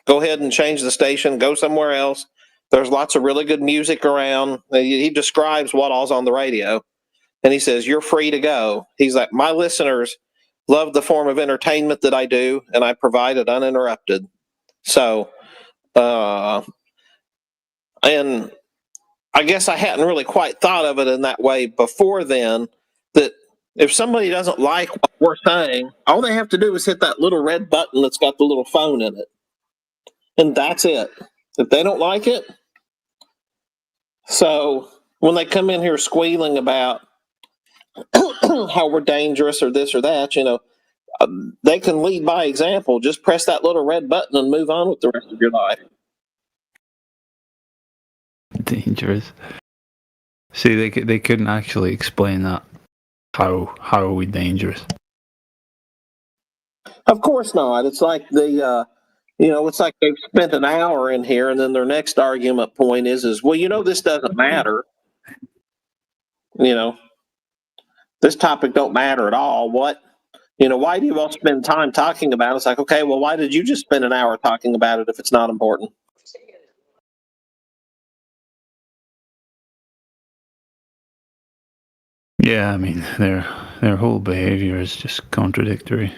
go ahead and change the station, go somewhere else. There's lots of really good music around. He describes what all's on the radio. And he says, you're free to go. He's like, my listeners love the form of entertainment that I do, and I provide it uninterrupted. So, and I guess I hadn't really quite thought of it in that way before then, that if somebody doesn't like what we're saying, all they have to do is hit that little red button that's got the little phone in it. And that's it. If they don't like it, so when they come in here squealing about how we're dangerous or this or that, they can lead by example. Just press that little red button and move on with the rest of your life. Dangerous. See, they couldn't actually explain that. How are we dangerous? Of course not. It's like it's like they've spent an hour in here, and then their next argument point is well, this doesn't matter. This topic don't matter at all. What? Why do you all spend time talking about it? It's like, okay, well, why did you just spend an hour talking about it if it's not important? Yeah, I mean, their whole behavior is just contradictory.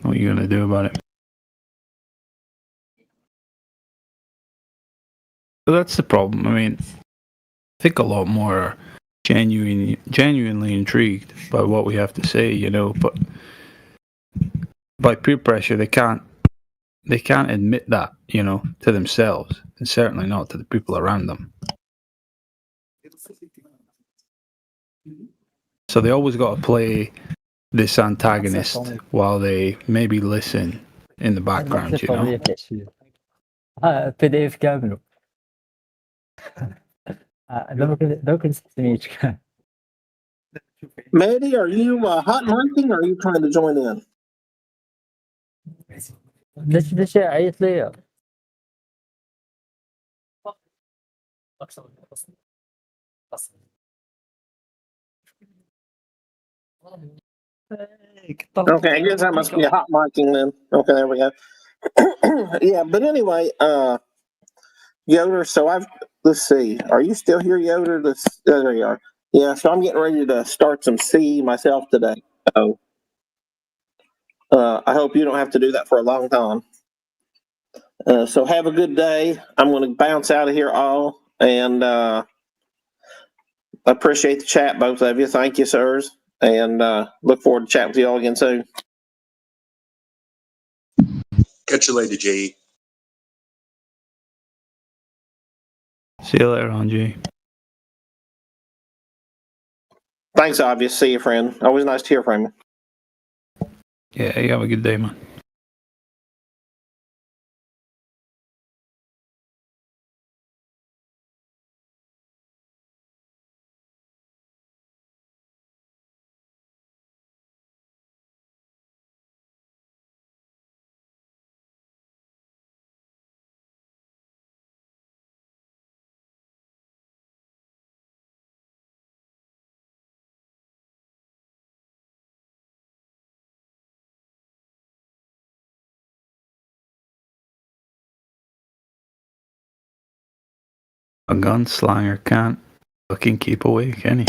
What are you going to do about it? But that's the problem. I mean, I think a lot more are genuinely intrigued by what we have to say, but by peer pressure, they can't admit that, to themselves, and certainly not to the people around them. So they always got to play this antagonist while they maybe listen in the background, PDF كامله. ممكن تستميج. Maddie, are you hot micing, or are you trying to join in? ليش عيط لي؟ Okay, I guess that must be a hot micing then. Okay, there we go. Yeah, but anyway, Yoder, so let's see. Are you still here, Yoder? There you are. Yeah, so I'm getting ready to start some C myself today. So I hope you don't have to do that for a long time. So have a good day. I'm going to bounce out of here all, and I appreciate the chat, both of you. Thank you, sirs, and look forward to chatting with you all again soon. Catch you later, Jay. See you later on, Jay. Thanks, Obvious. See you, friend. Always nice to hear from you. Yeah, you have a good day, man. A gunslinger can't fucking keep awake, can he?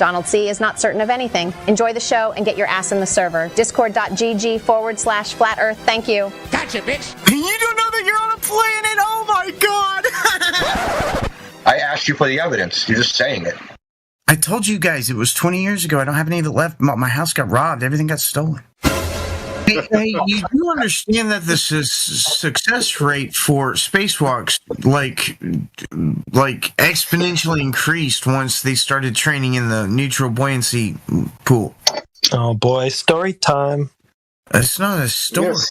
Donald C. is not certain of anything. Enjoy the show and get your ass in the server. Discord.gg/flat earth. Thank you. Gotcha, bitch. You don't know that you're on a planet? Oh my god! I asked you for the evidence. You're just saying it. I told you guys it was 20 years ago. I don't have any that left. My house got robbed. Everything got stolen. Hey, you do understand that the success rate for spacewalks like exponentially increased once they started training in the neutral buoyancy pool. Oh boy, story time. It's not a story. Yes.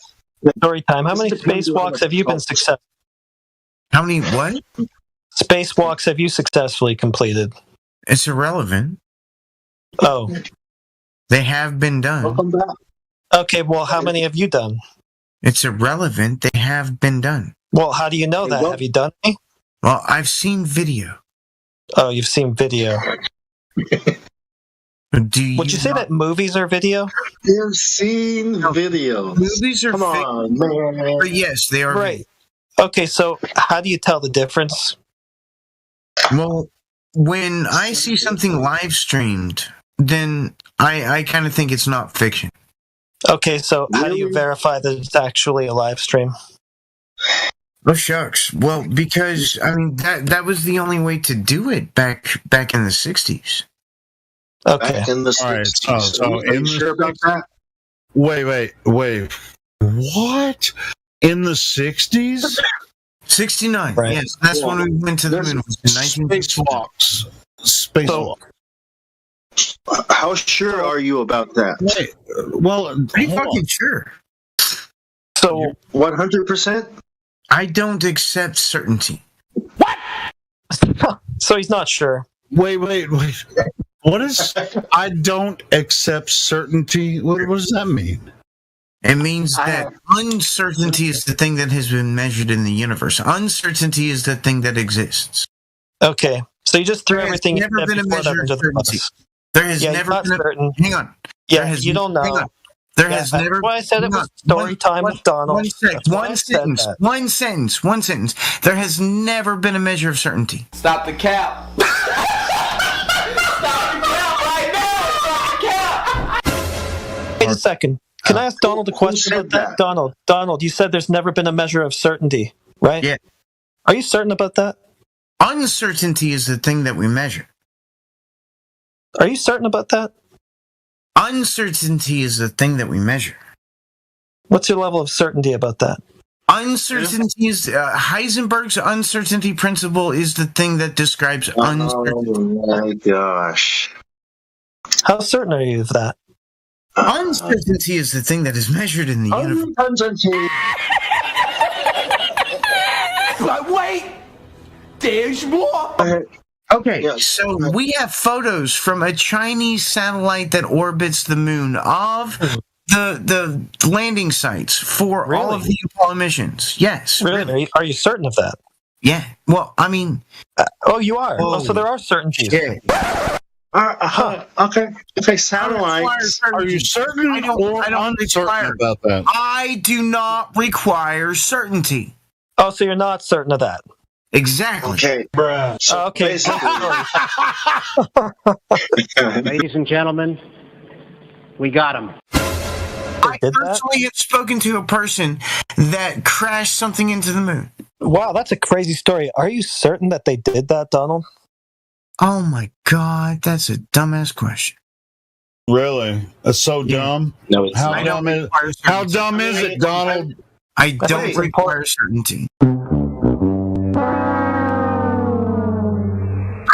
Story time. How many spacewalks have you been successful? How many what? Spacewalks have you successfully completed? It's irrelevant. Oh, They have been done. Welcome back. okay. Well, how many have you done? It's irrelevant. They have been done. Well, how do you know that? well- Have you done any? Well, I've seen video. Oh, you've seen video. Do you Would you say that movies are video? You've seen videos. movies are Come fake? on, man. But yes, they are. Right. Okay, so how do you tell the difference? Well, when I see something live streamed, then I kind of think it's not fiction. Okay, so how do you Really? verify that it's actually a live stream? Oh shucks. Well, because I mean that was the only way to do it back in the 60s. Okay. Back in the All right, 60s. so Are you in the sure about that? Wait. What? In the 60s? 69. Right. Yes, that's when we went to the There's moon. Was in 1962. Spacewalks. How sure are you about that? Wait, well, Pretty hold on. fucking sure. So 100%? I don't accept certainty. so he's not sure. Wait. What is? I don't accept certainty. What does that mean? It means that uncertainty is the thing that has been measured in the universe. Uncertainty is the thing that exists. Okay. So you just threw There has everything you never said been a before that measure of under the certainty. bus. There has Yeah, never you're not been. certain. Hang on. There Yeah, has, you don't hang know. on. There Yeah, has that's never. why I said it hang was on. story time with Donald. One sec. That's why I One said sentence. that. One sentence. There has never been a measure of certainty. Stop the cap. Wait a second. Can I ask Donald a question said about that? that? Donald, you said there's never been a measure of certainty, right? Yeah. Are you certain about that? Uncertainty is the thing that we measure. Are you certain about that? Uncertainty is the thing that we measure. What's your level of certainty about that? Uncertainty is Heisenberg's uncertainty principle is the thing that describes uncertainty. Oh my gosh. How certain are you of that? Uncertainty is the thing that is measured in the universe. Uncertainty. But wait, there's more. Okay, Yes. so we have photos from a Chinese satellite that orbits the moon of the landing sites for all of Really? the Apollo missions. Yes. Really? Are you certain of that? Yeah. Well, I mean, Oh, you are. Oh. Oh, so there are certainties. yeah. Okay, satellites. Are you certain I don't or require- uncertain about that? I do not require certainty. Oh, so you're not certain of that. Exactly. Okay. So Okay. basically- Ladies and gentlemen, we got him. I did that? personally have spoken to a person that crashed something into the moon. Wow, that's a crazy story. Are you certain that they did that, Donald? Oh my God, that's a dumbass question. Really? That's so Yeah. dumb. No, it's How I don't dumb is? require How certainty. dumb is it, Donald? I That's don't very require certainty.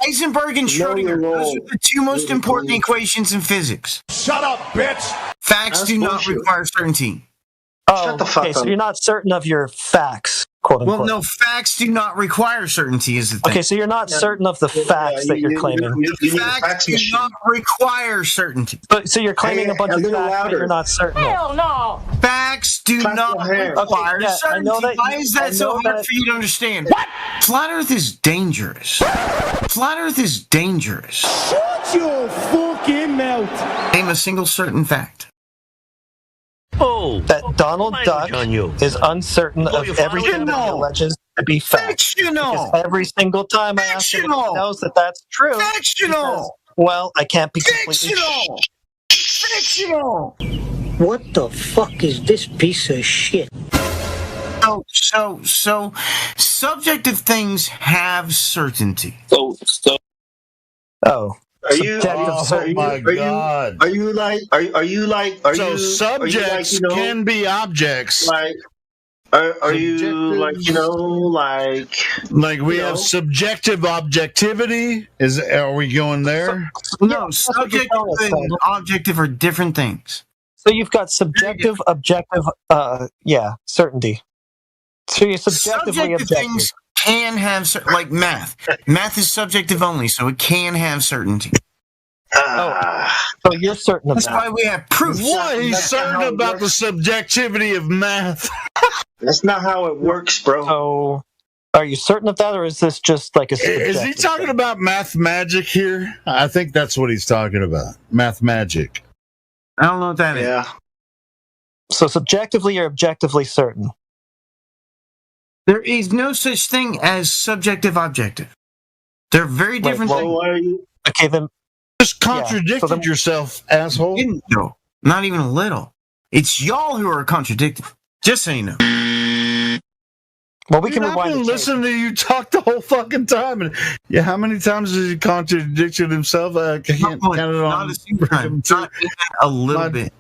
Heisenberg and Know your Schrodinger, those role. are the two most important equations in physics. Shut up, bitch. Facts That's do not bullshit. require certainty. Oh, Shut the fuck okay. So up. you're not certain of your facts, quote unquote. Well, no, facts do not require certainty is the thing. Okay, so you're not certain of the facts that you're claiming. You need a Facts fax do machine. not require certainty. So you're claiming Hey, a bunch a of little facts that louder. you're not certain of. Facts do Clap not your hands. require Okay, yeah, I certainty. know that Why you- is I that so know hard that- for you to understand? What? Flat Earth is dangerous. Flat Earth is dangerous. Shut your fucking mouth. Name a single certain fact. that Donald Duck is uncertain of everything that he Fictional. alleges to be fact. Because Fictional. every single time I ask him, if he Fictional. knows that that's true. Fictional. Well, I can't be completely Fictional. What the fuck is this piece of shit? So subjective things have certainty. Oh. Are you? Subjective Oh certainty. my God! Are you like? Are you like? Are So you? subjects can be objects. Like. Are you like Like we have subjective objectivity? Are we going there? No, subjective and objective are different things. So you've got subjective, objective, certainty. So you're subjectively Subjective objective. things can have like math. Math is subjective only, so it can have certainty. So you're certain of That's that. why we have proof. What? He's That's not certain how it about the works. subjectivity of math. That's not how it works, bro. So are you certain of that, or is this just like a Is he subjective talking thing? about math magic here? I think that's what he's talking about. Math magic. I don't know what that is. Yeah. So subjectively or objectively certain? There is no such thing as subjective objective. They're very different well, things. Why are you? Okay, then Just contradicted then- yourself, asshole. Didn't though. Not even a little. It's y'all who are contradicted. Just so you know. well we Dude, can I've rewind been the tape. listening to you talk the whole fucking time. And yeah, how many times has he contradicted himself? I can't Not count it not on. a single time. Not even a little bit.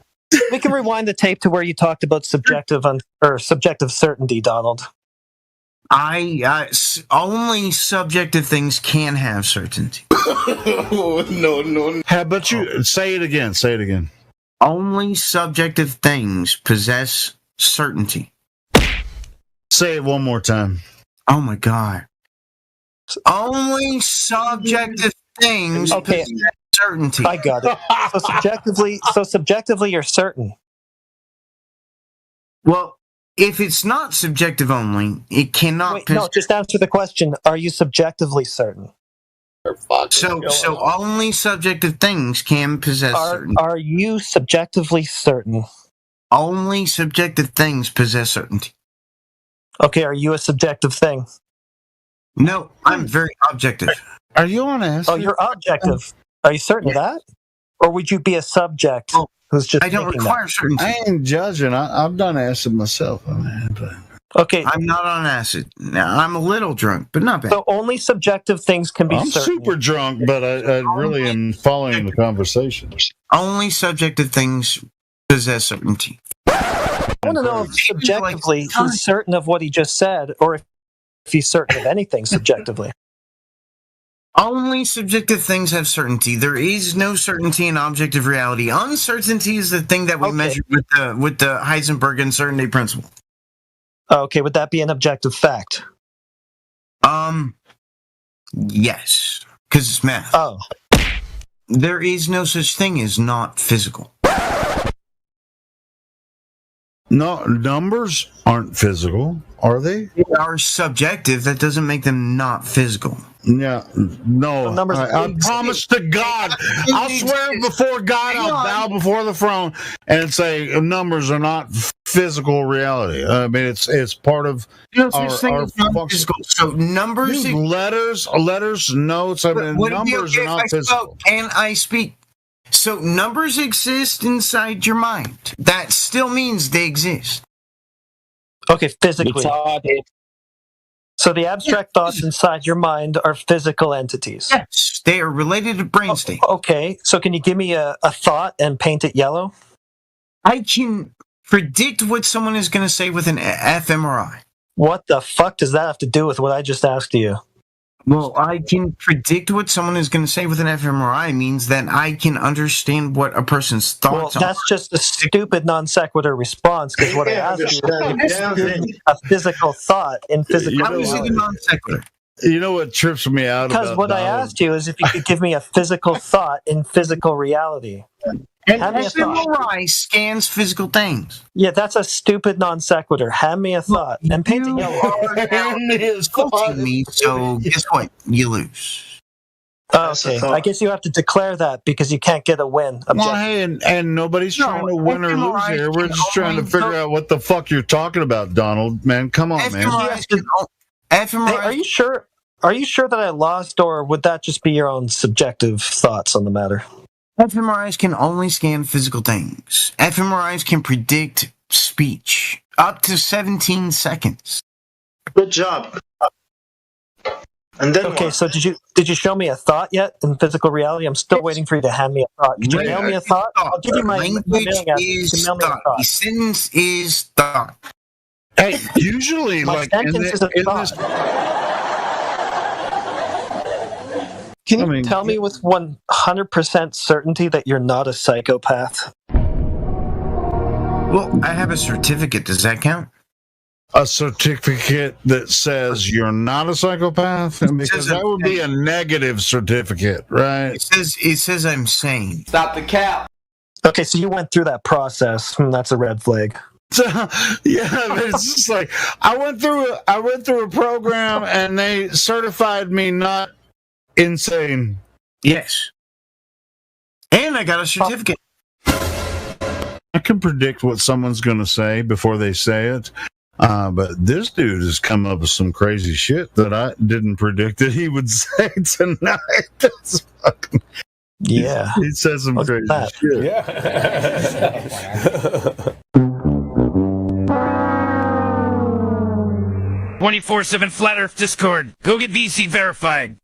We can rewind the tape to where you talked about subjective or subjective certainty, Donald. Only subjective things can have certainty. No. How about you say it again? Say it again. Only subjective things possess certainty. Say it one more time. Oh my god. Only subjective things Okay. possess certainty. I got it. So subjectively you're certain. Well, if it's not subjective only, it cannot Wait, no, just answer the question. Are you subjectively certain? So only subjective things can possess certainty. Are you subjectively certain? Only subjective things possess certainty. Okay, are you a subjective thing? No, I'm very objective. Are you on acid? Oh, you're objective. Are you certain of that? Or would you be a subject who's just I don't thinking require certainty. I ain't judging. I've done acid myself. that? Okay, I'm not on acid. Now, I'm a little drunk, but not bad. so only subjective things can be I'm certain. super drunk, but I really am following the conversation. Only subjective things possess certainty. I want to know if subjectively he's certain of what he just said, or if he's certain of anything subjectively. Only subjective things have certainty. There is no certainty in objective reality. Uncertainty is the thing that we measure with the Heisenberg uncertainty principle. Okay, would that be an objective fact? Yes, because it's math. Oh, There is no such thing as not physical. No, numbers aren't physical, are they? They are subjective. That doesn't make them not physical. Yeah, no. The numbers I promise to God, I'll swear before God, I'll bow before the throne and say numbers are not physical reality. I mean, it's part of No our, such thing our as not function. physical. So numbers. Dude, letters, notes. I mean, Would it be numbers okay are if not I physical. spoke? Can I speak? So numbers exist inside your mind. That still means they exist. okay, physically. So the abstract thoughts inside your mind are physical entities. Yes, they are related to brain state. Okay, so can you give me a thought and paint it yellow? I can predict what someone is going to say with an fMRI. What the fuck does that have to do with what I just asked you? Well, I can predict what someone is going to say with an fMRI means that I can understand what a person's Well, thoughts are. that's just a stupid non sequitur response because what I asked you is a physical thought in physical How is it a reality. non sequitur? You know what trips me out Because about what I Donald? asked you is if you could give me a physical thought in physical reality. An Have me a thought. fMRI scans physical things. Yeah, that's a stupid non sequitur. Have me a thought and paint it You yellow. are now insulting me, so guess what? You lose. Okay, I guess you have to declare that because you can't get a win. Well, hey, and nobody's No, trying to win or lose fMRI here. We're can just trying to only figure out what the fuck you're talking about, Donald. Man, come on, man. fMRI Hey, fMRI are you sure? Are you sure that I lost, or would that just be your own subjective thoughts on the matter? fMRIs can only scan physical things. fMRIs can predict speech up to 17 seconds. Good job. And then Okay, what? so did you show me a thought yet in physical reality? I'm still waiting for you to hand me a thought. Could you mail me a thought? I'll give you my Language mailing address. You is can mail me a thought. thought. The sentence is thought. Hey, usually, My like in, sentence is a in thought. this, Can you I mean, tell me with 100% certainty that you're not a psychopath? Well, I have a certificate. Does that count? a certificate that says you're not a psychopath, because that would be a negative certificate, right? It says I'm sane. Stop the cap. Okay, so you went through that process. That's a red flag. Yeah, but it's just like I went through a program and they certified me not insane. Yes. And I got a certificate. I can predict what someone's going to say before they say it. But this dude has come up with some crazy shit that I didn't predict that he would say tonight. That's fucking, Yeah. he says some Look at crazy that. shit. 24/7 Flat Earth Discord. Go get VC verified.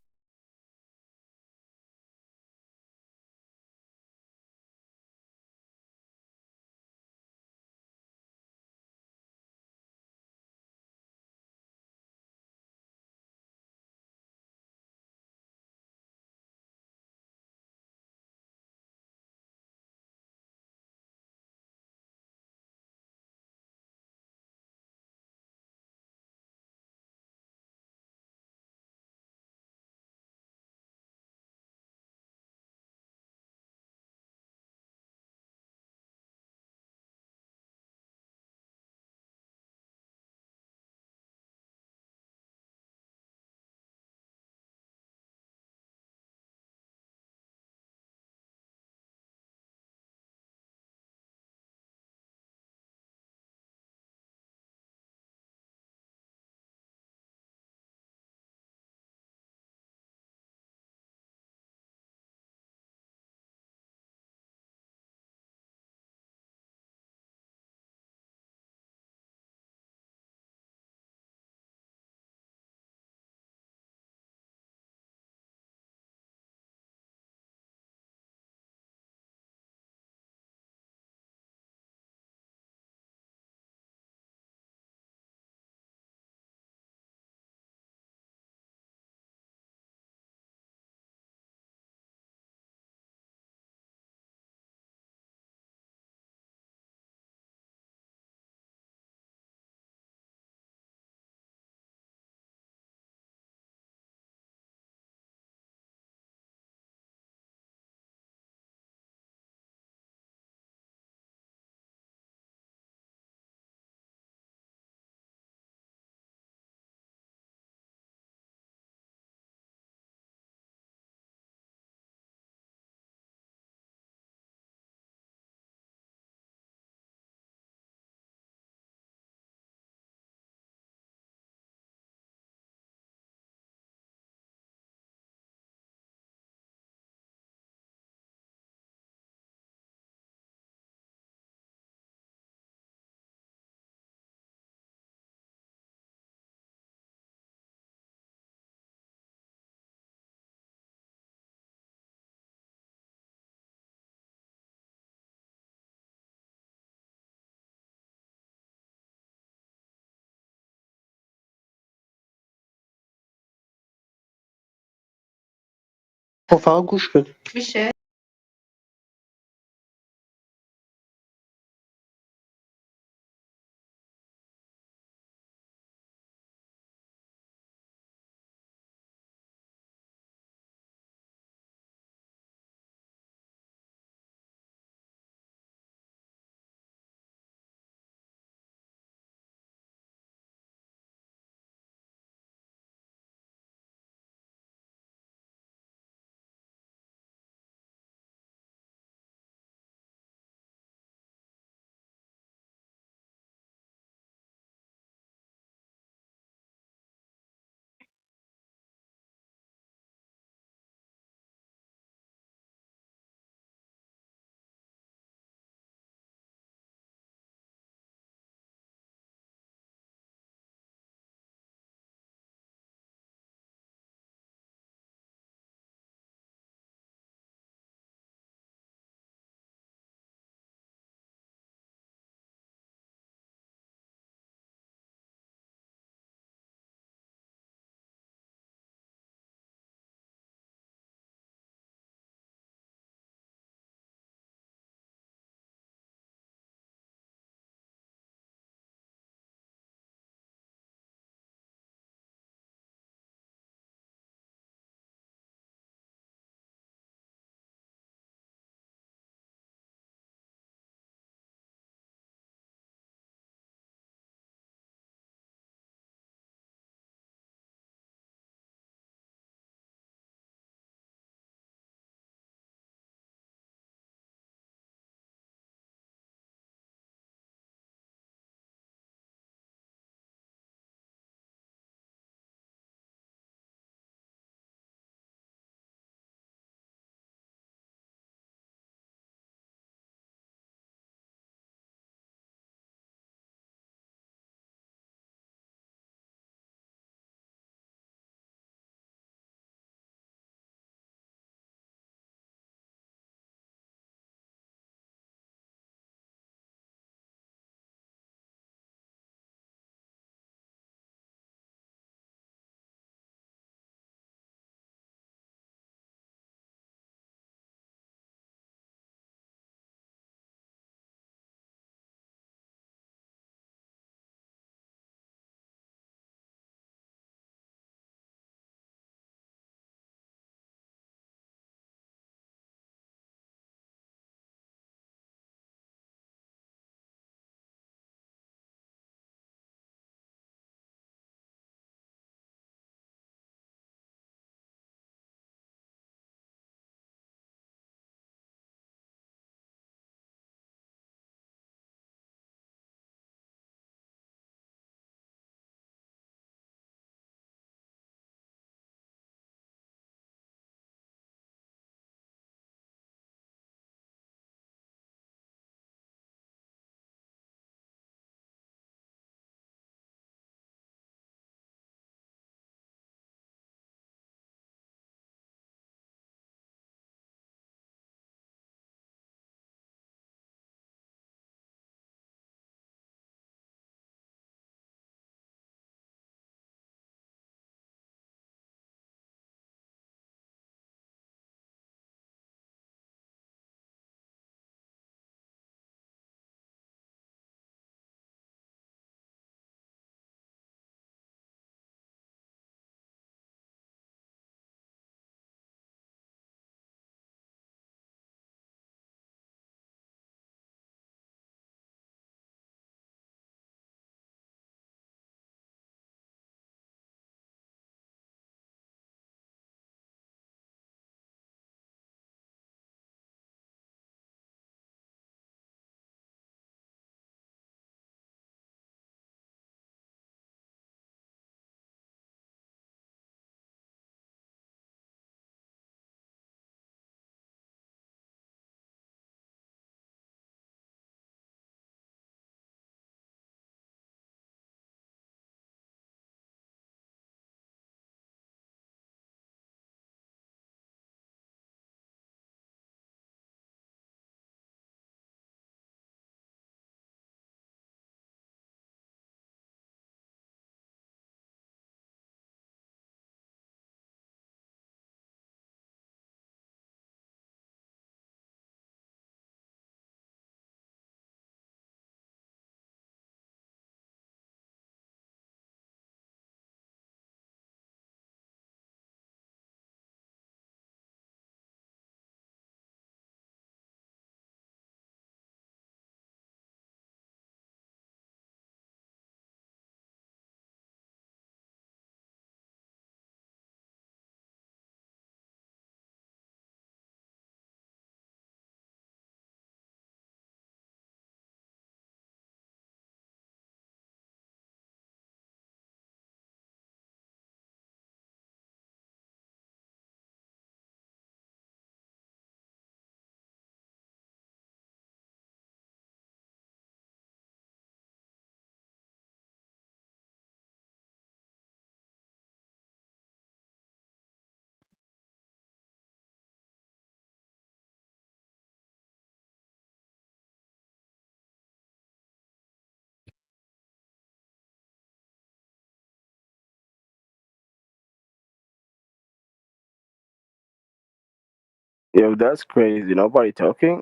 رفعها گوش بده میشه Yo, that's crazy. Nobody talking?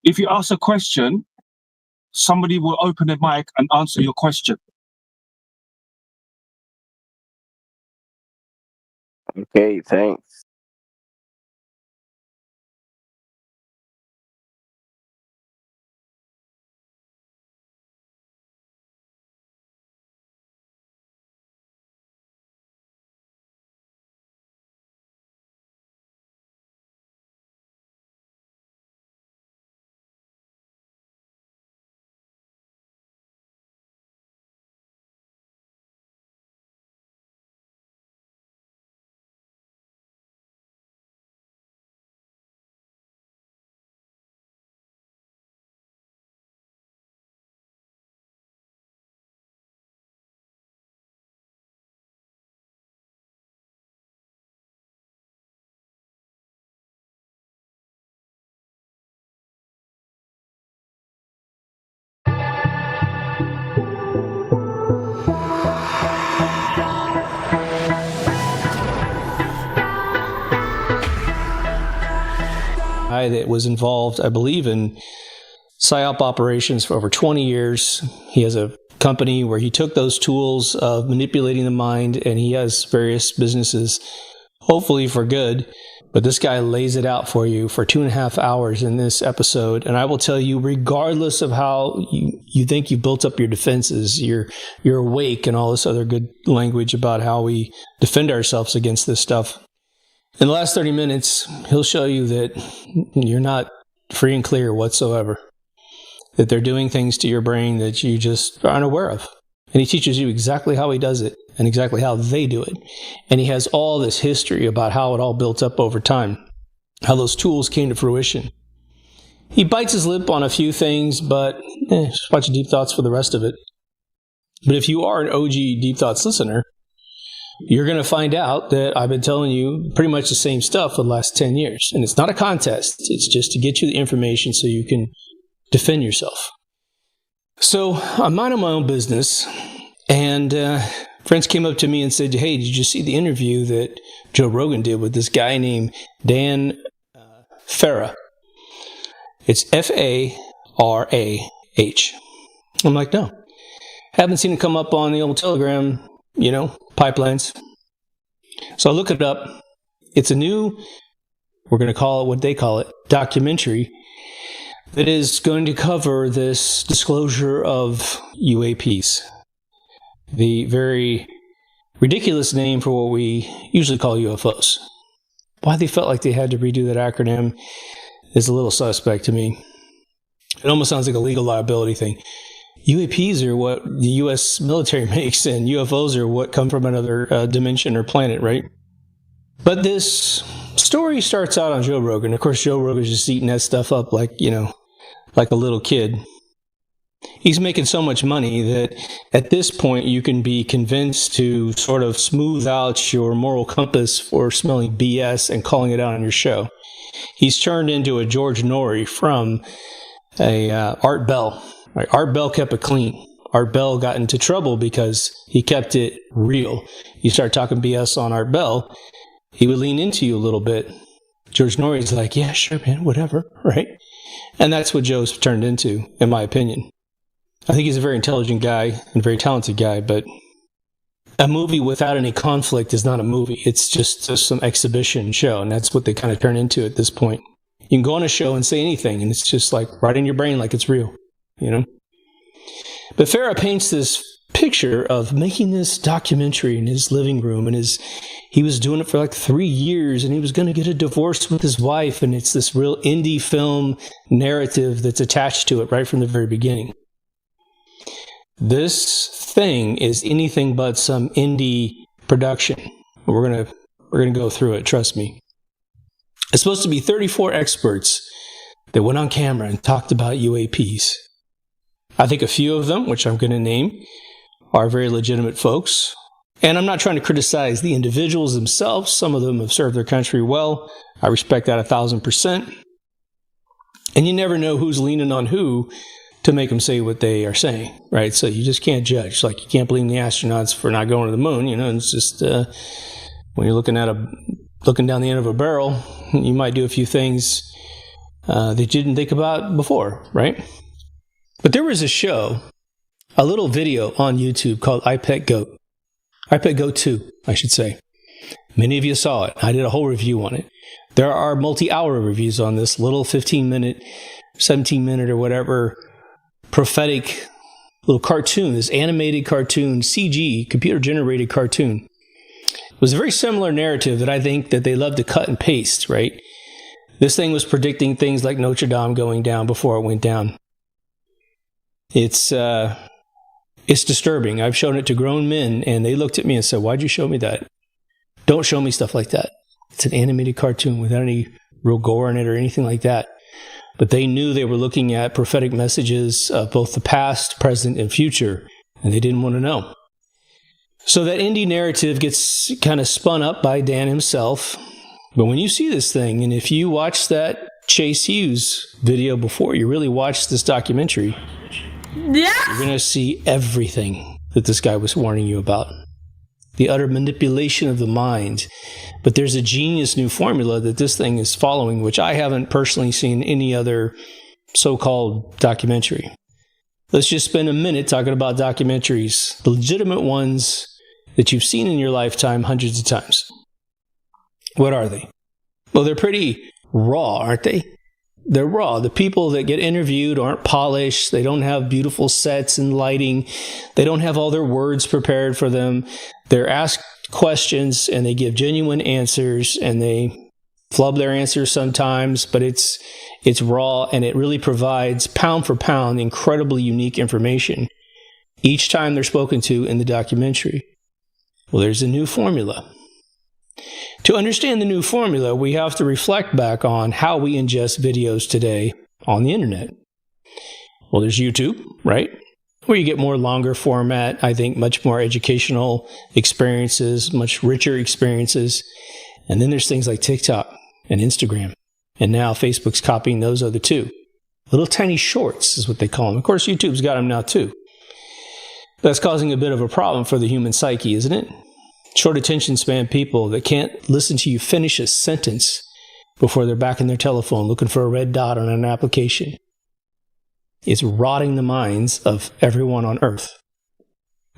If you ask a question, somebody will open their mic and answer your question. Okay, thanks. That was involved, I believe, in PSYOP operations for over 20 years. He has a company where he took those tools of manipulating the mind, and he has various businesses, hopefully for good. But this guy lays it out for you for 2.5 hours in this episode. And I will tell you, regardless of how you think you built up your defenses, you're awake and all this other good language about how we defend ourselves against this stuff. In the last 30 minutes, he'll show you that you're not free and clear whatsoever, that they're doing things to your brain that you just aren't aware of. And he teaches you exactly how he does it and exactly how they do it. And he has all this history about how it all built up over time, how those tools came to fruition. He bites his lip on a few things, but just a bunch of deep thoughts for the rest of it. But if you are an OG Deep Thoughts listener, you're going to find out that I've been telling you pretty much the same stuff for the last 10 years. And it's not a contest. It's just to get you the information so you can defend yourself. So I'm minding my own business, and friends came up to me and said, hey, did you see the interview that Joe Rogan did with this guy named Dan Farah? It's F-A-R-A-H. I'm like, no. Haven't seen it come up on the old Telegram, pipelines. So I look it up. It's a new, we're going to call it what they call it, documentary that is going to cover this disclosure of UAPs. The very ridiculous name for what we usually call UFOs. Why they felt like they had to redo that acronym is a little suspect to me. It almost sounds like a legal liability thing. UAPs are what the U.S. military makes, and UFOs are what come from another dimension or planet, right? But this story starts out on Joe Rogan. Of course, Joe Rogan's just eating that stuff up like a little kid. He's making so much money that at this point you can be convinced to sort of smooth out your moral compass for smelling BS and calling it out on your show. He's turned into a George Norrie from a Art Bell. Right? Art Bell kept it clean. Art Bell got into trouble because he kept it real. You start talking BS on Art Bell, he would lean into you a little bit. George Norrie's like, yeah, sure, man, whatever, right? And that's what Joe's turned into, in my opinion. I think he's a very intelligent guy and very talented guy, but a movie without any conflict is not a movie. It's just some exhibition show, and that's what they kind of turn into at this point. You can go on a show and say anything, and it's just like right in your brain like it's real, But Farah paints this picture of making this documentary in his living room, and he was doing it for like 3 years, and he was going to get a divorce with his wife, and it's this real indie film narrative that's attached to it right from the very beginning. This thing is anything but some indie production. We're gonna go through it, trust me. It's supposed to be 34 experts that went on camera and talked about UAPs. I think a few of them, which I'm going to name, are very legitimate folks. And I'm not trying to criticize the individuals themselves. Some of them have served their country well. I respect that 1,000%. And you never know who's leaning on who to make them say what they are saying, right? So you just can't judge. Like, you can't blame the astronauts for not going to the moon. You know, it's just when you're looking down the end of a barrel, you might do a few things that you didn't think about before, right? But there was a little video on YouTube called iPet Goat. iPet Goat 2, I should say. Many of you saw it. I did a whole review on it. There are multi-hour reviews on this little 15-minute, 17-minute or whatever prophetic little cartoon, this animated cartoon, CG, computer-generated cartoon. It was a very similar narrative that I think that they love to cut and paste, right? This thing was predicting things like Notre Dame going down before it went down. It's disturbing. I've shown it to grown men, and they looked at me and said, "Why'd you show me that? Don't show me stuff like that." It's an animated cartoon without any real gore in it or anything like that. But they knew they were looking at prophetic messages of both the past, present, and future, and they didn't want to know. So that indie narrative gets kind of spun up by Dan himself. But when you see this thing, and if you watch that Chase Hughes video before you really watch this documentary, you're going to see everything that this guy was warning you about. The utter manipulation of the mind. But there's a genius new formula that this thing is following, which I haven't personally seen any other so-called documentary. Let's just spend a minute talking about documentaries, the legitimate ones that you've seen in your lifetime hundreds of times. What are they? Well, they're pretty raw, aren't they? They're raw. The people that get interviewed aren't polished. They don't have beautiful sets and lighting. They don't have all their words prepared for them. They're asked questions and they give genuine answers, and they flub their answers sometimes, but it's raw, and it really provides pound for pound incredibly unique information each time they're spoken to in the documentary. Well, there's a new formula. To understand the new formula, we have to reflect back on how we ingest videos today on the internet. Well, there's YouTube, right? Where you get more longer format, I think much more educational experiences, much richer experiences. And then there's things like TikTok and Instagram. And now Facebook's copying those other two. Little tiny shorts is what they call them. Of course, YouTube's got them now too. That's causing a bit of a problem for the human psyche, isn't it? Short attention span people that can't listen to you finish a sentence before they're back in their telephone looking for a red dot on an application. It's rotting the minds of everyone on Earth.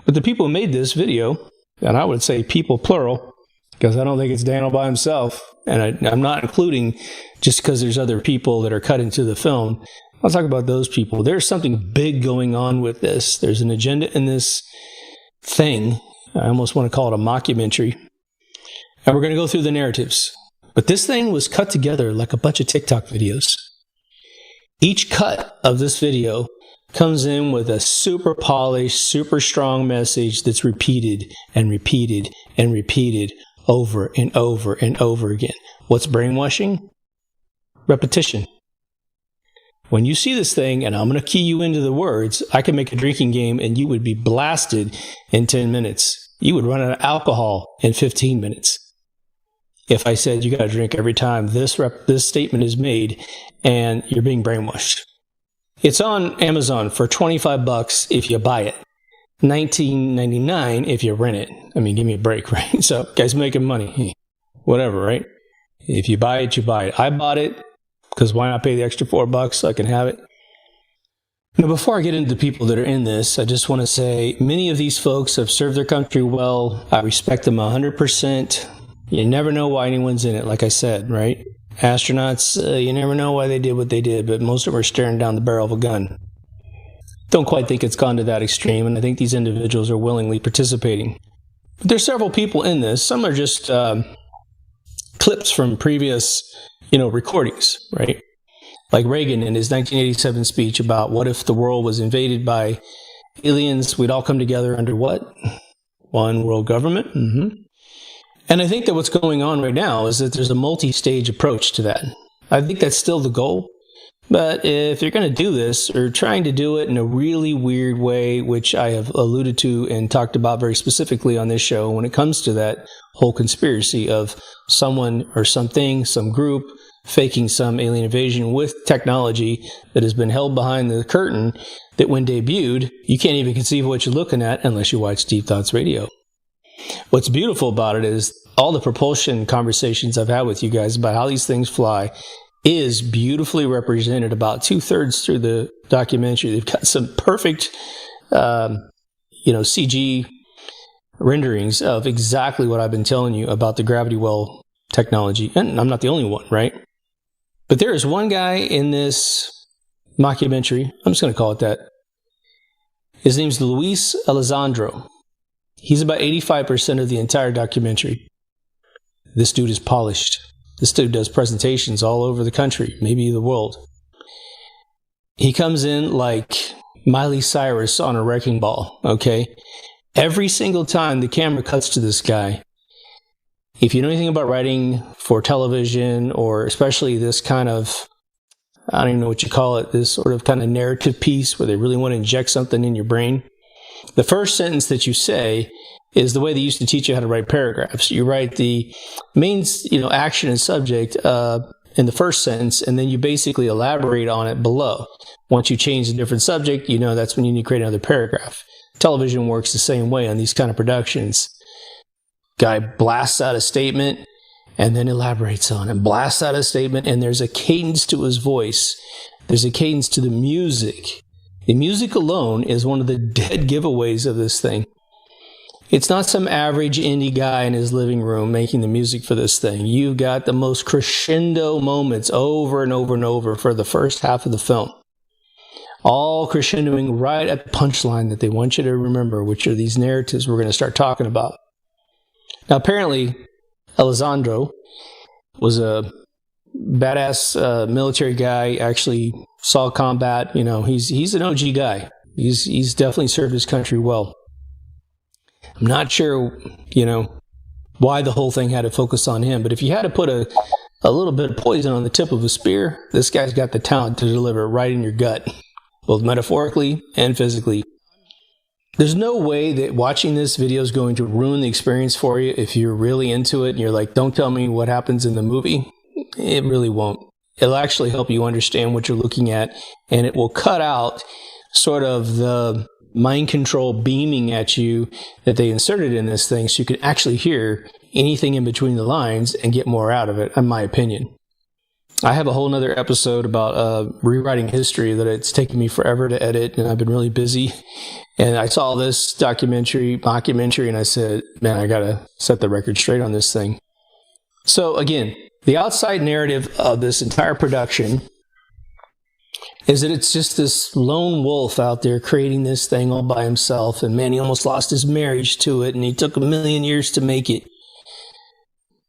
But the people who made this video, and I would say people plural, because I don't think it's Daniel by himself, and I'm not including just because there's other people that are cut into the film. I'll talk about those people. There's something big going on with this. There's an agenda in this thing. I almost want to call it a mockumentary. And we're going to go through the narratives. But this thing was cut together like a bunch of TikTok videos. Each cut of this video comes in with a super polished, super strong message that's repeated and repeated and repeated over and over and over again. What's brainwashing? Repetition. When you see this thing, and I'm going to key you into the words, I can make a drinking game and you would be blasted in 10 minutes. You would run out of alcohol in 15 minutes. If I said you got to drink every time this statement is made and you're being brainwashed. It's on Amazon for $25 if you buy it. $19.99 if you rent it. I mean, give me a break, right? So, guys making money. Whatever, right? If you buy it, you buy it. I bought it because why not pay the extra $4 so I can have it? Now, before I get into the people that are in this, I just want to say many of these folks have served their country well. I respect them 100%. You never know why anyone's in it, like I said, right? Astronauts, you never know why they did what they did, but most of them are staring down the barrel of a gun. Don't quite think it's gone to that extreme, and I think these individuals are willingly participating. But there's several people in this. Some are just clips from previous, recordings, right? Like Reagan in his 1987 speech about what if the world was invaded by aliens, we'd all come together under what? One world government? Mm-hmm. And I think that what's going on right now is that there's a multi-stage approach to that. I think that's still the goal. But if you're going to do this, or trying to do it in a really weird way, which I have alluded to and talked about very specifically on this show when it comes to that whole conspiracy of someone or something, some group, faking some alien invasion with technology that has been held behind the curtain that when debuted, you can't even conceive of what you're looking at unless you watch Deep Thoughts Radio. What's beautiful about it is all the propulsion conversations I've had with you guys about how these things fly is beautifully represented about 2/3 through the documentary. They've got some perfect, CG renderings of exactly what I've been telling you about the gravity well technology. And I'm not the only one, right? But there is one guy in this mockumentary, I'm just going to call it that. His name's Luis Elizondo. He's about 85% of the entire documentary. This dude is polished. This dude does presentations all over the country, maybe the world. He comes in like Miley Cyrus on a wrecking ball, okay? Every single time the camera cuts to this guy, if you know anything about writing for television, or especially this kind of, I don't even know what you call it, this sort of kind of narrative piece where they really want to inject something in your brain, the first sentence that you say is the way they used to teach you how to write paragraphs. You write the main, action and subject in the first sentence, and then you basically elaborate on it below. Once you change a different subject, that's when you need to create another paragraph. Television works the same way on these kind of productions. Guy blasts out a statement and then elaborates on it. Blasts out a statement, and there's a cadence to his voice. There's a cadence to the music. The music alone is one of the dead giveaways of this thing. It's not some average indie guy in his living room making the music for this thing. You've got the most crescendo moments over and over and over for the first half of the film. All crescendoing right at the punchline that they want you to remember, which are these narratives we're going to start talking about. Now, apparently, Elizondo was a badass military guy, actually saw combat. He's an OG guy. He's definitely served his country well. I'm not sure, why the whole thing had to focus on him, but if you had to put a little bit of poison on the tip of a spear, this guy's got the talent to deliver it right in your gut, both metaphorically and physically. There's no way that watching this video is going to ruin the experience for you if you're really into it and you're like, don't tell me what happens in the movie. It really won't. It'll actually help you understand what you're looking at, and it will cut out sort of the mind control beaming at you that they inserted in this thing, so you can actually hear anything in between the lines and get more out of it, in my opinion. I have a whole nother episode about rewriting history that it's taken me forever to edit, and I've been really busy. And I saw this mockumentary, and I said, man, I got to set the record straight on this thing. So again, the outside narrative of this entire production is that it's just this lone wolf out there creating this thing all by himself. And man, he almost lost his marriage to it, and he took 1,000,000 years to make it.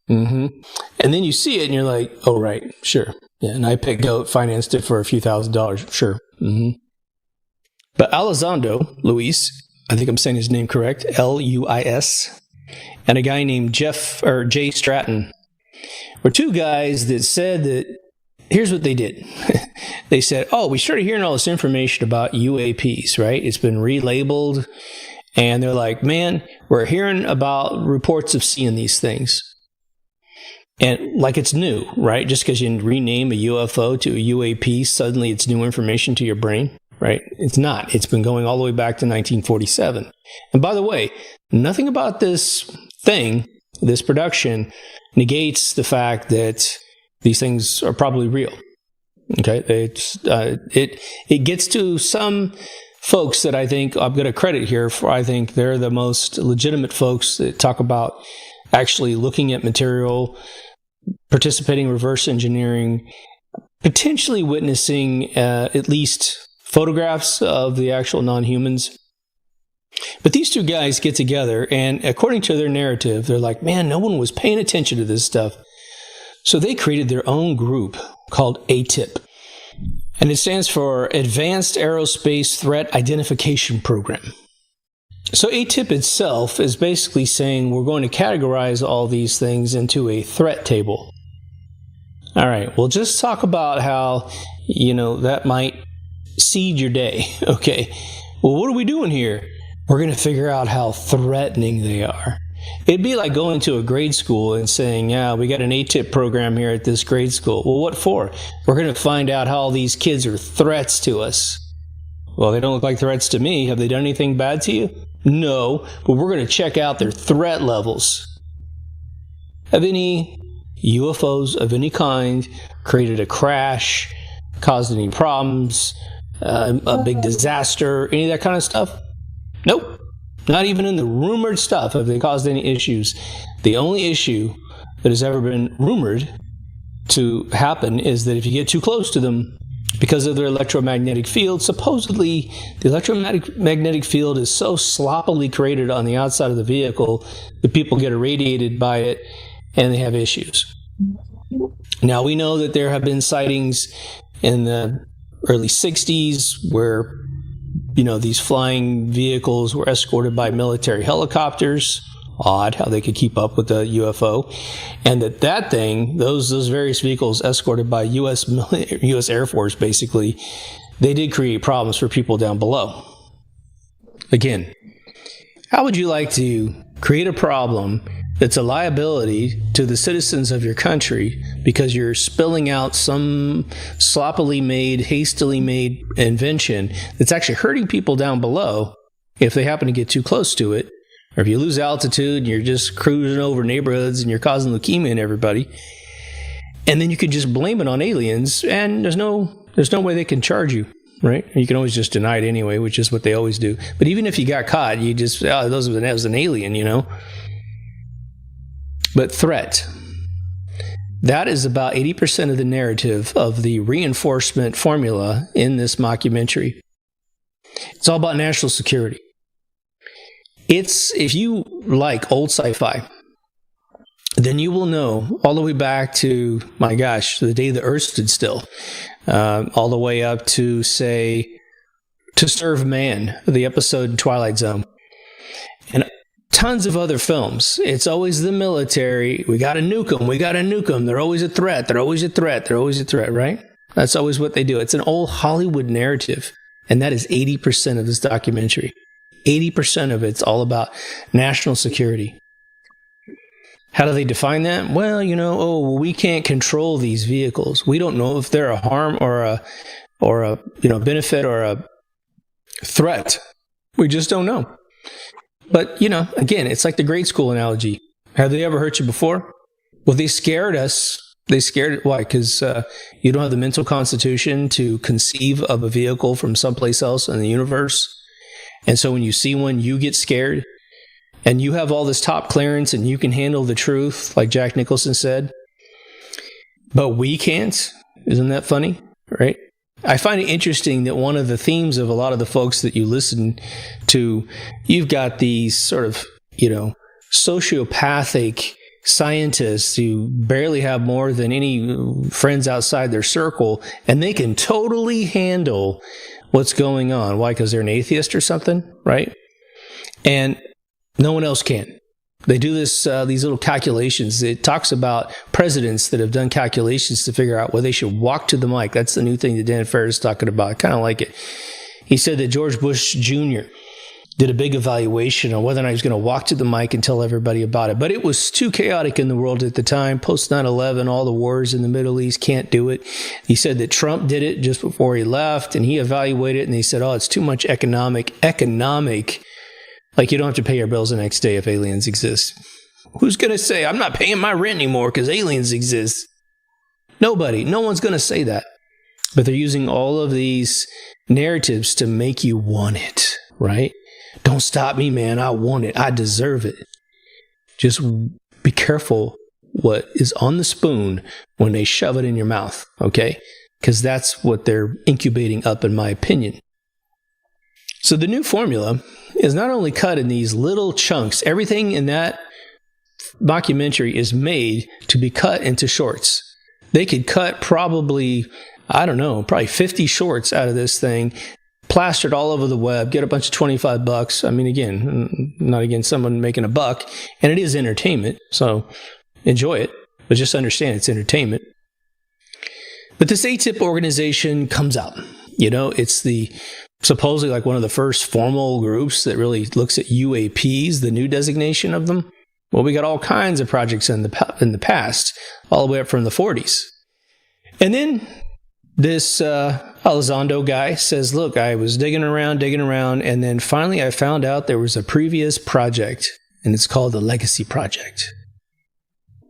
And then you see it, and you're like, oh, right, sure. Yeah, and I picked Goat, financed it for a few $1,000s, sure. But Elizondo, Luis, I think I'm saying his name correct, Luis, and a guy named Jay Stratton were two guys that said that, here's what they did. They said, we started hearing all this information about UAPs, right? It's been relabeled. And they're like, man, we're hearing about reports of seeing these things. And like it's new, right? Just because you rename a UFO to a UAP, suddenly it's new information to your brain, right? It's not. It's been going all the way back to 1947. And by the way, nothing about this thing, this production, negates the fact that these things are probably real. Okay, it gets to some folks that I think I'm going to credit here for. I think they're the most legitimate folks that talk about actually looking at material, participating in reverse engineering, potentially witnessing at least photographs of the actual non-humans. But these two guys get together, and according to their narrative, they're like, man, no one was paying attention to this stuff. So they created their own group called ATIP. And it stands for Advanced Aerospace Threat Identification Program. So ATIP itself is basically saying we're going to categorize all these things into a threat table. All right, well, just talk about how, that might seed your day. Okay, well, what are we doing here? We're going to figure out how threatening they are. It'd be like going to a grade school and saying, yeah, we got an ATIP program here at this grade school. Well, what for? We're going to find out how all these kids are threats to us. Well, they don't look like threats to me. Have they done anything bad to you? No, but we're going to check out their threat levels. Have any UFOs of any kind created a crash, caused any problems, a big disaster, any of that kind of stuff? Nope. Not even in the rumored stuff have they caused any issues. The only issue that has ever been rumored to happen is that if you get too close to them, because of their electromagnetic field, supposedly the electromagnetic field is so sloppily created on the outside of the vehicle that people get irradiated by it and they have issues. Now, we know that there have been sightings in the early 60s where, you know, these flying vehicles were escorted by military helicopters. Odd how they could keep up with the UFO. And that thing, those various vehicles escorted by U.S. Air Force, basically, they did create problems for people down below. Again, how would you like to create a problem that's a liability to the citizens of your country because you're spilling out some sloppily made, hastily made invention that's actually hurting people down below if they happen to get too close to it? Or if you lose altitude and you're just cruising over neighborhoods and you're causing leukemia in everybody, and then you can just blame it on aliens, and there's no way they can charge you, right? You can always just deny it anyway, which is what they always do. But even if you got caught, you just, that was an alien, you know? But threat. That is about 80% of the narrative of the reinforcement formula in this mockumentary. It's all about national security. If you like old sci-fi, then you will know all the way back to, my gosh, the day the Earth stood still, all the way up to, say, To Serve Man, the episode in Twilight Zone, and tons of other films. It's always the military. We got to nuke them. We got to nuke them. They're always a threat. They're always a threat. They're always a threat, right? That's always what they do. It's an old Hollywood narrative, and that is 80% of this documentary. 80% of it's all about national security. How do they define that? Well, you know, we can't control these vehicles. We don't know if they're a harm or a benefit or a threat. We just don't know. But, you know, again, it's like the grade school analogy. Have they ever hurt you before? Well, they scared us. They scared it. Why? Because you don't have the mental constitution to conceive of a vehicle from someplace else in the universe. And so when you see one, you get scared, and you have all this top clearance and you can handle the truth, like Jack Nicholson said, but we can't. Isn't that funny? Right? I find it interesting that one of the themes of a lot of the folks that you listen to, you've got these sort of, you know, sociopathic scientists who barely have more than any friends outside their circle, and they can totally handle what's going on. Why? Because they're an atheist or something, right? And no one else can. They do this, these little calculations. It talks about presidents that have done calculations to figure out whether they should walk to the mic. That's the new thing that Dan Ferris is talking about. I kind of like it. He said that George Bush Jr. did a big evaluation on whether or not he was going to walk to the mic and tell everybody about it. But it was too chaotic in the world at the time. Post 9/11, all the wars in the Middle East, can't do it. He said that Trump did it just before he left, and he evaluated it, and he said, oh, it's too much economic. Like, you don't have to pay your bills the next day if aliens exist. Who's going to say, I'm not paying my rent anymore because aliens exist? Nobody. No one's going to say that. But they're using all of these narratives to make you want it, right? Don't stop me, man. I want it. I deserve it. Just be careful what is on the spoon when they shove it in your mouth, okay? Because that's what they're incubating up, in my opinion. So the new formula is not only cut in these little chunks. Everything in that documentary is made to be cut into shorts. They could cut probably 50 shorts out of this thing, plastered all over the web, get a bunch of $25. I mean, again, not against someone making a buck, and it is entertainment, so enjoy it, but just understand it's entertainment. But this ATIP organization comes out. You know, it's supposedly like one of the first formal groups that really looks at UAPs, the new designation of them. Well, we got all kinds of projects in the past, all the way up from the 40s. And then this Elizondo guy says, look, I was digging around, and then finally I found out there was a previous project, and it's called the Legacy Project.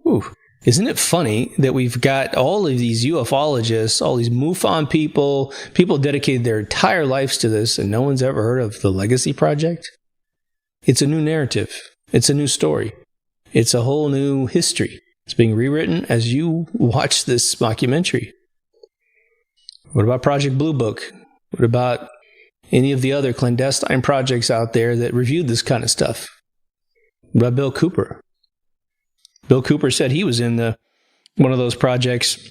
Ooh. Isn't it funny that we've got all of these ufologists, all these MUFON people dedicated their entire lives to this, and no one's ever heard of the Legacy Project? It's a new narrative. It's a new story. It's a whole new history. It's being rewritten as you watch this mockumentary. What about Project Blue Book? What about any of the other clandestine projects out there that reviewed this kind of stuff? What about Bill Cooper? Bill Cooper said he was in one of those projects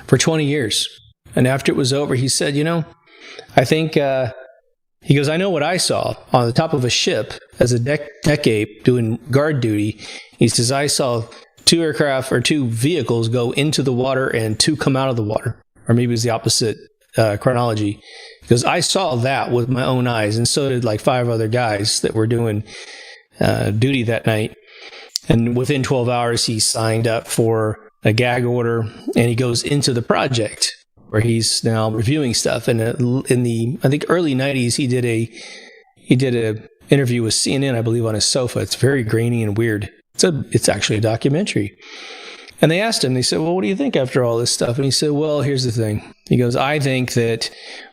for 20 years. And after it was over, he said, I think, he goes, I know what I saw on the top of a ship as a deck ape doing guard duty. He says, I saw 2 aircraft or 2 vehicles go into the water and 2 come out of the water. Or maybe it was the opposite chronology. Because I saw that with my own eyes, and so did like 5 other guys that were doing duty that night. And within 12 hours, he signed up for a gag order, and he goes into the project where he's now reviewing stuff. And in the, I think, early 90s, he did a interview with CNN, I believe, on his sofa. It's very grainy and weird. It's actually a documentary. And they asked him, they said, well, what do you think after all this stuff? And he said, well, here's the thing. He goes, I think that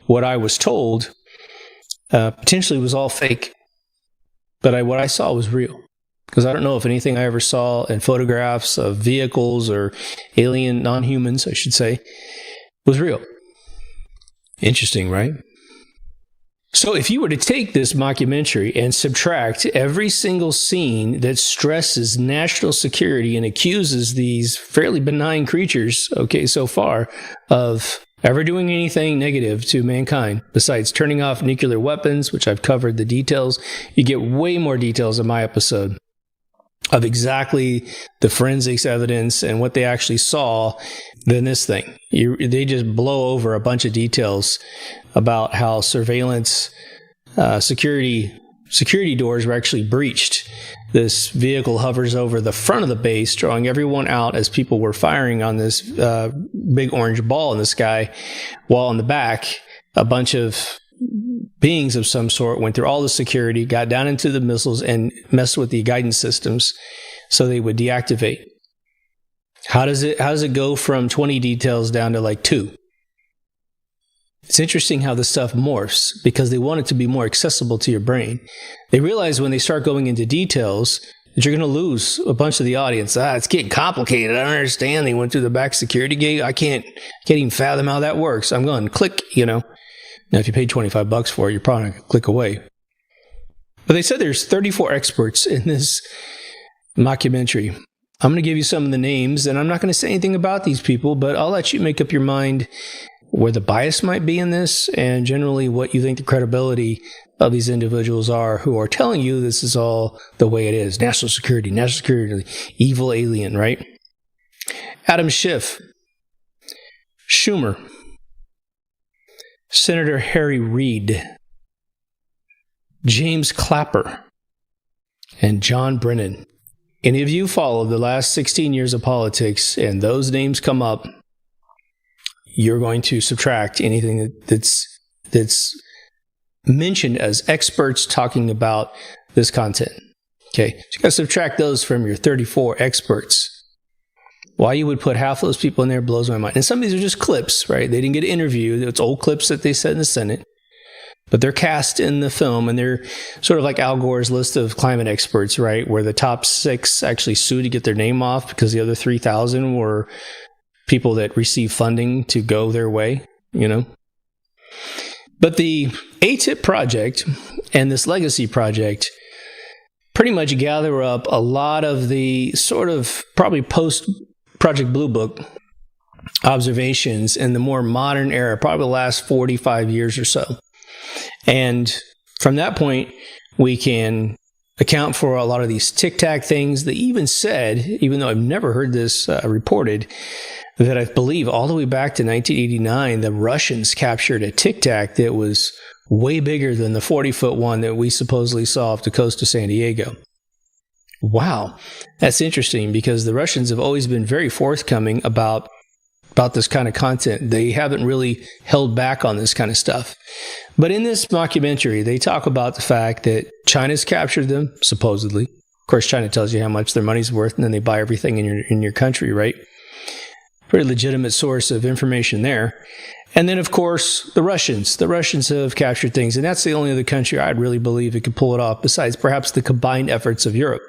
what I was told potentially was all fake, but what I saw was real. Because I don't know if anything I ever saw in photographs of vehicles or alien non-humans, I should say, was real. Interesting, right? So if you were to take this mockumentary and subtract every single scene that stresses national security and accuses these fairly benign creatures, so far, of ever doing anything negative to mankind, besides turning off nuclear weapons, which I've covered the details, you get way more details in my episode of exactly the forensics evidence and what they actually saw than this thing. They just blow over a bunch of details about how surveillance security doors were actually breached. This vehicle hovers over the front of the base, drawing everyone out as people were firing on this big orange ball in the sky, while in the back, a bunch of beings of some sort went through all the security, got down into the missiles, and messed with the guidance systems so they would deactivate. How does it go from 20 details down to like 2? It's interesting how this stuff morphs because they want it to be more accessible to your brain. They realize when they start going into details that you're going to lose a bunch of the audience. It's getting complicated. I don't understand. They went through the back security gate. I can't even fathom how that works. I'm going to click, Now, if you paid $25 for it, you're probably going to click away. But they said there's 34 experts in this mockumentary. I'm going to give you some of the names, and I'm not going to say anything about these people, but I'll let you make up your mind where the bias might be in this, and generally what you think the credibility of these individuals are who are telling you this is all the way it is. National security, evil alien, right? Adam Schiff, Schumer, Senator Harry Reid, James Clapper, and John Brennan. Any of you follow the last 16 years of politics and those names come up, you're going to subtract anything that's mentioned as experts talking about this content. Okay, so you got to subtract those from your 34 experts. Why you would put half those people in there blows my mind. And some of these are just clips, right? They didn't get interviewed. It's old clips that they said in the Senate. But they're cast in the film, and they're sort of like Al Gore's list of climate experts, right? Where the top 6 actually sued to get their name off because the other 3,000 were people that received funding to go their way, But the ATIP project and this Legacy project pretty much gather up a lot of the sort of probably post-Project Blue Book observations in the more modern era, probably the last 45 years or so. And from that point, we can account for a lot of these tic-tac things. They even said, even though I've never heard this reported, that I believe all the way back to 1989, the Russians captured a tic-tac that was way bigger than the 40-foot one that we supposedly saw off the coast of San Diego. Wow, that's interesting because the Russians have always been very forthcoming about this kind of content. They haven't really held back on this kind of stuff. But in this mockumentary, they talk about the fact that China's captured them, supposedly. Of course, China tells you how much their money's worth, and then they buy everything in your country, right? Pretty legitimate source of information there. And then, of course, the Russians. The Russians have captured things, and that's the only other country I'd really believe it could pull it off, besides perhaps the combined efforts of Europe.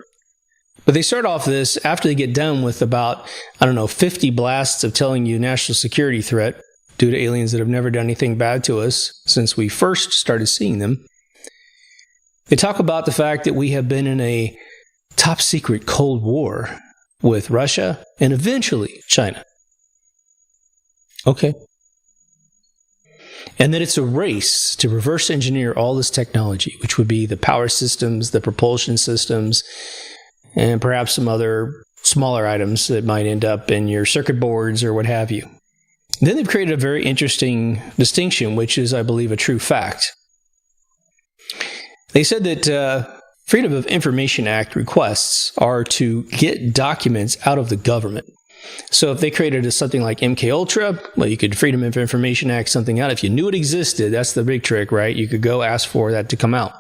But they start off this after they get done with about, 50 blasts of telling you national security threat due to aliens that have never done anything bad to us since we first started seeing them. They talk about the fact that we have been in a top secret Cold War with Russia and eventually China. Okay. And that it's a race to reverse engineer all this technology, which would be the power systems, the propulsion systems, and perhaps some other smaller items that might end up in your circuit boards or what have you. Then they've created a very interesting distinction, which is, I believe, a true fact. They said that Freedom of Information Act requests are to get documents out of the government. So if they created something like MKUltra, well, you could Freedom of Information Act something out. If you knew it existed, that's the big trick, right? You could go ask for that to come out.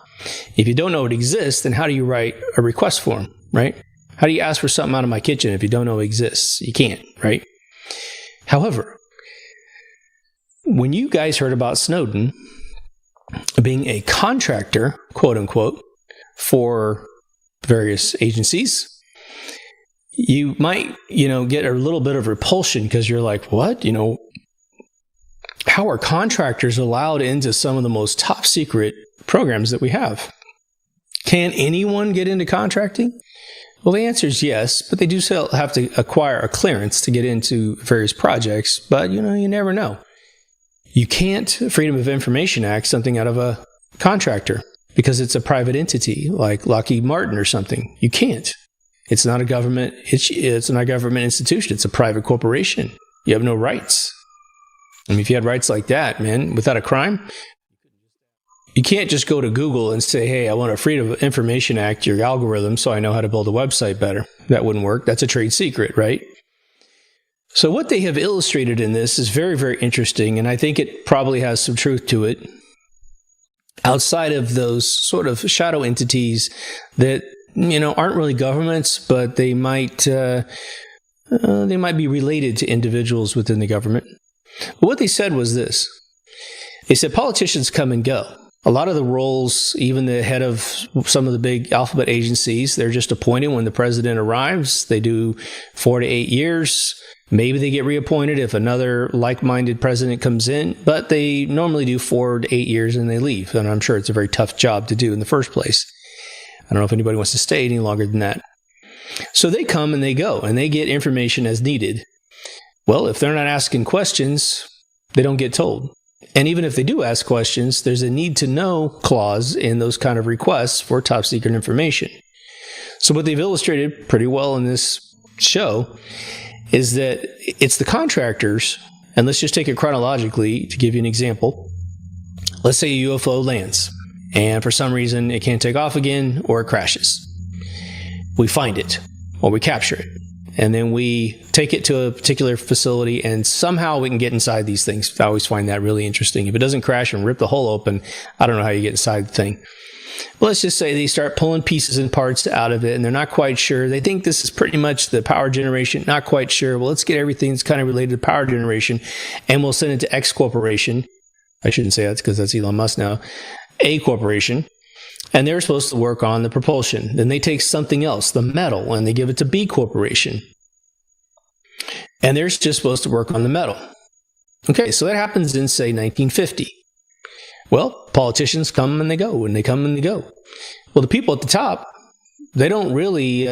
If you don't know it exists, then how do you write a request form, right? How do you ask for something out of my kitchen if you don't know it exists? You can't, right? However, when you guys heard about Snowden being a contractor, quote unquote, for various agencies, you might, get a little bit of repulsion because you're like, what? How are contractors allowed into some of the most top secret programs that we have? Can anyone get into contracting? Well, the answer is yes, but they do still have to acquire a clearance to get into various projects. But, you never know. You can't Freedom of Information Act something out of a contractor because it's a private entity like Lockheed Martin or something. You can't. It's not a government. It's not a government institution. It's a private corporation. You have no rights. I mean, if you had rights like that, man, without a crime, you can't just go to Google and say, hey, I want a Freedom of Information Act, your algorithm, so I know how to build a website better. That wouldn't work. That's a trade secret, right? So what they have illustrated in this is very, very interesting, and I think it probably has some truth to it. Outside of those sort of shadow entities that aren't really governments, but they might be related to individuals within the government. But what they said was this. They said politicians come and go. A lot of the roles, even the head of some of the big alphabet agencies, they're just appointed when the president arrives. They do 4 to 8 years. Maybe they get reappointed if another like-minded president comes in, but they normally do 4 to 8 years and they leave. And I'm sure it's a very tough job to do in the first place. I don't know if anybody wants to stay any longer than that. So they come and they go, and they get information as needed. Well, if they're not asking questions, they don't get told. And even if they do ask questions, there's a need to know clause in those kind of requests for top secret information. So what they've illustrated pretty well in this show is that it's the contractors, and let's just take it chronologically to give you an example. Let's say a UFO lands, and for some reason it can't take off again or it crashes. We find it, or we capture it, and then we take it to a particular facility, and somehow we can get inside these things. I always find that really interesting. If it doesn't crash and rip the hole open, I don't know how you get inside the thing. But let's just say they start pulling pieces and parts out of it, and they're not quite sure. They think this is pretty much the power generation, not quite sure. Well, let's get everything that's kind of related to power generation, and we'll send it to X Corporation. I shouldn't say that because that's Elon Musk now. A Corporation. And they're supposed to work on the propulsion. Then they take something else, the metal, and they give it to B Corporation. And they're just supposed to work on the metal. Okay, so that happens in, say, 1950. Well, politicians come and they go, and they come and they go. Well, the people at the top, they don't really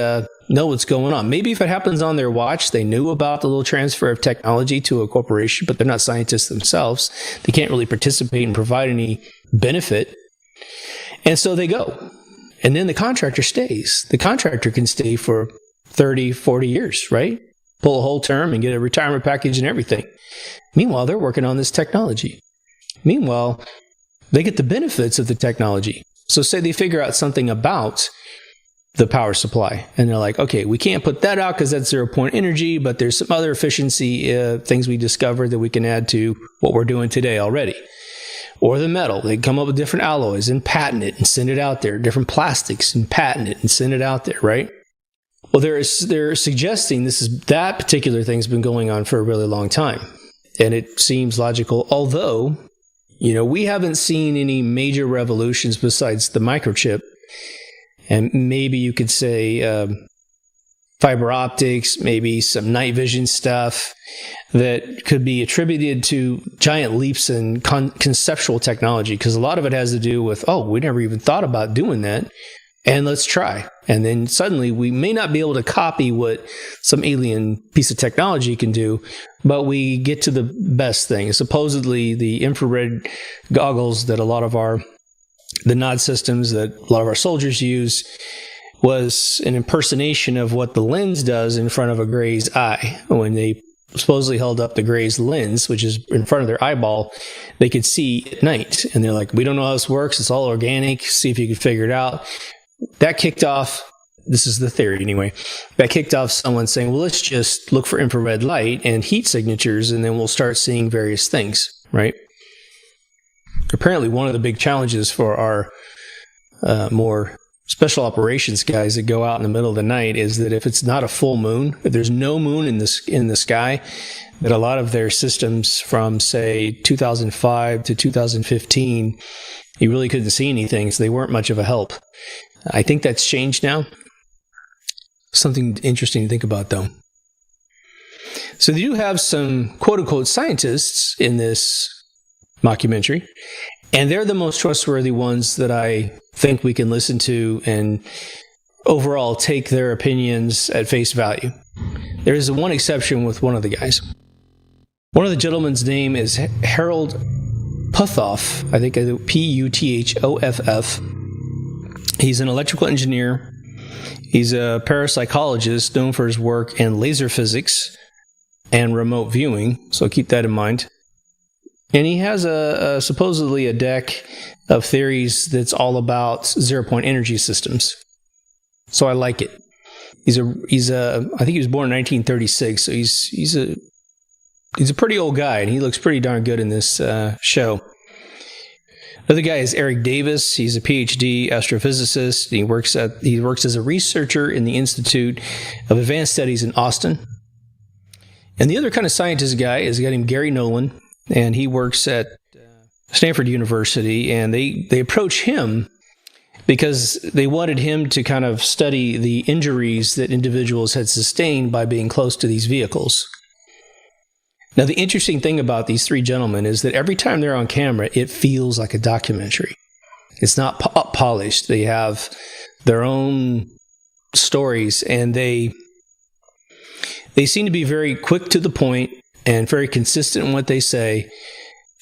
know what's going on. Maybe if it happens on their watch, they knew about the little transfer of technology to a corporation, but they're not scientists themselves. They can't really participate and provide any benefit. And so they go. And then the contractor stays. The contractor can stay for 30, 40 years, right? Pull a whole term and get a retirement package and everything. Meanwhile, they're working on this technology. Meanwhile, they get the benefits of the technology. So say they figure out something about the power supply. And they're like, okay, we can't put that out because that's 0-point energy, but there's some other efficiency things we discovered that we can add to what we're doing today already. Or the metal, they come up with different alloys and patent it and send it out there, different plastics and patent it and send it out there, right? Well, they're suggesting that particular thing's been going on for a really long time. And it seems logical, although, we haven't seen any major revolutions besides the microchip. And maybe you could say fiber optics, maybe some night vision stuff that could be attributed to giant leaps in conceptual technology, because a lot of it has to do with, we never even thought about doing that, and let's try. And then suddenly we may not be able to copy what some alien piece of technology can do, but we get to the best thing. Supposedly the infrared goggles that the NOD systems that a lot of our soldiers use was an impersonation of what the lens does in front of a Gray's eye. When they supposedly held up the Gray's lens, which is in front of their eyeball, they could see at night. And they're like, we don't know how this works. It's all organic. See if you can figure it out. That kicked off, this is the theory anyway, that kicked off someone saying, well, let's just look for infrared light and heat signatures, and then we'll start seeing various things, right? Apparently, one of the big challenges for our more special operations guys that go out in the middle of the night is that if it's not a full moon, if there's no moon in the sky, that a lot of their systems from, say, 2005 to 2015, you really couldn't see anything, so they weren't much of a help. I think that's changed now. Something interesting to think about, though. So they do have some quote-unquote scientists in this mockumentary, and they're the most trustworthy ones that I think we can listen to and overall take their opinions at face value. There is one exception with one of the guys. One of the gentlemen's name is Harold Puthoff. I think Puthoff. He's an electrical engineer. He's a parapsychologist known for his work in laser physics and remote viewing, so keep that in mind. And he has supposedly a deck of theories that's all about 0-point energy systems. So I like it. I think he was born in 1936, so he's a pretty old guy, and he looks pretty darn good in this show. Another guy is Eric Davis. He's a PhD astrophysicist. He works as a researcher in the Institute of Advanced Studies in Austin. And the other kind of scientist guy is a guy named Gary Nolan, and he works at Stanford University. And they approach him because they wanted him to kind of study the injuries that individuals had sustained by being close to these vehicles. Now, the interesting thing about these three gentlemen is that every time they're on camera, it feels like a documentary. It's not polished. They have their own stories, and they seem to be very quick to the point and very consistent in what they say.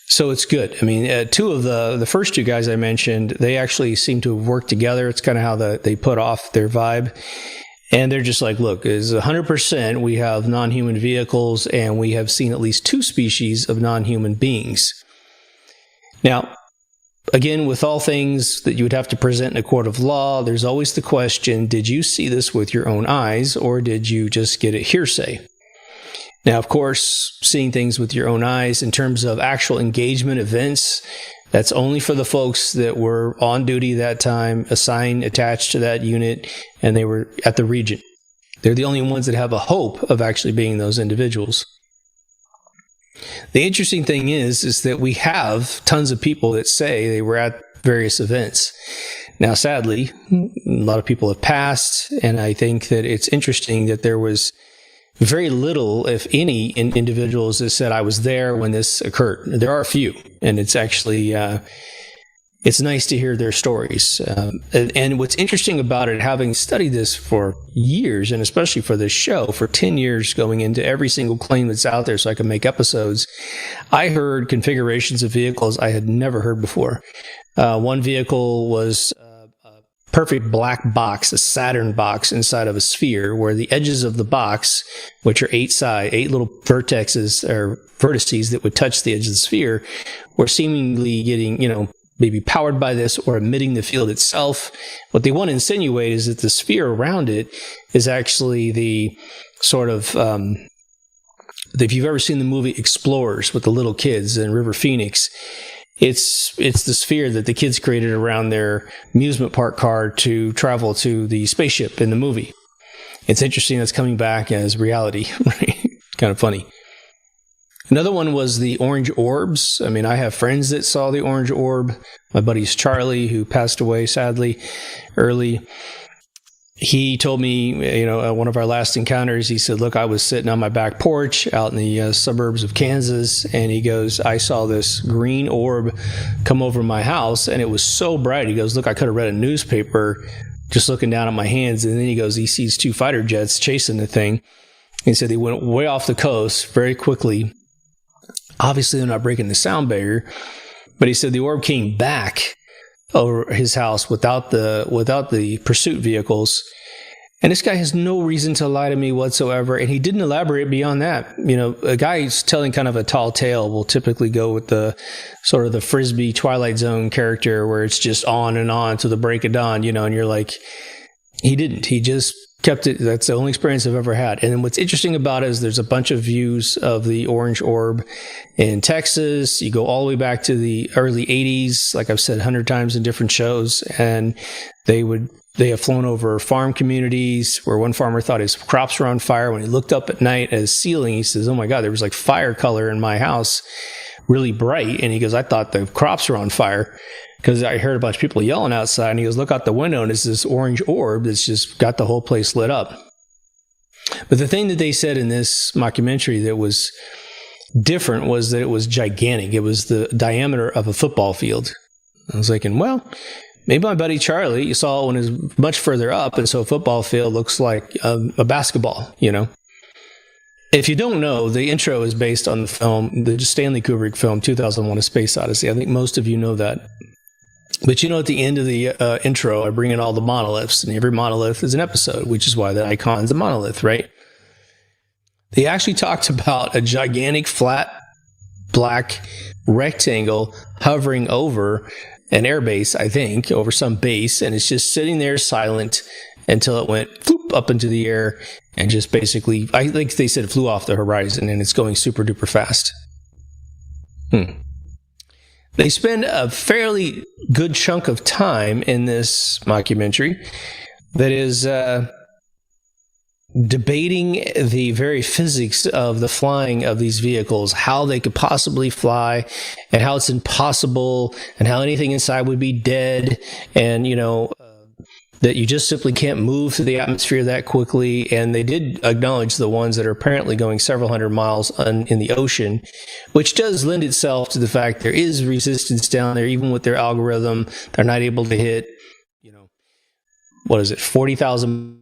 So it's good. I mean, two of the first two guys I mentioned, they actually seem to have worked together. It's kind of how they put off their vibe. And they're just like, look, is 100% we have non-human vehicles, and we have seen at least 2 species of non-human beings. Now, again, with all things that you would have to present in a court of law, there's always the question, did you see this with your own eyes, or did you just get it hearsay? Now, of course, seeing things with your own eyes in terms of actual engagement events, that's only for the folks that were on duty that time, assigned, attached to that unit, and they were at the region. They're the only ones that have a hope of actually being those individuals. The interesting thing is that we have tons of people that say they were at various events. Now, sadly, a lot of people have passed, and I think that it's interesting that there was very little, if any, individuals that said, I was there when this occurred. There are a few, and it's actually, it's nice to hear their stories. And what's interesting about it, having studied this for years, and especially for this show, for 10 years going into every single claim that's out there so I can make episodes, I heard configurations of vehicles I had never heard before. One vehicle was perfect black box, a Saturn box inside of a sphere, where the edges of the box, which are 8 little vertices or vertices that would touch the edge of the sphere, were seemingly getting, maybe powered by this or emitting the field itself. What they want to insinuate is that the sphere around it is actually the sort of, if you've ever seen the movie Explorers with the little kids in River Phoenix, it's the sphere that the kids created around their amusement park car to travel to the spaceship in the movie. It's interesting that's coming back as reality. Right? Kind of funny. Another one was the orange orbs. I mean, I have friends that saw the orange orb. My buddy's Charlie, who passed away sadly early. He told me, one of our last encounters, he said, look, I was sitting on my back porch out in the suburbs of Kansas, and he goes, I saw this green orb come over my house, and it was so bright. He goes, look, I could have read a newspaper just looking down at my hands. And then he goes, he sees 2 fighter jets chasing the thing. He said they went way off the coast very quickly. Obviously, they're not breaking the sound barrier, but he said the orb came back over his house without the pursuit vehicles. And this guy has no reason to lie to me whatsoever. And he didn't elaborate beyond that. A guy who's telling kind of a tall tale will typically go with the sort of the Frisbee Twilight Zone character where it's just on and on to the break of dawn, and you're like, he didn't. He just kept it. That's the only experience I've ever had. And then what's interesting about it is there's a bunch of views of the orange orb in Texas. You go all the way back to the early 80s, like I've said 100 times in different shows, and they have flown over farm communities where one farmer thought his crops were on fire. When he looked up at night at his ceiling, he says, oh my God, there was like fire color in my house, really bright. And he goes, I thought the crops were on fire, because I heard a bunch of people yelling outside, and he goes, look out the window, and it's this orange orb that's just got the whole place lit up. But the thing that they said in this mockumentary that was different was that it was gigantic. It was the diameter of a football field. I was thinking, well, maybe my buddy Charlie, you saw it when it was much further up, and so a football field looks like a basketball, If you don't know, the intro is based on the film, the Stanley Kubrick film, 2001: A Space Odyssey. I think most of you know that. But at the end of the intro, I bring in all the monoliths, and every monolith is an episode, which is why the icon's a monolith, right? They actually talked about a gigantic flat black rectangle hovering over an airbase, I think, over some base, and it's just sitting there silent until it went floop up into the air and just basically, I think they said it flew off the horizon, and it's going super duper fast. They spend a fairly good chunk of time in this mockumentary that is debating the very physics of the flying of these vehicles, how they could possibly fly, and how it's impossible, and how anything inside would be dead, and, that you just simply can't move through the atmosphere that quickly. And they did acknowledge the ones that are apparently going several hundred miles in the ocean, which does lend itself to the fact there is resistance down there. Even with their algorithm, they're not able to hit, 40,000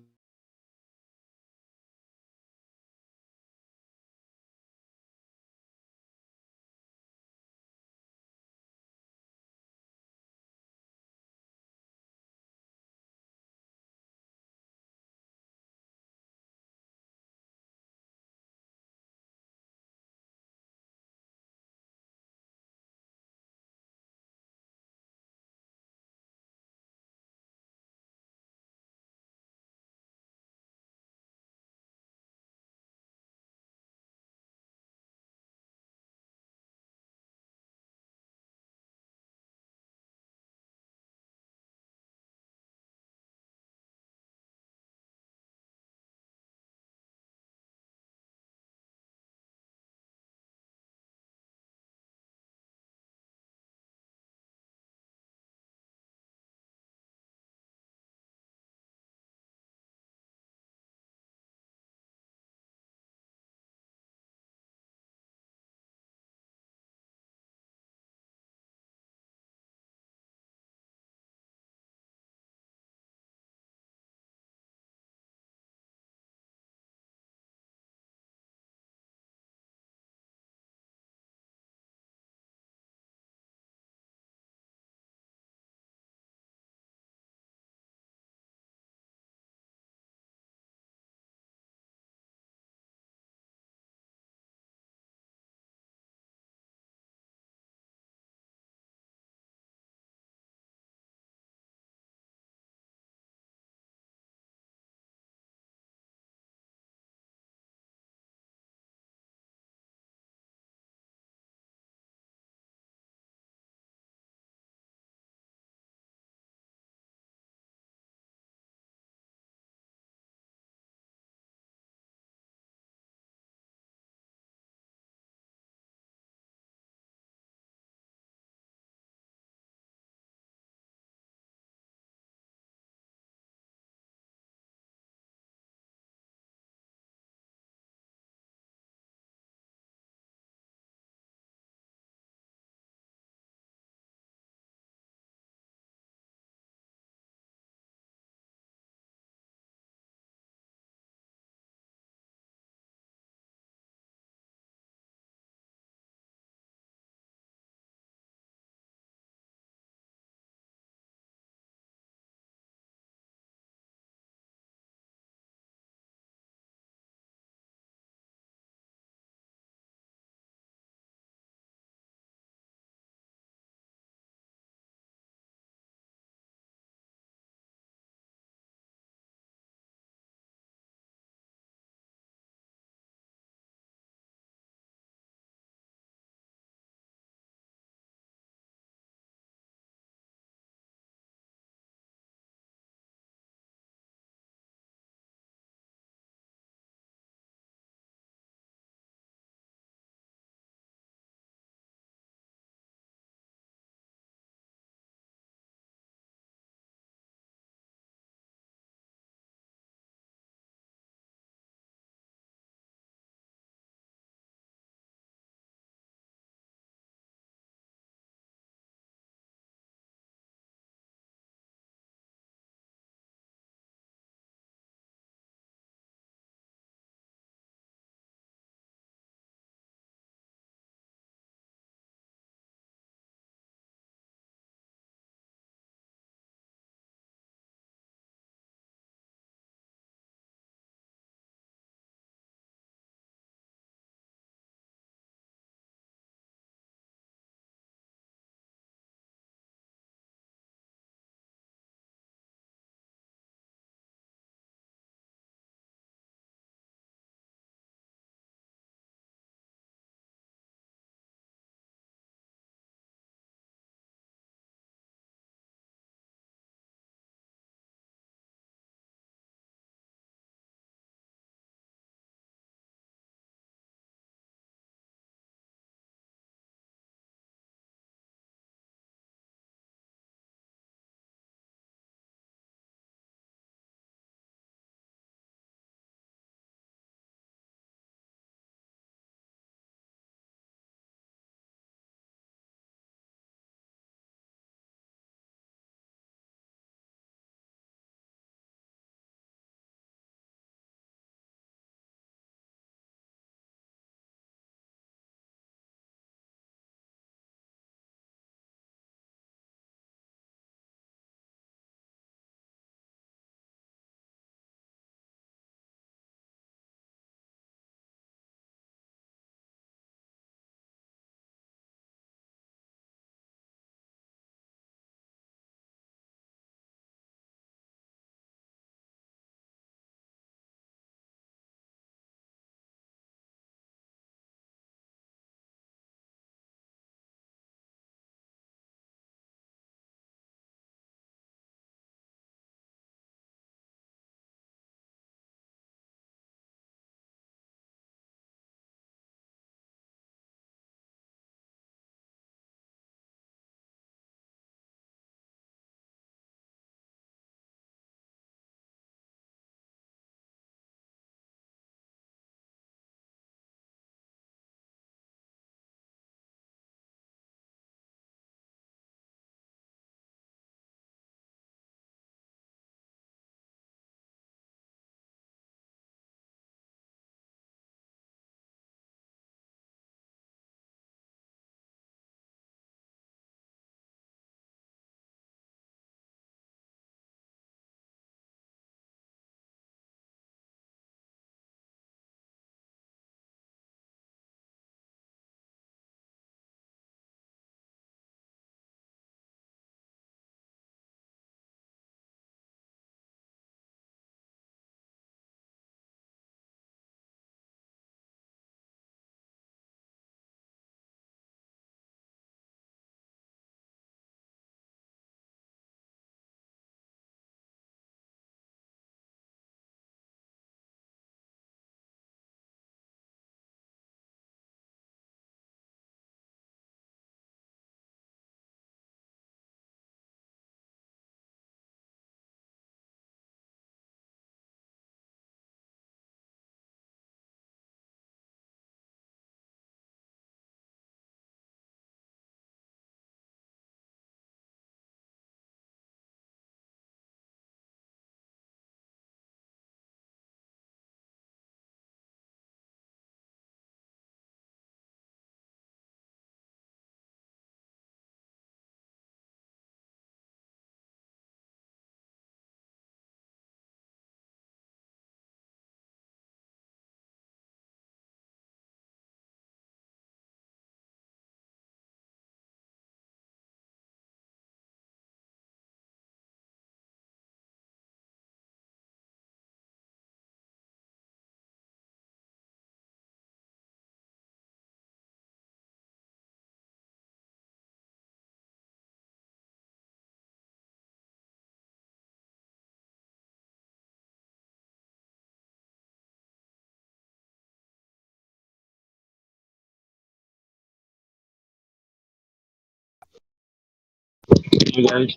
you guys.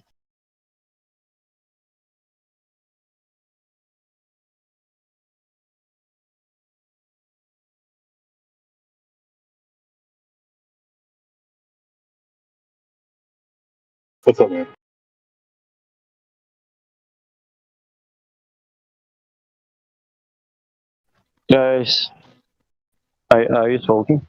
What's up, man? Guys, are you talking?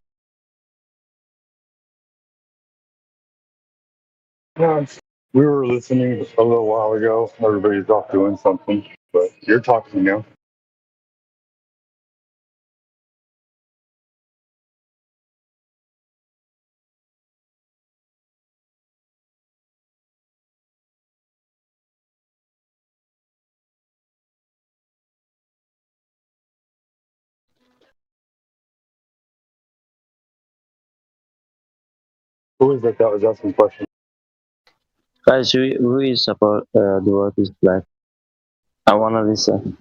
Yeah, we were listening a little while ago. Everybody's off doing something, but you're talking now. Who is it that was asking questions? Guys, who is about the world is black? I wanna listen.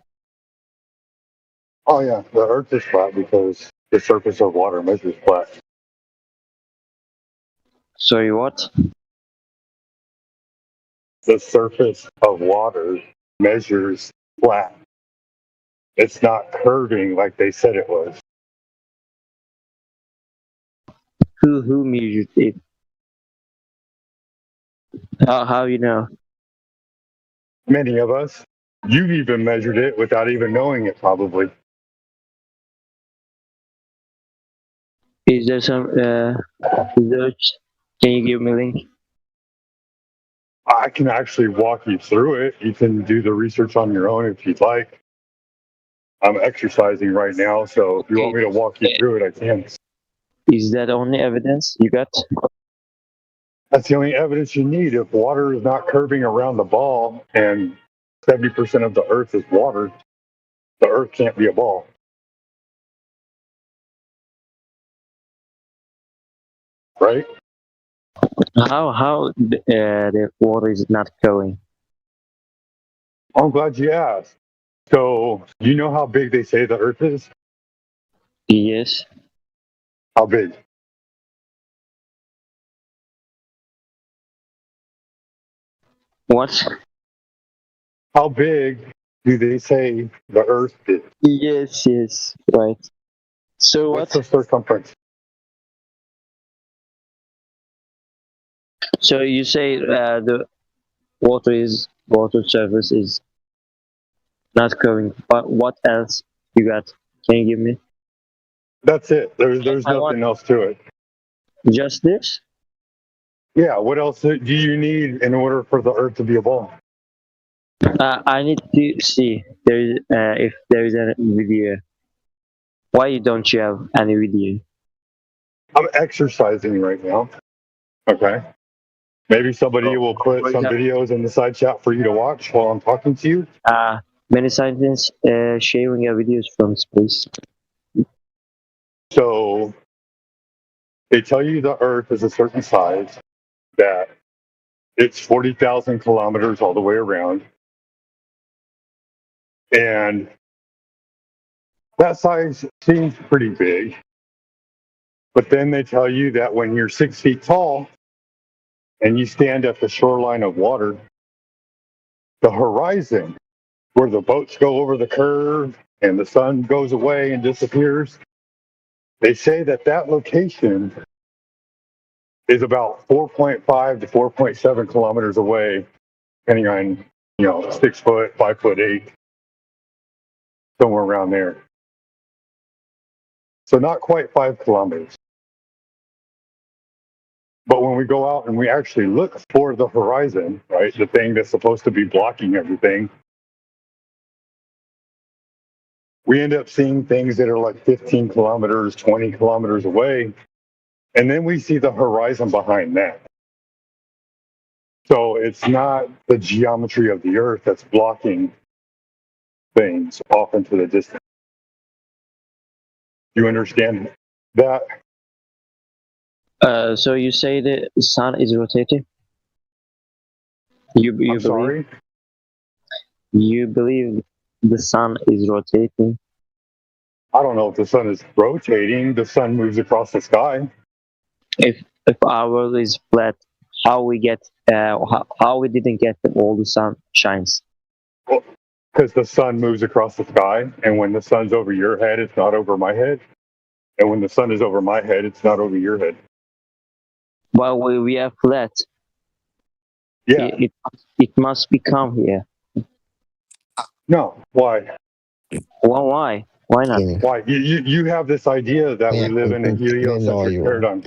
Oh yeah, the Earth is flat because the surface of water measures flat. Sorry, what? The surface of water measures flat. It's not curving like they said it was. Who measured it? How you know? Many of us. You've even measured it without even knowing it, probably. Is there some research? Can you give me a link? I can actually walk you through it. You can do the research on your own if you'd like. I'm exercising right now, so if you want me to walk you through it, I can. Is that the only evidence you got? That's the only evidence you need. If water is not curving around the ball and 70% of the Earth is water, the Earth can't be a ball. Right? How the water is not going? I'm glad you asked. So, you know how big they say the Earth is? Yes. How big? What? How big do they say the Earth is? Yes, right. So what's the circumference? So you say the water surface is not going, but what else you got? Can you give me? That's it. There's nothing else to it. Just this? Yeah, what else do you need in order for the Earth to be a ball? I need to see if there is a video. Why don't you have any video? I'm exercising right now. Okay. Maybe somebody will put some videos in the side chat for you to watch while I'm talking to you. Many scientists sharing videos from space. So they tell you the Earth is a certain size, that it's 40,000 kilometers all the way around. And that size seems pretty big. But then they tell you that when you're 6 feet tall and you stand at the shoreline of water, the horizon, where the boats go over the curve and the sun goes away and disappears, they say that that location is about 4.5 to 4.7 kilometers away, depending on, 6 foot, 5'8", somewhere around there. So not quite 5 kilometers. But when we go out and we actually look for the horizon, right, the thing that's supposed to be blocking everything, we end up seeing things that are like 15 kilometers, 20 kilometers away. And then we see the horizon behind that. So it's not the geometry of the Earth that's blocking things off into the distance. You understand that? So you say the sun is rotating? I'm sorry? You believe the sun is rotating? I don't know if the sun is rotating. The sun moves across the sky. If our world is flat, how we get how we didn't get all the sun shines? Because the sun moves across the sky, and when the sun's over your head, it's not over my head. And when the sun is over my head, it's not over your head. Well, we are flat. Yeah. It must become here. No. Why? Well, why? Why not? Why? You have this idea that we live in a heliocentric paradigm.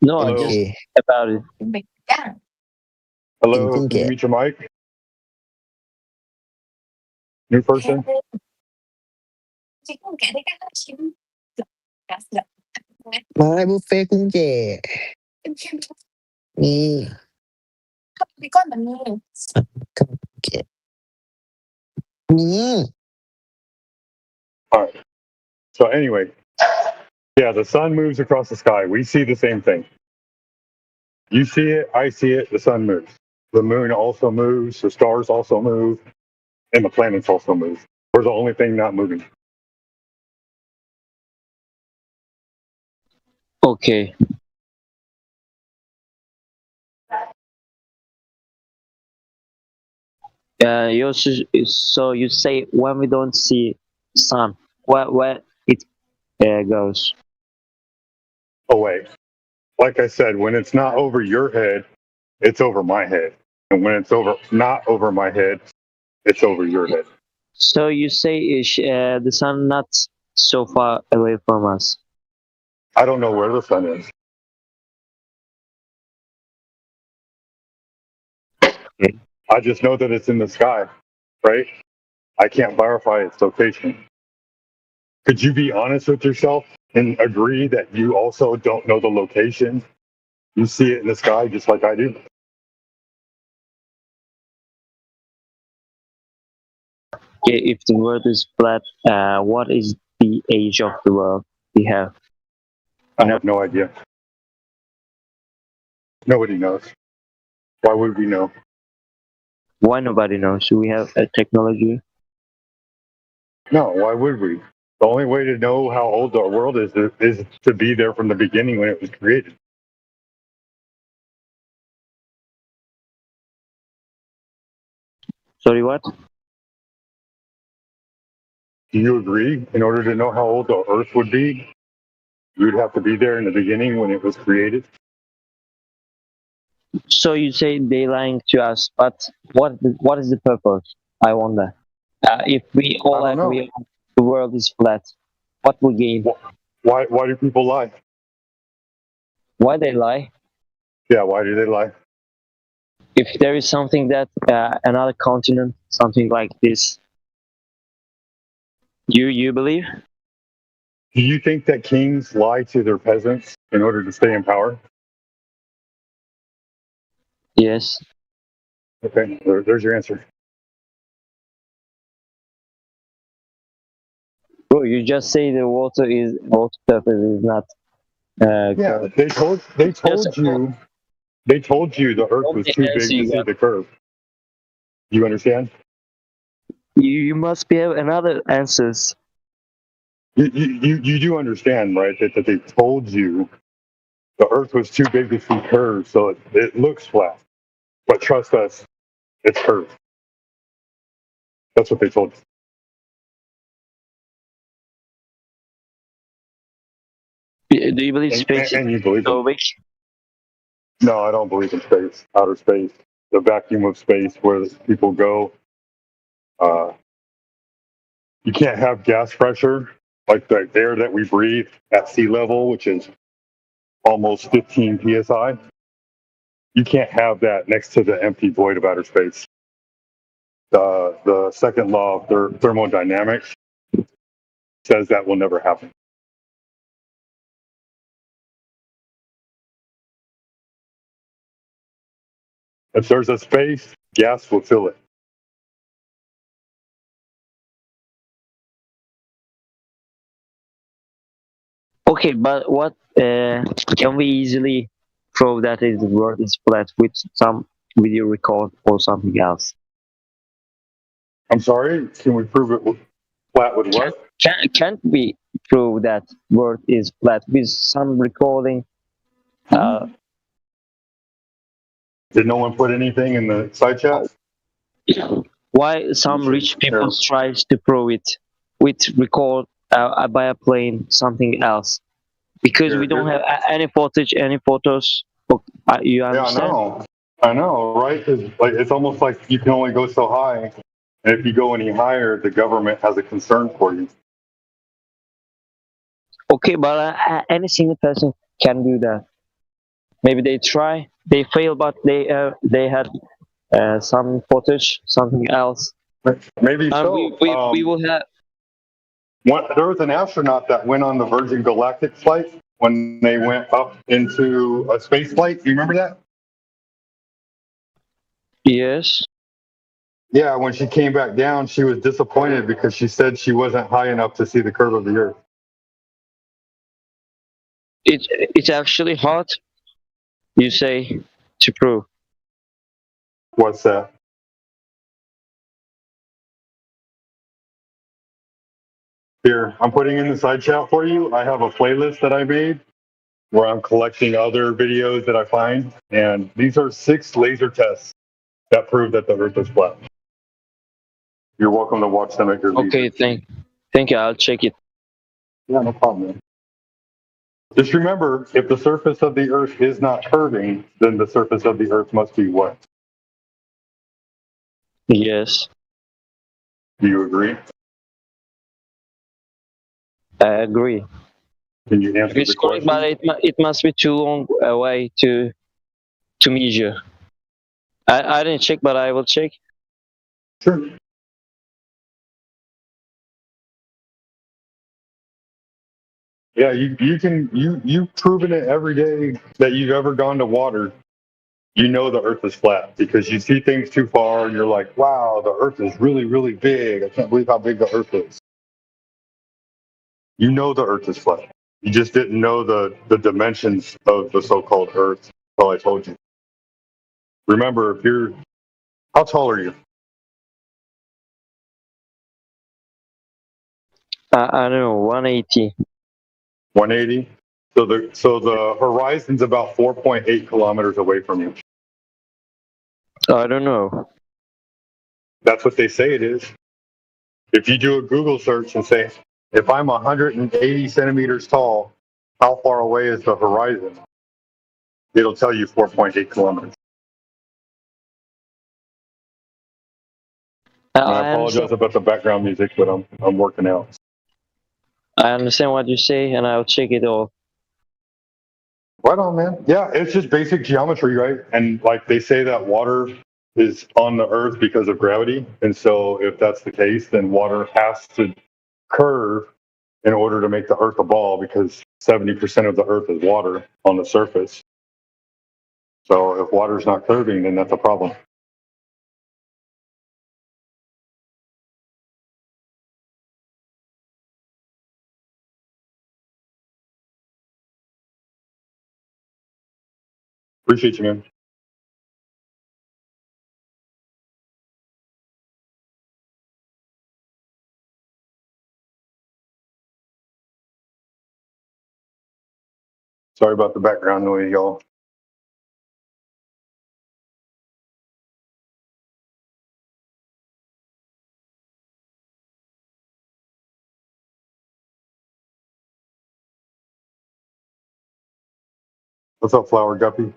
No, Hello? just about it. Hello, can you mute your mic? New person? Nói buffet cũng chè. Nhi. Nhi. All right. So anyway, yeah, the sun moves across the sky. We see the same thing. You see it, I see it, the sun moves. The moon also moves, the stars also move, and the planets also move. We're the only thing not moving. Okay. So you say when we don't see sun, where it goes? Away. Like I said, when it's not over your head, it's over my head. And when it's not over my head, it's over your head. So you say the sun not so far away from us? I don't know where the sun is. Okay. I just know that it's in the sky, right? I can't verify its location. Could you be honest with yourself and agree that you also don't know the location? You see it in the sky just like I do. If the world is flat, what is the age of the world we have? I have no idea. Nobody knows. Why would we know? Why nobody knows? Do we have a technology? No, why would we? The only way to know how old our world is to be there from the beginning when it was created. Sorry, what? Do you agree? In order to know how old the Earth would be, you'd have to be there in the beginning when it was created? So you say they lying to us, but what is the purpose? I wonder. If we all agree the world is flat, what we gain? Why do people lie? Why they lie? Yeah, why do they lie? If there is something that another continent, something like this, you believe? Do you think that kings lie to their peasants in order to stay in power? Yes. Okay, there's your answer. Bro, you just say the water surface is not. Yeah, they told you the Earth was too big to see the curve. You understand? You must be have another answers. You do understand, right? That they told you the Earth was too big to see curves, so it looks flat. But trust us, it's curved. That's what they told you. Do you believe space? And you believe so it? No, I don't believe in space, outer space, the vacuum of space where people go. You can't have gas pressure like the air that we breathe at sea level, which is almost 15 psi. You can't have that next to the empty void of outer space. The second law of thermodynamics says that will never happen. If there's a space, gas will fill it. Okay, but what can we easily prove that the world is flat with some video record or something else? I'm sorry, can we prove it flat with what? Can't we prove that world is flat with some recording? Did no one put anything in the side chat? Why some rich people tries to prove it with record by a plane, something else? Because we don't have any footage, any photos. You understand? I know, right? 'Cause, like, it's almost like you can only go so high, and if you go any higher, the government has a concern for you. Okay, but any single person can do that. Maybe they try, they fail, but they had some footage, something else. Maybe so. We will have. There was an astronaut that went on the Virgin Galactic flight when they went up into a space flight. Do you remember that? Yes. Yeah, when she came back down, she was disappointed because she said she wasn't high enough to see the curve of the Earth. It's actually hard, you say, to prove. What's that? Here, I'm putting in the side chat for you. I have a playlist that I made where I'm collecting other videos that I find, and these are 6 laser tests that prove that the Earth is flat. You're welcome to watch them at your leisure. Okay, thank you. I'll check it. Yeah, no problem, man. Just remember, if the surface of the Earth is not curving, then the surface of the Earth must be what? Yes. Do you agree? I agree. Can you answer It's the question? correct, but it must be too long away to measure. I didn't check, but I will check. Sure. Yeah, you've proven it every day that you've ever gone to water. You know the Earth is flat because you see things too far and you're like, wow, the Earth is really, really big. I can't believe how big the Earth is. You know the Earth is flat. You just didn't know the dimensions of the so-called Earth until I told you. Remember, how tall are you? I don't know, 180. 180. So the horizon's about 4.8 kilometers away from you. I don't know. That's what they say it is. If you do a Google search and say, if I'm 180 centimeters tall, how far away is the horizon? It'll tell you 4.8 kilometers. I apologize about the background music, but I'm working out. I understand what you say, and I'll check it all. Right on, man. Yeah, it's just basic geometry, right? And like they say that water is on the Earth because of gravity. And so if that's the case, then water has to curve in order to make the Earth a ball because 70% of the Earth is water on the surface. So if water's not curving, then that's a problem. Appreciate you, man. Sorry about the background noise, y'all. What's up, Flower Guppy?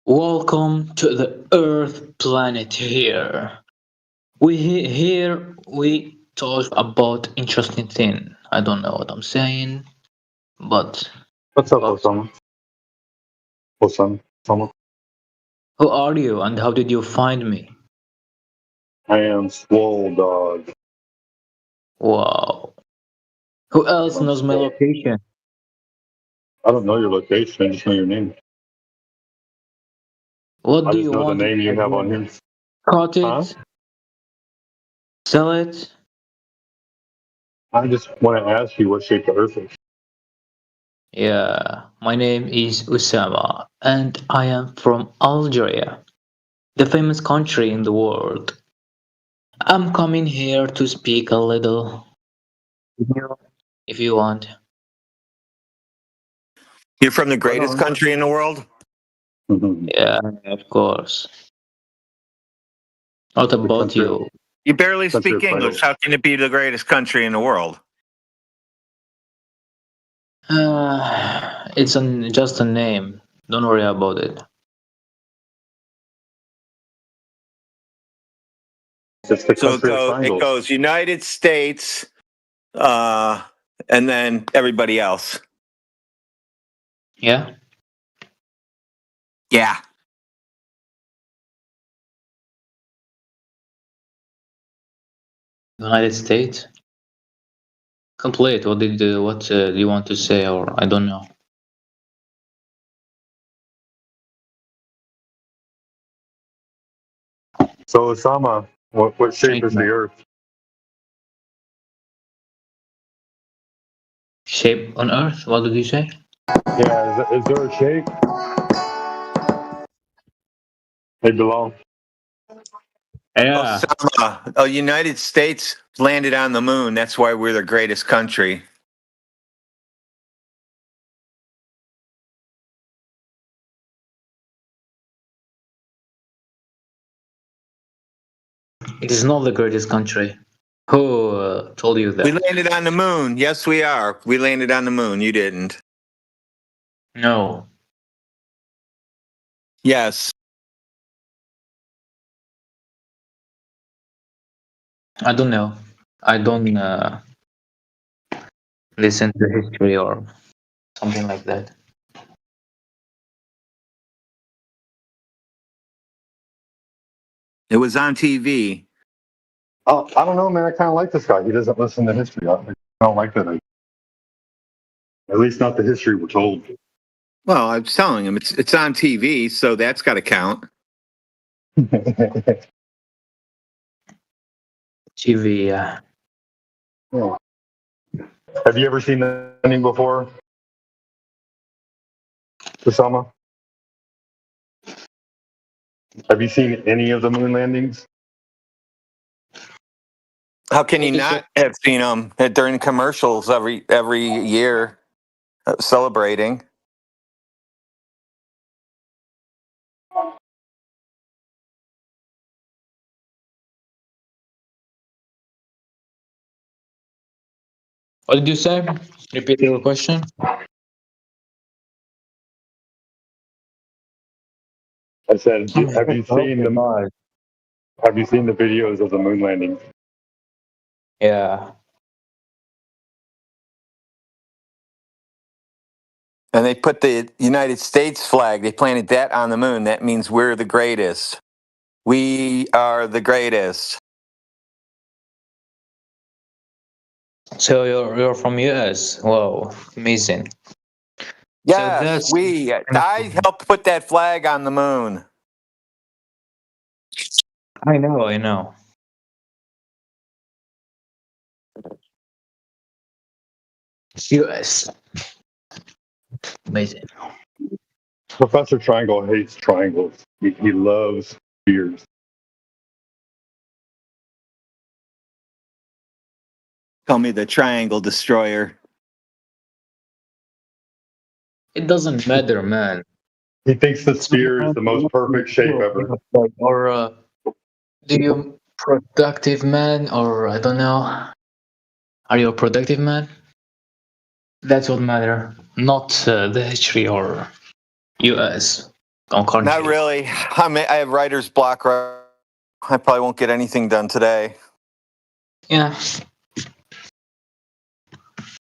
Welcome to the Earth planet here. We talk about interesting thing. I don't know what I'm saying, but What's up, Osama? Osama? who are you and how did you find me? I am Swole Dog. Wow. Who else knows my location? I don't know your location. I just know your name. What I do just you know the want? name you have on here. Cut it? Huh? Sell it? I just want to ask you what shape the Earth is. Yeah, my name is Usama and I am from Algeria, the famous country in the world. I'm coming here to speak a little if you want. You're from the greatest country in the world? Yeah, of course. What about you? You barely speak English. How can it be the greatest country in the world? It's just a name. Don't worry about it. So it goes United States, and then everybody else. Yeah? Yeah. United States? Complete. What do you want to say, or I don't know. So, Osama, what shape is the Earth? Shape on Earth? What did you say? Yeah, is there a shape? Hey, Bilal. Yeah. Osama, United States landed on the moon. That's why we're the greatest country. It is not the greatest country. Who told you that? We landed on the moon. Yes, we are. We landed on the moon. You didn't. No. Yes. I don't know. I don't listen to history or something like that. It was on TV. Oh, I don't know, man. I kind of like this guy. He doesn't listen to history. I don't like that. At least not the history we're told. Well, I was telling him it's on TV, so that's got to count. TV, yeah. Oh. Have you ever seen the ending before, Osama? Have you seen any of the moon landings? How can you not have seen them during commercials every year celebrating? What did you say? Repeat your question. I said, have you seen them? Have you seen the videos of the moon landings? Yeah. And they put the United States flag, they planted that on the moon. That means we're the greatest. We are the greatest. So you're from US. Wow, amazing. Yes, I helped put that flag on the moon. I know. US. Amazing. Professor Triangle hates triangles. He loves spheres. Call me the Triangle Destroyer. It doesn't matter, man. He thinks the sphere is the most perfect shape ever. Or do you productive man, or I don't know. Are you a productive man? That's what matter, not the history or US. country. Not really. I have writer's block. I probably won't get anything done today. Yeah.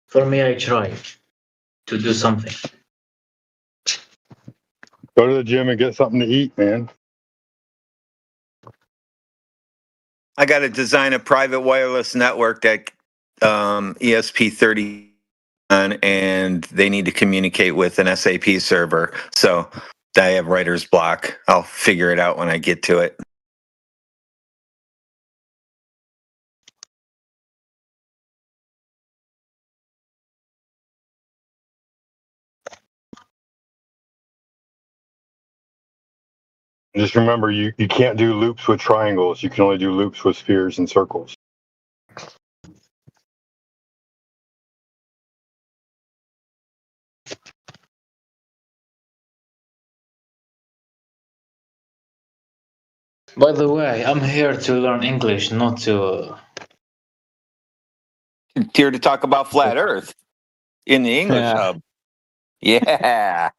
For me, I try to do something. Go to the gym and get something to eat, man. I got to design a private wireless network that ESP30 on, and they need to communicate with an SAP server. So I have writer's block. I'll figure it out when I get to it. Just remember, you can't do loops with triangles. You can only do loops with spheres and circles. By the way, I'm here to learn English, not to. Here to talk about flat Earth in the English hub. Yeah.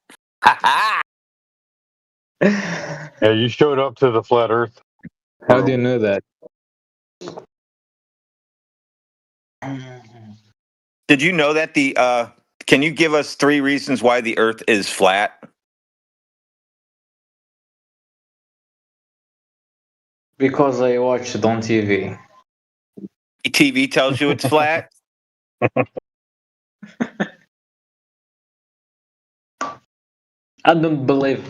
Yeah, you showed up to the flat Earth. How do you know that? Did you know that can you give us 3 reasons why the Earth is flat? Because I watched it on TV. TV tells you it's flat? I don't believe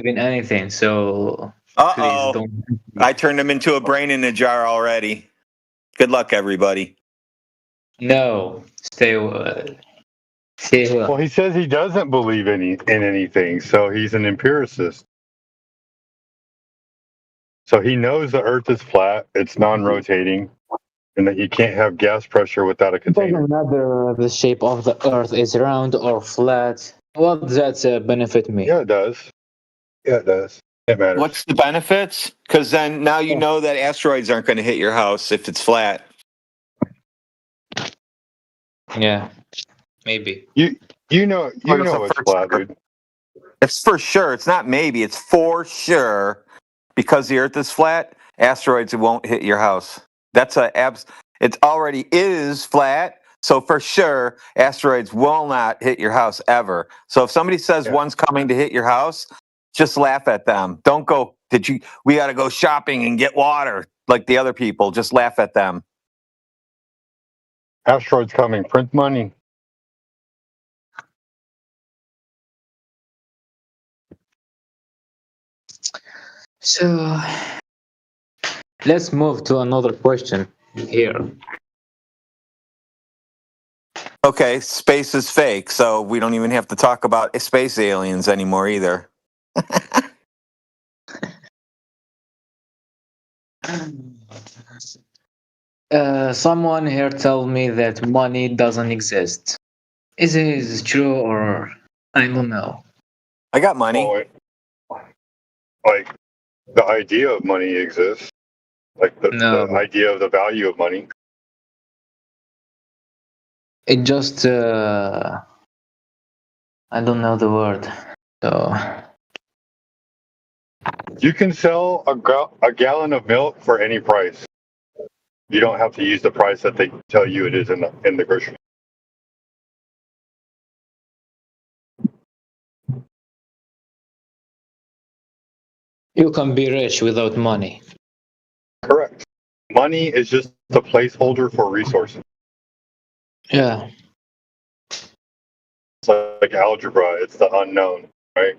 in anything, so please don't. I turned him into a brain in a jar already. Good luck, everybody. No, stay Well, he says he doesn't believe in anything, so he's an empiricist. So he knows the Earth is flat, it's non-rotating, and that you can't have gas pressure without a It container. doesn't matter the shape of the Earth is round or flat. What does that benefit me? Yeah, it does. Yeah, it does. It matters. What's the benefits? Because then now you know that asteroids aren't going to hit your house if it's flat. Yeah, maybe. You know it's flat, dude. It's for sure. It's not maybe. It's for sure. Because the Earth is flat, asteroids won't hit your house. That's it already is flat. So for sure, asteroids will not hit your house ever. So if somebody says one's coming to hit your house, just laugh at them. Don't go, we got to go shopping and get water like the other people. Just laugh at them. Asteroids coming, print money. So let's move to another question here. Okay, space is fake, so we don't even have to talk about space aliens anymore either. Someone here told me that money doesn't exist. Is it true or I don't know? I got money. Like the idea of money exists. Like the idea of the value of money. It just I don't know the word. So you can sell a gallon of milk for any price. You don't have to use the price that they tell you it is in the grocery. You can be rich without money. Correct. Money is just a placeholder for resources. Yeah. It's like algebra. It's the unknown, right?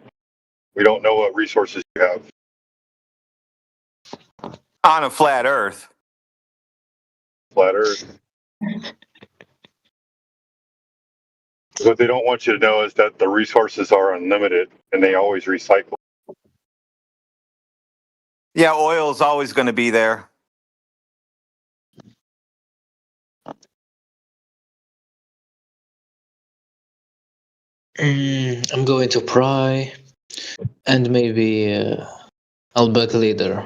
We don't know what resources you have. On a flat Earth. Flat Earth. What they don't want you to know is that the resources are unlimited and they always recycle. Yeah, oil is always going to be there. I'm going to pry, and maybe I'll back later.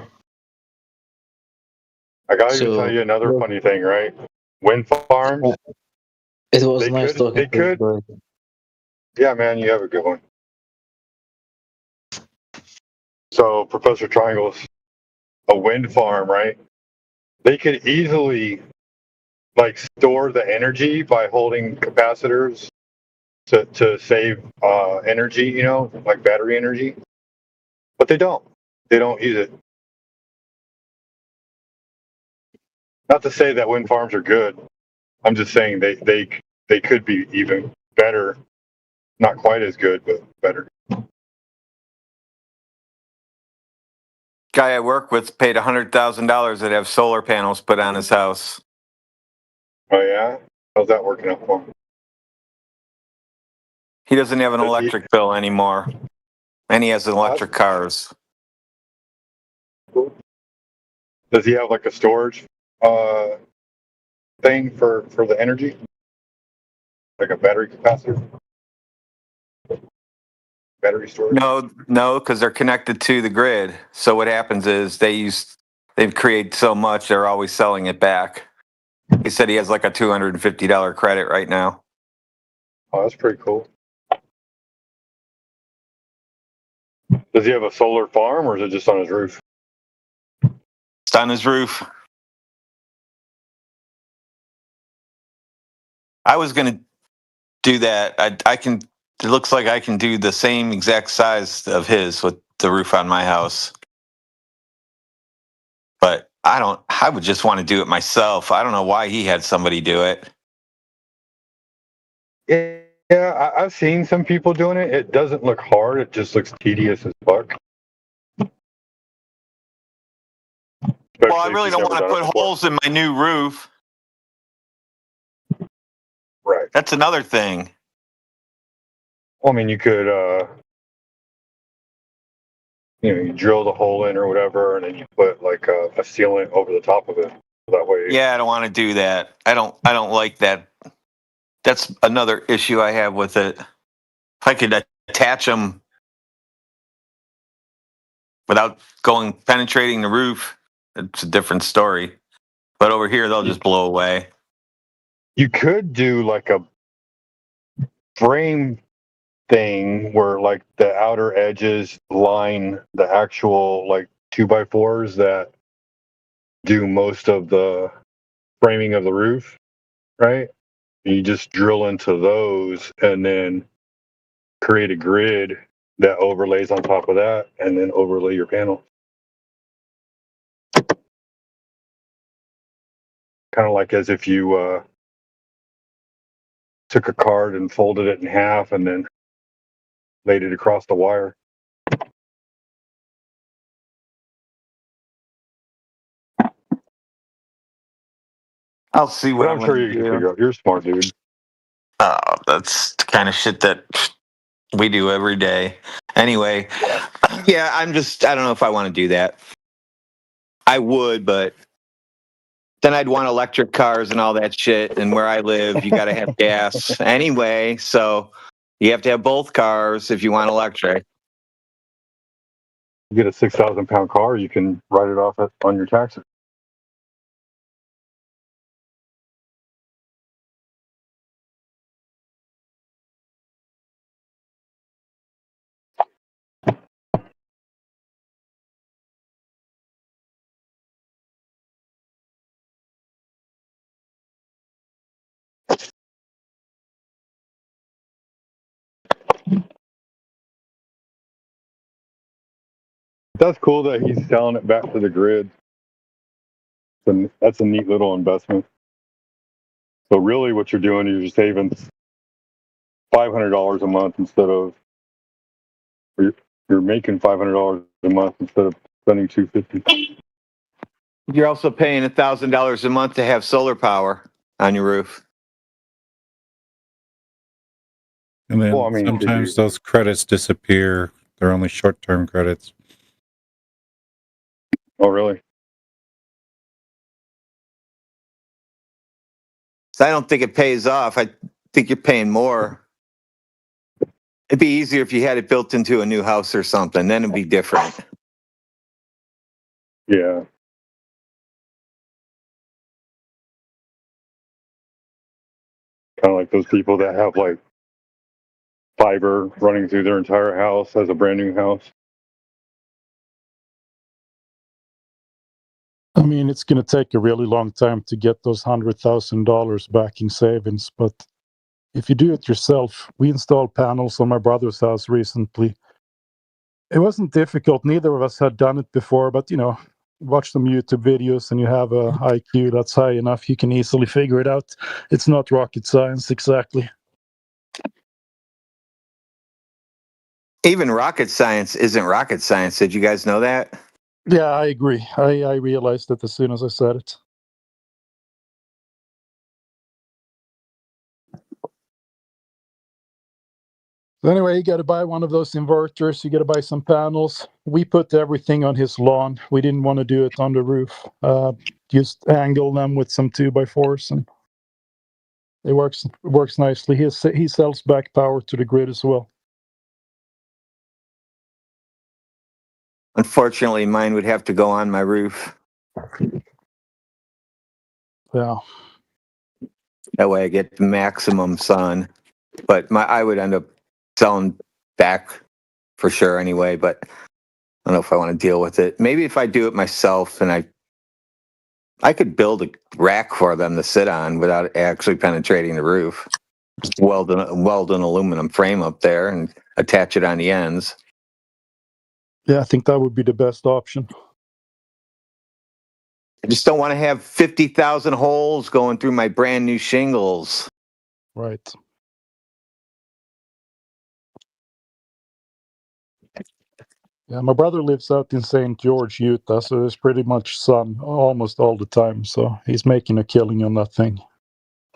I gotta tell you another funny thing, right? Wind farms. It was nice talking to you. Yeah, man, you have a good one. So Professor Triangle's a wind farm, right? They could easily like store the energy by holding capacitors to save energy, you know, like battery energy. But they don't. They don't use it. Not to say that wind farms are good. I'm just saying they could be even better. Not quite as good, but better. Guy I work with paid $100,000 to have solar panels put on his house. Oh yeah? How's that working out for him? He doesn't have an electric bill anymore, and he has electric cars. Does he have like a storage thing for the energy? Like a battery capacitor? Battery storage? No, because they're connected to the grid. So what happens is they've created so much, they're always selling it back. He said he has like a $250 credit right now. Oh, that's pretty cool. Does he have a solar farm or is it just on his roof? It's on his roof. I was going to do that. I can. It looks like I can do the same exact size of his with the roof on my house. But I would just want to do it myself. I don't know why he had somebody do it. Yeah, I've seen some people doing it. It doesn't look hard. It just looks tedious as fuck. Well, I really don't want to put holes in my new roof. Right. That's another thing. Well, I mean, you could, you drill the hole in or whatever, and then you put like a sealant over the top of it. That way. Yeah, I don't want to do that. I don't like that. That's another issue I have with it. If I could attach them without penetrating the roof, it's a different story. But over here, they'll just blow away. You could do like a frame thing where like the outer edges line the actual like 2x4s that do most of the framing of the roof, right? You just drill into those and then create a grid that overlays on top of that and then overlay your panel. Kind of like as if you took a card and folded it in half and then laid it across the wire. I'll see what I'm sure you can figure out. You're a smart dude. Oh, that's the kind of shit that we do every day. Anyway, yeah, I don't know if I want to do that. I would, but then I'd want electric cars and all that shit. And where I live, you got to have gas anyway. So you have to have both cars if you want electric. You get a 6,000-pound car, you can write it off on your taxes. That's cool that he's selling it back to the grid. That's a neat little investment. So really what you're doing is you're saving $500 a month instead of, you're making $500 a month instead of spending $250. You're also paying $1,000 a month to have solar power on your roof. And then sometimes those credits disappear. They're only short-term credits. Oh, really? So I don't think it pays off. I think you're paying more. It'd be easier if you had it built into a new house or something. Then it'd be different. Yeah. Kind of like those people that have like fiber running through their entire house as a brand new house. I mean, it's going to take a really long time to get those $100,000 back in savings, but if you do it yourself, we installed panels on my brother's house recently. It wasn't difficult. Neither of us had done it before, but watch some YouTube videos and you have a IQ that's high enough, you can easily figure it out. It's not rocket science exactly. Even rocket science isn't rocket science. Did you guys know that? Yeah, I agree. I realized it as soon as I said it. So anyway, you got to buy one of those inverters. You got to buy some panels. We put everything on his lawn. We didn't want to do it on the roof. Just angle them with some 2x4s, and it works nicely. He sells back power to the grid as well. Unfortunately, mine would have to go on my roof. Yeah. That way I get the maximum sun. But I would end up selling back for sure anyway, but I don't know if I want to deal with it. Maybe if I do it myself and I could build a rack for them to sit on without actually penetrating the roof. Just weld an aluminum frame up there and attach it on the ends. Yeah, I think that would be the best option. I just don't want to have 50,000 holes going through my brand new shingles. Right. Yeah, my brother lives out in St. George, Utah, so there's pretty much sun almost all the time. So he's making a killing on that thing.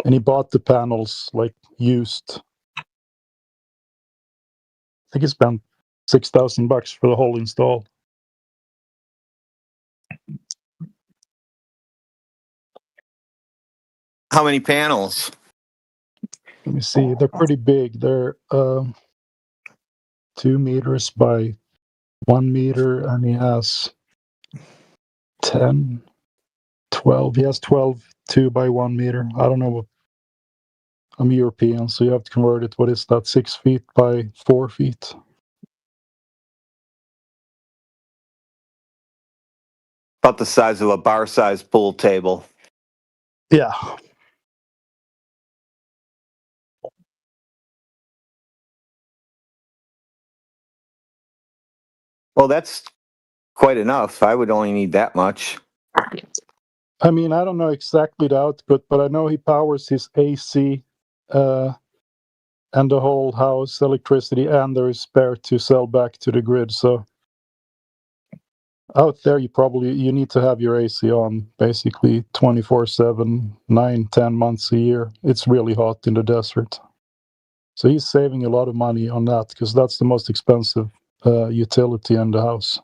And he bought the panels like used. I think he spent $6,000 for the whole install. How many panels? Let me see. They're pretty big. They're 2 meters by 1 meter, and he has 10, 12. He has 12 2 by 1 meter. I don't know. I'm European, so you have to convert it. What is that? 6 feet by 4 feet. About the size of a bar-sized pool table. Yeah. Well, that's quite enough. I would only need that much. I mean, I don't know exactly the output, but I know he powers his AC and the whole house, electricity, and there is spare to sell back to the grid. So out there, you need to have your AC on basically 24/7, 9-10 months a year. It's really hot in the desert. So he's saving a lot of money on that because that's the most expensive utility in the house.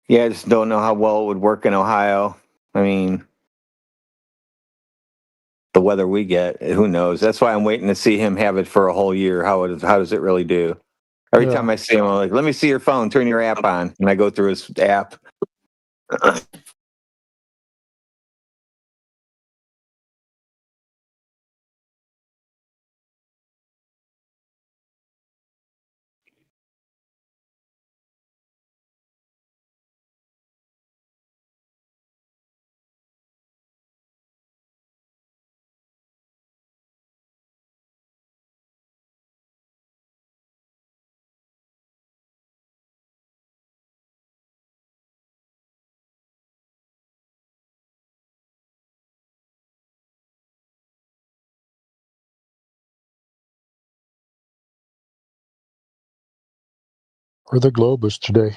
Yeah, I just don't know how well it would work in Ohio. I mean, the weather we get, who knows? That's why I'm waiting to see him have it for a whole year. How does it really do? Every time I see him, I'm like, let me see your phone, turn your app on. And I go through his app. Or the Globus today.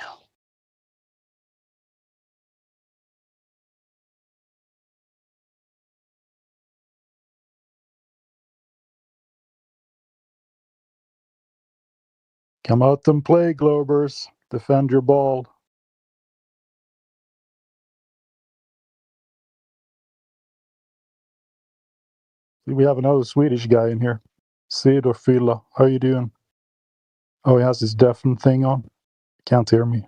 Come out and play, Globers. Defend your ball. We have another Swedish guy in here. Sid or Fylla. How you doing? Oh, he has his deafen thing on. Can't hear me.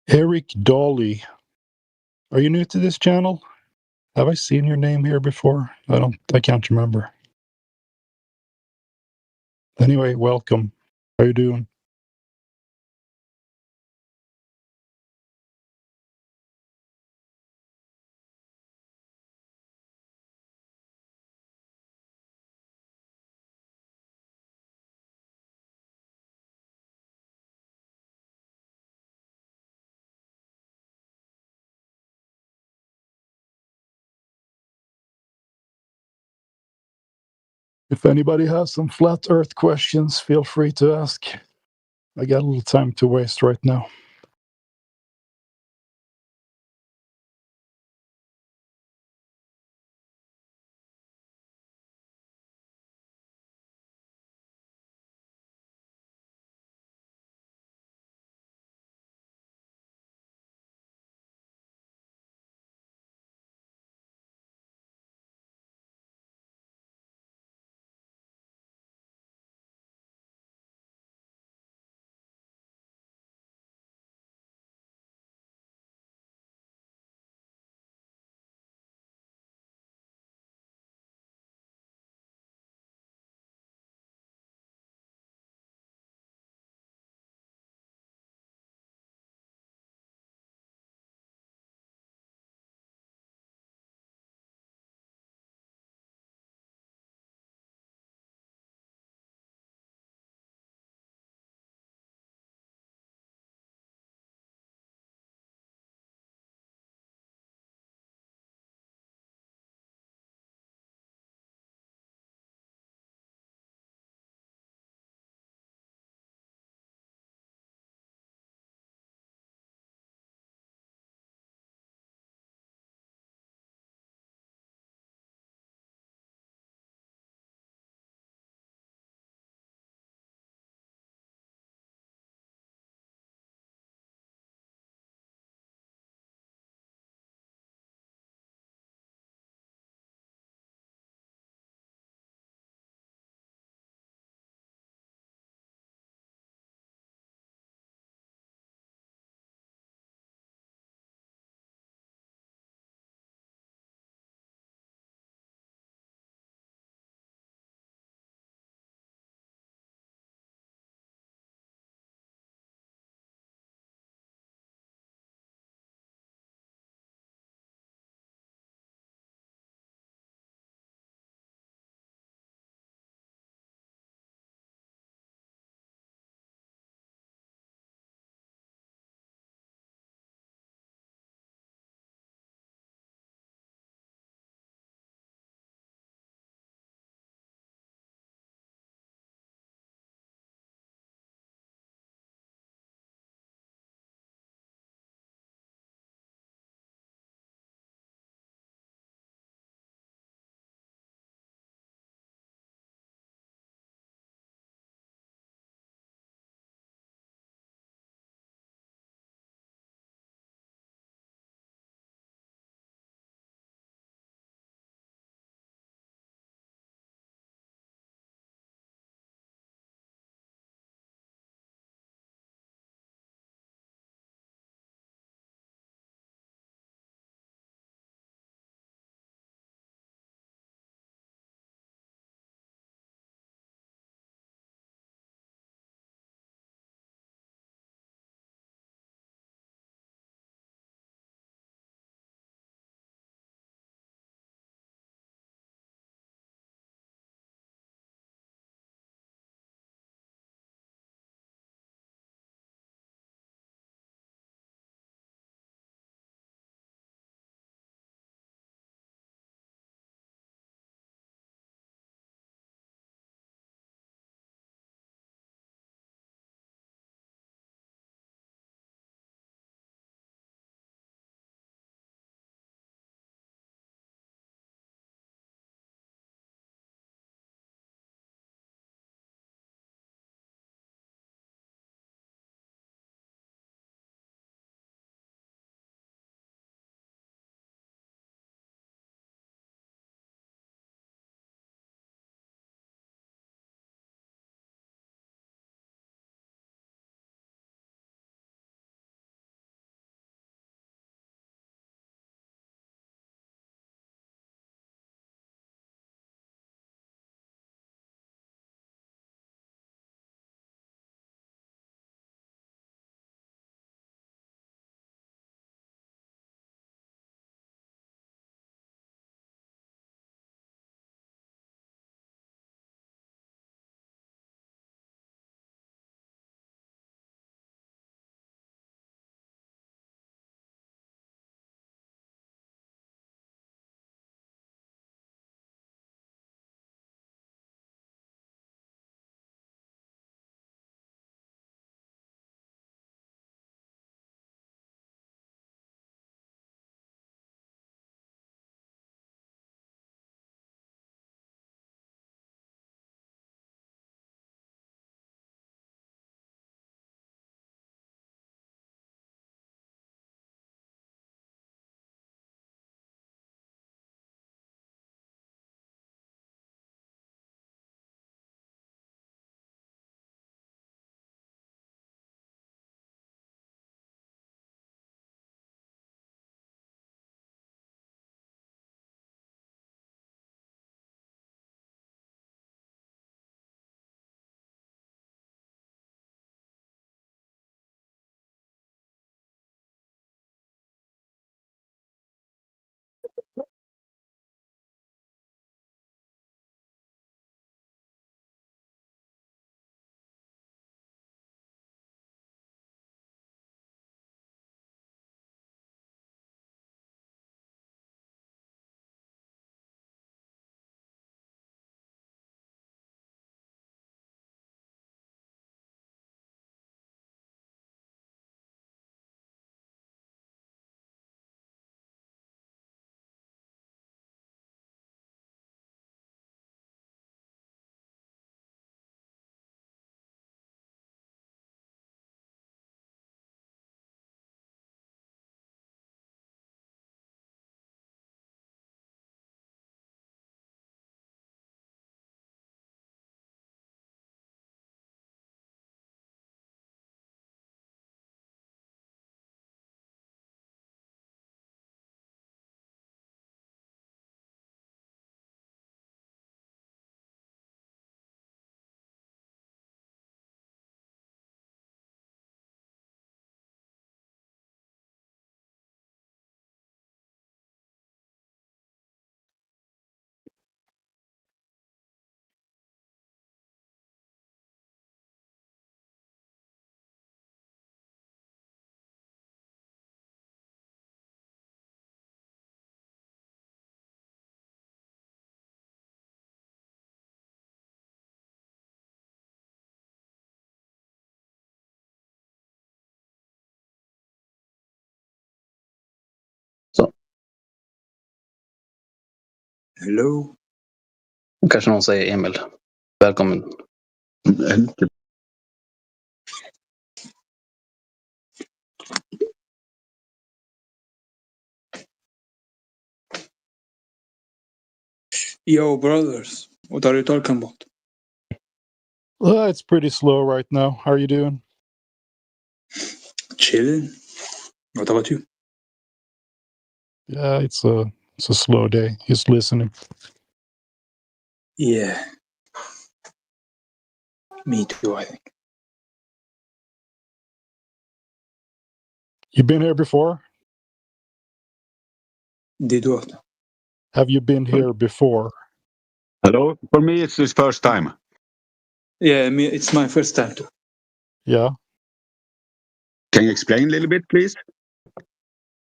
Eric Dolly. Are you new to this channel? Have I seen your name here before? I can't remember. Anyway, welcome. How you doing? If anybody has some flat earth questions, feel free to ask. I got a little time to waste right now. Hello? Kanske någon säger Emil. Välkommen. Yo, brothers. What are you talking about? It's pretty slow right now. How are you doing? Chilling. What about you? Yeah, it's a slow day. Just listening. Yeah. Me too, I think. You been here before? Did what? Have you been here before? Hello. For me, it's his first time. Yeah, it's my first time too. Yeah. Can you explain a little bit, please?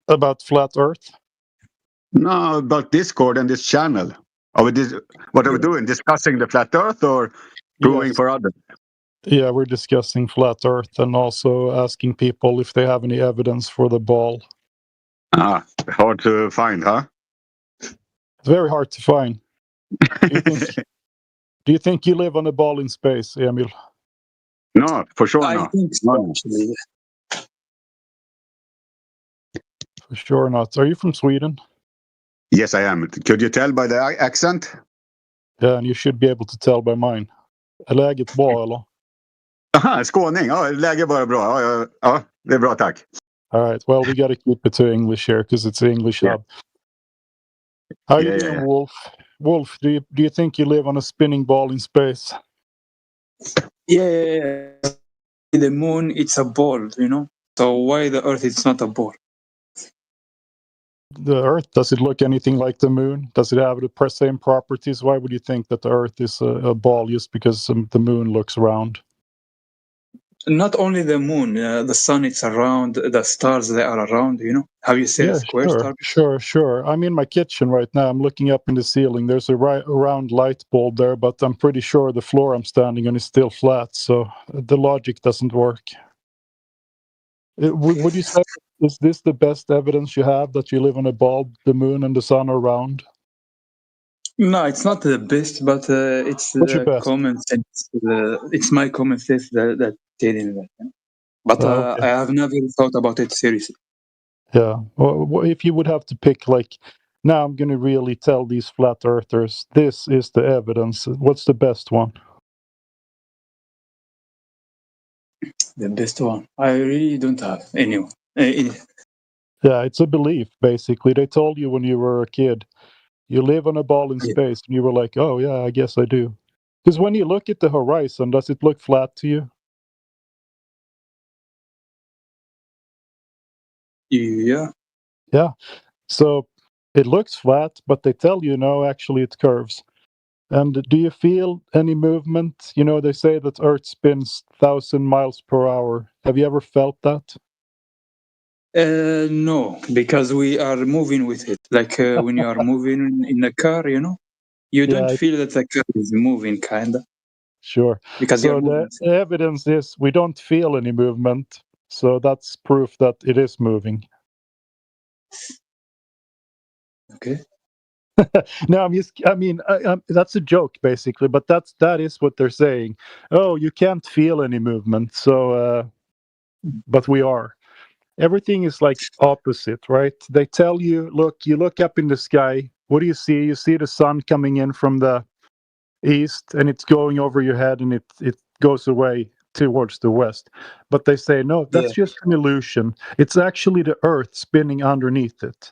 About flat Earth? No, about Discord and this channel. What are we doing? Discussing the flat Earth or proving Yes. for others? Yeah, we're discussing flat Earth and also asking people if they have any evidence for the ball. Hard to find, huh? It's very hard to find. Do you think you live on a ball in space, Emil? No, for sure I not. think so, No. actually. For sure not. Are you from Sweden? Yes, I am. Could you tell by the accent? Yeah, and you should be able to tell by mine. Är läget bra eller? Aha, skåning. Ja, läget bara bra. Ja, det är bra, tack. All right. Well, we got to keep it to English here because it's an English hub. How are you doing, Wolf? Wolf, do you think you live on a spinning ball in space? Yeah. The moon, it's a ball, you know? So why the Earth is not a ball? The Earth, does it look anything like the moon? Does it have the same properties? Why would you think that the Earth is a ball just because the moon looks round? Not only the moon, the sun, it's around, the stars, they are around, you know? Have you seen a square star? Sure. I'm in my kitchen right now. I'm looking up in the ceiling. There's a round light bulb there, but I'm pretty sure the floor I'm standing on is still flat, so the logic doesn't work. Would you say, is this the best evidence you have that you live on a ball, the moon and the sun are round? No, it's not the best, but it's the common sense. It's my common sense that telling that. Yeah? But Okay. I have never thought about it seriously. Yeah. Well, if you would have to pick, like, now I'm going to really tell these flat earthers, this is the evidence. What's the best one? The best one? I really don't have anyone. Yeah, it's a belief, basically. They told you when you were a kid, you live on a ball in space, and you were like, oh, yeah, I guess I do. Because when you look at the horizon, does it look flat to you? Yeah. Yeah. So it looks flat, but they tell you, no, actually it curves. And do you feel any movement? You know, they say that Earth spins 1,000 miles per hour. Have you ever felt that? No, because we are moving with it. Like when you are moving in a car, you know, you don't feel that the car is moving, kind of. Sure. Because so the evidence is we don't feel any movement. So that's proof that it is moving. Okay. No, that's a joke basically, but that is what they're saying. Oh, you can't feel any movement. So, but we are. Everything is like opposite, right? They tell you, look, you look up in the sky. What do you see? You see the sun coming in from the east and it's going over your head and it goes away towards the west. But they say, no, that's just an illusion. It's actually the Earth spinning underneath it.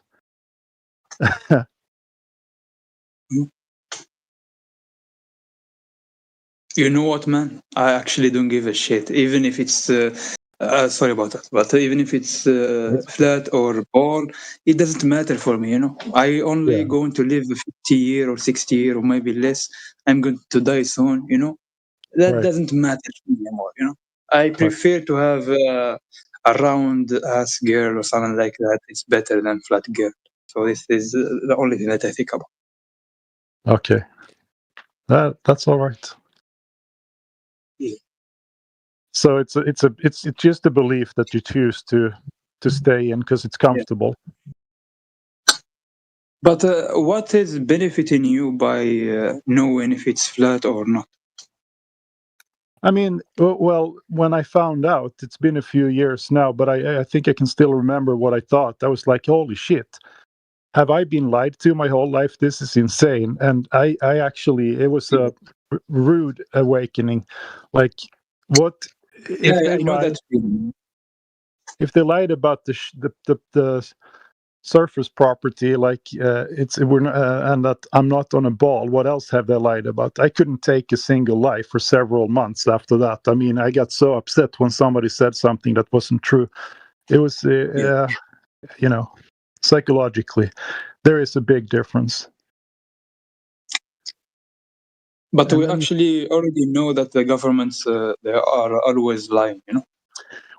You know what, man? I actually don't give a shit. Even if it's sorry about that, but even if it's flat or ball, it doesn't matter for me. You know, I only going to live 50 year or 60 year or maybe less. I'm going to die soon. You know, that doesn't matter to me anymore. You know, I prefer to have a round ass girl or something like that. It's better than flat girl. So this is the only thing that I think about. Okay, that's all right. Yeah. So it's just a belief that you choose to stay in because it's comfortable. But what is benefiting you by knowing if it's flat or not? I mean, well, when I found out, it's been a few years now, but I think I can still remember what I thought. I was like, holy shit. Have I been lied to my whole life? This is insane. And I actually, it was a rude awakening. Like, what if they I know lied? that feeling. If they lied about the surface property, like and that I'm not on a ball, what else have they lied about? I couldn't take a single lie for several months after that. I mean, I got so upset when somebody said something that wasn't true. It was, you know, psychologically, there is a big difference. But we actually already know that the governments they are always lying, you know.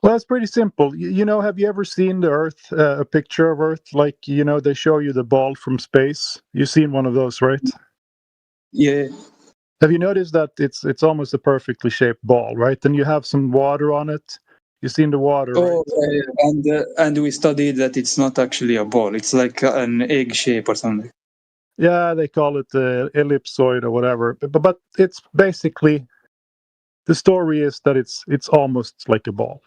Well, it's pretty simple. You know, have you ever seen the Earth, a picture of Earth? Like, you know, they show you the ball from space. You've seen one of those, right? Yeah. Have you noticed that it's almost a perfectly shaped ball, right? And you have some water on it. You've seen the water, Oh, right? and we studied that it's not actually a ball. It's like an egg shape or something. Yeah, they call it ellipsoid or whatever. But it's basically, the story is that it's almost like a ball.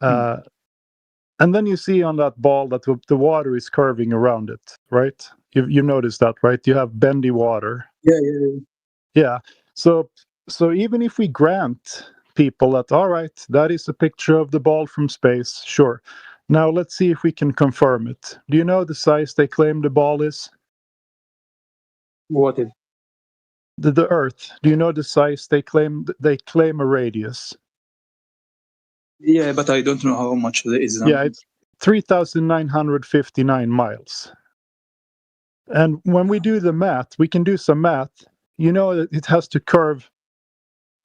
And then you see on that ball that the water is curving around it, right? You noticed that, right? You have bendy water. Yeah. So even if we grant people that, all right, that is a picture of the ball from space, sure. Now let's see if we can confirm it. Do you know the size they claim the ball is? What is? The Earth. Do you know the size they claim? They claim a radius. Yeah, but I don't know how much there is. Yeah, it's 3,959 miles. And when we do the math, we can do some math. You know that it has to curve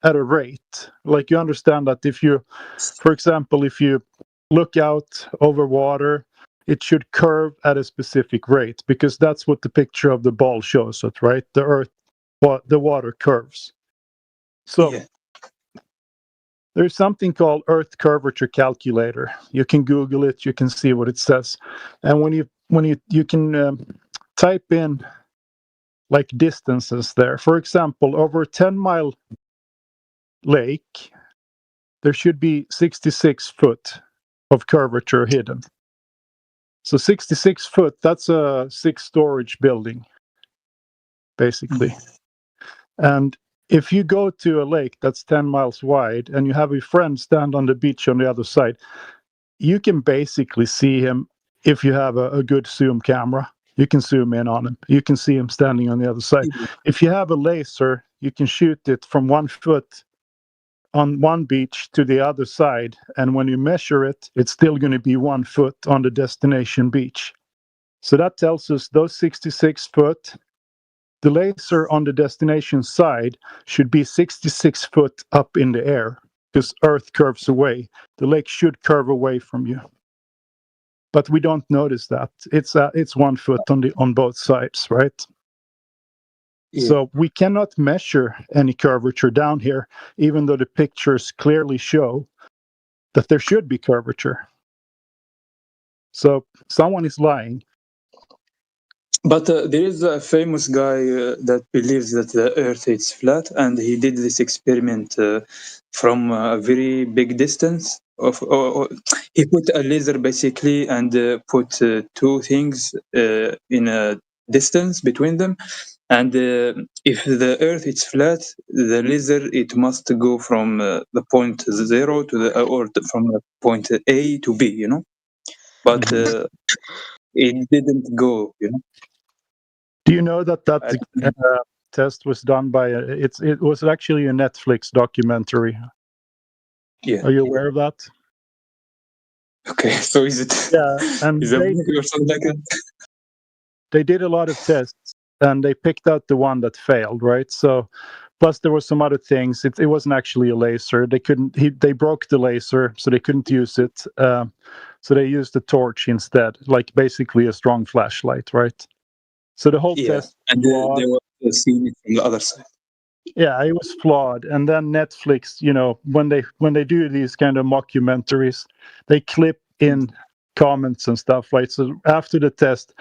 at a rate. Like, you understand that if you, for example, if you look out over water, it should curve at a specific rate, because that's what the picture of the ball shows it, right? The Earth, the water curves. So there's something called Earth Curvature Calculator. You can Google it. You can see what it says. And when you can type in like distances there. For example, over a 10-mile lake, there should be 66 foot of curvature hidden. So 66 foot, that's a 6-story building, basically. And if you go to a lake that's 10 miles wide and you have a friend stand on the beach on the other side, you can basically see him if you have a good zoom camera. You can zoom in on him. You can see him standing on the other side. If you have a laser, you can shoot it from 1 foot on one beach to the other side. And when you measure it, it's still going to be 1 foot on the destination beach. So that tells us those 66 foot, the laser on the destination side should be 66 foot up in the air, because Earth curves away. The lake should curve away from you. But we don't notice that. It's 1 foot on both sides, right? Yeah. So we cannot measure any curvature down here, even though the pictures clearly show that there should be curvature. So someone is lying. But there is a famous guy that believes that the Earth is flat, and he did this experiment from a very big distance. He put a laser basically and put two things in a distance between them, and if the Earth is flat, the laser it must go from the point 0 to from the point A to B, you know. But it didn't go, you know. Do you know that test was done by it was actually a Netflix documentary? Yeah. Are you aware of that? Okay, so is it? Yeah, and is it a movie or something like that? They did a lot of tests, and they picked out the one that failed, right? So, plus there were some other things. It wasn't actually a laser. They couldn't. They broke the laser, so they couldn't use it. So they used a torch instead, like basically a strong flashlight, right? So the whole test, and they were seeing it from the other side. Yeah, it was flawed. And then Netflix, you know, when they do these kind of mockumentaries, they clip in comments and stuff, right? So after the test,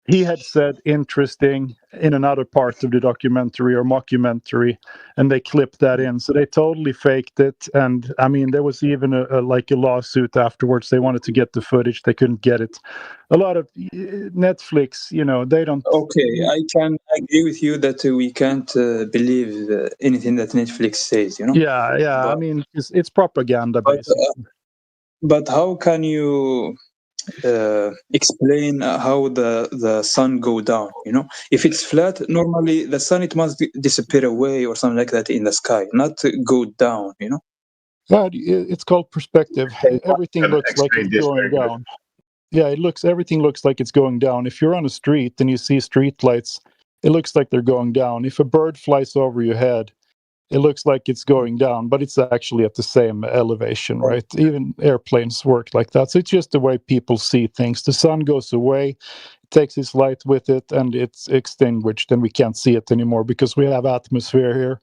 he had said interesting in another part of the documentary or mockumentary, and they clipped that in. So they totally faked it. And I mean, there was even a lawsuit afterwards. They wanted to get the footage, they couldn't get it. A lot of Netflix, they don't. Okay, I can agree with you that we can't believe anything that Netflix says. Yeah. But, I mean, it's propaganda, basically. But how can you explain how the sun go down? If it's flat, normally the sun, it must disappear away or something like that in the sky, not go down. But it's called perspective. Everything looks like it's going down. Yeah, everything looks like it's going down. If you're on a street and you see street lights, it looks like they're going down. If a bird flies over your head, it looks like it's going down, but it's actually at the same elevation, right? Even airplanes work like that. So it's just the way people see things. The sun goes away, it takes its light with it, and it's extinguished, and we can't see it anymore because we have atmosphere here.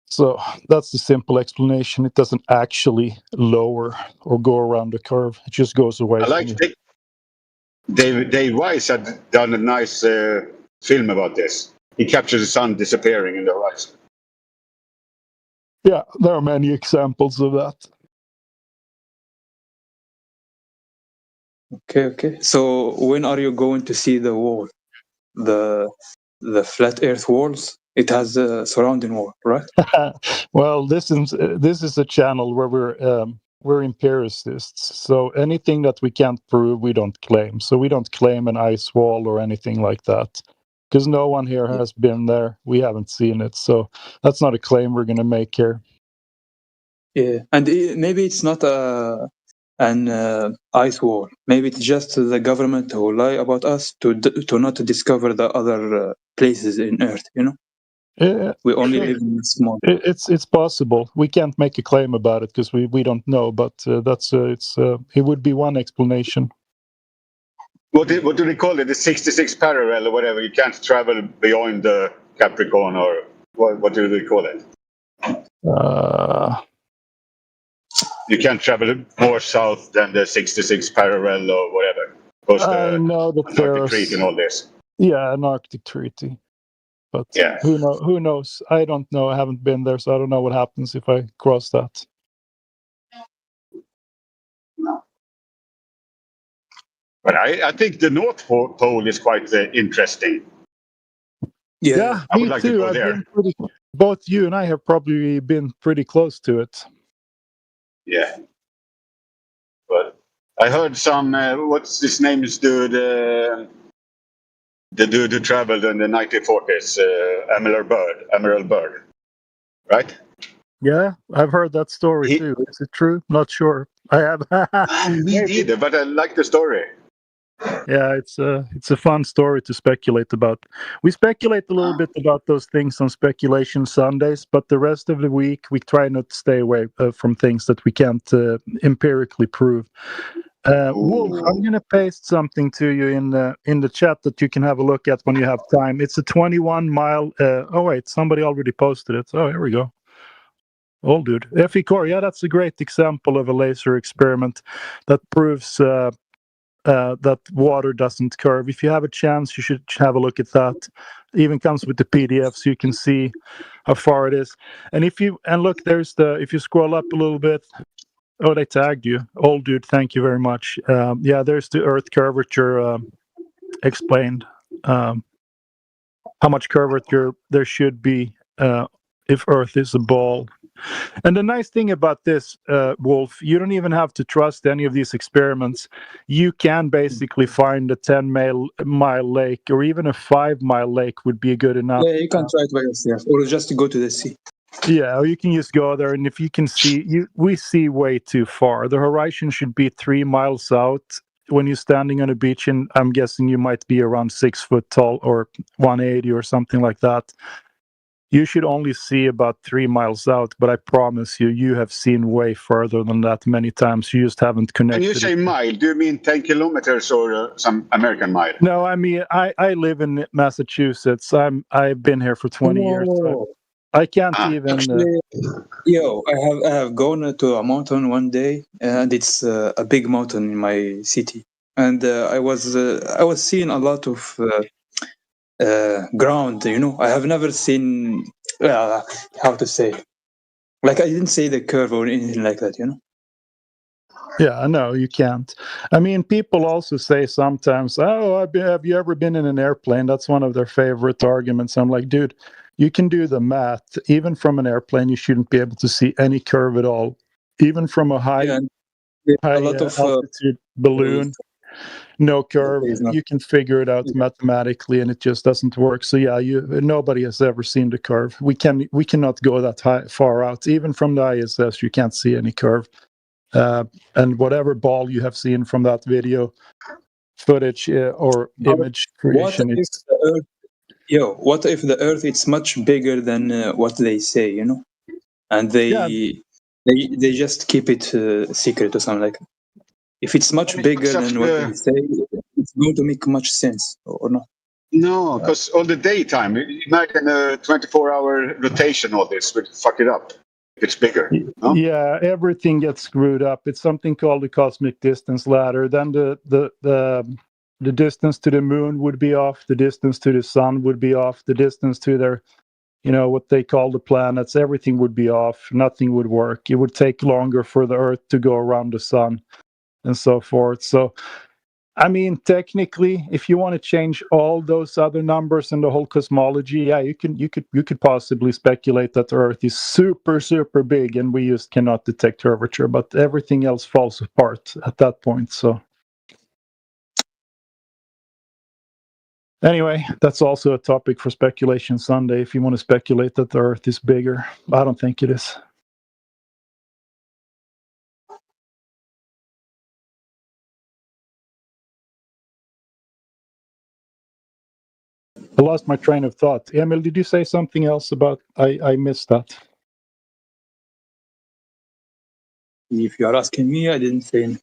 So that's the simple explanation. It doesn't actually lower or go around the curve. It just goes away. I like Dave Weiss had done a nice film about this. He captured the sun disappearing in the horizon. Yeah, there are many examples of that. Okay. So when are you going to see the wall? The flat Earth walls? It has a surrounding wall, right? Well, this is a channel where we're empiricists. So anything that we can't prove, we don't claim. So we don't claim an ice wall or anything like that, because no one here has been there. We haven't seen it. So that's not a claim we're going to make here. Yeah, and maybe it's not an ice wall. Maybe it's just the government who lie about us to not discover the other places in Earth. We only live in small. It's possible. We can't make a claim about it because we don't know. But it would be one explanation. What do they call it? The 66 parallel or whatever. You can't travel beyond the Capricorn, or what do they call it? You can't travel more south than the 66 parallel or whatever. I know that Arctic Treaty and all this. Yeah, an Arctic Treaty. But yeah. Who knows? I don't know. I haven't been there, so I don't know what happens if I cross that. No. But I think the North Pole is quite interesting. Yeah, I would me like too. to go I've there. been both you and I have probably been pretty close to it. Yeah. But I heard some, what's his name is dude, the dude who traveled in the 1940s, Admiral Byrd, right? Yeah, I've heard that story too. Is it true? Not sure. I have. Me neither, but I like the story. Yeah, it's a fun story to speculate about. We speculate a little bit about those things on Speculation Sundays, but the rest of the week we try not to stay away from things that we can't empirically prove. Wolf, I'm going to paste something to you in the chat that you can have a look at when you have time. It's a 21-mile. Oh wait, somebody already posted it. Oh, here we go. Old dude, FE Core. Yeah, that's a great example of a laser experiment that proves that water doesn't curve. If you have a chance, you should have a look at that. It even comes with the PDF, so you can see how far it is. And if you look, if you scroll up a little bit. Oh, they tagged you. Old dude, thank you very much. Yeah, there's the Earth curvature explained. How much curvature there should be if Earth is a ball. And the nice thing about this, Wolf, you don't even have to trust any of these experiments. You can basically find a 10-mile lake, or even a 5-mile lake would be good enough. Yeah, you can try it by yourself, or just to go to the sea. Yeah, or you can just go there, and if you can see, we see way too far. The horizon should be 3 miles out. When you're standing on a beach, and I'm guessing you might be around 6 foot tall or 180 or something like that. You should only see about 3 miles out, but I promise you have seen way further than that many times. You just haven't connected. When you say mile, do you mean 10 kilometers or some American mile? No, I mean I live in Massachusetts. I've been here for 20 years. So I can't even. Actually, I have gone to a mountain one day, and it's a big mountain in my city. and I was seeing a lot of ground. I have never seen how to say. Like I didn't say the curve or anything like that. Yeah, no, you can't. I mean, people also say sometimes, "Oh, have you ever been in an airplane?" That's one of their favorite arguments. I'm like, dude, you can do the math. Even from an airplane, you shouldn't be able to see any curve at all. Even from a high a lot of altitude balloon, no curve. You can figure it out mathematically, and it just doesn't work. So yeah, nobody has ever seen the curve. We cannot go that far out. Even from the ISS, you can't see any curve. And whatever ball you have seen from that video footage or image creation, what if the Earth is much bigger than what they say, and they just keep it secret or something like that. If it's much bigger than what they say, it's going to make much sense or not. No, because all the daytime, imagine a 24-hour rotation, all this would fuck it up. It's bigger. No? Yeah, everything gets screwed up. It's something called the cosmic distance ladder. Then the distance to the moon would be off. The distance to the sun would be off. The distance to their, what they call the planets. Everything would be off. Nothing would work. It would take longer for the Earth to go around the sun, and so forth. So, I mean, technically, if you want to change all those other numbers and the whole cosmology, yeah, you could possibly speculate that the Earth is super, super big and we just cannot detect curvature, but everything else falls apart at that point. So anyway, that's also a topic for Speculation Sunday. If you want to speculate that the Earth is bigger, I don't think it is. I lost my train of thought. Emil, did you say something else about? I missed that. If you are asking me, I didn't say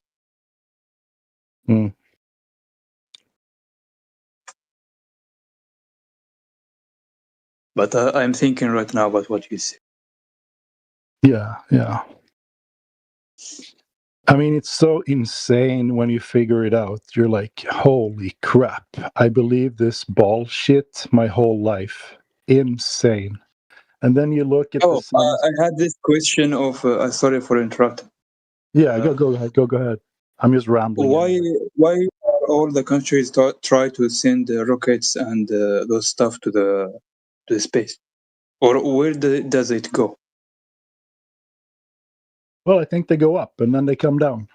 anything. But I'm thinking right now about what you said. Yeah. I mean, it's so insane when you figure it out. You're like, holy crap, I believe this bullshit my whole life. Insane. And then you look at the sun. I had this question of, sorry for interrupting. Yeah, go ahead. I'm just rambling. Why all the countries try to send rockets and those stuff to the space? Or where does it go? Well, I think they go up and then they come down.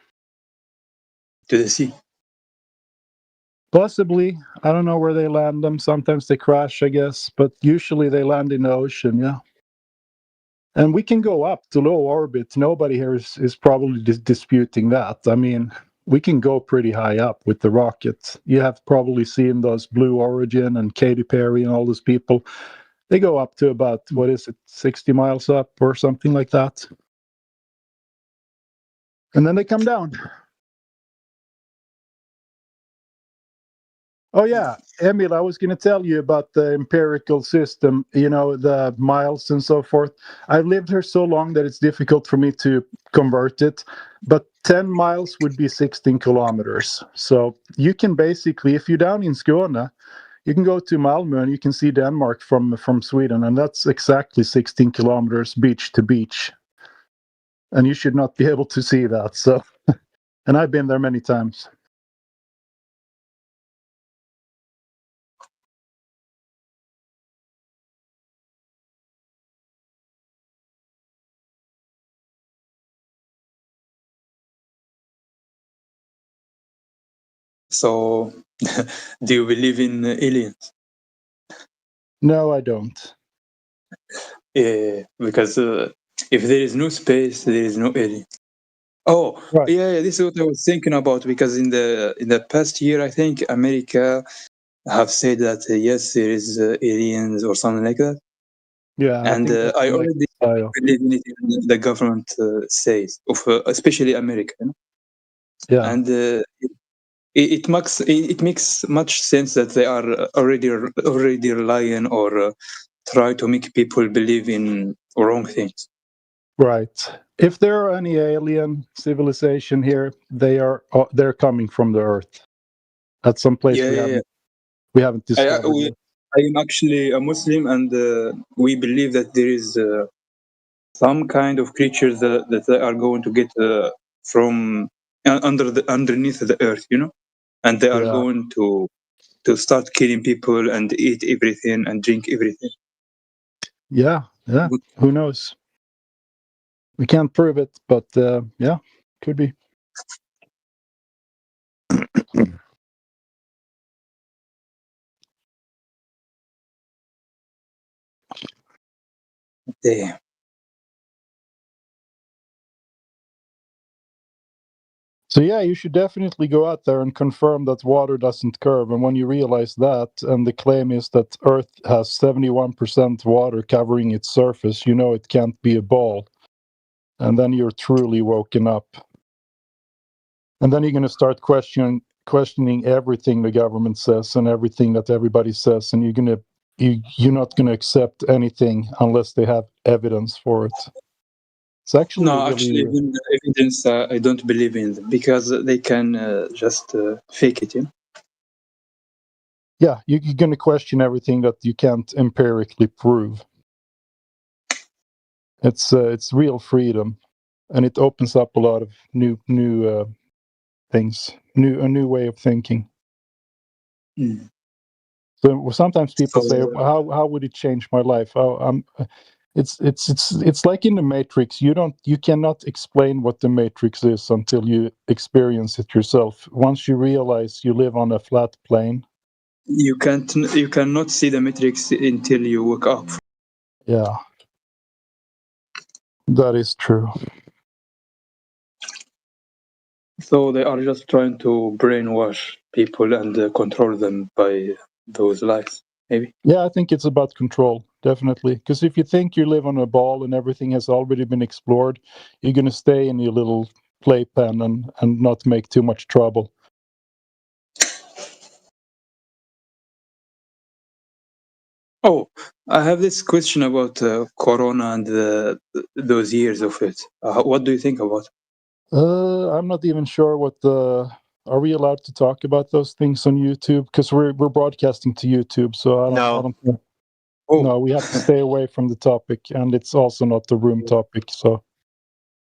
To the sea? Possibly. I don't know where they land them. Sometimes they crash, I guess. But usually they land in the ocean, yeah. And we can go up to low orbit. Nobody here is probably disputing that. I mean, we can go pretty high up with the rockets. You have probably seen those Blue Origin and Katy Perry and all those people. They go up to about, 60 miles up or something like that. And then they come down. Oh, yeah. Emil, I was going to tell you about the empirical system, the miles and so forth. I've lived here so long that it's difficult for me to convert it. But 10 miles would be 16 kilometers. So you can basically, if you're down in Skåne, you can go to Malmö and you can see Denmark from Sweden. And that's exactly 16 kilometers beach to beach. And you should not be able to see that. So, and I've been there many times. So, do you believe in aliens? No, I don't. Yeah, because if there is no space, there is no alien. Oh, right. Yeah, this is what I was thinking about. Because in the past year, I think America have said that yes, there is aliens or something like that. Yeah, and I already believe in it. The government says, especially America. Yeah, and it makes much sense that they are already relying or try to make people believe in wrong things. Right. If there are any alien civilization here, they're coming from the Earth. at some place Yeah. we haven't I, discovered we, yet. I am actually a Muslim, and we believe that there is some kind of creatures that are going to get from underneath the earth, and they are Yeah. going to start killing people and eat everything and drink everything. Yeah. Who knows? We can't prove it, but yeah, could be. Damn. So yeah, you should definitely go out there and confirm that water doesn't curve. And when you realize that, and the claim is that Earth has 71% water covering its surface, you know it can't be a ball. And then you're truly woken up. And then you're going to start questioning everything the government says and everything that everybody says, and you're not going to accept anything unless they have evidence for it. It's actually Actually, even the evidence, I don't believe in them because they can just fake it. Yeah, you're going to question everything that you can't empirically prove. It's real freedom, and it opens up a lot of new things, a new way of thinking. Mm. So sometimes people say, "How would it change my life?" It's like in the Matrix. You cannot explain what the Matrix is until you experience it yourself. Once you realize you live on a flat plane, you cannot see the Matrix until you wake up. Yeah, that is true. So they are just trying to brainwash people and control them by those lies, maybe. Yeah, I think it's about control, definitely. Because if you think you live on a ball and everything has already been explored, you're going to stay in your little playpen and not make too much trouble. Oh, I have this question about Corona and those years of it. What do you think about it? I'm not even sure what the... Are we allowed to talk about those things on YouTube? Because we're broadcasting to YouTube, so I don't know. Oh. No, we have to stay away from the topic, and it's also not the room topic. So,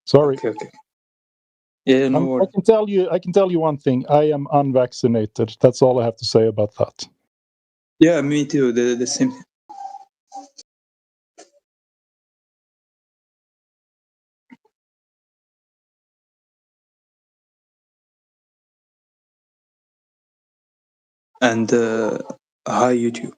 sorry. Okay. Yeah, no worries. I can tell you one thing. I am unvaccinated. That's all I have to say about that. Yeah, me too. The same. And hi, YouTube.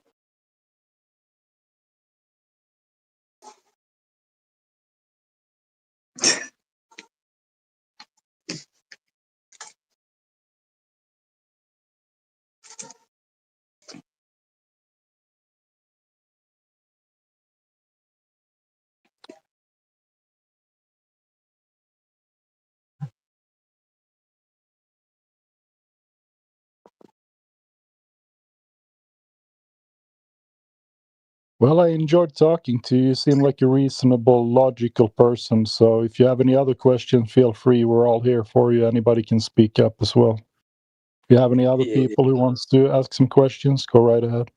Well, I enjoyed talking to you. You seem like a reasonable, logical person. So if you have any other questions, feel free. We're all here for you. Anybody can speak up as well. If you have any other people who wants to ask some questions, go right ahead.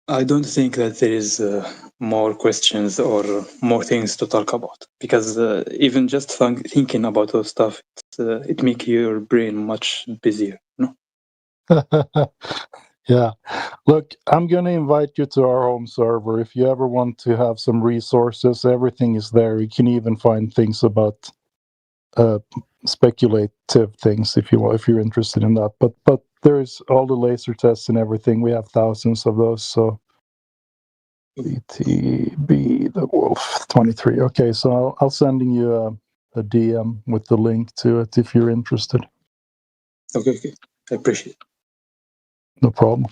I don't think that there is more questions or more things to talk about because even just thinking about those stuff, it makes your brain much busier. No. Yeah. Look, I'm going to invite you to our home server. If you ever want to have some resources, everything is there. You can even find things about speculative things if you're interested in that. But there's all the laser tests and everything. We have thousands of those. So BTB the Wolf 23. Okay, so I'll sending you a DM with the link to it if you're interested. Okay. I appreciate it. No problem.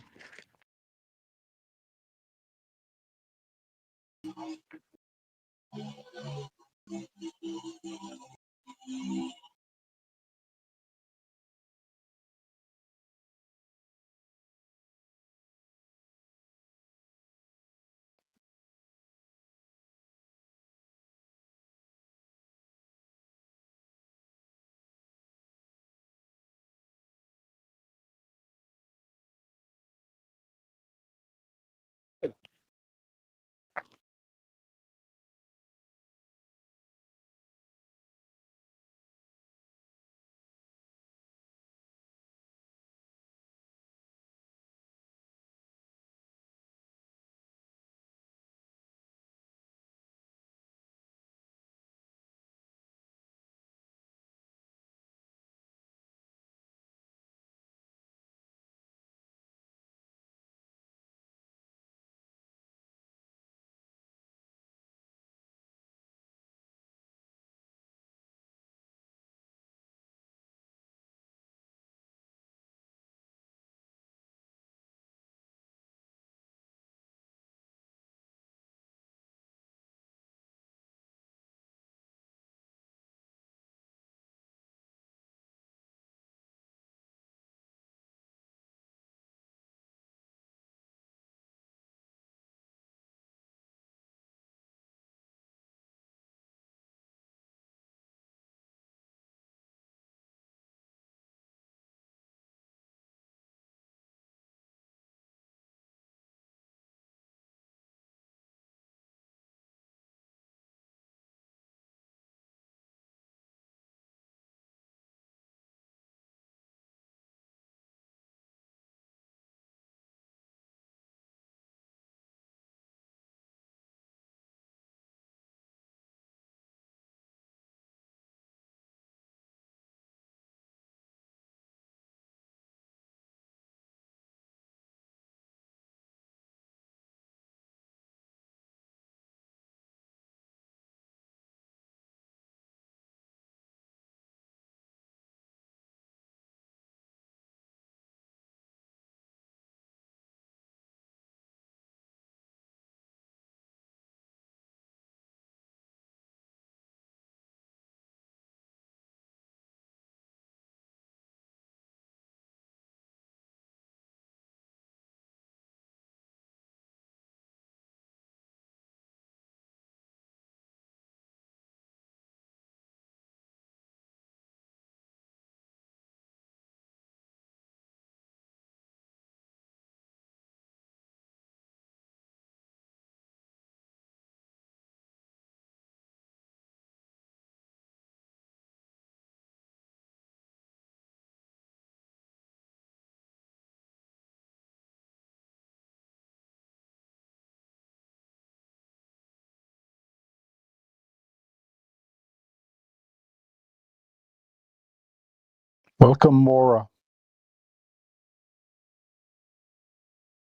Welcome, Mora.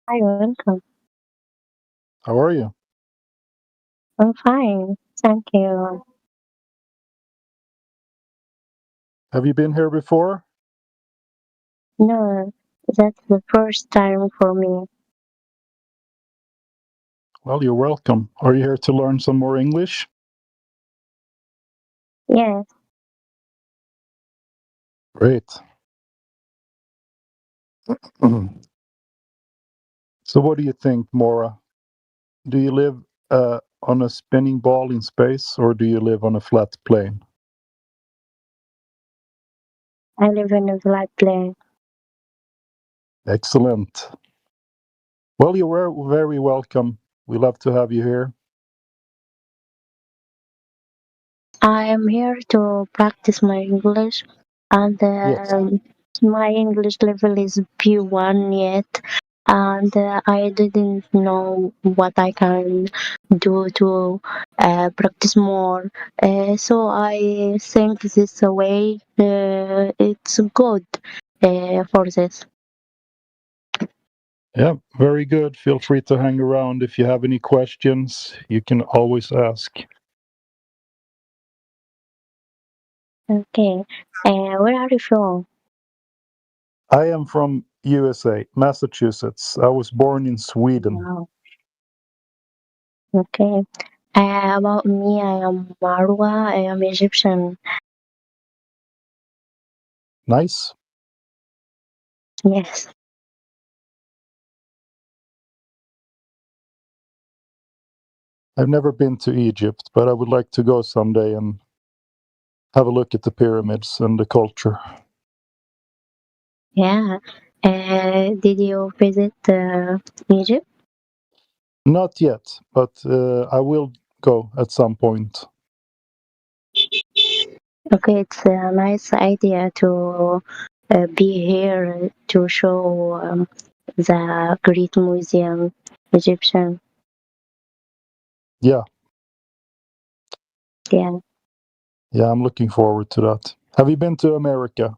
Hi, welcome. How are you? I'm fine. Thank you. Have you been here before? No, that's the first time for me. Well, you're welcome. Are you here to learn some more English? Yes, Great. So what do you think, Mora? Do you live on a spinning ball in space, or do you live on a flat plane? I live in a flat plane. Excellent. Well, you're very welcome. We love to have you here. I am here to practice my English, and Yes. my English level is B1 yet, and I didn't know what I can do to practice more. So I think this way it's good for this. Yeah, very good. Feel free to hang around. If you have any questions, you can always ask. Okay. Where are you from? I am from USA, Massachusetts. I was born in Sweden. Wow. Okay. About me, I am Marwa. I am Egyptian. Nice. Yes. I've never been to Egypt, but I would like to go someday and have a look at the pyramids and the culture. Yeah. Did you visit Egypt? Not yet, but I will go at some point. Okay, it's a nice idea to be here to show the Great Museum Egyptian. Yeah. Yeah. Yeah, I'm looking forward to that. Have you been to America?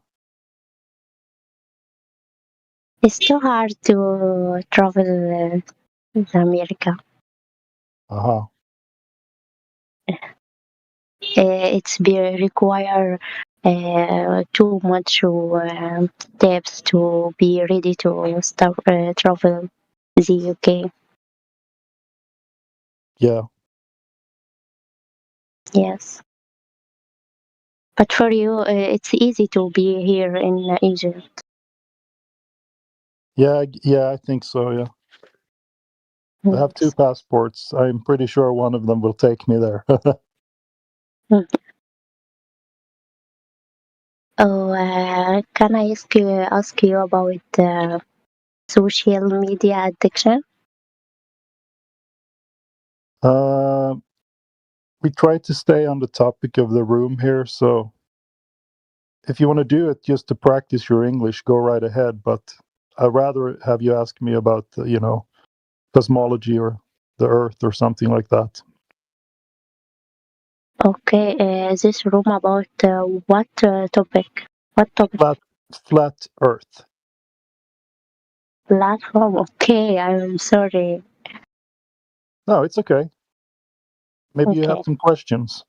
It's too hard to travel to America. Uh-huh. It's be require too much steps to be ready to start travel the UK. Yeah. Yes. But for you, it's easy to be here in Egypt. Yeah, I think so, yeah. I have 2 passports. I'm pretty sure one of them will take me there. Oh, can I ask you about social media addiction? We try to stay on the topic of the room here, so if you want to do it just to practice your English, go right ahead, but I'd rather have you ask me about, cosmology or the Earth or something like that. Okay, this room about what topic? What topic? Flat Earth. Platform. Okay, I'm sorry. No, it's okay. Maybe you have Okay. some questions.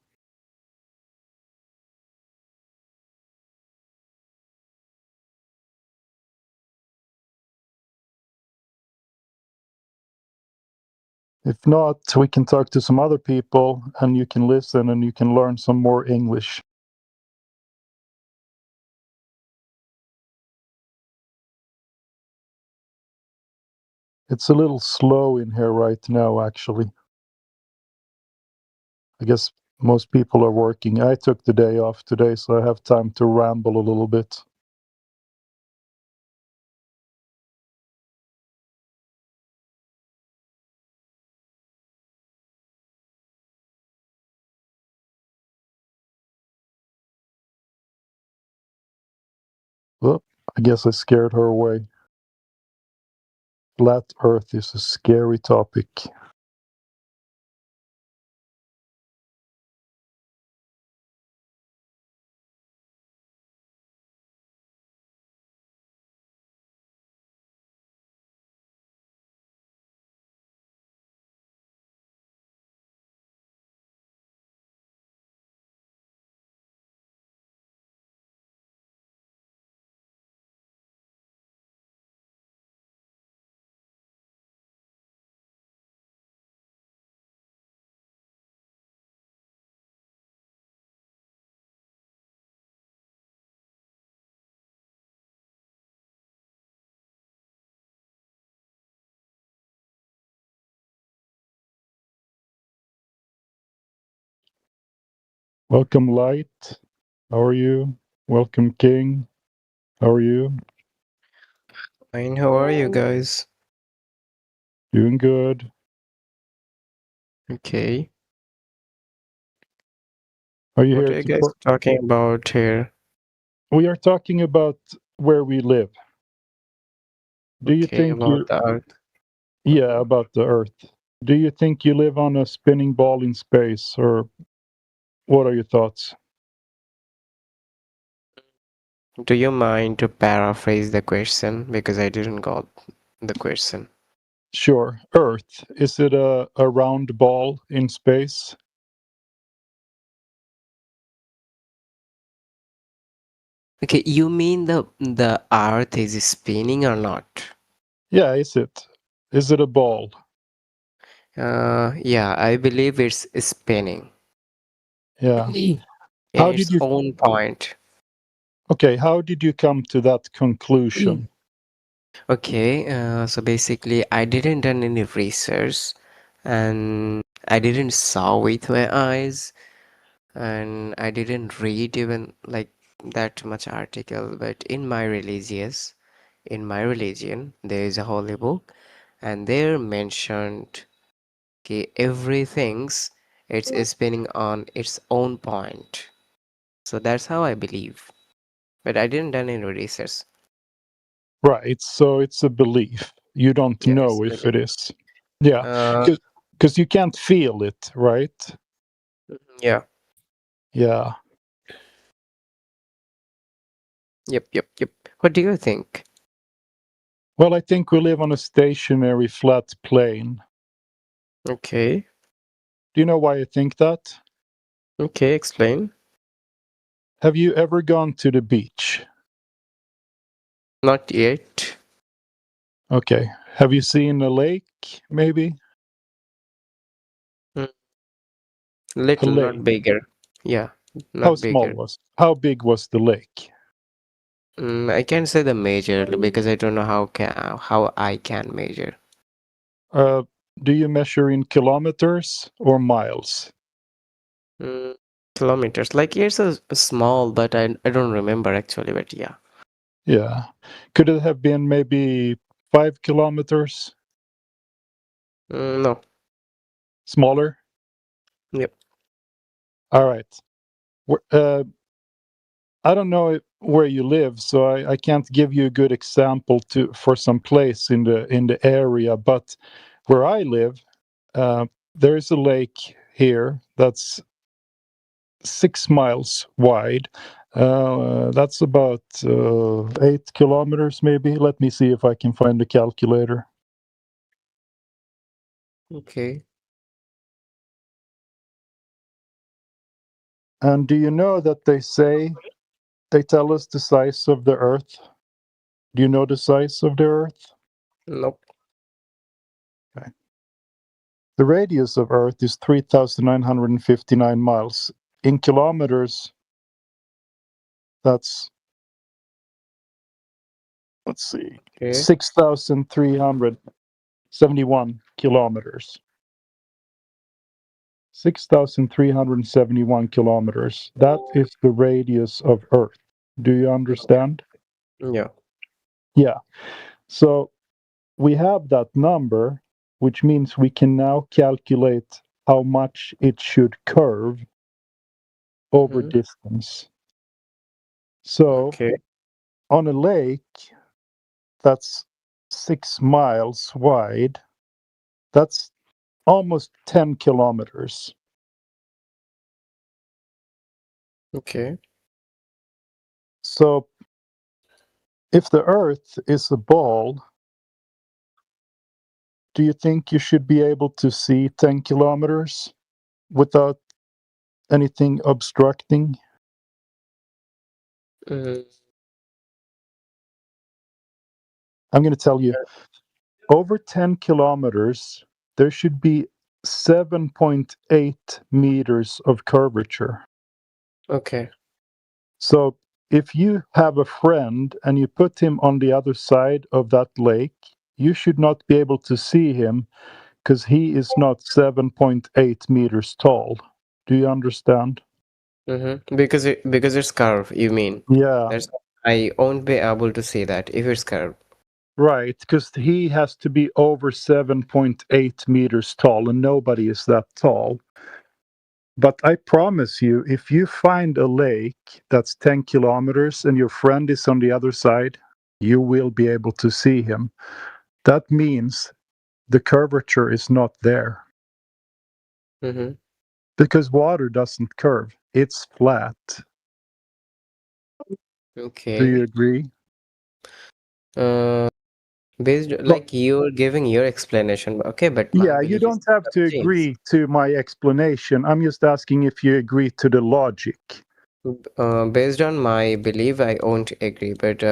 If not, we can talk to some other people and you can listen and you can learn some more English. It's a little slow in here right now, actually. I guess most people are working. I took the day off today, so I have time to ramble a little bit. Oh, I guess I scared her away. Flat Earth is a scary topic. Welcome, Light. How are you? Welcome, King. How are you? Fine, how are you guys? Doing good. Okay. Are you What here are you to guys talking about here? We are talking about where we live. Do you Okay, think about the Earth. Yeah, about the Earth. Do you think you live on a spinning ball in space, or what are your thoughts? Do you mind to paraphrase the question? Because I didn't got the question. Sure. Earth, is it a round ball in space? Okay, you mean the Earth is spinning or not? Yeah, is it? Is it a ball? Yeah, I believe it's spinning. Yeah. In How its did you? own point. Okay, how did you come to that conclusion? Okay, so basically, I didn't done any research, and I didn't saw with my eyes, and I didn't read even like that much article. But in my religion, there is a holy book, and there mentioned okay, everything's it's spinning on its own point. So that's how I believe. But I didn't done any research. Right, so it's a belief. You don't Yeah, know it's if belief. it is. Yeah, because you can't feel it, right? Yeah. Yeah. Yep. What do you think? Well, I think we live on a stationary flat plane. Okay. Do you know why I think that? Okay, explain. Have you ever gone to the beach? Not yet. Okay. Have you seen a lake, maybe? Little, A not lake. bigger. Yeah, How not small bigger. how big was the lake? I can't say the major because I don't know how I can measure. Do you measure in kilometers or miles? Kilometers. Like it's a small, but I don't remember actually. But yeah. Yeah. Could it have been maybe 5 kilometers? No. Smaller? Yep. All right. I don't know where you live, so I can't give you a good example for some place in the area. But where I live, there is a lake here that's 6 miles wide. That's about 8 kilometers, maybe. Let me see if I can find the calculator. Okay. And do you know that they tell us the size of the Earth? Do you know the size of the Earth? Nope. Okay. The radius of Earth is 3,959 miles. In kilometers, that's, let's see, 6,371 kilometers. 6,371 kilometers. That is the radius of Earth. Do you understand? Yeah. Yeah. So we have that number, which means we can now calculate how much it should curve over distance. So on a lake that's 6 miles wide, that's almost 10 kilometers. Okay. So if the Earth is a ball, do you think you should be able to see 10 kilometers without anything obstructing? I'm going to tell you, over 10 kilometers, there should be 7.8 meters of curvature. Okay. So if you have a friend and you put him on the other side of that lake, you should not be able to see him because he is not 7.8 meters tall. Do you understand? Because it's curved, you mean? Yeah. I won't be able to see that if it's curved. Right, because he has to be over 7.8 meters tall, and nobody is that tall. But I promise you, if you find a lake that's 10 kilometers and your friend is on the other side, you will be able to see him. That means the curvature is not there. Because water doesn't curve, it's flat. Okay. Do you agree? Based like you're giving your explanation, okay, but my Yeah, you belief is don't have to changed. agree to my explanation. I'm just asking if you agree to the logic. Based on my belief, I won't agree, but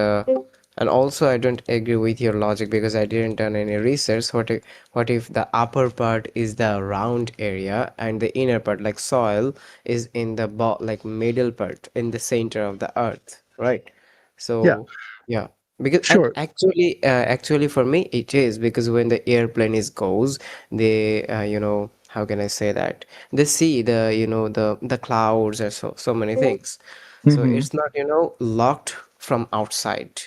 and also I don't agree with your logic because I didn't done any research. What if the upper part is the round area and the inner part, like soil, is in the like middle part in the center of the earth, right? Yeah, So yeah, because and sure. actually for me it is because when the airplane is goes, they how can I say that? They see the the clouds or so many things, so Hmm. it's not locked from outside,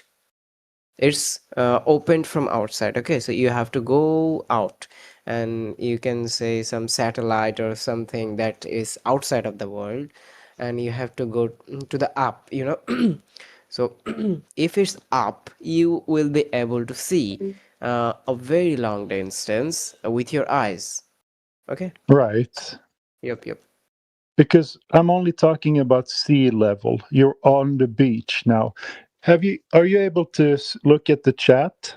it's opened from outside. Okay, so you have to go out, and you can say some satellite or something that is outside of the world, and you have to go to the up, so if it's up, you will be able to see a very long distance with your eyes. Okay. Right. Yep. Because I'm only talking about sea level. You're on the beach now. Are you able to look at the chat?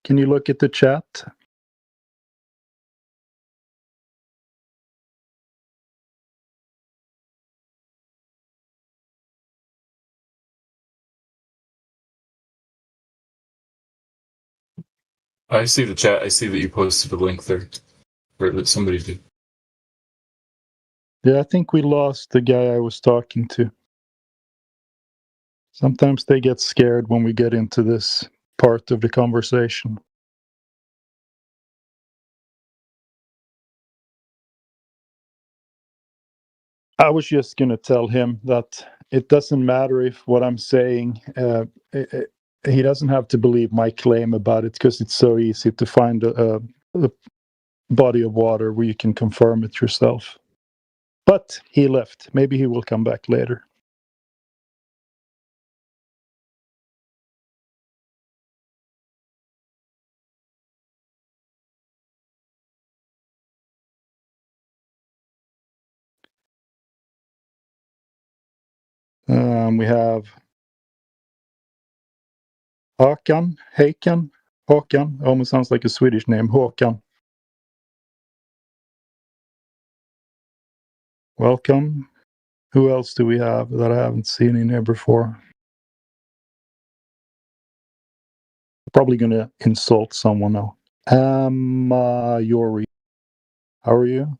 Can you look at the chat? I see the chat. I see that you posted a link there, or that somebody did. Yeah, I think we lost the guy I was talking to. Sometimes they get scared when we get into this part of the conversation. I was just going to tell him that it doesn't matter if what I'm saying, he doesn't have to believe my claim about it because it's so easy to find a body of water where you can confirm it yourself. But he left. Maybe he will come back later. We have Hakan, almost sounds like a Swedish name, Håkan. Welcome. Who else do we have that I haven't seen in here before? Probably going to insult someone now. Yori. How are you?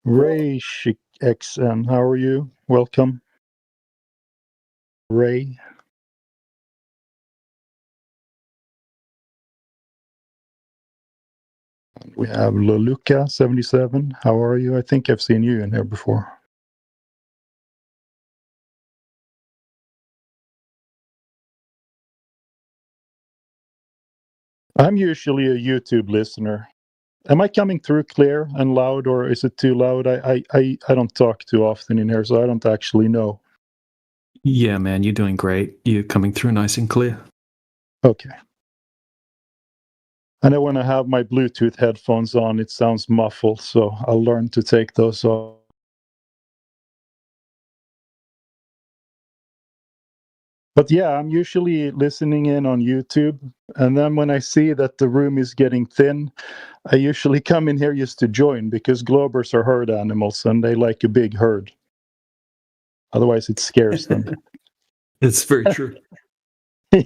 Ray XN, how are you? Welcome. Ray. We have Loluca77. How are you? I think I've seen you in here before. I'm usually a YouTube listener. Am I coming through clear and loud, or is it too loud? I don't talk too often in here, so I don't actually know. Yeah, man, you're doing great. You're coming through nice and clear. Okay. I know when I have my Bluetooth headphones on, it sounds muffled, so I'll learn to take those off. But yeah, I'm usually listening in on YouTube, and then when I see that the room is getting thin, I usually come in here just to join, because Globers are herd animals and they like a big herd. Otherwise, it scares them. It's very true.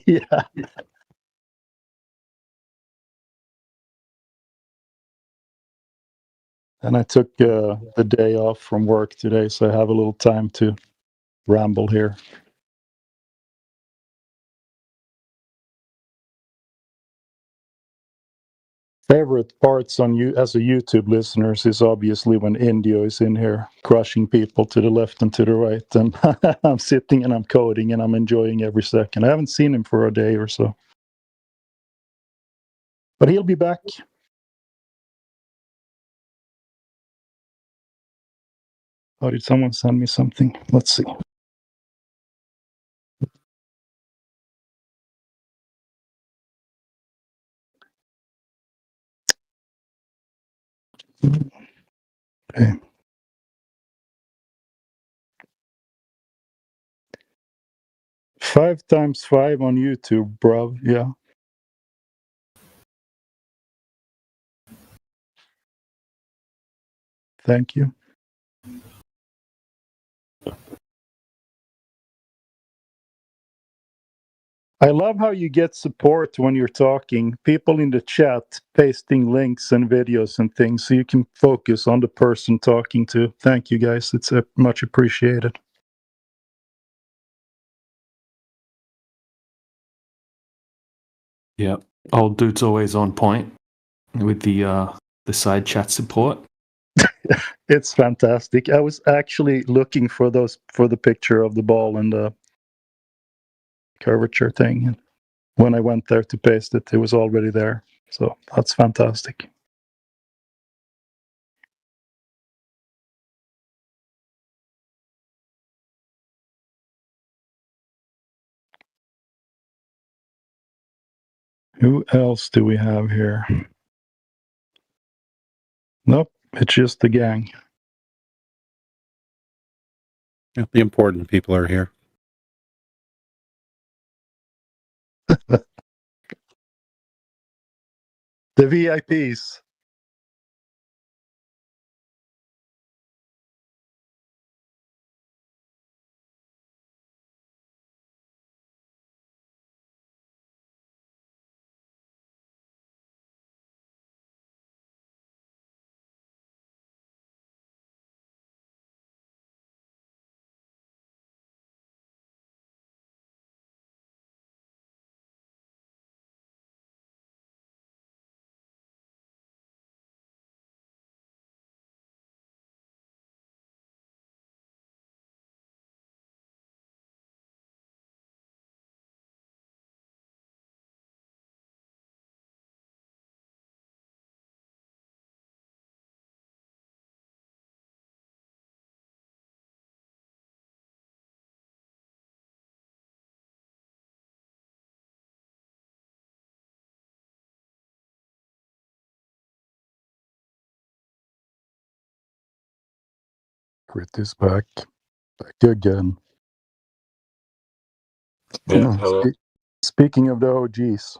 Yeah. And I took the day off from work today, so I have a little time to ramble here. Favorite parts on you as a YouTube listeners is obviously when Indio is in here crushing people to the left and to the right, and I'm sitting and I'm coding and I'm enjoying every second. I haven't seen him for a day or so, but he'll be back. Oh, did someone send me something? Let's see. Okay. 5 times 5 on YouTube, bruv. Yeah. Thank you. I love how you get support when you're talking. People in the chat pasting links and videos and things so you can focus on the person talking to. Thank you, guys. It's much appreciated. Yep. Old dude's always on point with the side chat support. It's fantastic. I was actually looking for the picture of the ball and the curvature thing. And when I went there to paste it, it was already there. So that's fantastic. Who else do we have here? Nope, it's just the gang. Yeah, the important people are here. The VIPs. Crit is back again. Yeah, hello. Speaking of the OGs.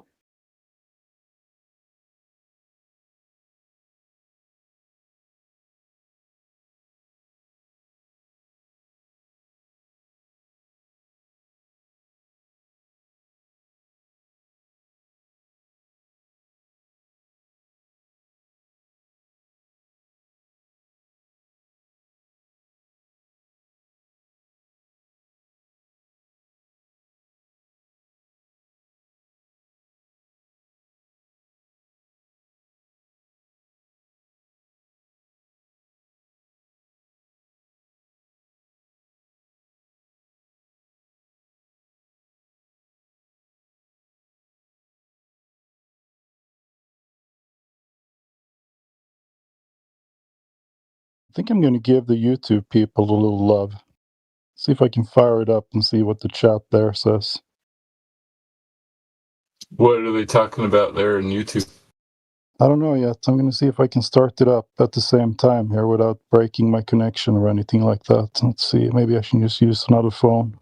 I think I'm going to give the YouTube people a little love. See if I can fire it up and see what the chat there says. What are they talking about there in YouTube? I don't know yet. I'm going to see if I can start it up at the same time here without breaking my connection or anything like that. Let's see. Maybe I can just use another phone.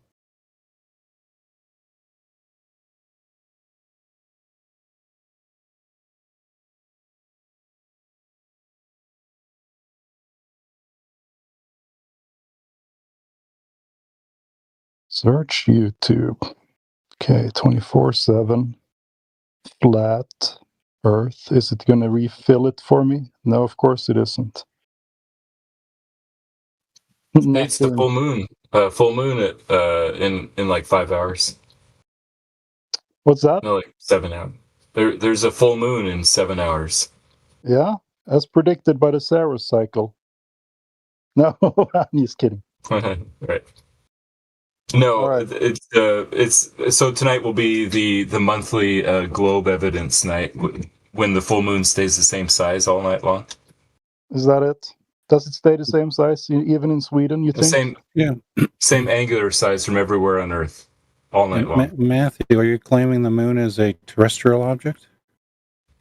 Search YouTube. Okay, 24/7. Flat Earth. Is it going to refill it for me? No, of course it isn't. Hey, it's the full moon. Full moon at in like 5 hours. What's that? No, like 7 hours. There's a full moon in 7 hours. Yeah, as predicted by the Saros cycle. No, I'm just kidding. Right. No, right. It's so tonight will be the monthly globe evidence night when the full moon stays the same size all night long. Is that it? Does it stay the same size even in Sweden, you think? Same angular size from everywhere on Earth, all night long. Matthew, are you claiming the moon is a terrestrial object?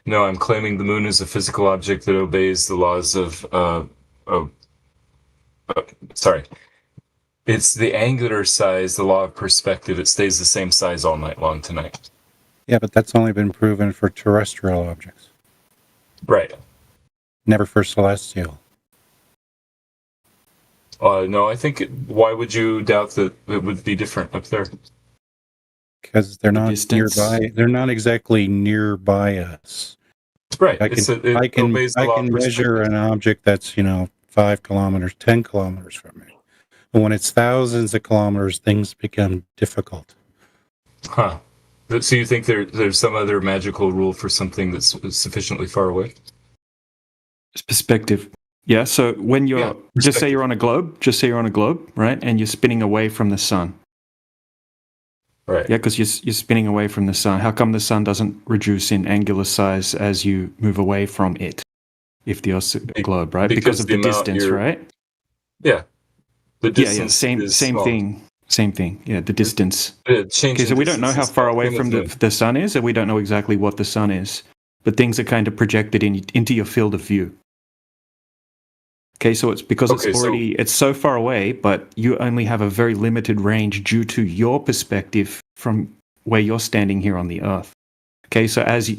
No, I'm claiming the moon is a physical object that obeys the laws of sorry. It's the angular size, the law of perspective. It stays the same size all night long tonight. Yeah, but that's only been proven for terrestrial objects. Right. Never for celestial. No, I think. Why would you doubt that it would be different up there? Because they're not nearby. They're not exactly nearby us. Right. I can measure an object that's 5 kilometers, 10 kilometers from me. But when it's thousands of kilometers, things become difficult. Huh. So you think there's some other magical rule for something that's sufficiently far away? It's perspective. Yeah, so when you're just say you're on a globe, right? And you're spinning away from the sun. Right. Yeah, because you're spinning away from the sun. How come the sun doesn't reduce in angular size as you move away from it? If the Earth's a globe, right? Because of the distance, right? Yeah. The distance. Same thing. Same thing. Yeah, the distance. Okay, so we don't know how far away from the sun is, and we don't know exactly what the sun is. But things are kind of projected into your field of view. Okay, so it's because it's so far away, but you only have a very limited range due to your perspective from where you're standing here on the Earth. Okay, so as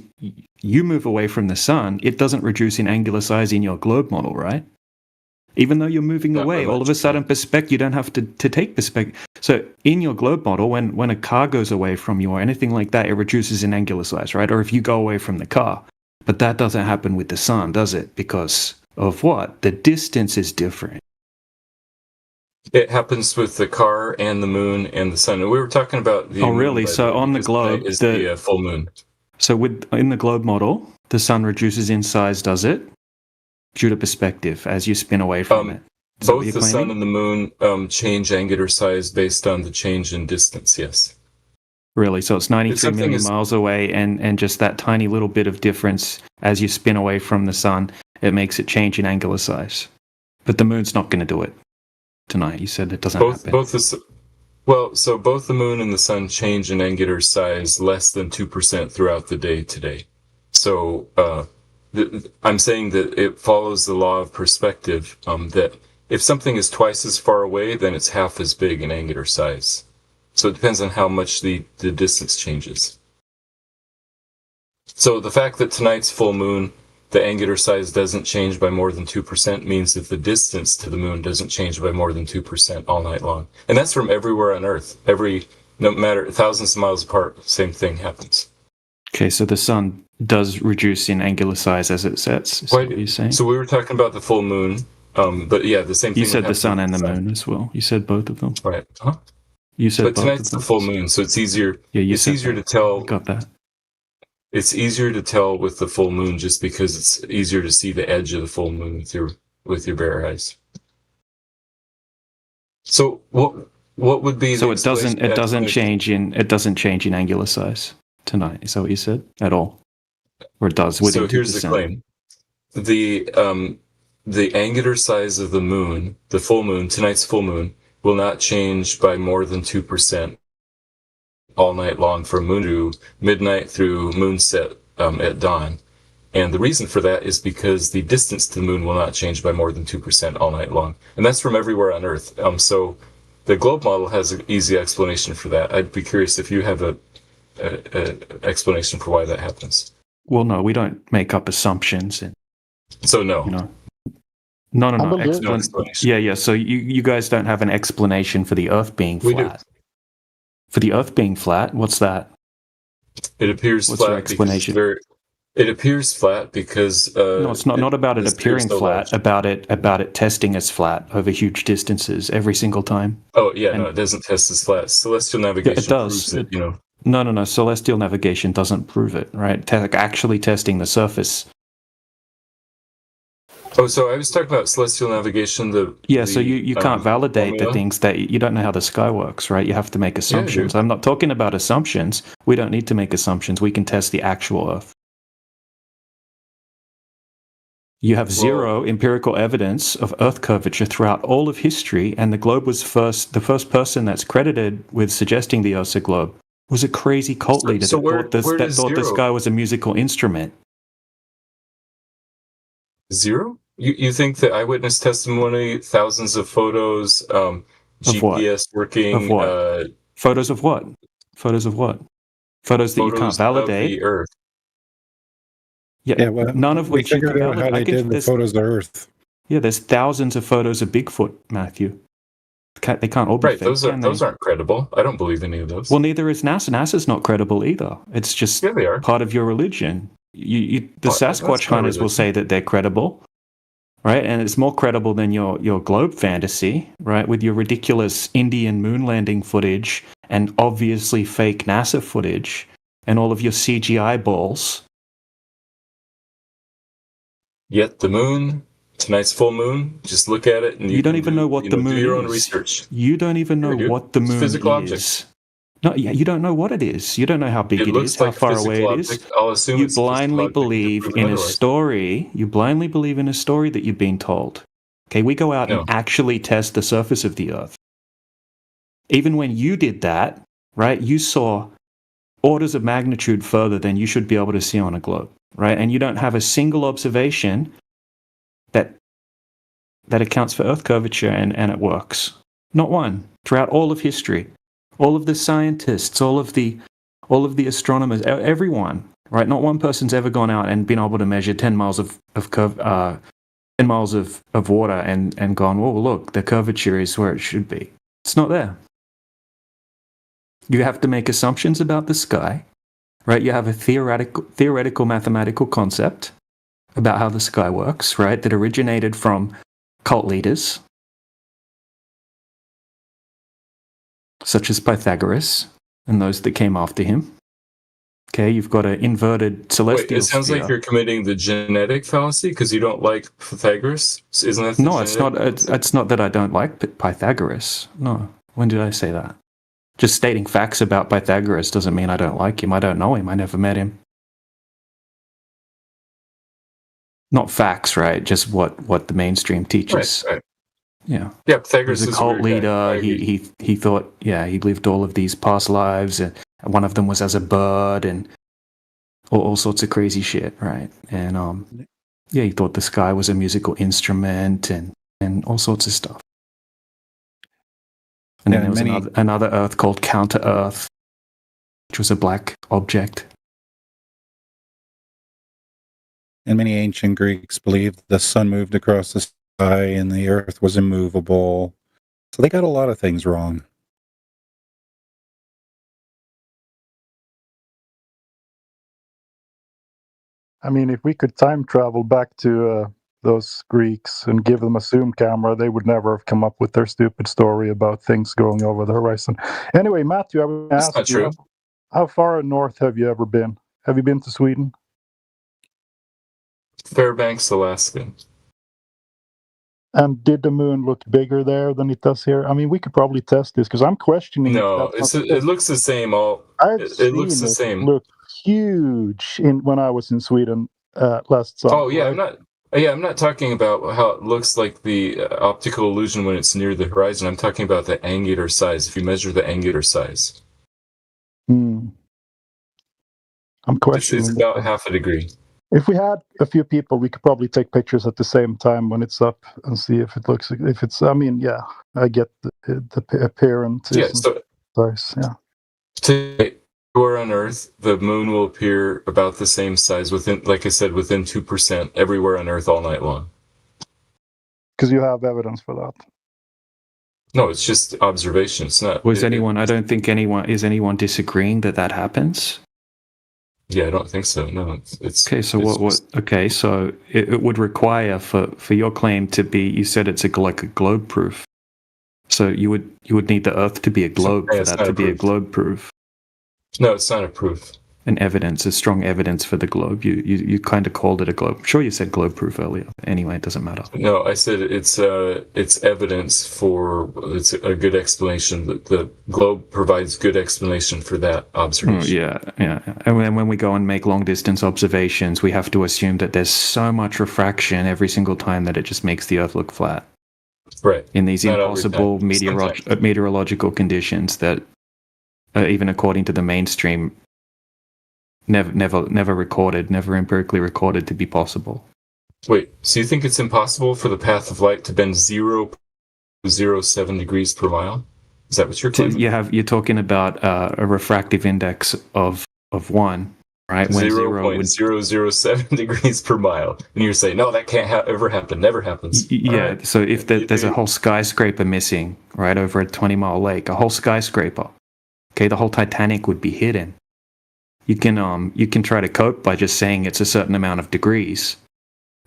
you move away from the sun, it doesn't reduce in angular size in your globe model, right? Even though you're moving away, all of a sudden you don't have to take perspective. So in your globe model, when a car goes away from you or anything like that, it reduces in angular size, right? Or if you go away from the car. But that doesn't happen with the sun, does it? Because of what? The distance is different. It happens with the car and the moon and the sun. And we were talking about the moon, really? So on the globe is the full moon. So in the globe model, the sun reduces in size, does it? Due to perspective as you spin away from it. Both the sun and the moon change angular size based on the change in distance, yes. Really? So it's 93 million miles away, and just that tiny little bit of difference as you spin away from the sun, it makes it change in angular size. But the moon's not going to do it tonight. You said it doesn't happen. So both the moon and the sun change in angular size less than 2% throughout the day today. So I'm saying that it follows the law of perspective, that if something is twice as far away, then it's half as big in angular size. So it depends on how much the distance changes. So the fact that tonight's full moon, the angular size doesn't change by more than 2% means that the distance to the moon doesn't change by more than 2% all night long. And that's from everywhere on Earth. No matter thousands of miles apart, same thing happens. Okay, so the sun does reduce in angular size as it sets. Is what you're saying? So we were talking about the full moon, but yeah, the same thing. You said the sun and the moon as well. You said both of them. Right. Huh? You said but both tonight's of them. the full moon, so it's easier. Yeah, it's easier to tell. Got that. It's easier to tell with the full moon just because it's easier to see the edge of the full moon with your bare eyes. So what would be? So it doesn't change in angular size tonight. Is that what you said at all, or it does? So here's the claim: the angular size of the moon, the full moon, tonight's full moon, will not change by more than 2% all night long from moon to midnight through moonset at dawn. And the reason for that is because the distance to the moon will not change by more than 2% all night long. And that's from everywhere on Earth. So the globe model has an easy explanation for that. I'd be curious if you have a explanation for why that happens. Well, no, we don't make up assumptions. So no. No. Yeah. So you guys don't have an explanation for the Earth being flat. We do. For the Earth being flat, what's that? It appears What's flat. your explanation? It appears flat because no, it's not about it appearing flat. Large. About it testing as flat over huge distances every single time. Oh yeah, no, it doesn't test as flat. Celestial navigation it does. proves it. No. Celestial navigation doesn't prove it, right? Actually testing the surface. Oh, so I was talking about celestial navigation. So you can't validate the things that you don't know how the sky works, right? You have to make assumptions. I'm not talking about assumptions. We don't need to make assumptions. We can test the actual Earth. You have zero empirical evidence of Earth curvature throughout all of history, and the globe was the first person that's credited with suggesting the Earth's a globe was a crazy cult leader that thought the sky was a musical instrument. Zero? You think that eyewitness testimony, thousands of photos, GPS working... Of what? Photos of what? Photos of what? Photos that you can't validate? Of the Earth. Yeah, well, none of which you can validate. How they did the photos of Earth. Yeah, there's thousands of photos of Bigfoot, Matthew. They can't all be fake, those aren't credible. I don't believe any of those. Well, neither is NASA. NASA's not credible either. It's just they are. Part of your religion. The Sasquatch hunters will say that they're credible, right? And it's more credible than your globe fantasy, right? With your ridiculous Indian moon landing footage and obviously fake NASA footage and all of your CGI balls. Yet the moon, tonight's full moon, just look at it and you don't even know what the moon is. Do your own research. You don't even know what the moon is. Physical object. No, you don't know what it is. You don't know how big it is, how far away it is. I'll assume you blindly believe in a story. You blindly believe in a story that you've been told. Okay, we go out and actually test the surface of the Earth. Even when you did that, right, you saw orders of magnitude further than you should be able to see on a globe. Right, and you don't have a single observation that accounts for Earth curvature and it works. Not one. Throughout all of history, all of the scientists, all of the astronomers, everyone. Right, not one person's ever gone out and been able to measure 10 miles of 10 miles of water and gone, oh look, the curvature is where it should be. It's not there. You have to make assumptions about the sky. Right, you have a theoretical mathematical concept about how the sky works, right, that originated from cult leaders, such as Pythagoras and those that came after him. Okay, you've got an inverted celestial it sounds sphere. like you're committing the genetic fallacy because you don't like Pythagoras. Isn't that No, it's not. It's not that I don't like Pythagoras. No, when did I say that? Just stating facts about Pythagoras doesn't mean I don't like him. I don't know him. I never met him. Not facts, right? Just what the mainstream teaches. Right. Yeah. Yeah, Pythagoras is a cult leader. He thought, he lived all of these past lives, and one of them was as a bird, and all sorts of crazy shit, right? And he thought the sky was a musical instrument, and all sorts of stuff. And then there was another Earth called Counter Earth, which was a black object. And many ancient Greeks believed the sun moved across the sky and the Earth was immovable. So they got a lot of things wrong. I mean, if we could time travel back to those Greeks and give them a zoom camera, they would never have come up with their stupid story about things going over the horizon. Anyway, Matthew, I was going to ask you, how far north have you ever been? Have you been to Sweden? Fairbanks, Alaska. And did the moon look bigger there than it does here? I mean, we could probably test this because I'm questioning. No, it looks the same. It looks the same. It looked huge when I was in Sweden last summer. Oh yeah, right? I'm not talking about how it looks like the optical illusion when it's near the horizon. I'm talking about the angular size. If you measure the angular size, I'm questioning. It's about half a degree. If we had a few people, we could probably take pictures at the same time when it's up and see if it looks. If it's, I mean, yeah, I get the appearance. Yeah, so size, yeah. Today, everywhere on Earth, the moon will appear about the same size within, like I said, within 2% everywhere on Earth all night long. Because you have evidence for that. No, it's just observation. It's not. I don't think anyone disagreeing that happens? Yeah, I don't think so. No, it's okay. So Okay, so it would require for your claim to be. You said it's like a globe proof. So you would need the Earth to be a globe for that to be a globe proof. No, it's not a proof. a strong evidence for the globe. You kind of called it a globe. I'm sure you said globe proof earlier. Anyway, it doesn't matter. No, I said it's evidence for, it's a good explanation. The globe provides good explanation for that observation. Yeah. And then when we go and make long distance observations, we have to assume that there's so much refraction every single time that it just makes the Earth look flat. Right. In these impossible meteorological conditions that, even according to the mainstream, never recorded, never empirically recorded to be possible. Wait, so you think it's impossible for the path of light to bend 0.07 degrees per mile? Is that what you're claiming? You're talking about a refractive index of 1, right? When 0.007 degrees per mile. And you're saying, no, that can't ever happen, never happens. Yeah, right. So if there's a whole skyscraper missing, right, over a 20-mile lake, a whole skyscraper, okay, the whole Titanic would be hidden. You can try to cope by just saying it's a certain amount of degrees,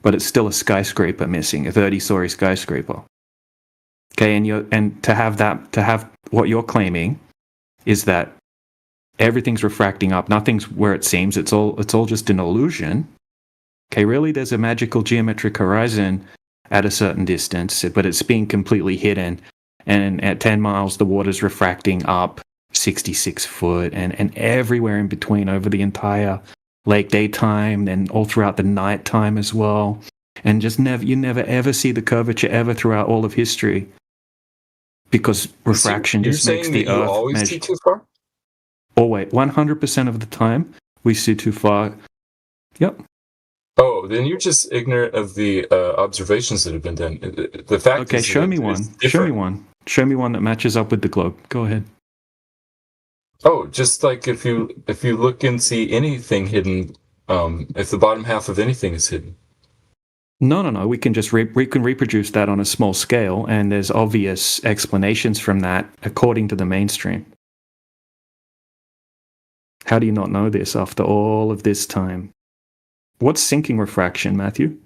but it's still a skyscraper missing, a 30-story skyscraper. Okay, and to have what you're claiming is that everything's refracting up, nothing's where it seems. It's all just an illusion. Okay, really, there's a magical geometric horizon at a certain distance, but it's being completely hidden. And at 10 miles, the water's refracting up 66 foot and everywhere in between over the entire lake daytime and all throughout the nighttime as well. And just you never ever see the curvature ever throughout all of history because refraction just makes the Earth. You always see too far? Always, 100% of the time we see too far. Yep. Oh, then you're just ignorant of the observations that have been done. The fact okay, is show me one. Show me one that matches up with the globe. Go ahead. Oh, just like if you look and see anything hidden, if the bottom half of anything is hidden. No. We can just we can reproduce that on a small scale, and there's obvious explanations from that according to the mainstream. How do you not know this after all of this time? What's sinking refraction, Matthew?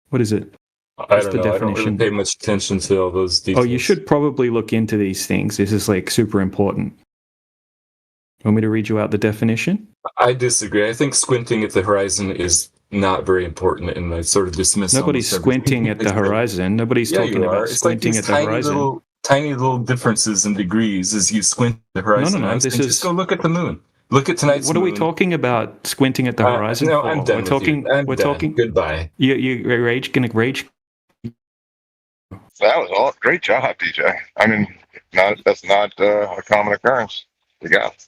What is it? I don't know. I don't really pay much attention to all those details. Oh, you should probably look into these things. This is like super important. Want me to read you out the definition? I disagree. I think squinting at the horizon is not very important, and I sort of dismiss. Nobody's squinting at the horizon. Nobody's talking about squinting at the horizon. Tiny little differences in degrees as you squint at the horizon. No. Just go look at the moon. Look at tonight's moon. What are we talking about squinting at the horizon no, for? I'm done. We're talking. Goodbye. You gonna rage? That was all great job, DJ. I mean, that's not a common occurrence. You got.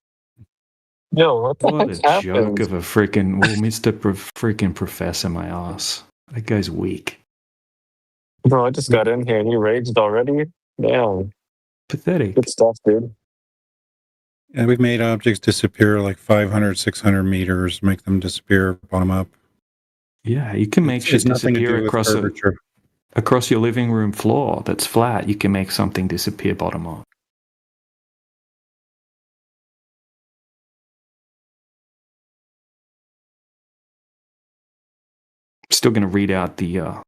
Yo, what a joke of a freaking Mr. Freaking Professor, my ass. That guy's weak. Bro, I just got in here and you raged already? Damn. Pathetic. Good stuff, dude. Yeah, we've made objects disappear like 500, 600 meters, make them disappear bottom up. Yeah, you can make shit disappear across your living room floor that's flat. You can make something disappear bottom up. Still going to read out the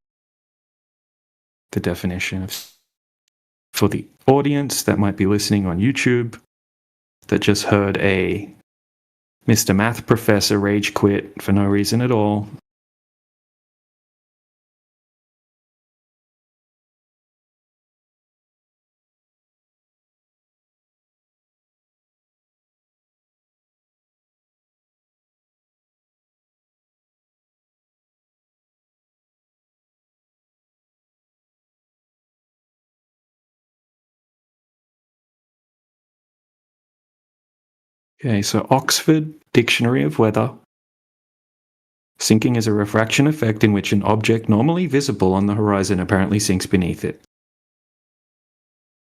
definition for the audience that might be listening on YouTube that just heard a Mr. Math Professor rage quit for no reason at all. Okay, so Oxford Dictionary of Weather. Sinking is a refraction effect in which an object normally visible on the horizon apparently sinks beneath it.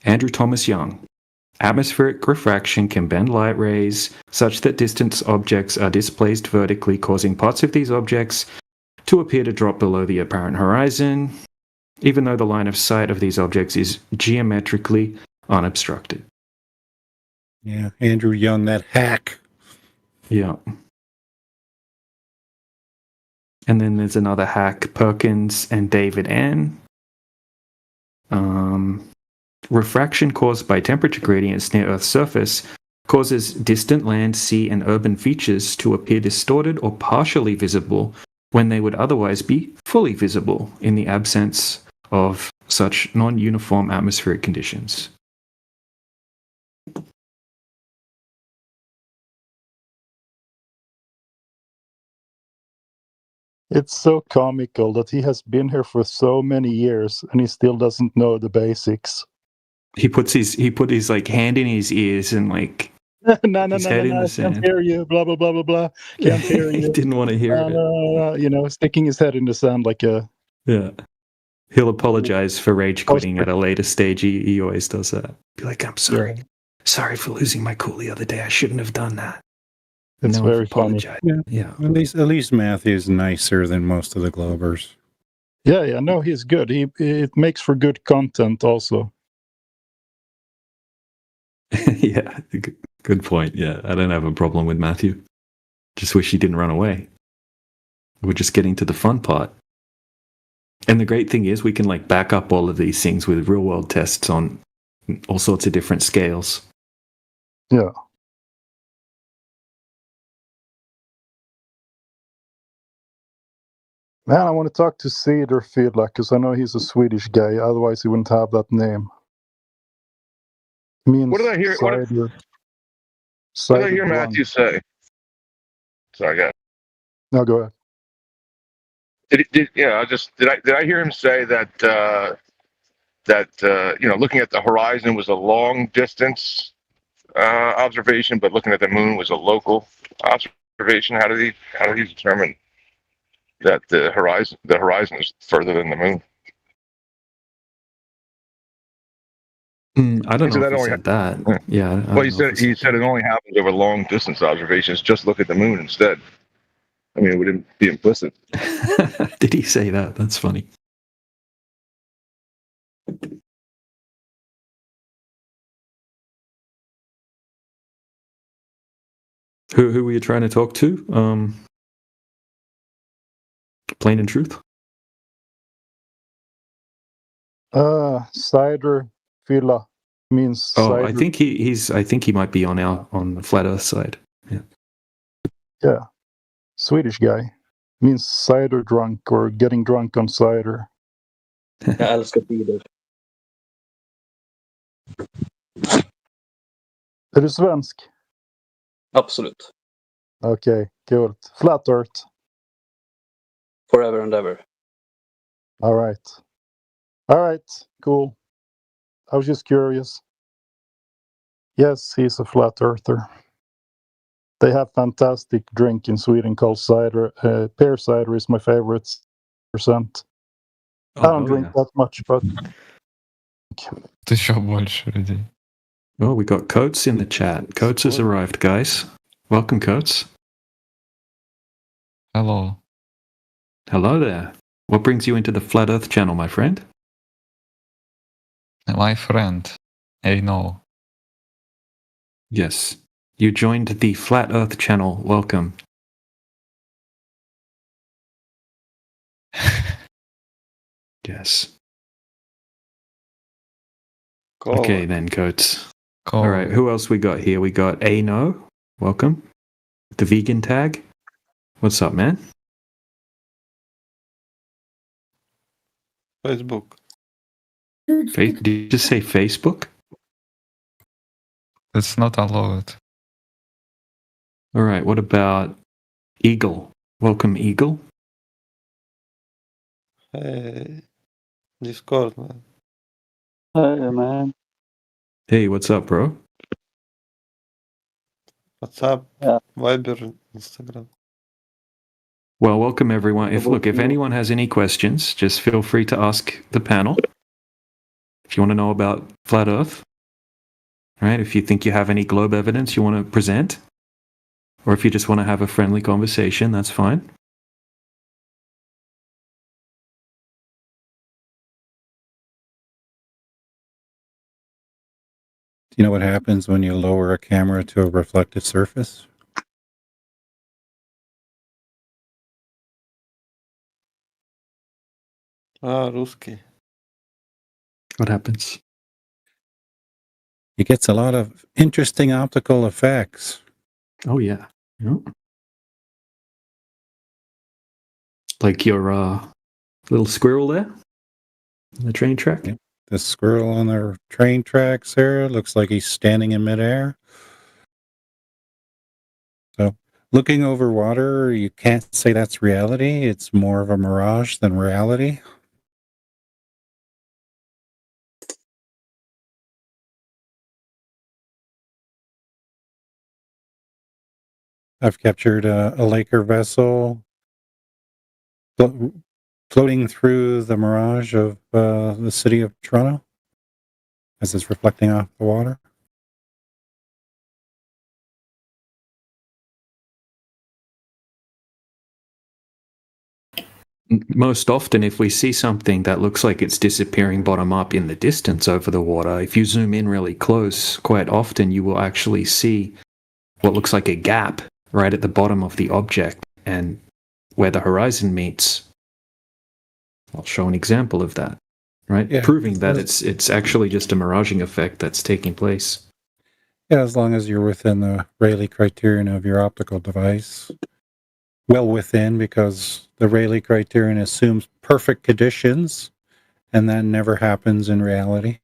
Andrew Thomas Young. Atmospheric refraction can bend light rays such that distant objects are displaced vertically, causing parts of these objects to appear to drop below the apparent horizon, even though the line of sight of these objects is geometrically unobstructed. Yeah, Andrew Young, that hack. Yeah. And then there's another hack, Perkins and David N. Refraction caused by temperature gradients near Earth's surface causes distant land, sea, and urban features to appear distorted or partially visible when they would otherwise be fully visible in the absence of such non-uniform atmospheric conditions. It's so comical that he has been here for so many years and he still doesn't know the basics. He put his like hand in his ears and like no, his head in the can't sand. hear you, blah, blah, blah, blah, blah. Can't hear you. He didn't want to hear it. You know, sticking his head in the sand like a... Yeah. He'll apologize for rage quitting at a later stage. He always does that. Be like, I'm sorry. Yeah. Sorry for losing my cool the other day. I shouldn't have done that. It's no, very funny. Yeah. At least Matthew's nicer than most of the Globers. Yeah. No, he's good. It makes for good content also. Yeah, good point. Yeah, I don't have a problem with Matthew. Just wish he didn't run away. We're just getting to the fun part. And the great thing is we can like back up all of these things with real world tests on all sorts of different scales. Yeah. Man, I want to talk to Cedar Fidla because I know he's a Swedish guy. Otherwise, he wouldn't have that name. What did I hear? What did I hear Matthew say? Sorry, guys. No, go ahead. Did I hear him say that looking at the horizon was a long distance observation, but looking at the moon was a local observation? How did he determine that the horizon is further than the moon? I don't know if he said that. Yeah. Well, he said it only happens over long distance observations. Just look at the moon instead. I mean, it would be implicit. Did he say that? That's funny. Who were you trying to talk to? Plain and Truth? Cider Fidla means cider. I think I think he might be on the Flat Earth side. Yeah. Swedish guy. Means cider drunk or getting drunk on cider. Jag älskar cider. Är du svensk? Absolut. Okay, cool. Flat Earth. Forever and ever. All right, cool. I was just curious. Yes, he's a flat earther. They have fantastic drink in Sweden called cider. Pear cider is my favorite %. I don't drink that much, but... Oh, we got Coates in the chat. Coates has arrived, guys. Welcome, Coates. Hello. Hello there. What brings you into the Flat Earth channel, my friend? My friend, I know. Yes. You joined the Flat Earth channel. Welcome. Yes. Cool. Okay then, Coates. Cool. All right, who else we got here? We got Ano. Welcome. The vegan tag. What's up, man? Facebook. Did you just say Facebook? It's not allowed. All right, what about Eagle? Welcome, Eagle. Hey, Discord, man. Hey, man. Hey, what's up, bro? What's up? Yeah. Viber, Instagram. Well, welcome everyone. If anyone has any questions, just feel free to ask the panel. If you want to know about Flat Earth, right? If you think you have any globe evidence you want to present, or if you just want to have a friendly conversation, that's fine. Do you know what happens when you lower a camera to a reflective surface? Русский. What happens? it gets a lot of interesting optical effects. Oh yeah. Yeah. Like your little squirrel there on the train track. Yep. The squirrel on the train tracks there looks like he's standing in midair. So looking over water, you can't say that's reality. It's more of a mirage than reality. I've captured a Laker vessel floating through the mirage of the city of Toronto as it's reflecting off the water. Most often, if we see something that looks like it's disappearing bottom up in the distance over the water, if you zoom in really close, quite often you will actually see what looks like a gap right at the bottom of the object and where the horizon meets. I'll show an example of that, right? Yeah. Proving that it's actually just a miraging effect that's taking place. Yeah, as long as you're within the Rayleigh criterion of your optical device. Well within, because the Rayleigh criterion assumes perfect conditions, and that never happens in reality.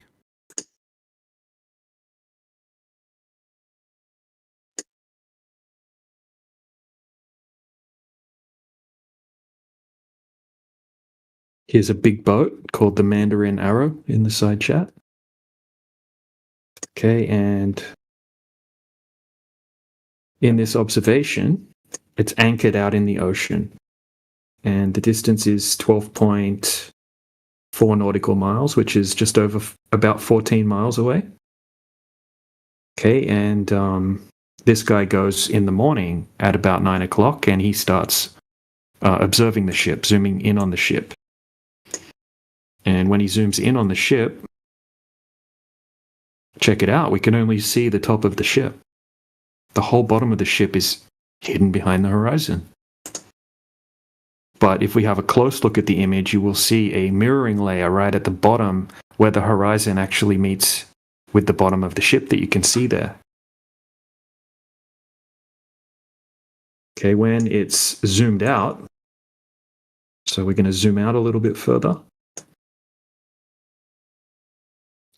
Here's a big boat called the Mandarin Arrow in the side chat. Okay, and in this observation, it's anchored out in the ocean. And the distance is 12.4 nautical miles, which is just over about 14 miles away. Okay, and this guy goes in the morning at about 9 o'clock and he starts observing the ship, zooming in on the ship. And when he zooms in on the ship, check it out, we can only see the top of the ship. The whole bottom of the ship is hidden behind the horizon. But if we have a close look at the image, you will see a mirroring layer right at the bottom where the horizon actually meets with the bottom of the ship that you can see there. Okay, when it's zoomed out, so we're going to zoom out a little bit further.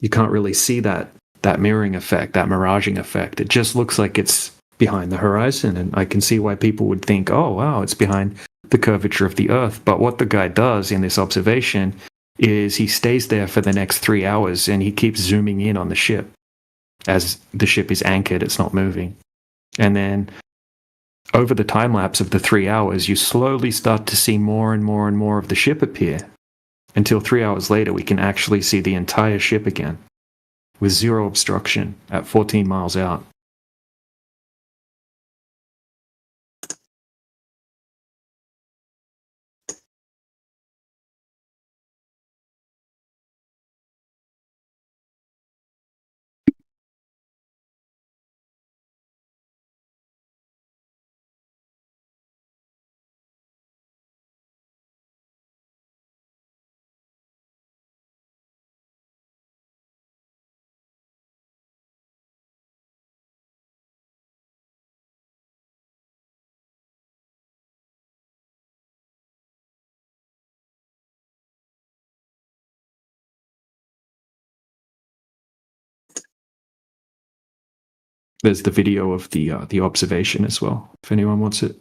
You can't really see that mirroring effect, that miraging effect. It just looks like it's behind the horizon, and I can see why people would think, oh, wow, it's behind the curvature of the Earth. But what the guy does in this observation is he stays there for the next 3 hours, and he keeps zooming in on the ship. As the ship is anchored, it's not moving. And then over the time lapse of the 3 hours, you slowly start to see more and more and more of the ship appear, until 3 hours later, we can actually see the entire ship again, with zero obstruction at 14 miles out. There's the video of the observation as well, if anyone wants it.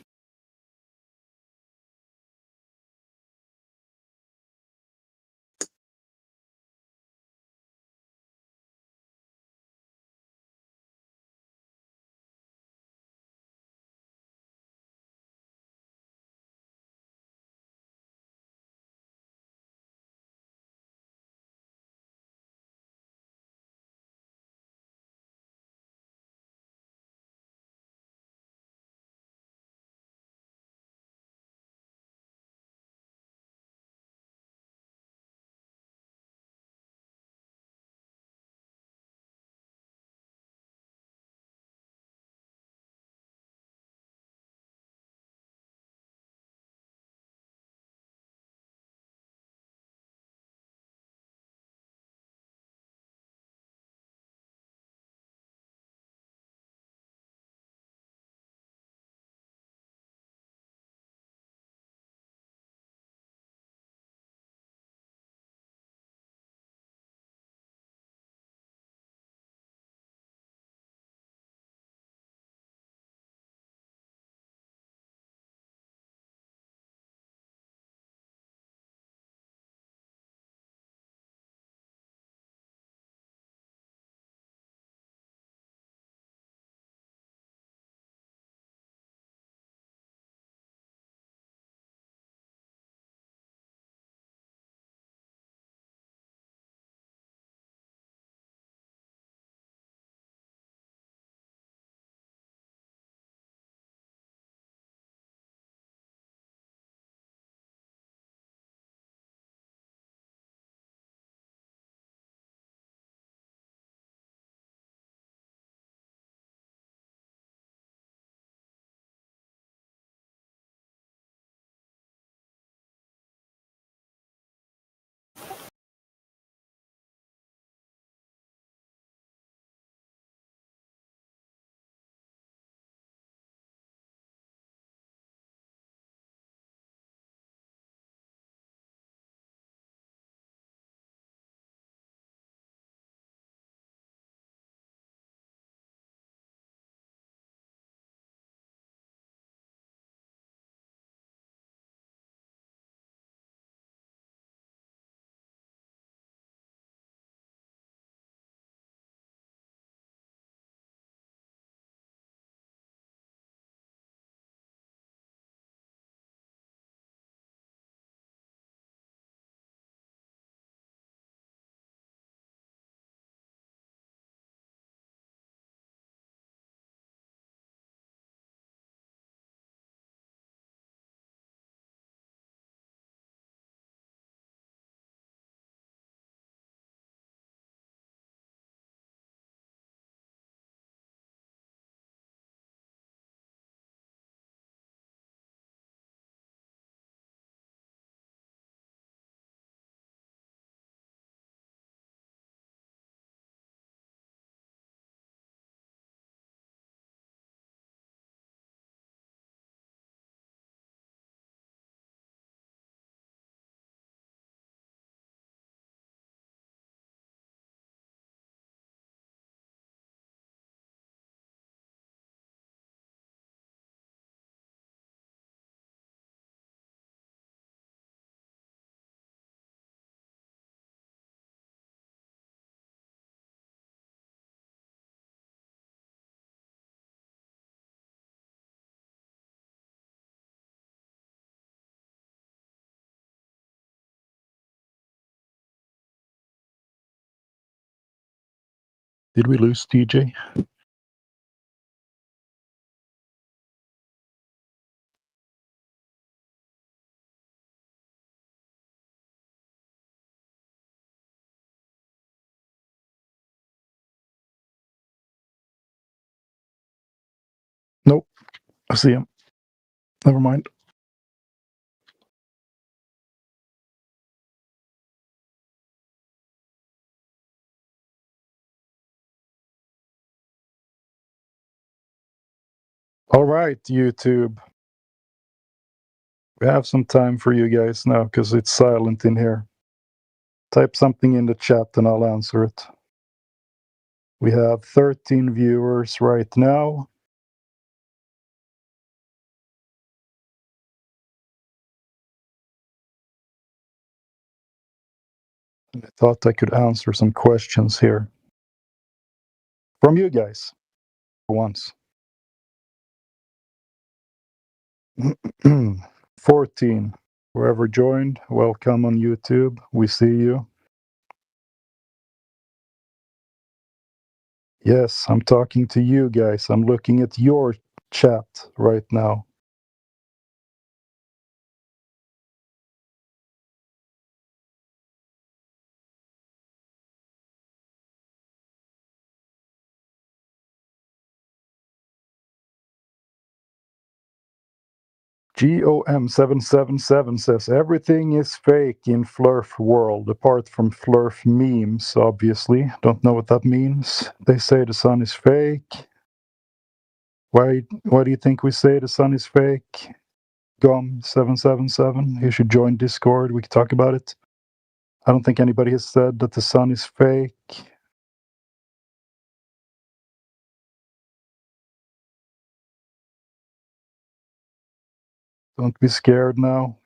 Did we lose DJ? Nope. I see him. Never mind. All right, YouTube. We have some time for you guys now because it's silent in here. Type something in the chat and I'll answer it. We have 13 viewers right now. I thought I could answer some questions here from you guys for once. 14. Whoever joined, welcome on YouTube. We see you. Yes, I'm talking to you guys. I'm looking at your chat right now. GOM777 says everything is fake in Flurf world, apart from Flurf memes, obviously. Don't know what that means. They say the sun is fake. Why do you think we say the sun is fake? GOM777. You should join Discord. We can talk about it. I don't think anybody has said that the sun is fake. Don't be scared now.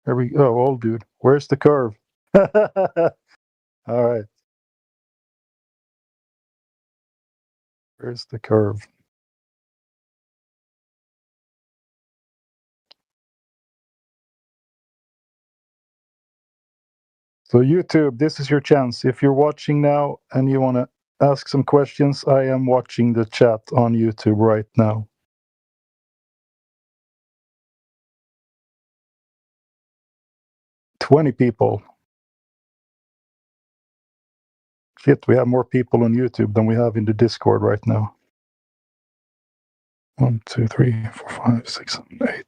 There we go. Oh, old dude. Where's the curve? All right. Where's the curve? So YouTube, this is your chance. If you're watching now and you want to ask some questions, I am watching the chat on YouTube right now. $20 people. Shit, we have more people on YouTube than we have in the Discord right now. 1, 2, 3, 4, 5, 6, 7, 8.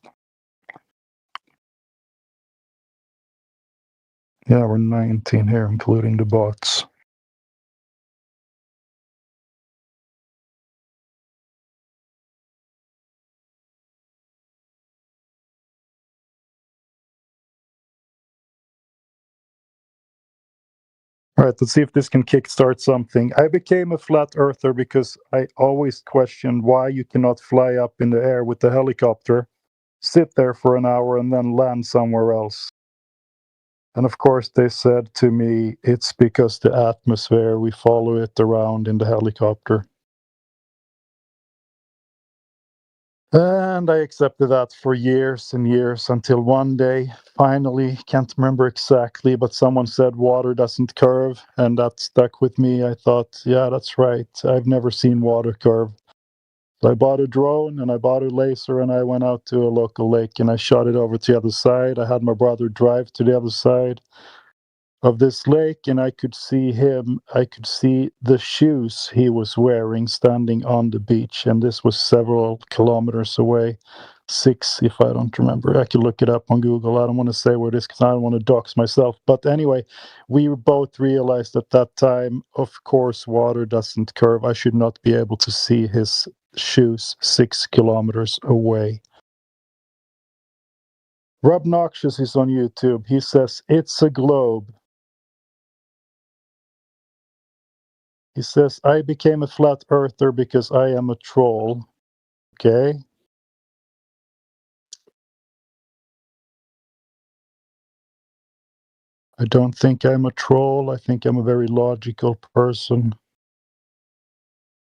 Yeah, we're 19 here, including the bots. All right, let's see if this can kickstart something. I became a flat earther because I always questioned why you cannot fly up in the air with the helicopter, sit there for an hour, and then land somewhere else. And of course, they said to me, it's because the atmosphere, we follow it around in the helicopter. And I accepted that for years and years until one day, finally, can't remember exactly, but someone said water doesn't curve, and that stuck with me. I thought, yeah, that's right. I've never seen water curve. So I bought a drone and I bought a laser and I went out to a local lake and I shot it over to the other side. I had my brother drive to the other side of this lake and I could see the shoes he was wearing standing on the beach, and this was several kilometers away, 6 if I don't remember. I could look it up on Google. I don't want to say where it is because I don't want to dox myself, but anyway, we both realized at that time, of course water doesn't curve. I should not be able to see his shoes 6 kilometers away. Rob Noxious is on YouTube. He says it's a globe. He says, I became a flat earther because I am a troll. Okay. I don't think I'm a troll. I think I'm a very logical person.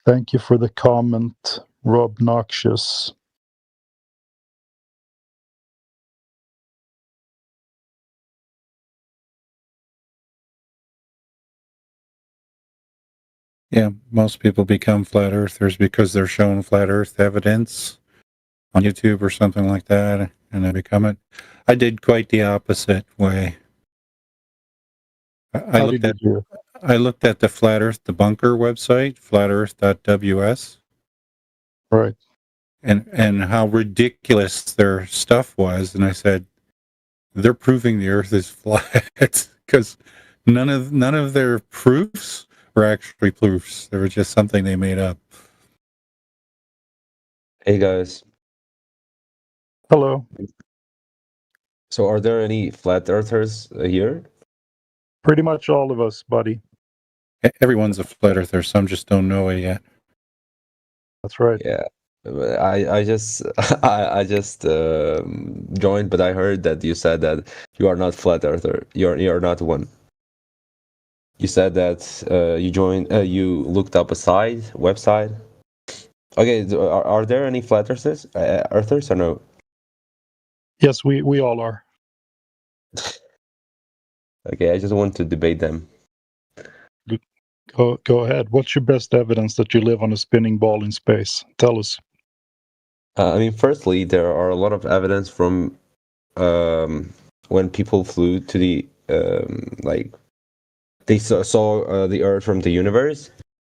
Thank you for the comment, Rob Noxious. Yeah, most people become flat earthers because they're shown flat earth evidence on YouTube or something like that, and they become it. I did quite the opposite way. I looked at the Flat Earth Debunker website, flatearth.ws. Right. And how ridiculous their stuff was, and I said, they're proving the earth is flat because none of their proofs were actually proofs. They were just something they made up. Hey guys. Hello. So are there any flat earthers here? Pretty much all of us, buddy. Everyone's a flat earther, some just don't know it yet. That's right. Yeah. I just I just joined, but I heard that you said that you are not flat earther. You're not one. You said that you joined. You looked up a website. Okay, are there any flat earthers or no? Yes, we all are. Okay, I just want to debate them. Go ahead. What's your best evidence that you live on a spinning ball in space? Tell us. I mean, firstly, there are a lot of evidence from when people flew to the they saw the Earth from the universe,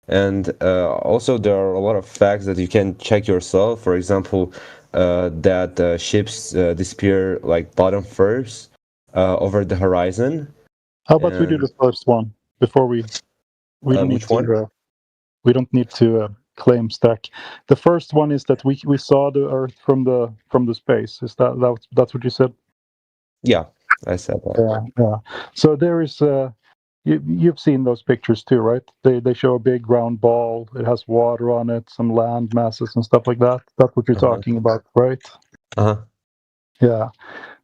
and also there are a lot of facts that you can check yourself. For example, that ships disappear like bottom first over the horizon. How about we do the first one before we don't need to we don't need to claim stack. The first one is that we saw the Earth from the space. Is that's what you said? Yeah, I said that. Yeah. So there is you've seen those pictures too, right? They show a big round ball. It has water on it, some land masses and stuff like that. That's what you're talking about, right? Yeah.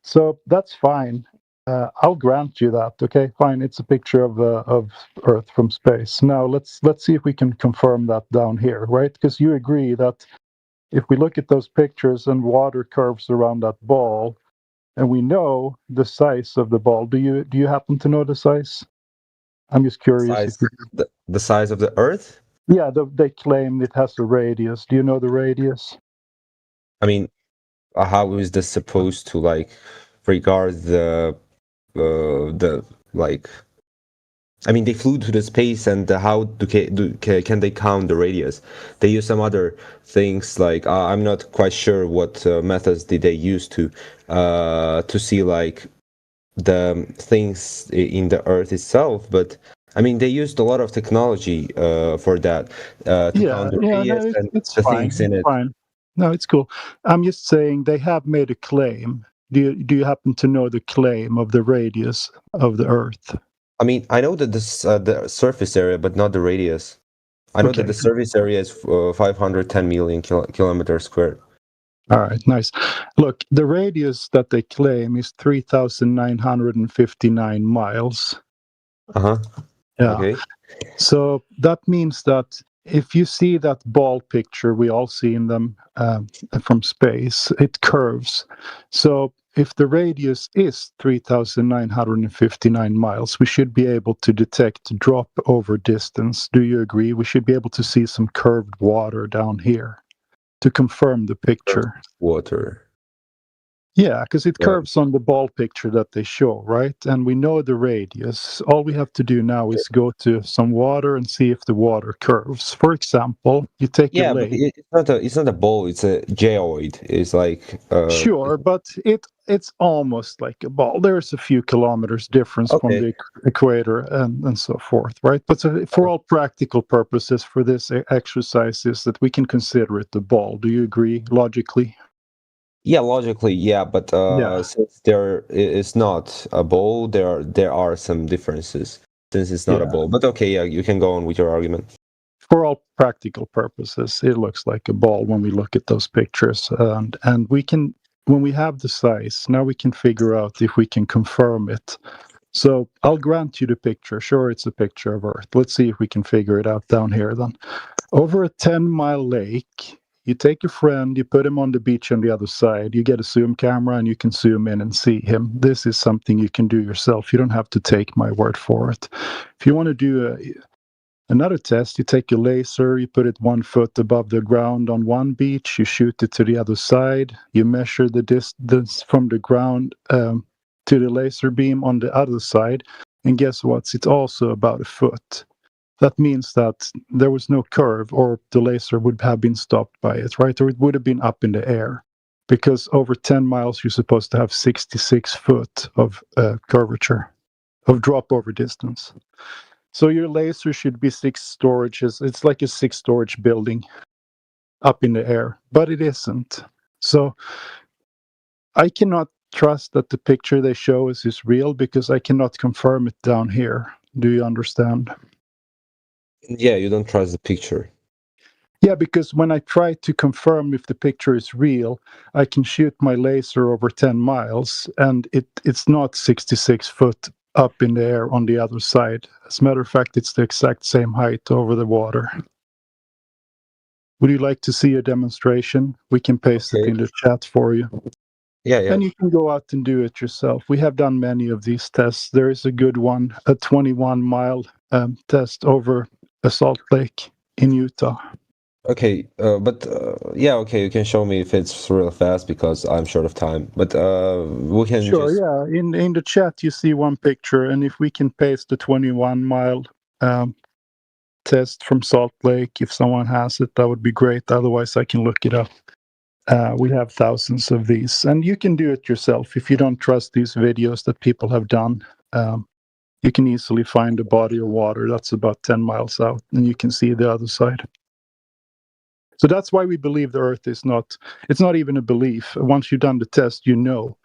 So that's fine. I'll grant you that. Okay, fine. It's a picture of Earth from space. Now let's see if we can confirm that down here, right? Because you agree that if we look at those pictures and water curves around that ball, and we know the size of the ball. Do you happen to know the size? I'm just curious. The size of the Earth? Yeah, they claim it has a radius. Do you know the radius? I mean, how is this supposed to regard the like? I mean, they flew to the space, and how can they count the radius? They use some other things like I'm not quite sure what methods did they use to see like the things in the Earth itself, but I mean they used a lot of technology for that to count the radius and the things in it. Fine. No, it's cool. I'm just saying they have made a claim. Do you happen to know the claim of the radius of the Earth? I mean, I know that the surface area, but not the radius. I know that the surface area is 510 million kilometers squared. All right, nice. Look, the radius that they claim is 3,959 miles. Yeah. Okay. So that means that if you see that ball picture, we all seen them from space, it curves. So if the radius is 3,959 miles, we should be able to detect drop over distance. Do you agree? We should be able to see some curved water down here to confirm the picture. Water. Yeah, because it curves on the ball picture that they show, right? And we know the radius. All we have to do now is go to some water and see if the water curves. For example, you take a lake. But it's not a ball. It's a geoid. It's like sure, but it's almost like a ball. There's a few kilometers difference from the equator and so forth, right? But for all practical purposes, for this exercise, is that we can consider it a ball. Do you agree logically? Yeah, logically, yeah, but since there is not a ball, there are some differences since it's not a ball. But okay, yeah, you can go on with your argument. For all practical purposes, it looks like a ball when we look at those pictures, and we can, when we have the size, now we can figure out if we can confirm it. So I'll grant you the picture. Sure, it's a picture of Earth. Let's see if we can figure it out down here then. Over a 10-mile lake. You take a friend, you put him on the beach on the other side, you get a zoom camera and you can zoom in and see him. This is something you can do yourself. You don't have to take my word for it. If you want to do Another test, you take a laser, you put it 1 foot above the ground on one beach, you shoot it to the other side, you measure the distance from the ground to the laser beam on the other side, and guess what? It's also about 1 foot. That means that there was no curve, or the laser would have been stopped by it, right? Or it would have been up in the air. Because over 10 miles, you're supposed to have 66 foot of curvature, of drop over distance. So your laser should be 6 storages. It's like a 6-storage building up in the air, but it isn't. So I cannot trust that the picture they show us is real because I cannot confirm it down here. Do you understand? Yeah, you don't trust the picture. Yeah, because when I try to confirm if the picture is real, I can shoot my laser over 10 miles and it's not 66 foot up in the air on the other side. As a matter of fact, it's the exact same height over the water. Would you like to see a demonstration? We can paste it in the chat for you. Yeah. And you can go out and do it yourself. We have done many of these tests. There is a good one, a 21-mile test over a salt lake in Utah. Okay, okay, you can show me if it's real fast because I'm short of time. But we can Sure, just... yeah. In the chat, you see one picture, and if we can paste the 21-mile test from Salt Lake, if someone has it, that would be great. Otherwise, I can look it up. We have thousands of these, and you can do it yourself. If you don't trust these videos that people have done, you can easily find a body of water that's about 10 miles out, and you can see the other side. So that's why we believe the Earth is not, it's not even a belief. Once you've done the test, you know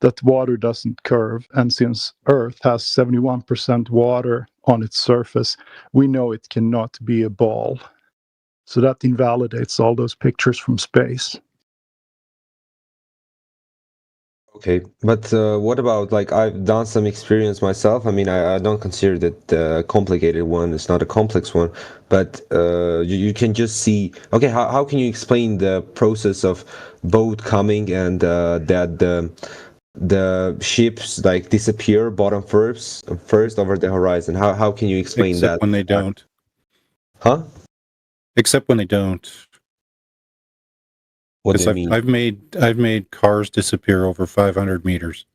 that water doesn't curve. And since Earth has 71% water on its surface, we know it cannot be a ball. So that invalidates all those pictures from space. Okay, but what about, like, I've done some experience myself. I mean, I don't consider that a complicated one. It's not a complex one, but you can just see, okay, how can you explain the process of boat coming and that the ships, like, disappear bottom first over the horizon? How can you explain that? Except when they don't. Huh? Except when they don't. What do you mean? I've made cars disappear over 500 meters.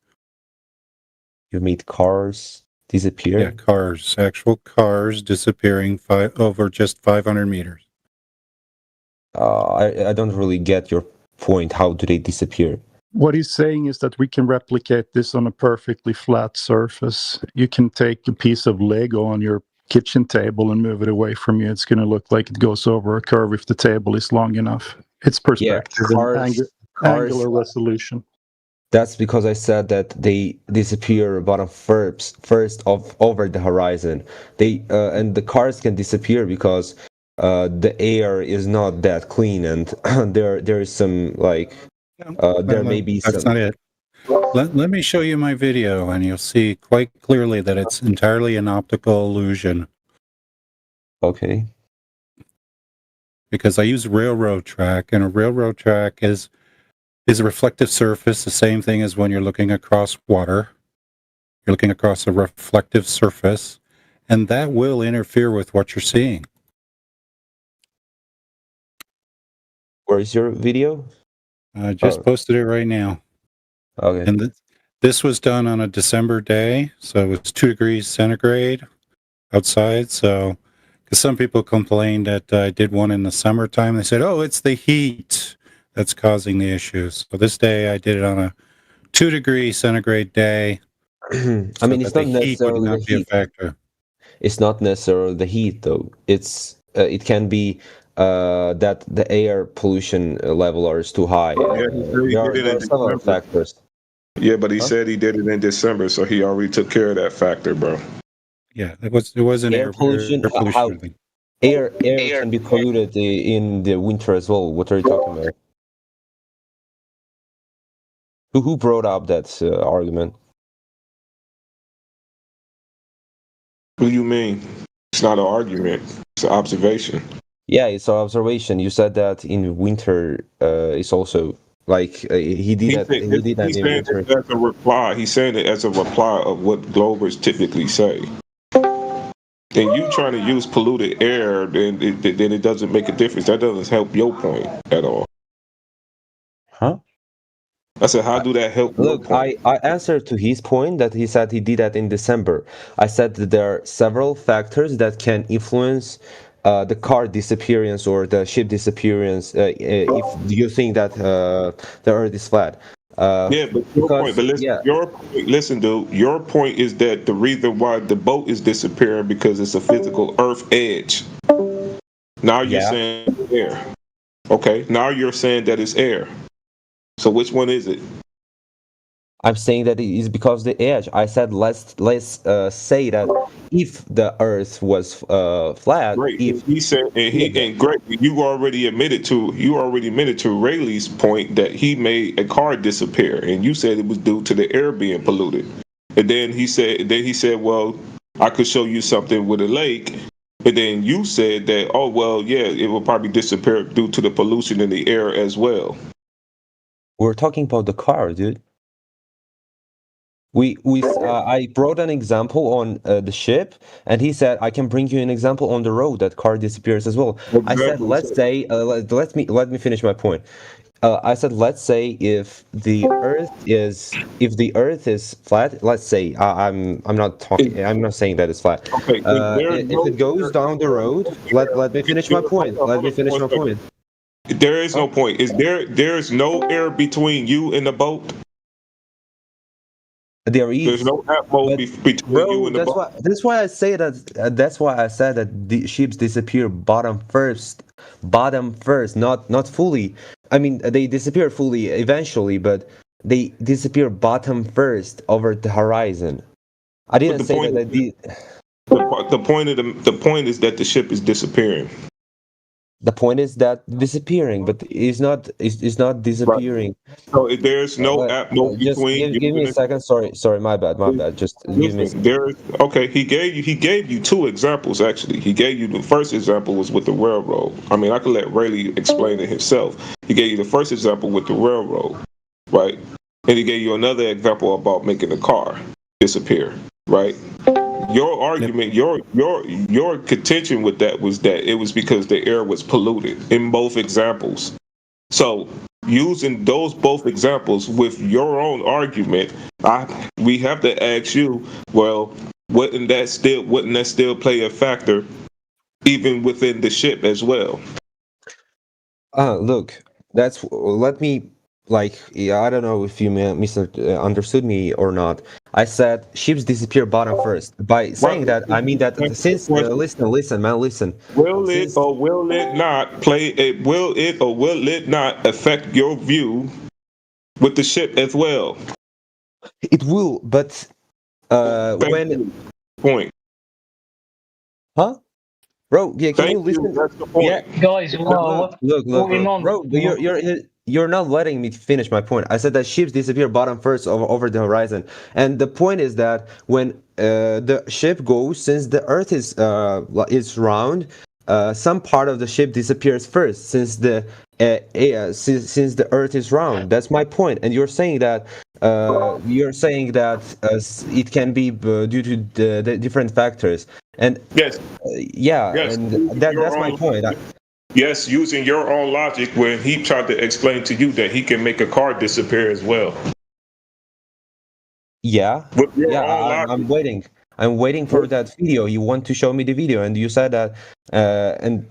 You made cars disappear? Yeah, cars, actual cars disappearing over just 500 meters. I don't really get your point. How do they disappear? What he's saying is that we can replicate this on a perfectly flat surface. You can take a piece of Lego on your kitchen table and move it away from you. It's going to look like it goes over a curve if the table is long enough. It's perspective and angular resolution. That's because I said that they disappear bottom first over the horizon. And the cars can disappear because the air is not that clean, and there is some, like, there may be some... That's not it. Let me show you my video, and you'll see quite clearly that it's entirely an optical illusion. Okay. Because I use railroad track, and a railroad track is a reflective surface, the same thing as when you're looking across water. You're looking across a reflective surface, and that will interfere with what you're seeing. Where is your video? I just posted it right now. Okay. And this was done on a December day, so it's 2 degrees centigrade outside, so... Because some people complained that I did one in the summertime. They said, oh, it's the heat that's causing the issues. So this day I did it on a 2 degree centigrade day. I mean, it's not necessarily the heat. It's not necessarily the heat, though. It can be that the air pollution level is too high. There are several factors. Yeah, but he said he did it in December, so he already took care of that factor, bro. Yeah, it was an air pollution. Air can be polluted in the winter as well. What are you talking about? Who brought up that argument? What do you mean? It's not an argument. It's an observation. Yeah, it's an observation. You said that in winter, it's also like he did that in winter. As a reply, he's saying it as a reply of what Globers typically say. and you trying to use polluted air, then it doesn't make a difference. That doesn't help your point at all. Huh? I said, how do that help? Look, I answered to his point that he said he did that in December. I said that there are several factors that can influence the car disappearance or the ship disappearance if you think that the Earth is flat. Yeah, but your point. But listen, your point, listen, dude. Your point is that the reason why the boat is disappearing because it's a physical Earth edge. Now you're saying air. Okay. Now you're saying that it's air. So which one is it? I'm saying that it is because the edge. I said let's say that if the Earth was flat, Great. He said, and great. You already admitted to Rayleigh's point that he made a car disappear, and you said it was due to the air being polluted. And then he said, well, I could show you something with a lake. And then you said that, oh well, yeah, it will probably disappear due to the pollution in the air as well. We're talking about the car, dude. I brought an example on the ship, and he said I can bring you an example on the road that car disappears as well. I said let's say let me finish my point. I said let's say if the Earth is flat, let's say I'm not saying that it's flat. Okay, if it goes down the road, let me finish my point. Let me finish my point. There is no point. There's no air between you and the boat? There's no atmosphere between you and the boat. That's why I say that. That's why I said that the ships disappear bottom first, not fully. I mean, they disappear fully eventually, but they disappear bottom first over the horizon. I didn't say that. The point is that the ship is disappearing. The point is that disappearing, but it's not disappearing. Right. So there's no atmosphere between you. Give me a second. Sorry, my bad. Just give me a second. Okay, he gave you two examples actually. He gave you the first example was with the railroad. I mean, I could let Rayleigh explain it himself. He gave you the first example with the railroad, right? And he gave you another example about making the car disappear, right? Your argument, your contention with that was that it was because the air was polluted in both examples. So using those both examples with your own argument, we have to ask you, well, wouldn't that still play a factor even within the ship as well? Look, let me. I don't know if you misunderstood me or not. I said ships disappear bottom first. By saying that, I mean that since listen, man, listen. Will it or will it not affect your view with the ship as well? It will, but when point. Huh? Bro, yeah, can you listen? That's the point. Yeah, guys, look, bro, you're not letting me finish my point. I said that ships disappear bottom first over the horizon, and the point is that when the ship goes, since the Earth is round, some part of the ship disappears first, since the Earth is round. That's my point, and you're saying that it can be due to the different factors. And yes, and that's my point. Yes, using your own logic when he tried to explain to you that he can make a car disappear as well. I'm waiting. I'm waiting for that video. You want to show me the video, and you said that, I'm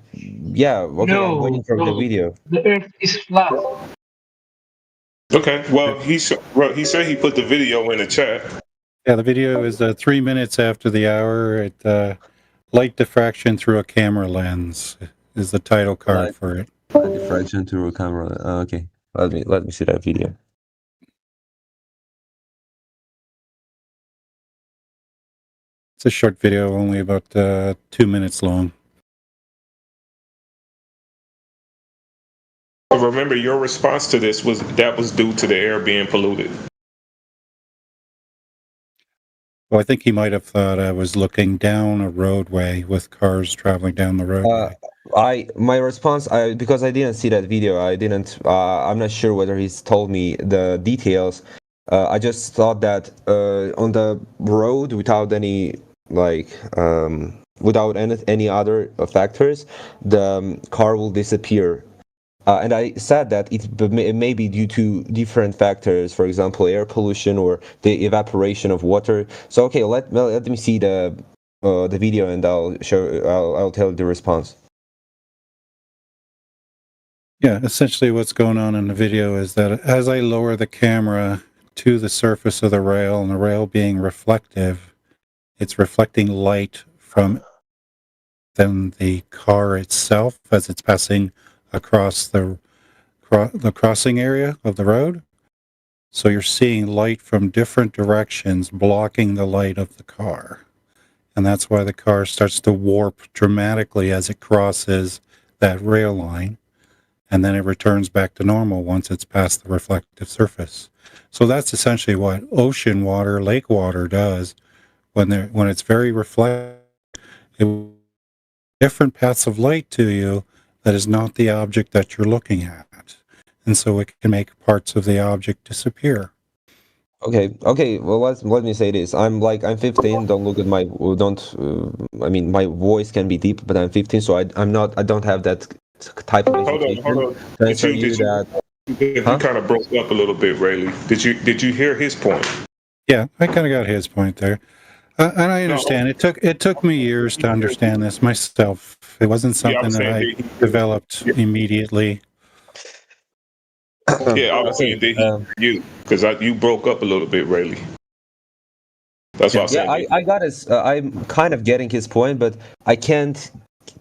waiting for the video. The Earth is flat. Okay, well, he said he put the video in the chat. Yeah, the video is 3 minutes after the hour. Light diffraction through a camera lens is the title card for it. Light diffraction through a camera. Okay, let me see that video. It's a short video, only about 2 minutes long. Remember, your response to this was due to the air being polluted. Well, I think he might have thought I was looking down a roadway with cars traveling down the roadway. My response, because I didn't see that video, I'm not sure whether he's told me the details. I just thought that on the road without any without any other factors, the car will disappear. And I said that it may be due to different factors, for example, air pollution or the evaporation of water. So okay, let me see the video, and I'll tell you the response. Yeah, essentially what's going on in the video is that as I lower the camera to the surface of the rail, and the rail being reflective, it's reflecting light from then the car itself as it's passing across the crossing area of the road. So you're seeing light from different directions blocking the light of the car. And that's why the car starts to warp dramatically as it crosses that rail line. And then it returns back to normal once it's past the reflective surface. So that's essentially what ocean water, lake water does when it's very reflective. It different paths of light to you that is not the object that you're looking at, and so it can make parts of the object disappear. Okay. Well, let me say this. I'm 15. Don't look at my I mean, my voice can be deep, but I'm 15, so I don't have that type of education. Hold on. You kind of broke up a little bit, Rayleigh. Did you hear his point? Yeah, I kind of got his point there. And I understand. It took me years to understand this myself. It wasn't something that I developed immediately. Yeah, I was saying that you, because you broke up a little bit, Rayleigh. That's what I was saying. I got his. I'm kind of getting his point, but I can't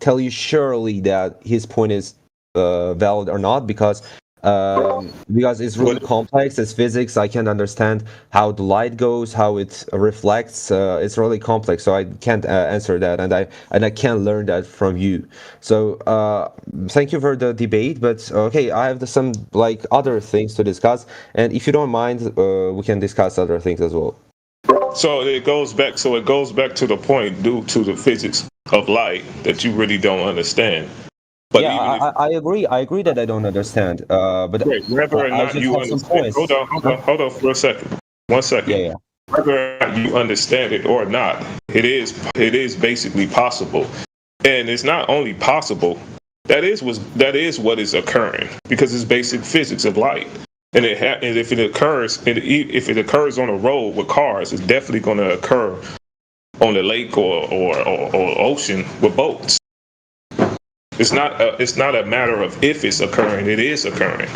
tell you surely that his point is valid or not, because it's really complex. It's physics. I can't understand how the light goes, how it reflects. It's really complex, so I can't answer that, and I can't learn that from you. So thank you for the debate, but okay, I have some other things to discuss, and if you don't mind, we can discuss other things as well. So it goes back to the point, due to the physics of light, that you really don't understand. But yeah, I agree. I agree that I don't understand. But whether or not you understand, hold on for a second. 1 second. Yeah. Whether or not you understand it or not, it is basically possible, and it's not only possible. That is what is occurring, because it's basic physics of light, and if it occurs on a road with cars, it's definitely going to occur on the lake or ocean with boats. It's not a matter of if it's occurring, it is occurring.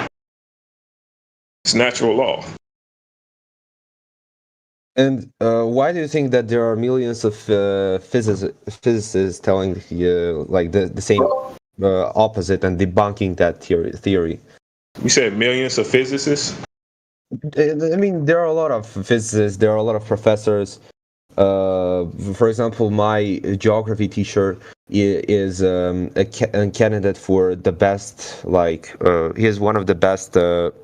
It's natural law. And why do you think that there are millions of physicists telling the same opposite and debunking that theory? You said millions of physicists? I mean, there are a lot of physicists, there are a lot of professors. For example, my geography teacher is a candidate for the best, he is one of the best, what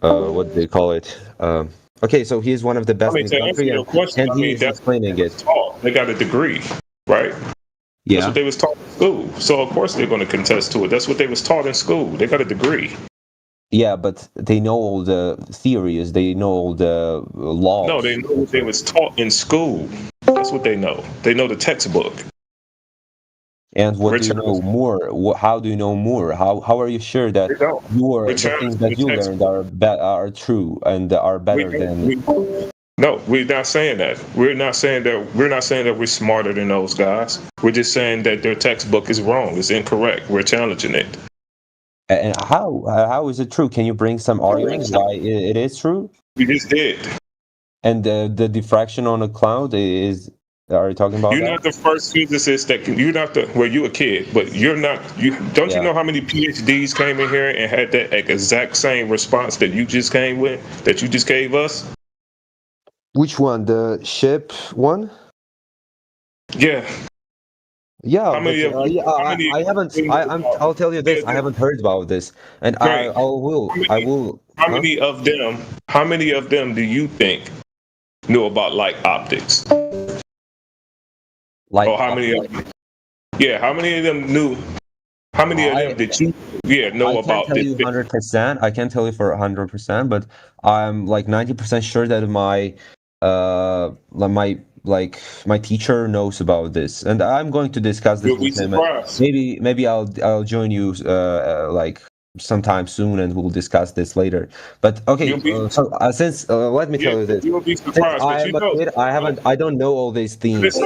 do they call it? Okay, so he is one of the best in the country, and he is explaining it. They got a degree, right? Yeah. That's what they was taught in school. So of course they're going to contest to it. That's what they was taught in school. They got a degree. Yeah, but they know all the theories. They know all the laws. No, they know what they was taught in school. That's what they know. They know the textbook. And what do you know more? How do you know more? How are you sure that the things that you learned are true and are better than? No, we're not saying that. We're not saying that we're smarter than those guys. We're just saying that their textbook is wrong. It's incorrect. We're challenging it. And how is it true? Can you bring some arguments why it is true? We just did. And the diffraction on a cloud is. Are you talking about? You're not the first physicist that can. You're not the. Well, you're a kid, but you're not. You know how many PhDs came in here and had that exact same response that you just came with, that you just gave us? Which one? The ship one? Yeah. Yeah. I haven't. I'll tell you this. I haven't heard about this, and I will. How many of them? How many of them do you think knew about light optics? How many of them? Yeah, how many of them knew? How many of them did you know about this? I can't tell you 100%. I can't tell you for 100%, but I'm 90% sure that my like my teacher knows about this, and I'm going to discuss this with him. Maybe I'll join you like sometime soon, and we'll discuss this later. But okay, since let me tell you this: you'll be surprised. I am a kid, I don't know all these things.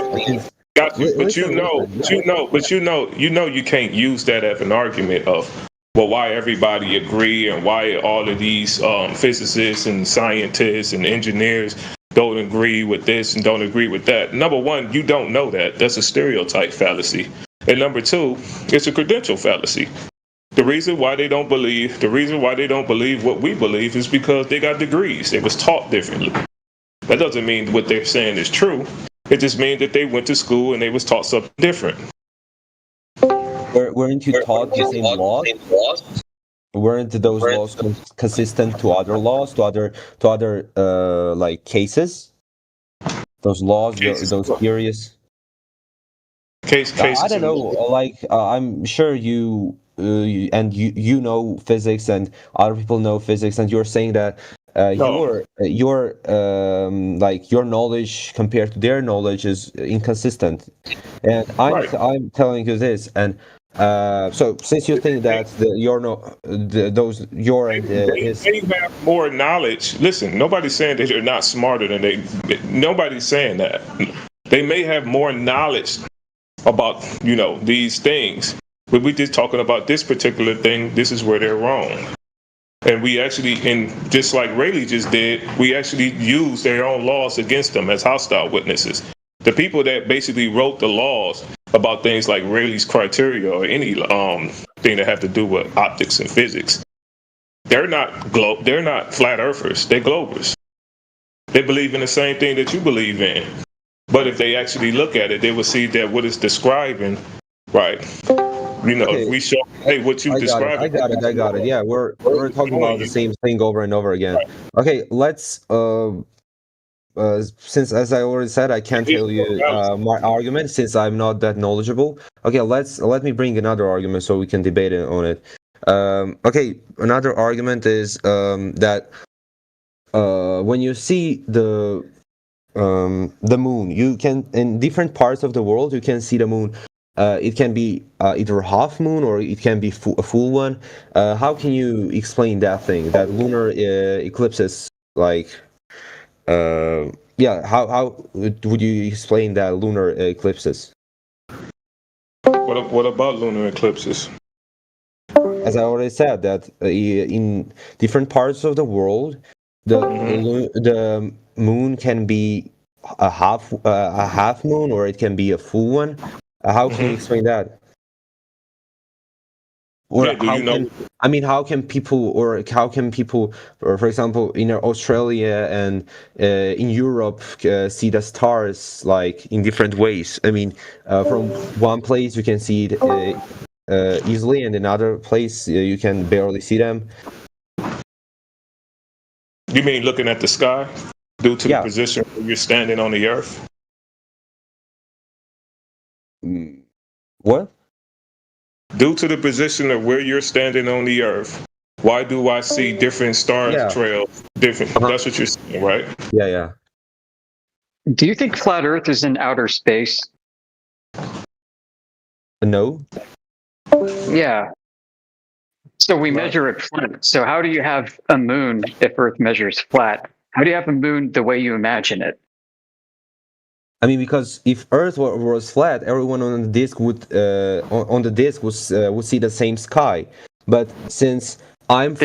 Got you, but you know you can't use that as an argument of, well, why everybody agree and why all of these physicists and scientists and engineers don't agree with this and don't agree with that. Number one, you don't know that. That's a stereotype fallacy. And number two, it's a credential fallacy. The reason why they don't believe what we believe is because they got degrees. They was taught differently. That doesn't mean what they're saying is true. It just means that they went to school and they was taught something different. Weren't you taught the same laws? Weren't those laws consistent to other laws, to other like cases? Those laws, those theories. Cases. I don't know. Like I'm sure you know physics, and other people know physics, and you're saying that your like your knowledge compared to their knowledge is inconsistent, and I'm telling you this, and so since you think that they have more knowledge. Listen, nobody's saying that they're not smarter than they. Nobody's saying that. They may have more knowledge about these things, but we're just talking about this particular thing. This is where they're wrong. And we actually, and just like Rayleigh just did, we actually use their own laws against them as hostile witnesses. The people that basically wrote the laws about things like Rayleigh's criteria or any thing that have to do with optics and physics, they're not flat earthers. They're globers. They believe in the same thing that you believe in. But if they actually look at it, they will see that what it's describing, right? If we show, hey, what you described. I got it. Yeah, we're talking about the same thing over and over again. Okay, let's. Since, as I already said, I can't tell you my argument since I'm not that knowledgeable. Okay, let me bring another argument so we can debate on it. Okay, another argument is that when you see the moon, you can, in different parts of the world, you can see the moon. It can be either a half moon or it can be a full one. How can you explain that thing, that lunar eclipses? Like, how would you explain that lunar eclipses? What about lunar eclipses? As I already said, that in different parts of the world, the moon can be a half moon or it can be a full one. How can you explain that? Or how can people, or for example, in Australia and in Europe, see the stars like in different ways? I mean, from one place you can see it easily, and another place you can barely see them. You mean looking at the sky due to the position where you're standing on the earth? What? Due to the position of where you're standing on the earth, why do I see different star trails? Different. That's what you're saying, right? Yeah. Do you think flat Earth is in outer space? No. Yeah. So we measure it flat. So how do you have a moon if Earth measures flat? How do you have a moon the way you imagine it? I mean, because if Earth was flat, everyone on the disk would see the same sky. But since listen.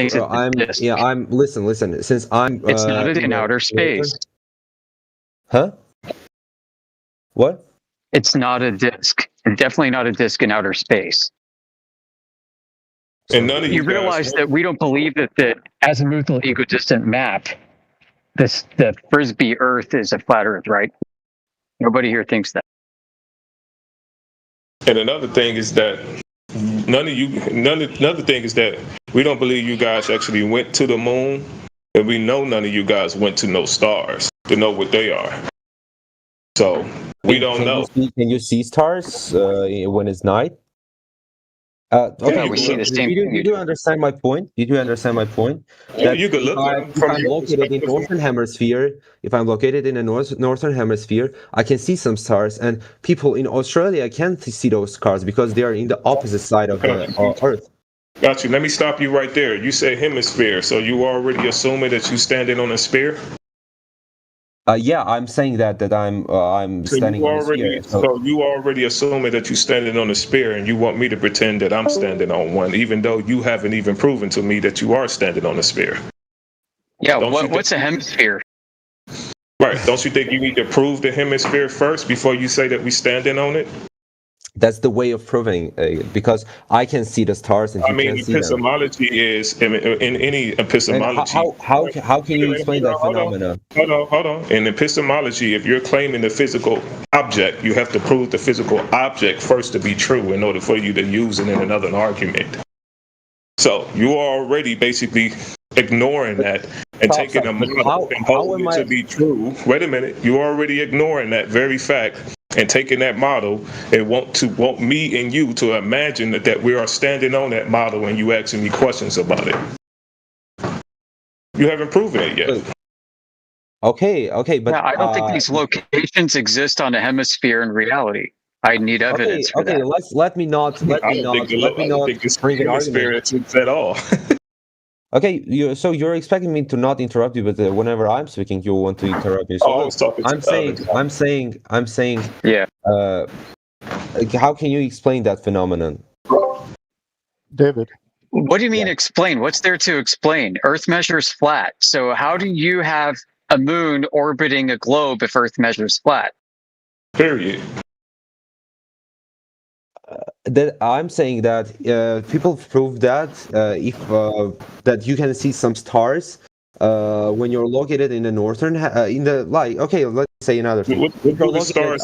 Since I'm it's not in outer space. Huh? What? It's not a disk. Definitely not a disk in outer space. And none of you realize that we don't believe that the azimuthal equidistant map, the Frisbee Earth is a flat Earth, right? Nobody here thinks that. And another thing is that another thing is that we don't believe you guys actually went to the moon, and we know none of you guys went to no stars to know what they are. So we don't know. Can you see stars when it's night? Okay, we see the same thing. you do understand my point? Did you understand my point? Yeah, That you could look at them if from I'm your located in perspective. northern hemisphere, if I'm located in the northern hemisphere, I can see some stars, and people in Australia can't see those stars because they are in the opposite side of the Earth. Got you. Let me stop you right there. You said hemisphere, so you already assuming that you standing on a sphere? Yeah, I'm saying that I'm So standing you on a already, sphere. so you already assuming that you're standing on a spear, and you want me to pretend that I'm standing on one, even though you haven't even proven to me that you are standing on a spear. Yeah, what's a hemisphere? Right? Don't you think you need to prove the hemisphere first before you say that we standing on it? That's the way of proving, because I can see the stars and I you mean, can't see them. epistemology is in any And epistemology. how can you explain that phenomenon? Hold on. In epistemology, if you're claiming the physical object, you have to prove the physical object first to be true in order for you to use it in another argument. So you are already basically ignoring that and taking a model and holding it to be true. Wait a minute, you're already ignoring that very fact and taking that model and want me and you to imagine that we are standing on that model and you asking me questions about it. You haven't proven it yet. Okay, but yeah, I don't think these locations exist on a hemisphere in reality. I need evidence for that. Okay, let me not bring an argument at all. Okay, you're expecting me to not interrupt you, but whenever I'm speaking, you want to interrupt me. So I'm saying. Yeah. How can you explain that phenomenon, David? What do you mean explain? What's there to explain? Earth measures flat. So how do you have a moon orbiting a globe if Earth measures flat? Period. That I'm saying that people prove that that you can see some stars when you're located in the northern okay, let's say another thing. What do the stars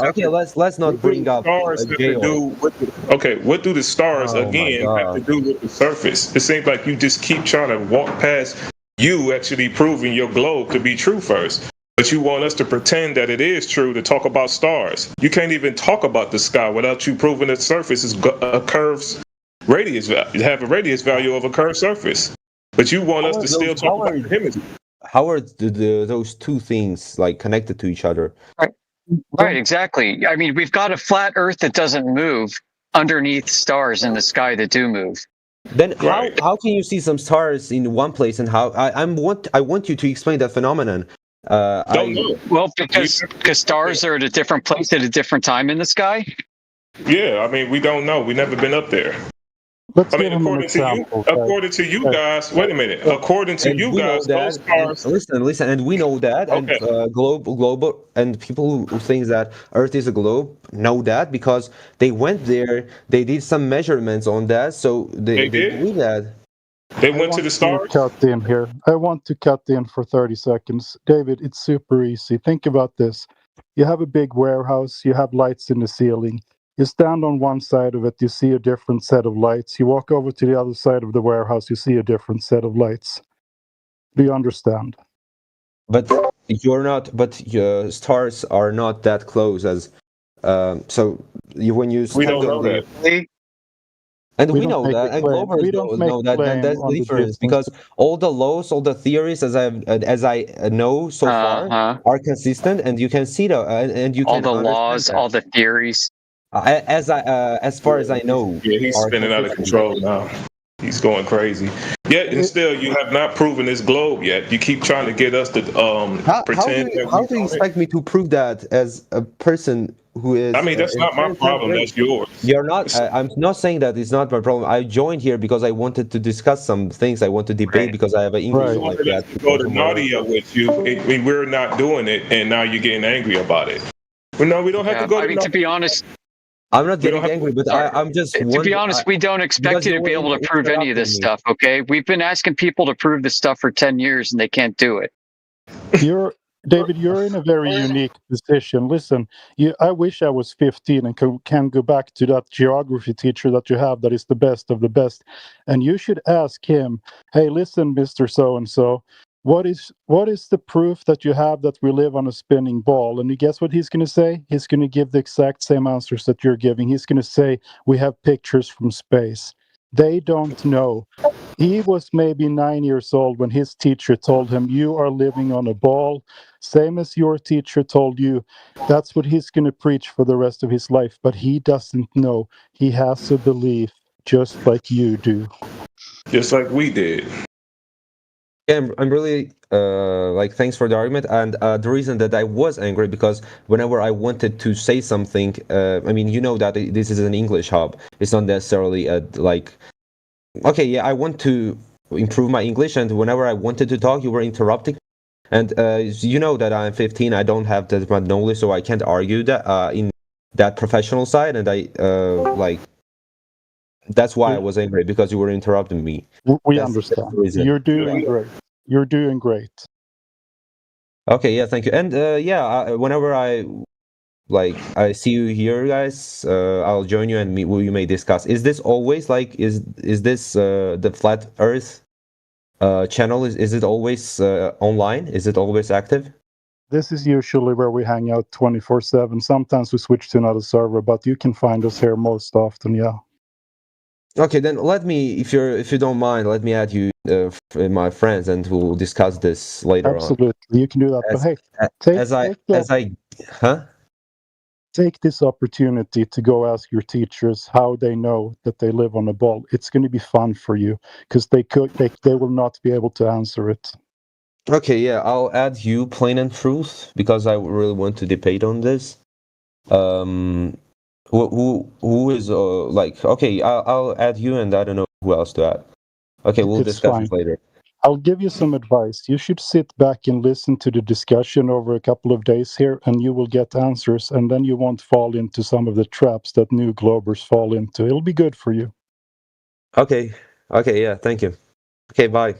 let's not bring up jail. What do the stars have to do with the surface? It seems like you just keep trying to walk past you actually proving your globe to be true first. But you want us to pretend that it is true to talk about stars. You can't even talk about the sky without you proving that surface is a curved radius value. Have a radius value of a curved surface. But you want us to still talk about the image. How are those two things like connected to each other? Right, exactly. I mean, we've got a flat Earth that doesn't move underneath stars in the sky that do move. Then how can you see some stars in one place and how I want you to explain that phenomenon. Well, because stars are at a different place at a different time in the sky. Yeah, I mean, we don't know. We've never been up there. According to you guys, wait a minute. According to you guys, those stars. Listen, and we know that, and global, and people who think that Earth is a globe know that because they went there, they did some measurements on that, so they believe that. They went to the stars? I want to cut in for 30 seconds. David, it's super easy. Think about this. You have a big warehouse, you have lights in the ceiling. You stand on one side of it, you see a different set of lights. You walk over to the other side of the warehouse, you see a different set of lights. Do you understand? But stars are not that close as when you stand we don't know that. And we know that, and Glovers know that. That's the difference because all the laws, all the theories, as I know so far, are consistent, and you can see and you all can the laws, all the theories. As far as I know, yeah, he's spinning out of control now. He's going crazy. Yet and still, you have not proven this globe yet. You keep trying to get us to pretend. How do you expect me to prove that as a person who is? I mean, that's not my problem. That's yours. You're not. I'm not saying that it's not my problem. I joined here because I wanted to discuss some things. I want to debate because I have an English like that. Go to Nadia with you. We're not doing it, and now you're getting angry about it. But no, we don't have to go. I mean, to be honest. I'm not getting angry, but I'm just. To be honest, we don't expect you to be able to prove any of this stuff. Okay, we've been asking people to prove this stuff for 10 years, and they can't do it. David, you're in a very unique position. Listen, I wish I was 15 and can go back to that geography teacher that you have that is the best of the best, and you should ask him, "Hey, listen, Mr. So-and-so, what is the proof that you have that we live on a spinning ball?" And you guess what he's going to say? He's going to give the exact same answers that you're giving. He's going to say, "We have pictures from space." They don't know. He was maybe 9 years old when his teacher told him, "You are living on a ball," same as your teacher told you. That's what he's going to preach for the rest of his life. But he doesn't know. He has a belief just like you do. Just like we did. Yeah, I'm really like, thanks for the argument. And the reason that I was angry, because whenever I wanted to say something, I mean, you know that this is an English hub. It's not necessarily like, okay, yeah, I want to improve my English, and whenever I wanted to talk, you were interrupting. And you know that I'm 15. I don't have that much knowledge, so I can't argue that in that professional side. And I like, that's why I was angry, because you were interrupting me. We understand. You're doing great. You're doing great. Okay, yeah, thank you. And whenever I see you here, guys, I'll join you, and you may discuss. Is this always like, is this the Flat Earth channel? Is it always online? Is it always active? This is usually where we hang out 24/7. Sometimes we switch to another server, but you can find us here most often. Yeah. Okay, then let me, if you don't mind, let me add you my friends, and we'll discuss this later on. Absolutely, you can do that. But hey, take this opportunity to go ask your teachers how they know that they live on a ball. It's going to be fun for you, because they will not be able to answer it. Okay, yeah, I'll add you, Plain and Truth, because I really want to debate on this. Who is like, okay, I'll add you, and I don't know who else to add. Okay, we'll discuss it later. I'll give you some advice. You should sit back and listen to the discussion over a couple of days here, and you will get answers, and then you won't fall into some of the traps that new Globers fall into. It'll be good for you. Okay, yeah, thank you. Okay, bye.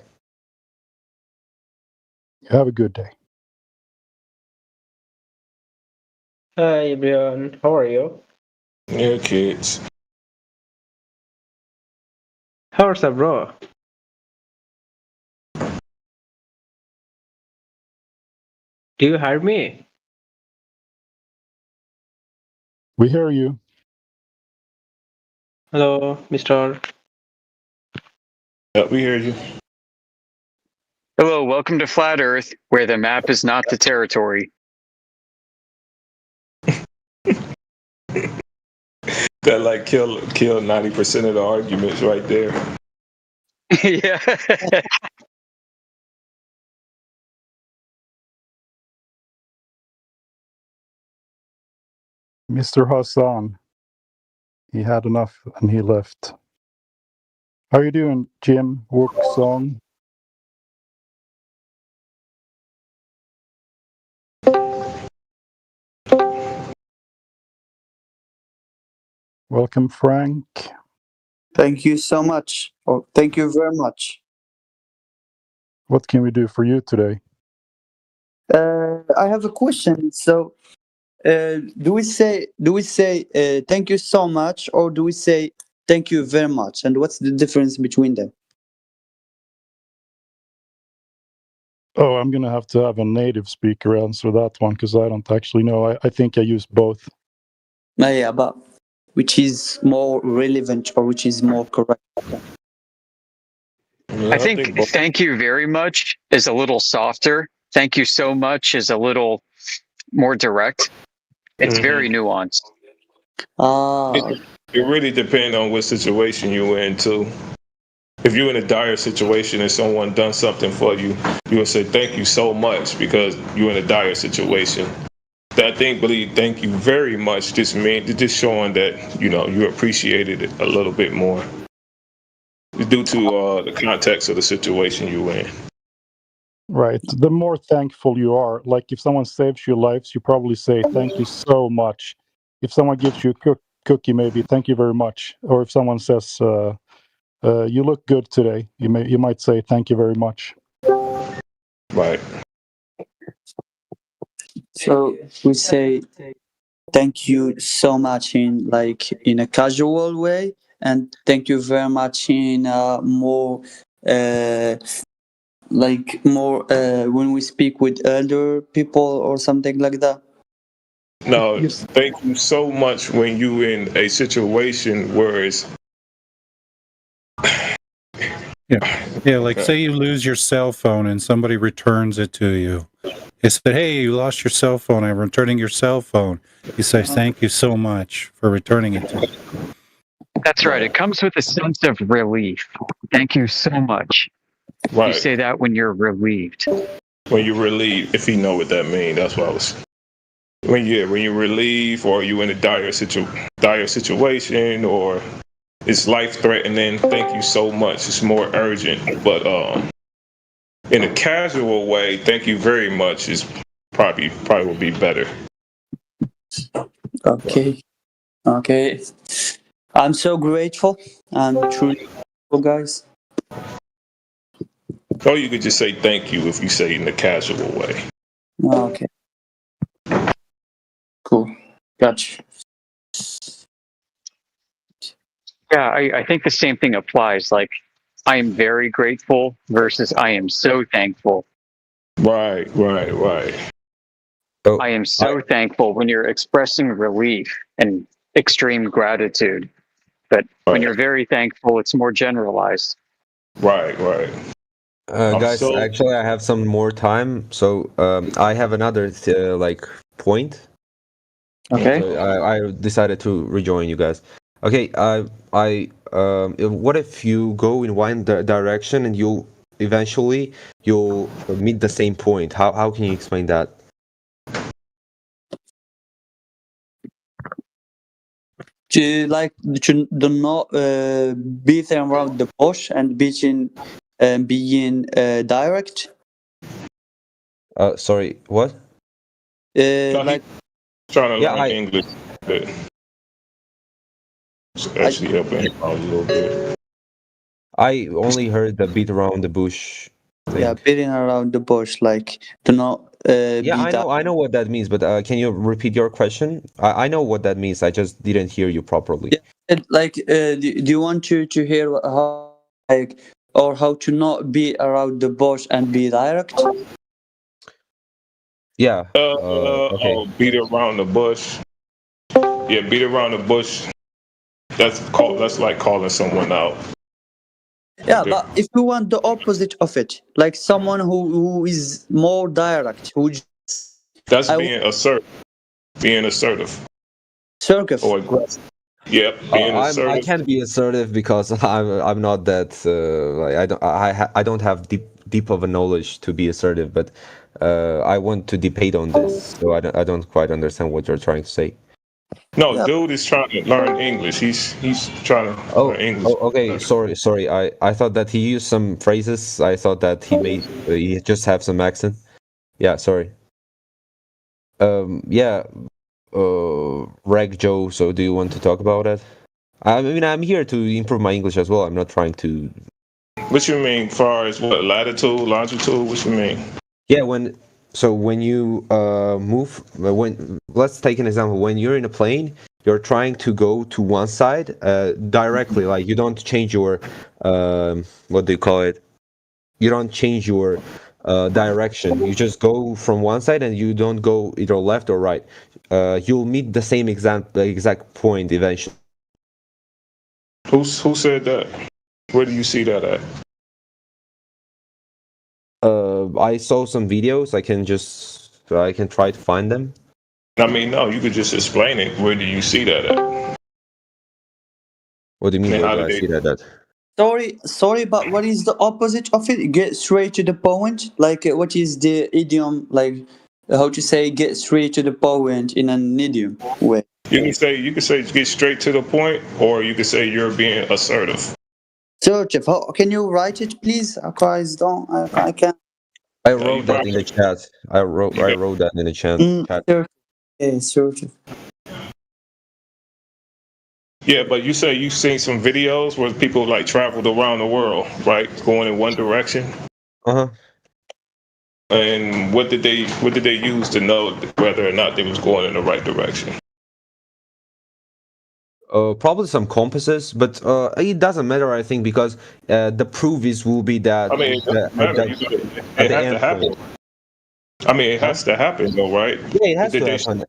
Have a good day. Hi everyone, how are you? Yeah, kids. How's up, bro? Do you hear me? We hear you. Hello, Mr. Yeah, we hear you. Hello, welcome to Flat Earth, where the map is not the territory. That like kill 90% of the arguments right there. Yeah. Mr. Hassan, he had enough and he left. How you doing, Jim Wook Song? Welcome, Frank. Thank you so much. Oh, thank you very much. What can we do for you today? I have a question. So, do we say thank you so much, or do we say thank you very much? And what's the difference between them? Oh, I'm going to have a native speaker answer that one, because I don't actually know. I think I use both. Yeah, but which is more relevant or which is more correct? I think thank you very much is a little softer. Thank you so much is a little more direct. It's very nuanced. It really depends on what situation you're in too. If you're in a dire situation and someone done something for you, you will say thank you so much because you're in a dire situation. I believe thank you very much just showing that you appreciated it a little bit more due to the context of the situation you're in. Right. The more thankful you are, like if someone saves your lives, you probably say thank you so much. If someone gives you a cookie, maybe thank you very much. Or if someone says you look good today, you might say thank you very much. Right. So we say thank you so much in a casual way, and thank you very much in more when we speak with elder people or something like that. No, thank you so much when you in a situation where it's Yeah, like say you lose your cell phone and somebody returns it to you. They said, hey, you lost your cell phone. I'm returning your cell phone. You say, thank you so much for returning it to me. That's right. It comes with a sense of relief. Thank you so much. Right. You say that when you're relieved. When you're relieved, if you know what that means, that's what I was. When you're relieved, or you in a dire situation, or it's life threatening. Thank you so much. It's more urgent, but in a casual way, thank you very much is probably will be better. Okay. I'm so grateful. I'm truly grateful, guys. Or you could just say thank you if you say it in a casual way. Okay. Cool. Gotcha. Yeah, I think the same thing applies. Like, I am very grateful versus I am so thankful. Right. I am so thankful when you're expressing relief and extreme gratitude. But when you're very thankful, it's more generalized. Right. Guys, actually, I have some more time, so I have another point. Okay. So I decided to rejoin you guys. Okay, what if you go in one direction and you'll meet the same point? How can you explain that? To do not beat around the bush and being direct. Sorry, what? Trying to learn English. It's actually helping him out a little bit. I only heard the beat around the bush thing. Yeah, beating around the bush, like do not. I know what that means, but can you repeat your question? I know what that means. I just didn't hear you properly. Yeah, do you want to hear how or how to not beat around the bush and be direct? Yeah. Okay. Beat around the bush. Yeah, beat around the bush. That's like calling someone out. Yeah, but if you want the opposite of it, like someone who is more direct, that's being assertive. Being assertive. Assertive. Or aggressive. Yep, being assertive. I can't be assertive because I'm not that. I don't have deep of a knowledge to be assertive, but I want to debate on this, so I don't quite understand what you're trying to say. No, dude is trying to learn English. He's trying to learn English. Oh, okay. Sorry. I thought that he used some phrases. I thought that he just have some accent. Yeah, sorry. Reg Joe. So, do you want to talk about it? I mean, I'm here to improve my English as well. I'm not trying to. What you mean, far as what latitude, longitude? What you mean? Yeah, when you move, let's take an example. When you're in a plane, you're trying to go to one side directly. Like you don't change your what do you call it? You don't change your direction. You just go from one side and you don't go either left or right. You'll meet the same exact point eventually. Who said that? Where do you see that at? I saw some videos. I can try to find them. I mean, no, you could just explain it. Where do you see that at? What do you mean? Where do I see that at? Sorry, but what is the opposite of it? Get straight to the point. Like, what is the idiom? Like, how to say get straight to the point in an idiom way? You can say get straight to the point, or you can say you're being assertive. Assertive. Can you write it, please? I can't. I wrote that in the chat. I wrote that in the chat. Assertive. Yeah, but you say you've seen some videos where people like traveled around the world, right? Going in one direction. And what did they use to know whether or not they was going in the right direction? Probably some compasses, but it doesn't matter, I think, because the proof will be that. I mean, it doesn't matter. It has to happen. I mean, it has to happen, though, right? Yeah, it has to happen.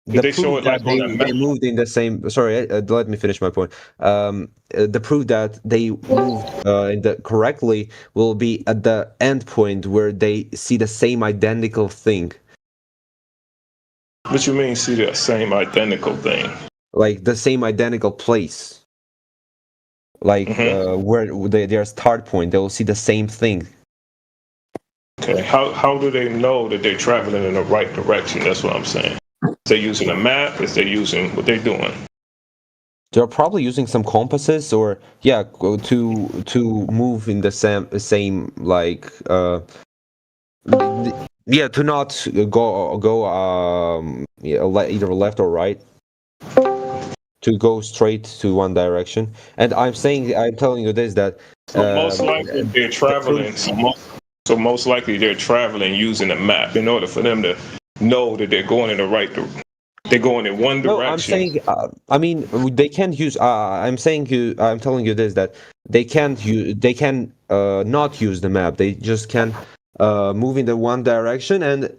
Did they show it like on a map? They moved in the same. Sorry, let me finish my point. The proof that they moved correctly will be at the end point where they see the same identical thing. What you mean, see the same identical thing? Like the same identical place. Like where their start point, they will see the same thing. Okay, how do they know that they're traveling in the right direction? That's what I'm saying. Is they using a map? Is they using what they're doing? They're probably using some compasses, or to move in the same like to not go either left or right. To go straight to one direction. And I'm telling you this, that most likely they're traveling. So most likely they're traveling using a map in order for them to know that they're going in the right direction. They're going in one direction. No, I'm saying, they can't use. I'm telling you this, that they can not use the map. They just can move in the one direction, and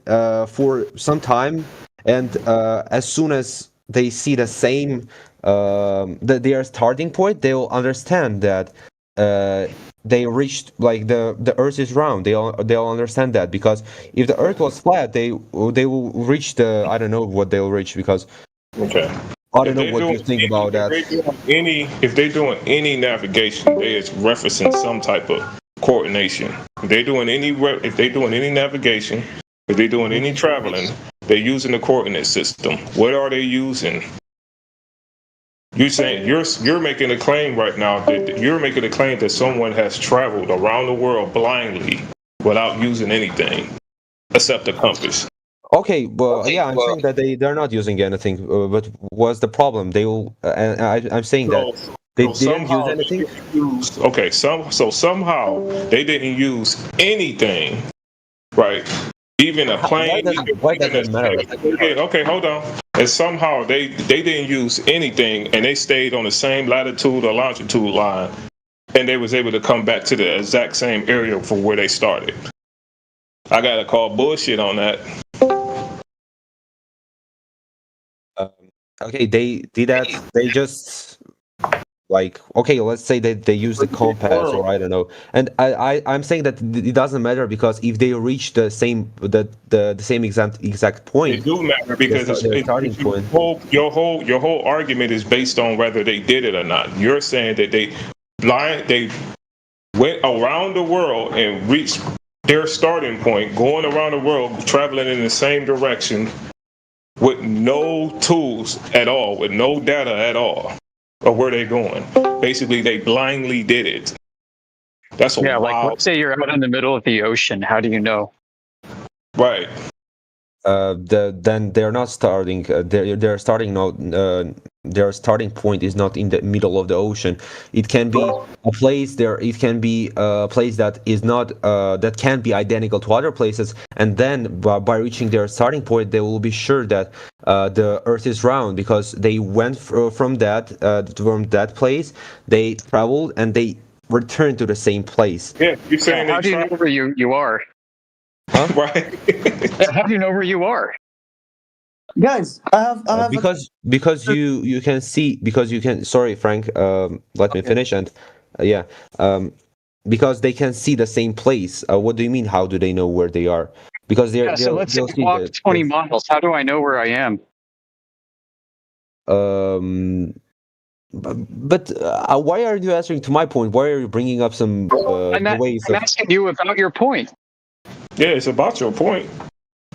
for some time, and as soon as they see the same their starting point, they will understand that they reached, like, the Earth is round. They'll understand that, because if the Earth was flat, they will reach the, I don't know what they'll reach, because okay. I don't know what you think about that. If they're doing any navigation, they is referencing some type of coordination. If they're doing any navigation, if they're doing any traveling, they're using the coordinate system. What are they using? You're saying you're making a claim right now that someone has traveled around the world blindly without using anything except a compass. Okay, well, I'm saying that they're not using anything. But what's the problem? They will. I'm saying that they didn't use anything. Okay, so somehow they didn't use anything, right? Even a plane. Why does it matter? Okay, hold on. And somehow they didn't use anything, and they stayed on the same latitude or longitude line, and they was able to come back to the exact same area from where they started. I gotta call bullshit on that. Okay, they did that. They just, like, okay, let's say that they use the compass, or I don't know. And I'm saying that it doesn't matter, because if they reach the same exact point, it do matter, because their starting point. Your whole argument is based on whether they did it or not. You're saying that they went around the world and reached their starting point, going around the world, traveling in the same direction, with no tools at all, with no data at all of where they're going. Basically, they blindly did it. That's like, let's say you're out in the middle of the ocean. How do you know? Right. Then they're not starting. They're starting now. Their starting point is not in the middle of the ocean. It can be a place there. It can be a place that is not that can be identical to other places. And then by reaching their starting point, they will be sure that the Earth is round, because they went from that place. They traveled and they returned to the same place. Yeah, you're saying how do you know where you are? Huh? Right. How do you know where you are? Guys, I have because you can see, because you can. Sorry, Frank. Let me finish. And because they can see the same place. What do you mean? How do they know where they are? Because they're. So let's say I walk 20 miles. How do I know where I am? But why are you answering to my point? Why are you bringing up some I'm asking you about your point. Yeah, it's about your point.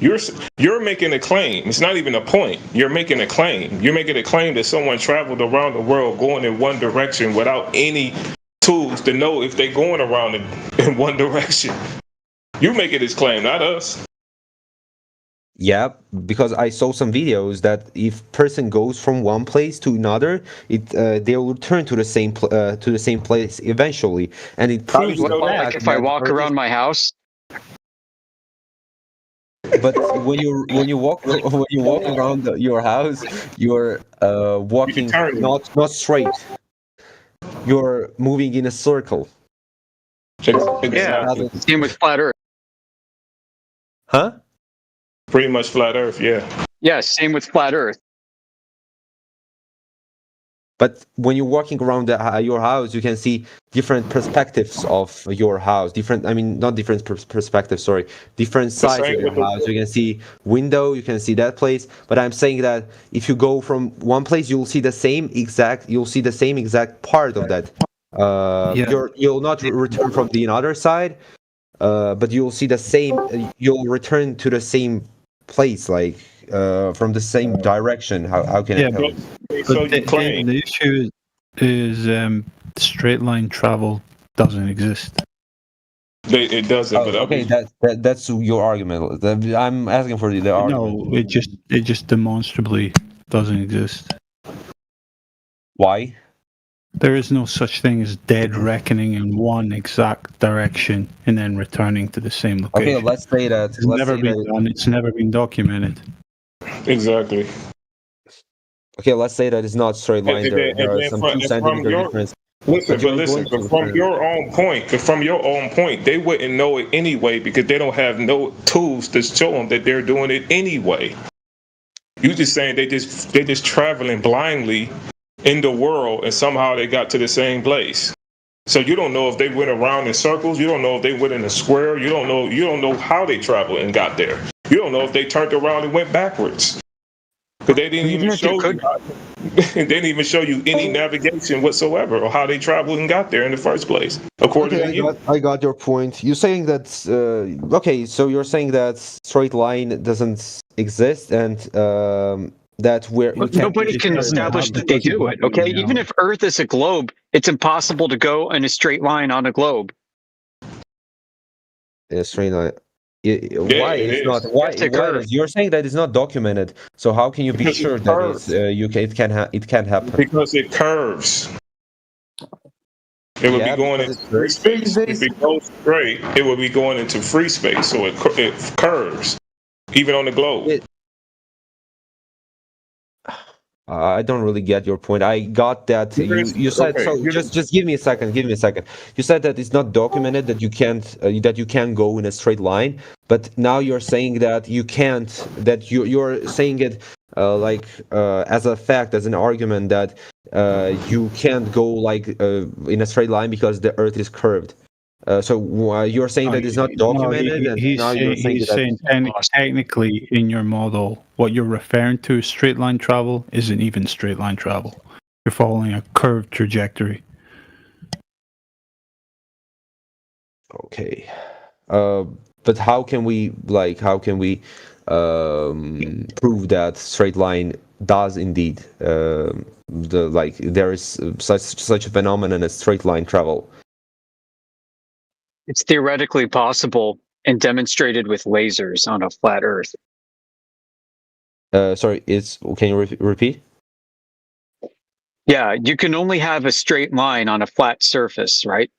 You're making a claim. It's not even a point. You're making a claim. You're making a claim that someone traveled around the world going in one direction without any tools to know if they're going around in one direction. You making this claim, not us. Yeah, because I saw some videos that if person goes from one place to another, they will return to the same place eventually, and it proves like if I walk around my house. But when you walk around your house, you're walking not straight. You're moving in a circle. Yeah, same with flat Earth. Huh? Pretty much flat Earth, yeah. Yeah, same with flat Earth. But when you're walking around your house, you can see different perspectives of your house. Not different perspectives, sorry. Different sides of your house. You can see window, you can see that place. But I'm saying that if you go from one place, you'll see the same exact part of that. You'll not return from the other side, but you'll see the same. You'll return to the same place, like from the same direction. How can it help? But the issue is straight line travel doesn't exist. It doesn't. Oh, okay, that's your argument. I'm asking for the argument. No, it just demonstrably doesn't exist. Why? There is no such thing as dead reckoning in one exact direction and then returning to the same location. Okay, let's say that it's never been done. It's never been documented. Exactly. Okay, let's say that it's not straight line. There are some 2 centimeter difference. But from your own point, they wouldn't know it anyway because they don't have no tools to show them that they're doing it anyway. You just saying they just traveling blindly in the world and somehow they got to the same place. So you don't know if they went around in circles. You don't know if they went in a square. You don't know how they traveled and got there. You don't know if they turned around and went backwards. Because they didn't even show you. They didn't even show you any navigation whatsoever or how they traveled and got there in the first place. According to you, I got your point. You're saying that okay. So you're saying that straight line doesn't exist, and that nobody can establish that they do it. Okay, even if Earth is a globe, it's impossible to go in a straight line on a globe. In a straight line. Why it's not? Why you're saying that it's not documented? So how can you be sure that it can happen? Because it curves. It would be going into free space. If it goes straight, it would be going into free space. So it curves, even on the globe. I don't really get your point. I got that you said okay. So. Just give me a second. You said that it's not documented that you can't go in a straight line, but now you're saying that you can't. That you're saying it as a fact, as an argument that you can't go in a straight line because the Earth is curved. So you're saying that it's not documented, he's saying technically in your model, what you're referring to as straight line travel isn't even straight line travel. You're following a curved trajectory. Okay, but how can we prove that straight line does indeed there is such a phenomenon as straight line travel? It's theoretically possible and demonstrated with lasers on a flat Earth. Sorry, can you repeat? Yeah, you can only have a straight line on a flat surface, right?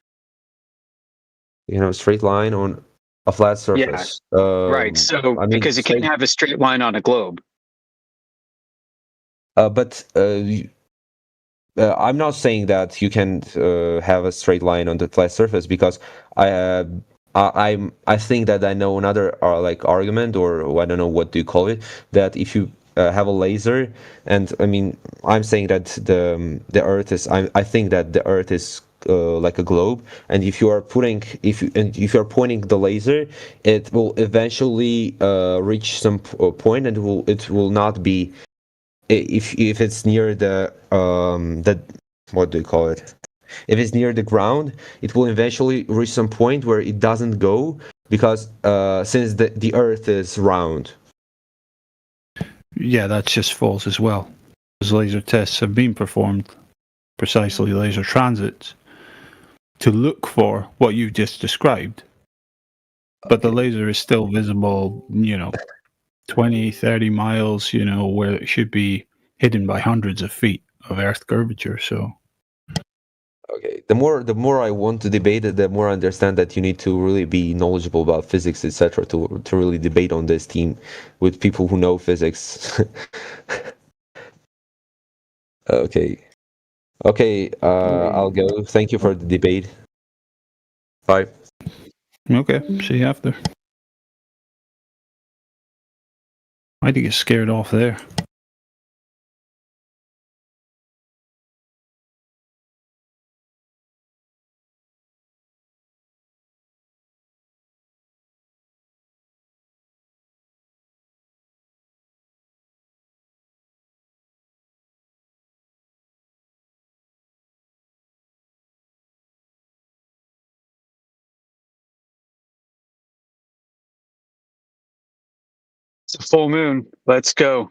Straight line on a flat surface. Yeah, right. So, because you can't have a straight line on a globe. But I'm not saying that you can have a straight line on the flat surface because I think that I know another argument, or I don't know what do you call it, that if you have a laser, and I'm saying that the Earth is I think that the Earth is like a globe, and if you are pointing the laser, it will eventually reach some point, and it will not be. If it's near the what do you call it? If it's near the ground, it will eventually reach some point where it doesn't go because since the Earth is round. Yeah, that's just false as well. Because laser tests have been performed, precisely laser transits, to look for what you just described. But the laser is still visible, 20, 30 miles, where it should be hidden by hundreds of feet of Earth curvature. So, okay, the more I want to debate it, the more I understand that you need to really be knowledgeable about physics, etc., to really debate on this team with people who know physics. Okay, I'll go. Thank you for the debate. Bye. Okay, see you after. Why'd you get scared off there? It's a full moon. Let's go.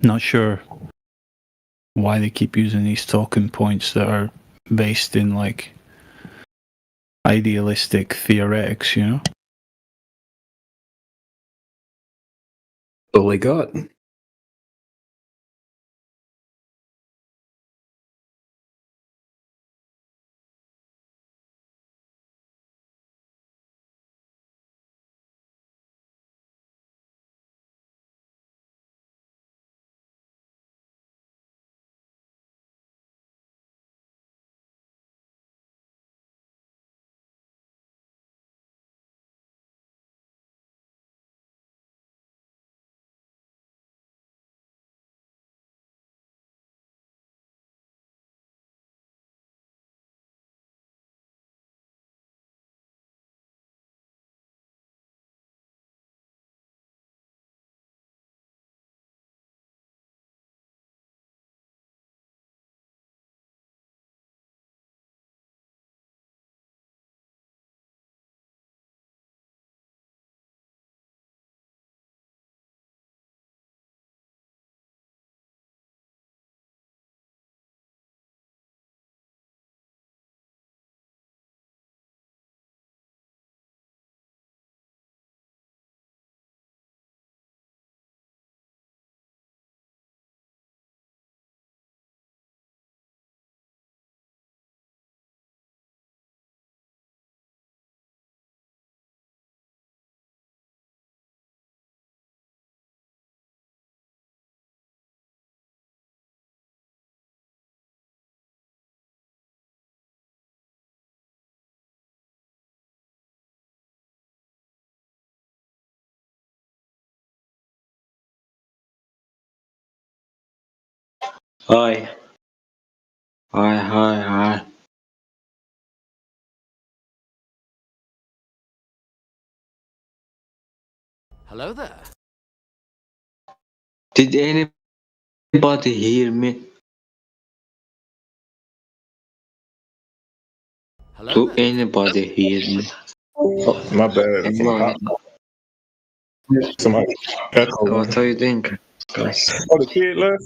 Not sure why they keep using these talking points that are based in like idealistic theoretics, you know? All I got. Hi. Hi. Hello there. Did anybody hear me? Hello Do there. anybody hear me? Oh, my bad. Somebody echo. What are you doing, guys? Oh, the kid left?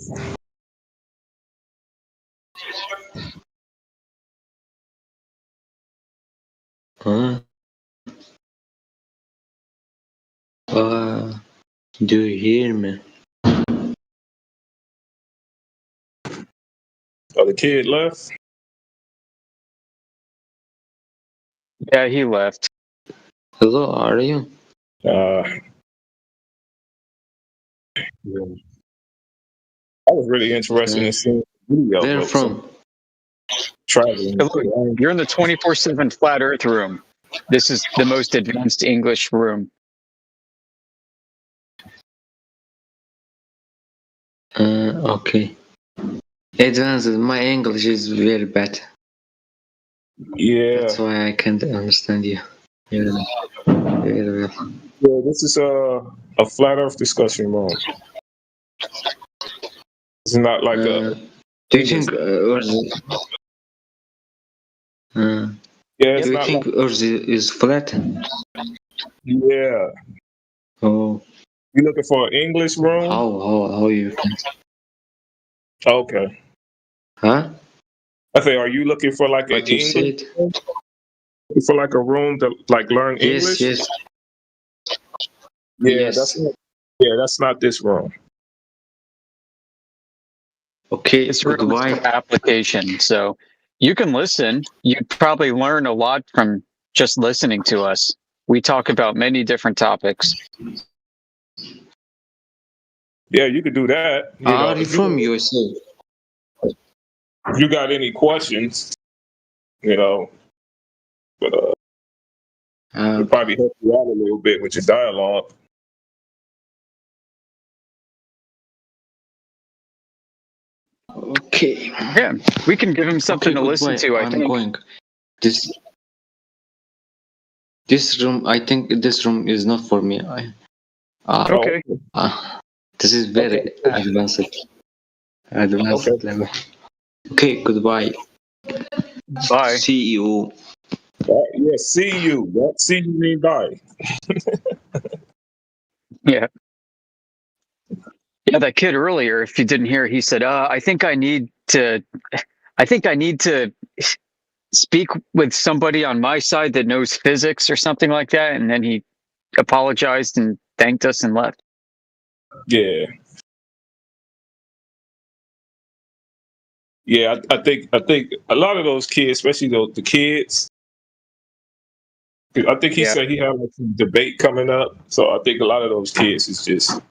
Huh? Do you hear me? Oh, the kid left? Yeah, he left. Hello, are you? Yeah. I was really interested in seeing the video. Where from? Traveling. You're in the 24/7 flat Earth room. This is the most advanced English room. Okay. Advanced. My English is very bad. Yeah. That's why I can't understand you. Yeah. Very well. Yeah, this is a flat Earth discussion room. It's not like a. Do you think Earth? Yeah, do you think Earth is flat? Yeah. Oh. You looking for an English room? How you can? Okay. Huh? I say, are you looking for like an What you English? said? For like a room to like learn English? Yes. Yeah, Yes. that's not this room. Okay. This room is Goodbye. for application, so you can listen. You'd probably learn a lot from just listening to us. We talk about many different topics. Yeah, you could do that. Are you from USA? If you got any questions, but it'll probably help you out a little bit with your dialogue. Okay. Yeah, we can give him something to listen goodbye. to. I I'm think. going. This room. I think this room is not for me. Okay. This is very advanced. Advanced level. Okay. Goodbye. Bye. See you. Yeah, see you. That see you mean bye. Yeah. Yeah, that kid earlier, if you didn't hear, he said, I think I need to speak with somebody on my side that knows physics or something like that. And then he apologized and thanked us and left. Yeah. Yeah, I think a lot of those kids, especially the kids, I think he said he had like some debate coming up. So I think a lot of those kids is just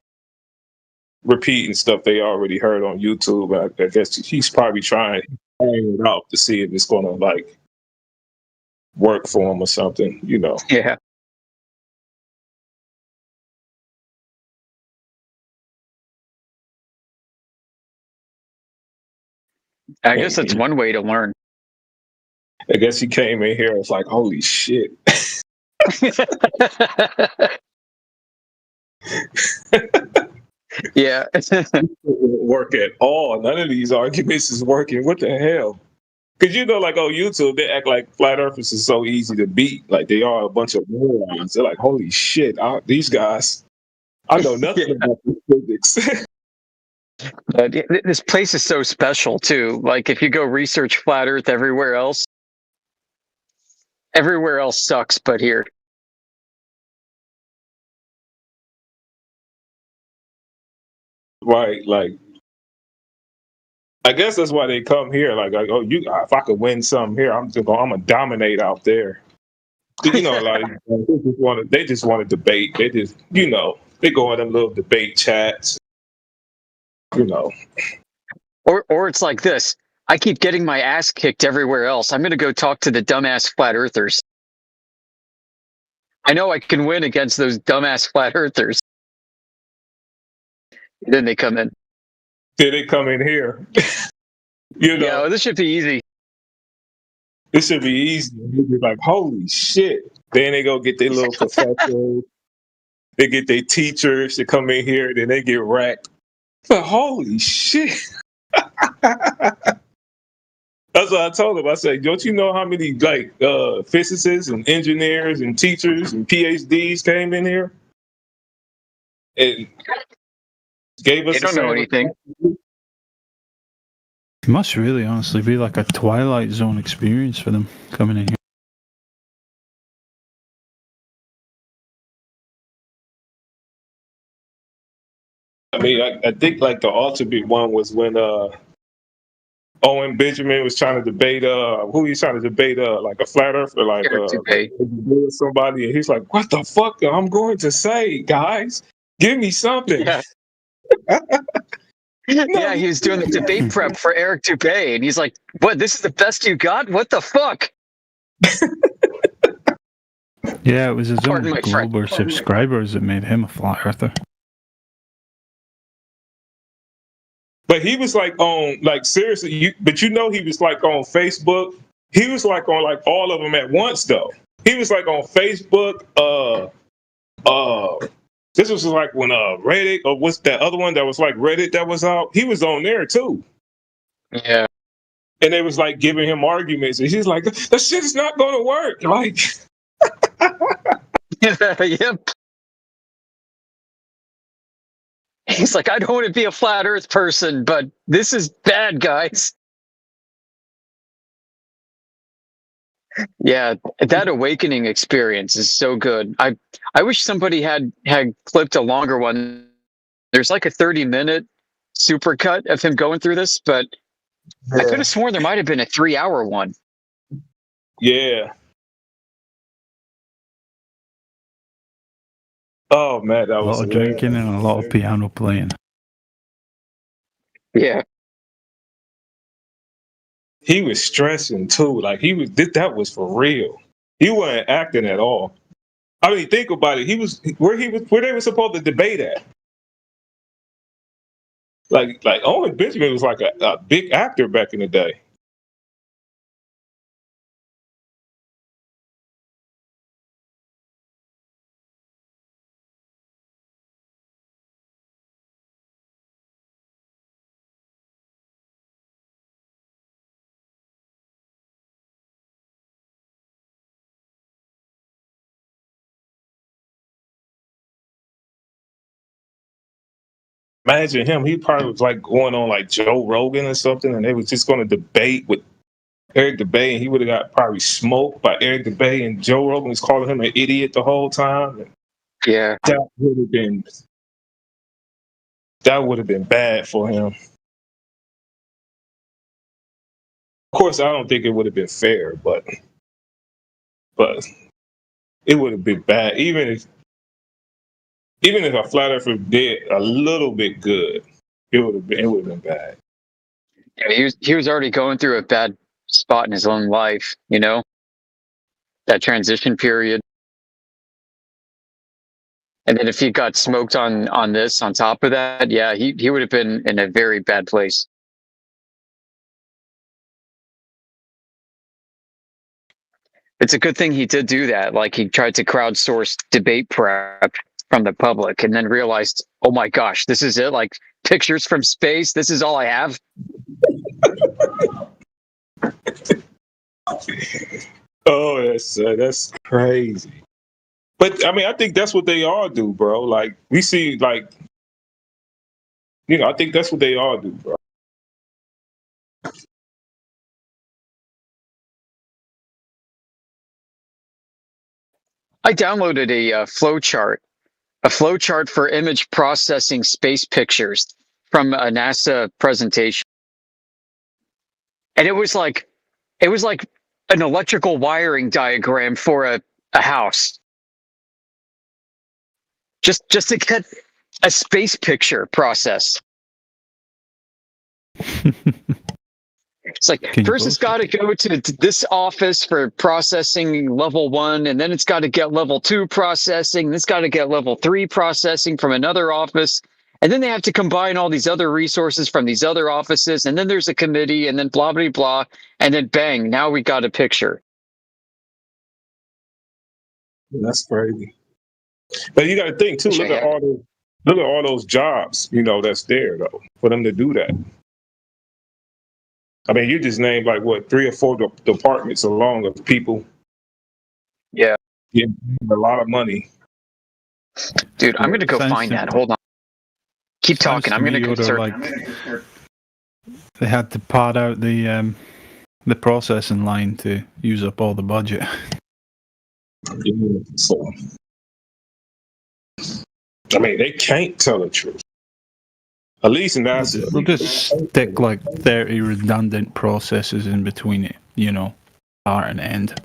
repeating stuff they already heard on YouTube. I guess he's probably trying it out to see if it's gonna like work for him or something, Yeah. I guess that's one way to learn. I guess he came in here. It's like, holy shit. Yeah. Work at all. None of these arguments is working. What the hell? Because like on YouTube, they act like flat earthers is so easy to beat. Like they are a bunch of morons. They're like, holy shit, these guys, I know nothing about physics. This place is so special too. Like if you go research flat earth everywhere else sucks, but here. Right, like I guess that's why they come here. Like if I could win some here, I'm gonna dominate out there. Like they just want to debate. They just they go in them little debate chats. Or it's like this. I keep getting my ass kicked everywhere else. I'm gonna go talk to the dumbass flat earthers. I know I can win against those dumbass flat earthers. Then they come in. Yeah, they come in here. Yeah, this should be easy. This should be easy. They'd be like, holy shit. Then they go get their little professors. They get their teachers to come in here. Then they get racked. But holy shit. That's what I told him. I said, don't you know how many physicists and engineers and teachers and PhDs came in here? And gave us. They don't know anything. It must really honestly be like a Twilight Zone experience for them coming in here. I mean, I think like the ultimate one was when Owen Benjamin was trying to debate who he's trying to debate like a flat earther, like somebody, and he's like, what the fuck I'm going to say, guys? Give me something. Yeah. Yeah, he was doing the debate prep for Eric Dubay, and he's like, what, this is the best you got? What the fuck? Yeah, it was his own global subscribers that made him a flat earther. But he was like on, like seriously, he was like on Facebook. He was like on like all of them at once though. He was like on Facebook, this was like when Reddit, or what's that other one that was like Reddit that was out? He was on there too. Yeah. And they was like giving him arguments, and he's like, "That shit is not going to work." Like, yep. He's like, I don't want to be a flat Earth person, but this is bad, guys. Yeah, that awakening experience is so good. I wish somebody had clipped a longer one. There's like a 30-minute supercut of him going through this, but I could have sworn there might have been a 3-hour one. Yeah. Oh man, that A was lot of drinking and a lot of piano playing. Yeah. He was stressing too. Like that was for real. He wasn't acting at all. I mean, think about it. He was where they were supposed to debate at. Like Owen Benjamin was like a big actor back in the day. Imagine him. He probably was like going on like Joe Rogan or something, and they was just going to debate with Eric DeBay, and he would have got probably smoked by Eric DeBay, and Joe Rogan was calling him an idiot the whole time. Yeah, that would have been bad for him. Of course, I don't think it would have been fair, but it would have been bad. Even if a flat earther did a little bit good, it would have been bad. Yeah, he was already going through a bad spot in his own life, you know? That transition period. And then if he got smoked on this on top of that, yeah, he would have been in a very bad place. It's a good thing he did do that. Like, he tried to crowdsource debate prep from the public and then realized, oh my gosh, this is it? Like, pictures from space, this is all I have? Oh, that's crazy. But I mean, I think that's what they all do, bro. Like, we see, like, I think that's what they all do, bro. I downloaded a flowchart for image processing space pictures from a NASA presentation. And it was like an electrical wiring diagram for a house. Just to get a space picture processed. It's like, first it's got to go to this office for processing level 1, and then it's got to get level 2 processing, and it's got to get level 3 processing from another office, and then they have to combine all these other resources from these other offices, and then there's a committee, and then blah, blah, blah, and then bang, now we got a picture. That's crazy. But you got to think, too, look at all those jobs, that's there, though, for them to do that. I mean, you just named like 3 or 4 departments along of people. Yeah. Getting a lot of money. Dude, I'm going to go find that. Hold on. Keep talking. I'm going to concern. They had to pad out the processing line to use up all the budget. So, I mean, they can't tell the truth. At least in that, they'll just stick like 30 redundant processes in between it, start and end.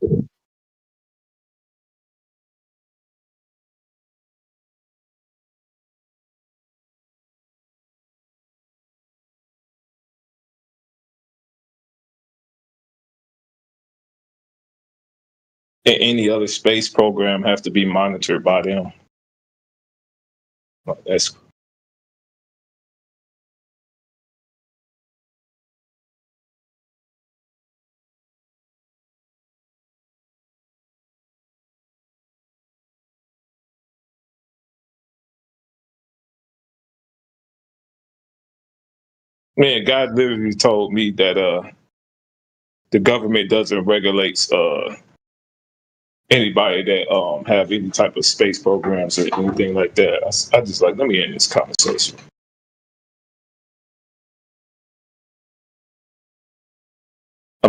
Any other space program have to be monitored by them. That's man, God literally told me that the government doesn't regulate anybody that have any type of space programs or anything like that. I just like, let me end this conversation.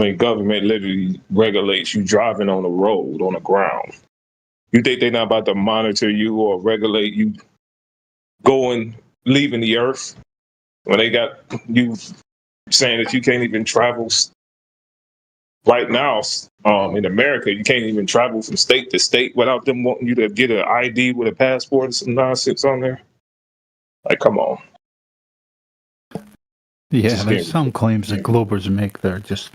mean, government literally regulates you driving on the road, on the ground. You think they're not about to monitor you or regulate you leaving the earth when they got you saying that you can't even travel? Right now, in America, you can't even travel from state to state without them wanting you to get an ID with a passport or some nonsense on there. Like, come on. Yeah, there's some claims that globers make that are just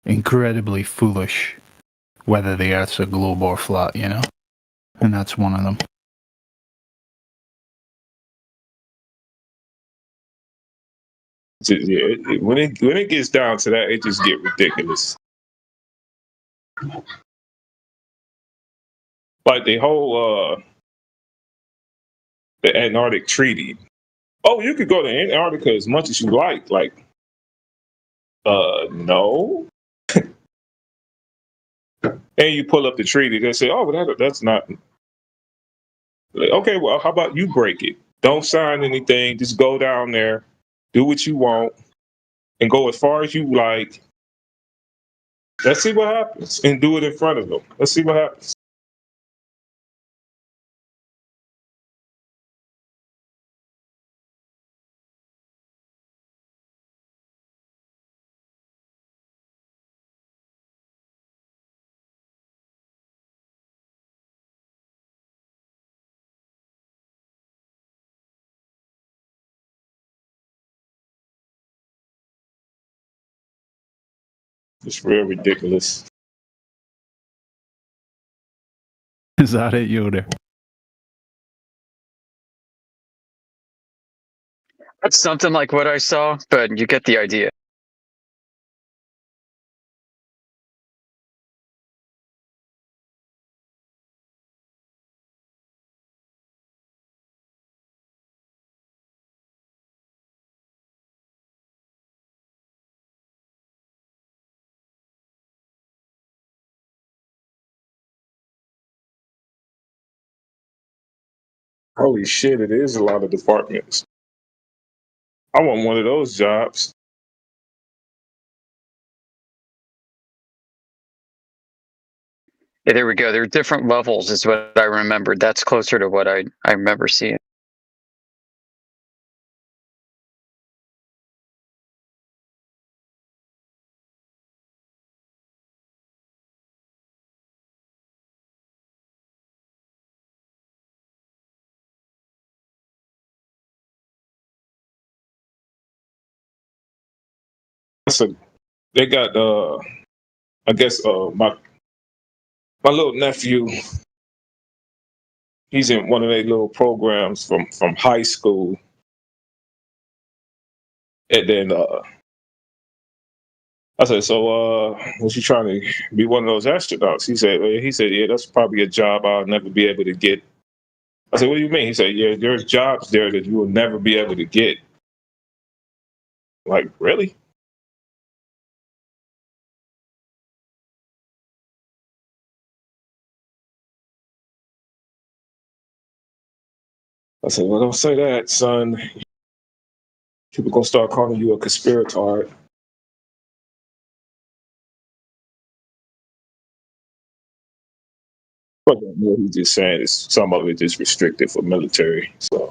incredibly foolish, whether the Earth's a globe or flat, you know? And that's one of them. Yeah, when it gets down to that, it just get ridiculous. Like the whole the Antarctic Treaty. Oh, you could go to Antarctica as much as you like. Like, no. And you pull up the treaty, they say, oh, well, that's not. Like, okay, well, how about you break it? Don't sign anything. Just go down there, do what you want, and go as far as you like. Let's see what happens. And do it in front of them. Let's see what happens. It's real ridiculous. Is that it, Yoda? That's something like what I saw, but you get the idea. Holy shit, it is a lot of departments. I want one of those jobs. Yeah, there we go. There are different levels, is what I remembered. That's closer to what I remember seeing. They got I guess my little nephew, he's in one of their little programs from high school. And then I said, so was you trying to be one of those astronauts? He said, yeah, that's probably a job I'll never be able to get. I said, what do you mean? He said, yeah, there's jobs there that you will never be able to get. Like, really? I said, well, don't say that, son. People gonna start calling you a conspirator. But what he's just saying is some of it is restricted for military. So.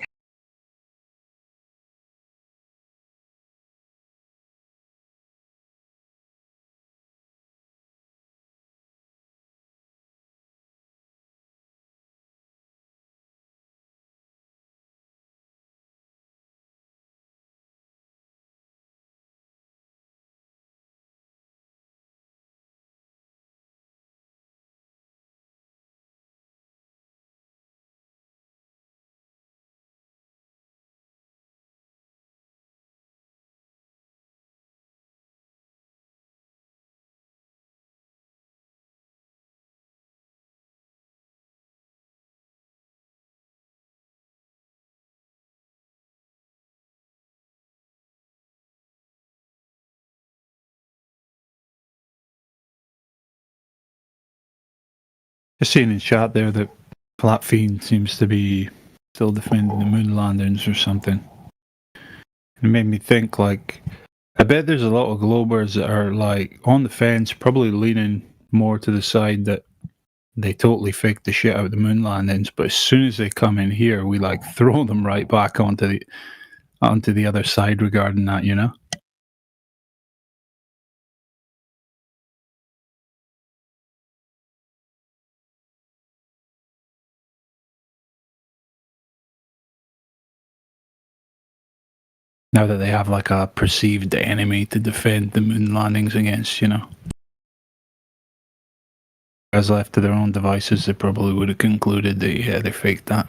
Just seeing in chat there that Flat Fiend seems to be still defending the moon landings or something. It made me think, like, I bet there's a lot of Globers that are like on the fence, probably leaning more to the side that they totally faked the shit out of the moon landings, but as soon as they come in here, we like throw them right back onto the other side regarding that, you know? Now that they have like a perceived enemy to defend the moon landings against, you know? As left to their own devices, they probably would have concluded that, yeah, they faked that.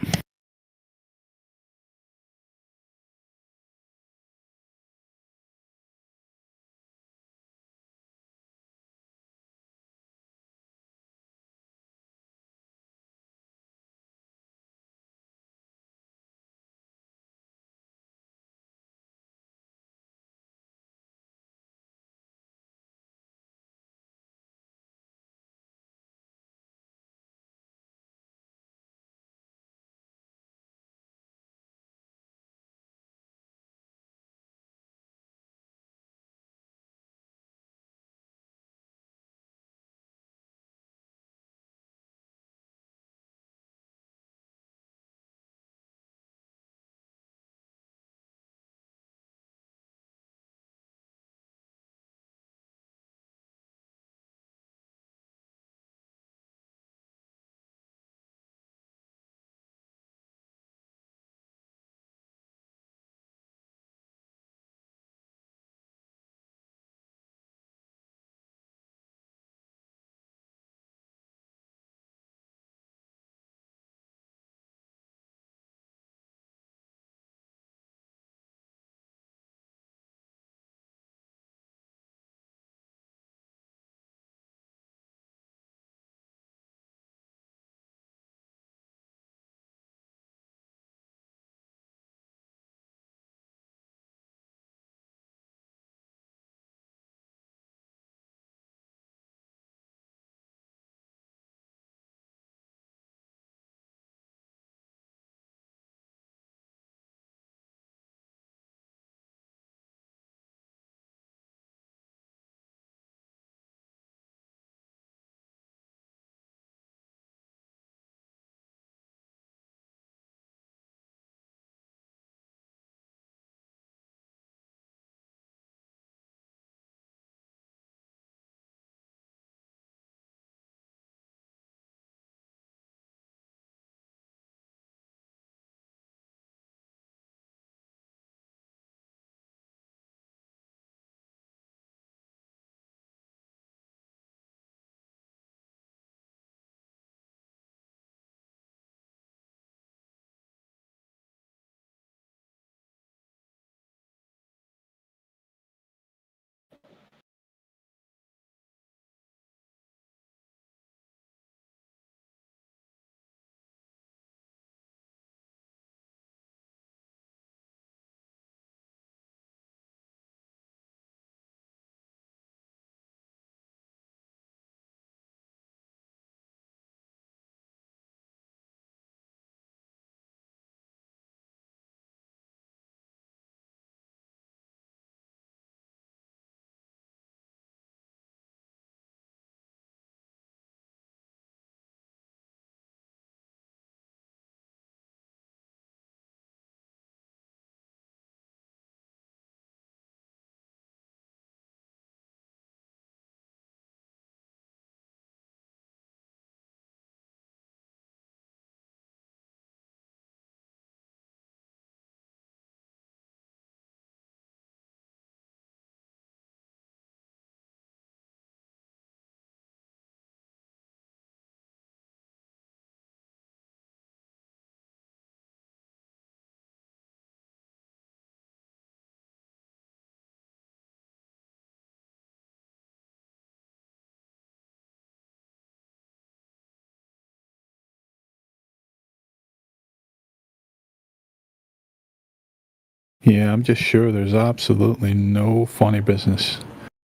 Yeah, I'm just sure there's absolutely no funny business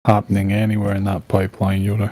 happening anywhere in that pipeline, Yoda.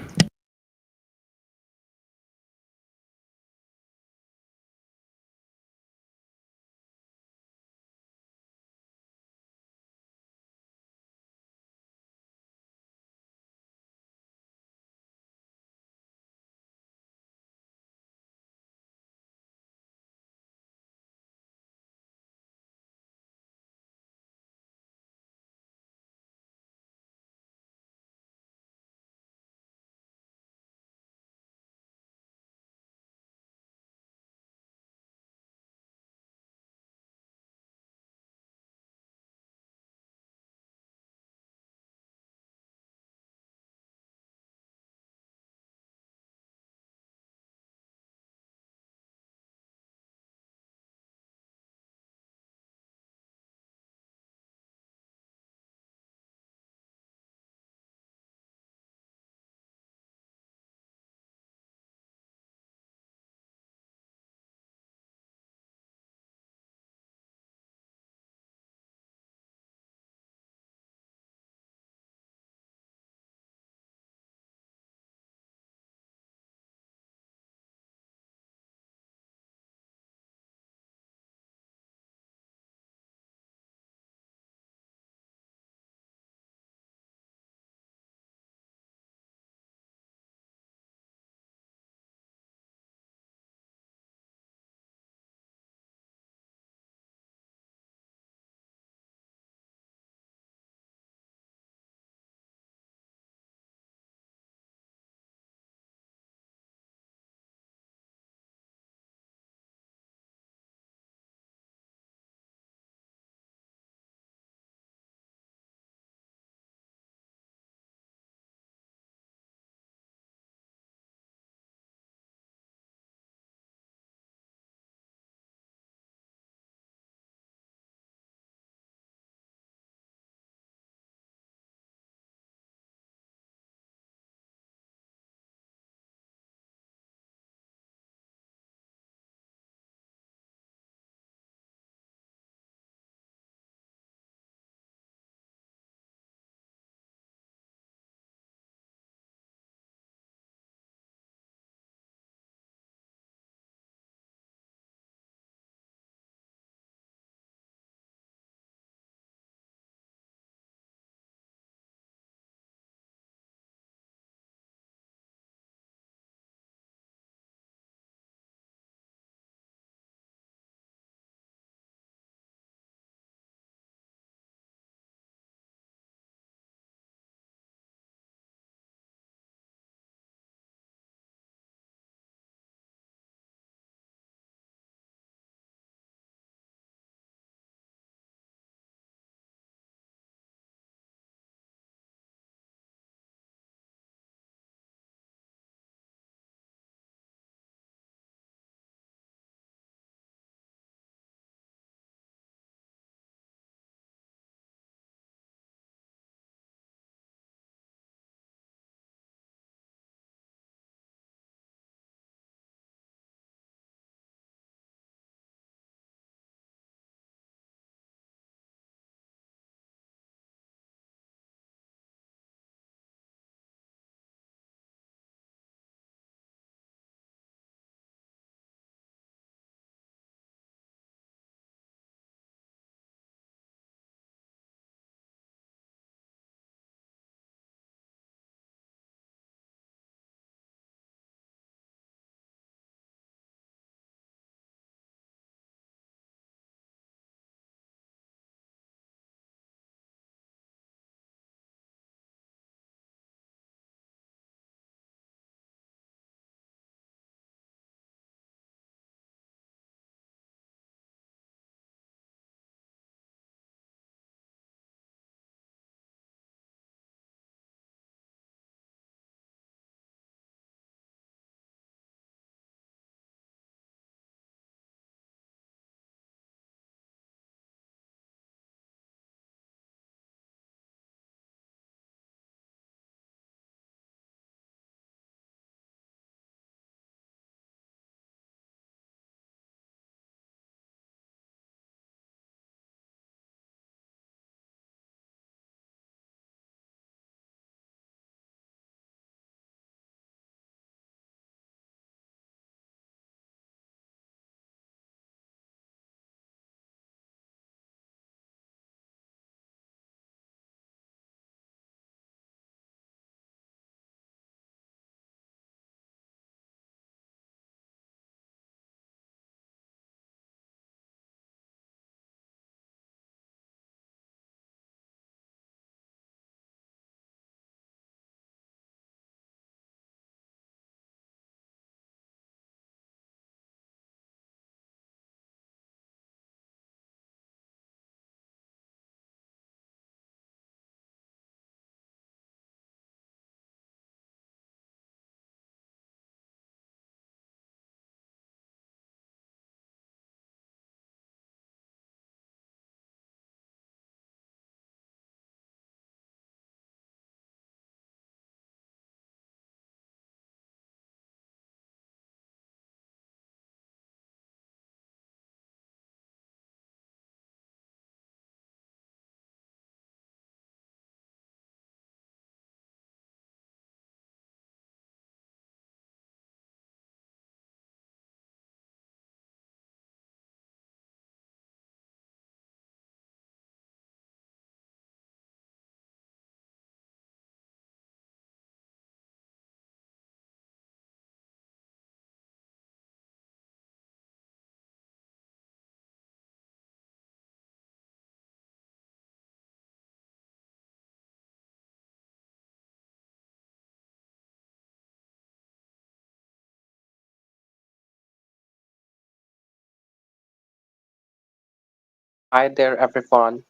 Hi there, everyone.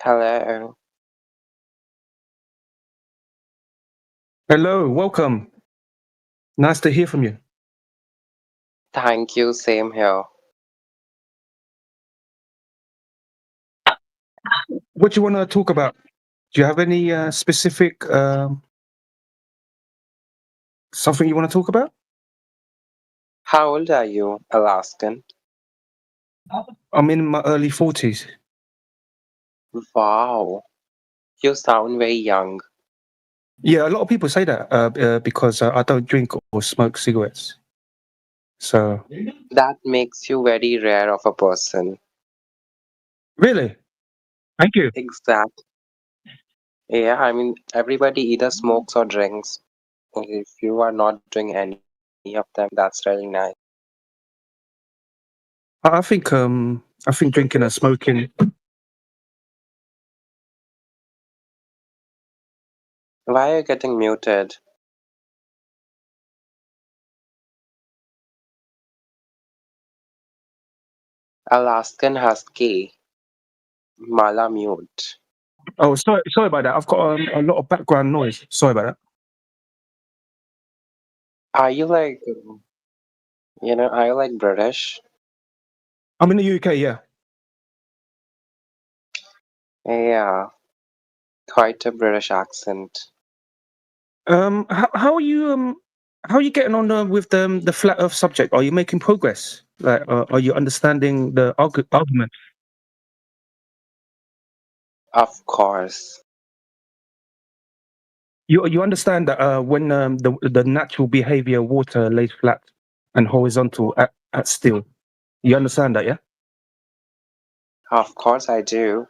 Hello. Hello, welcome. Nice to hear from you. Thank you, same here. What do you want to talk about? Do you have any specific something you want to talk about? How old are you, Alaskan? I'm in my early 40s. Wow. You sound very young. Yeah, a lot of people say that because I don't drink or smoke cigarettes. So. That makes you very rare of a person. Really? Thank you. Exact. Yeah, I mean, everybody either smokes or drinks. If you are not doing any of them, that's really nice. I think drinking and smoking. Why are you getting muted? Alaskan Husky. Mala mute. Oh, sorry about that. I've got a lot of background noise. Sorry about that. Are you like, are you like British? I'm in the UK, yeah. Yeah. Quite a British accent. How are you getting on with the flat Earth subject? Are you making progress? Like, are you understanding the argument? Of course. You understand that when the natural behavior of water lays flat and horizontal at still, you understand that, yeah? Of course I do.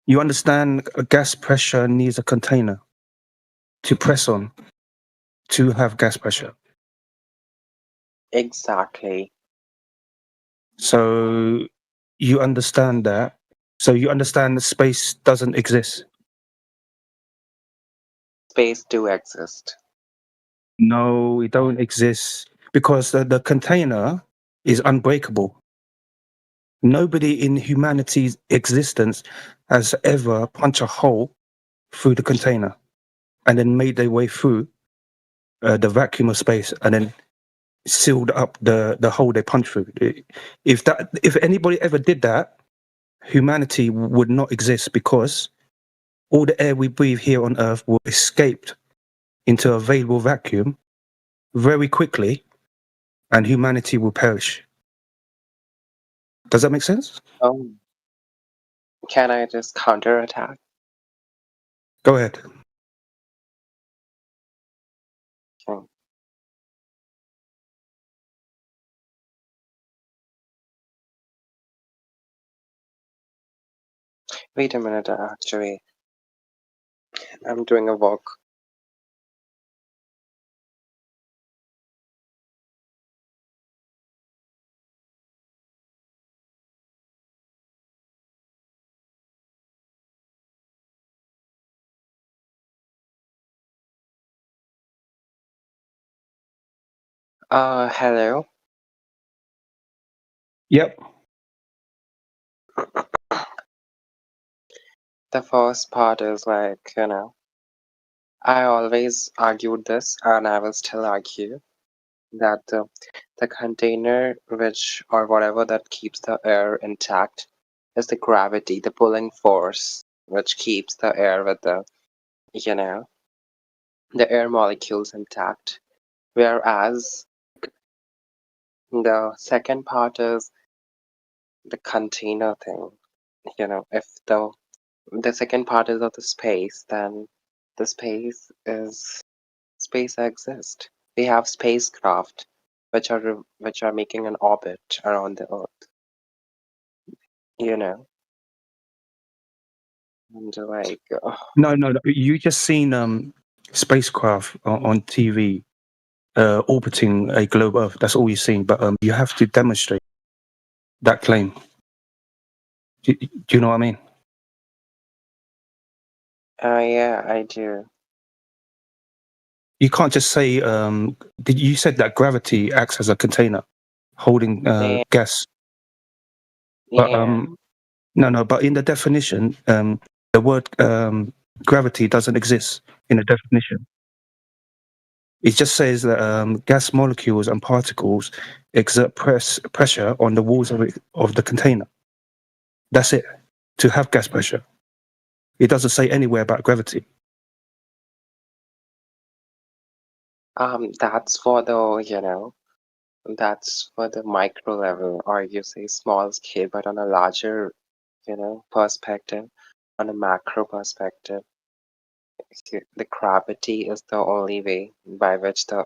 You understand a gas pressure needs a container to press on to have gas pressure. Exactly. So you understand that. So you understand that space doesn't exist. Space do exist. No, it don't exist because the container is unbreakable. Nobody in humanity's existence has ever punched a hole through the container and then made their way through the vacuum of space and then sealed up the hole they punched through. If anybody ever did that, humanity would not exist because all the air we breathe here on Earth will escape into available vacuum very quickly, and humanity will perish. Does that make sense? Can I just counterattack? Go ahead. Okay. Wait a minute, actually. I'm doing a walk. Hello? Yep. The first part is like, I always argued this, and I will still argue that the container which or whatever that keeps the air intact is the gravity, the pulling force, which keeps the air with the air molecules intact. Whereas the second part is the container thing. If the second part is of the space, then the space exists. We have spacecraft which are making an orbit around the Earth. And like No. You just seen spacecraft on TV orbiting a globe Earth. That's all you've seen. But you have to demonstrate that claim. Do you know what I mean? Yeah, I do. you can't just say. You said that gravity acts as a container holding gas. But no. But in the definition, the word gravity doesn't exist in the definition. It just says that gas molecules and particles exert pressure on the walls of the container. That's it. To have gas pressure. It doesn't say anywhere about gravity. That's for the, that's for the micro level, or you say small scale, but on a larger, perspective, on a macro perspective, the gravity is the only way by which the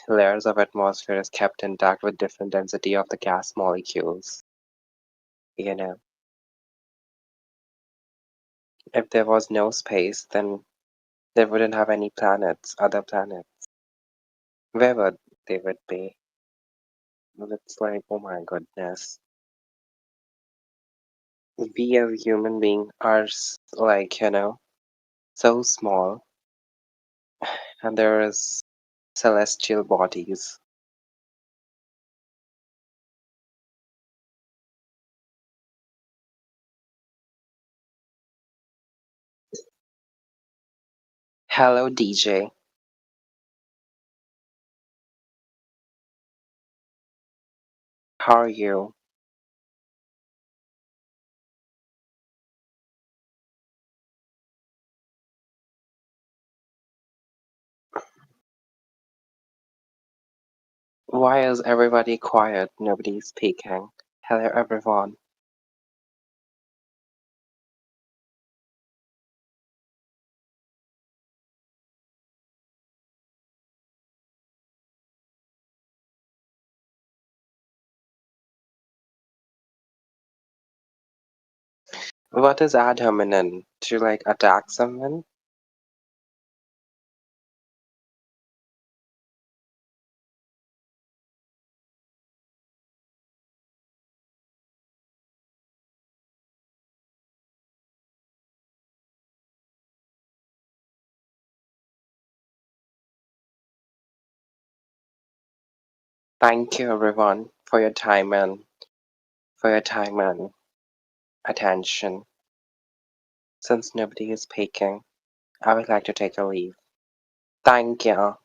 layers of atmosphere is kept intact with different density of the gas molecules. If there was no space, then they wouldn't have any planets, other planets. Where would they would be? It's like, oh my goodness. We as human beings are like, so small, and there is celestial bodies. Hello, DJ. How are you? Why is everybody quiet? Nobody's speaking. Hello, everyone. What is ad hominem? To like attack someone? Thank you, everyone, for your time and attention. Since nobody is speaking, I would like to take a leave. Thank you.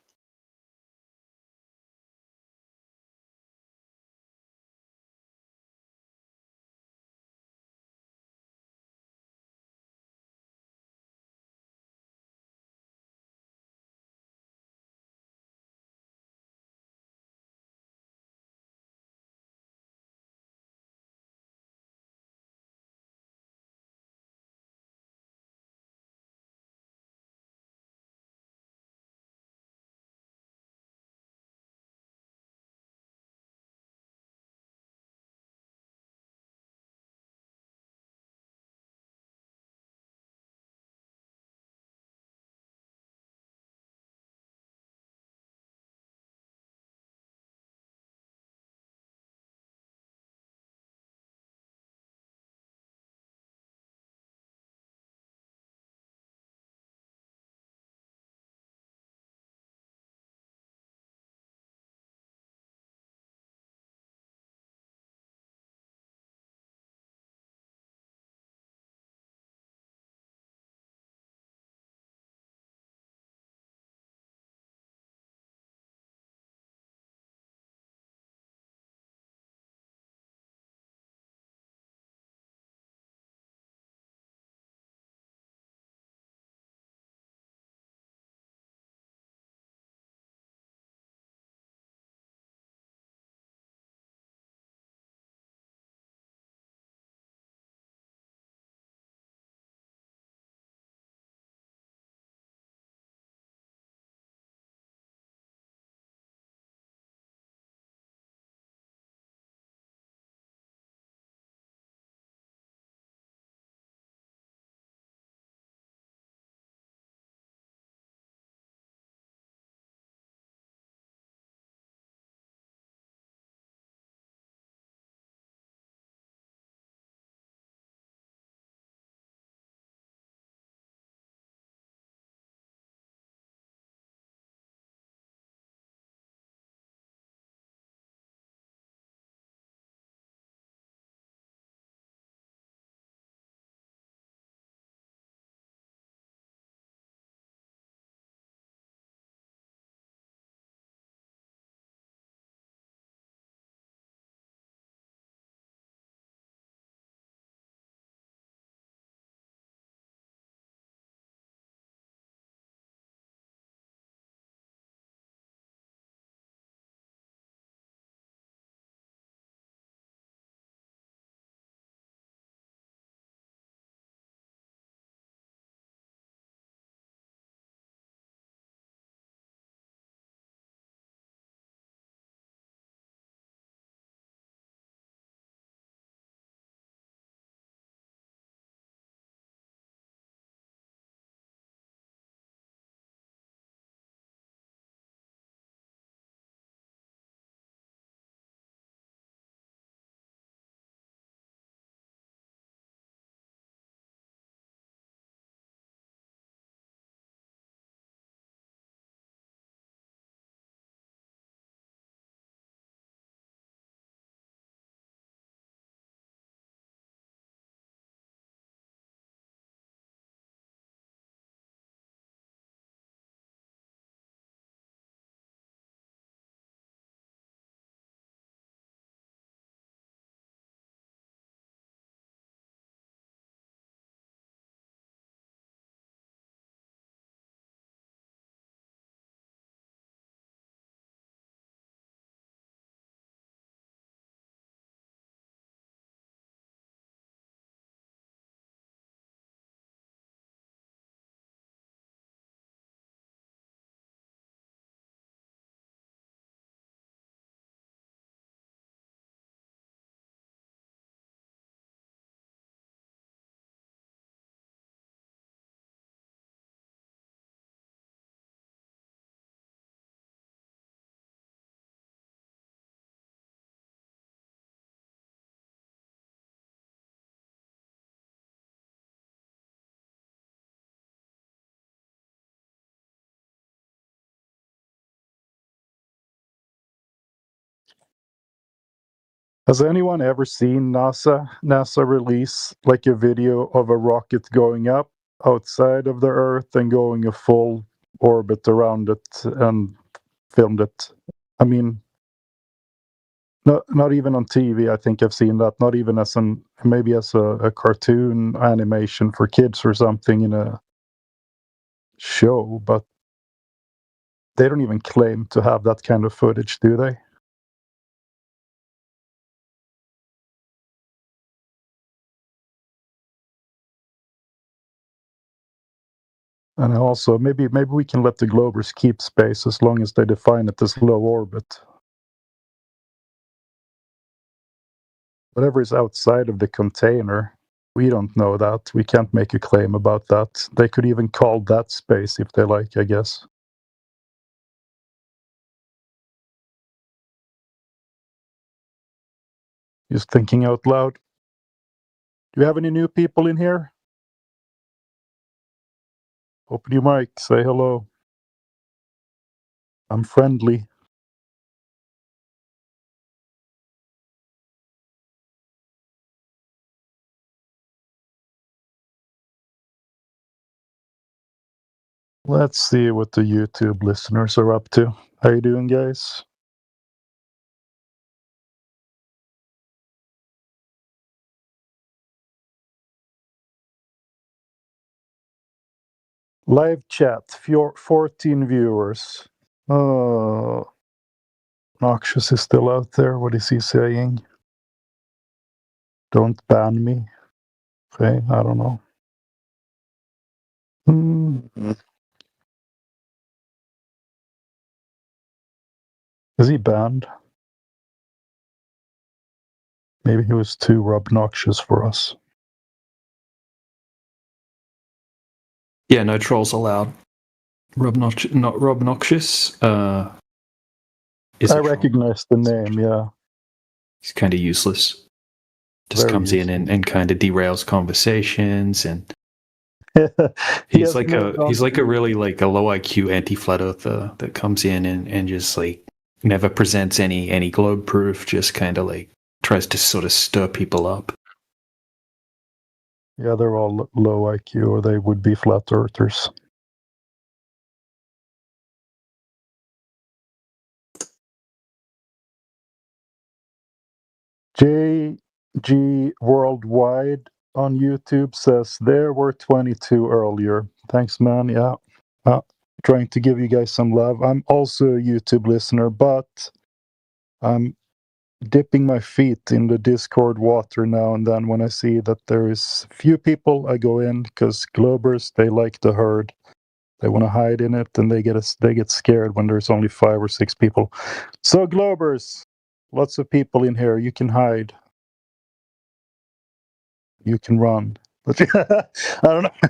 Has anyone ever seen NASA release like a video of a rocket going up outside of the Earth and going a full orbit around it and filmed it? I mean, not even on TV. I think I've seen that. Not even as maybe as a cartoon animation for kids or something in a show, but they don't even claim to have that kind of footage, do they? And also, maybe we can let the Globers keep space as long as they define it as low orbit. Whatever is outside of the container, we don't know that. We can't make a claim about that. They could even call that space if they like, I guess. Just thinking out loud. Do you have any new people in here? Open your mic, say hello. I'm friendly. Let's see what the YouTube listeners are up to. How you doing, guys? Live chat, 14 viewers. Oh, Noxious is still out there. What is he saying? Don't ban me. Okay, I don't know. Is he banned? Maybe he was too obnoxious for us. Yeah, no trolls allowed. Rob Noxious. I recognize the name, yeah. He's kind of useless. Just comes in and kind of derails conversations, and he's like a really like a low IQ anti-flat earther that comes in and just like never presents any globe proof, just kind of like tries to sort of stir people up. Yeah, they're all low IQ, or they would be flat earthers. JG Worldwide on YouTube says there were 22 earlier. Thanks, man. Yeah. Trying to give you guys some love. I'm also a YouTube listener, but I'm dipping my feet in the Discord water now and then when I see that there is few people. I go in because Globers, they like the herd. They want to hide in it, and they get scared when there's only 5 or 6 people. So Globers, lots of people in here. You can hide. You can run. But I don't know.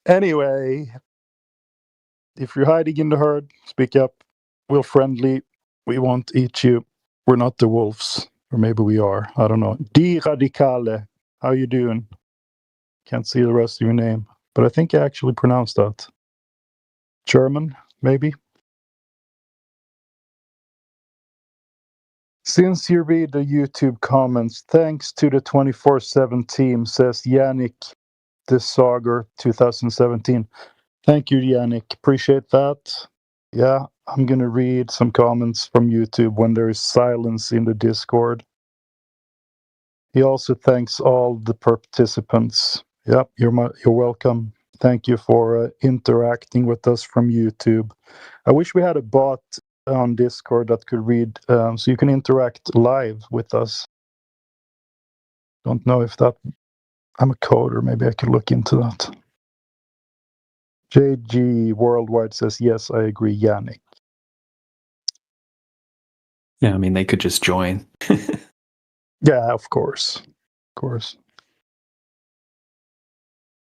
Anyway, if you're hiding in the herd, speak up. We're friendly. We won't eat you. We're not the wolves. Or maybe we are. I don't know. Di Radicale. How you doing? Can't see the rest of your name. But I think I actually pronounced that. German, maybe? Since you read the YouTube comments, thanks to the 24/7 team, says Yannick the Sager 2017. Thank you, Yannick. Appreciate that. Yeah, I'm going to read some comments from YouTube when there is silence in the Discord. He also thanks all the participants. Yep, you're welcome. Thank you for interacting with us from YouTube. I wish we had a bot on Discord that could read, so you can interact live with us. Don't know if that... I'm a coder, maybe I could look into that. JG Worldwide says, yes, I agree, Yannick. Yeah, I mean, they could just join. Yeah, of course. Of course.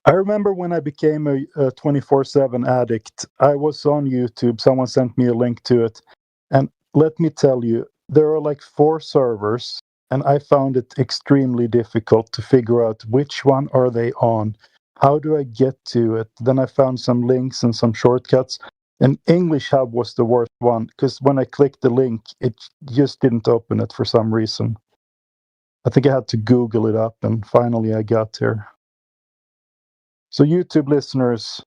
I remember when I became a 24/7 addict, I was on YouTube. Someone sent me a link to it. And let me tell you, there are like 4 servers, and I found it extremely difficult to figure out which one are they on. How do I get to it? Then I found some links and some shortcuts. And English Hub was the worst one because when I clicked the link, it just didn't open it for some reason. I think I had to Google it up, and finally I got there. So YouTube listeners,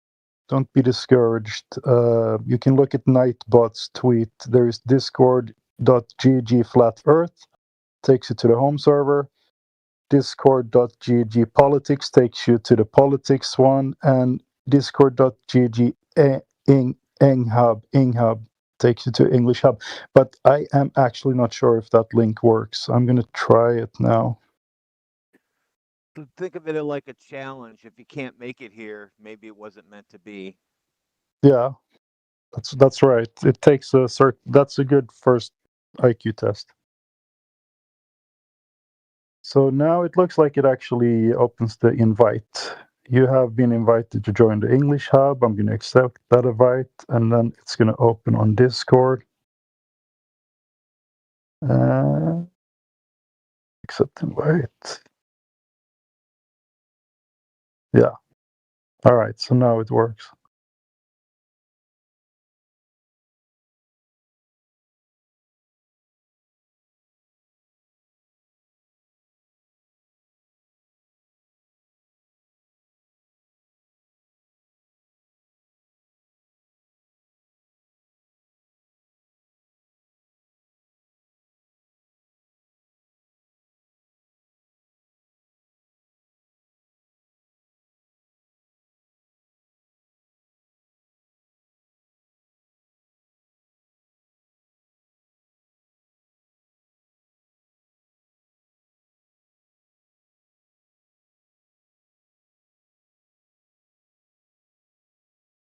don't be discouraged. You can look at Nightbot's tweet. There is discord.gg flat earth, takes you to the home server. Discord.gg politics takes you to the politics one, and Discord.gg Inghub takes you to English Hub. But I am actually not sure if that link works. I'm going to try it now. Think of it like a challenge. If you can't make it here, maybe it wasn't meant to be. Yeah, that's right. It takes a certain. That's a good first IQ test. So now it looks like it actually opens the invite. You have been invited to join the English Hub. I'm going to accept that invite, and then it's going to open on Discord. Accept invite. Yeah. All right. So now it works.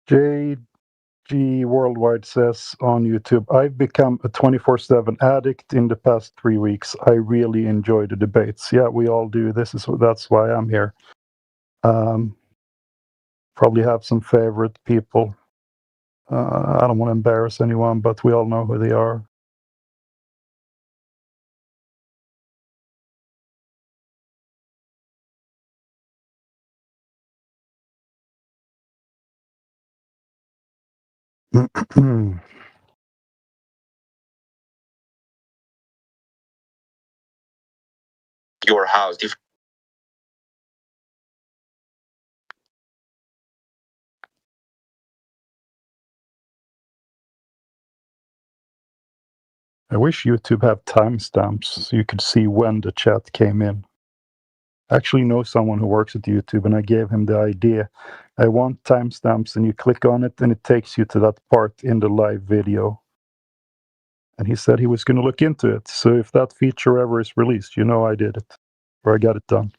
JG Worldwide says on YouTube, I've become a 24/7 addict in the past 3 weeks. I really enjoy the debates. Yeah, we all do. That's why I'm here. Probably have some favorite people. I don't want to embarrass anyone, but we all know who they are. Your house. I wish YouTube had timestamps so you could see when the chat came in. I actually know someone who works at YouTube, and I gave him the idea. I want timestamps, and you click on it, and it takes you to that part in the live video. And he said he was going to look into it. So if that feature ever is released, you know I did it, or I got it done.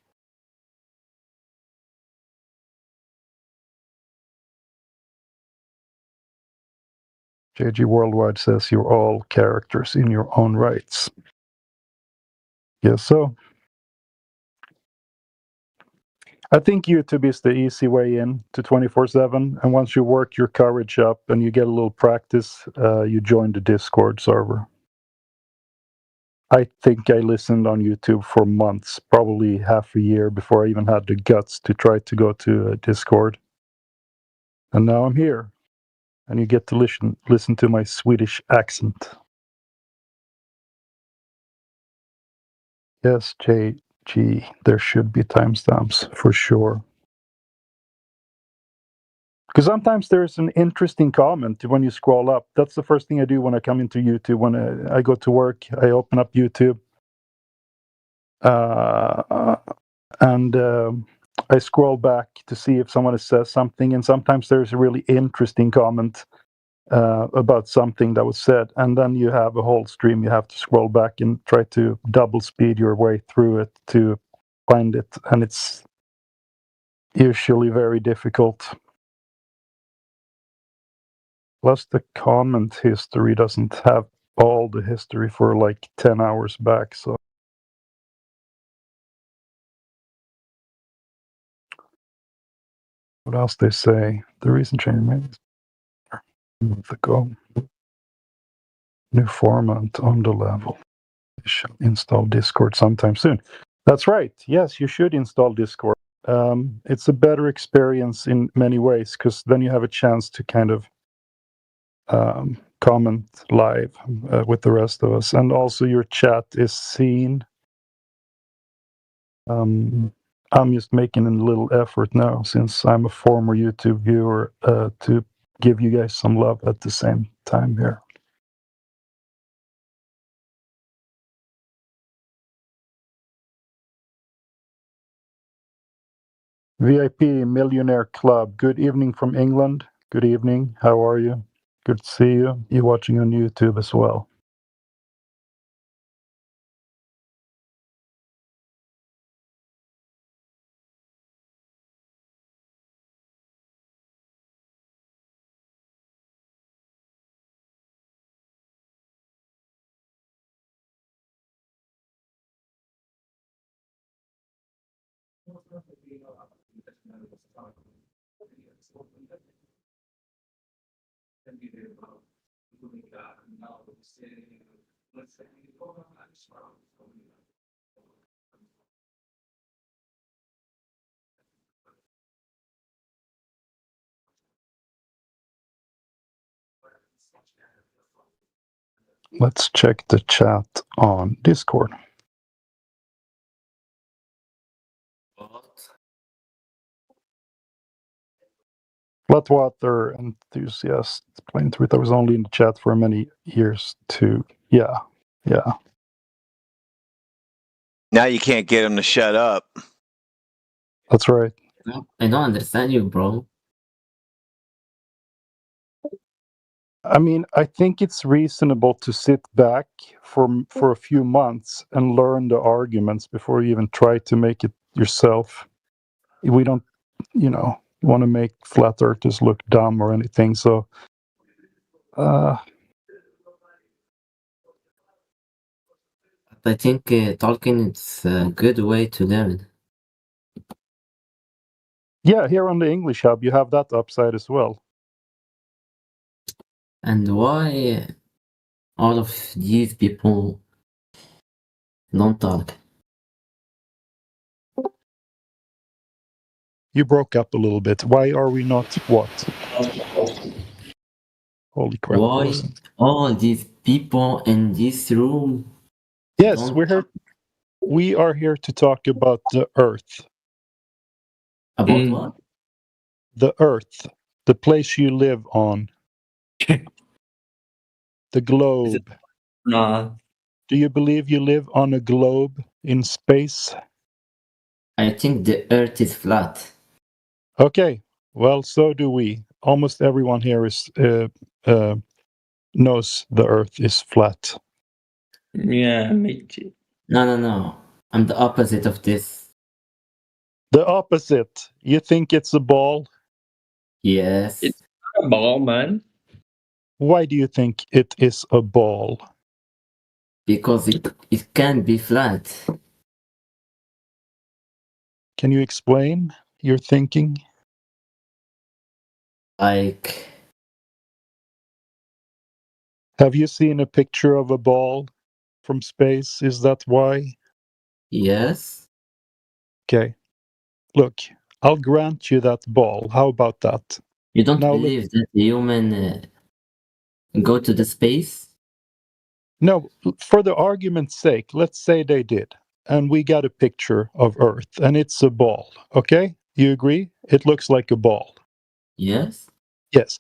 JG Worldwide says you're all characters in your own rights. Yes, so. I think YouTube is the easy way in to 24/7. And once you work your courage up and you get a little practice, you join the Discord server. I think I listened on YouTube for months, probably half a year, before I even had the guts to try to go to Discord. And now I'm here. And you get to listen to my Swedish accent. Yes, JG, there should be timestamps for sure. Because sometimes there's an interesting comment when you scroll up. That's the first thing I do when I come into YouTube. When I go to work, I open up YouTube. And I scroll back to see if someone says something. And sometimes there's a really interesting comment about something that was said. And then you have a whole stream. You have to scroll back and try to double speed your way through it to find it. And it's usually very difficult. Plus, the comment history doesn't have all the history for like 10 hours back. So, what else they say? The recent change made a month ago. New format on the level. You should install Discord sometime soon. That's right. Yes, you should install Discord. It's a better experience in many ways because then you have a chance to kind of comment live with the rest of us, and also your chat is seen. I'm just making a little effort now, since I'm a former YouTube viewer, to give you guys some love at the same time here. VIP Millionaire Club, good evening from England. Good evening, how are you? Good to see you. You're watching on YouTube as well. Let's check the chat on Discord. Flatwater enthusiast, plain truth. I was only in the chat for many years too. Yeah. Now you can't get him to shut up. That's right. I don't understand you, bro. I mean, I think it's reasonable to sit back for a few months and learn the arguments before you even try to make it yourself. We don't, want to make flat earthers look dumb or anything. So, I think talking is a good way to learn. yeah, here on the English Hub, you have that upside as well. And why all of these people don't talk? You broke up a little bit. Why are we not what? Holy crap. Why all these people in this room? Yes, we are here to talk about the Earth. About what? The Earth, the place you live on. The globe. No. Do you believe you live on a globe in space? I think the Earth is flat. Okay, well, so do we. Almost everyone here knows the Earth is flat. Yeah, me too. No. I'm the opposite of this. The opposite. You think it's a ball? Yes. It's not a ball, man. Why do you think it is a ball? Because it can be flat. Can you explain your thinking? Like, have you seen a picture of a ball from space? Is that why? Yes. Okay. Look, I'll grant you that ball. How about that? You don't believe that the human go to the space? No, for the argument's sake, let's say they did. And we got a picture of Earth, and it's a ball. Okay? You agree? It looks like a ball. Yes. Yes.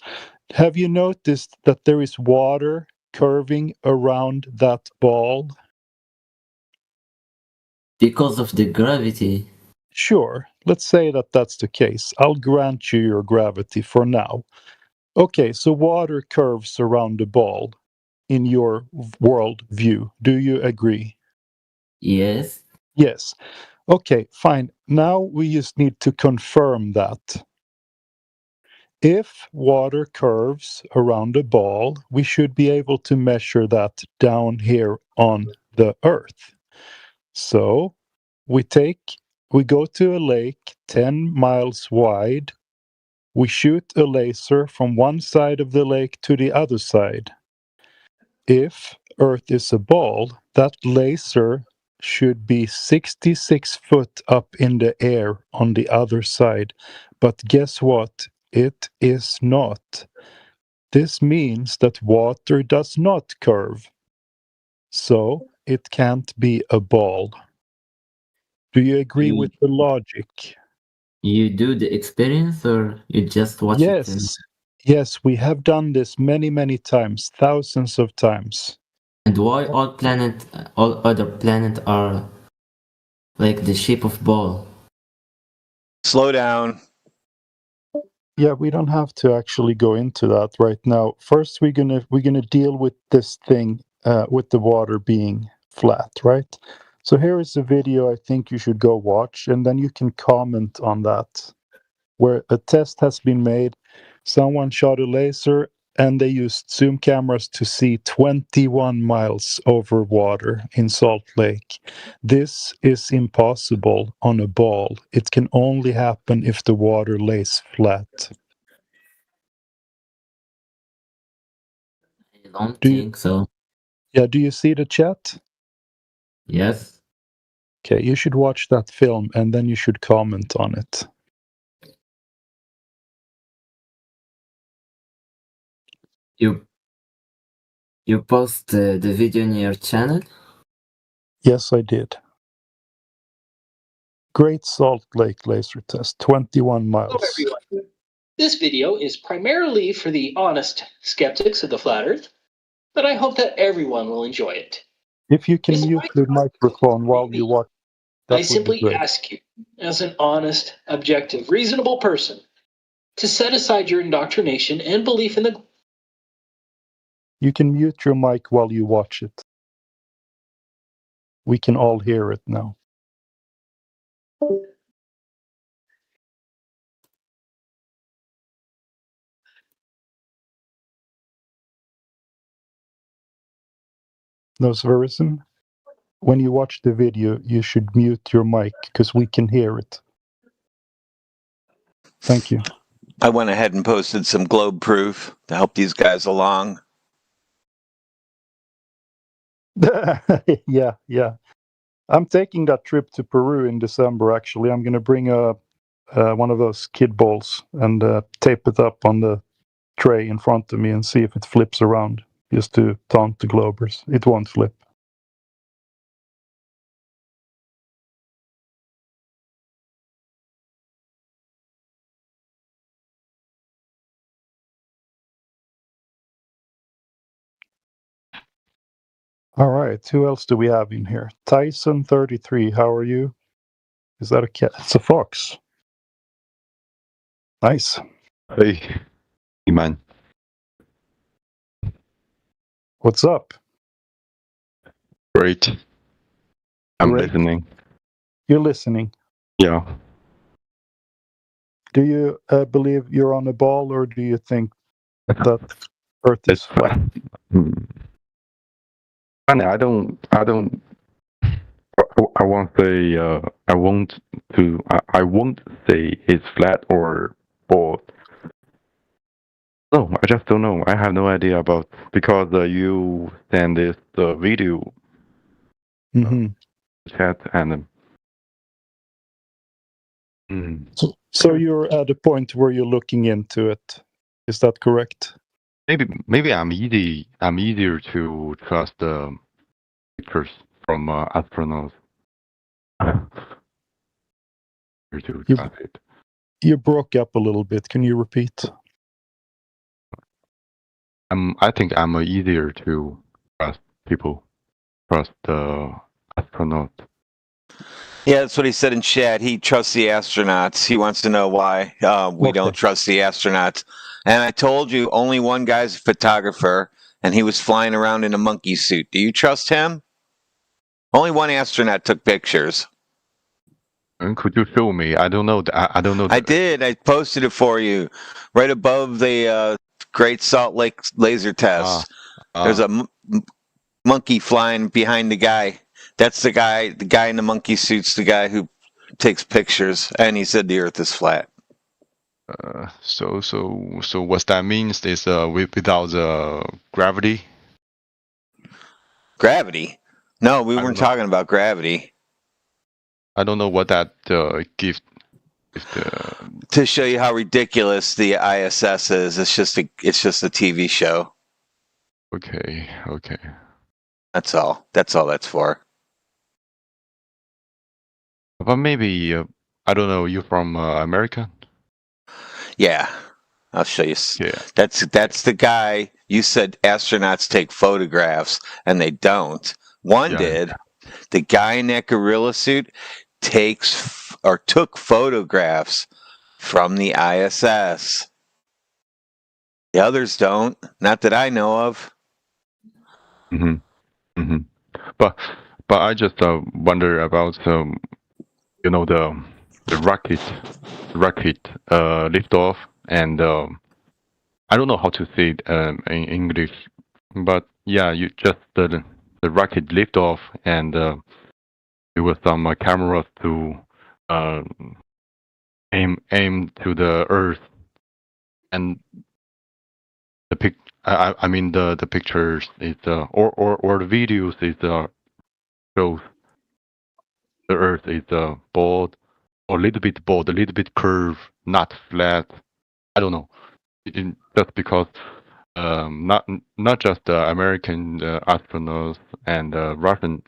Have you noticed that there is water curving around that ball? Because of the gravity. Sure. Let's say that that's the case. I'll grant you your gravity for now. Okay, so water curves around the ball in your world view. Do you agree? Yes. Yes. Okay, fine. Now we just need to confirm that. If water curves around a ball, we should be able to measure that down here on the Earth. So we go to a lake 10 miles wide. We shoot a laser from one side of the lake to the other side. If Earth is a ball, that laser should be 66 foot up in the air on the other side. But guess what? It is not. This means that water does not curve. So it can't be a ball. Do you agree with the logic? You do the experience or you just watch it? Yes, we have done this many, many times, thousands of times. And why all other planets are like the shape of ball? Slow down. Yeah, we don't have to actually go into that right now. First, we're gonna deal with this thing with the water being flat, right? So here is a video I think you should go watch, and then you can comment on that. Where a test has been made, someone shot a laser and they used zoom cameras to see 21 miles over water in Salt Lake. This is impossible on a ball. It can only happen if the water lays flat. I don't think so. Yeah, do you see the chat? Yes. Okay, you should watch that film and then you should comment on it. You post the video in your channel? Yes, I did. Great Salt Lake laser test, 21 miles. Hello, everyone. This video is primarily for the honest skeptics of the flat earth, but I hope that everyone will enjoy it. If you can mute the microphone while you watch, that I would be simply great. ask you, as an honest, objective, reasonable person, to set aside your indoctrination and belief in the... You can mute your mic while you watch it. We can all hear it now. No, Sverison, when you watch the video, you should mute your mic because we can hear it. Thank you. I went ahead and posted some globe proof to help these guys along. Yeah. I'm taking that trip to Peru in December, actually. I'm going to bring one of those kid balls and tape it up on the tray in front of me and see if it flips around, just to taunt the Globers. It won't flip. All right, who else do we have in here? Tyson33, how are you? Is that a cat? It's a fox. Nice. Hey, man. What's up? Great. I'm listening. You're listening? Yeah. Do you believe you're on a ball, or do you think that Earth is flat? I won't say it's flat or bald. No, I just don't know. I have no idea about, because you send this video chat and So you're at a point where you're looking into it. Is that correct? maybe I'm easier to trust the pictures from astronauts. You broke up a little bit. Can you repeat? I think I'm easier to trust the astronaut. Yeah, that's what he said in chat. He trusts the astronauts. He wants to know why we don't trust the astronauts. And I told you, only one guy's a photographer, and he was flying around in a monkey suit. Do you trust him? Only one astronaut took pictures. And could you show me? I don't know. I don't know. I did. I posted it for you, right above the Great Salt Lake laser test. There's a monkey flying behind the guy. That's the guy. The guy in the monkey suit's the guy who takes pictures, and he said the Earth is flat. So what that means is without the gravity. Gravity? No, we weren't talking about gravity. I don't know what that gives. To show you how ridiculous the ISS is. It's just a TV show. Okay. That's all. That's all that's for. But maybe I don't know. You from America? Yeah, I'll show you. Yeah. That's the guy. You said astronauts take photographs, and they don't. One did. The guy in that gorilla suit took photographs from the ISS. The others don't. Not that I know of. But I just wonder about the rocket liftoff, and I don't know how to say it in English, but yeah, you just the rocket liftoff, and there were some cameras to aim to the Earth, and I mean the pictures is or the videos is shows the Earth is bald, or a little bit bald, a little bit curved, not flat. I don't know. Just because not just American astronauts and Russian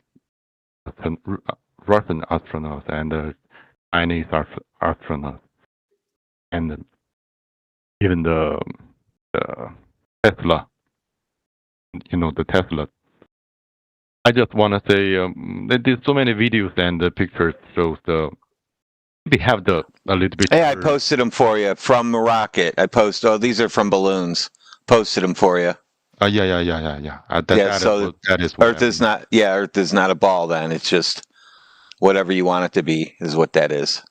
astronauts and Chinese astronauts, and even the Tesla. The Tesla. I just want to say there's so many videos and pictures shows we have a little bit. Hey, I posted them for you from the rocket. These are from balloons. Posted them for you. Yeah. That is Earth is not. Yeah, Earth is not a ball. Then it's just whatever you want it to be is what that is.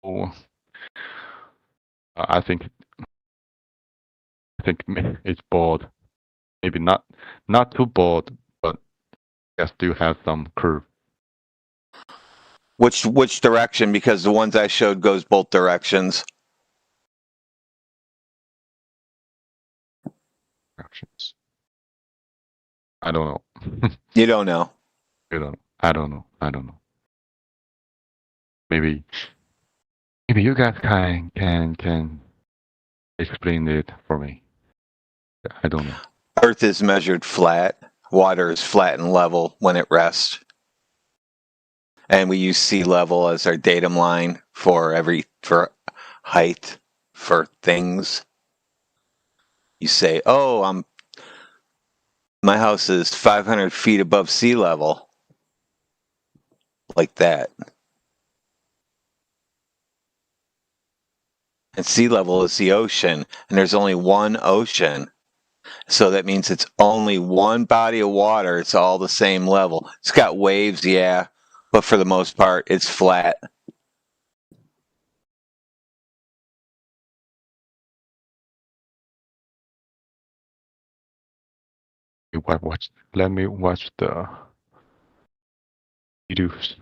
Oh, I think it's bald. Maybe not too bald, but it still has some curve. Which direction? Because the ones I showed goes both directions. Directions. I don't know. You don't know. I don't know. Maybe you guys can explain it for me. I don't know. Earth is measured flat. Water is flat and level when it rests. And we use sea level as our datum line for height for things. You say, "Oh, my house is 500 feet above sea level," like that. And sea level is the ocean, and there's only one ocean. So that means it's only one body of water. It's all the same level. It's got waves, yeah, but for the most part, it's flat. Let me watch the videos.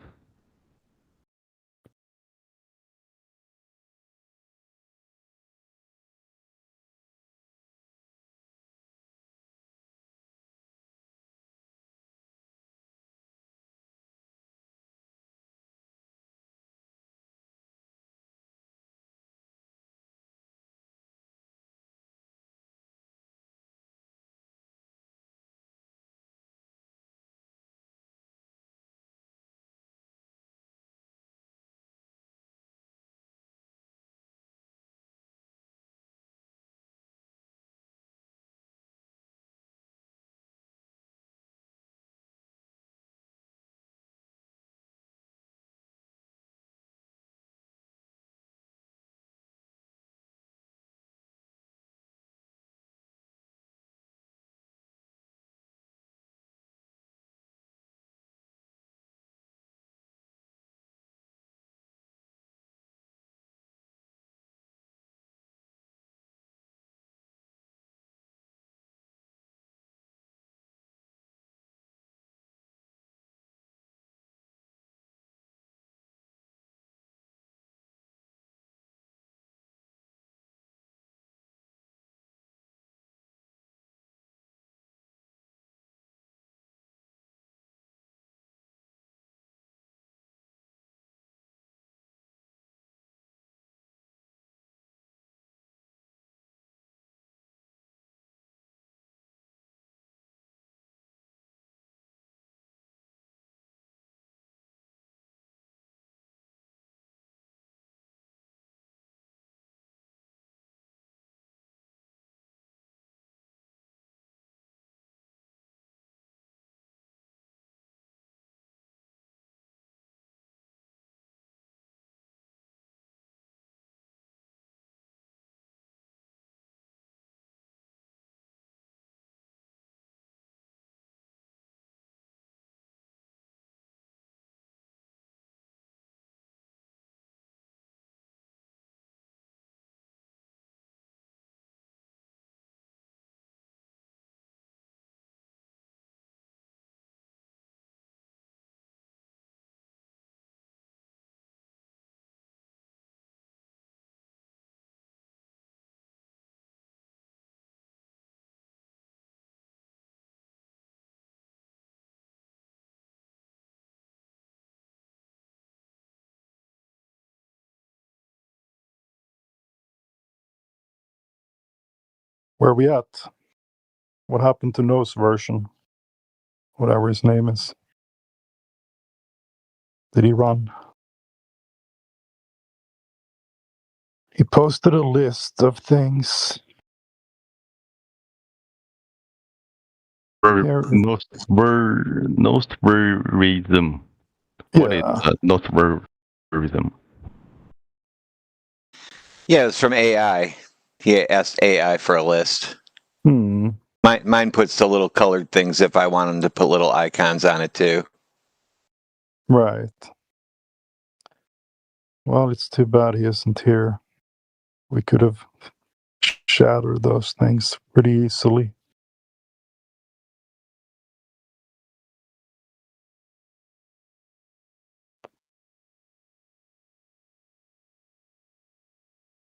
Where are we at? What happened to Nose version? Whatever his name is. Did he run? He posted a list of things. Nostverism. What is that? Nostverism. Yeah, it's from AI. He asked AI for a list. Mine puts the little colored things if I want him to put little icons on it too. Right. Well, it's too bad he isn't here. We could have shattered those things pretty easily.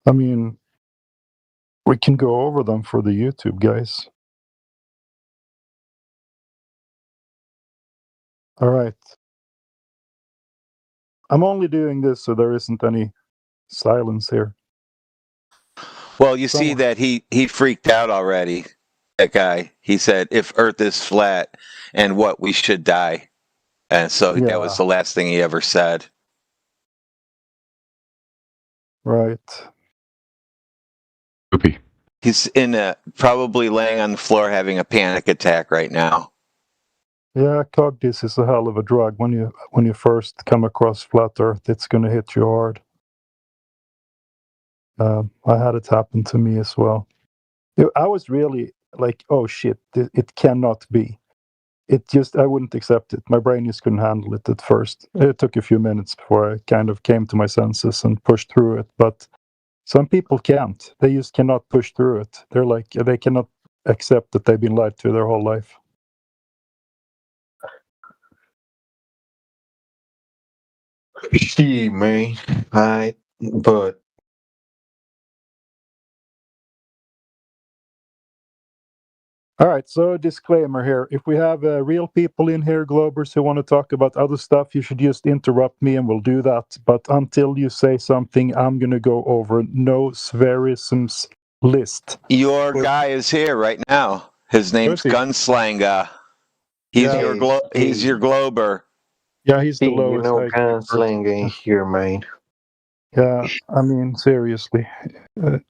I mean, we can go over them for the YouTube guys. All right. I'm only doing this so there isn't any silence here. Well, you see that he freaked out already. That guy. He said, "If Earth is flat, and what we should die," and so that was the last thing he ever said. Right. He's probably laying on the floor having a panic attack right now. Yeah, Cogdis is a hell of a drug. When you first come across flat Earth, it's going to hit you hard. I had it happen to me as well. I was really like, oh shit, it cannot be. I wouldn't accept it. My brain just couldn't handle it at first. It took a few minutes before I kind of came to my senses and pushed through it. But some people can't. They just cannot push through it. They're like, they cannot accept that they've been lied to their whole life. Shit, man. But all right, so a disclaimer here. If we have real people in here, Globers, who want to talk about other stuff, you should just interrupt me and we'll do that. But until you say something, I'm going to go over Nosverism's list. Your guy is here right now. His name's Gunslinger. He's he's your Glober. Yeah, he's the lowest. You know, Gunslinger ain't here, man. Yeah, I mean, seriously.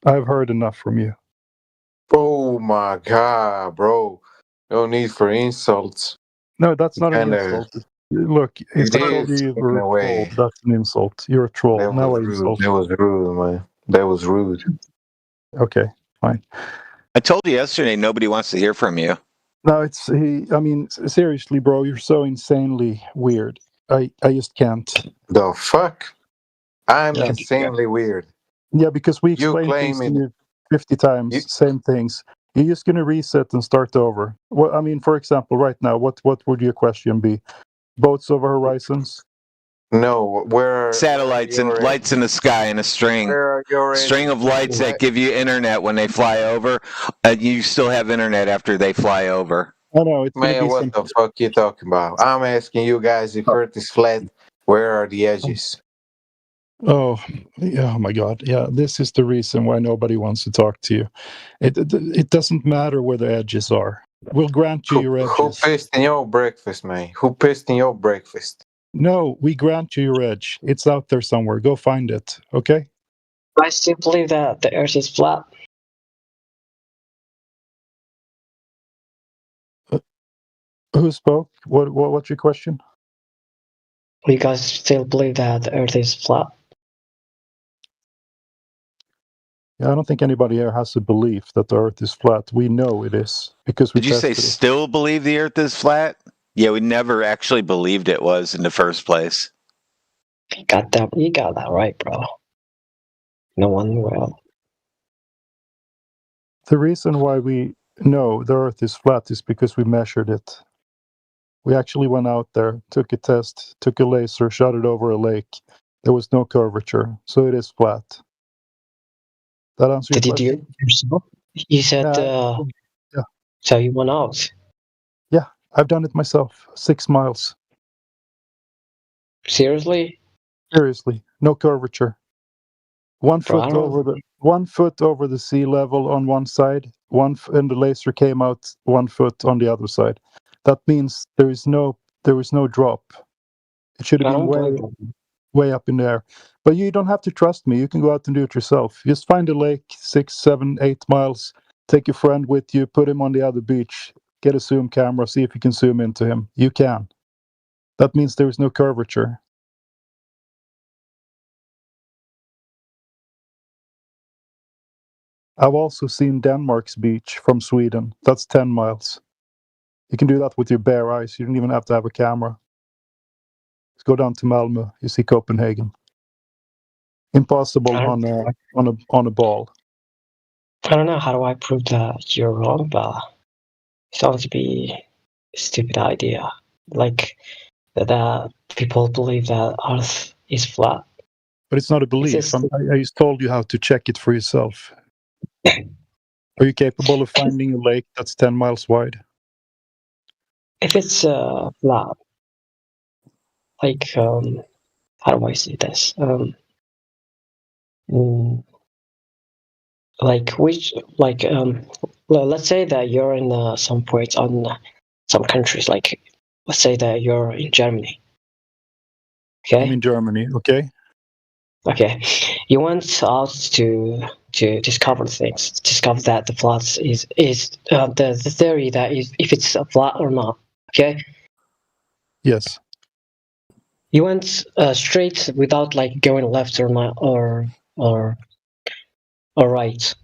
I've heard enough from you. Oh my god, bro. No need for insults. No, that's not an insult. Look, if I told you were a troll, that's an insult. You're a troll. That now I was insult rude. That was rude, man. That was rude. Okay, fine. I told you yesterday nobody wants to hear from you. No, I mean, seriously, bro, you're so insanely weird. I just can't. The fuck? I'm insanely weird. Yeah, because we explained things to you 50 times, same things. You're just going to reset and start over. Well, I mean, for example, right now, what would your question be? Boats over horizons? No, where satellites and lights in the sky and a string of lights that give you internet when they fly over. You still have internet after they fly over. I know. It's man, what the fuck you talking about? I'm asking you guys if Earth is flat, where are the edges? Oh, yeah, oh my God. Yeah, this is the reason why nobody wants to talk to you. It doesn't matter where the edges are. We'll grant you your edges. Who pissed in your breakfast, man? Who pissed in your breakfast? No, we grant you your edge. It's out there somewhere. Go find it, okay? I still believe that the Earth is flat. Who spoke? What's your question? You guys still believe that the Earth is flat? Yeah, I don't think anybody here has a belief that the Earth is flat. We know it is because we. Did you say tested it. Still believe the Earth is flat? Yeah, we never actually believed it was in the first place. You got that right, bro. No one will. The reason why we know the Earth is flat is because we measured it. We actually went out there, took a test, took a laser, shot it over a lake. There was no curvature, so it is flat. That answers your question? Did you do it yourself? You said, yeah. So you went out? Yeah, I've done it myself. 6 miles. Seriously? Seriously, no curvature. 1 foot over the 1 foot over the sea level on one side, and the laser came out 1 foot on the other side. That means there is no drop. It should have been way up in the air. But you don't have to trust me. You can go out and do it yourself. Just find a lake 6, 7, 8 miles. Take your friend with you. Put him on the other beach. Get a zoom camera. See if you can zoom into him. You can. That means there is no curvature. I've also seen Denmark's beach from Sweden. That's 10 miles. You can do that with your bare eyes. You don't even have to have a camera. Just go down to Malmö. You see Copenhagen. Impossible on a ball. I don't know. How do I prove that you're wrong, but it sounds to be a stupid idea. Like that people believe that Earth is flat. But it's not a belief. I just told you how to check it for yourself. Are you capable of finding a lake that's 10 miles wide? If it's flat, like how do I say this? Like which, like well, let's say that you're in some points on some countries. Like let's say that you're in Germany. Okay. I'm in Germany. Okay. Okay. You went out to discover things. Discover that the flat is the theory that is if it's flat or not. Okay. Yes. You went straight without like going left or right.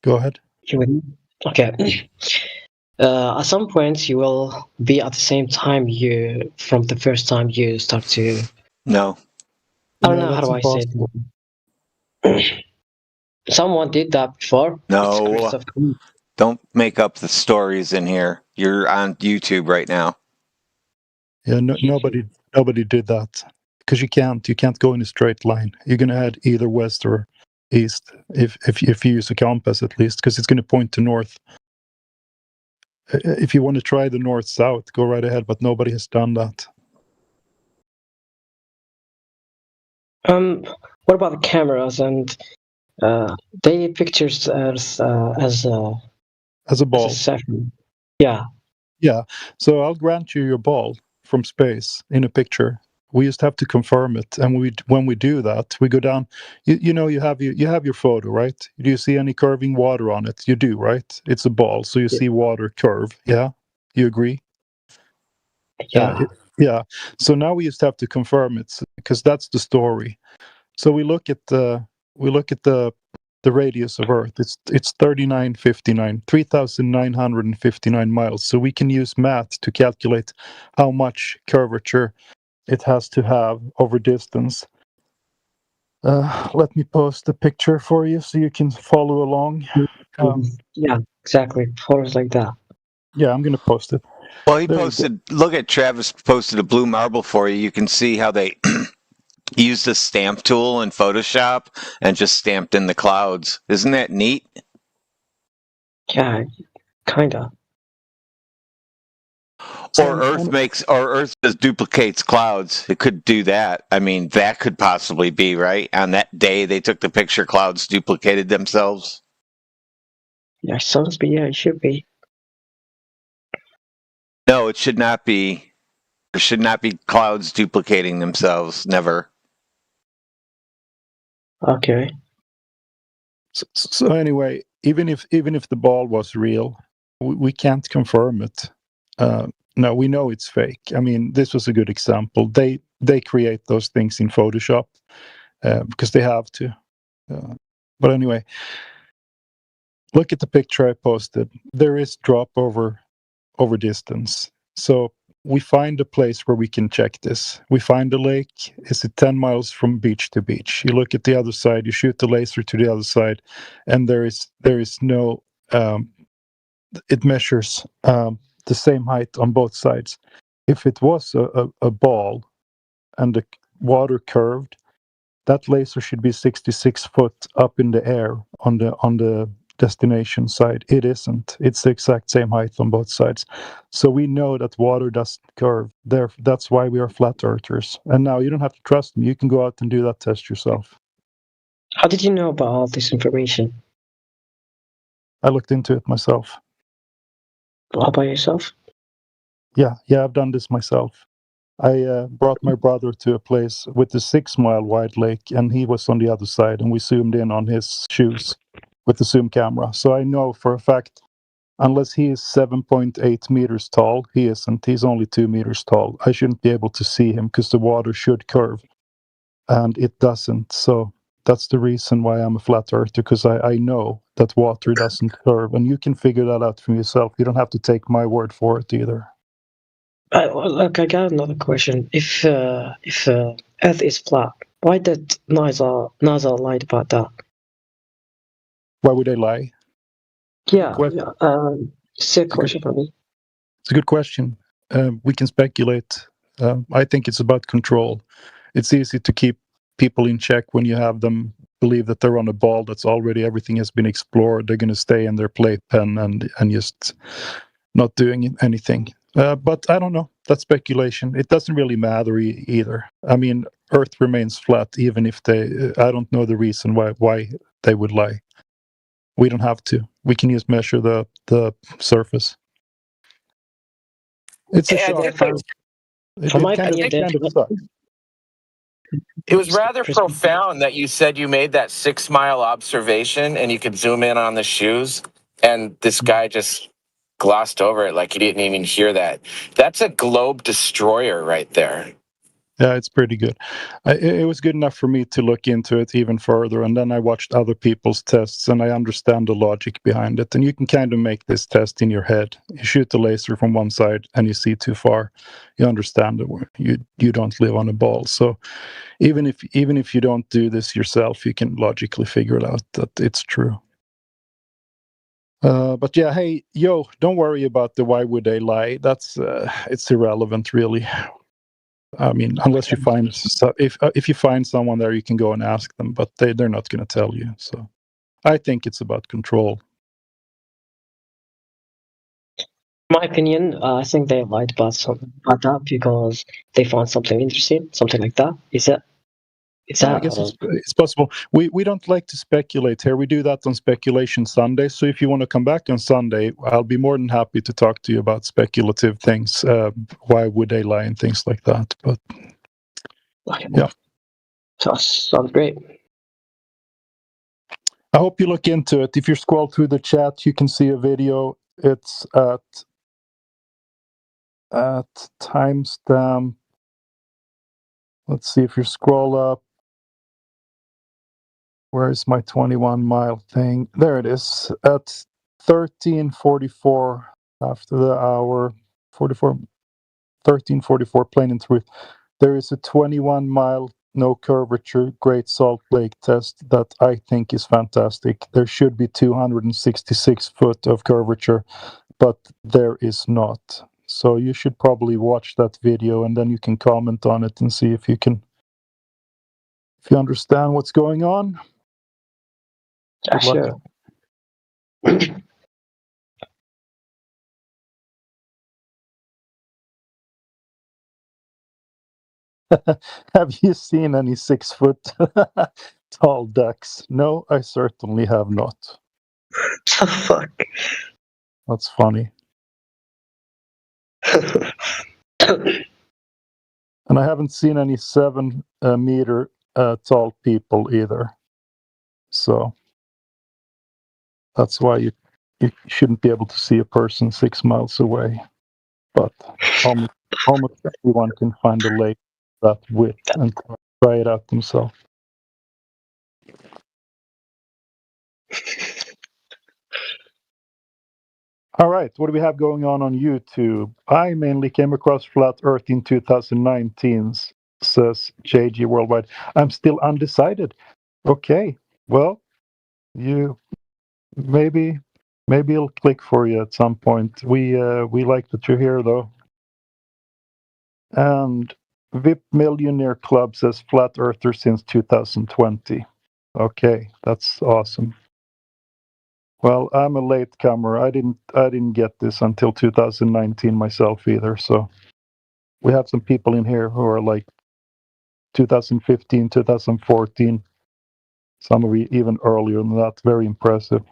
Go ahead. Okay. At some point, you will be at the same time from the first time you start to. No. I don't know how do I say it. Someone did that before. No. Don't make up the stories in here. You're on YouTube right now. Yeah, nobody did that because you can't go in a straight line. You're gonna head either west or east if you use a compass at least, because it's gonna point to north. If you want to try the north-south, go right ahead, but nobody has done that. What about the cameras and they did pictures as a ball? Yeah. Yeah. So I'll grant you your ball from space in a picture. We just have to confirm it, and when we do that, we go down. You have your photo, right? Do you see any curving water on it? You do, right? It's a ball, so you see water curve. Yeah, you agree? Yeah. Yeah. So now we just have to confirm it because that's the story. So we look at the radius of Earth. It's 3,959 miles. So we can use math to calculate how much curvature it has to have over distance. Let me post a picture for you so you can follow along. Yeah, exactly. Photos like that. Yeah, I'm going to post it. Well, he posted, look at Travis posted a blue marble for you. You can see how they used the stamp tool in Photoshop and just stamped in the clouds. Isn't that neat? Yeah, kinda. Or Earth just duplicates clouds. It could do that. I mean, that could possibly be, right? On that day they took the picture, clouds duplicated themselves. Yeah, it should be. No, it should not be. There should not be clouds duplicating themselves. Never. Okay. So anyway, even if the ball was real, we can't confirm it. No, we know it's fake. I mean, this was a good example. They create those things in Photoshop because they have to. But anyway, look at the picture I posted. There is drop over distance. So we find a place where we can check this. We find a lake. Is it 10 miles from beach to beach? You look at the other side. You shoot the laser to the other side, and there is no. It measures the same height on both sides. If it was a ball and the water curved, that laser should be 66 foot up in the air on the destination side. It isn't. It's the exact same height on both sides. So we know that water doesn't curve. That's why we are flat earthers. And now you don't have to trust me. You can go out and do that test yourself. How did you know about all this information? I looked into it myself. All by yourself? Yeah, I've done this myself. I brought my brother to a place with a 6 mile wide lake, and he was on the other side, and we zoomed in on his shoes with the zoom camera. So I know for a fact, unless he is 7.8 meters tall, he isn't. He's only 2 meters tall. I shouldn't be able to see him because the water should curve, and it doesn't. So that's the reason why I'm a flat earther, because I know that water doesn't curve, and you can figure that out for yourself. You don't have to take my word for it either. Look, I got another question. If Earth is flat, why did NASA lie about that? Why would they lie? Yeah, still a question for me. It's a good question. We can speculate. I think it's about control. It's easy to keep people in check when you have them believe that they're on a ball that's already everything has been explored. They're going to stay in their playpen and just not doing anything. But I don't know. That's speculation. It doesn't really matter either. I mean, Earth remains flat, even if I don't know the reason why they would lie. We don't have to. We can just measure the surface. It's a shock. From my opinion, it was rather profound that you said you made that 6 mile observation and you could zoom in on the shoes, and this guy just glossed over it like he didn't even hear that. That's a globe destroyer right there. Yeah, it's pretty good. It was good enough for me to look into it even further, and then I watched other people's tests, and I understand the logic behind it. And you can kind of make this test in your head. You shoot the laser from one side, and you see too far. You understand that you don't live on a ball. So even if you don't do this yourself, you can logically figure it out that it's true. But yeah, hey, don't worry about the why would they lie. That's it's irrelevant, really. I mean, unless you find if you find someone there, you can go and ask them, but they're not going to tell you. So I think it's about control. In my opinion, I think they lied about that because they found something interesting, something like that. Is that? I guess it's possible. We don't like to speculate here. We do that on Speculation Sunday. So if you want to come back on Sunday, I'll be more than happy to talk to you about speculative things. Why would they lie and things like that? But yeah, sounds great. I hope you look into it. If you scroll through the chat, you can see a video. It's at timestamp. Let's see if you scroll up. Where is my 21 mile thing? There it is. At 13:44 after the hour, 13:44, plain and truth. There is a 21 mile no curvature Great Salt Lake test that I think is fantastic. There should be 266 foot of curvature, but there is not. So you should probably watch that video, and then you can comment on it and see if you understand what's going on. Sure. Have you seen any 6 foot tall ducks? No, I certainly have not. The fuck? That's funny. And I haven't seen any 7 meter tall people either. So that's why you shouldn't be able to see a person 6 miles away. But almost everyone can find a lake that width and try it out themselves. All right, what do we have going on YouTube? I mainly came across Flat Earth in 2019, says JG Worldwide. I'm still undecided. Okay, well, maybe it'll click for you at some point. We like that you're here, though. And VIP Millionaire Club says Flat Earther since 2020. Okay, that's awesome. Well, I'm a latecomer. I didn't get this until 2019 myself either. So we have some people in here who are like 2015, 2014. Some of you even earlier than that. Very impressive.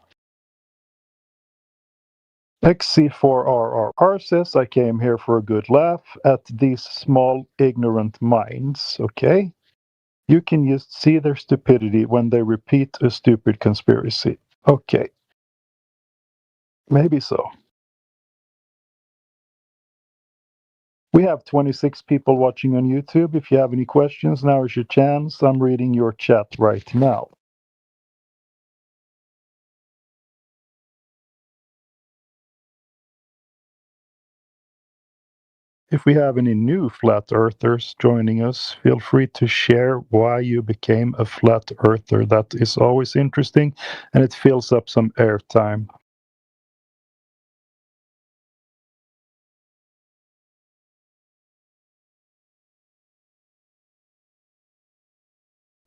XC4RR. R says, I came here for a good laugh at these small, ignorant minds. Okay? You can just see their stupidity when they repeat a stupid conspiracy. Okay. Maybe so. We have 26 people watching on YouTube. If you have any questions, now is your chance. I'm reading your chat right now. If we have any new flat earthers joining us, feel free to share why you became a flat earther. That is always interesting, and it fills up some airtime.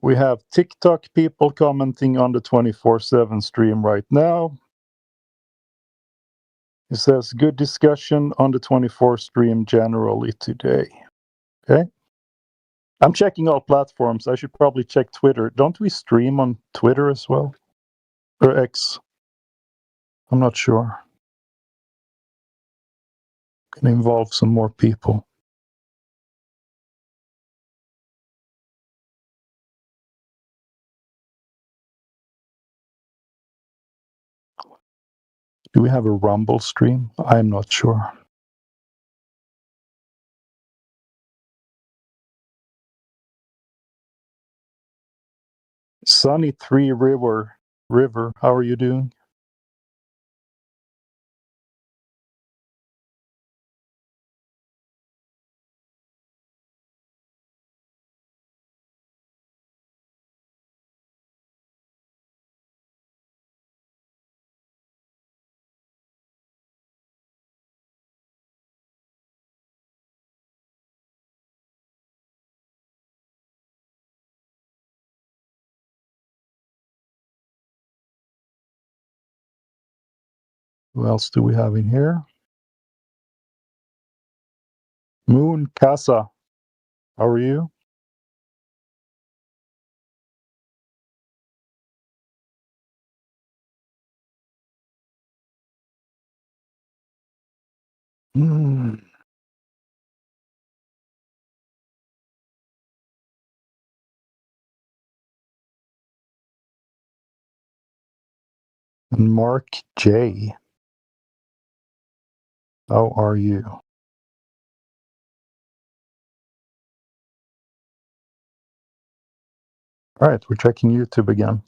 We have TikTok people commenting on the 24/7 stream right now. It says, good discussion on the 24 stream generally today. Okay. I'm checking all platforms. I should probably check Twitter. Don't we stream on Twitter as well? Or X? I'm not sure. Can involve some more people. Do we have a Rumble stream? I'm not sure. Sunny 3 River, how are you doing? Who else do we have in here? Moon Casa, how are you? Mm. And Mark J, how are you? All right, we're checking YouTube again.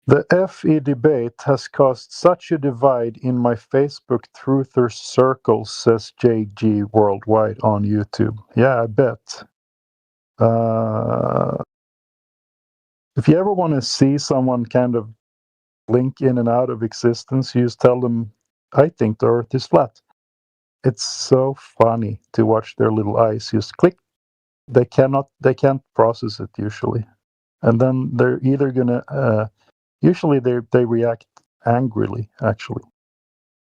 The FE debate has caused such a divide in my Facebook truther circles, says JG Worldwide on YouTube. Yeah, I bet. If you ever want to see someone kind of blink in and out of existence, you just tell them, I think the earth is flat. It's so funny to watch their little eyes just click. They can't process it usually. And then they're either gonna usually they react angrily, actually.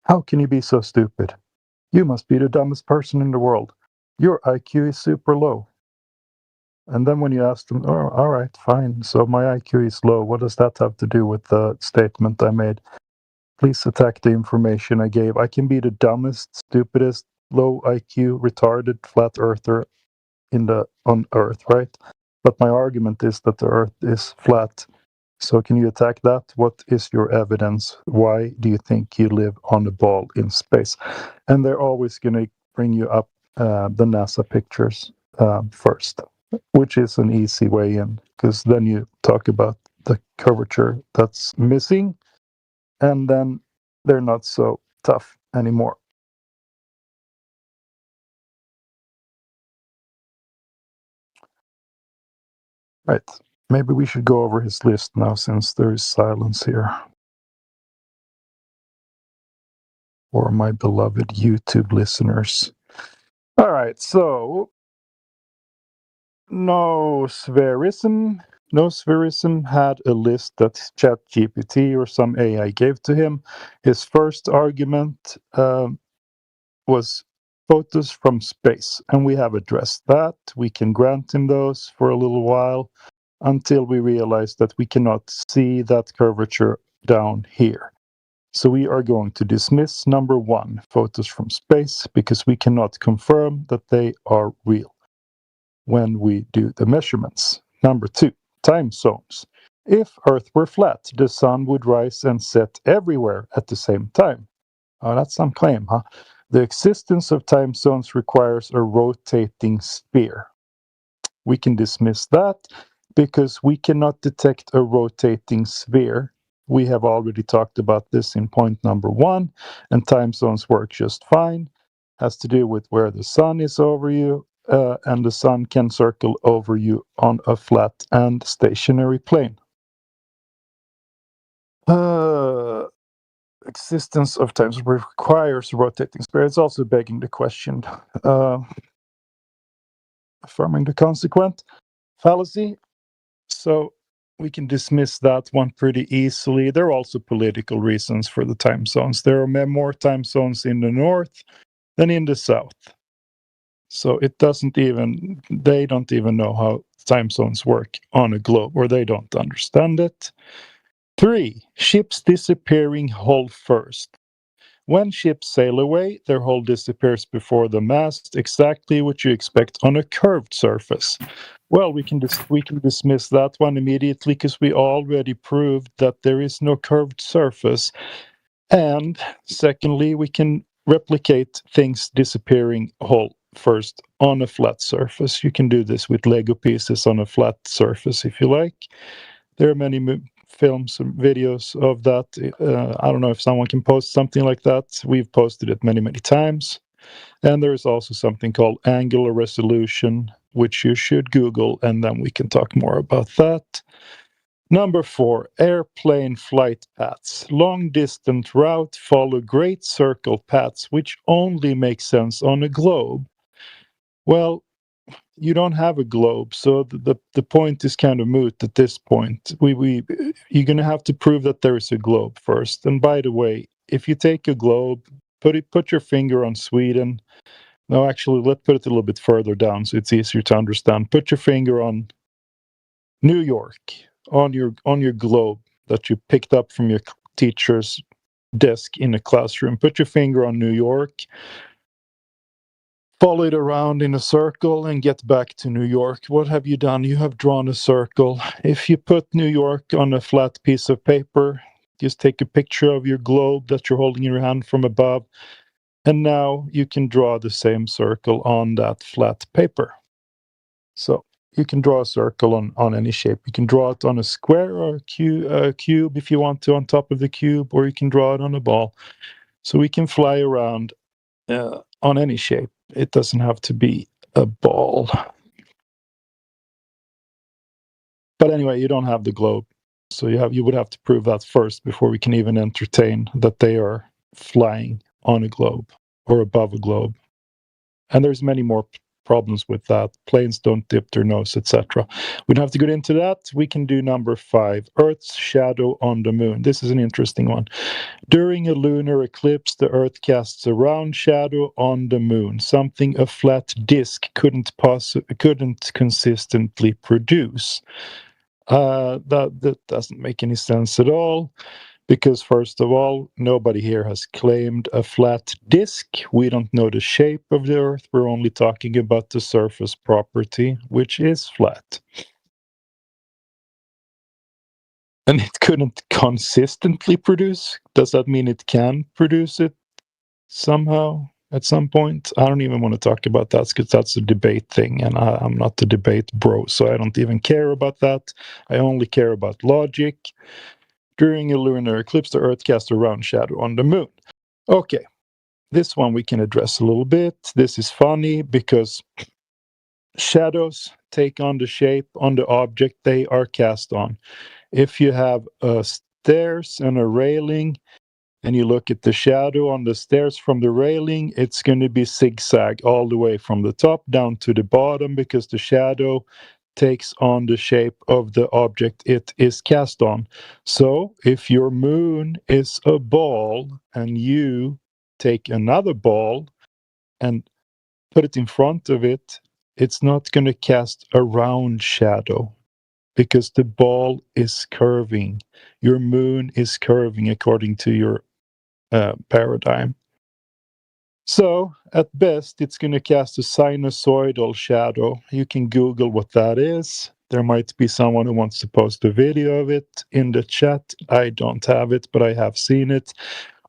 How can you be so stupid? You must be the dumbest person in the world. Your IQ is super low. And then when you ask them, oh, all right, fine, so my IQ is low, what does that have to do with the statement I made? Please attack the information I gave. I can be the dumbest, stupidest, low IQ, retarded, flat earther on Earth, right? But my argument is that the Earth is flat. So can you attack that? What is your evidence? Why do you think you live on a ball in space? And they're always going to bring you up the NASA pictures first, which is an easy way in, because then you talk about the curvature that's missing, and then they're not so tough anymore. Right. Maybe we should go over his list now, since there is silence here. For my beloved YouTube listeners. All right, so no spherism, Nospherism had a list that ChatGPT or some AI gave to him. His first argument was photos from space, and we have addressed that. We can grant him those for a little while until we realize that we cannot see that curvature down here. So we are going to dismiss number 1, photos from space, because we cannot confirm that they are real when we do the measurements. Number 2, time zones. If Earth were flat, the sun would rise and set everywhere at the same time. Oh, that's some claim, huh? The existence of time zones requires a rotating sphere. We can dismiss that because we cannot detect a rotating sphere. We have already talked about this in point number 1, and time zones work just fine. Has to do with where the sun is over you, and the sun can circle over you on a flat and stationary plane. Existence of time zones requires rotating sphere. It's also begging the question, affirming the consequent fallacy. So we can dismiss that one pretty easily. There are also political reasons for the time zones. There are more time zones in the north than in the south. So it doesn't even, they don't even know how time zones work on a globe, or they don't understand it. 3, ships disappearing hull first. When ships sail away, their hull disappears before the mast, exactly what you expect on a curved surface. Well, we can dismiss that one immediately because we already proved that there is no curved surface. And secondly, we can replicate things disappearing hull first on a flat surface. You can do this with Lego pieces on a flat surface if you like. There are many films and videos of that. I don't know if someone can post something like that. We've posted it many, many times. And there is also something called angular resolution, which you should Google, and then we can talk more about that. Number 4, airplane flight paths. Long-distance route follow great circle paths, which only make sense on a globe. Well, you don't have a globe, so the point is kind of moot at this point. You're going to have to prove that there is a globe first. And by the way, if you take a globe, put your finger on Sweden. No, actually, let's put it a little bit further down so it's easier to understand. Put your finger on New York, on your globe that you picked up from your teacher's desk in a classroom. Put your finger on New York. Follow it around in a circle and get back to New York. What have you done? You have drawn a circle. If you put New York on a flat piece of paper, just take a picture of your globe that you're holding in your hand from above, and now you can draw the same circle on that flat paper. So you can draw a circle on any shape. You can draw it on a square or a cube if you want to on top of the cube, or you can draw it on a ball. So we can fly around on any shape. It doesn't have to be a ball. But anyway, you don't have the globe. So you would have to prove that first before we can even entertain that they are flying on a globe or above a globe. And there's many more problems with that. Planes don't dip their nose, etc. We don't have to get into that. We can do number 5, Earth's shadow on the moon. This is an interesting one. During a lunar eclipse, the Earth casts a round shadow on the moon, something a flat disk couldn't consistently produce. That doesn't make any sense at all. Because first of all, nobody here has claimed a flat disk. We don't know the shape of the Earth. We're only talking about the surface property, which is flat. And it couldn't consistently produce. Does that mean it can produce it somehow at some point? I don't even want to talk about that because that's a debate thing. And I'm not the debate bro, so I don't even care about that. I only care about logic. During a lunar eclipse, the Earth casts a round shadow on the moon. Okay, this one we can address a little bit. This is funny because shadows take on the shape on the object they are cast on. If you have stairs and a railing, and you look at the shadow on the stairs from the railing, it's going to be zigzag all the way from the top down to the bottom because the shadow takes on the shape of the object it is cast on. So if your moon is a ball and you take another ball and put it in front of it, it's not going to cast a round shadow because the ball is curving. Your moon is curving according to your paradigm. So, at best, it's going to cast a sinusoidal shadow. You can Google what that is. There might be someone who wants to post a video of it in the chat. I don't have it, but I have seen it.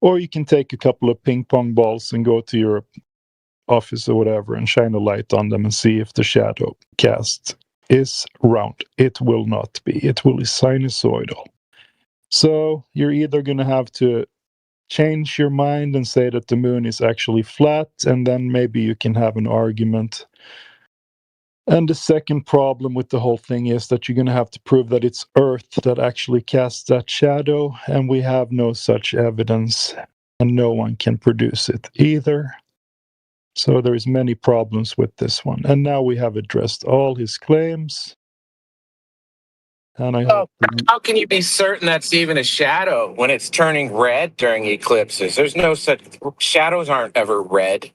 Or you can take a couple of ping pong balls and go to your office or whatever and shine a light on them and see if the shadow cast is round. It will not be. It will be sinusoidal. So, you're either going to have to change your mind and say that the moon is actually flat, and then maybe you can have an argument. And the second problem with the whole thing is that you're going to have to prove that it's Earth that actually casts that shadow, and we have no such evidence, and no one can produce it either. So there's many problems with this one. And now we have addressed all his claims. And I hope How can you be certain that's even a shadow when it's turning red during eclipses? There's no such shadows aren't ever red.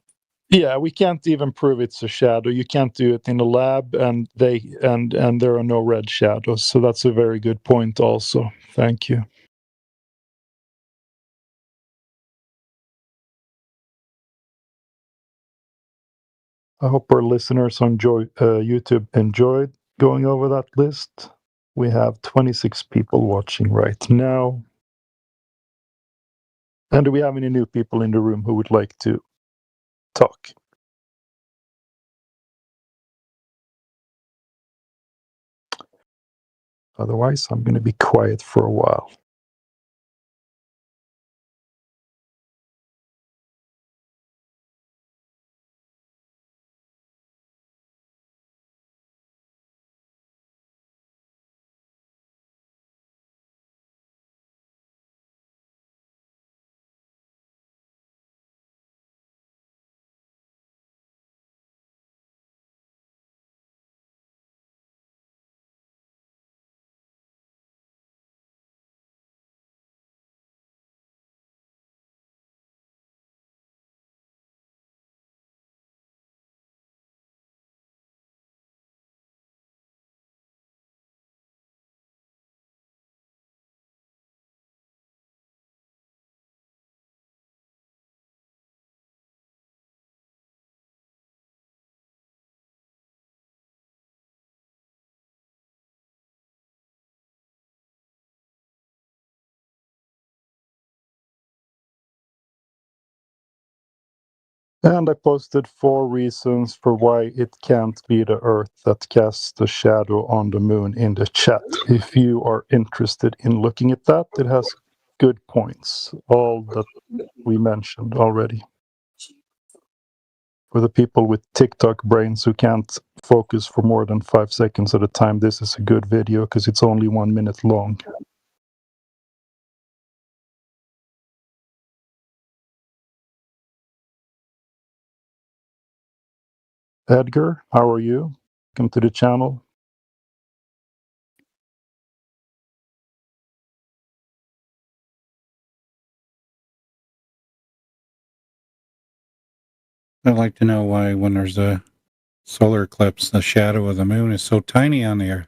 yeah, we can't even prove it's a shadow. You can't do it in a lab, and there are no red shadows. So that's a very good point also. Thank you. I hope our listeners on YouTube enjoyed going over that list. We have 26 people watching right now. And do we have any new people in the room who would like to talk? Otherwise, I'm going to be quiet for a while. And I posted 4 reasons for why it can't be the Earth that casts the shadow on the moon in the chat. If you are interested in looking at that, it has good points, all that we mentioned already. For the people with TikTok brains who can't focus for more than 5 seconds at a time, this is a good video because it's only 1 minute long. Edgar, how are you? Welcome to the channel. I'd like to know why, when there's a solar eclipse, the shadow of the moon is so tiny on the Earth.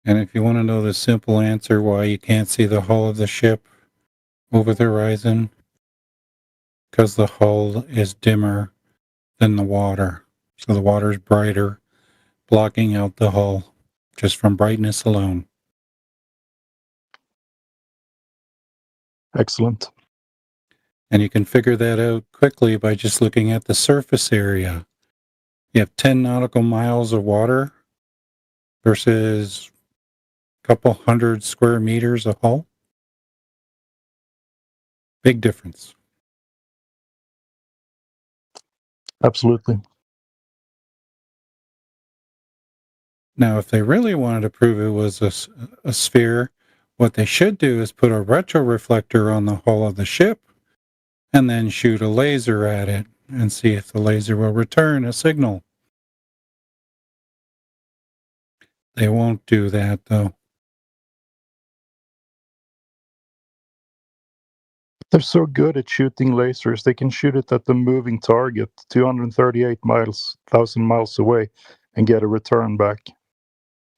And if you want to know the simple answer why you can't see the hull of the ship over the horizon, because the hull is dimmer than the water. So the water's brighter, blocking out the hull just from brightness alone. Excellent. And you can figure that out quickly by just looking at the surface area. You have 10 nautical miles of water versus a couple hundred square meters of hull. Big difference. Absolutely. Now, if they really wanted to prove it was a sphere, what they should do is put a retroreflector on the hull of the ship and then shoot a laser at it and see if the laser will return a signal. They won't do that, though. They're so good at shooting lasers. They can shoot it at the moving target 238,000 miles away and get a return back.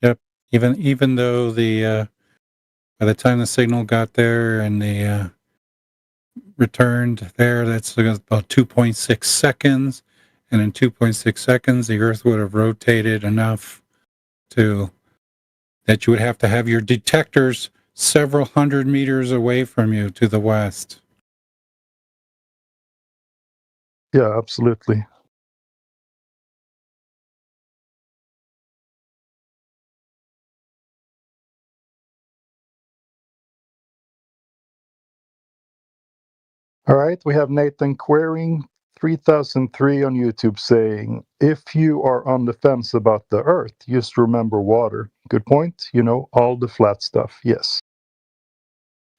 Yep. Even though by the time the signal got there and the returned there, that's about 2.6 seconds. And in 2.6 seconds, the Earth would have rotated enough that you would have to have your detectors several hundred meters away from you to the west. Yeah, absolutely. All right, we have Nathan Querying 3003 on YouTube saying, if you are on the fence about the Earth, just remember water. Good point. You know, all the flat stuff. Yes.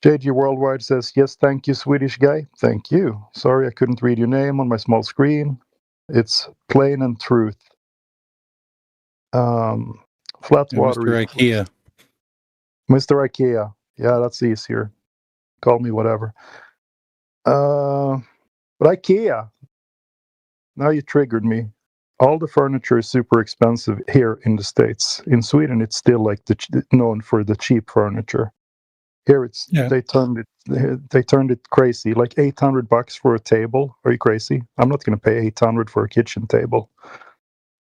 JG Worldwide says, yes, thank you, Swedish guy. Thank you. Sorry I couldn't read your name on my small screen. It's plain and truth. Flat water. Mr. IKEA. Mr. IKEA. Yeah, that's easier. Call me whatever. But IKEA. Now you triggered me. All the furniture is super expensive here in the States. In Sweden, it's still like known for the cheap furniture. Here, they turned it crazy. Like $800 for a table. Are you crazy? I'm not going to pay $800 for a kitchen table.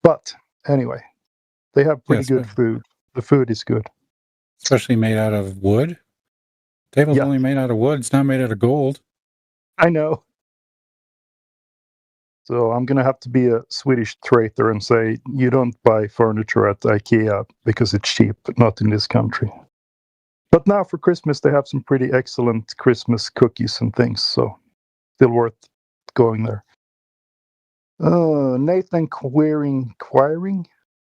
But anyway, they have pretty good food. The food is good, especially made out of wood. Table's only made out of wood. It's not made out of gold. I know. So I'm going to have to be a Swedish traitor and say, you don't buy furniture at IKEA because it's cheap, not in this country. But now for Christmas, they have some pretty excellent Christmas cookies and things. So still worth going there. Nathan Querying,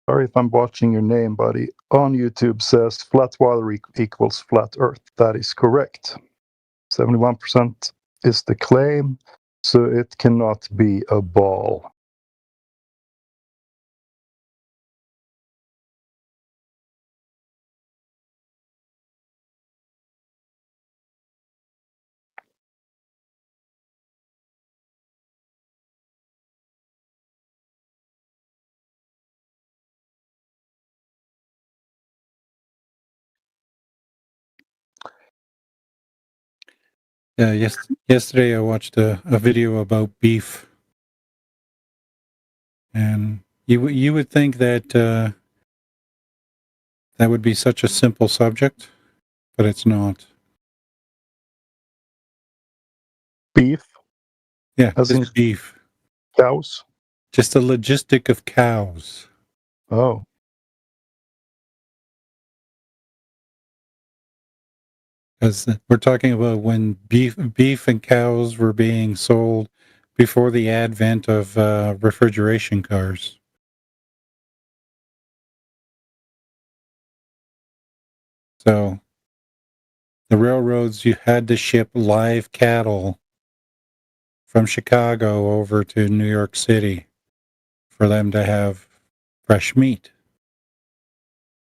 sorry if I'm botching your name, buddy, on YouTube says flat water equals flat earth. That is correct. 71% is the claim. So it cannot be a ball. Yeah, yesterday I watched a video about beef. And you would think that that would be such a simple subject, but it's not. Beef? Yeah, just beef. Cows? Just the logistic of cows. Oh. Because we're talking about when beef and cows were being sold before the advent of refrigeration cars. So the railroads, you had to ship live cattle from Chicago over to New York City for them to have fresh meat.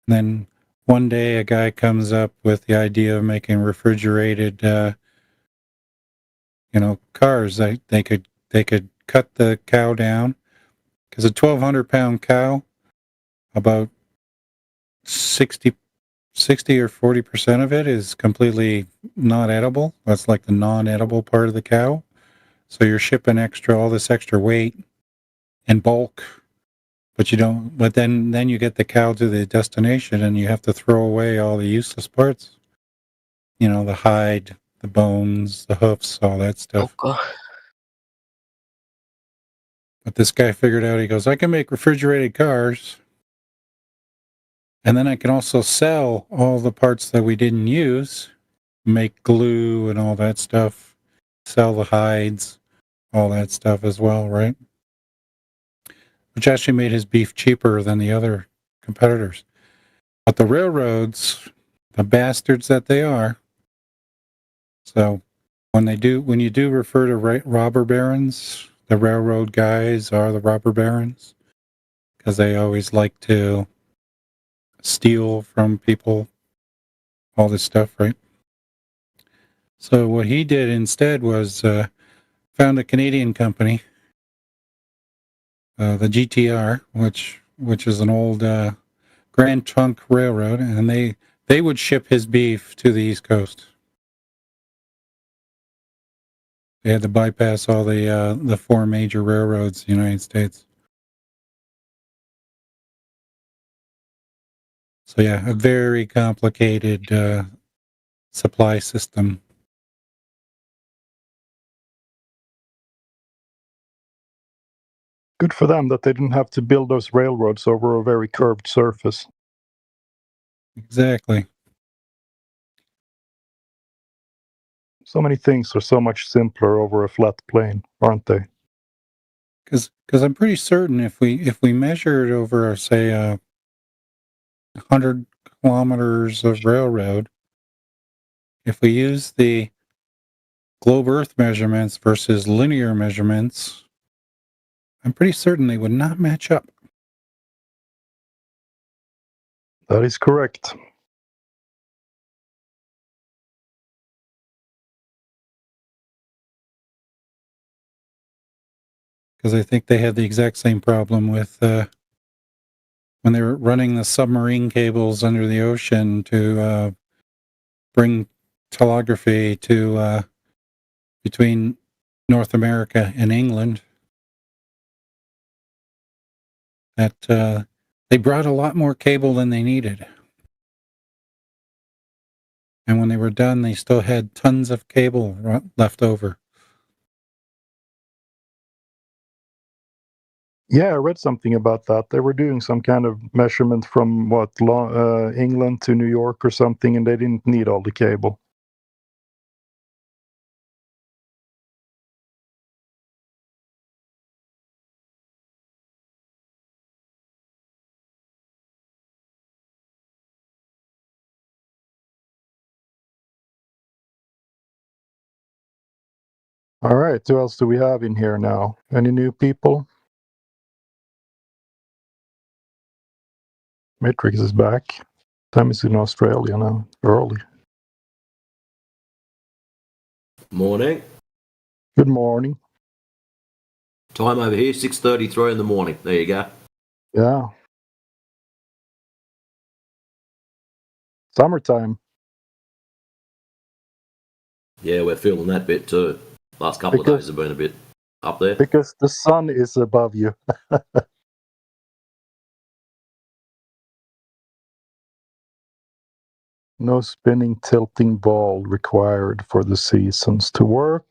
And then one day a guy comes up with the idea of making refrigerated cars. They could cut the cow down, because a 1,200-pound cow, about 60 60 or 40% of it is completely not edible. That's like the non-edible part of the cow. So you're shipping all this extra weight in bulk, but you don't. But then you get the cow to the destination, and you have to throw away all the useless parts. You know, the hide, the bones, the hoofs, all that stuff. But this guy figured out. He goes, I can make refrigerated cars. And then I can also sell all the parts that we didn't use, make glue and all that stuff, sell the hides, all that stuff as well, right? Which actually made his beef cheaper than the other competitors. But the railroads, the bastards that they are, so when you do refer to robber barons, the railroad guys are the robber barons because they always like to steal from people, all this stuff, right? So what he did instead was found a Canadian company, the GTR, which is an old Grand Trunk Railroad, and they would ship his beef to the East Coast. They had to bypass all the four major railroads in the United States. So yeah, a very complicated supply system. Good for them that they didn't have to build those railroads over a very curved surface. Exactly. So many things are so much simpler over a flat plane, aren't they? Because I'm pretty certain if we measured over, say, 100 kilometers of railroad, if we use the globe Earth measurements versus linear measurements, I'm pretty certain they would not match up. That is correct. Because I think they had the exact same problem with when they were running the submarine cables under the ocean to bring telegraphy to between North America and England. That they brought a lot more cable than they needed. And when they were done, they still had tons of cable left over. Yeah, I read something about that. They were doing some kind of measurement from England to New York or something, and they didn't need all the cable. All right, who else do we have in here now? Any new people? Matrix is back. Time is in Australia now. Early. Morning. Good morning. Time over here, 6:33 in the morning. There you go. Yeah. Summertime. Yeah, we're feeling that bit too. Last couple of days have been a bit up there. Because the sun is above you. No spinning tilting ball required for the seasons to work.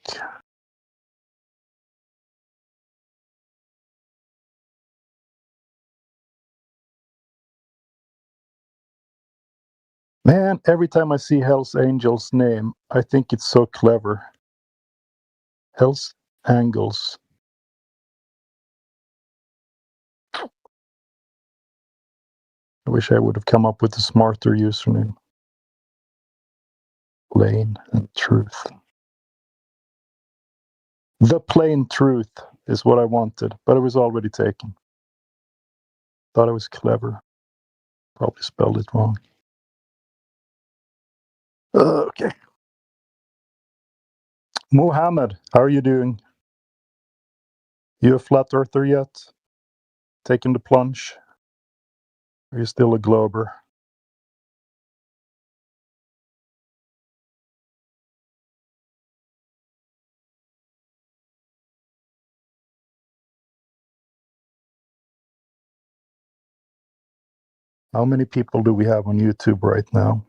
Man, every time I see Hell's Angels name, I think it's so clever. Hell's Angels. I wish I would have come up with a smarter username. Plain and Truth. The Plain Truth is what I wanted, but it was already taken. Thought I was clever. Probably spelled it wrong. Okay. Mohammed, how are you doing? You a flat earther yet? Taking the plunge? Are you still a glober? How many people do we have on YouTube right now?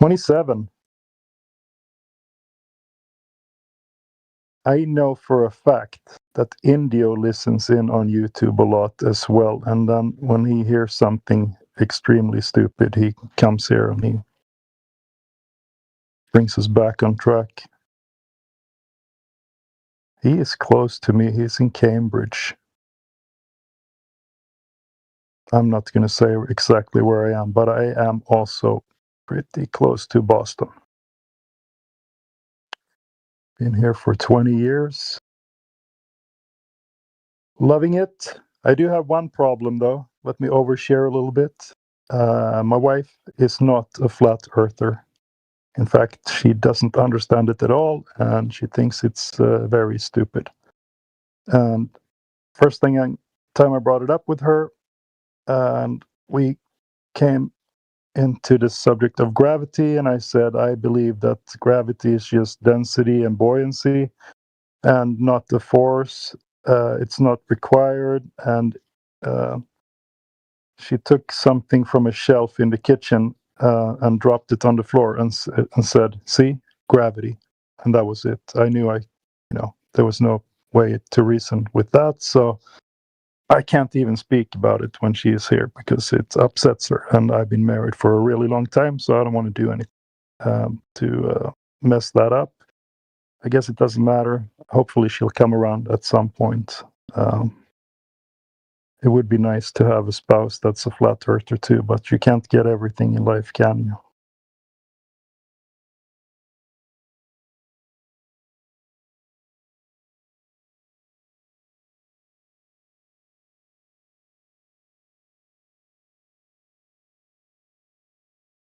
$27. I know for a fact that Indio listens in on YouTube a lot as well. And then when he hears something extremely stupid, he comes here and he brings us back on track. He is close to me. He's in Cambridge. I'm not going to say exactly where I am, but I am also pretty close to Boston. Been here for 20 years. Loving it. I do have one problem, though. Let me overshare a little bit. My wife is not a flat earther. In fact, she doesn't understand it at all, and she thinks it's very stupid. And first time I brought it up with her, and we came into the subject of gravity, and I said, I believe that gravity is just density and buoyancy and not the force. It's not required. And she took something from a shelf in the kitchen and dropped it on the floor and said, see, gravity. And that was it. I knew there was no way to reason with that. So I can't even speak about it when she is here because it upsets her. And I've been married for a really long time, so I don't want to do anything to mess that up. I guess it doesn't matter. Hopefully she'll come around at some point. It would be nice to have a spouse that's a flat earther too, but you can't get everything in life, can you?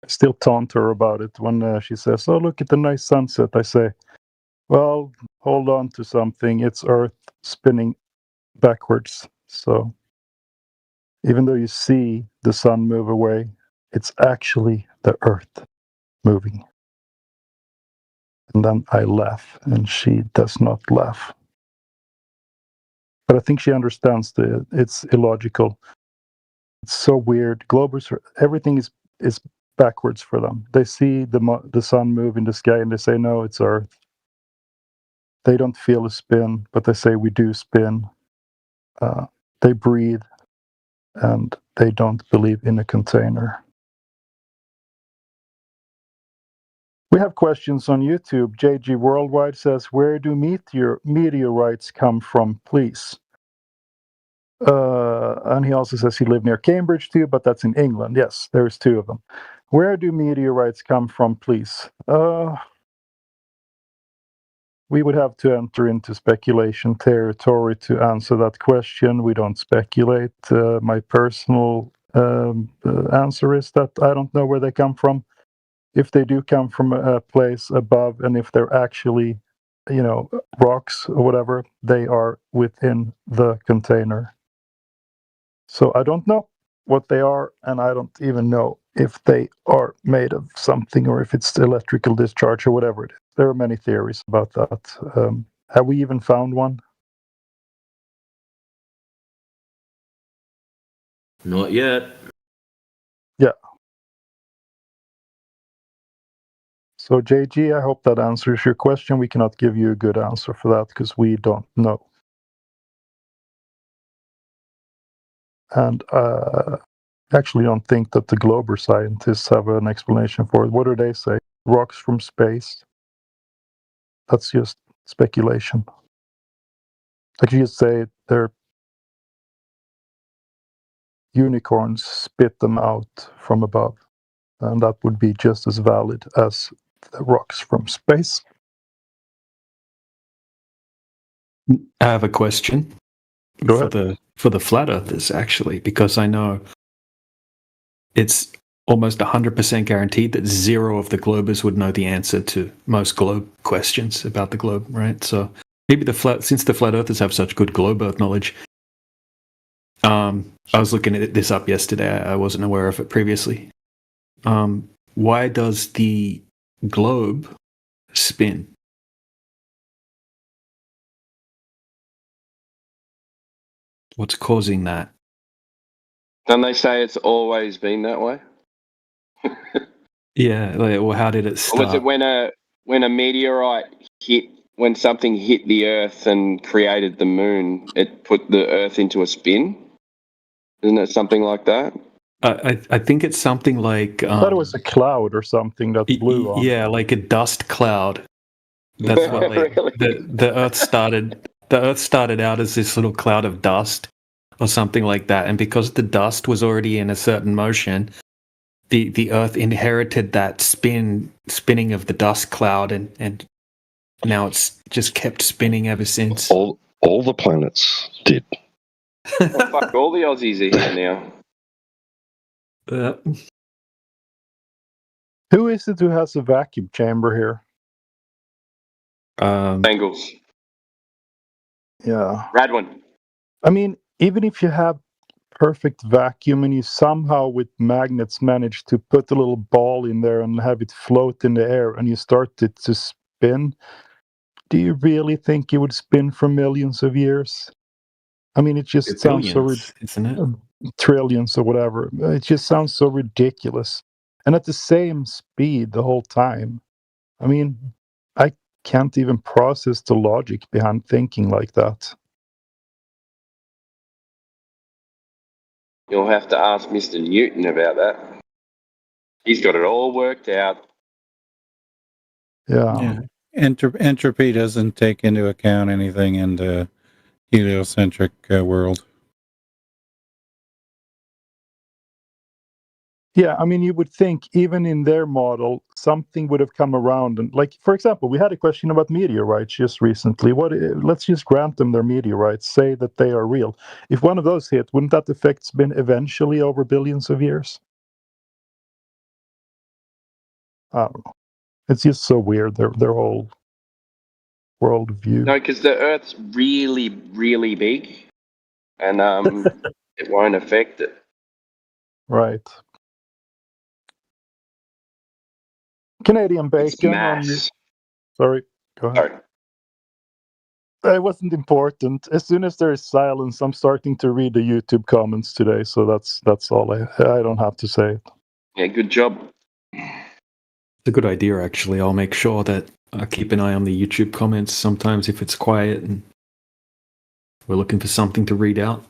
I still taunt her about it when she says, oh, look at the nice sunset. I say, well, hold on to something. It's Earth spinning backwards. So even though you see the sun move away, it's actually the Earth moving. And then I laugh, and she does not laugh. But I think she understands it's illogical. It's so weird. Globers, everything is backwards for them. They see the sun move in the sky, and they say, no, it's Earth. They don't feel a spin, but they say we do spin. They breathe, and they don't believe in a container. We have questions on YouTube. JG Worldwide says, where do meteorites come from, please? And he also says he lived near Cambridge too, but that's in England. Yes, there's two of them. Where do meteorites come from, please? We would have to enter into speculation territory to answer that question. We don't speculate. My personal answer is that I don't know where they come from. If they do come from a place above, and if they're actually, rocks or whatever, they are within the container. So I don't know what they are, and I don't even know if they are made of something or if it's electrical discharge or whatever it is. There are many theories about that. Have we even found one? Not yet. Yeah. So JG, I hope that answers your question. We cannot give you a good answer for that because we don't know. And actually don't think that the Glober scientists have an explanation for it. What do they say? Rocks from space? That's just speculation. Like you just say they're unicorns spit them out from above. And that would be just as valid as the rocks from space. I have a question for the flat earthers, actually, because I know it's almost 100% guaranteed that zero of the globers would know the answer to most globe questions about the globe, right? So maybe since the flat earthers have such good globe earth knowledge. I was looking at this up yesterday. I wasn't aware of it previously. Why does the globe spin? What's causing that? Don't they say it's always been that way? Yeah, well, how did it Or start? was it when a meteorite when something hit the Earth and created the moon, it put the Earth into a spin? Isn't it something like that? I think it's something like. I thought it was a cloud or something that blew on. Yeah, like a dust cloud. That's what the Earth started. The Earth started out as this little cloud of dust, or something like that, and because the dust was already in a certain motion, the Earth inherited that spinning of the dust cloud, and now it's just kept spinning ever since. All the planets did. Oh, fuck, all the Aussies are here now. Who is it who has a vacuum chamber here? Bengals. Yeah. Radwin. I mean, even if you have perfect vacuum and you somehow with magnets manage to put a little ball in there and have it float in the air and you start it to spin, do you really think it would spin for millions of years? I mean, it just sounds so isn't it? Trillions or whatever. It just sounds so ridiculous. And at the same speed the whole time. I mean, I can't even process the logic behind thinking like that. You'll have to ask Mr. Newton about that. He's got it all worked out. Yeah. Entropy doesn't take into account anything in the heliocentric world. Yeah, I mean, you would think even in their model, something would have come around. And like, for example, we had a question about meteorites just recently. Let's just grant them their meteorites, say that they are real. If one of those hit, wouldn't that affect spin eventually over billions of years? I don't know. It's just so weird, their whole worldview. No, because the Earth's really, really big, and it won't affect it. Right. Canadian bacon. Sorry, go ahead. It wasn't important. As soon as there is silence, I'm starting to read the YouTube comments today, so that's all. I don't have to say it. Yeah, good job. It's a good idea, actually. I'll make sure that I keep an eye on the YouTube comments sometimes if it's quiet and we're looking for something to read out.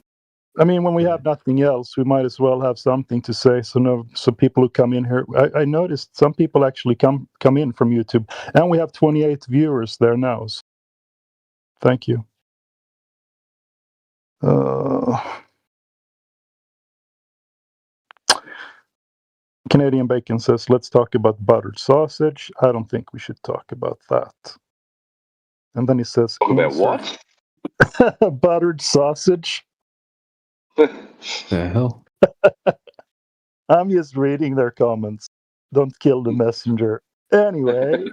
I mean, when we have nothing else, we might as well have something to say. So people who come in here, I noticed some people actually come in from YouTube, and we have 28 viewers there now. So thank you. Canadian Bacon says, let's talk about buttered sausage. I don't think we should talk about that. And then he says, talk about what? Buttered sausage. The hell? I'm just reading their comments. Don't kill the messenger. Anyway,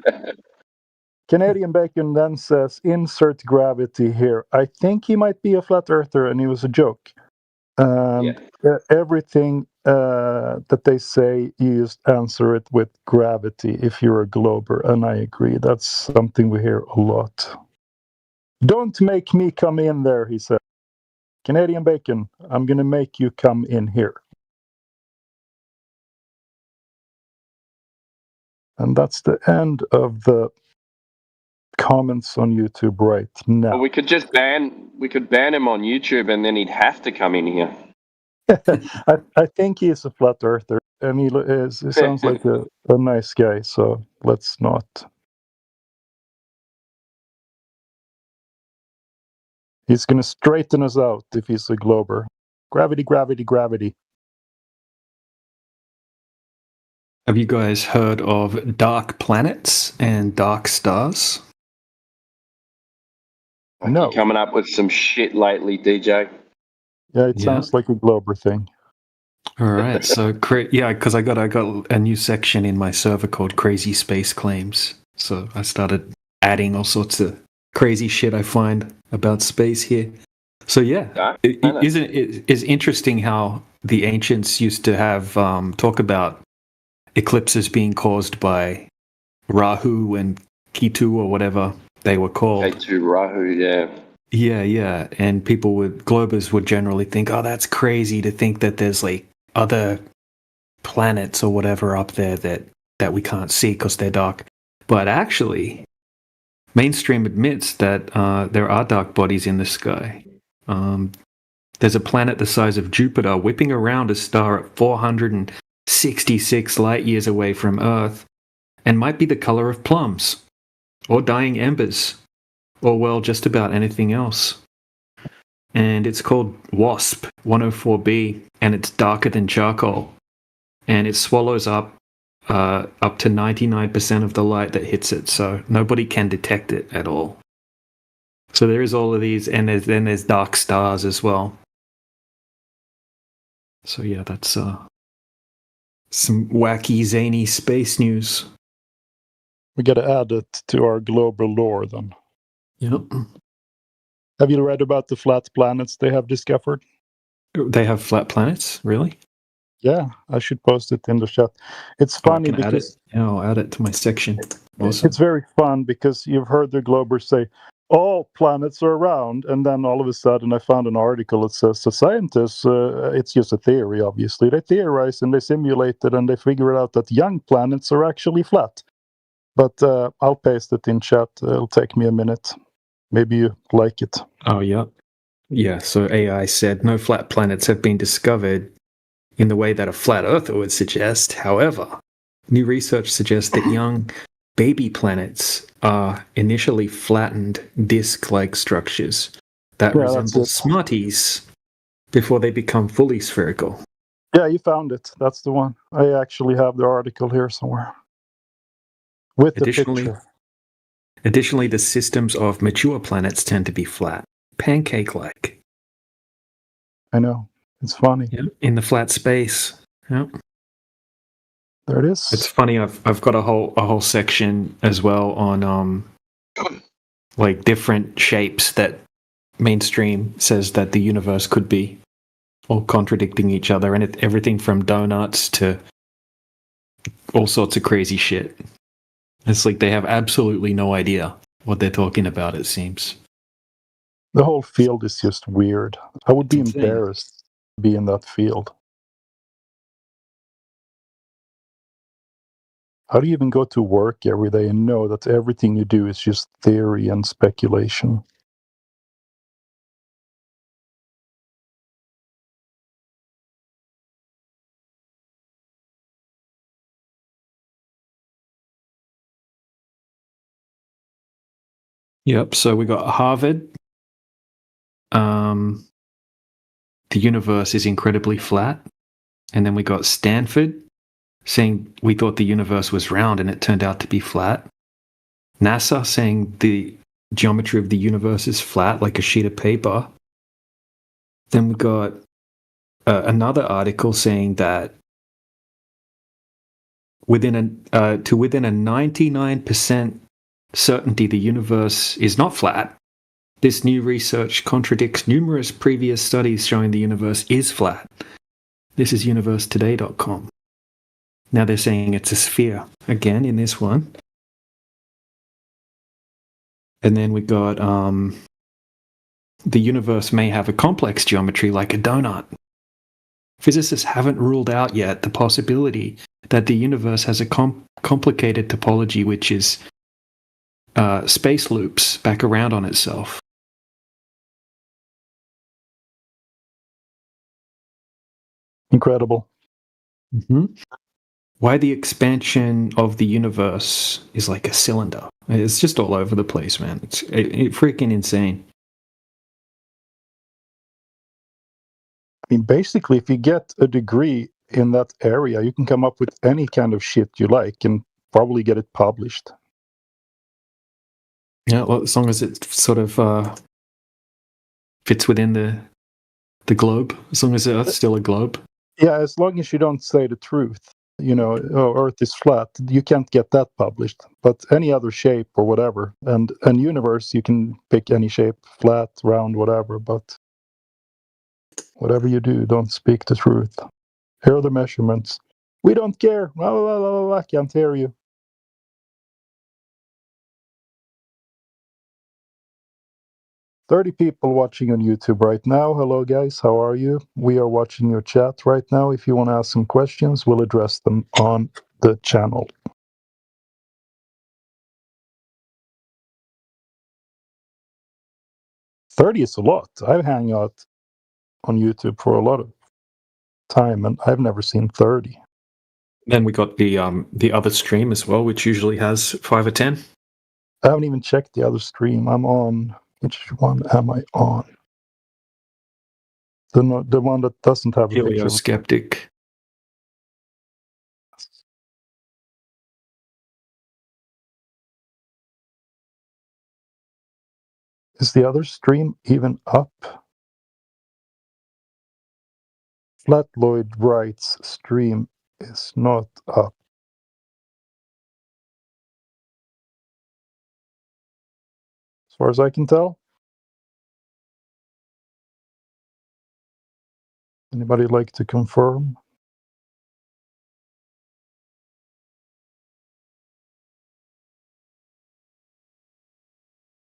Canadian Bacon then says, insert gravity here. I think he might be a flat earther and it was a joke. Everything that they say, you just answer it with gravity if you're a glober. And I agree. That's something we hear a lot. Don't make me come in there, he said. Canadian Bacon, I'm going to make you come in here. And that's the end of the comments on YouTube right now. Well, we could ban him on YouTube and then he'd have to come in here. I think he's a flat earther and he sounds like a nice guy, so let's not. He's going to straighten us out if he's a glober. Gravity, gravity, gravity. Have you guys heard of dark planets and dark stars? No. You're coming up with some shit lately, DJ. Yeah, it sounds like a glober thing. All right, so because I got a new section in my server called Crazy Space Claims. So I started adding all sorts of crazy shit I find about space here. So yeah, it's interesting how the ancients used to have talk about eclipses being caused by Rahu and Ketu or whatever they were called. K2 Rahu, yeah. Yeah, and globers would generally think, oh, that's crazy to think that there's like other planets or whatever up there that we can't see because they're dark. But actually, mainstream admits that there are dark bodies in the sky. There's a planet the size of Jupiter whipping around a star at 466 light years away from Earth and might be the color of plums or dying embers or, well, just about anything else. And it's called WASP 104b, and it's darker than charcoal. And it swallows up to 99% of the light that hits it, so nobody can detect it at all. So there is all of these, and then there's dark stars as well. So yeah, that's some wacky, zany space news. We got to add it to our global lore then. Yep. Have you read about the flat planets they have discovered? They have flat planets? Really? Yeah, I should post it in the chat. It's funny because I'll add it to my section. Awesome. It's very fun because you've heard the globers say all planets are round, and then all of a sudden I found an article that says the scientists, it's just a theory, obviously. They theorize and they simulate it and they figure out that young planets are actually flat. But I'll paste it in chat. It'll take me a minute. Maybe you like it. Oh, yeah. Yeah, so AI said no flat planets have been discovered in the way that a flat earther would suggest. However, new research suggests that young baby planets are initially flattened disc-like structures that resemble Smarties before they become fully spherical. Yeah, you found it. That's the one. I actually have the article here somewhere. With the picture. Additionally, the systems of mature planets tend to be flat, pancake-like. I know. It's funny. Yep, in the flat space. Yep. There it is. It's funny. I've got a whole section as well on like different shapes that mainstream says that the universe could be, all contradicting each other, and everything from donuts to all sorts of crazy shit. It's like they have absolutely no idea what they're talking about, it seems. The whole field is just weird. I would be embarrassed to be in that field. How do you even go to work every day and know that everything you do is just theory and speculation? Yep, so we got Harvard. The universe is incredibly flat. And then we got Stanford saying we thought the universe was round and it turned out to be flat. NASA saying the geometry of the universe is flat like a sheet of paper. Then we got another article saying that within a 99% certainty the universe is not flat. This new research contradicts numerous previous studies showing the universe is flat. This is universetoday.com. Now they're saying it's a sphere again in this one. And then we got the universe may have a complex geometry like a donut. Physicists haven't ruled out yet the possibility that the universe has a complicated topology which is space loops back around on itself. Incredible. Mm-hmm. Why the expansion of the universe is like a cylinder. It's just all over the place, man. It's freaking insane. I mean, basically, if you get a degree in that area, you can come up with any kind of shit you like and probably get it published. Yeah, well, as long as it sort of fits within the globe, as long as Earth's still a globe. Yeah, as long as you don't say the truth. Earth is flat, you can't get that published. But any other shape or whatever, and universe, you can pick any shape, flat, round, whatever. But whatever you do, don't speak the truth. Here are the measurements. We don't care. I can't hear you. "30 people watching on YouTube right now. Hello, guys. How are you? We are watching your chat right now. If you want to ask some questions, we'll address them on the channel." "30 is a lot. I hang out on YouTube for a lot of time, and I've never seen 30. Then we got the other stream as well, which usually has 5 or 10. I haven't even checked the other stream. I'm on. Which one am I on? The one that doesn't have a Helio picture. Skeptic. Is the other stream even up? Flatloid writes stream is not up. As far as I can tell. Anybody like to confirm?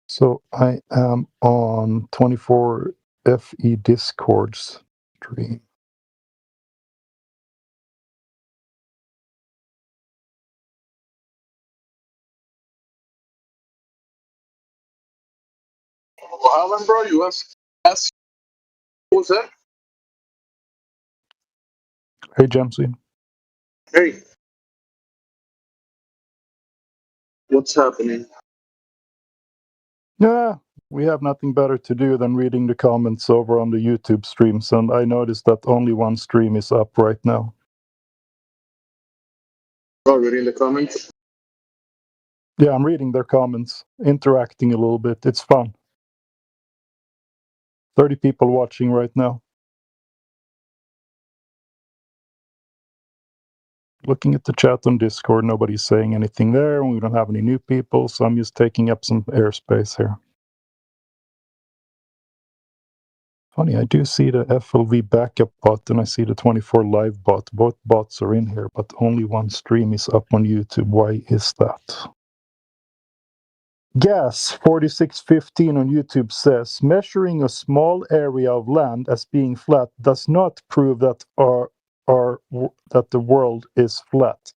So I am on 24FE Discord's stream. Alan, bro, you ask what's that? Hey, Jamsey. Hey, what's happening? Yeah, we have nothing better to do than reading the comments over on the YouTube streams, and I noticed that only one stream is up right now. Oh, reading the comments? Yeah, I'm reading their comments, interacting a little bit. It's fun. 30 people watching right now. Looking at the chat on Discord, nobody's saying anything there, and we don't have any new people, so I'm just taking up some airspace here. Funny, I do see the FLV backup bot, and I see the 24 live bot. Both bots are in here, but only one stream is up on YouTube. Why is that? Gas 4615 on YouTube says, measuring a small area of land as being flat does not prove that that the world is flat.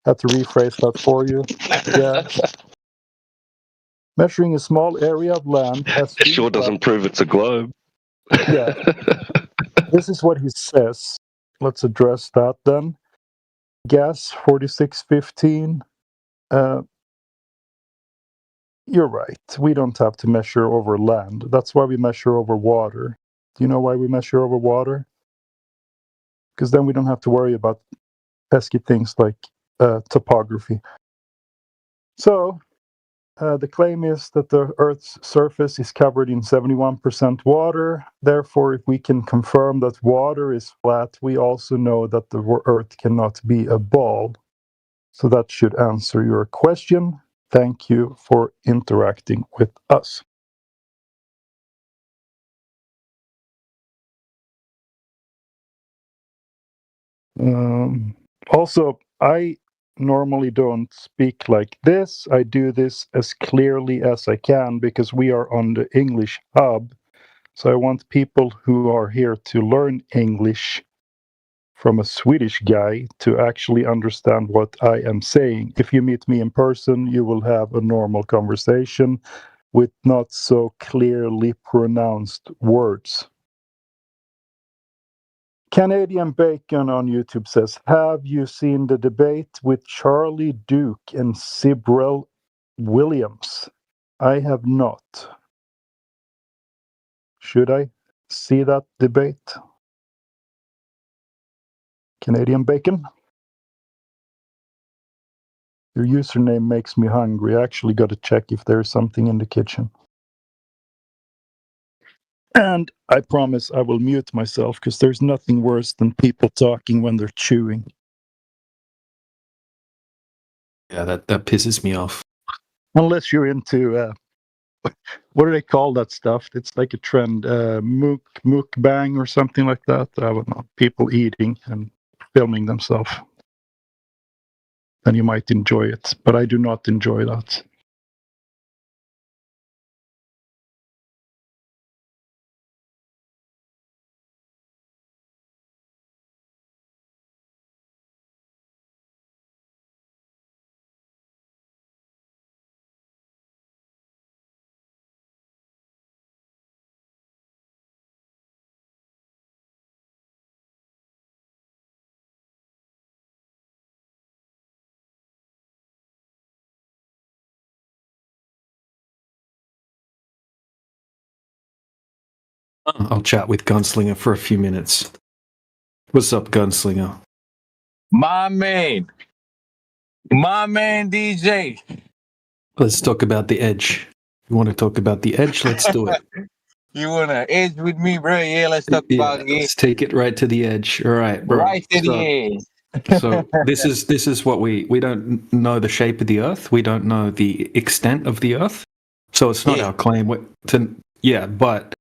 Had to rephrase that for you. Yeah. Measuring a small area of land as It sure doesn't prove it's a globe. Yeah. This is what he says. Let's address that then. Gas 4615. You're right. We don't have to measure over land. That's why we measure over water. Do you know why we measure over water? Because then we don't have to worry about pesky things like topography. So, the claim is that the Earth's surface is covered in 71% water. Therefore, if we can confirm that water is flat, we also know that the Earth cannot be a ball. So that should answer your question. Thank you for interacting with us. Also, I normally don't speak like this. I do this as clearly as I can because we are on the English hub. So I want people who are here to learn English from a Swedish guy to actually understand what I am saying. If you meet me in person, you will have a normal conversation with not so clearly pronounced words. Canadian Bacon on YouTube says, have you seen the debate with Charlie Duke and Sibrel Williams? I have not. Should I see that debate? Canadian Bacon? Your username makes me hungry. I actually got to check if there's something in the kitchen. And I promise I will mute myself because there's nothing worse than people talking when they're chewing. Yeah, that pisses me off. Unless you're into what do they call that stuff? It's like a trend, mukbang or something like that. I don't know. People eating and filming themselves. Then you might enjoy it, but I do not enjoy that. I'll chat with Gunslinger for a few minutes. What's up, Gunslinger? My man DJ. Let's talk about the Edge. You want to talk about the Edge? Let's do it. You wanna edge with me, bro? Yeah, let's talk about it. Let's take it right to the edge. All right, bro. Right to the edge. So this is what we don't know the shape of the Earth. We don't know the extent of the Earth. So it's not our claim but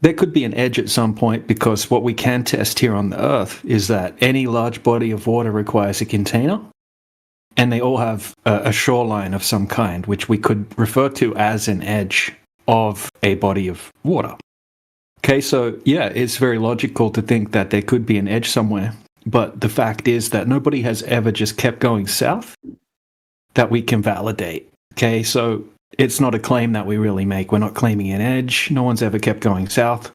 there could be an edge at some point, because what we can test here on the Earth is that any large body of water requires a container, and they all have a shoreline of some kind, which we could refer to as an edge of a body of water. Okay, so yeah, it's very logical to think that there could be an edge somewhere, but the fact is that nobody has ever just kept going south that we can validate. Okay, so it's not a claim that we really make. We're not claiming an edge. No one's ever kept going south.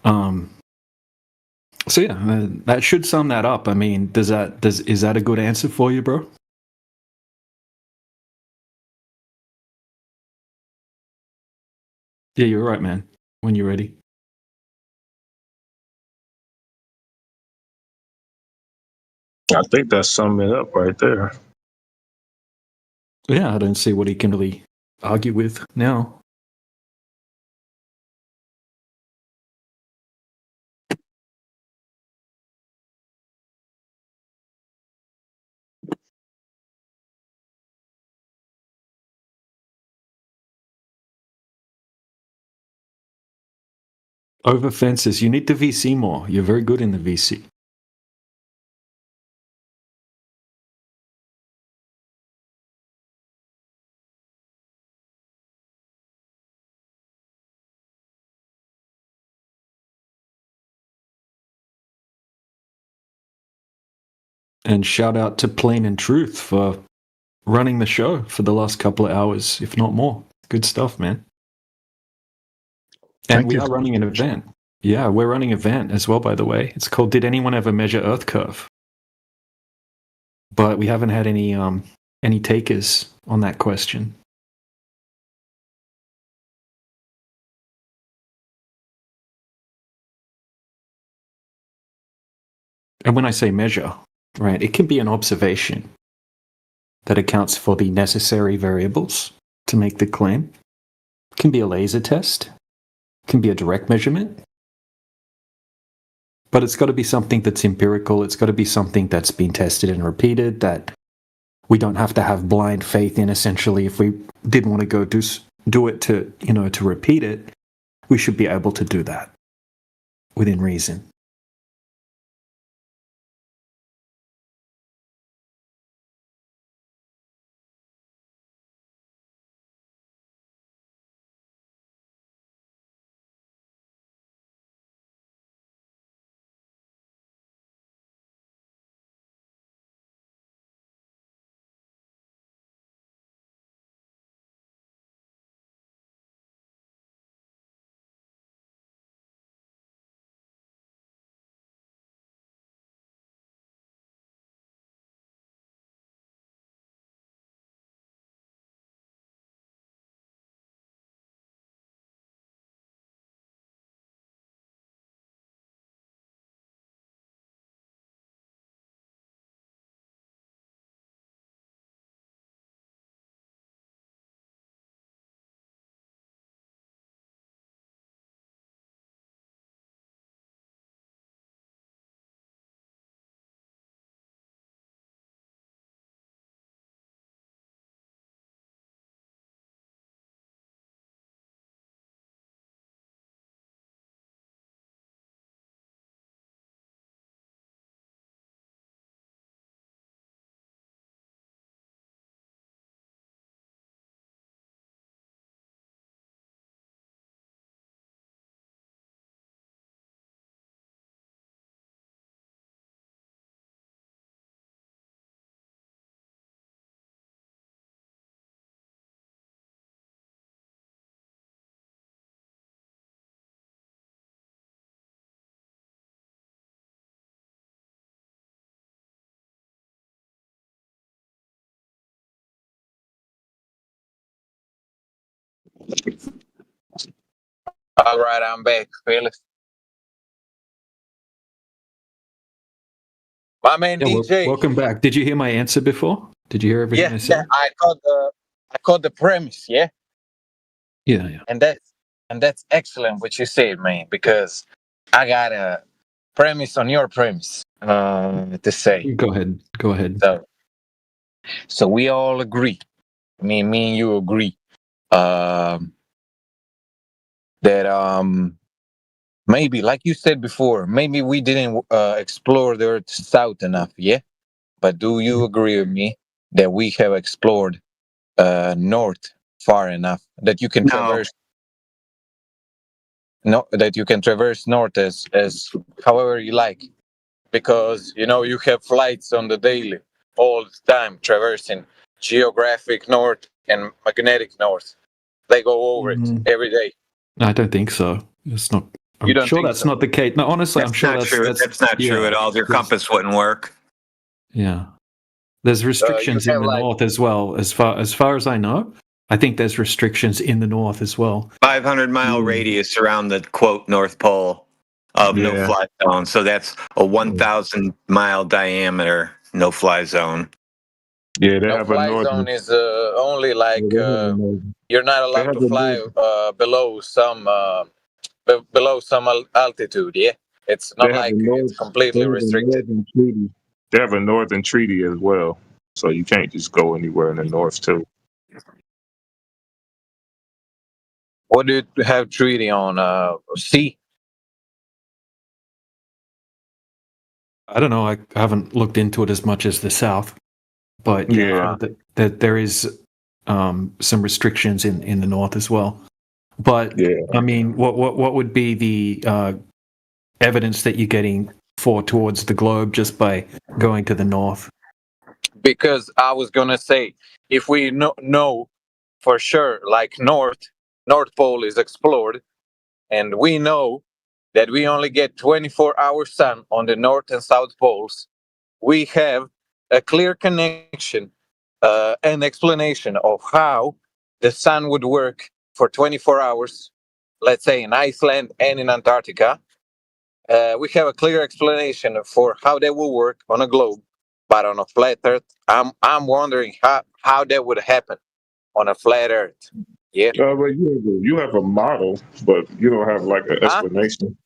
So yeah, that should sum that up. I mean, is that a good answer for you, bro? Yeah, you're right, man. When you're ready. I think that's summing it up right there. Yeah, I don't see what he can really argue with now. Over fences, you need to VC more. You're very good in the VC. And shout out to Plain and Truth for running the show for the last couple of hours, if not more. Good stuff, man. And we are running an event. Yeah, we're running an event as well, by the way. It's called Did Anyone Ever Measure Earth Curve? But we haven't had any takers on that question. And when I say measure, right, it can be an observation that accounts for the necessary variables to make the claim. It can be a laser test. It can be a direct measurement. But it's got to be something that's empirical. It's got to be something that's been tested and repeated, that we don't have to have blind faith in. Essentially, if we did want to go do it to repeat it, we should be able to do that within reason. All right, I'm back, Felix. My man DJ. Welcome back. Did you hear my answer before? Did you hear everything I said? Yeah, I caught the premise, yeah. Yeah. And that's excellent what you said, man, because I got a premise on your premise to say. Go ahead. So we all agree. Me and you agree that maybe, like you said before, maybe we didn't explore the Earth south enough, yeah? But do you agree with me that we have explored north far enough that you can traverse? No, that you can traverse north as however you like, because you have flights on the daily, all the time, traversing geographic north and magnetic north. They go over it every day. I don't think so. It's not. You don't I'm sure think that's so? not the case. No, honestly, I'm sure not true. That's not true at all. Your compass wouldn't work. Yeah, there's restrictions in the north as well. As far as I know, I think there's restrictions in the north as well. 500-mile radius around the quote North Pole of no-fly zone. So that's a 1,000-mile diameter no-fly zone. Yeah, they No have a fly northern. zone is only like you're not allowed to fly below some altitude. Yeah, it's not like it's completely restricted. They have a northern treaty as well, so you can't just go anywhere in the north too. What do you have treaty on? Sea? I don't know. I haven't looked into it as much as the south, but that there is some restrictions in the north as well. But I mean, what would be the evidence that you're getting towards the globe just by going to the north? Because I was gonna say, if we know for sure, like North Pole is explored, and we know that we only get 24-hour sun on the North and South Poles, we have a clear connection and explanation of how the sun would work for 24 hours, let's say in Iceland and in Antarctica. We have a clear explanation for how that will work on a globe, but on a flat Earth, I'm wondering how that would happen on a flat Earth. Yeah. But you have a model, but you don't have like an explanation.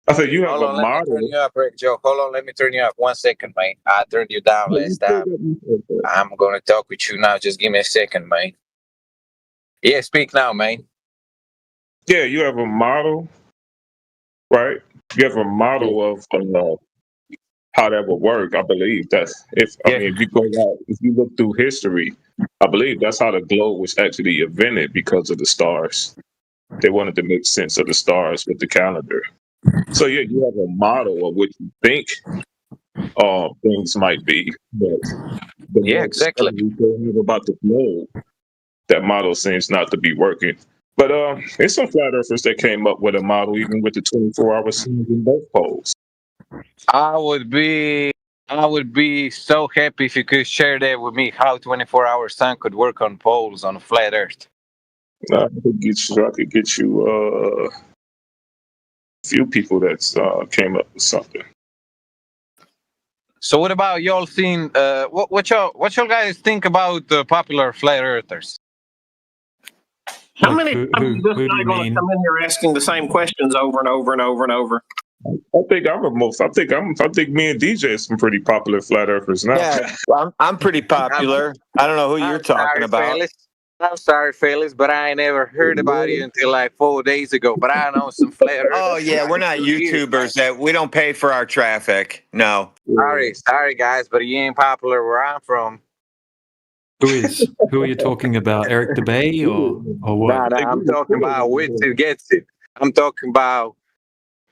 I said you have Hold on, a model. let me turn you up, Rick Joe. Hold on, let me turn you up 1 second, man. I turned you down last time. I'm gonna talk with you now. Just give me a second, man. Yeah, speak now, man. Yeah, you have a model, right? You have a model of how that would work. I believe that's if you look through history, I believe that's how the globe was actually invented, because of the stars. They wanted to make sense of the stars with the calendar. So yeah, you have a model of what you think things might be, but exactly. About the globe, that model seems not to be working. But there's some flat earthers that came up with a model, even with the 24-hour sun in both poles. I would be so happy if you could share that with me, how 24-hour sun could work on poles on a flat Earth. I could get you a few people that came up with something. So what about y'all seen? What y'all guys think about the popular flat earthers? How many times is this guy going to come in here asking the same questions over and over and over and over? I think me and DJ are some pretty popular flat earthers now. Yeah, I'm pretty popular. I don't know who you're talking about. Felix. I'm sorry, Felix, but I ain't never heard about you until like 4 days ago. But I know some flat earthers. Oh yeah, we're not YouTubers. That we don't pay for our traffic. No. Sorry, guys, but you ain't popular where I'm from. Who are you talking about? Eric DeBay or what? Nah, I'm talking about Witsit Gets It. I'm talking about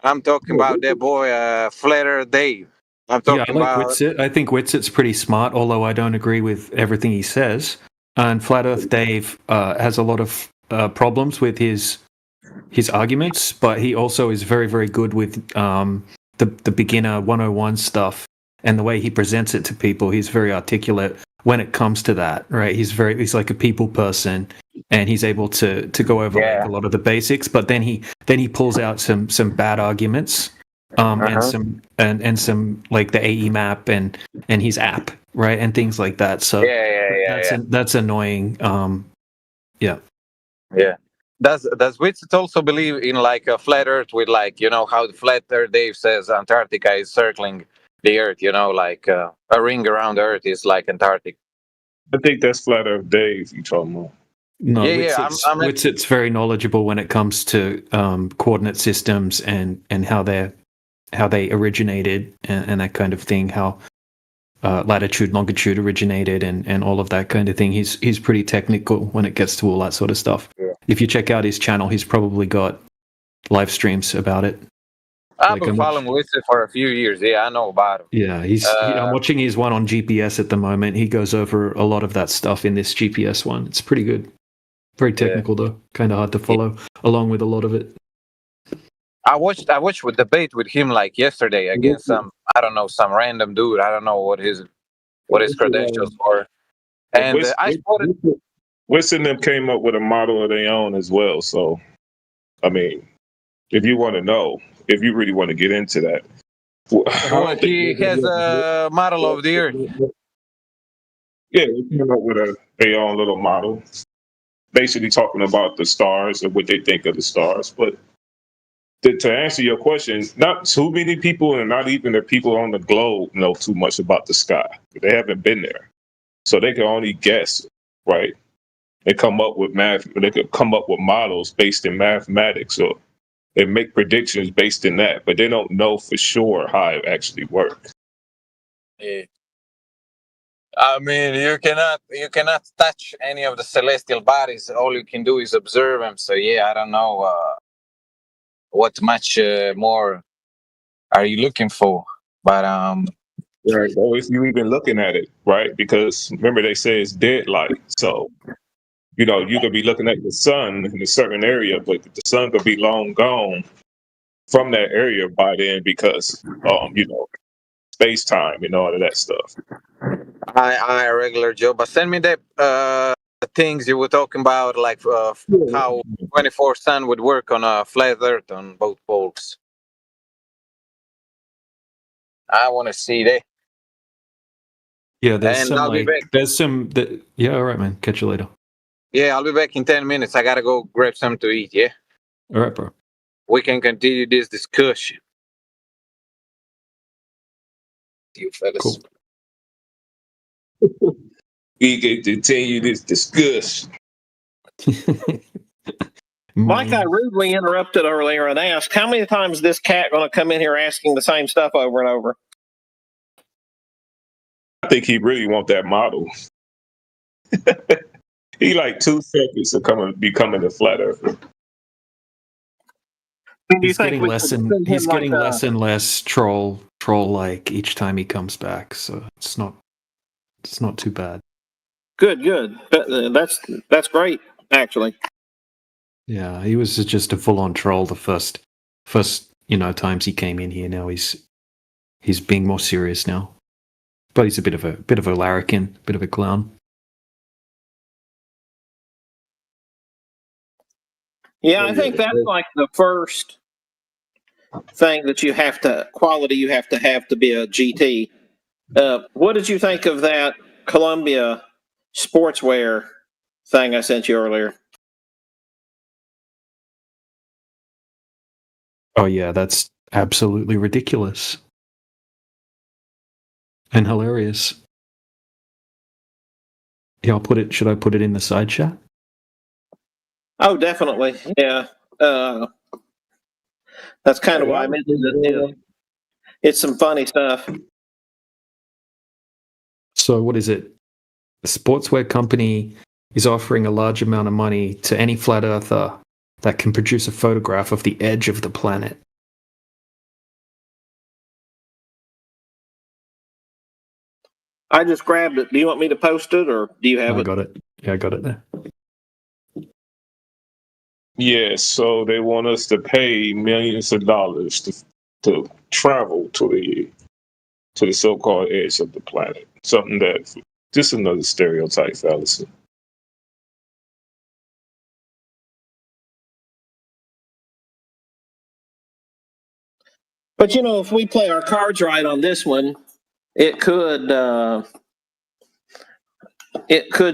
that boy, Flat Earth Dave. I'm talking about Witsit. I think Witsit's pretty smart, although I don't agree with everything he says. And Flat Earth Dave has a lot of problems with his arguments, but he also is very, very good with the beginner 101 stuff and the way he presents it to people. He's very articulate when it comes to that, right? He's like a people person. and he's able to go over like a lot of the basics. But then he pulls out some bad arguments, and some like the AE map and his app, right, and things like that. So that's annoying. Yeah. Does Witzit also believe in like a flat Earth with like, you know, how the flat Earth Dave says Antarctica is circling the Earth, you know, like a ring around Earth is like Antarctica? I think that's flat Earth Dave you talking about. No, Witzit's very knowledgeable when it comes to coordinate systems and how they originated and that kind of thing, how latitude, longitude originated and all of that kind of thing. He's pretty technical when it gets to all that sort of stuff. Yeah. If you check out his channel, he's probably got live streams about it. I've been following Witzit for a few years. Yeah, I know about him. Yeah, I'm watching his one on GPS at the moment. He goes over a lot of that stuff in this GPS one. It's pretty good. Very technical though. Kind of hard to follow along with a lot of it. I watched a debate with him like yesterday against some random dude. I don't know what his credentials were. And I spotted Witzit and them came up with a model of their own as well. So, I mean, if you want to know, if you really want to get into that, he has a model of the Earth. Yeah, they came up with their own little model, basically talking about the stars and what they think of the stars. But to answer your question, not too many people, and not even the people on the globe, know too much about the sky. They haven't been there, so they can only guess, right? They come up with They could come up with models based in mathematics, or they make predictions based in that, but they don't know for sure how it actually works. Yeah. I mean, you cannot touch any of the celestial bodies. All you can do is observe them. So yeah, I don't know what much more are you looking for, but right. Well, if you even looking at it, right? Because remember they say it's dead light, so. You know, you could be looking at the sun in a certain area, but the sun could be long gone from that area by then because, you know, space time and all of that stuff. I regular Joe, but send me the things you were talking about, like how 24 sun would work on a flat Earth on both poles. I want to see that. Yeah, yeah, all right, man. Catch you later. Yeah, I'll be back in 10 minutes. I gotta go grab something to eat, yeah? All right, bro. We can continue this discussion. You fellas. Cool. We can continue this discussion. Mike, I rudely interrupted earlier and asked, how many times is this cat going to come in here asking the same stuff over and over? I think he really want that model. He like 2 seconds of becoming a flat earther. He's getting less and less troll like each time he comes back, so it's not too bad. Good. That's great, actually. Yeah, he was just a full-on troll the first times he came in here. Now he's being more serious now, but he's a bit of a larrikin, bit of a clown. Yeah, I think that's like the first thing that you have to have to be a GT. What did you think of that Columbia sportswear thing I sent you earlier? Oh yeah, that's absolutely ridiculous and hilarious. Yeah, should I put it in the side chat? Oh, definitely. Yeah. That's kind of why I mentioned it. It's some funny stuff. So what is it? A sportswear company is offering a large amount of money to any flat earther that can produce a photograph of the edge of the planet. I just grabbed it. Do you want me to post it, or do you have it? I got it. Yeah, I got it there. Yeah, so they want us to pay millions of dollars to travel to the so-called edge of the planet. Something that just another stereotype fallacy. But if we play our cards right on this one, it could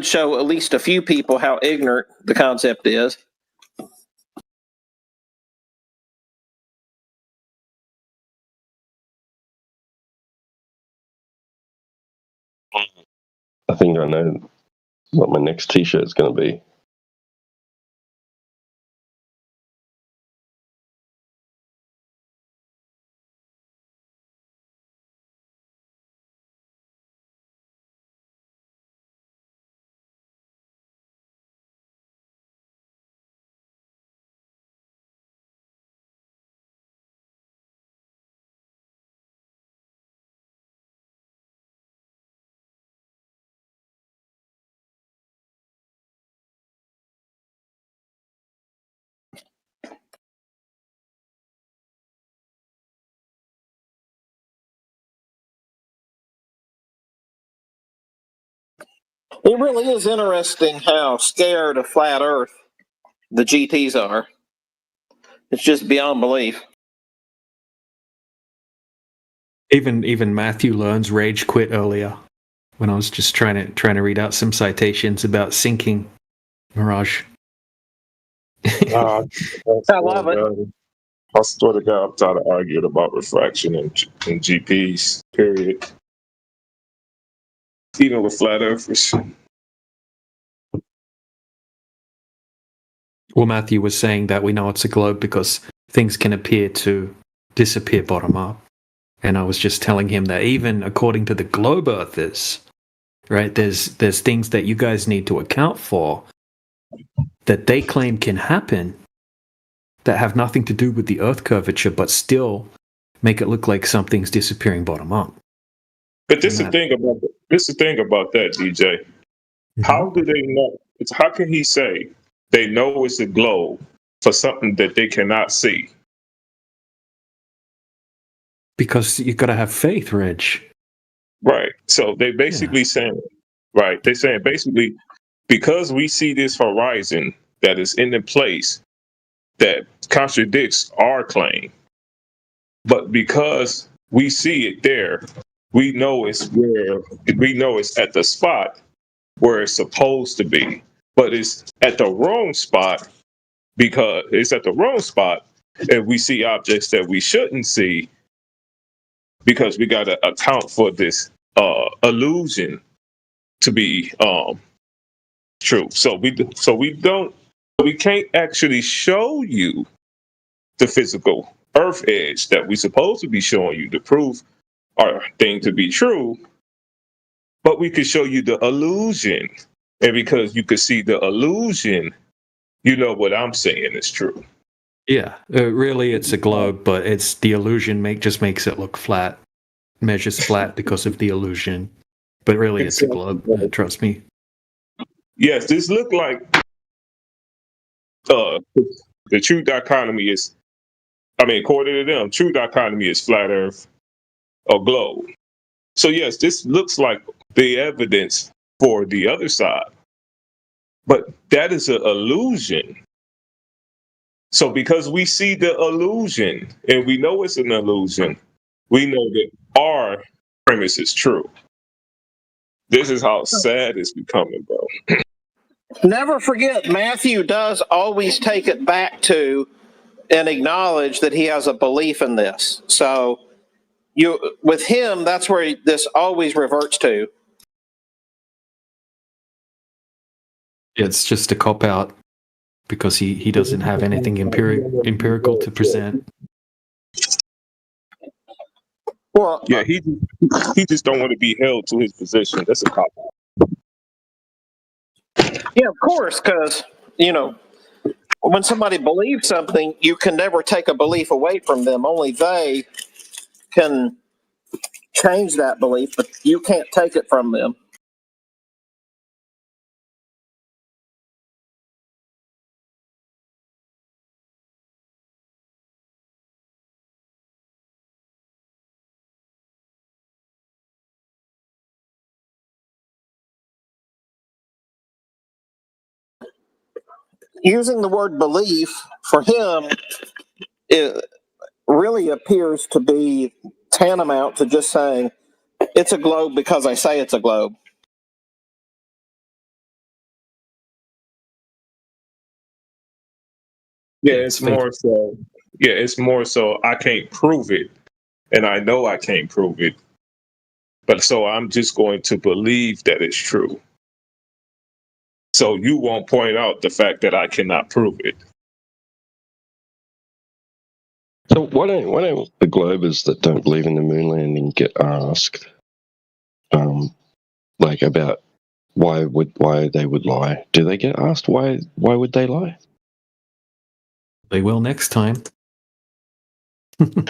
show at least a few people how ignorant the concept is. I think I know what my next T-shirt is going to be. It really is interesting how scared of flat Earth the GTs are. It's just beyond belief. Even Matthew Learns rage quit earlier when I was just trying to read out some citations about sinking Mirage. I love it. I swear to God, I'm tired of arguing about refraction and GPs, period. Even with flat earthers. Well, Matthew was saying that we know it's a globe because things can appear to disappear bottom up. And I was just telling him that even according to the globe earthers, right, there's things that you guys need to account for that they claim can happen that have nothing to do with the Earth curvature, but still make it look like something's disappearing bottom up. But this is the thing about that, DJ. Mm-hmm. How do they know? How can he say they know it's a globe for something that they cannot see? Because you've got to have faith, Reg. Right. So they basically saying, right? They're saying basically because we see this horizon that is in the place that contradicts our claim, but because we see it there, we know it's at the spot where it's supposed to be, but it's at the wrong spot because it's at the wrong spot, and we see objects that we shouldn't see because we got to account for this illusion to be true. So we can't actually show you the physical Earth edge that we're supposed to be showing you to prove our thing to be true, but we could show you the illusion. And because you could see the illusion, you know what I'm saying is true. Yeah, really it's a globe, but it's the illusion just makes it look flat. Measures flat because of the illusion. But really it's a globe, trust me. Yes, this look like the true dichotomy is, according to them, true dichotomy is flat Earth or globe. So yes, this looks like the evidence for the other side, but that is an illusion. So because we see the illusion and we know it's an illusion, we know that our premise is true. This is how sad it's becoming, bro. Never forget, Matthew does always take it back to and acknowledge that he has a belief in this. So with him, that's where this always reverts to. It's just a cop-out because he doesn't have anything empirical to present. Well, yeah, he just don't want to be held to his position. That's a cop-out. Yeah, of course, because, when somebody believes something, you can never take a belief away from them. Only they can change that belief, but you can't take it from them. Using the word belief for him really appears to be tantamount to just saying it's a globe because I say it's a globe. Yeah, it's more so. Yeah, it's more so. I can't prove it, and I know I can't prove it, but so I'm just going to believe that it's true. So you won't point out the fact that I cannot prove it. So why don't the Globers that don't believe in the moon landing get asked, like about why they would lie? Do they get asked why would they lie? They will next time.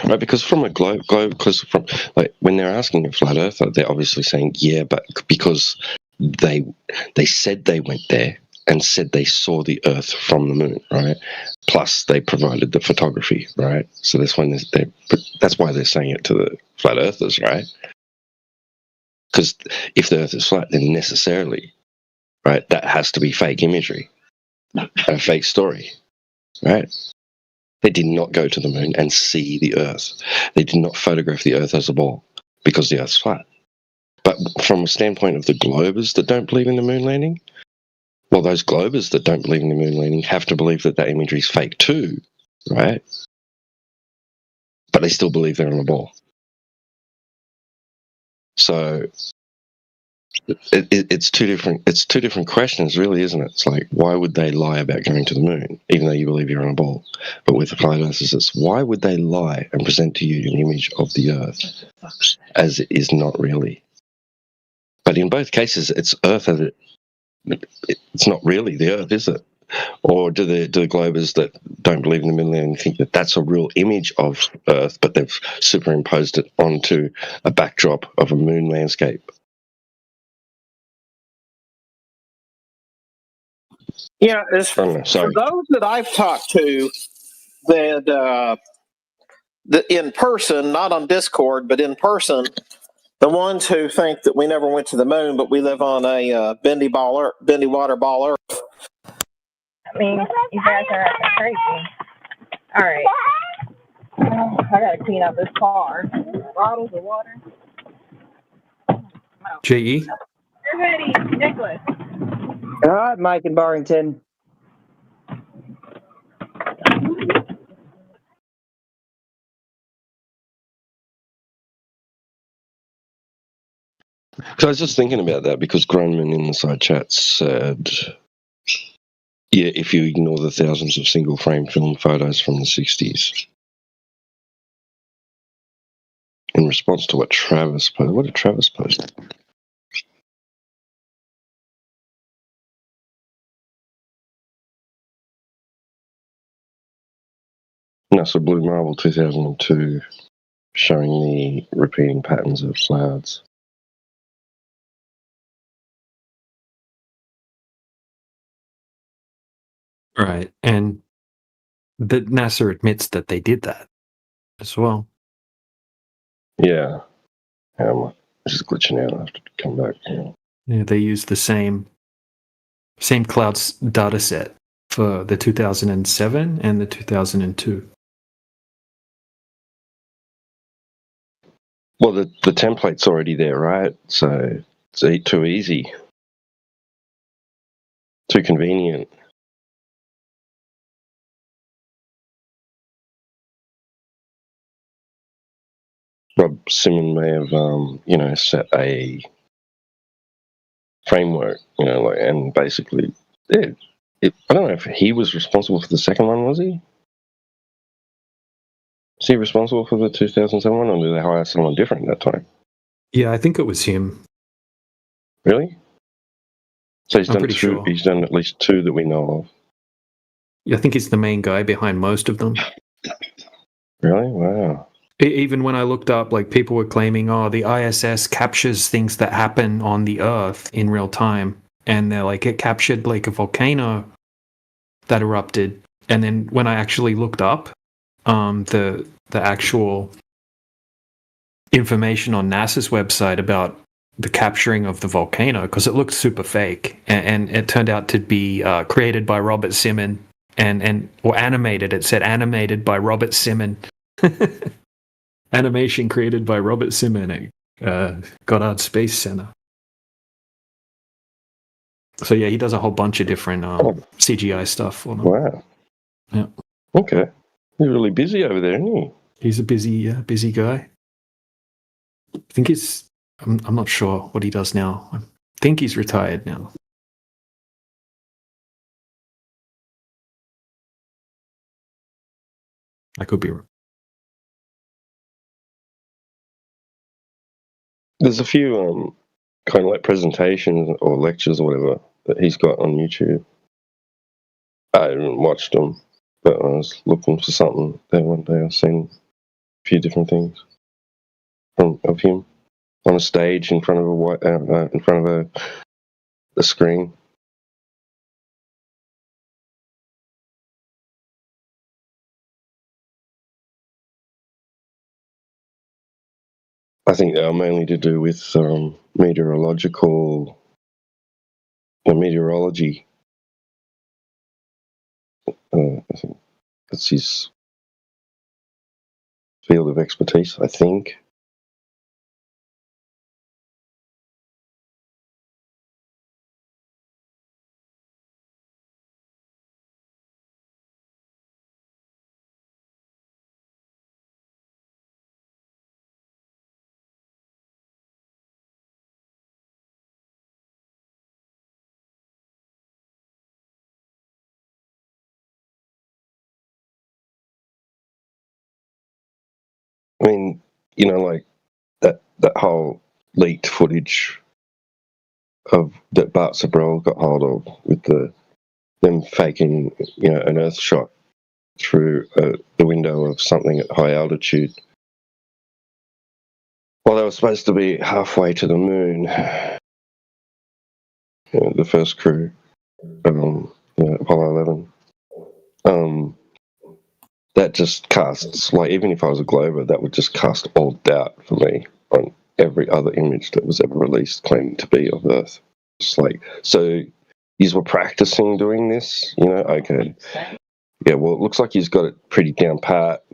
Right, because from a globe, because from like when they're asking a flat earther, they're obviously saying yeah, but because they said they went there and said they saw the Earth from the moon, right? Plus they provided the photography, right? So that's when that's why they're saying it to the flat earthers, right? Because if the Earth is flat, then necessarily, right, that has to be fake imagery, a fake story, right? They did not go to the moon and see the Earth. They did not photograph the Earth as a ball because the Earth's flat. But from a standpoint of the Globers that don't believe in the moon landing, well, those Globers that don't believe in the moon landing have to believe that imagery is fake too, right? But they still believe they're on a ball. So it's two different questions, really, isn't it? It's like, why would they lie about going to the moon, even though you believe you're on a ball? But with the flat earthers, it's why would they lie and present to you an image of the Earth as it is not really? But in both cases, it's Earth as it's not really the Earth, is it? Or do the Globers that don't believe in the moon landing think that that's a real image of Earth, but they've superimposed it onto a backdrop of a moon landscape? Yeah, for those that I've talked to that in person, not on Discord, but in person, the ones who think that we never went to the moon, but we live on a bendy water ball Earth. I mean, you guys are crazy. All right. I gotta clean up this car. Bottles of water. JE? You're ready, Nicholas. All right, Mike and Barrington. So I was just thinking about that because Grunman in the side chat said, yeah, if you ignore the thousands of single frame film photos from the 60s. In response to what Travis posted. What did Travis post? NASA Blue Marble 2002 showing the repeating patterns of clouds. Right. And the NASA admits that they did that as well. Yeah. Just glitching out. I have to come back. Yeah, they used the same clouds data set for the 2007 and the 2002. Well, the template's already there, right? So it's too easy. Too convenient. Rob Simon may have, set a framework, and basically, I don't know if he was responsible for the second one, was he? Was he responsible for the 2007 one, or did they hire someone different that time? Yeah, I think it was him. Really? So he's I'm done pretty two. sure. He's done at least two that we know of. Yeah, I think he's the main guy behind most of them. Really? Wow. Even when I looked up, like, people were claiming, the ISS captures things that happen on the Earth in real time. And they're like, it captured, like, a volcano that erupted. And then when I actually looked up the actual information on NASA's website about the capturing of the volcano, because it looked super fake. And it turned out to be created by Robert Simon or animated. It said animated by Robert Simon. Animation created by Robert Simmons at Goddard Space Center. So yeah, he does a whole bunch of different CGI stuff for them. Wow. Yeah. Okay. He's really busy over there, isn't he? He's a busy guy. I think he's. I'm not sure what he does now. I think he's retired now. I could be wrong. There's a few kind of like presentations or lectures or whatever that he's got on YouTube. I haven't watched them, but I was looking for something there one day. I've seen a few different things of him on a stage in front of a screen. I think they are mainly to do with meteorology. I think that's his field of expertise, I think. I mean, like that whole leaked footage of that Bart Sabral got hold of with them faking, an Earth shot through the window of something at high altitude. Well, they were supposed to be halfway to the moon. The first crew, Apollo 11. That just casts, like, even if I was a Glober, that would just cast all doubt for me on every other image that was ever released claiming to be of Earth. It's like, so you were practicing doing this, okay. Yeah, well, it looks like he's got it pretty down pat,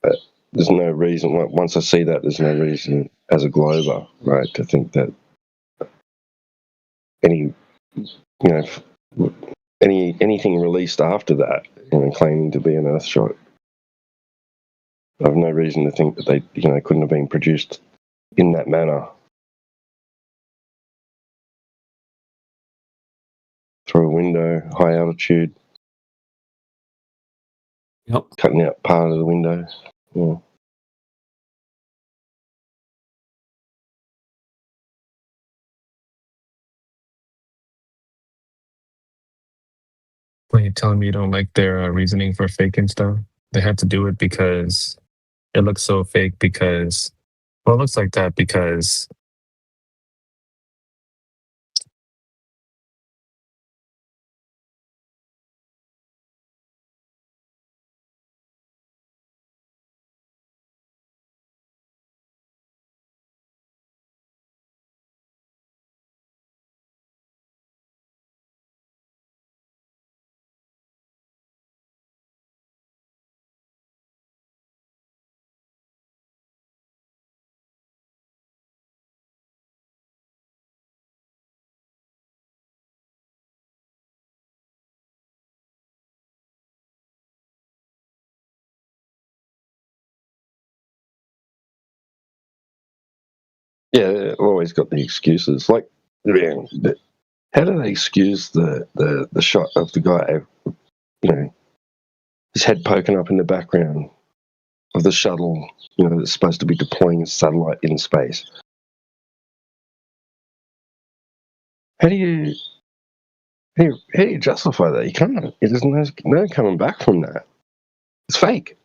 But there's no reason, once I see that, there's no reason as a Glober, right, to think that anything released after that, claiming to be an Earth shot, I have no reason to think that they, couldn't have been produced in that manner. Through a window, high altitude. Yep. Cutting out part of the window. Yeah. When you're telling me you don't like their reasoning for faking stuff, they had to do it because it looks so fake because, well, it looks like that because Yeah, they've always got the excuses. Like, how do they excuse the shot of the guy, his head poking up in the background of the shuttle, that's supposed to be deploying a satellite in space? How do you justify that? You can't. There's no coming back from that. It's fake.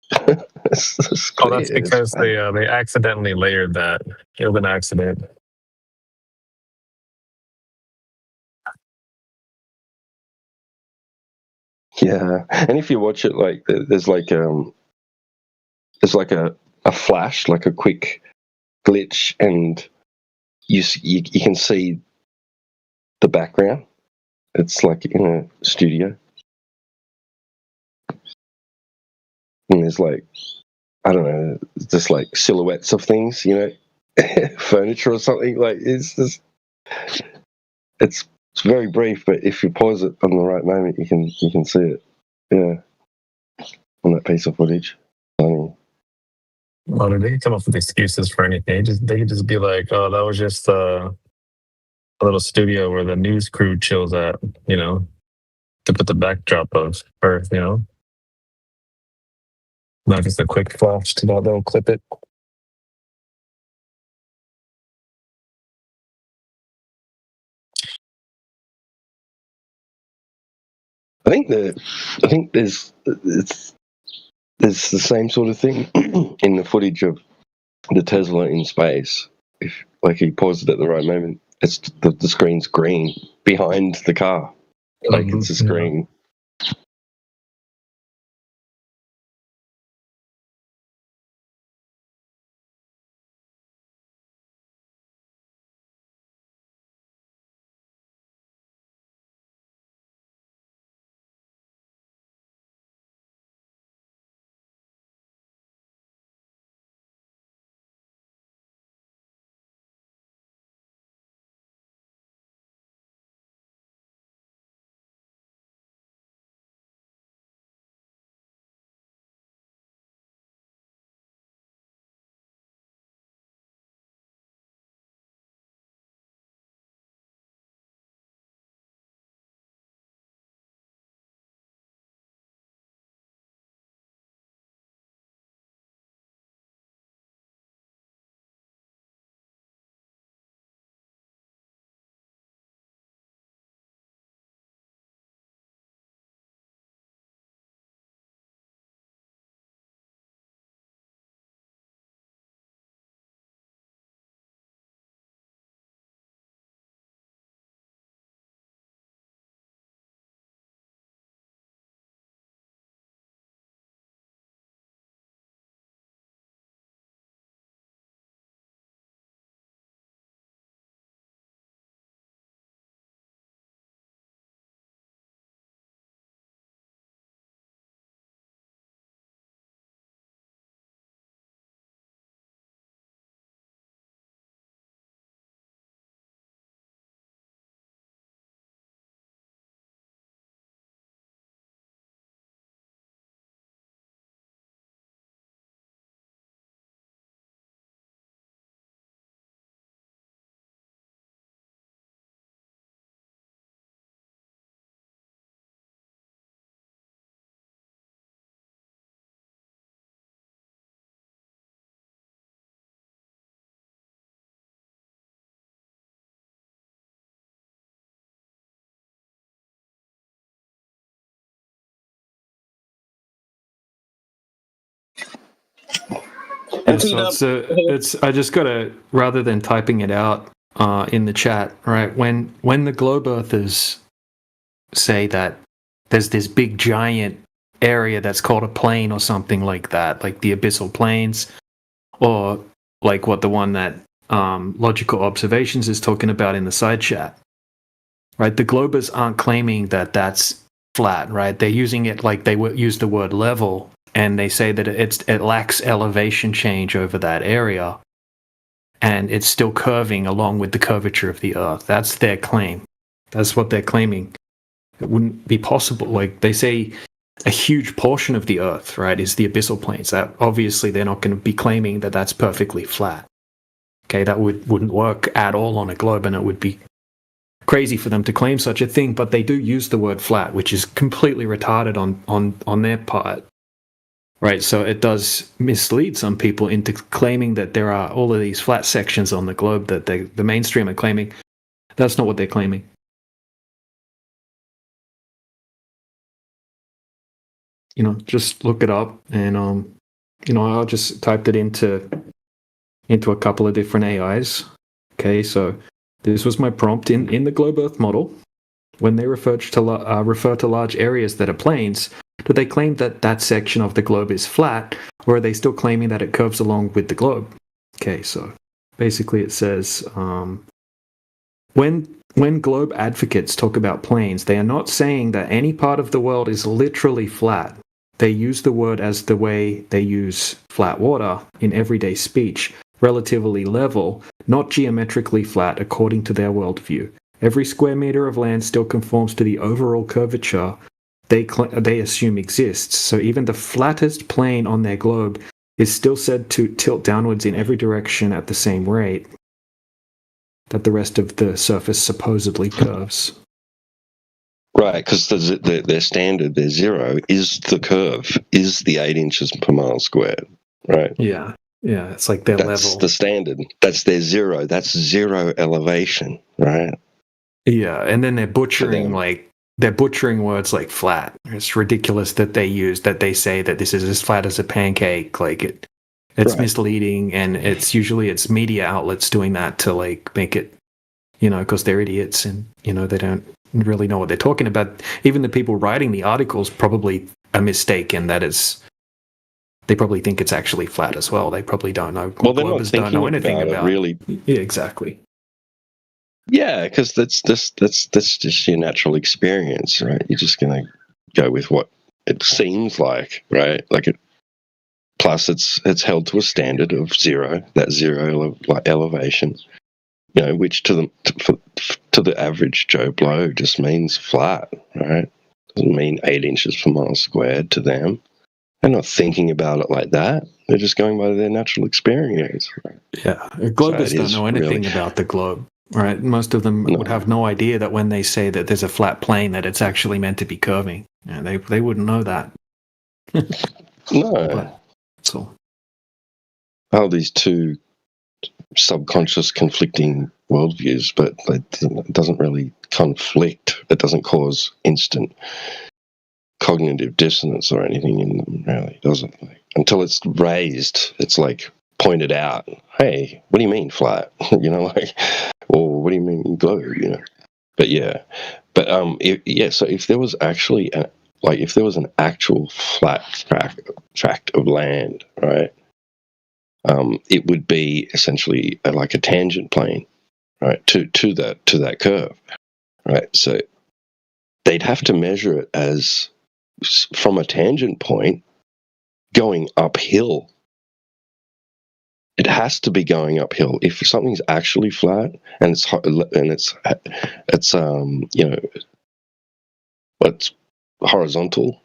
it's oh, that's because they accidentally layered that. It was an accident. Yeah, and if you watch it, like there's like a flash, like a quick glitch, and you can see the background, It's like in a studio. And there's like, I don't know, just like silhouettes of things, you know, furniture or something. Like it's just, it's very brief, but if you pause it on the right moment, you can see it. Yeah, on that piece of footage. Well, they can come up with excuses for anything. They could just be like, "Oh, that was just a little studio where the news crew chills at," you know, to put the backdrop of Earth, you know. Not just a quick flash to that, they'll clip it. I think there's the same sort of thing in the footage of the Tesla in space. If like he paused it at the right moment, it's the screen's green behind the car, like it's a screen. And so it's I just gotta, rather than typing it out in the chat, right? When the globe earthers say that there's this big giant area that's called a plane or something like that, like the abyssal plains, or like what the one that Logical Observations is talking about in the side chat, right? The globers aren't claiming that that's flat, right? They're using it like they use the word level, and they say that it lacks elevation change over that area, and it's still curving along with the curvature of the Earth. That's their claim. That's what they're claiming. It wouldn't be possible. Like they say, a huge portion of the Earth, right, is the abyssal plains. That obviously they're not going to be claiming that that's perfectly flat. Okay, that wouldn't work at all on a globe, and it would be crazy for them to claim such a thing. But they do use the word flat, which is completely retarded on their part. Right, so it does mislead some people into claiming that there are all of these flat sections on the globe that the mainstream are claiming. That's not what they're claiming. You know, just look it up, and you know, I just typed it into a couple of different AIs. Okay, so this was my prompt in the globe Earth model. When they refer to large areas that are plains, do they claim that that section of the globe is flat, or are they still claiming that it curves along with the globe? Okay, so basically it says the when globe advocates talk about planes, they are not saying that any part of the world is literally flat. They use the word as the way they use flat water in everyday speech, relatively level, not geometrically flat according to their worldview. Every square meter of land still conforms to the overall curvature they assume exists, so even the flattest plane on their globe is still said to tilt downwards in every direction at the same rate that the rest of the surface supposedly curves. Right, because their standard, their zero, is the curve, is the 8 inches per mile squared, right? Yeah, it's like their That's level. the standard. That's their zero. That's zero elevation, right? Yeah, and then they're butchering words like flat. It's ridiculous that they say that this is as flat as a pancake. Like it's Right. misleading, and it's media outlets doing that to like make it, because they're idiots and they don't really know what they're talking about. Even the people writing the articles probably are mistaken. They probably think it's actually flat as well. They probably don't know. Well, they're not Globers don't know thinking anything about it, about really. Yeah, exactly. Yeah, because that's just your natural experience, right? You're just gonna go with what it seems like, right? Plus, it's held to a standard of zero, that zero elevation, which to the average Joe Blow just means flat, right? Doesn't mean 8 inches per mile squared to them. They're not thinking about it like that. They're just going by their natural experience. Right? Yeah, globers don't know anything about the globe, right? Most of them would have no idea that when they say that there's a flat plane, that it's actually meant to be curving. Yeah, they wouldn't know that. No. So, how these two subconscious conflicting worldviews, but it doesn't really conflict. It doesn't cause instant cognitive dissonance or anything in them, really, does it? Until it's raised, it's like pointed out. Hey, what do you mean flat? Or what do you mean globe? But yeah, but so if there was actually if there was an actual flat tract of land, right? It would be essentially like a tangent plane, right, to that curve, right? So they'd have to measure it as from a tangent point going uphill. It has to be going uphill. If something's actually flat and it's horizontal.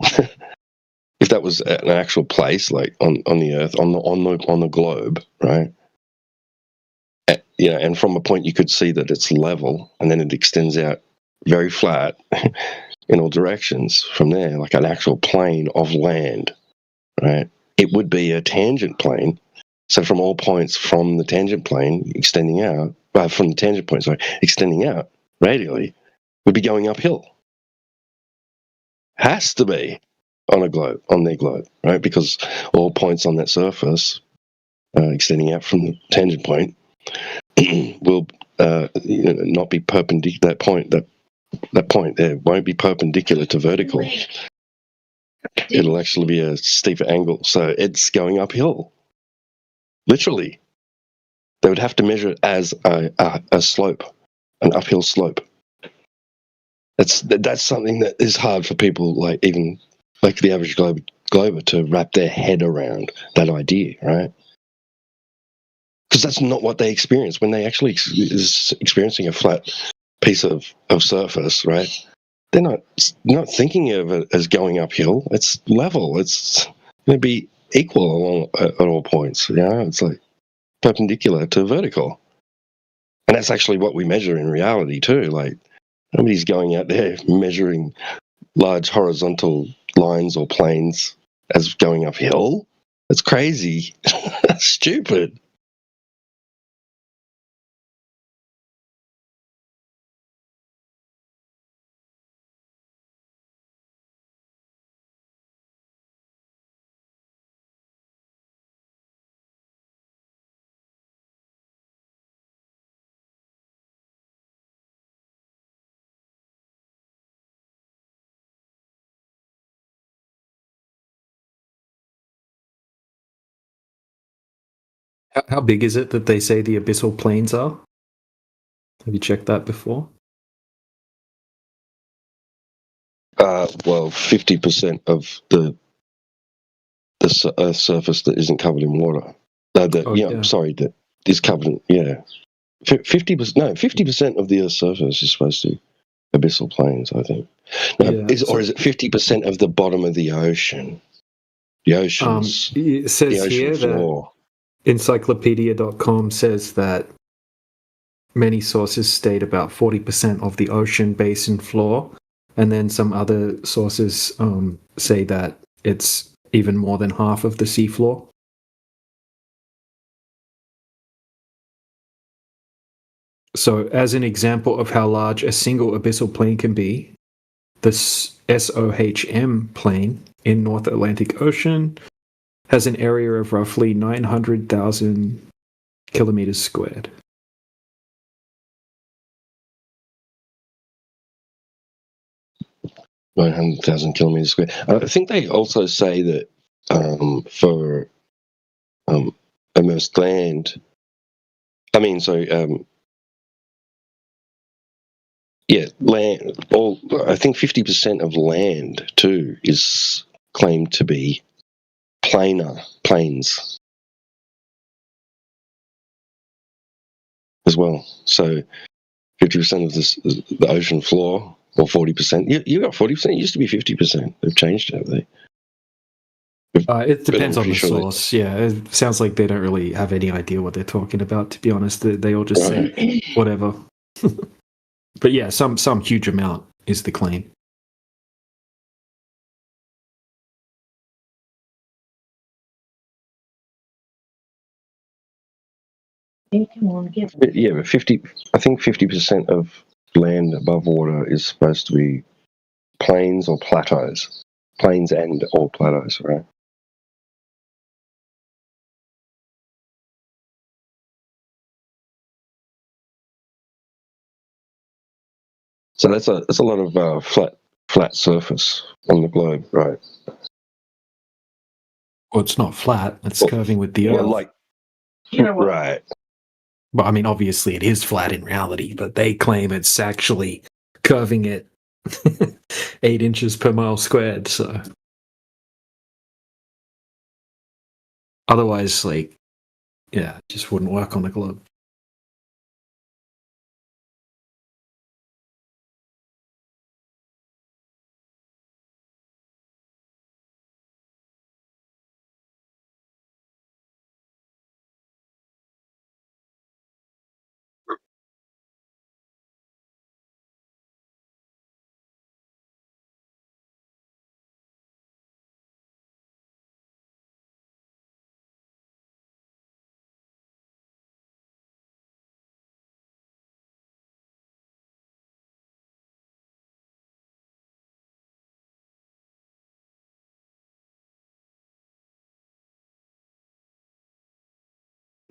If that was an actual place, like on the Earth, on the globe, right? And from a point you could see that it's level, and then it extends out very flat in all directions from there, like an actual plane of land, right? It would be a tangent plane. So from all points from the tangent plane extending out, extending out radially, would be going uphill. Has to be on their globe, right? Because all points on that surface extending out from the tangent point will not be perpendicular. That point there won't be perpendicular to vertical. It'll actually be a steeper angle, so it's going uphill. Literally, they would have to measure it as a slope, an uphill slope. That's something that is hard for people, even the average glober, to wrap their head around that idea, right? Because that's not what they experience when they actually is experiencing a flat piece of surface, right? They're not thinking of it as going uphill. It's level. It's going to be equal along at all points. It's like perpendicular to vertical, and that's actually what we measure in reality too. Like nobody's going out there measuring large horizontal lines or planes as going uphill. That's crazy. That's stupid. how big is it that they say the abyssal planes are? Have you checked that before? Well, 50% of the Earth's surface that isn't covered in water. Sorry, that is covered in, 50%. No, 50% of the Earth's surface is supposed to abyssal plains, I think. No, or is it 50% of the bottom of the ocean? The oceans. It says the ocean here floor. that encyclopedia.com says that many sources state about 40% of the ocean basin floor, and then some other sources say that it's even more than half of the seafloor. So, as an example of how large a single abyssal plain can be, the SOHM plain in North Atlantic Ocean has an area of roughly 900,000 kilometers squared. $900,000 kilometers square. I think they also say that for immersed land, land. I think 50% of land too is claimed to be plains as well. So 50% of the ocean floor, or 40%. You got 40%. It used to be 50%. They've changed it, have they? It depends on the source. Yeah, it sounds like they don't really have any idea what they're talking about, to be honest. They all just say whatever. But yeah, some huge amount is the claim. Yeah, but 50% of land above water is supposed to be plains or plateaus. Plains and or plateaus, right? So that's a lot of flat surface on the globe, right? Well, it's not flat. It's curving with the Earth. Right. But I mean, obviously, it is flat in reality. But they claim it's actually curving at 8 inches per mile squared. So otherwise, it just wouldn't work on the globe.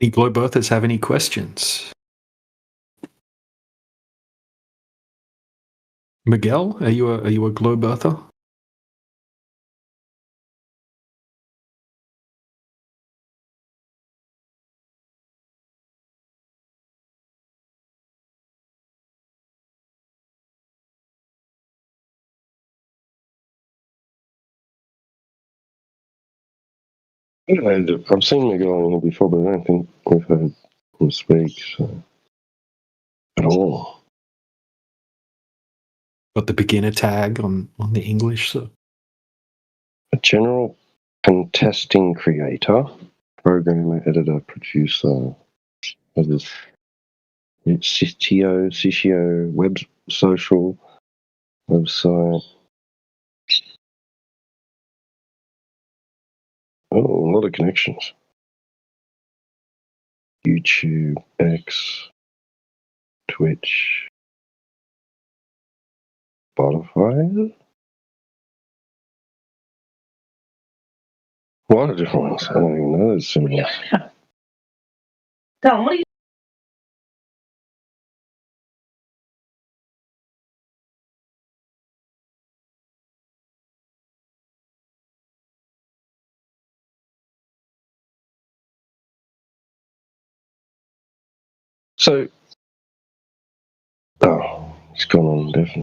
Any globe earthers have any questions? Miguel, are you a globe earther? And I've seen Miguel on here before, but I don't think we've heard him speak at all. Got the beginner tag on the English, so. A general contesting creator, programmer, editor, producer of this CTO, web social website. Oh, a lot of connections. YouTube, X, Twitch, Spotify. A lot of different ones. I don't even know there's so many. Tom, what are you? So It's gone on indefinitely.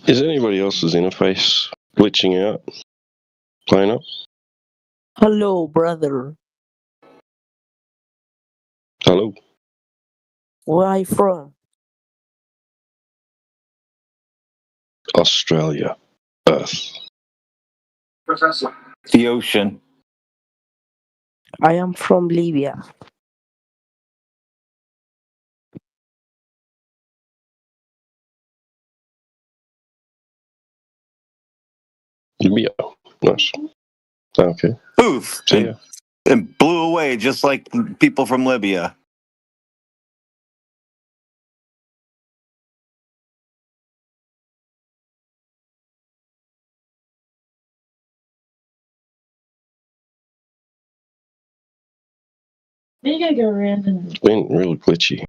Is anybody else's interface glitching out? Playing up? Hello, brother. Hello? Where are you from? Australia. Earth. Professor. The ocean. I am from Libya. Libya. Nice. Okay. Poof. See ya. And blew away just like people from Libya. Then you gotta go around and. It's been real glitchy.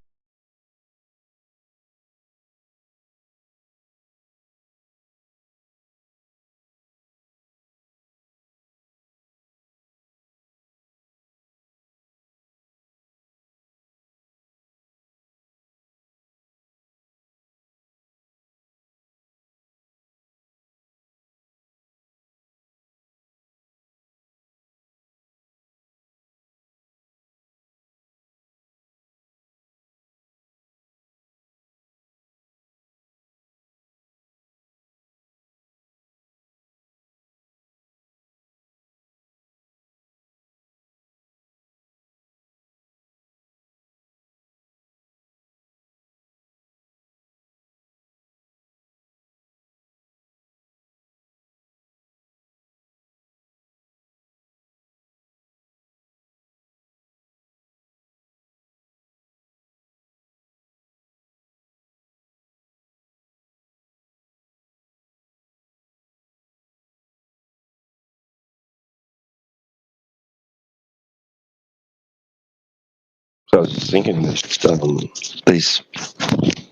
So I was just thinking that these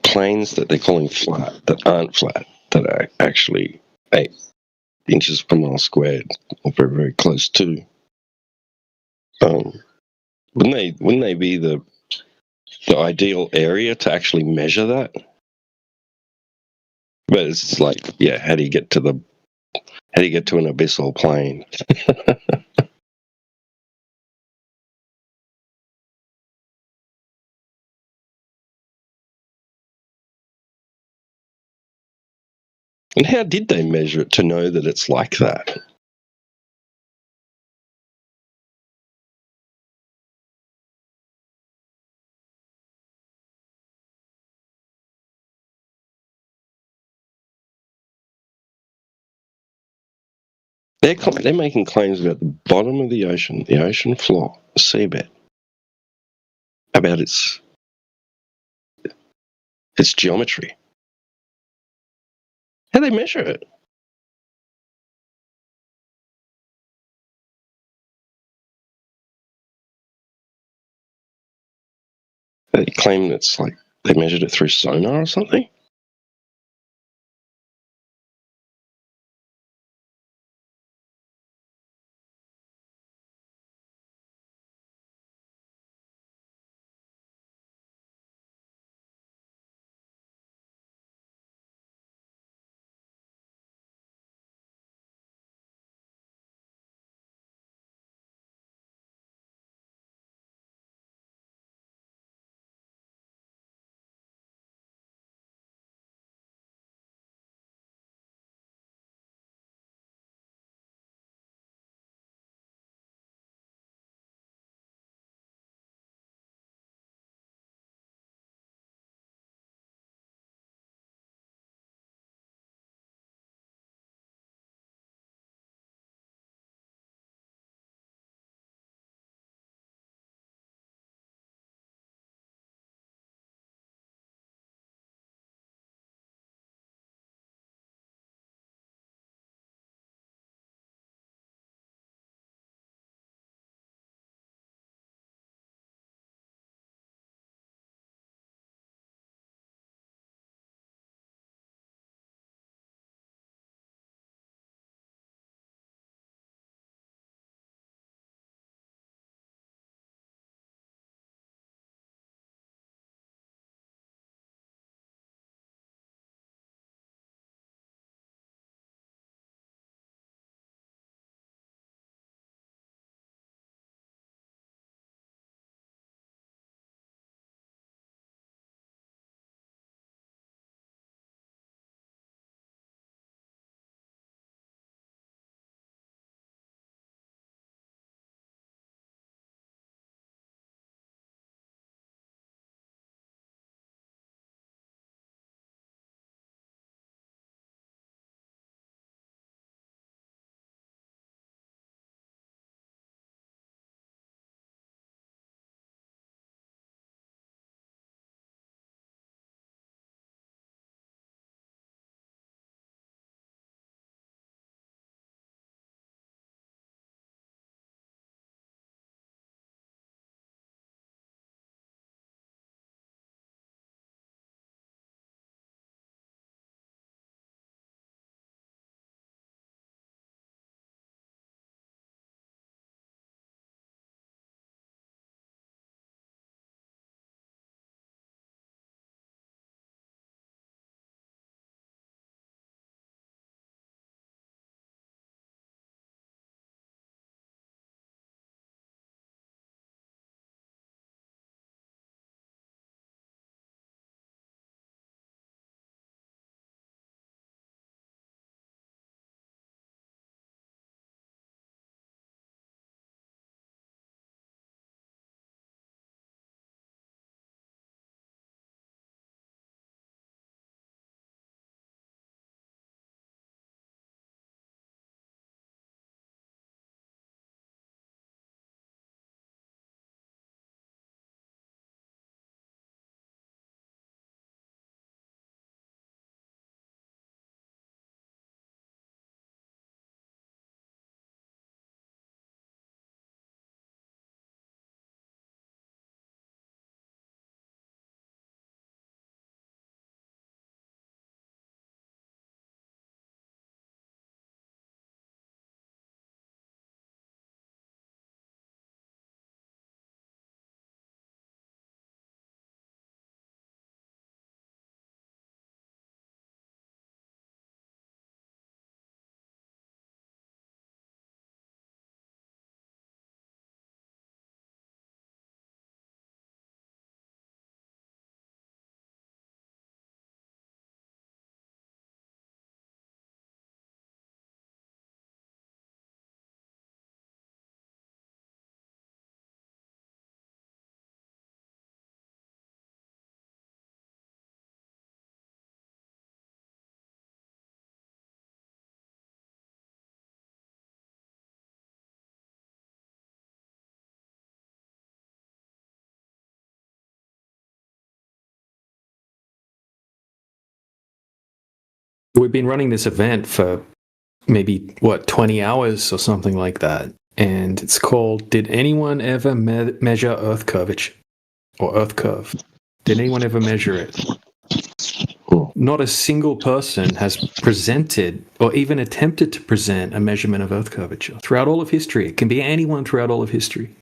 planes that they're calling flat, that aren't flat, that are actually 8 inches per mile squared, or very, very close to, wouldn't they be the ideal area to actually measure that? But it's like, yeah, how do you get to an abyssal plane? And how did they measure it to know that it's like that? They're making claims about the bottom of the ocean floor, the seabed, about its geometry. How do they measure it? claim it's like they measured it through sonar or something? We've been running this event for maybe, 20 hours or something like that. And it's called, Did Anyone Ever Measure Earth Curvature? Or Earth Curve. Did anyone ever measure it? Not a single person has presented or even attempted to present a measurement of Earth curvature throughout all of history. It can be anyone throughout all of history.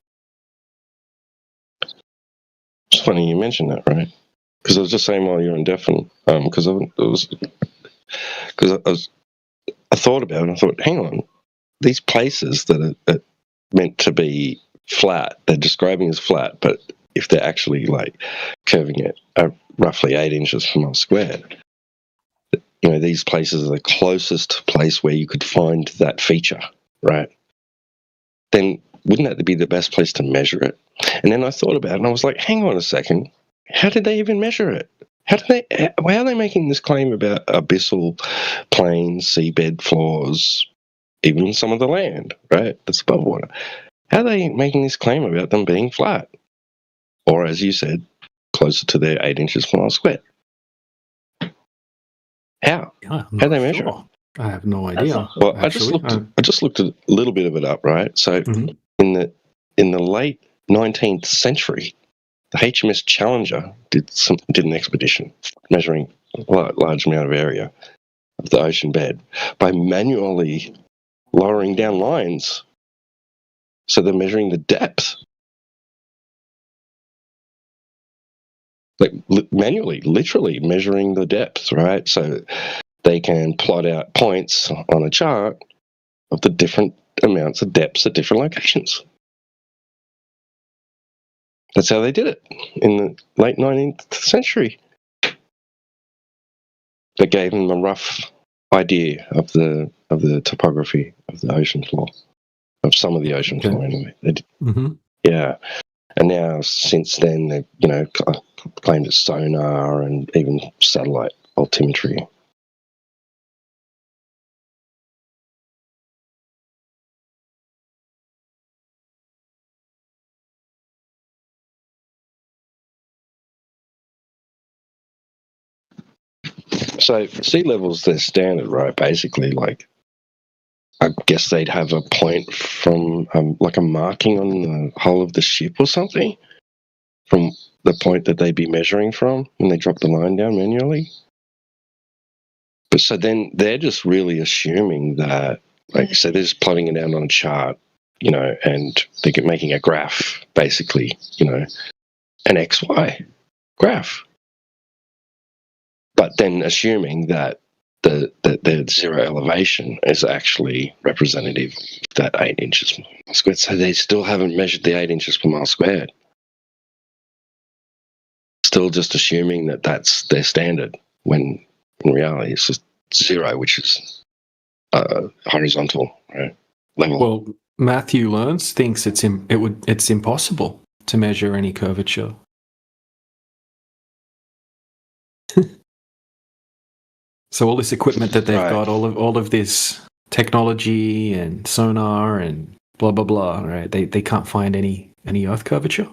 It's funny you mentioned that, right? Because I was just saying while you're in Defin, because I thought about it and I thought, hang on, these places that are meant to be flat, they're describing as flat, but if they're actually like curving it roughly 8 inches per mile squared, you know, these places are the closest place where you could find that feature, right? Then wouldn't that be the best place to measure it? And then I thought about it and I was like, hang on a second, how did they even measure it? How are they making this claim about abyssal plains, seabed floors, even some of the land, right, that's above water? How are they making this claim about them being flat? Or, as you said, closer to their 8 inches per mile squared? How? How do they measure it? I have no idea. Well, I just looked a little bit of it up, right? So in the late 19th century, the HMS Challenger did an expedition measuring a large amount of area of the ocean bed by manually lowering down lines. So they're measuring the depth. Like manually, literally measuring the depth, right? So they can plot out points on a chart of the different amounts of depths at different locations. That's how they did it in the late 19th century. That gave them a rough idea of the topography of the ocean floor, of some of the ocean floor anyway. Yeah. And now, since then, they've, claimed it's sonar and even satellite altimetry. So sea level's their standard, right? Basically, like, I guess they'd have a point from, like a marking on the hull of the ship or something, from the point that they'd be measuring from when they drop the line down manually. But so then they're just really assuming that, like, so they're just plotting it out on a chart, and they're making a graph, basically, an XY graph. But then assuming that the zero elevation is actually representative of that 8 inches per mile squared. So they still haven't measured the 8 inches per mile squared. Still just assuming that that's their standard, when in reality it's just zero, which is horizontal, right? Level. Well, Matthew Learns thinks it's impossible to measure any curvature. So all this equipment that they've got, all of this technology and sonar and blah blah blah, right? They can't find any Earth curvature.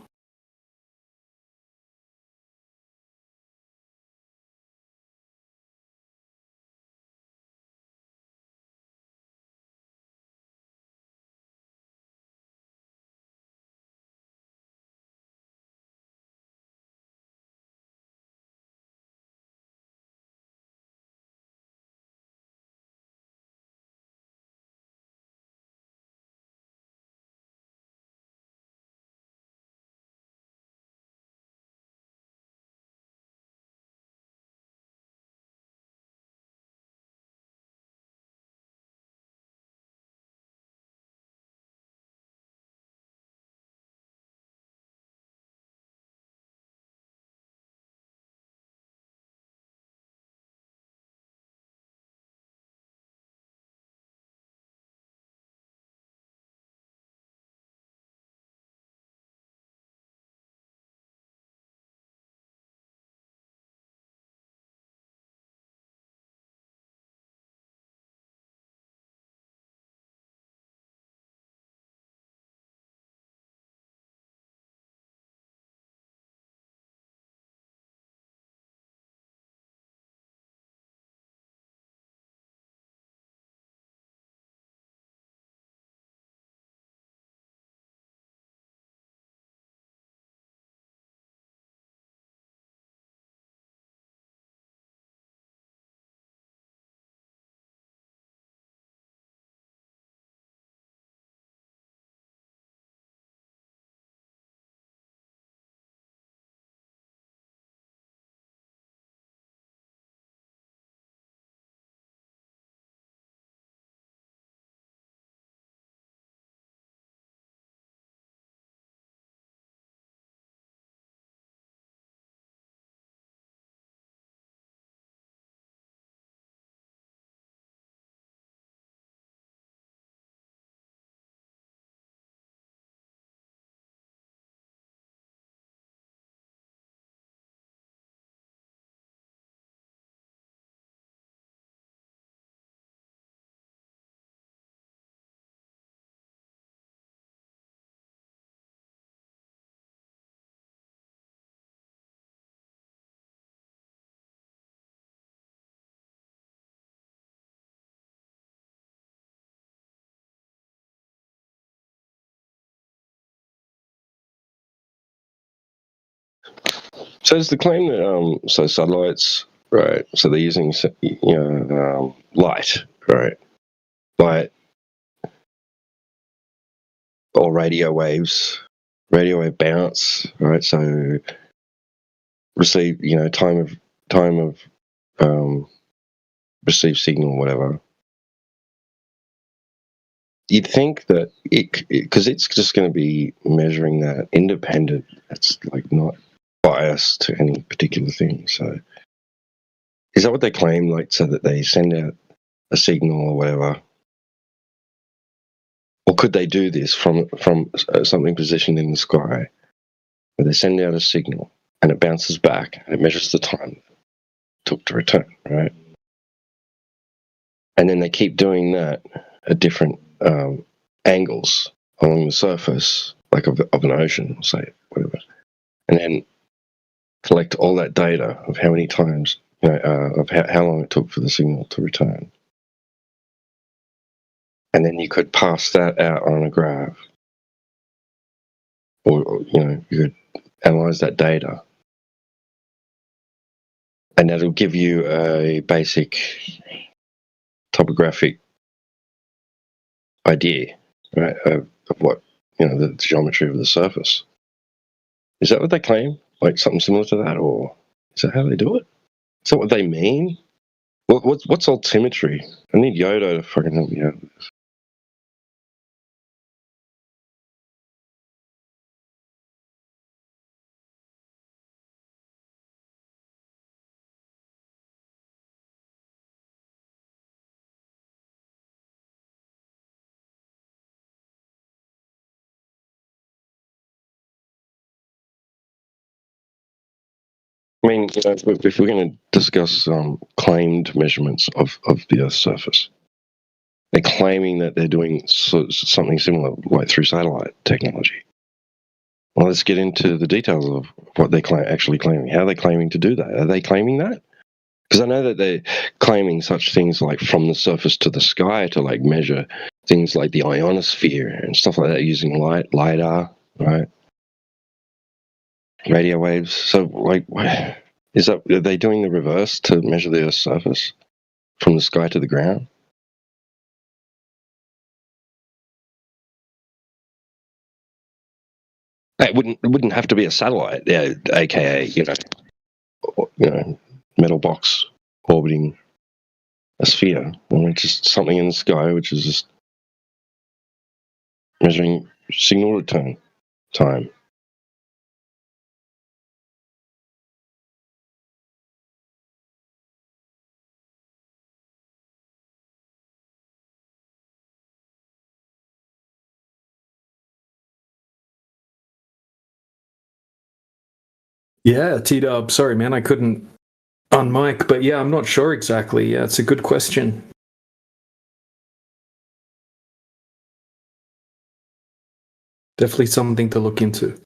So is the claim that so satellites, right? So they're using light, right? Light or radio waves, radio wave bounce, right? So receive, time of receive signal, whatever. You'd think that because it's just going to be measuring that independent. It's like not biased to any particular thing. So is that what they claim? Like, so that they send out a signal or whatever, or could they do this from something positioned in the sky, where they send out a signal and it bounces back and it measures the time it took to return, right? And then they keep doing that at different angles along the surface, like of an ocean, say, whatever, and then collect all that data of how many times, of how long it took for the signal to return. And then you could pass that out on a graph, or you could analyze that data, and that'll give you a basic topographic idea, right, of what, the geometry of the surface. Is that what they claim? Like something similar to that, or is that how they do it? Is that what they mean? What's altimetry? I need Yoda to fucking help me out with this. I mean, if we're going to discuss claimed measurements of the Earth's surface, they're claiming that they're doing something similar, like through satellite technology. Well, let's get into the details of what they're actually claiming. How are they claiming to do that? Are they claiming that? Because I know that they're claiming such things like from the surface to the sky to like measure things like the ionosphere and stuff like that using LiDAR, right? Radio waves. So, like, are they doing the reverse to measure the Earth's surface from the sky to the ground? It wouldn't have to be a satellite, aka metal box orbiting a sphere. It's just something in the sky which is just measuring signal return time. Yeah, T-Dub. Sorry, man, I couldn't unmic, but yeah, I'm not sure exactly. Yeah, it's a good question. Definitely something to look into.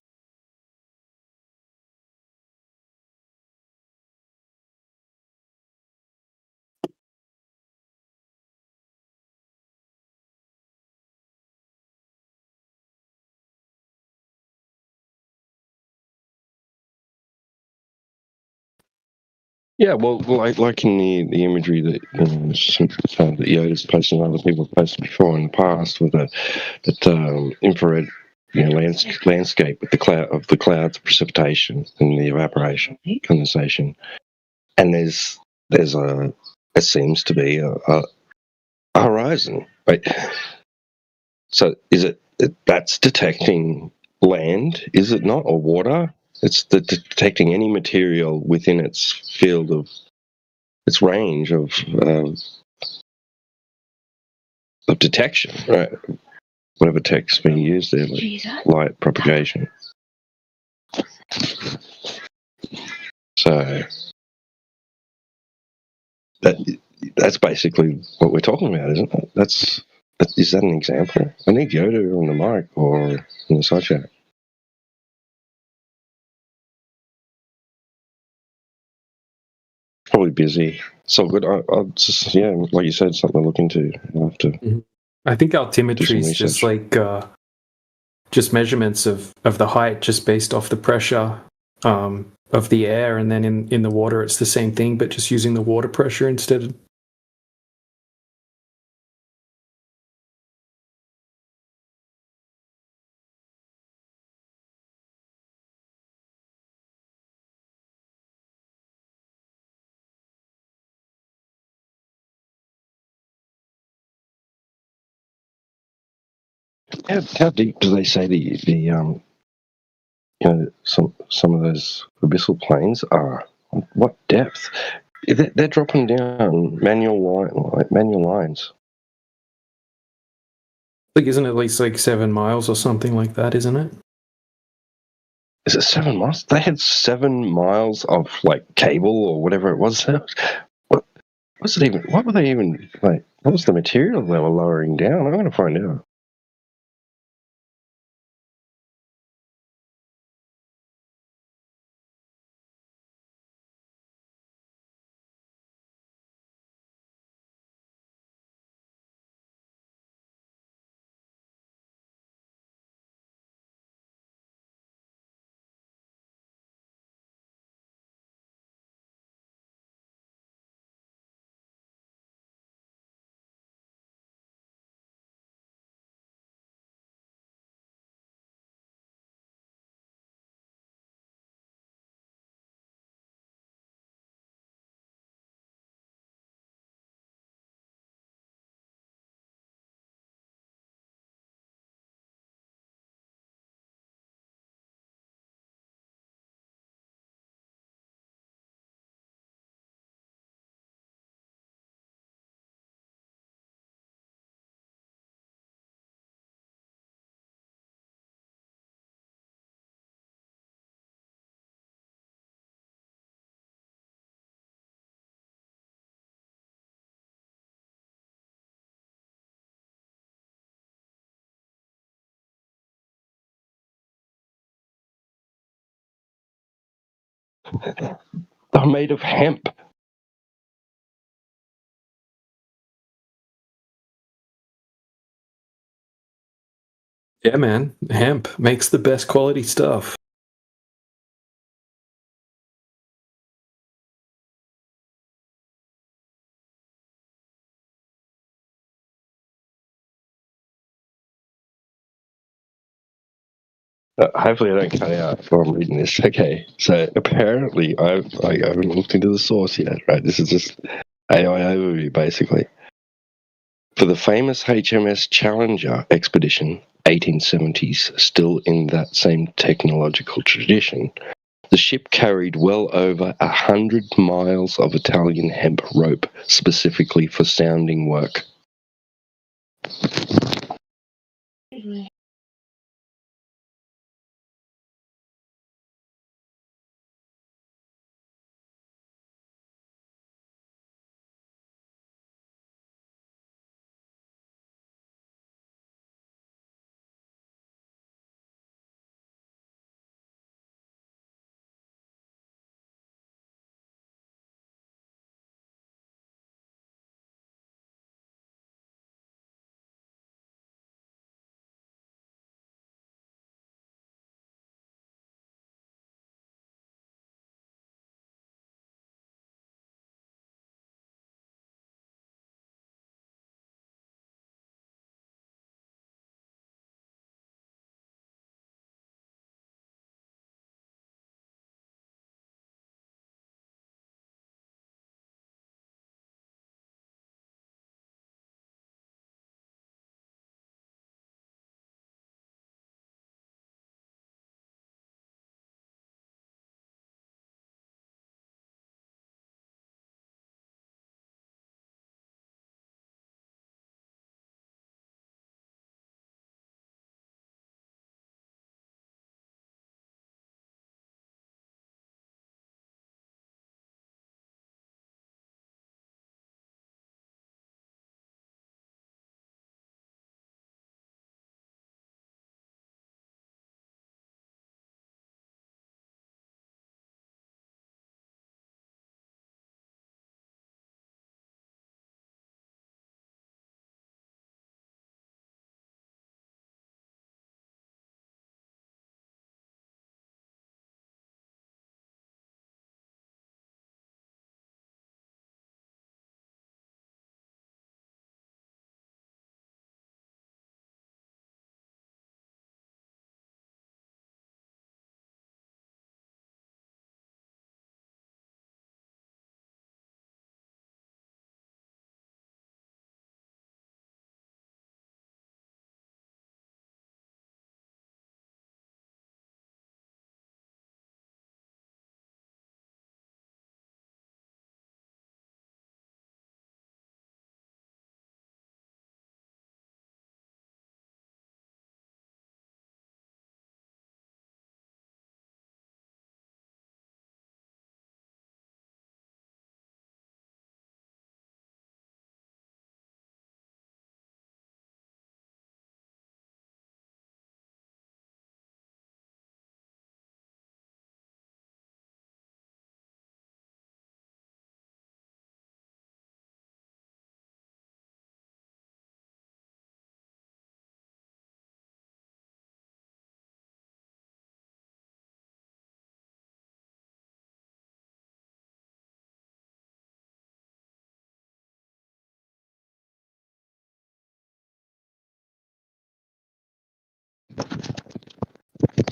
Yeah, well, like in the imagery that that Yoda's posted and other people have posted before in the past with that infrared landscape with the clouds, precipitation and the evaporation, condensation, and there's it seems to be a horizon, right? So is it that's detecting land? Is it not, or water? It's detecting any material within its field of its range of detection, right? Whatever tech's being used there, like light propagation. So that's basically what we're talking about, isn't it? Is that an example? I need Yoda on the mic or in the side chat. Probably busy. So good. I'll just, like you said, something to look into. I'll have to. I think altimetry is just like just measurements of the height just based off the pressure of the air, and then in the water it's the same thing, but just using the water pressure instead. How deep do they say some of those abyssal planes are? What depth? They're dropping down manual lines. Like, isn't it at least like 7 miles or something like that, isn't it? Is it 7 miles? They had 7 miles of like cable or whatever it was. What was it even? What were they even like? What was the material they were lowering down? I'm going to find out. They're made of hemp. Yeah, man. Hemp makes the best quality stuff. Hopefully, I don't cut out while I'm reading this. Okay, so apparently, I haven't looked into the source yet. Right, this is just AI overview, basically. For the famous HMS Challenger expedition, 1870s, still in that same technological tradition, the ship carried well over 100 miles of Italian hemp rope, specifically for sounding work.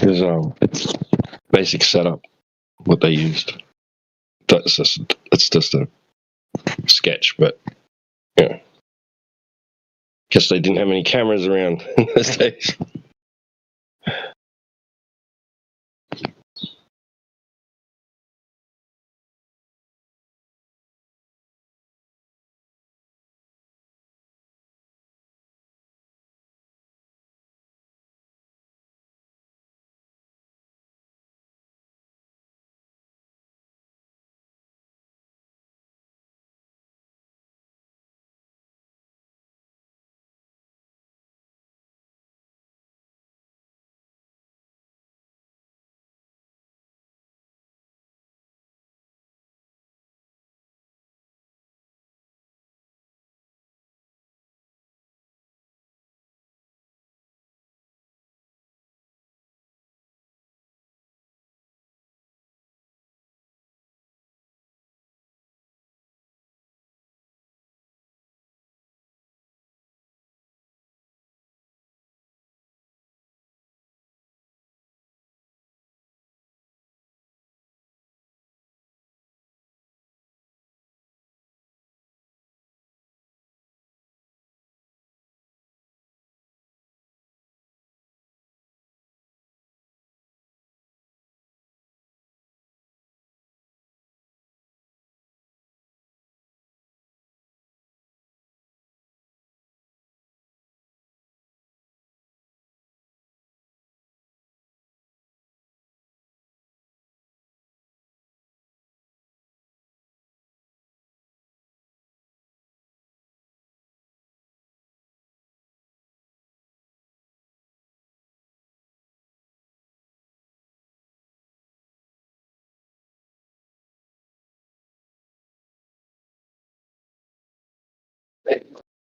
There's basic setup what they used. It's just a sketch, but yeah. Guess they didn't have any cameras around in those days.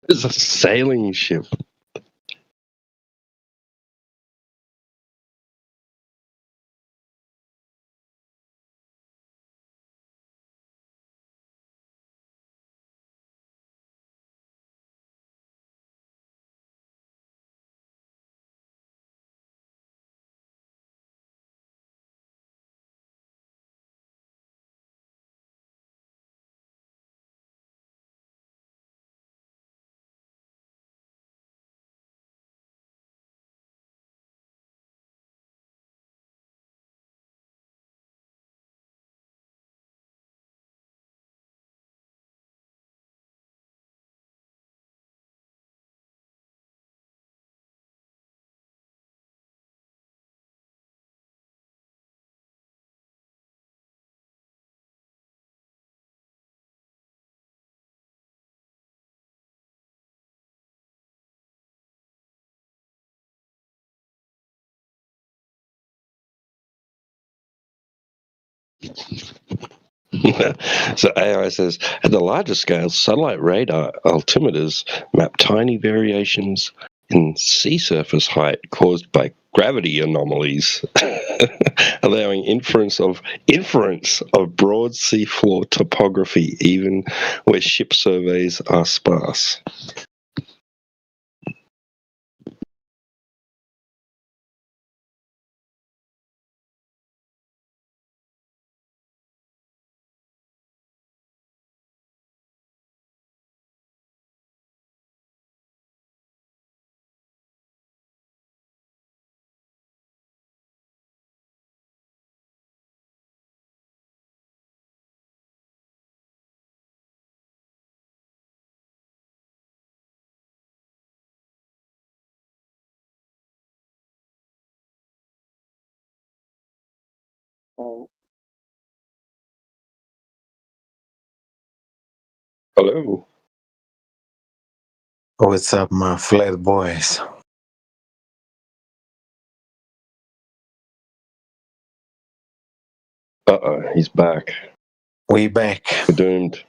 It's a sailing ship. So AI says, at the larger scale, satellite radar altimeters map tiny variations in sea surface height caused by gravity anomalies, allowing inference of broad seafloor topography, even where ship surveys are sparse. Hello. What's up, my flat boys? He's back. We back. We're doomed.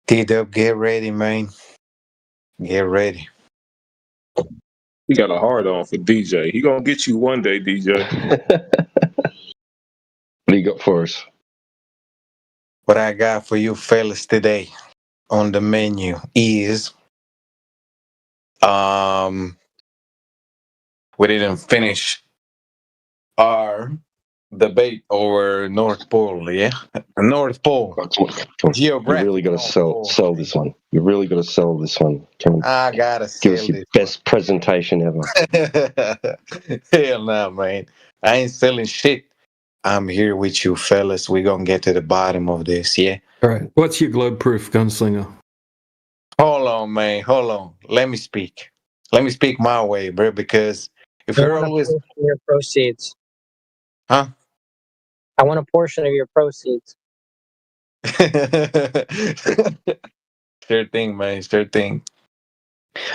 T-Dub, get ready, man. Get ready. He got a hard on for DJ. He gonna get you one day, DJ. What do you got for us? What I got for you fellas today on the menu is we didn't finish our debate over North Pole, yeah? North Pole. You really got to sell this one. You really got to sell this one. Come on. I gotta Give sell us your this best presentation ever. Hell no, man. I ain't selling shit. I'm here with you, fellas. We're gonna get to the bottom of this, yeah? All right. What's your globe proof, Gunslinger? Hold on, man. Hold on. Let me speak. Let me speak my way, bro, because if I you're want a always. portion of your proceeds. Huh? I want a portion of your proceeds. Sure thing, man. Sure thing.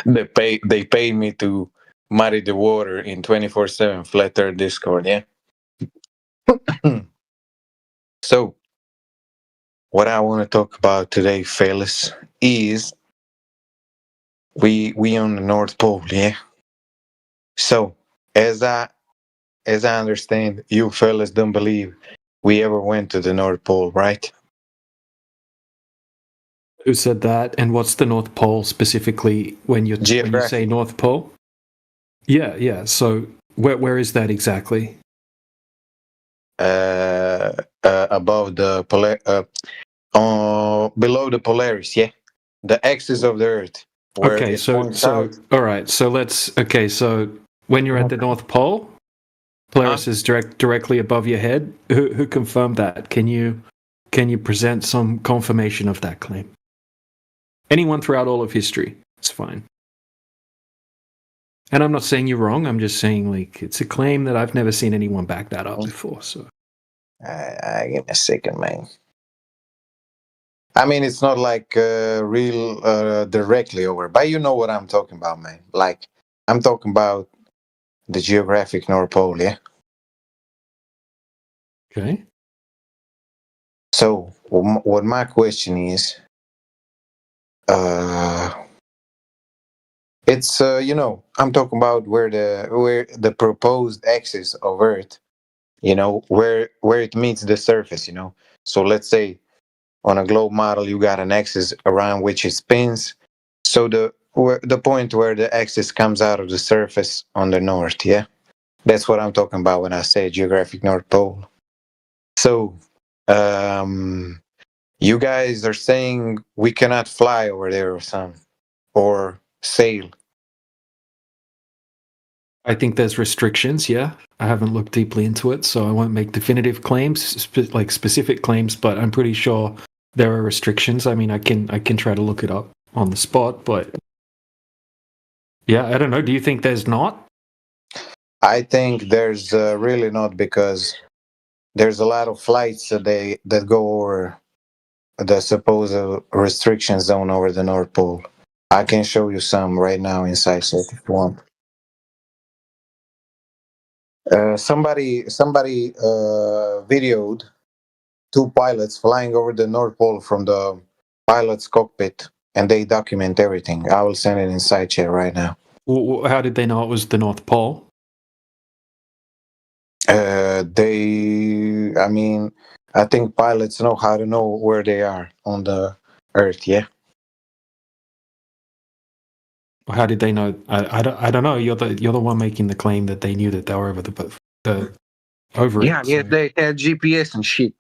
They paid me to muddy the water in 24/7 Flat Earth Discord, yeah? So, what I want to talk about today, fellas, is we on the North Pole, yeah? So, as I understand, you fellas don't believe we ever went to the North Pole, right? Who said that? And what's the North Pole specifically when you say North Pole? Yeah. So where is that exactly? Above the below the Polaris, yeah, the axis of the Earth. Where Okay, it so points out. all right. So so when you're at the North Pole, Polaris is directly above your head. Who confirmed that? Can you present some confirmation of that claim? Anyone throughout all of history, it's fine. And I'm not saying you're wrong. I'm just saying, like, it's a claim that I've never seen anyone back that up before. So, Give me a second, man. I mean, it's not like real directly over, but you know what I'm talking about, man. Like, I'm talking about the geographic North Pole, yeah? Okay. So, what my question is, it's I'm talking about where the proposed axis of Earth, where it meets the surface, So let's say on a globe model, you got an axis around which it spins. So the point where the axis comes out of the surface on the north, yeah, that's what I'm talking about when I say geographic North Pole. So, you guys are saying we cannot fly over there or something, or sail. I think there's restrictions. Yeah, I haven't looked deeply into it, so I won't make definitive claims, specific claims. But I'm pretty sure there are restrictions. I mean, I can try to look it up on the spot, but yeah, I don't know. Do you think there's not? I think there's really not, because there's a lot of flights that go over the supposed restriction zone over the North Pole. I can show you some right now in SciSec if you want. Somebody videoed two pilots flying over the North Pole from the pilot's cockpit, and they document everything. I will send it in SciChat right now. How did they know it was the North Pole? I think pilots know how to know where they are on the Earth, yeah? How did they know? I don't know. You're the one making the claim that they knew that they were over over Yeah, it. yeah, they had GPS and shit,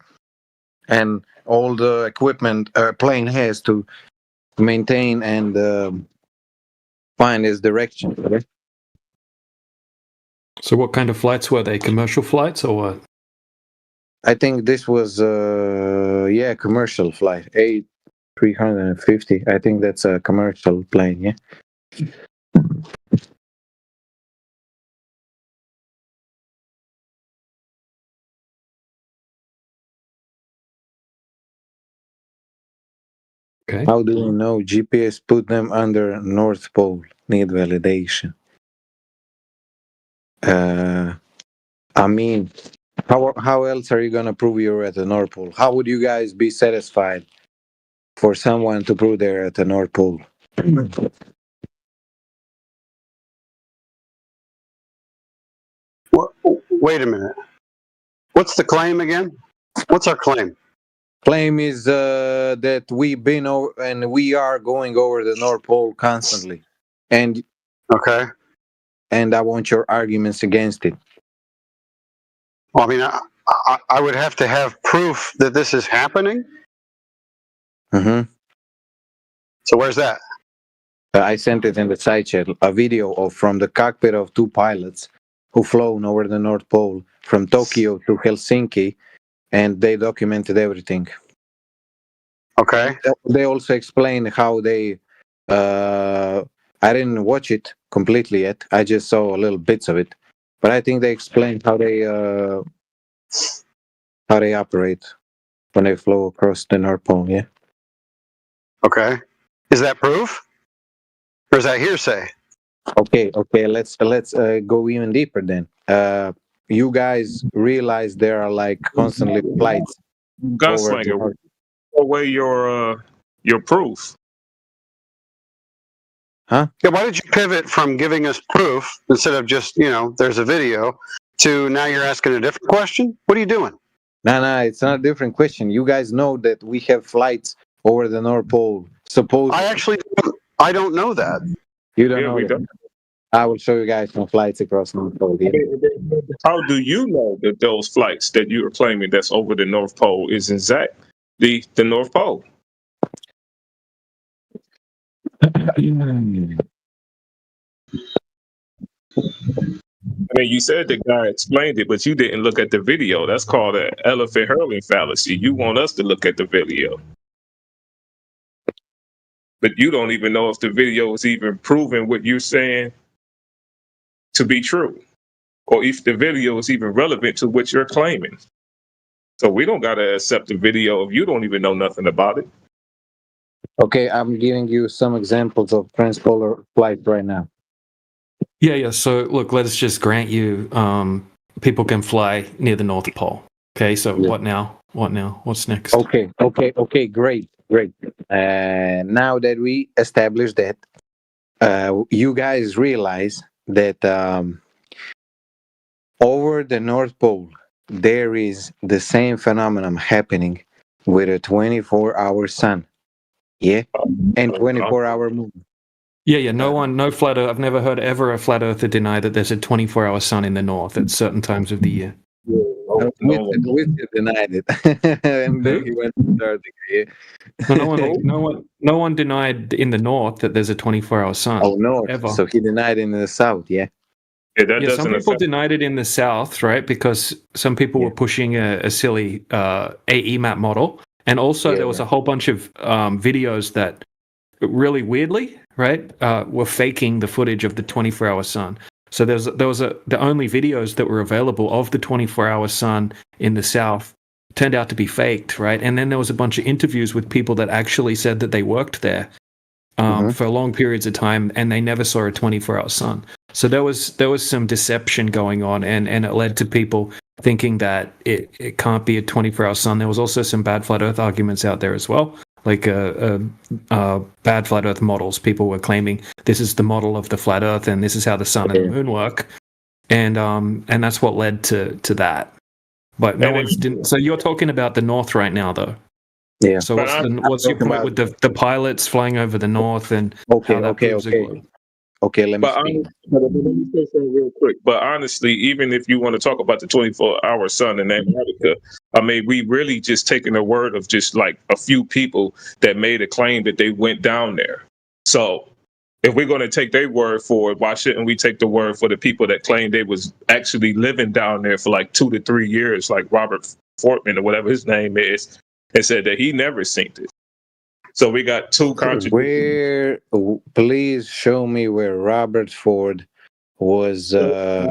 and all the equipment a plane has to maintain and find its direction. Okay? So what kind of flights were they? Commercial flights or what? I think this was commercial flight, A350. I think that's a commercial plane, yeah. Okay. How do you know GPS put them under North Pole? Need validation. I mean, how else are you gonna prove you're at the North Pole? How would you guys be satisfied for someone to prove they're at the North Pole? Wait a minute. What's the claim again? What's our claim? Claim is that we've been over and we are going over the North Pole constantly, and okay, and I want your arguments against it. Well, I mean, I would have to have proof that this is happening. Mm-hmm. So where's that? I sent it in the side chat, a video from the cockpit of 2 pilots who flown over the North Pole from Tokyo to Helsinki, and they documented everything. Okay. They also explained how they. I didn't watch it completely yet. I just saw a little bits of it, but I think they explained how they operate when they flow across the North Pole. Yeah. Okay. Is that proof? Or is that hearsay? Okay. Let's go even deeper then. You guys realize there are like constantly flights. Gunslinger, away your proof. Huh? Yeah, why did you pivot from giving us proof instead of just, there's a video, to now you're asking a different question? What are you doing? No, it's not a different question. You guys know that we have flights over the North Pole. I don't know that. You don't know that. I will show you guys some flights across the North Pole. Yeah. How do you know that those flights that you are claiming that's over the North Pole is exact the North Pole? I mean, you said the guy explained it, but you didn't look at the video. That's called an elephant hurling fallacy. You want us to look at the video, but you don't even know if the video is even proving what you're saying to be true, or if the video is even relevant to what you're claiming. So we don't got to accept the video if you don't even know nothing about it. Okay, I'm giving you some examples of transpolar flight right now. Yeah. So look, let's just grant you people can fly near the North Pole. Okay, so what now? What's next? Okay, great. Now that we established that, you guys realize that over the North Pole, there is the same phenomenon happening with a 24-hour sun. Yeah, and 24-hour moon. Yeah. No flat earth. I've never heard ever a flat earther deny that there's a 24-hour sun in the north at certain times of the year. Whitfield denied it, and then he went to Antarctica. No one denied in the north that there's a 24-hour sun. Oh no! Ever. So he denied in the south. Yeah. Some people denied it in the south, right? Because some people were pushing a silly AE map model. And also there was a whole bunch of videos that really weirdly, right, were faking the footage of the 24-hour sun. So the only videos that were available of the 24-hour sun in the south turned out to be faked, right? And then there was a bunch of interviews with people that actually said that they worked there for long periods of time and they never saw a 24-hour sun. So there was some deception going on, and it led to people thinking that it can't be a 24-hour sun. There was also some bad flat Earth arguments out there as well, like bad flat Earth models. People were claiming this is the model of the flat Earth, and this is how the sun and the moon work, and that's what led to that. But no one's didn't. So you're talking about the north right now, though. Yeah. So what's your point with the pilots flying over the north and Okay, let me speak. Let me say something real quick. But honestly, even if you want to talk about the 24-hour sun in Antarctica, I mean, we really just taking the word of just like a few people that made a claim that they went down there. So if we're going to take their word for it, why shouldn't we take the word for the people that claimed they was actually living down there for like 2 to 3 years, like Robert Fortman or whatever his name is, and said that he never seen it. So we got two contradictions. Please show me where Robert Ford was in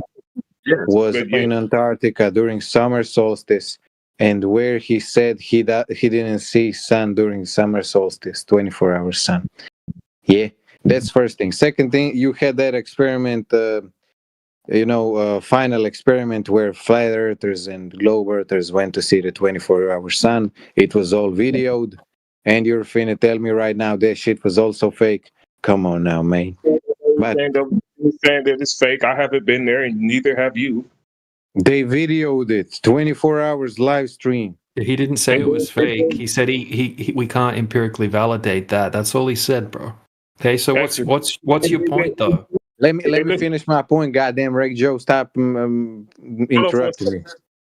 Antarctica during summer solstice, and where he said he didn't see sun during summer solstice, 24-hour sun. Yeah, that's first thing. Second thing, you had that experiment, final experiment where flat earthers and globe earthers went to see the 24-hour sun. It was all videoed. And you're finna tell me right now that shit was also fake? Come on now, man. But saying that it's fake. I haven't been there, and neither have you. They videoed it, 24 hours live stream. He didn't say it was fake. He said we can't empirically validate that. That's all he said, bro. Okay, so what's your point though? Let me finish my point. Goddamn, Reg Joe, stop interrupting me.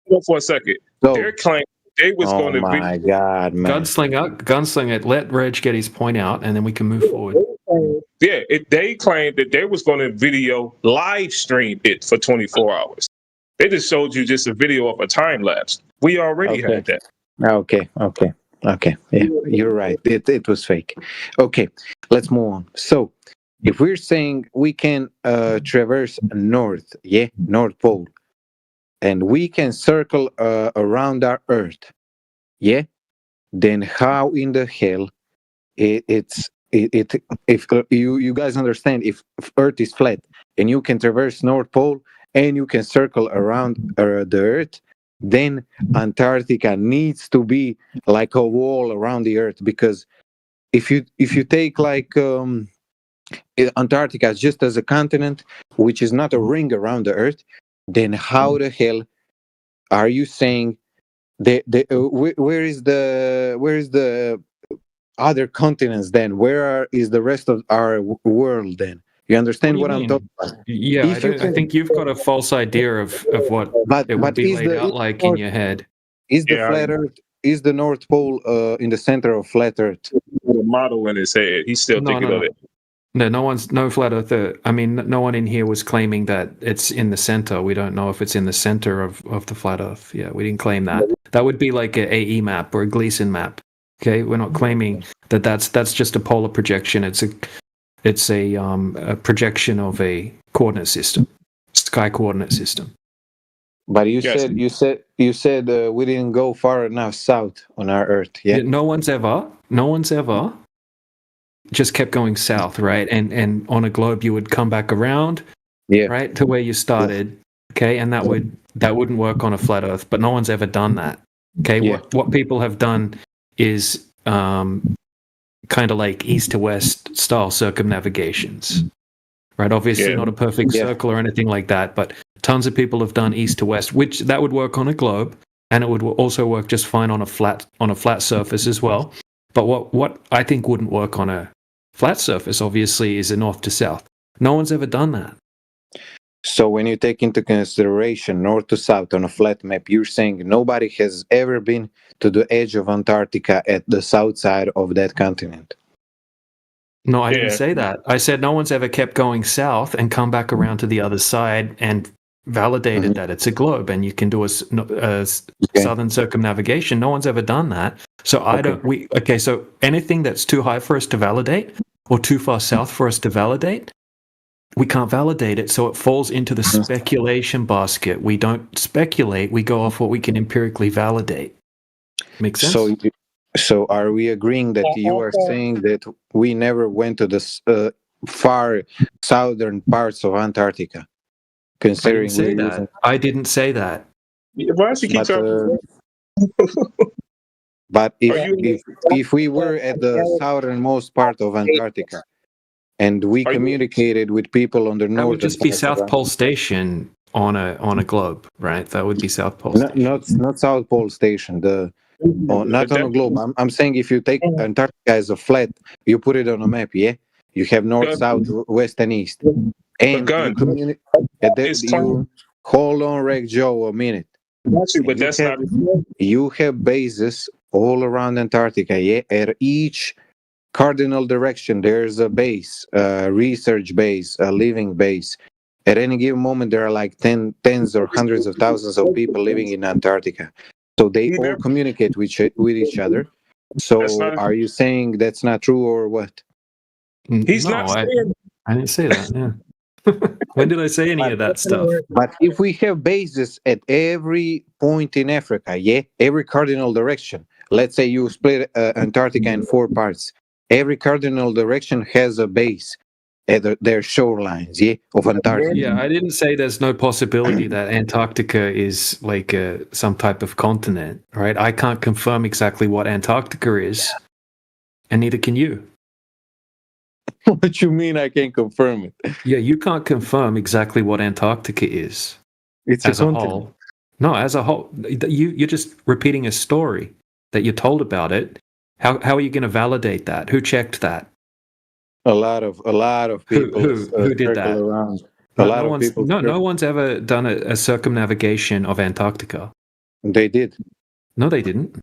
Hold on for a second. So, Their claim they was oh going to my God, man. Gunslinger, let Reg get his point out, and then we can move forward. Yeah, they claimed that they was going to video live stream it for 24 hours. They just showed you just a video of a time lapse. We already had that. Okay. Yeah, you're right. It was fake. Okay, let's move on. So, if we're saying we can traverse north, North Pole, and we can circle around our Earth, then how in the hell if you guys understand, if Earth is flat and you can traverse North Pole and you can circle around the Earth, then Antarctica needs to be like a wall around the Earth, because if you take like Antarctica just as a continent, which is not a ring around the Earth, then how the hell are you saying where is the other continents then? Where is the rest of our world then? You understand what I'm talking about? Yeah, I think you've got a false idea of what it would be laid out like in your head. Is the flat Earth? Is the North Pole in the center of flat Earth? The model in his head. He's still thinking of it. No flat earther. I mean, no one in here was claiming that it's in the center. We don't know if it's in the center of the flat Earth. Yeah, we didn't claim that. That would be like a AE map or a Gleason map. Okay, we're not claiming that that's just a polar projection. It's a projection of a coordinate system, sky coordinate system. But you said we didn't go far enough south on our Earth. Yeah. No one's ever just kept going south, right? And on a globe you would come back around, right, to where you started. Okay, and that wouldn't work on a flat Earth, but no one's ever done that. Okay, what people have done is kind of like east to west style circumnavigations, right? Obviously not a perfect circle or anything like that, but tons of people have done east to west, which that would work on a globe, and it would also work just fine on a flat surface as well. But what I think wouldn't work on a flat surface, obviously, is a north to south. No one's ever done that. So when you take into consideration north to south on a flat map, you're saying nobody has ever been to the edge of Antarctica at the south side of that continent. No, I didn't say that. I said no one's ever kept going south and come back around to the other side and validated that it's a globe and you can do a southern circumnavigation. No one's ever done that. So so anything that's too high for us to validate or too far south for us to validate, we can't validate it, so it falls into the speculation basket. We don't speculate, we go off what we can empirically validate. Makes sense? So are we agreeing that you are saying that we never went to the far southern parts of Antarctica? Considering I didn't say that. Why does he keep talking? But if we were at the southernmost part of Antarctica, and we communicated with people on the north. That would just be South Pole Station on a globe, right? That would be South Pole Station. Not South Pole Station. Not on a globe. I'm saying if you take Antarctica as a flat, you put it on a map. Yeah, you have north, south, west, and east. And you hold on, Reg Joe, a minute. But that's not. You have bases all around Antarctica. Yeah, at each cardinal direction there's a base, a research base, a living base. At any given moment there are like tens or hundreds of thousands of people living in Antarctica, so they all communicate with each other. So are you saying that's not true or what? He's not saying. I didn't say that. Yeah. When did I say any of that stuff? But if we have bases at every point in Africa, every cardinal direction, let's say you split Antarctica in 4 parts, every cardinal direction has a base at their shorelines, of Antarctica. Yeah, I didn't say there's no possibility that Antarctica is like some type of continent, right? I can't confirm exactly what Antarctica is, and neither can you. What you mean I can't confirm it? Yeah, you can't confirm exactly what Antarctica is. It's as a whole. No, as a whole. You're just repeating a story that you're told about it. How are you going to validate that? Who checked that? A lot of people. Who did that? Around. No one's ever done a circumnavigation of Antarctica. They did. No, they didn't.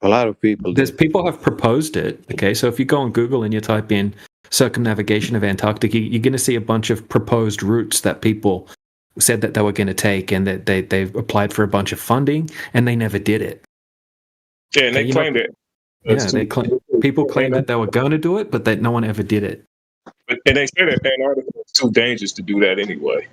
A lot of people. There's people have proposed it. Okay, so if you go on Google and you type in circumnavigation of Antarctica, you're going to see a bunch of proposed routes that people said that they were going to take, and that they applied for a bunch of funding, and they never did it. Yeah, and they claimed it. People claimed that they were going to do it, but that no one ever did it. And they say that Antarctica is too dangerous to do that anyway.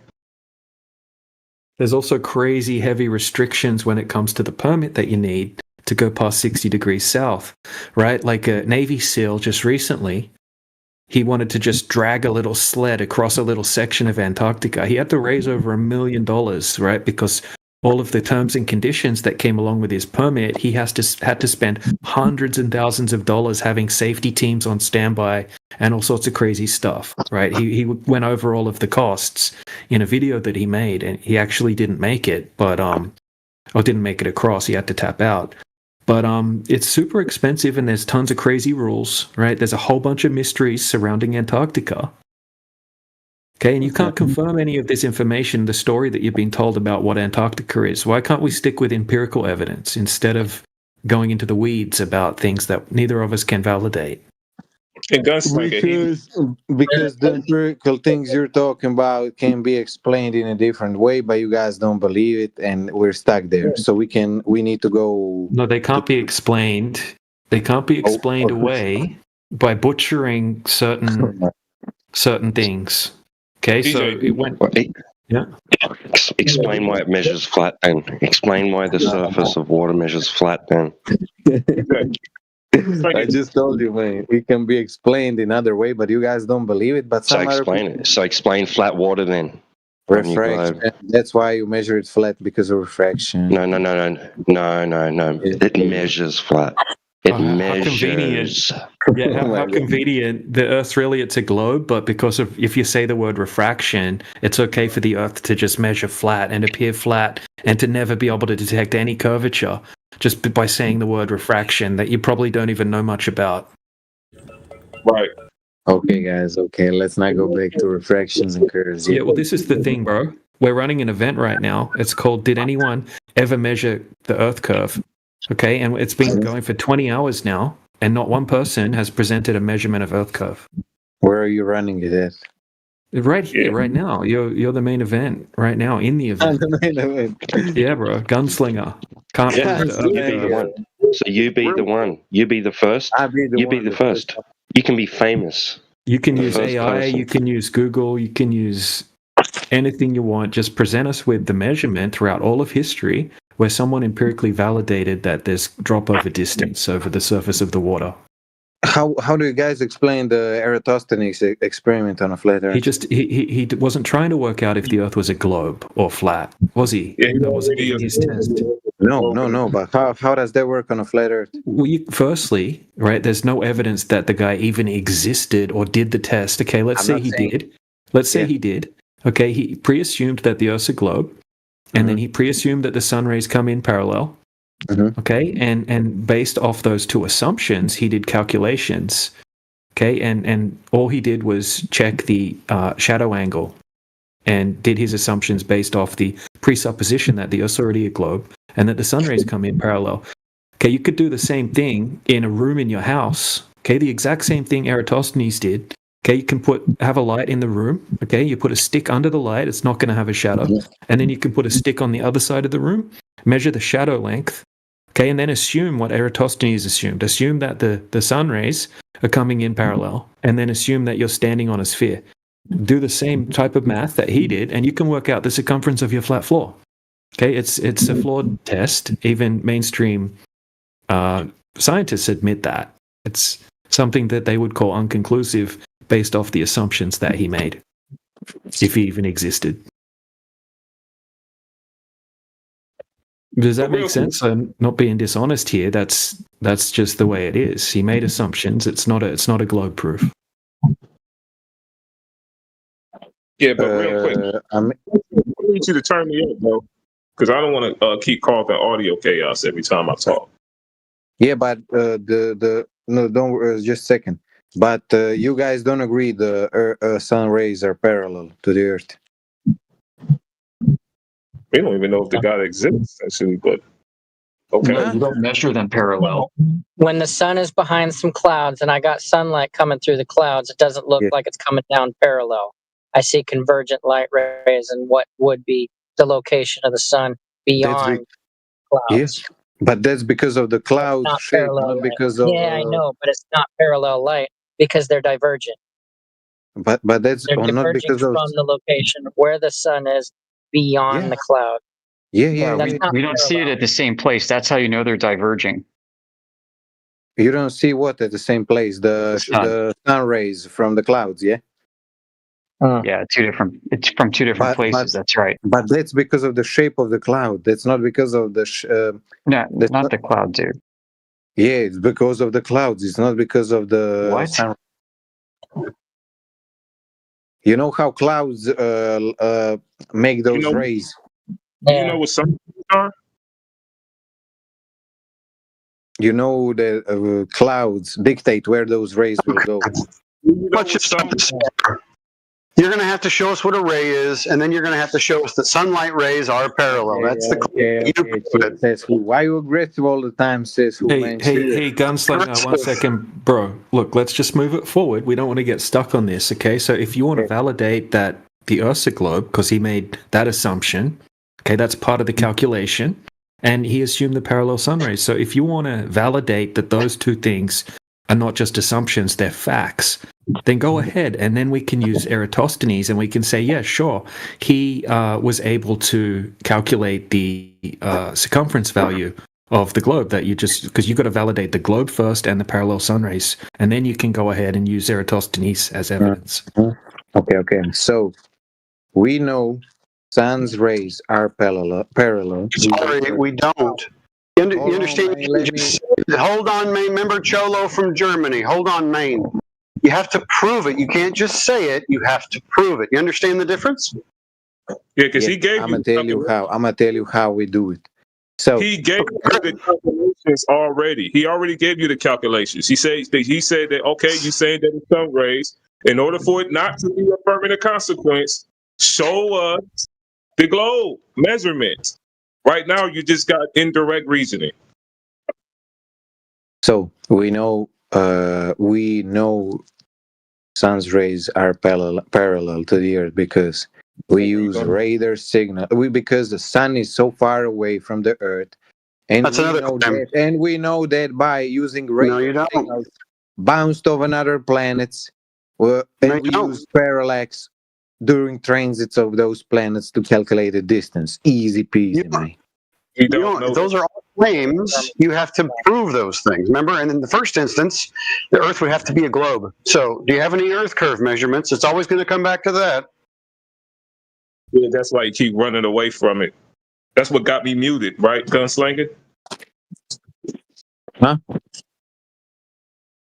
There's also crazy heavy restrictions when it comes to the permit that you need to go past 60 degrees south, right? Like a Navy SEAL just recently, he wanted to just drag a little sled across a little section of Antarctica. He had to raise over $1 million, right? Because all of the terms and conditions that came along with his permit, he had to spend hundreds and thousands of dollars having safety teams on standby and all sorts of crazy stuff, right? He went over all of the costs in a video that he made, and he actually didn't make it, but or didn't make it across. He had to tap out. But it's super expensive, and there's tons of crazy rules, right? There's a whole bunch of mysteries surrounding Antarctica. Okay, and you can't confirm any of this information, the story that you've been told about what Antarctica is. Why can't we stick with empirical evidence instead of going into the weeds about things that neither of us can validate? Because the empirical things you're talking about can be explained in a different way, but you guys don't believe it, and we're stuck there. So we need to go. No, they can't be explained. They can't be explained away by butchering certain things. Okay, so it went. Yeah. Explain why it measures flat, and explain why the surface of water measures flat. Then. I just told you, man. It can be explained in other way, but you guys don't believe it. But So explain it. So explain flat water then. Refraction. That's why you measure it flat, because of refraction. No. It measures flat. It measures. How convenient. The Earth's really, it's a globe, but because of, if you say the word refraction, it's okay for the Earth to just measure flat and appear flat and to never be able to detect any curvature just by saying the word refraction that you probably don't even know much about. Right. Okay, guys. Okay, let's not go back to refractions and curves. Yeah, well, this is the thing, bro. We're running an event right now. It's called Did Anyone Ever Measure the Earth Curve? Okay, and it's been going for 20 hours now, and not one person has presented a measurement of Earth curve. Where are you running it at? Right here, right now. You're the main event right now, in the event. I'm the main event. Yeah, bro. Gunslinger. Can't prove the Earth curve. So you be the one. You be the first. You be the first. You can be famous. You can use AI, person. you can use Google, you can use anything you want. Just present us with the measurement throughout all of history where someone empirically validated that there's drop over distance over the surface of the water. How do you guys explain the Eratosthenes experiment on a flat Earth? He wasn't trying to work out if the Earth was a globe or flat, was he? Yeah, that wasn't his test. No. But how does that work on a flat Earth? Well, firstly, right, there's no evidence that the guy even existed or did the test. Okay, let's say he did. Let's say he did. Okay, he pre-assumed that the Earth's a globe, and then he pre-assumed that the sun rays come in parallel. Okay, and based off those two assumptions, he did calculations. Okay, and all he did was check the shadow angle and did his assumptions based off the presupposition that the Earth's already a globe and that the sun rays come in parallel. Okay, you could do the same thing in a room in your house. Okay, the exact same thing Eratosthenes did. Okay, you can have a light in the room. Okay, you put a stick under the light, it's not going to have a shadow. And then you can put a stick on the other side of the room, measure the shadow length. Okay, and then assume what Eratosthenes assumed. Assume that the sun rays are coming in parallel, and then assume that you're standing on a sphere. Do the same type of math that he did, and you can work out the circumference of your flat floor. Okay, it's a flawed test. Even mainstream scientists admit that. It's something that they would call unconclusive based off the assumptions that he made, if he even existed. Does that make sense? I'm not being dishonest here. That's just the way it is. He made assumptions. It's not a globe proof. Yeah, but real quick, I need you to turn me up, bro, because I don't want to keep causing audio chaos every time I talk. Yeah, but no, don't just a second. But you guys don't agree the sun rays are parallel to the Earth. We don't even know if the God exists, actually, but Okay. No, you don't measure them parallel. When the sun is behind some clouds and I got sunlight coming through the clouds, it doesn't look like it's coming down parallel. I see convergent light rays and what would be the location of the sun beyond clouds. Yes, but that's because of the cloud Not shape, parallel not light. because of. Yeah, I know, but it's not parallel light because they're divergent. But that's They're not diverging because of. from the location where the sun is beyond the cloud. Yeah, That's not We don't see it at the same place. That's how you know they're diverging. You don't see what at the same place, the sun rays from the clouds, yeah. Yeah, it's from two different places. That's right. But that's because of the shape of the cloud. That's not because of the. No, not the cloud, dude. Yeah, it's because of the clouds. It's not because of the What? sun. You know how clouds make those rays. Do you know what sun are? You know the clouds dictate where those rays will go. Let's just stop this. You're going to have to show us what a ray is, and then you're going to have to show us that sunlight rays are parallel. That's the Says who? Why you aggressive all the time? Says who? Hey, Gunslinger, 1 second, bro. Look, let's just move it forward. We don't want to get stuck on this, okay? So if you want to validate that the Earth's a globe, because he made that assumption, okay, that's part of the calculation, and he assumed the parallel sun rays. So if you want to validate that those two things are not just assumptions, they're facts, then go ahead, and then we can use Eratosthenes, and we can say, yeah, sure, he was able to calculate the circumference value of the globe that you just, because you've got to validate the globe first and the parallel sun rays, and then you can go ahead and use Eratosthenes as evidence. Okay. So we know sun's rays are parallel. Sorry, we don't. You understand? Hold on, Maine. Remember Cholo from Germany. Hold on, Maine. You have to prove it. You can't just say it. You have to prove it. You understand the difference? Yeah, because he gave I'm gonna tell you how. I'm gonna tell you how we do it. So he gave you the calculations already. He already gave you the calculations. He said that okay, you saying that it's sun rays. In order for it not to be a permanent consequence, show us the globe measurements. Right now, you just got indirect reasoning. So we know sun's rays are parallel to the Earth because we use radar signal. Because the sun is so far away from the Earth, and we know that by using radar signals bounced off another planets, and we use parallax during transits of those planets to calculate the distance. Easy peasy, man. Those are all claims. You have to prove those things. Remember, and in the first instance, the Earth would have to be a globe. So, do you have any Earth curve measurements? It's always going to come back to that. Yeah, that's why you keep running away from it. That's what got me muted, right, Gunslinger? Huh?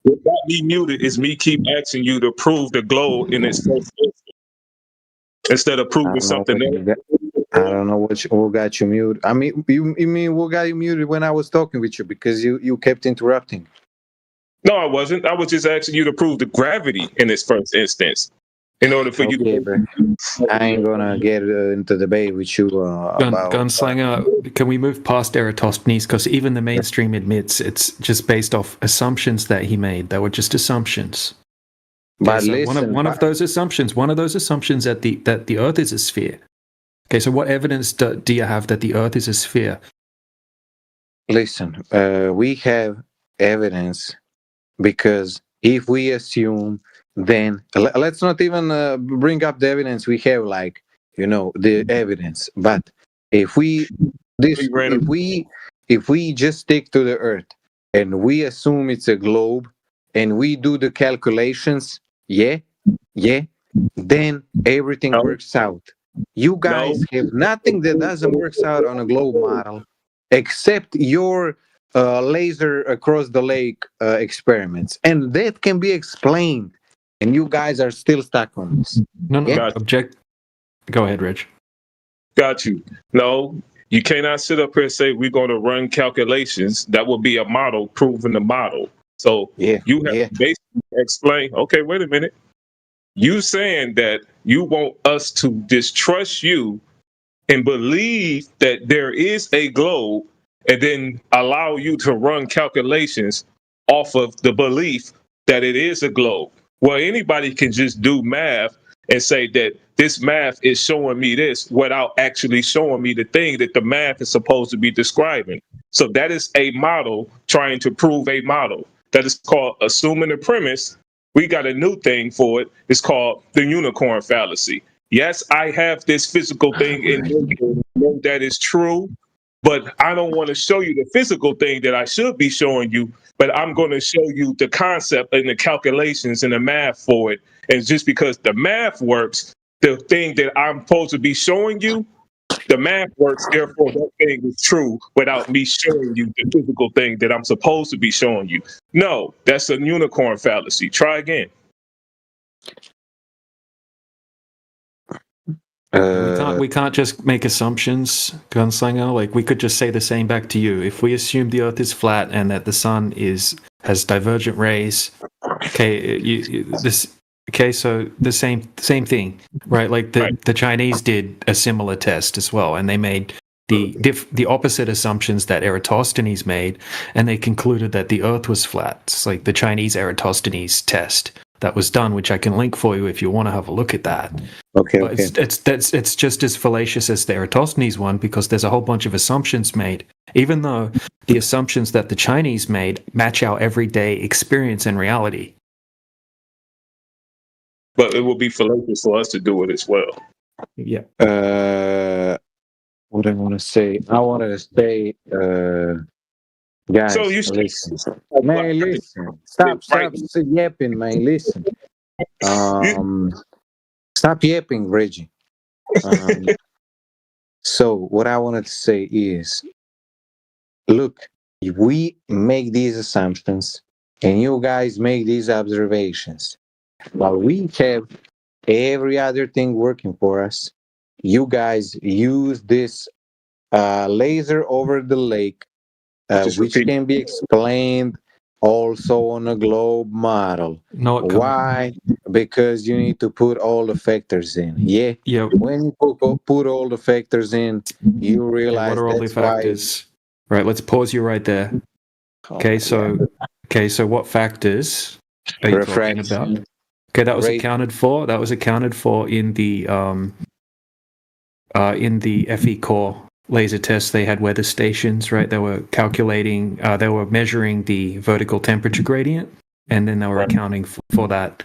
What got me muted is me keep asking you to prove the globe in its first instance instead of proving something else. I don't know what got you muted. I mean, you mean what got you muted when I was talking with you because you kept interrupting. No, I wasn't. I was just asking you to prove the gravity in its first instance. In order for you to. I ain't gonna get into debate with you about. Gunslinger, can we move past Eratosthenes? Because even the mainstream admits it's just based off assumptions that he made. They were just assumptions. But so listen, one of those assumptions that the Earth is a sphere. Okay, so what evidence do you have that the Earth is a sphere? Listen, we have evidence because if we assume, then let's not even bring up the evidence. We have, the evidence. But if we just stick to the Earth and we assume it's a globe and we do the calculations, then everything works out. You guys have nothing that doesn't work out on a globe model except your laser across the lake experiments, and that can be explained, and you guys are still stuck on this. No, object. Go ahead, Rich. Got you. No, you cannot sit up here and say we're going to run calculations. That will be a model proving the model. So you have to basically explain, okay, wait a minute. You saying that you want us to distrust you and believe that there is a globe and then allow you to run calculations off of the belief that it is a globe. Well, anybody can just do math and say that this math is showing me this without actually showing me the thing that the math is supposed to be describing. So that is a model trying to prove a model. That is called assuming a premise. We got a new thing for it. It's called the unicorn fallacy. Yes, I have this physical thing in me that is true, but I don't want to show you the physical thing that I should be showing you, but I'm going to show you the concept and the calculations and the math for it. And just because the math works, the thing that I'm supposed to be showing you, the math works, therefore that thing is true without me showing you the physical thing that I'm supposed to be showing you. No, that's a unicorn fallacy. Try again. We can't just make assumptions, Gunslinger. Like, we could just say the same back to you. If we assume the Earth is flat and that the sun has divergent rays, so the same thing, right? Like the Chinese did a similar test as well, and they made the opposite assumptions that Eratosthenes made, and they concluded that the Earth was flat. It's like the Chinese Eratosthenes test that was done, which I can link for you if you want to have a look at that. Okay. But it's just as fallacious as the Eratosthenes one, because there's a whole bunch of assumptions made, even though the assumptions that the Chinese made match our everyday experience and reality. But it will be fallacious for us to do it as well. Yeah. What I want to say? I wanted to say, guys, So you should- listen. Man, listen. Stop yapping, man. Listen. Stop yapping, Reggie. So what I wanted to say is, look, if we make these assumptions and you guys make these observations, while we have every other thing working for us, you guys use this laser over the lake, which can be explained also on a globe model. No, it can't. Why? Because you need to put all the factors in. Yeah. When you put all the factors in, you realize what are all the factors? Right. Let's pause you right there. Okay. So what factors are you talking about? Okay, that was accounted for. That was accounted for in the FE core laser test. They had weather stations, right? They were calculating, they were measuring the vertical temperature gradient, and then they were accounting for that.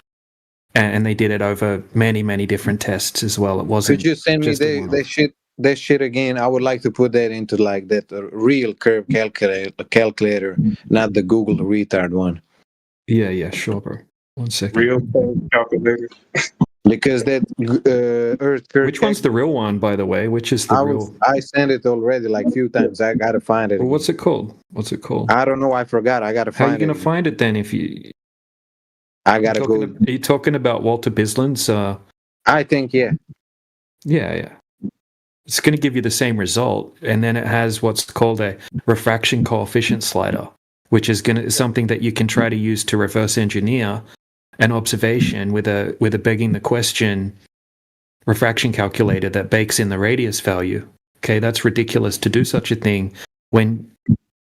And they did it over many, many different tests as well. It wasn't. Could you send me that shit again? I would like to put that into like that real curve calculator, not the Google retard one. Yeah, sure, bro. 1 second. Real calculator. Because that Earth curve. Which one's the real one, by the way? Which is the real? I sent it already like a few times. I gotta find it. Well, what's it called? I don't know. I forgot. I gotta find it. How are you gonna find it then? If you, I gotta go. Are you talking about Walter Bisland's? I think yeah. Yeah. It's going to give you the same result, and then it has what's called a refraction coefficient slider, which is something that you can try to use to reverse engineer an observation with a begging the question refraction calculator that bakes in the radius value. Okay, that's ridiculous to do such a thing when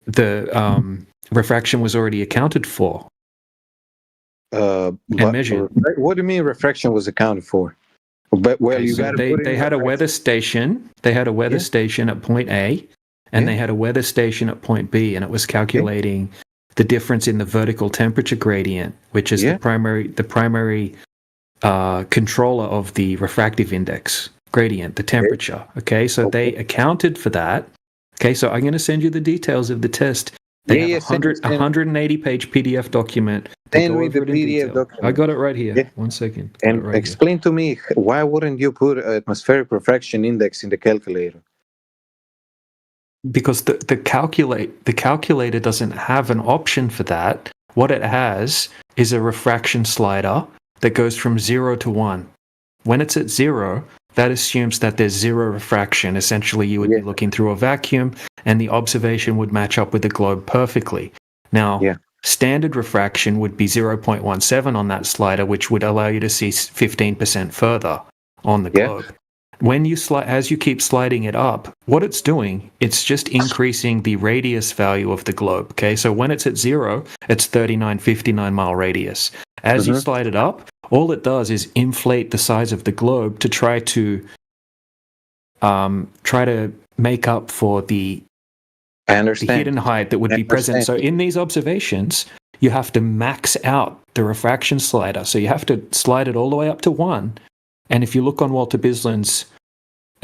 the refraction was already accounted for and measured. What do you mean refraction was accounted for? But they had a weather station. They had a weather station at point A, and they had a weather station at point B, and it was calculating the difference in the vertical temperature gradient, which is the primary controller of the refractive index gradient, the temperature. Okay, so they accounted for that. Okay, so I'm going to send you the details of the test. They have a 180-page PDF document. Send me the PDF document. I got it right here. 1 second. And explain to me, why wouldn't you put atmospheric refraction index in the calculator? Because the calculator doesn't have an option for that. What it has is a refraction slider that goes from 0 to 1. When it's at 0, that assumes that there's zero refraction. Essentially, you would be looking through a vacuum, and the observation would match up with the globe perfectly. Now, standard refraction would be 0.17 on that slider, which would allow you to see 15% further on the globe. when you as you keep sliding it up, what it's doing, it's just increasing the radius value of the globe. Okay, so when it's at 0, it's 3959 mile radius. As you slide it up, all it does is inflate the size of the globe to try to make up for the hidden height that would be present. So in these observations, you have to max out the refraction slider. So you have to slide it all the way up to 1. And if you look on Walter Bisland's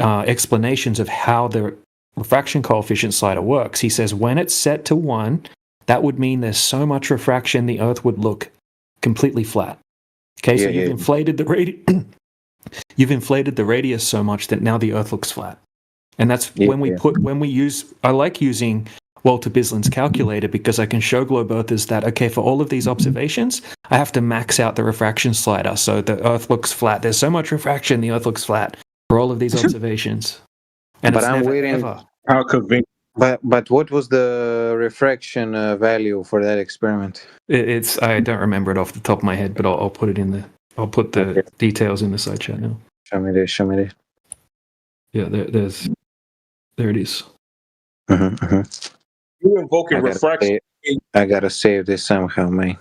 explanations of how the refraction coefficient slider works, he says when it's set to 1, that would mean there's so much refraction the Earth would look completely flat. Okay, so you've inflated the you've inflated the radius so much that now the Earth looks flat. And that's when we use, I like using Walter Bisland's calculator because I can show globe earthers that, okay, for all of these observations, I have to max out the refraction slider so the Earth looks flat. There's so much refraction, the Earth looks flat for all of these observations. And but it's I'm never, waiting. ever. How convenient. But what was the refraction value for that experiment? It's I don't remember it off the top of my head, but I'll put it in the put the details in the side chat now. Show me this. Yeah, there it is. You invoking refraction. I gotta save this somehow, man.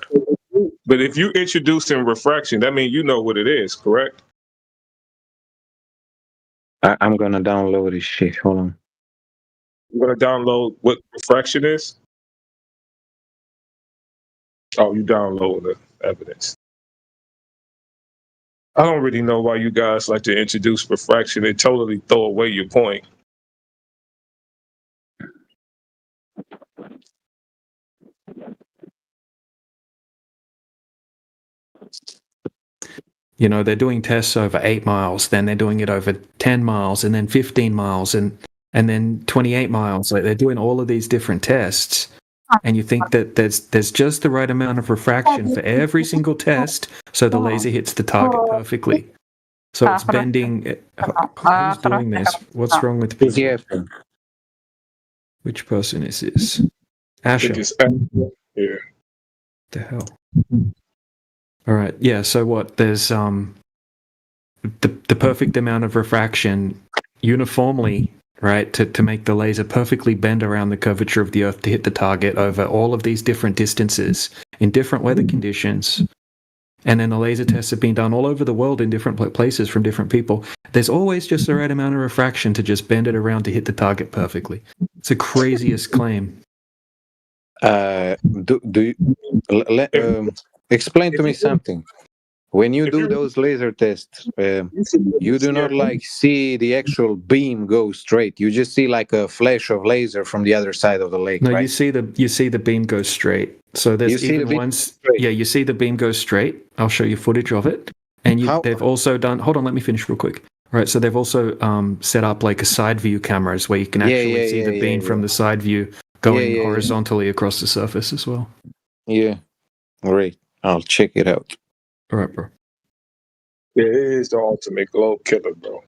But if you introducing refraction, that means you know what it is, correct? I'm gonna download this shit. Hold on. You're gonna download what refraction is? Oh, you download the evidence. I don't really know why you guys like to introduce refraction and totally throw away your point. You know, they're doing tests over 8 miles, then they're doing it over 10 miles, and then 15 miles, and then 28 miles. Like they're doing all of these different tests, and you think that there's just the right amount of refraction for every single test, so the laser hits the target perfectly. So it's bending. Who's doing this? What's wrong with people? Which person is this? Asher. Yeah. The hell. All right. Yeah. So what? There's the perfect amount of refraction uniformly, right, to make the laser perfectly bend around the curvature of the Earth to hit the target over all of these different distances in different weather conditions. And then the laser tests have been done all over the world in different places from different people. There's always just the right amount of refraction to just bend it around to hit the target perfectly. It's the craziest claim. Explain to me something. When you do those laser tests, you do not like see the actual beam go straight. You just see like a flash of laser from the other side of the lake. No, right? you see the beam go straight. So there's even ones. Yeah, you see the beam go straight. I'll show you footage of it. And they've also done. Hold on, let me finish real quick. All right, so they've also set up like a side view cameras where you can actually see the beam from the side view going horizontally across the surface as well. Yeah, great. I'll check it out. All right, bro. Yeah, it is the ultimate globe killer, bro.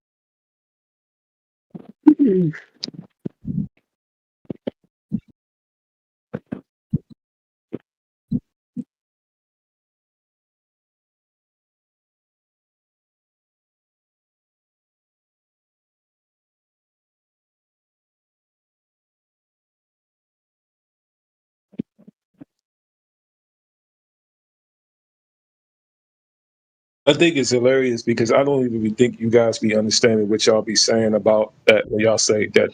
I think it's hilarious because I don't even think you guys be understanding what y'all be saying about that when y'all say that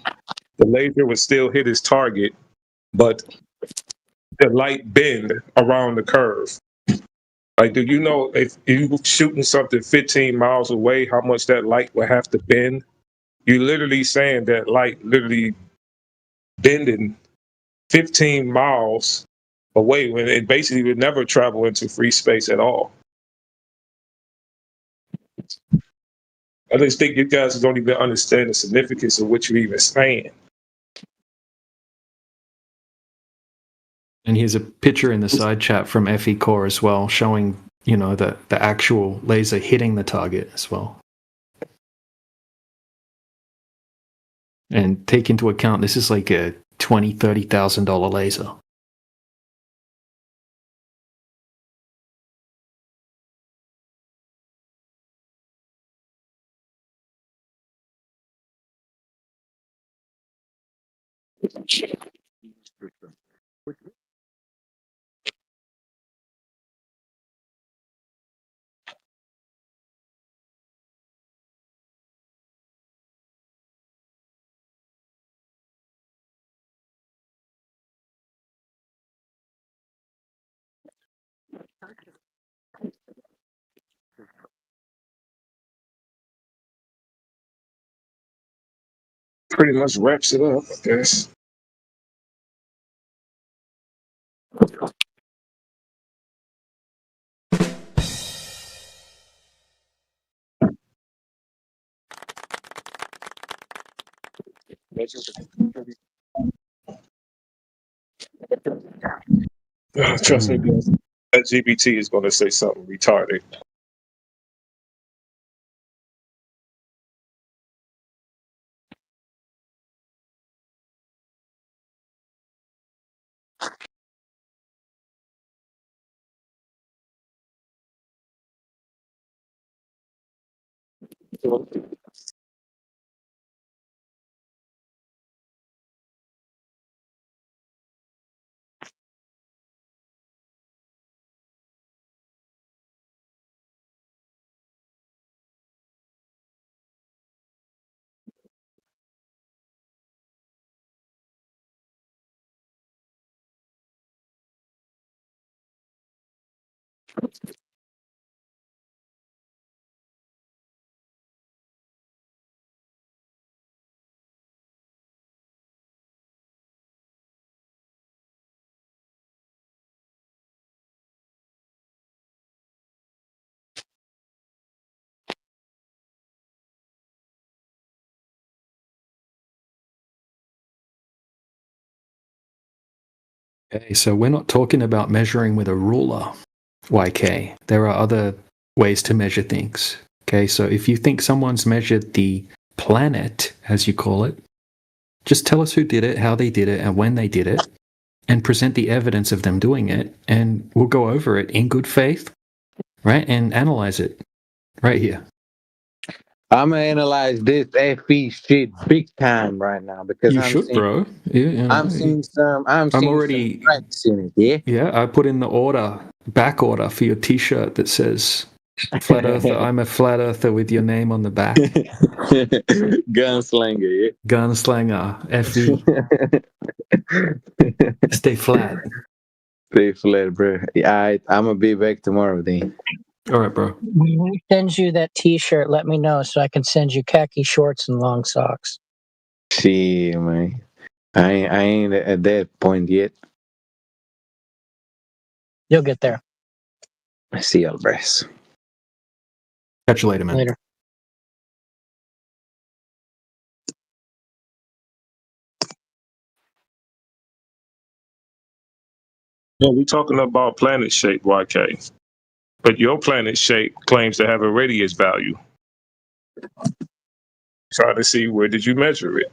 the laser would still hit its target, but the light bend around the curve. Like, do you know if you shooting something 15 miles away, how much that light would have to bend? You literally saying that light literally bending 15 miles away when it basically would never travel into free space at all. I just think you guys don't even understand the significance of what you're even saying. And here's a picture in the side chat from FE Core as well, showing, you know, the actual laser hitting the target as well. And take into account this is like a $20,000-$30,000 laser. Pretty much wraps it up, I guess. Trust me, guys, that GPT is going to say something retarded. Okay, so we're not talking about measuring with a ruler, YK. There are other ways to measure things. Okay, so if you think someone's measured the planet, as you call it, just tell us who did it, how they did it, and when they did it, and present the evidence of them doing it, and we'll go over it in good faith, right, and analyze it right here. I'm gonna analyze this FE shit big time right now because You should, bro. Yeah, I'm seeing some already cracks in it. Yeah, I put in the back order for your T-shirt that says "Flat Earther." I'm a flat earther with your name on the back. Gunslinger, yeah. Gunslinger, FE. Stay flat. Stay flat, bro. Yeah, I'm gonna be back tomorrow then. All right, bro. When he sends you that T-shirt, let me know so I can send you khaki shorts and long socks. See, man, I ain't at that point yet. You'll get there. I see y'all, bros. Catch you later, man. Later. No, we're talking about planet shape, YK. But your planet shape claims to have a radius value. Trying to see where did you measure it?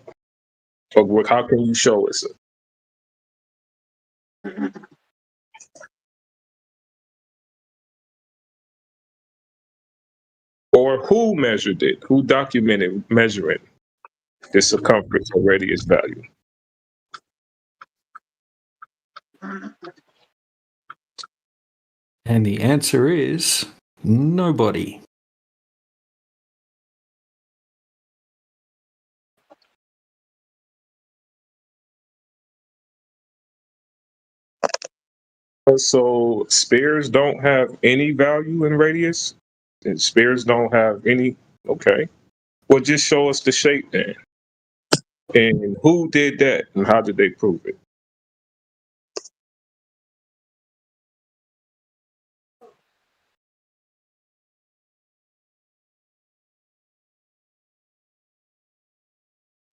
Or how can you show us it? Or who measured it? Who documented measuring the circumference or radius value? And the answer is nobody. So spheres don't have any value in radius? And spheres don't have any? Okay. Well, just show us the shape then. And who did that and how did they prove it?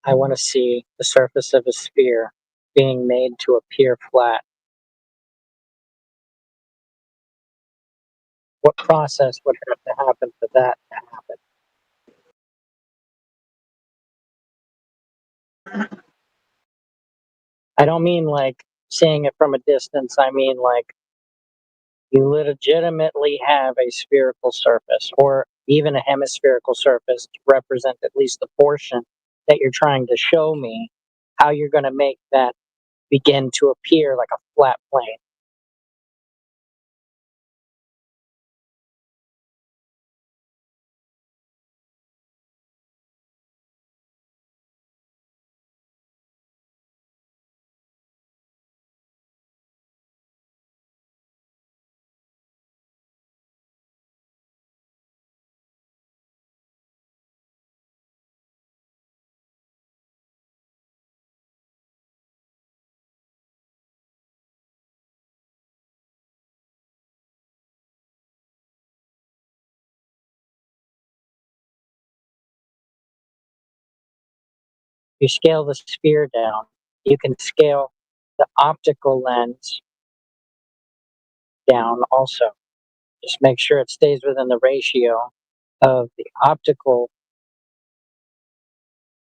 I want to see the surface of a sphere being made to appear flat. What process would have to happen for that to happen? I don't mean like seeing it from a distance. I mean like you legitimately have a spherical surface or even a hemispherical surface to represent at least the portion that you're trying to show me. how you're going to make that begin to appear like a flat plane. You scale the sphere down, you can scale the optical lens down also. Just make sure it stays within the ratio of the optical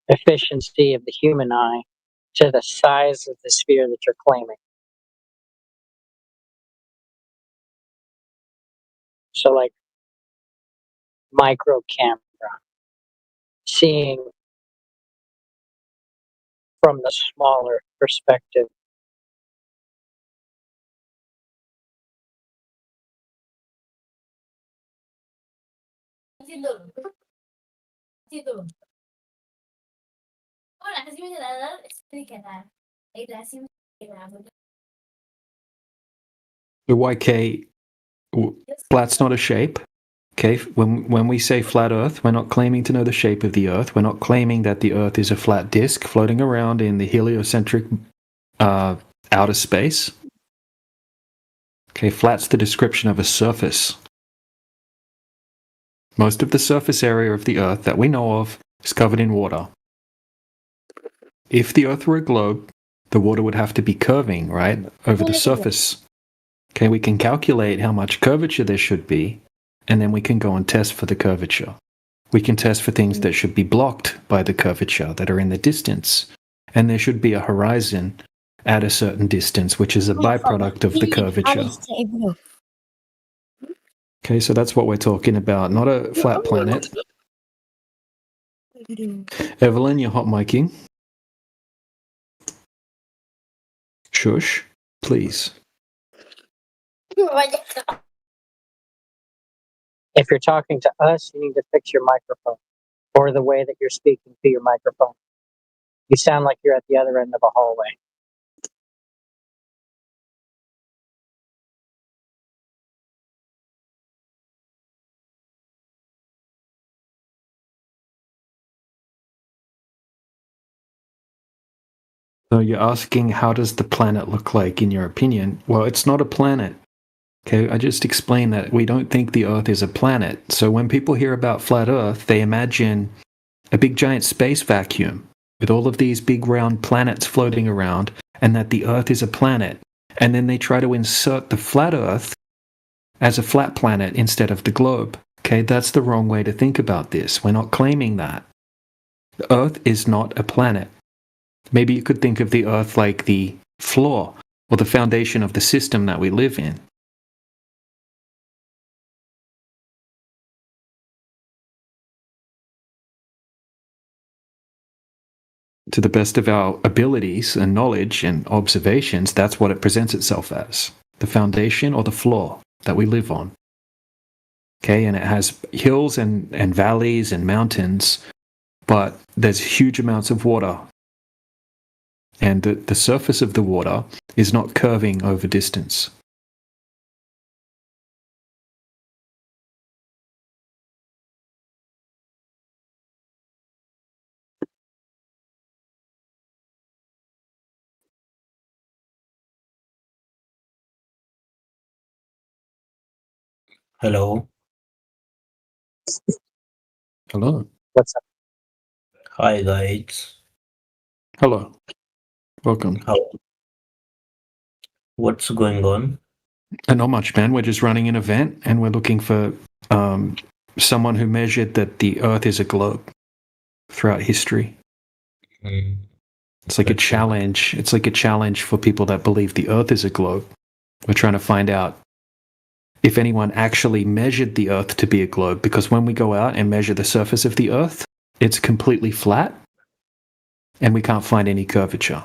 efficiency of the human eye to the size of the sphere that you're claiming. So like micro camera, seeing from the smaller perspective. The YK, flat's not a shape. Okay, when we say flat Earth, we're not claiming to know the shape of the Earth. We're not claiming that the Earth is a flat disk floating around in the heliocentric outer space. Okay, flat's the description of a surface. Most of the surface area of the Earth that we know of is covered in water. If the Earth were a globe, the water would have to be curving, right, over the surface. Okay, we can calculate how much curvature there should be, and then we can go and test for the curvature. We can test for things that should be blocked by the curvature, that are in the distance. And there should be a horizon at a certain distance, which is a byproduct of the curvature. Okay, so that's what we're talking about, not a flat planet. Evelyn, you're hot micing. Shush, please. If you're talking to us, you need to fix your microphone or the way that you're speaking to your microphone. You sound like you're at the other end of a hallway. So you're asking, how does the planet look like in your opinion? Well, it's not a planet. Okay, I just explained that we don't think the Earth is a planet. So when people hear about flat Earth, they imagine a big giant space vacuum with all of these big round planets floating around, and that the Earth is a planet. And then they try to insert the flat Earth as a flat planet instead of the globe. Okay, that's the wrong way to think about this. We're not claiming that. The Earth is not a planet. Maybe you could think of the Earth like the floor or the foundation of the system that we live in. To the best of our abilities and knowledge and observations, that's what it presents itself as. The foundation or the floor that we live on. Okay, and it has hills and valleys and mountains, but there's huge amounts of water. And the surface of the water is not curving over distance. Hello. Hello. What's up? Hi, guys. Hello. Welcome. What's going on? Not much, man. We're just running an event, and we're looking for someone who measured that the Earth is a globe throughout history. It's like a challenge. It's like a challenge for people that believe the Earth is a globe. We're trying to find out if anyone actually measured the Earth to be a globe, because when we go out and measure the surface of the Earth, it's completely flat. and we can't find any curvature.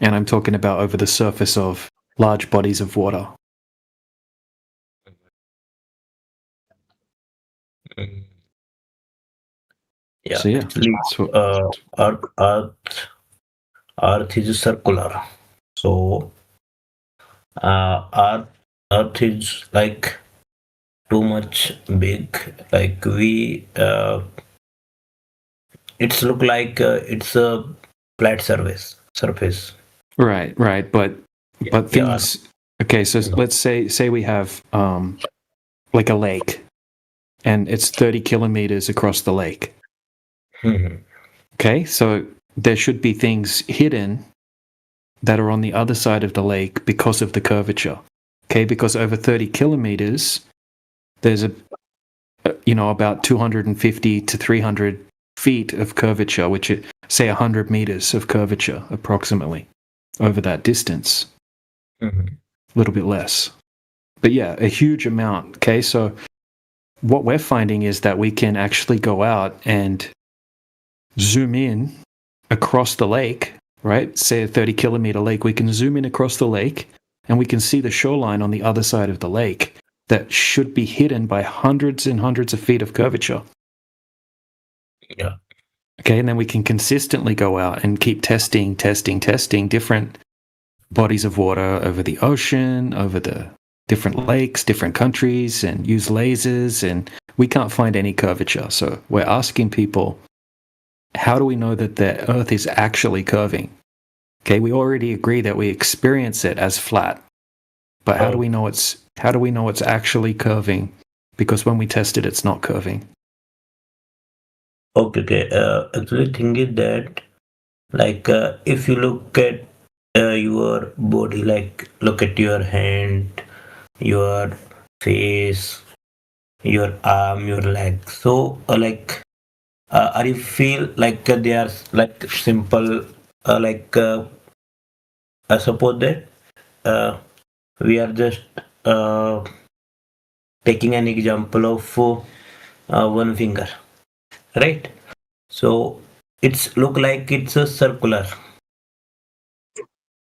And I'm talking about over the surface of large bodies of water. Yeah, So yeah, actually, Earth is circular. So Earth is like too much big. Like it's look like it's a flat surface. right, but Yeah. things. Okay, so let's say we have like a lake, and it's 30 kilometers across the lake. Okay, so there should be things hidden that are on the other side of the lake because of the curvature. Okay, because over 30 kilometers, there's about 250 to 300 feet of curvature, which is, say, 100 meters of curvature approximately over that distance. A little bit less. But yeah, a huge amount. Okay, so what we're finding is that we can actually go out and zoom in across the lake, right? Say a 30 kilometer lake, we can zoom in across the lake and we can see the shoreline on the other side of the lake that should be hidden by hundreds and hundreds of feet of curvature. Yeah. Okay, and then we can consistently go out and keep testing different bodies of water over the ocean, over the different lakes, different countries, and use lasers, and we can't find any curvature. So we're asking people, how do we know that the Earth is actually curving? Okay, we already agree that we experience it as flat, but how do we know it's actually curving? Because when we test it, it's not curving. Okay. Actually, thing is that, like, if you look at your body, like, look at your hand, your face, your arm, your leg. So, are you feel like they are like simple? I suppose that we are just taking an example of one finger, right? So it's look like it's a circular,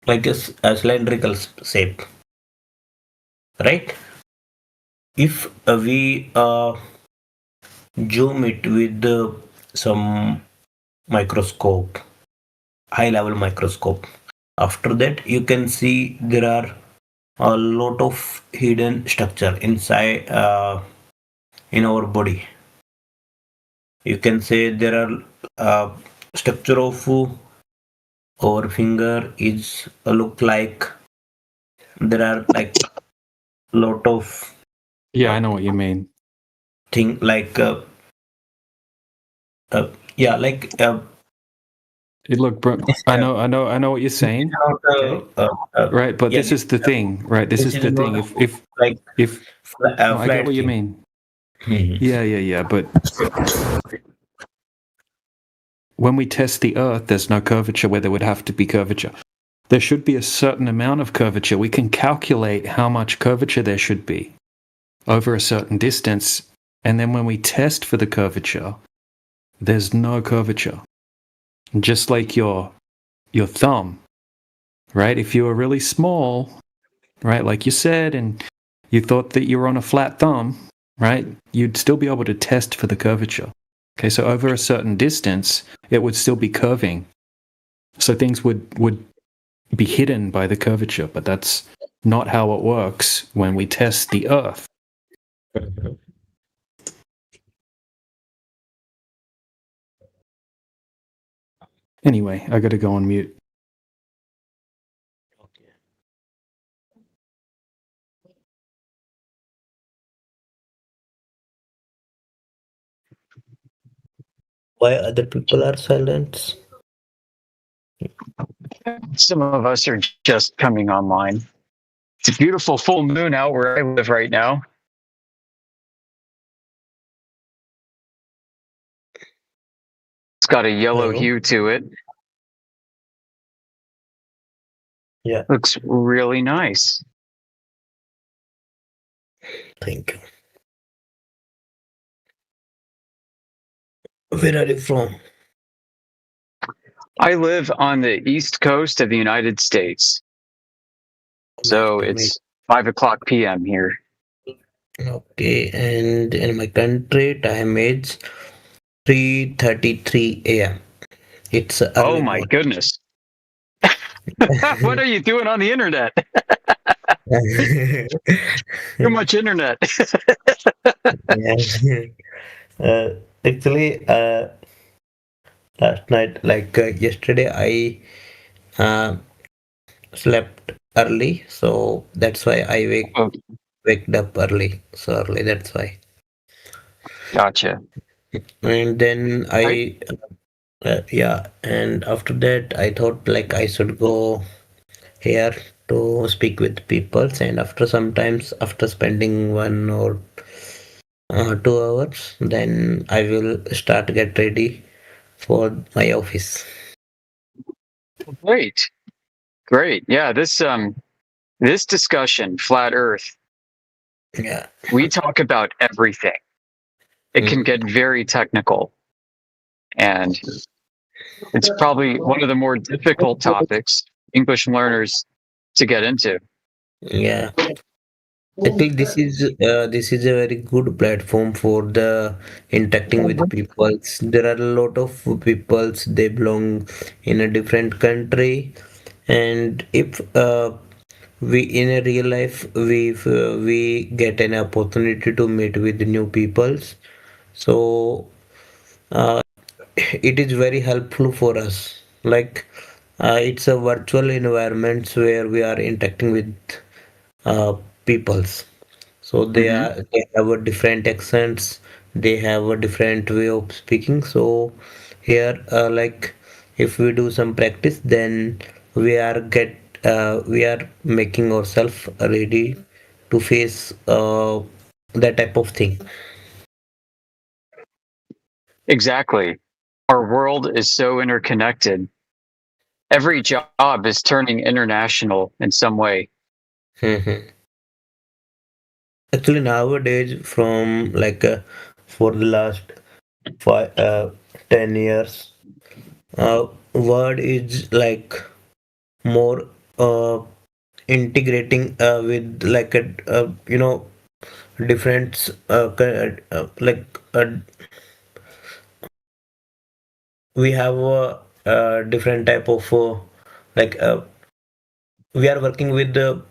like a cylindrical shape, right? If we zoom it with some microscope, high level microscope, after that you can see there are a lot of hidden structure inside in our body. You can say there are structure of our finger is look like there are like lot of Yeah, I know what you mean. thing like yeah, like Look, bro, I know what you're saying. Right, but this is the thing, right? This is the thing. If no, I get what you mean. Yeah. But when we test the Earth, there's no curvature where there would have to be curvature. There should be a certain amount of curvature. We can calculate how much curvature there should be over a certain distance, and then when we test for the curvature, there's no curvature. Just like your thumb, right? If you were really small, right, like you said, and you thought that you were on a flat thumb, right, you'd still be able to test for the curvature. Okay, so over a certain distance, it would still be curving. So things would be hidden by the curvature, but that's not how it works when we test the Earth. Anyway, I gotta go on mute. why other people are silent? Some of us are just coming online. It's a beautiful full moon out where I live right now. It's got a yellow hue to it. Yeah. Looks really nice. Thank you. Where are you from? I live on the east coast of the United States. So it's 5 o'clock p.m. here. Okay, and in my country, time is 3:33 a.m. It's Oh early my morning. goodness. What are you doing on the internet? Too much internet. Yeah. Actually, last night, yesterday, I uh, slept early, so that's why I waked up early. So early, that's why. Gotcha. And then yeah, and after that, I thought like I should go here to speak with people, and after spending 1 or 2 hours, then I will start get ready for my office. Great. Great. Yeah, this discussion, flat earth, Yeah. we talk about everything. It can get very technical. And it's probably one of the more difficult topics English learners to get into. Yeah. Actually, this is a very good platform for the interacting with peoples. There are a lot of peoples. They belong in a different country, and if we in a real life we get an opportunity to meet with new peoples, so uh, it is very helpful for us. It's a virtual environments where we are interacting with peoples. So they have a different accents, they have a different way of speaking. So here, if we do some practice, then we are making ourselves ready to face that type of thing. Exactly. Our world is so interconnected. Every job is turning international in some way. Actually, nowadays, from for the last 10 years, word is more integrating with different we have a different type of like we are working with the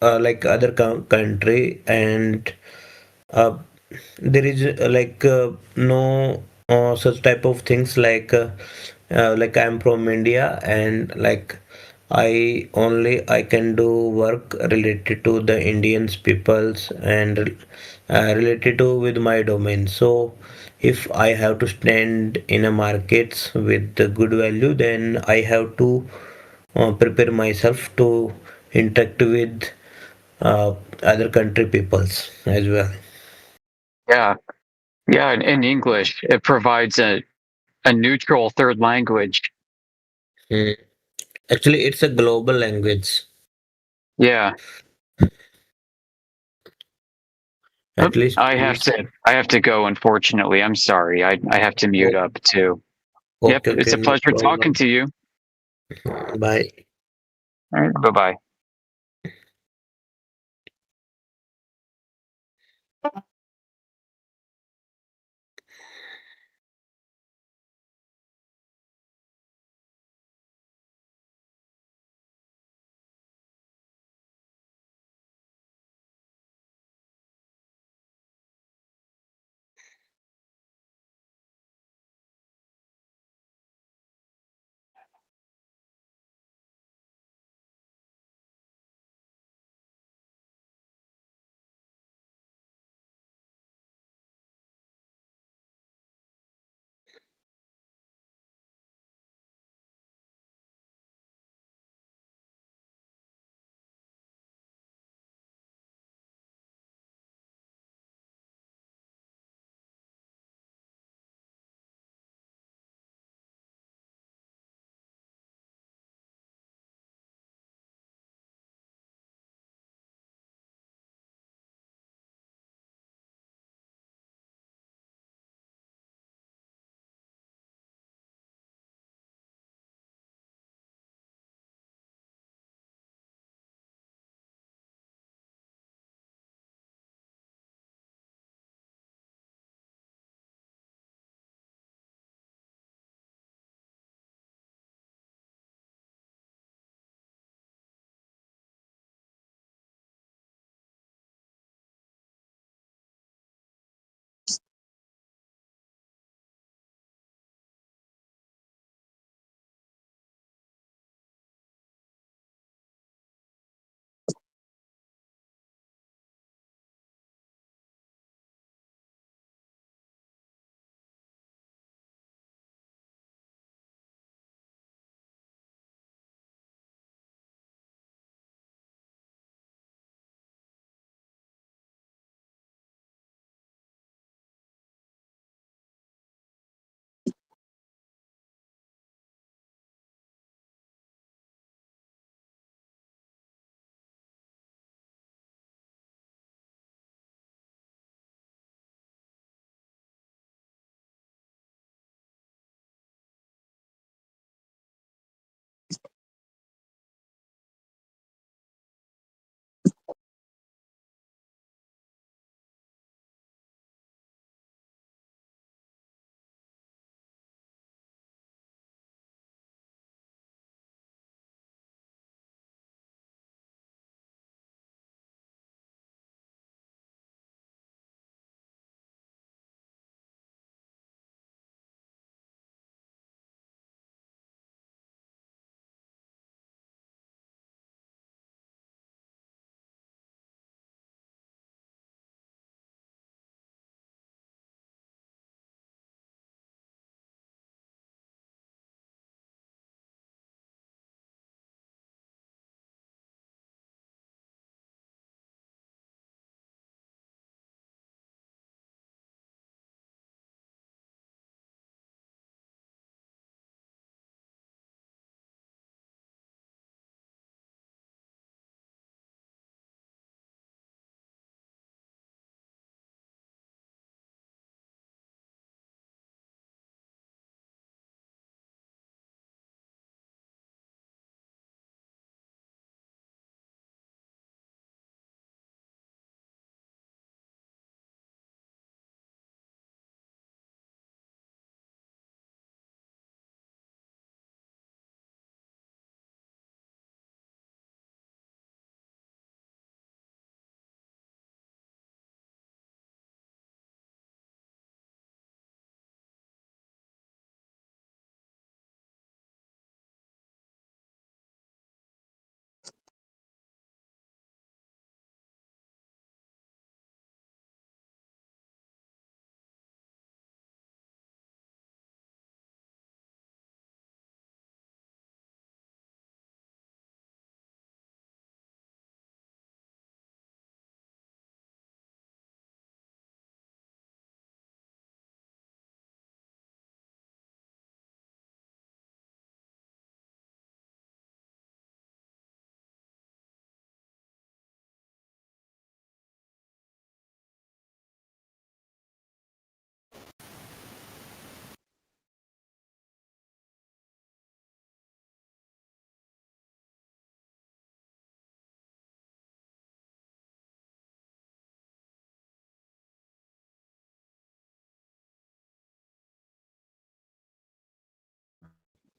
other country, and uh, there is no such type of things like I'm from India, and I can do work related to the Indians peoples, and related to with my domain. So if I have to stand in a markets with the good value, then I have to prepare myself to interact with other country peoples as well. Yeah. Yeah. In English, it provides a neutral third language. Hmm. Actually, it's a global language. Yeah. At least I have to go, unfortunately. I'm sorry. I have to mute up too. Yep. Okay, It's okay, a no pleasure talking problem. to you. Bye. All right. Bye-bye.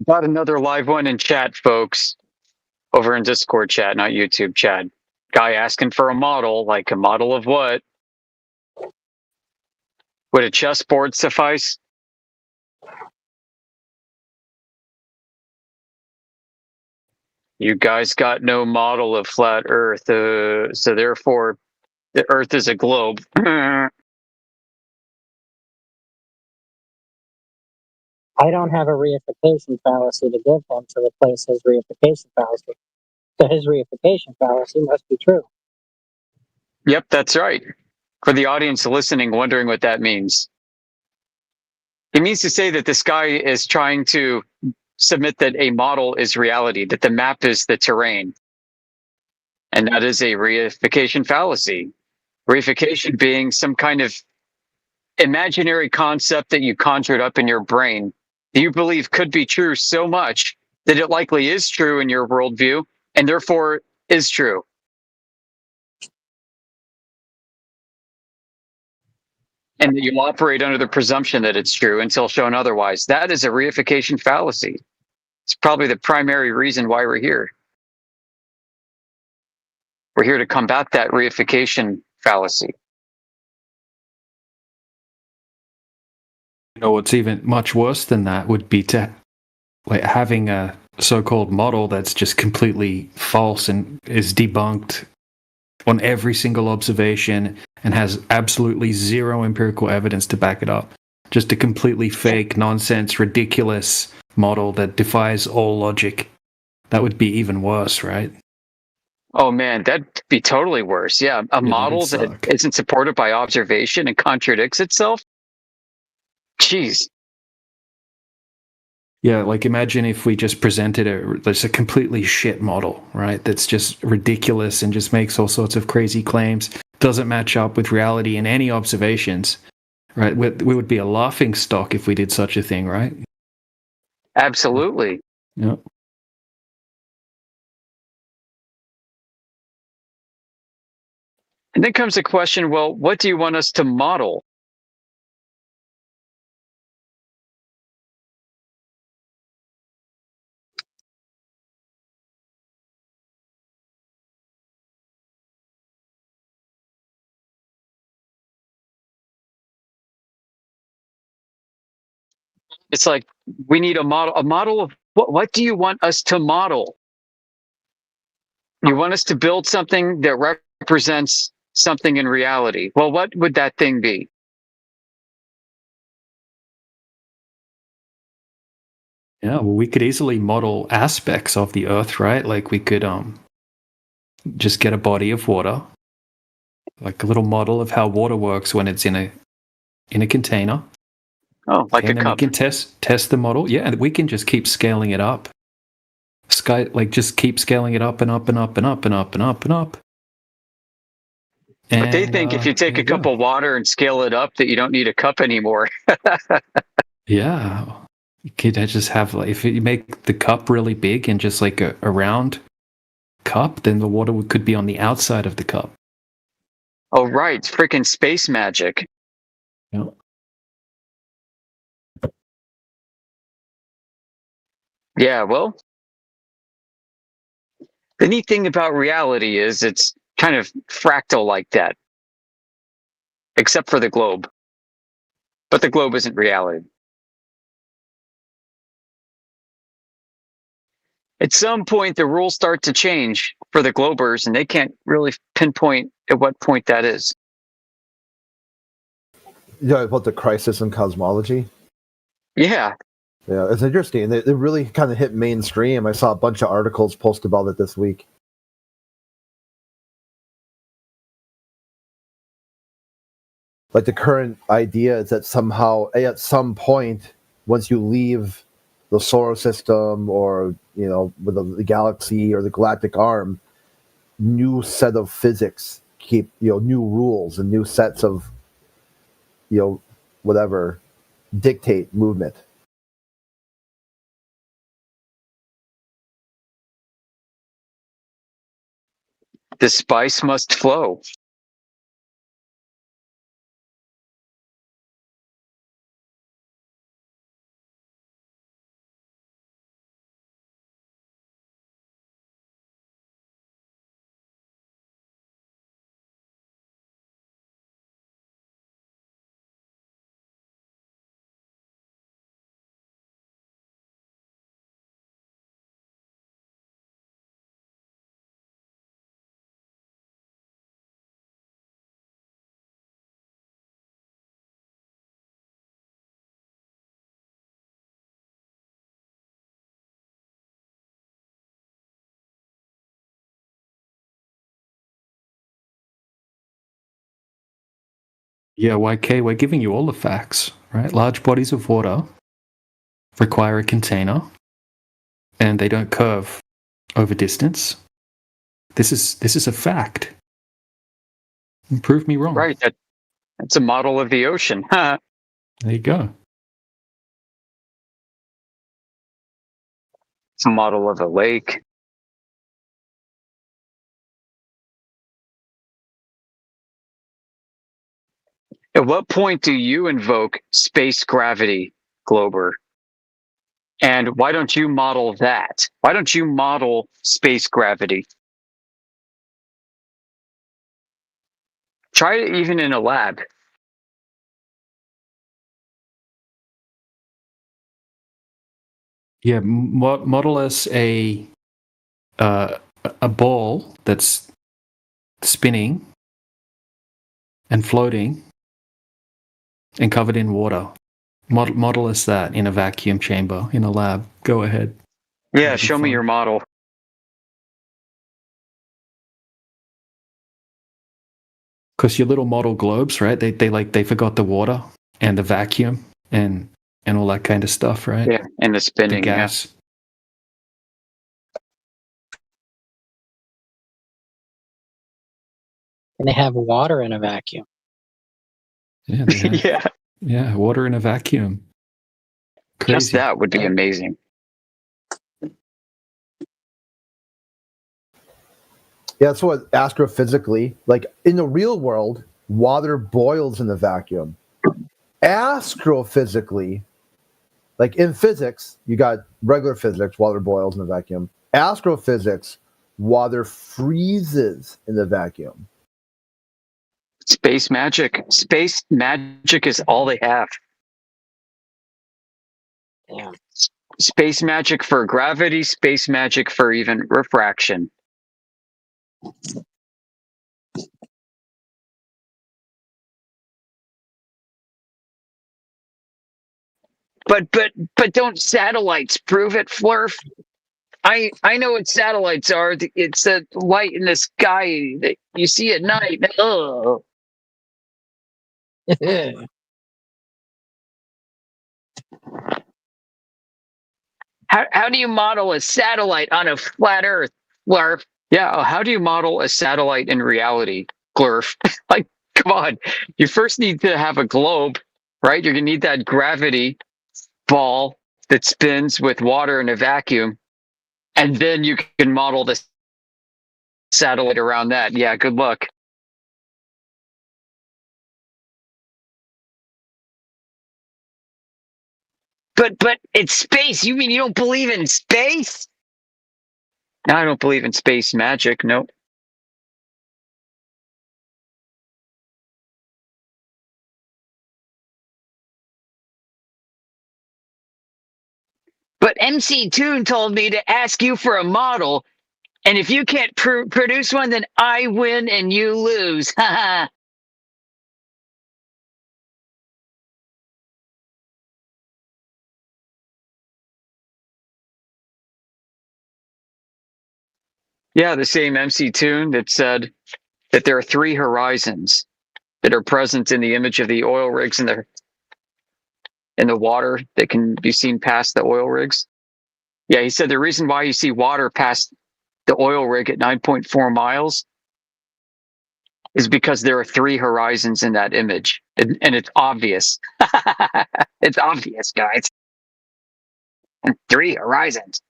Got another live one in chat, folks. Over in Discord chat, not YouTube chat. Guy asking for a model, like a model of what? Would a chessboard suffice? You guys got no model of flat Earth, so therefore the Earth is a globe. I don't have a reification fallacy to give him to replace his reification fallacy. So his reification fallacy must be true. Yep, that's right. For the audience listening, wondering what that means. It means to say that this guy is trying to submit that a model is reality, that the map is the terrain. And that is a reification fallacy. Reification being some kind of imaginary concept that you conjured up in your brain that you believe could be true so much that it likely is true in your worldview and therefore is true. And that you operate under the presumption that it's true until shown otherwise. That is a reification fallacy. It's probably the primary reason why we're here. We're here to combat that reification fallacy. You know, what's even much worse than that would be to like having a so-called model that's just completely false and is debunked on every single observation and has absolutely zero empirical evidence to back it up. Just a completely fake, nonsense, ridiculous model that defies all logic. That would be even worse, right? Oh man, that'd be totally worse. Yeah, a model that isn't supported by observation and contradicts itself. Jeez. Yeah, like imagine if we just presented a completely shit model, right? That's just ridiculous and just makes all sorts of crazy claims, doesn't match up with reality in any observations, right? We would be a laughing stock if we did such a thing, right? Absolutely. Yeah. And then comes the question, well, what do you want us to model? It's like we need a model of what do you want us to model? You want us to build something that represents something in reality. Well, what would that thing be? Yeah, well, we could easily model aspects of the Earth, right? Like we could just get a body of water, like a little model of how water works when it's in a container. Oh, like and a then cup. we can test the model. Yeah, we can just keep scaling it up. Just keep scaling it up and up and up and up and up and up and up. But they think if you take a cup of water and scale it up that you don't need a cup anymore. Yeah. You could just have, like, if you make the cup really big and just like a round cup, then the water could be on the outside of the cup. Oh, right. It's freaking space magic. Yeah. Yeah, well, the neat thing about reality is it's kind of fractal like that, except for the globe. But the globe isn't reality. At some point, the rules start to change for the globers, and they can't really pinpoint at what point that is. Yeah, about the crisis in cosmology. Yeah. Yeah, it's interesting. They really kind of hit mainstream. I saw a bunch of articles posted about it this week. Like the current idea is that somehow, at some point, once you leave the solar system or, with the galaxy or the galactic arm, new set of physics keep, new rules and new sets of, whatever, dictate movement. The spice must flow. Yeah, YK, we're giving you all the facts, right? Large bodies of water require a container, and they don't curve over distance. This is a fact. Prove me wrong. Right. That's a model of the ocean. There you go. It's a model of a lake. At what point do you invoke space gravity, Glober? And why don't you model that? Why don't you model space gravity? Try it even in a lab. Yeah, model us a ball that's spinning and floating and covered in water. Model us that in a vacuum chamber in a lab. Go ahead. Yeah, show me your model. Because your little model globes, right? They forgot the water and the vacuum and all that kind of stuff, right? Yeah, and the spinning, the gas. And they have water in a vacuum. Yeah, yeah. Yeah, water in a vacuum. Crazy. Just that would be amazing. Yeah, that's what astrophysically, like in the real world, water boils in the vacuum. Astrophysically, like in physics, you got regular physics, water boils in the vacuum. Astrophysics, water freezes in the vacuum. Space magic. Space magic is all they have. Yeah. Space magic for gravity, space magic for even refraction. But don't satellites prove it, Flurf? I know what satellites are. It's a light in the sky that you see at night. Ugh. How do you model a satellite on a flat Earth, Glurf? Yeah, how do you model a satellite in reality, Glurf? Like, come on. You first need to have a globe, right? You're going to need that gravity ball that spins with water in a vacuum. And then you can model the satellite around that. Yeah, good luck. But it's space. You mean you don't believe in space? No, I don't believe in space magic. Nope. But MC Toon told me to ask you for a model, and if you can't produce one, then I win and you lose. Ha Yeah, the same MC Toon that said that there are 3 horizons that are present in the image of the oil rigs in the water that can be seen past the oil rigs. Yeah, he said the reason why you see water past the oil rig at 9.4 miles is because there are 3 horizons in that image. And it's obvious. It's obvious, guys. And 3 horizons.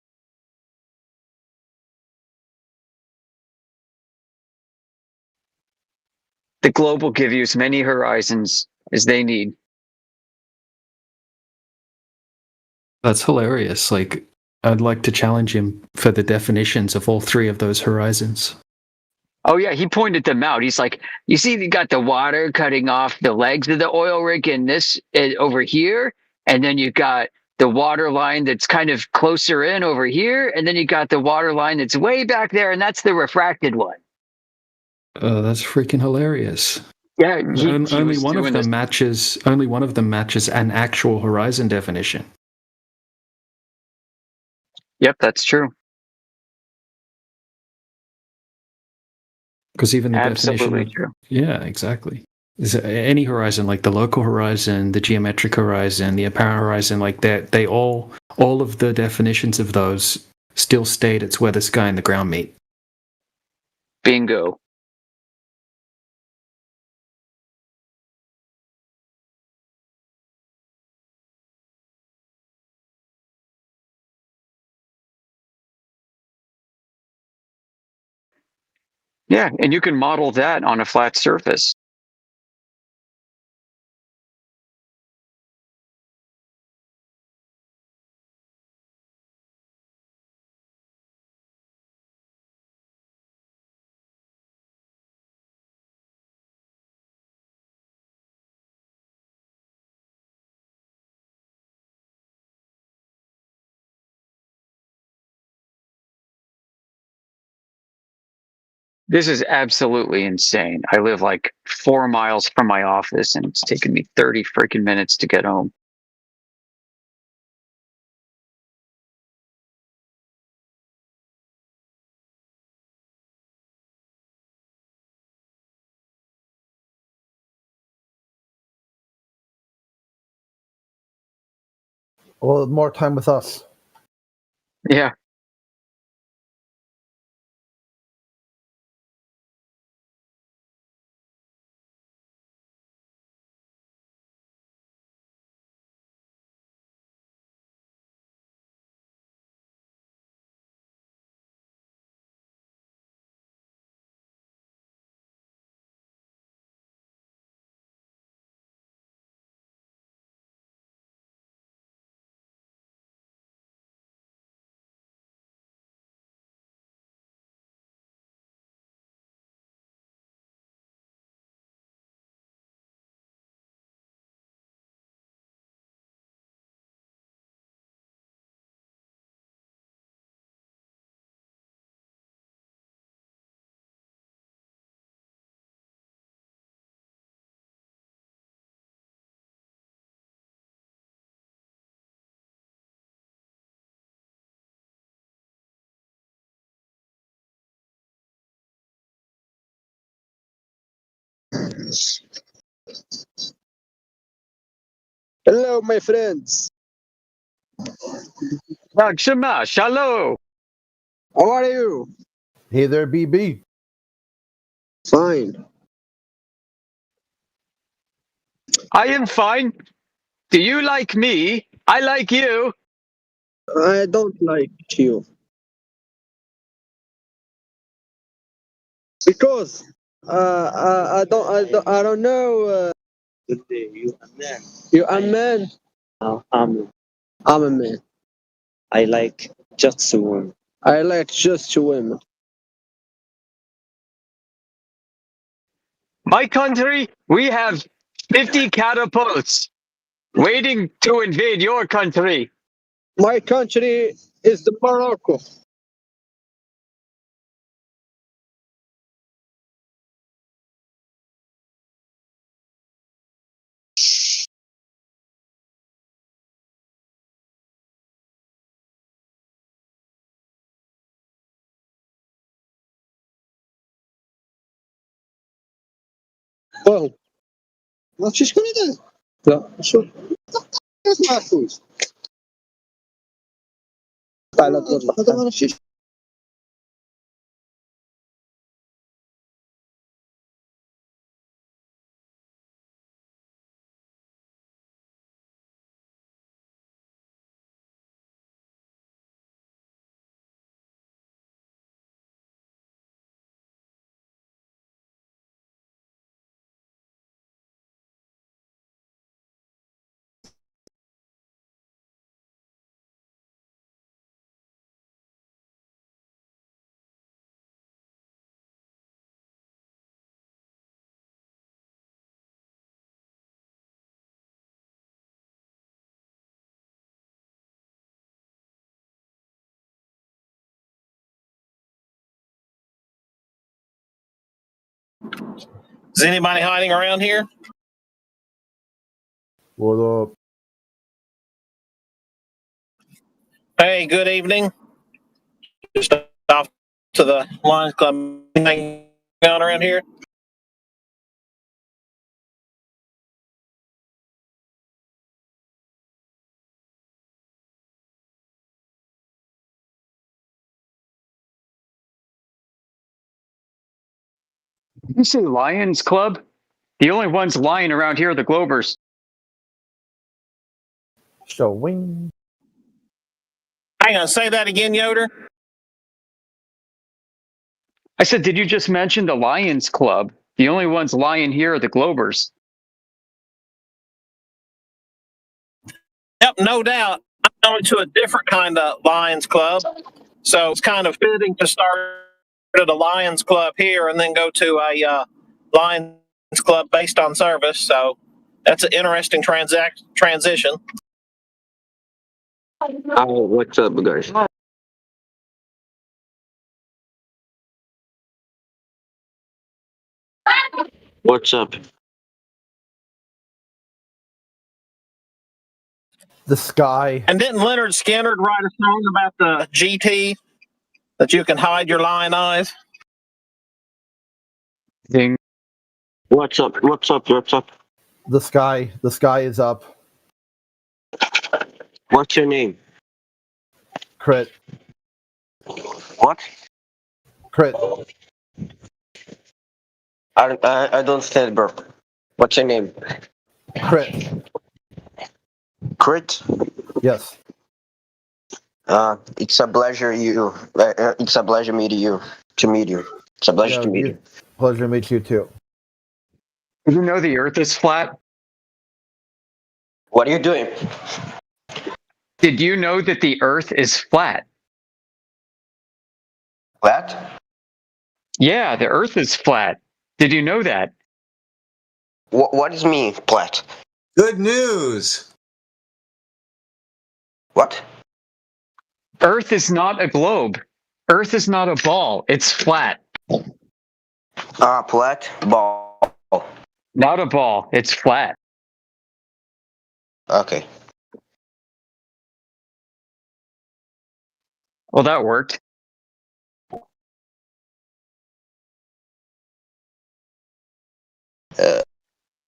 The globe will give you as many horizons as they need. That's hilarious. Like, I'd like to challenge him for the definitions of all 3 of those horizons. Oh, yeah, he pointed them out. He's like, you see, you got the water cutting off the legs of the oil rig in this over here. And then you got the water line that's kind of closer in over here. And then you got the water line that's way back there. And that's the refracted one. Oh, that's freaking hilarious. Yeah, only one of them matches. Only one of them matches an actual horizon definition. Yep, that's true. Because even the Absolutely definition. True. Yeah, exactly. Is any horizon, like the local horizon, the geometric horizon, the apparent horizon, like that, they all of the definitions of those still state it's where the sky and the ground meet. Bingo. Yeah, and you can model that on a flat surface. This is absolutely insane. I live like 4 miles from my office, and it's taken me 30 freaking minutes to get home. Well, more time with us. Yeah. Hello, my friends. Shalom. How are you? Hey there, BB. Fine. I am fine. Do you like me? I like you. I don't like you. Because I don't know. Good day. You a man? You a man? I'm a man. I like just women. I like just women. My country, we have 50 catapults waiting to invade your country. My country is the Morocco. Well, ما فيش كل ده. لا شو اسمع كويس. على طول. هذا ما فيش. Is anybody hiding around here? What up? Hey, good evening. Just off to the Lions Club. Anything going on around here? You say Lions Club? The only ones lying around here are the Globers. Showing. Hang on, say that again, Yoder. I said, did you just mention the Lions Club? The only ones lying here are the Globers. Yep, no doubt. I'm going to a different kind of Lions Club. So it's kind of fitting to start at a Lions Club here and then go to a Lions Club based on service. So that's an interesting transition. What's up, guys? What's up? The sky. And didn't Leonard Skinner write a song about the GT that you can hide your lying eyes? Ding. What's up? What's up? What's up? The sky is up. What's your name? Crit. What? Crit. I don't understand, bro. What's your name? Crit. Crit? Yes. It's a pleasure it's a pleasure meeting you. To meet you. It's a pleasure to meet you. Pleasure to meet you too. Did you know the Earth is flat? What are you doing? Did you know that the Earth is flat? Flat? Yeah, the Earth is flat. Did you know that? What does mean flat? Good news. What? Earth is not a globe. Earth is not a ball. It's flat. Flat ball. Not a ball. It's flat. Okay. Well, that worked.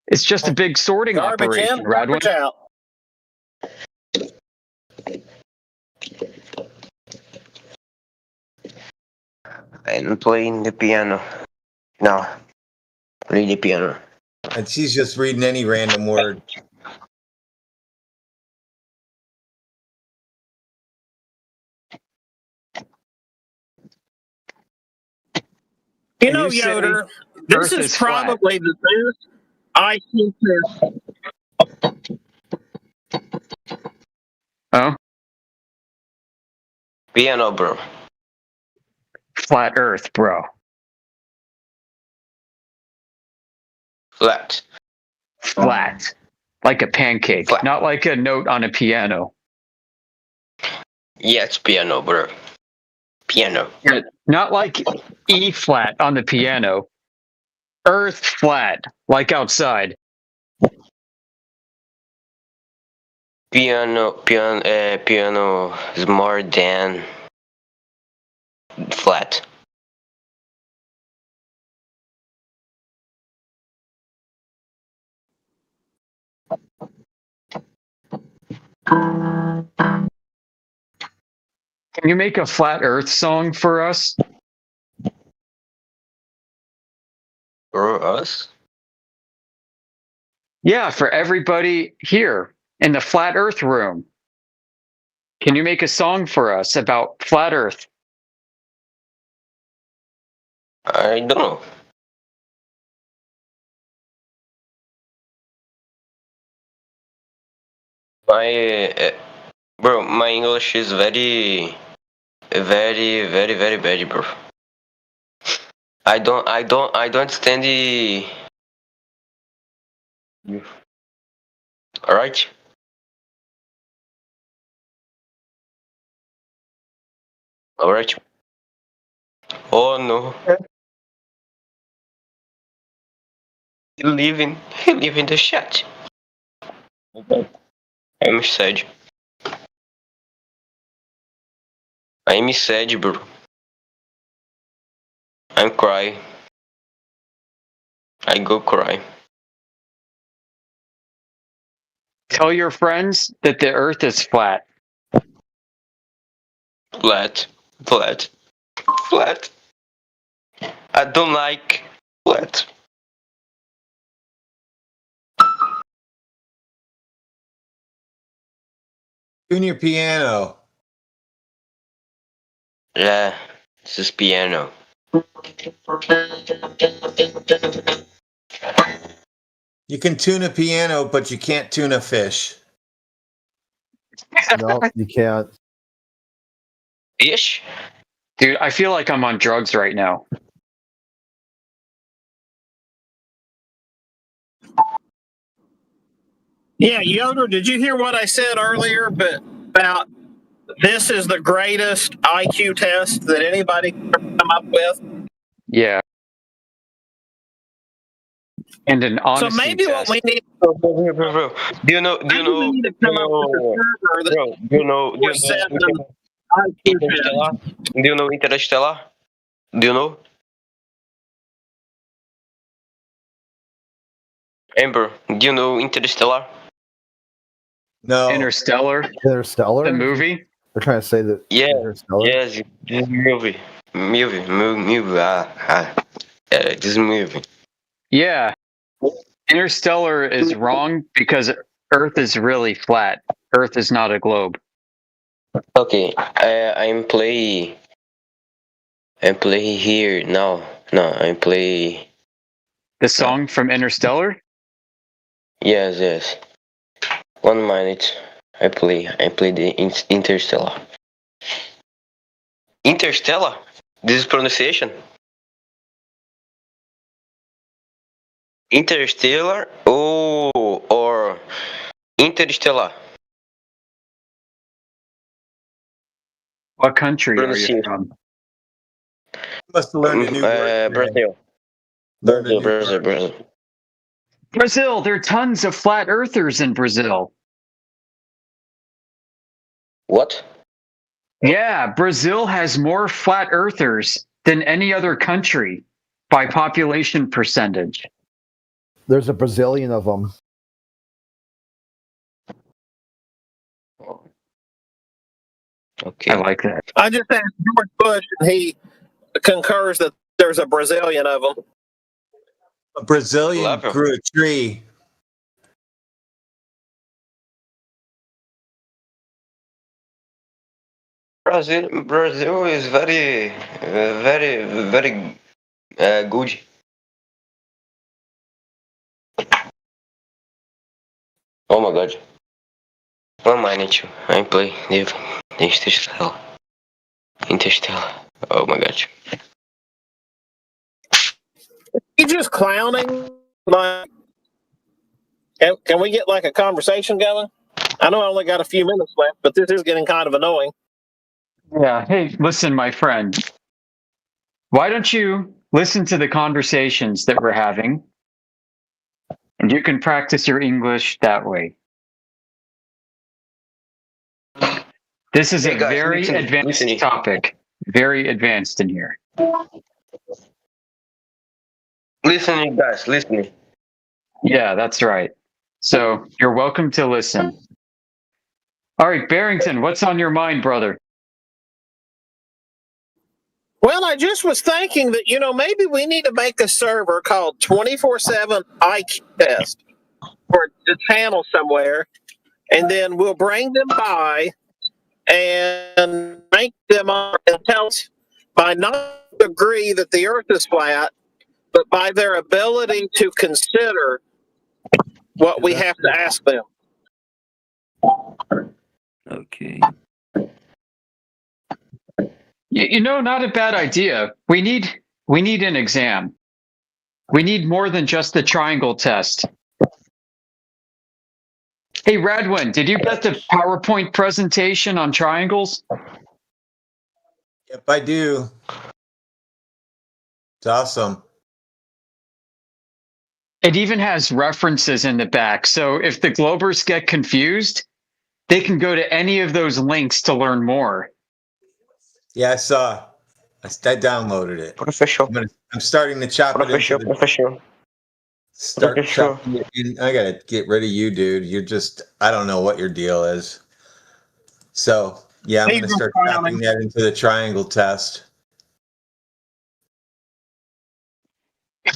It's just a big sorting Garbage operation, in, Radwin. garbage out. I'm playing the piano. No. Play the piano. And she's just reading any random word. You know, Yoder, this is probably the best IQ test. Oh? Piano, bro. Flat Earth, bro. Flat. Flat. Like a pancake, Flat. not like a note on a piano. Yeah, it's piano, bro. Piano. Yeah, not like E flat on the piano. Earth flat, like outside. Piano is more than flat. Can you make a flat Earth song for us? For us? Yeah, for everybody here in the flat Earth room. Can you make a song for us about flat Earth? I don't know. My English is very bad, bro. I don't understand the. All right. All right. Oh no. He live in the chat. I'm sad. I'm sad, bro. I'm cry. I go cry. Tell your friends that the Earth is flat. Flat. I don't like flat. flat. Tune your piano. Yeah, this is piano. You can tune a piano, but you can't tune a fish. No, you can't. Fish? Dude, I feel like I'm on drugs right now. Yeah, Yoder, did you hear what I said earlier about this is the greatest IQ test that anybody can ever come up with? Yeah. And an honesty So maybe test. what we need. Bro. Do you know? We need to come up with a server that Do you know? Interstellar? Do you know Interstellar? Do you know? Amber, do you know Interstellar? No. Interstellar? Interstellar? The movie? They're trying to say that. Yeah. Interstellar? Yes, this movie. This movie. Yeah. Interstellar is wrong because Earth is really flat. Earth is not a globe. Okay, I'm play here now. No, I'm play. The song from Interstellar? Yes. 1 minute. I play the Interstellar. Interstellar? This is pronunciation. Interstellar? Oh, or Interstellar. What country are you from? You must have learned a new word. Brazil. Brazil. Brazil, there are tons of flat earthers in Brazil. What? Yeah, Brazil has more flat earthers than any other country by population percentage. There's a Brazilian of them. Okay. I like that. I just asked George Bush, and he concurs that there's a Brazilian of them. A Brazilian grew a tree. Brazil is very good. Oh my god. 1 minute. I play the Interstellar. Oh my god. You just clowning? Like, can we get like a conversation going? I know I only got a few minutes left, but this is getting kind of annoying. Yeah. Hey, listen, my friend. Why don't you listen to the conversations that we're having? And you can practice your English that way. This is Hey, a guys, very advanced topic. Very advanced in here. Listening, guys, listening. Yeah, that's right. So you're welcome to listen. All right, Barrington, what's on your mind, brother? Well, I just was thinking that, maybe we need to make a server called 24/7 IQ Test or the channel somewhere, and then we'll bring them by and rank them up and tell us by not agree that the Earth is flat, but by their ability to consider what we have to ask them. Okay. Not a bad idea. We need an exam. We need more than just the triangle test. Hey, Radwin, did you get the PowerPoint presentation on triangles? Yep, I do. It's awesome. It even has references in the back. So if the Globers get confused, they can go to any of those links to learn more. Yeah, I saw. I downloaded it. Professional. I'm starting to chop it into the... Professional. Start chopping it in. I gotta get rid of you, dude. You're just... I don't know what your deal is. So, yeah, I'm gonna start chopping that into the triangle test.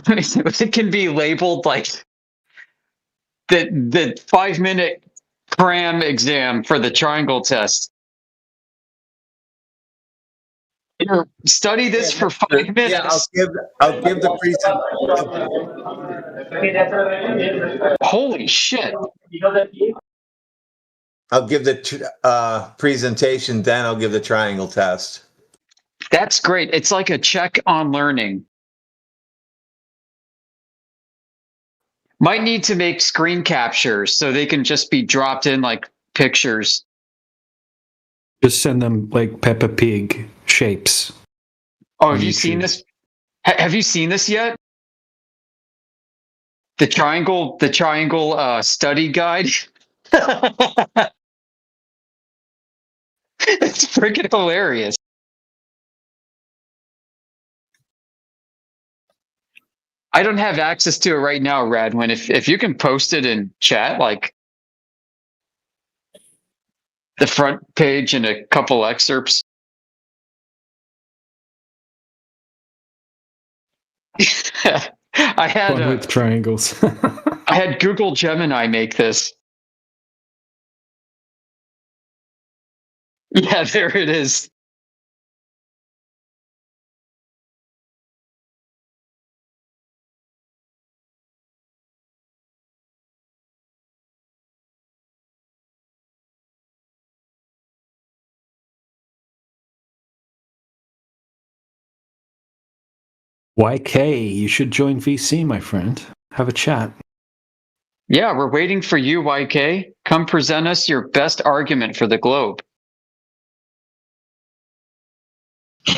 it can be labeled like the 5-minute cram exam for the triangle test. Here, study this for 5 minutes. Yeah, I'll give the Holy shit. I'll give the presentation, then I'll give the triangle test. That's great. It's like a check on learning. Might need to make screen captures so they can just be dropped in like pictures. Just send them like Peppa Pig shapes. Oh, have you seen this? Have you seen this yet? The triangle study guide. It's freaking hilarious. I don't have access to it right now, Radwin. If you can post it in chat, like the front page and a couple excerpts. I had Fun with triangles. I had Google Gemini make this. Yeah, there it is. YK, you should join VC, my friend. Have a chat. Yeah, we're waiting for you, YK. Come present us your best argument for the globe.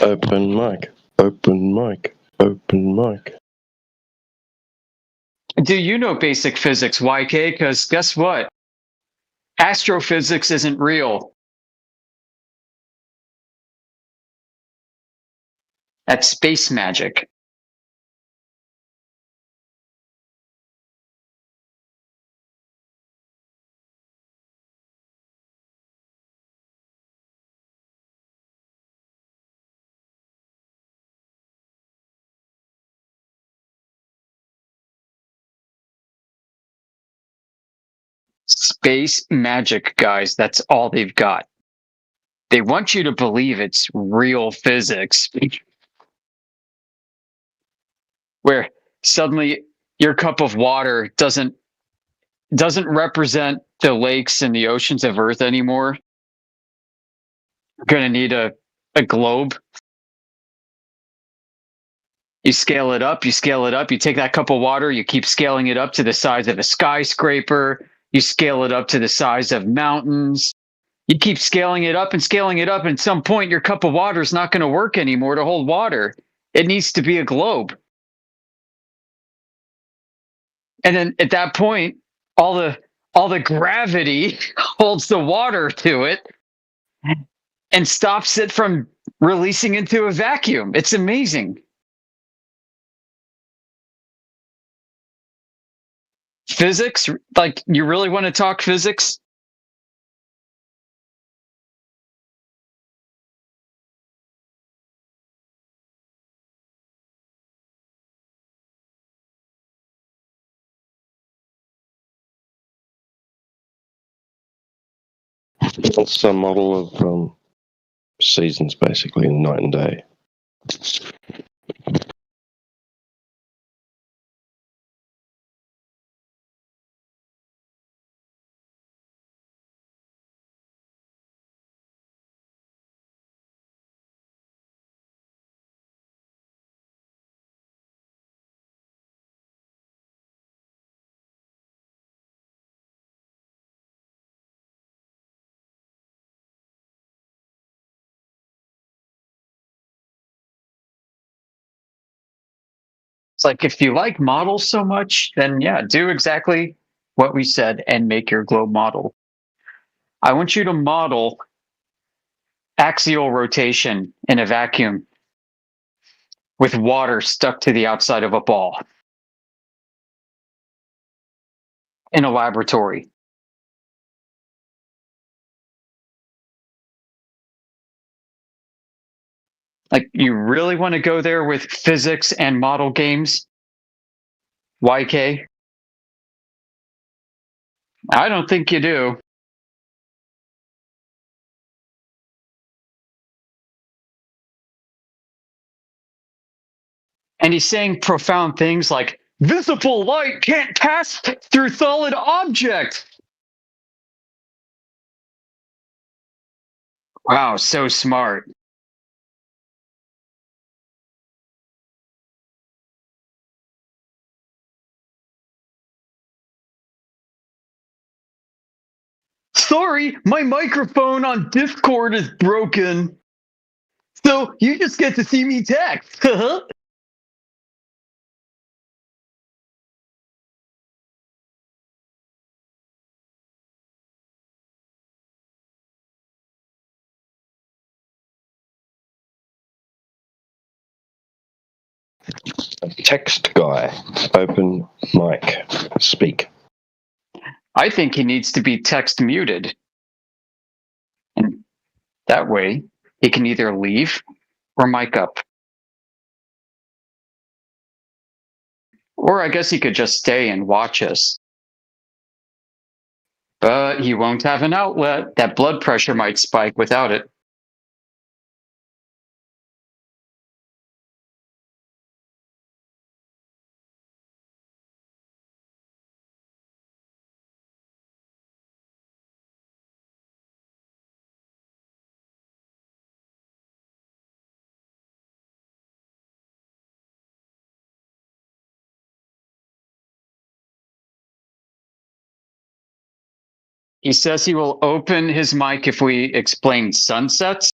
Open mic, open mic, open mic. Do you know basic physics, YK? Because guess what? Astrophysics isn't real. That's space magic. Space magic, guys. That's all they've got. They want you to believe it's real physics. Where suddenly your cup of water doesn't represent the lakes and the oceans of Earth anymore. You're going to need a globe. You scale it up, you scale it up, you take that cup of water, you keep scaling it up to the size of a skyscraper, you scale it up to the size of mountains. You keep scaling it up, and at some point your cup of water is not going to work anymore to hold water. It needs to be a globe. And then at that point, all the gravity holds the water to it and stops it from releasing into a vacuum. It's amazing. Physics? Like, you really want to talk physics? It's a model of seasons, basically, night and day. It's like, if you like models so much, then yeah, do exactly what we said and make your globe model. I want you to model axial rotation in a vacuum with water stuck to the outside of a ball in a laboratory. Like, you really want to go there with physics and model games? YK? I don't think you do. And he's saying profound things like, visible light can't pass through solid objects. Wow, so smart. Sorry, my microphone on Discord is broken. So you just get to see me text. Text guy, open mic, speak. I think he needs to be text muted. And that way, he can either leave or mic up. Or I guess he could just stay and watch us. But he won't have an outlet. That blood pressure might spike without it. He says he will open his mic if we explain sunsets.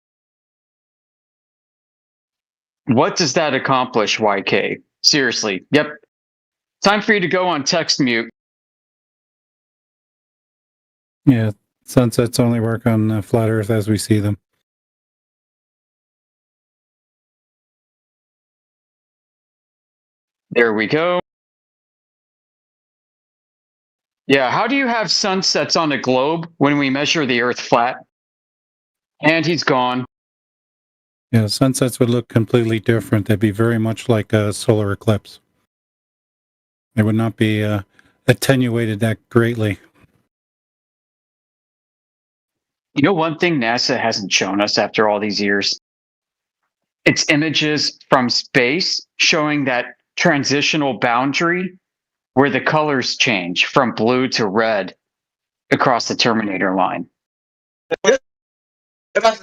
What does that accomplish, YK? Seriously. Yep. Time for you to go on text mute. Yeah, sunsets only work on flat Earth as we see them. There we go. Yeah, how do you have sunsets on a globe when we measure the Earth flat? And he's gone. Yeah, sunsets would look completely different. They'd be very much like a solar eclipse. They would not be attenuated that greatly. You know, one thing NASA hasn't shown us after all these years? It's images from space showing that transitional boundary where the colors change from blue to red across the Terminator line.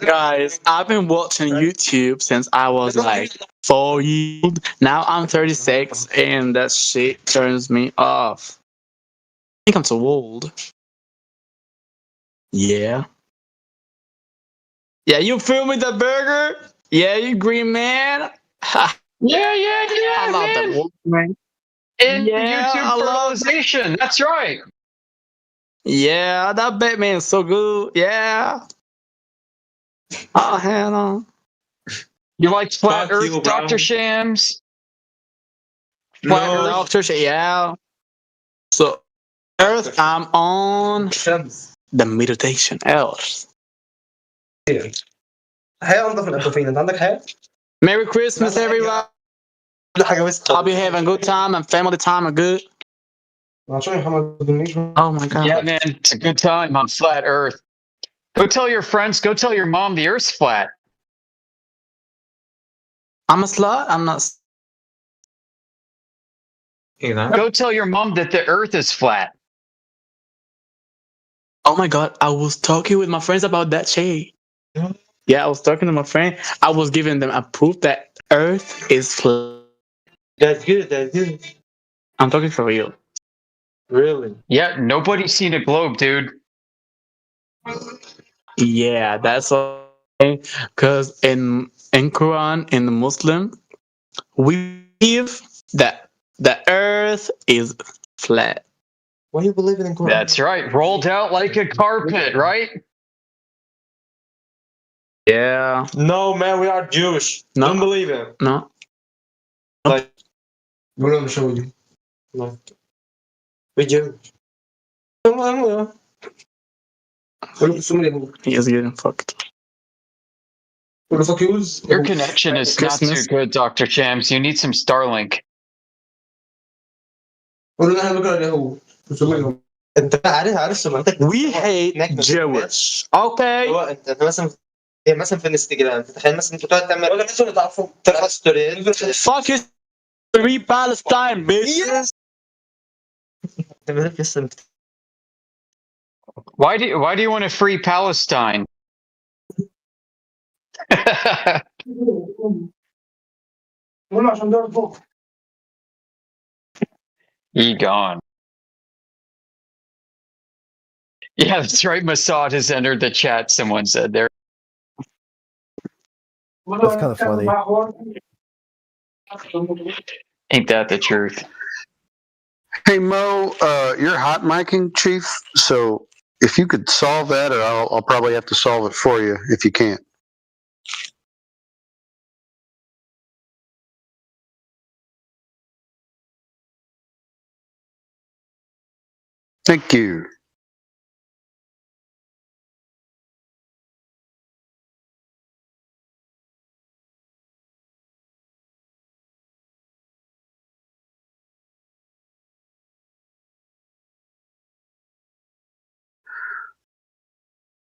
Guys, I've been watching YouTube since I was like 4 years old. Now I'm 36 and that shit turns me off. I think I'm too old. Yeah. Yeah, you feel me, the burger? Yeah, you green man? Yeah. I love man. that man. In Yeah, YouTube I love fertilization. That's right. Yeah, that Batman is so good. Yeah. Oh, hell no. You like Flat Fuck Earth, you, bro. Dr. Shams? Flat Earth, Doctor, yeah. So, Earth, I'm on the meditation Earth. هي انضف من الدوفين انت عندك حاجه؟ Merry Christmas, everyone. Hope you're having a good time and family time are good. Oh my god. Yeah, man, it's a good time on Flat Earth. Go tell your friends, go tell your mom the Earth's flat. I'm a slut? I'm not. Go tell your mom that the Earth is flat. Oh my god, I was talking with my friends about that shit. Yeah, I was talking to my friend. I was giving them a proof that Earth is flat. That's good, that's good. I'm talking for real. Really? Yeah, nobody's seen a globe, dude. Yeah, that's all. Because in Quran, in the Muslim, we believe that the Earth is flat. Why are you believing in Quran? That's right. Rolled out like a carpet, right? Yeah. No, man, we are Jewish. No. Don't believe it. No. Like, we're gonna show you. Like, we Jewish. He is getting fucked. Your connection is not too good, Dr. Shams. You need some Starlink. قول له احنا بنكره اليهود رسومهم. انت عارف سمعتك we hate Jewish okay هو انت مثلا هي مثلا في الانستجرام تخيل مثلا انت تقعد تعمل ولا الناس اللي تعرفهم ترفع ستوري fuck is free Palestine bitch Why do you want to free Palestine? Egon. Yeah, that's right. Mossad has entered the chat. Someone said there. That's kind of funny. Ain't that the truth? Hey Mo, you're hot micing, Chief. So if you could solve that, or I'll probably have to solve it for you if you can't. Thank you.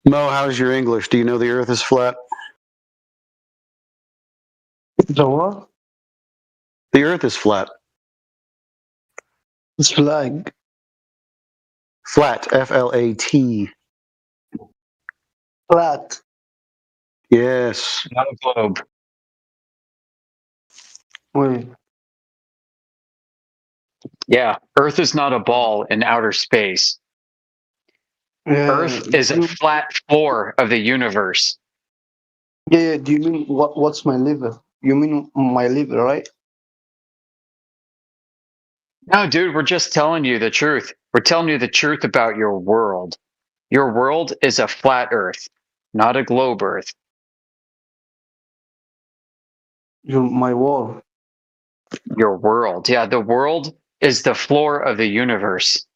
Mo, how's your English? Do you know the Earth is flat? The what? The Earth is flat. It's flag. Flat. F-L-A-T. Flat. Yes. Not a globe. Wait. Yeah, Earth is not a ball in outer space. Earth is a flat floor of the universe. Yeah, do you mean what's my liver? You mean my liver, right? No, dude, we're just telling you the truth. We're telling you the truth about your world. Your world is a flat Earth, not a globe Earth. My wall. Your world. Yeah, the world is the floor of the universe.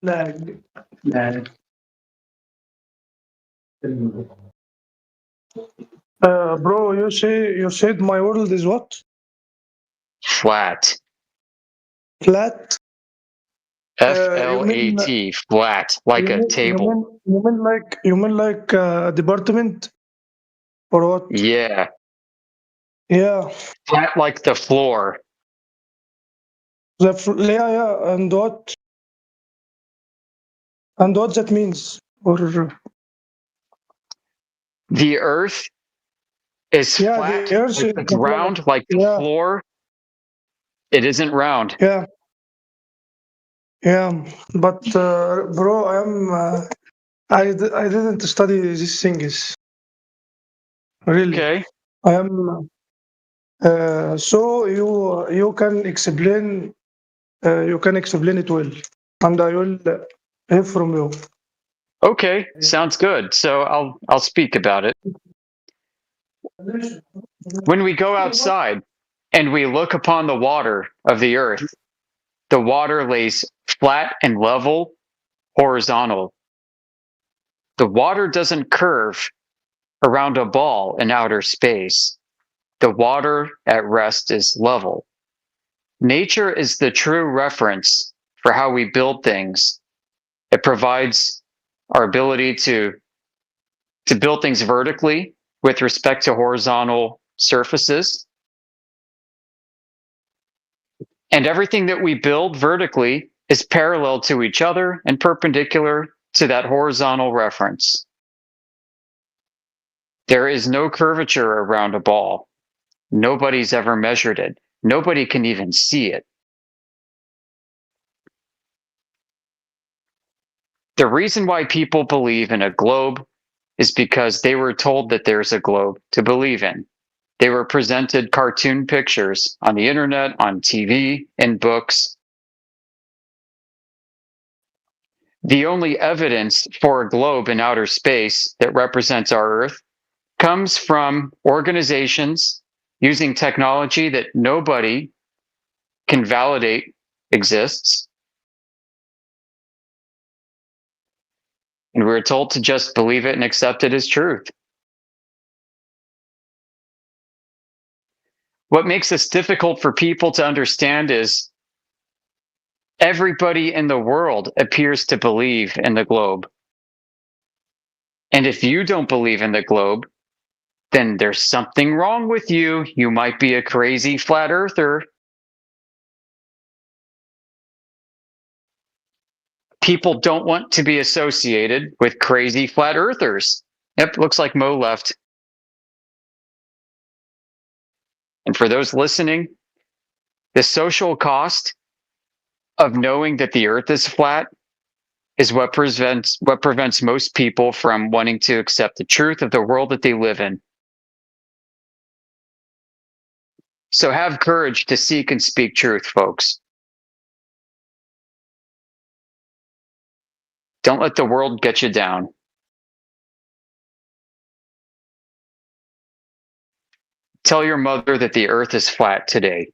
Lag. Bro, you said my world is what? Flat. Flat? F-L-A-T, flat, like a table. You mean like a department? Or what? Yeah. Yeah. Flat like the floor. Yeah, and what? And what that means? Or the Earth is flat. The Earth is it's round like the floor. It isn't round. Yeah. Yeah, but bro, I didn't study these things. Really. Okay. I am. So you can explain. You can explain it well, and I will hear from you. Okay, sounds good. So I'll speak about it. When we go outside and we look upon the water of the earth, the water lays flat and level, horizontal. The water doesn't curve around a ball in outer space. The water at rest is level. Nature is the true reference for how we build things. It provides our ability to build things vertically with respect to horizontal surfaces. And everything that we build vertically is parallel to each other and perpendicular to that horizontal reference. There is no curvature around a ball. Nobody's ever measured it. Nobody can even see it. The reason why people believe in a globe is because they were told that there's a globe to believe in. They were presented cartoon pictures on the internet, on TV, in books. The only evidence for a globe in outer space that represents our Earth comes from organizations using technology that nobody can validate exists. And we're told to just believe it and accept it as truth. what makes this difficult for people to understand is everybody in the world appears to believe in the globe. And if you don't believe in the globe, then there's something wrong with you. You might be a crazy flat earther. People don't want to be associated with crazy flat earthers. Yep, looks like Mo left. And for those listening, the social cost of knowing that the earth is flat is what prevents most people from wanting to accept the truth of the world that they live in. So have courage to seek and speak truth, folks. Don't let the world get you down. Tell your mother that the earth is flat today.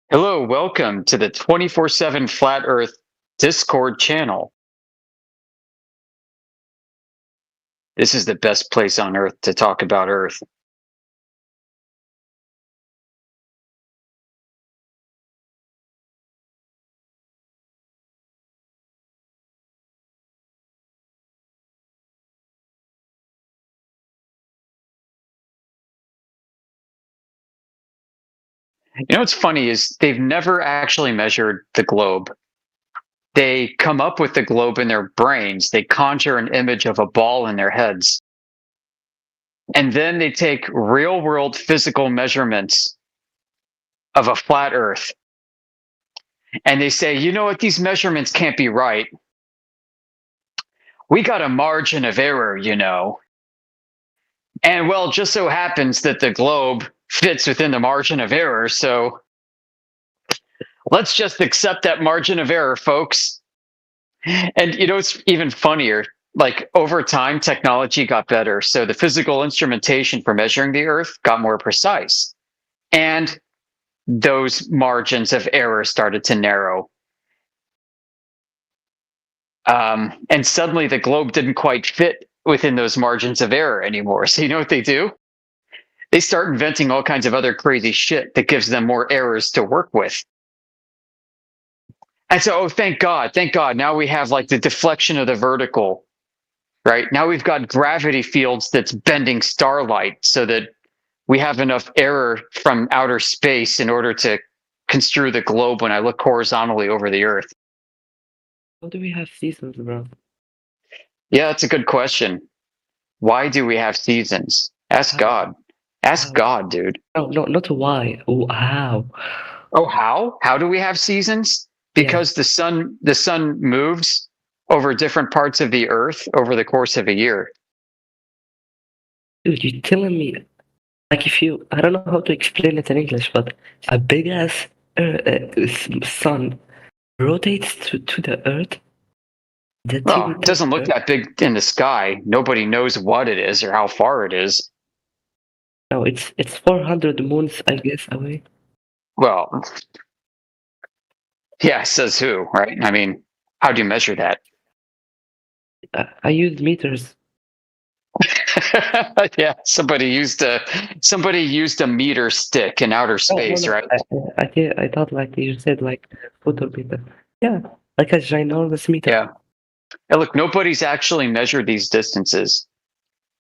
Hello, welcome to the 24/7 Flat Earth Discord channel. This is the best place on earth to talk about Earth. You know what's funny is they've never actually measured the globe. They come up with the globe in their brains. They conjure an image of a ball in their heads. And then they take real world physical measurements of a flat Earth. And they say, you know what, these measurements can't be right. We got a margin of error, you know. And well, it just so happens that the globe fits within the margin of error. So let's just accept that margin of error, folks. And you know, it's even funnier. Like over time, technology got better. So the physical instrumentation for measuring the Earth got more precise. And those margins of error started to narrow. And suddenly the globe didn't quite fit within those margins of error anymore. So you know what they do? They start inventing all kinds of other crazy shit that gives them more errors to work with. And so, oh, thank God. Now we have like the deflection of the vertical, right? Now we've got gravity fields that's bending starlight so that we have enough error from outer space in order to construe the globe when I look horizontally over the Earth. How do we have seasons, bro? Yeah, that's a good question. Why do we have seasons? Ask God. Ask God, dude. No, not why. Oh, how? Oh, how? How do we have seasons? Because the sun moves over different parts of the Earth over the course of a year. Dude, you're telling me, like I don't know how to explain it in English, but a big ass sun rotates to the Earth. Well, it doesn't look that big in the sky. Nobody knows what it is or how far it is. No, it's 400 moons, I guess, away. Well, yeah, says who, right? I mean, how do you measure that? I use meters. Yeah, somebody used a meter stick in outer space, no. right? I thought like you said like photometer. Yeah, like a ginormous meter. Yeah. And look, nobody's actually measured these distances.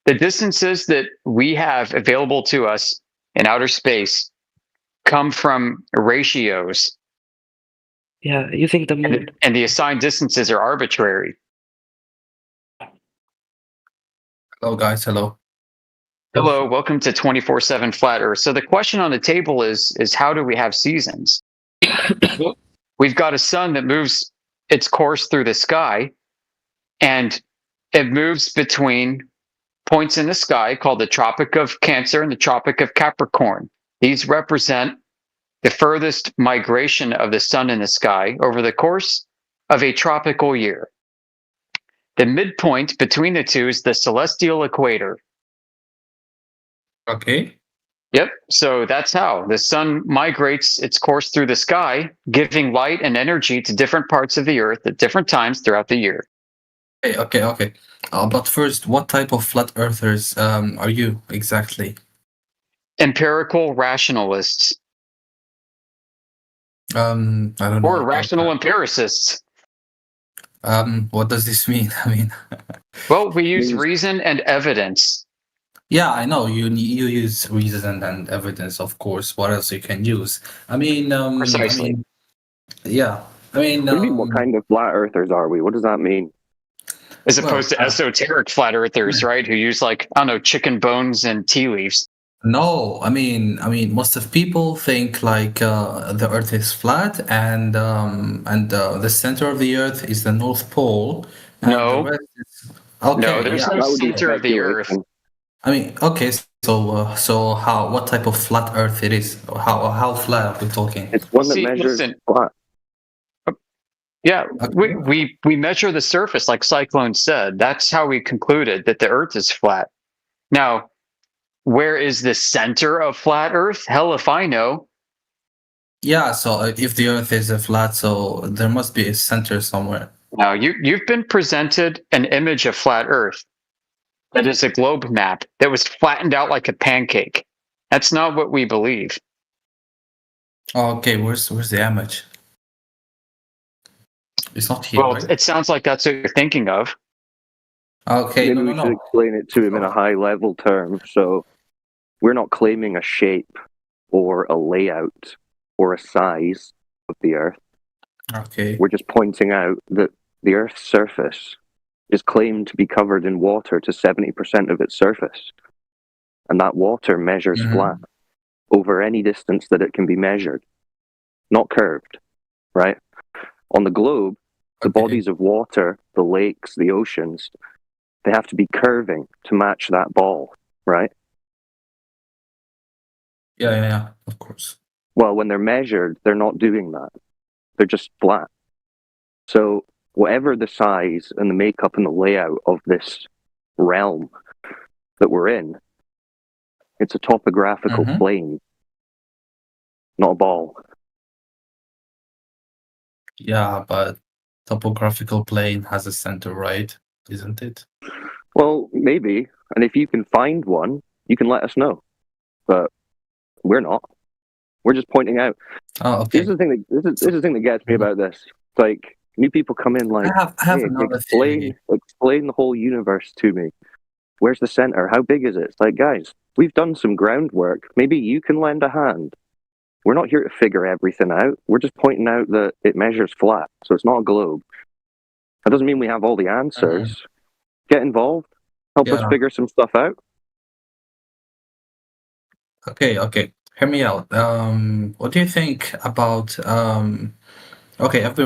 The distances that we have available to us in outer space come from ratios. Yeah, using the moon. And the assigned distances are arbitrary. Hello, guys. Hello. Hello, welcome to 24/7 Flat Earth. So the question on the table is how do we have seasons? We've got a sun that moves its course through the sky, And it moves between points in the sky called the Tropic of Cancer and the Tropic of Capricorn. These represent the furthest migration of the sun in the sky over the course of a tropical year. The midpoint between the two is the celestial equator. Okay. Yep. So that's how the sun migrates its course through the sky, giving light and energy to different parts of the earth at different times throughout the year. Okay. But first, what type of flat earthers are you exactly? Empirical rationalists. I don't know. Or rational empiricists. What does this mean? I mean, well, we use reason and evidence. Yeah, I know you use reason and evidence, of course. What else you can use? I mean, precisely. What do you mean, what kind of flat earthers are we? What does that mean? As opposed to esoteric flat earthers, right? Who use chicken bones and tea leaves. No, I mean, most of people think the Earth is flat, and the center of the Earth is the North Pole. And no, the rest is, okay, no, there's no center of the Earth. I mean, okay, so what type of flat Earth it is? How flat are we talking? It's one that measures flat. Yeah, we measure the surface, like Cyclone said. That's how we concluded that the Earth is flat. Now, where is the center of flat Earth? Hell if I know. Yeah, so if the Earth is flat, so there must be a center somewhere. Now, you've been presented an image of flat Earth. That is a globe map that was flattened out like a pancake. That's not what we believe. Okay, where's the image? It's not here. Well, right? It sounds like that's what you're thinking of. Okay, Maybe we should explain it to him in a high-level term. So, we're not claiming a shape or a layout or a size of the Earth. Okay. We're just pointing out that the Earth's surface is claimed to be covered in water to 70% of its surface. And that water measures flat over any distance that it can be measured, not curved, right? On the globe, the bodies of water, the lakes, the oceans, they have to be curving to match that ball, right? Yeah, of course. Well, when they're measured, they're not doing that. They're just flat. So whatever the size and the makeup and the layout of this realm that we're in, it's a topographical plane, not a ball. Yeah, but topographical plane has a center, right? Isn't it? Well, maybe. And if you can find one, you can let us know. But we're not. We're just pointing out. Oh, okay. This is the thing that gets me about this. It's like new people come in like, I have another explain the whole universe to me. Where's the center? How big is it? It's like, guys, we've done some groundwork. Maybe you can lend a hand. We're not here to figure everything out. We're just pointing out that it measures flat, so it's not a globe. That doesn't mean we have all the answers. Get involved. Help us figure some stuff out. Okay. Hear me out. What do you think about? Okay, I've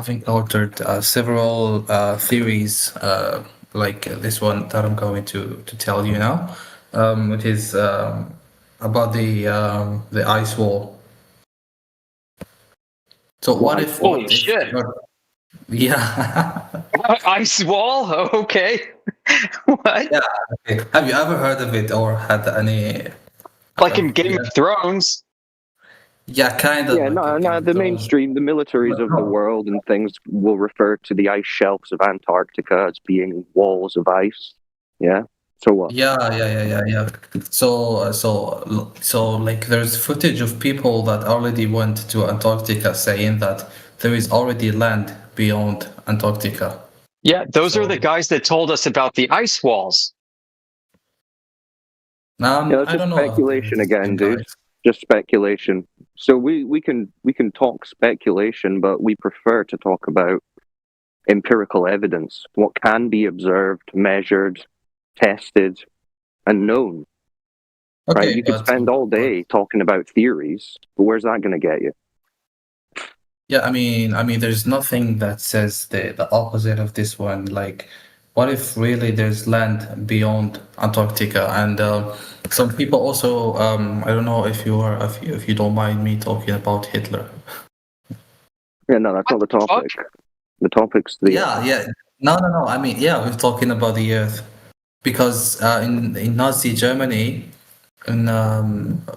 encountered several theories like this one that I'm going to tell you now. It is about the ice wall. So what if? Holy shit! Yeah. Ice wall? Okay. What? Yeah. Okay. Have you ever heard of it or had any? Like in Game of Thrones? Yeah, kind of. Yeah, no. The mainstream, the militaries of the world and things will refer to the ice shelves of Antarctica as being walls of ice. Yeah. So what? Yeah. So like, there's footage of people that already went to Antarctica saying that there is already land beyond Antarctica. Yeah, those are the guys that told us about the ice walls. It's just speculation again, dude. Just speculation. So we can talk speculation, but we prefer to talk about empirical evidence, what can be observed, measured, tested, and known. Okay, right? You could spend all day talking about theories, but where's that going to get you? Yeah, I mean, there's nothing that says the opposite of this one. Like, what if really there's land beyond Antarctica? And some people also, I don't know if you don't mind me talking about Hitler. Yeah, no, that's not the topic. The topic's the Yeah. No. I mean, yeah, we're talking about the Earth because in Nazi Germany, and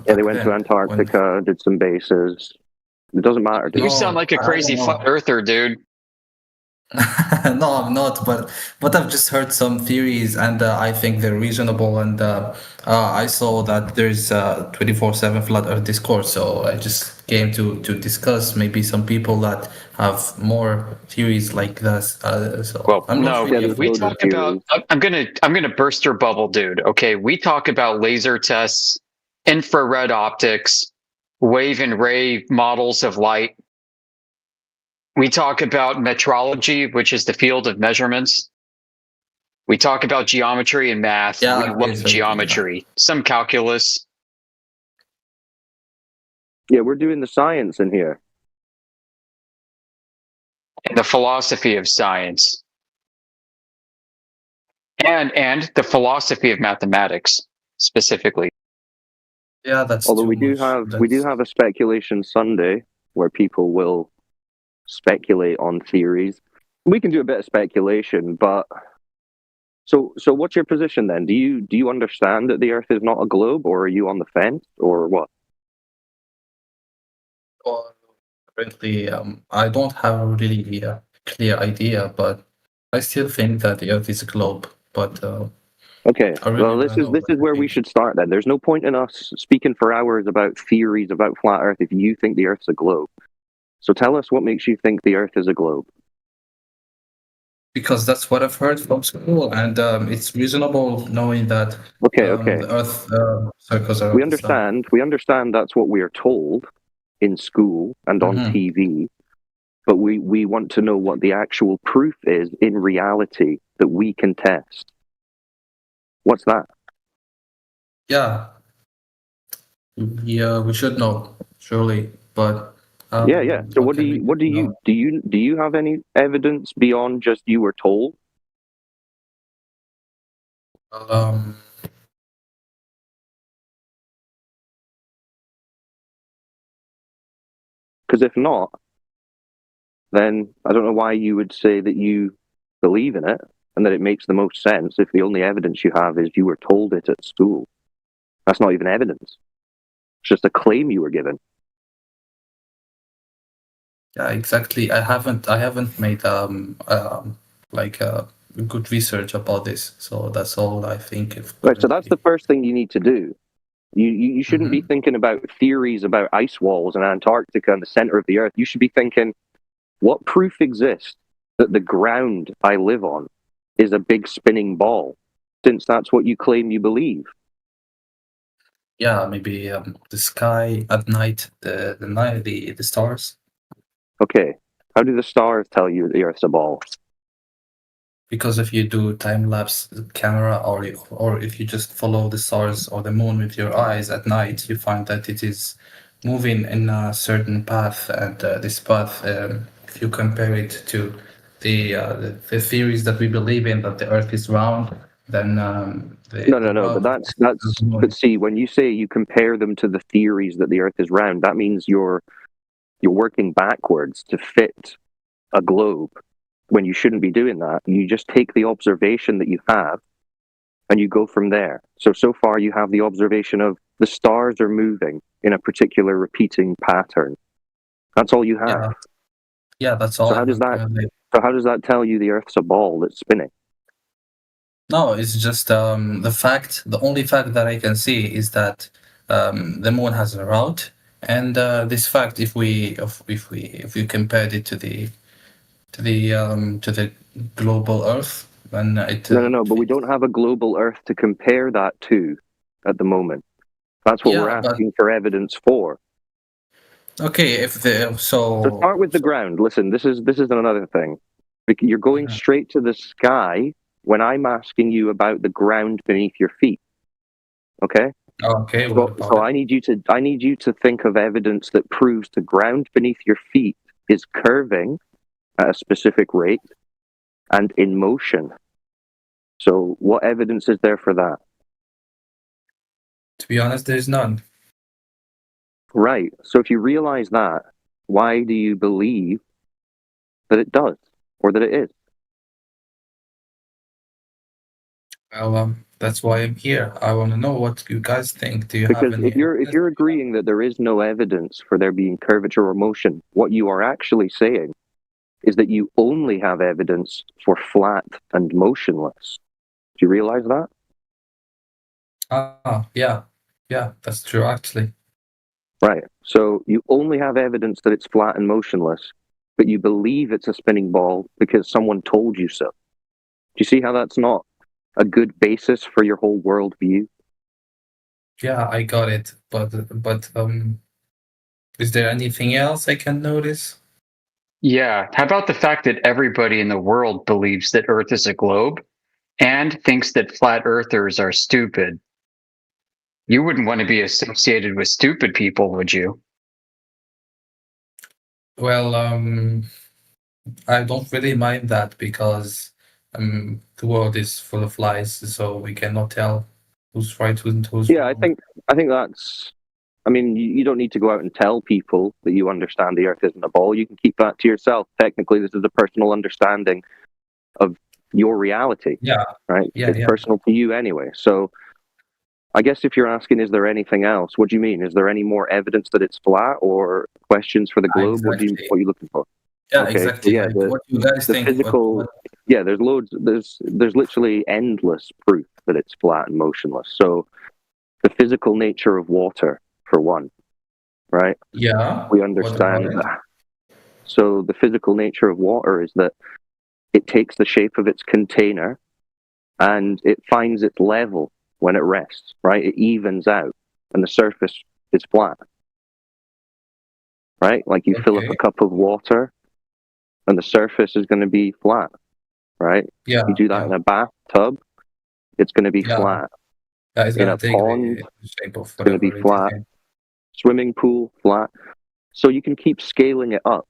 they went to Antarctica, did some bases. It doesn't matter. You sound like a crazy flat earther, dude. No, I'm not, but I've just heard some theories, and I think they're reasonable. And I saw that there's 24/7 flat Earth discourse, so I just came to discuss maybe some people that have more theories like this. Well, no, we talk about. I'm gonna burst your bubble, dude. Okay, we talk about laser tests, infrared optics, wave and ray models of light. We talk about metrology, which is the field of measurements. We talk about geometry and math. We love geometry, some calculus. Yeah, we're doing the science in here. And the philosophy of science. And the philosophy of mathematics, specifically. Yeah, that's although we do have a speculation Sunday where people will speculate on theories. We can do a bit of speculation, but so what's your position then? Do you understand that the Earth is not a globe, or are you on the fence, or what? Well, currently, I don't have a really clear idea, but I still think that the Earth is a globe. But okay, well, this is where we should start then. There's no point in us speaking for hours about theories about flat Earth if you think the Earth's a globe. So tell us what makes you think the Earth is a globe. Because that's what I've heard from school, and it's reasonable knowing that. Okay. The Earth circles around. We understand that's what we are told in school and on TV, but we want to know what the actual proof is in reality that we can test. What's that? Yeah, we should know surely, but. Yeah. So what do you have any evidence beyond just you were told? Because if not, then I don't know why you would say that you believe in it and that it makes the most sense if the only evidence you have is you were told it at school. That's not even evidence. It's just a claim you were given. Yeah, exactly. I haven't made good research about this, so that's all I think. Right, so that's the first thing you need to do. You shouldn't be thinking about theories about ice walls and Antarctica and the center of the Earth. You should be thinking, what proof exists that the ground I live on is a big spinning ball, since that's what you claim you believe. Yeah, maybe the sky at night, the stars. Okay, how do the stars tell you the Earth's a ball? Because if you do time-lapse camera, or if you just follow the stars or the moon with your eyes at night, you find that it is moving in a certain path, and this path, if you compare it to the theories that we believe in, that the Earth is round, then no. But see, when you say you compare them to the theories that the Earth is round, that means you're working backwards to fit a globe when you shouldn't be doing that. You just take the observation that you have and you go from there. So far you have the observation of the stars are moving in a particular repeating pattern. That's all you have. Yeah, that's all. So how does that tell you the Earth's a ball that's spinning? No, it's just the only fact that I can see is that the moon has a route. And this fact, if we compared it to the global Earth, then it no. But we don't have a global Earth to compare that to at the moment. That's what we're asking for evidence for. Okay, so start with the ground. Listen, this is another thing. You're going straight to the sky when I'm asking you about the ground beneath your feet. Okay. Okay. So I need you to think of evidence that proves the ground beneath your feet is curving at a specific rate and in motion. So what evidence is there for that? To be honest, there's none. Right. So if you realize that, why do you believe that it does or that it is? Well, that's why I'm here. I want to know what you guys think. Do you have Because any? if you're agreeing that there is no evidence for there being curvature or motion, what you are actually saying is that you only have evidence for flat and motionless. Do you realize that? Yeah, that's true actually. Right. So you only have evidence that it's flat and motionless, but you believe it's a spinning ball because someone told you so. Do you see how that's not a good basis for your whole worldview? Yeah, I got it. But is there anything else I can notice? Yeah. How about the fact that everybody in the world believes that Earth is a globe and thinks that flat earthers are stupid? You wouldn't want to be associated with stupid people, would you? Well, I don't really mind that because the world is full of lies, so we cannot tell who's right and who's Yeah, wrong. I think that's. I mean, you don't need to go out and tell people that you understand the Earth isn't a ball. You can keep that to yourself. Technically, this is a personal understanding of your reality. Yeah. Right. Yeah, It's yeah. personal to you anyway. So, I guess if you're asking, is there anything else? What do you mean? Is there any more evidence that it's flat, or questions for the globe? Exactly. What are you looking for? Yeah, Okay, exactly. so yeah, Like, what you guys the think? physical. Yeah, there's loads. There's literally endless proof that it's flat and motionless. So, the physical nature of water, for one, right? Yeah. We What understand about it? that. So the physical nature of water is that it takes the shape of its container and it finds its level when it rests, right? It evens out and the surface is flat, right? Like you fill up a cup of water and the surface is going to be flat, right? Yeah. You do that in a bathtub, it's going to be Yeah. flat. Yeah, it's In gonna a take pond, the shape of it's going to be whatever it is. flat. Swimming pool, flat. So you can keep scaling it up,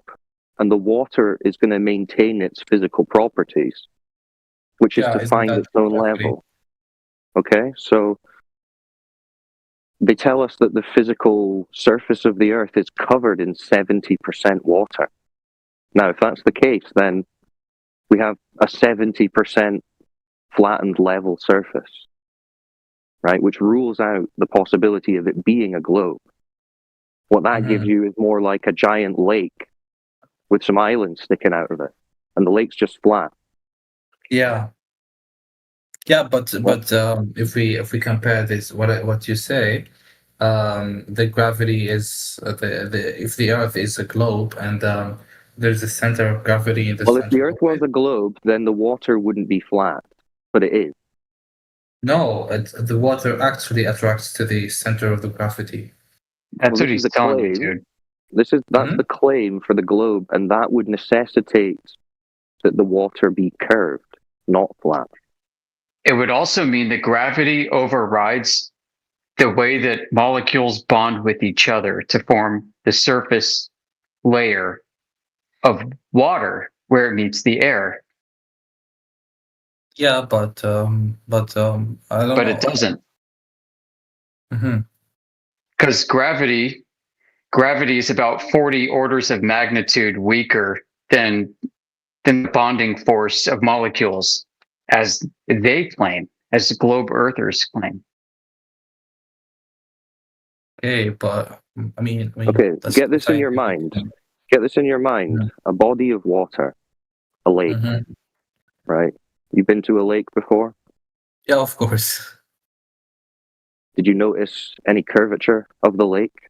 and the water is going to maintain its physical properties, which is Yeah, to isn't find that its own gravity? level. Okay, so they tell us that the physical surface of the Earth is covered in 70% water. Now, if that's the case, then we have a 70% flattened level surface, right, which rules out the possibility of it being a globe. What that gives you is more like a giant lake with some islands sticking out of it, and the lake's just flat. Yeah. Yeah, but if we compare this, what you say, the gravity is if the Earth is a globe and there's a center of gravity in the Well, if center. the Earth was a globe, then the water wouldn't be flat, but it is. No, the water actually attracts to the center of the gravity. That's what this is he's the telling you, claim. dude. That's the claim for the globe, and that would necessitate that the water be curved, not flat. It would also mean that gravity overrides the way that molecules bond with each other to form the surface layer of water where it meets the air. Yeah, but I don't know. But it doesn't. Because gravity is about 40 orders of magnitude weaker than the bonding force of molecules, as they claim, as the globe earthers claim. Okay, but I mean Okay, get this in your mind. Get this in your mind. A body of water, a lake, right? You've been to a lake before? Yeah, of course. Did you notice any curvature of the lake?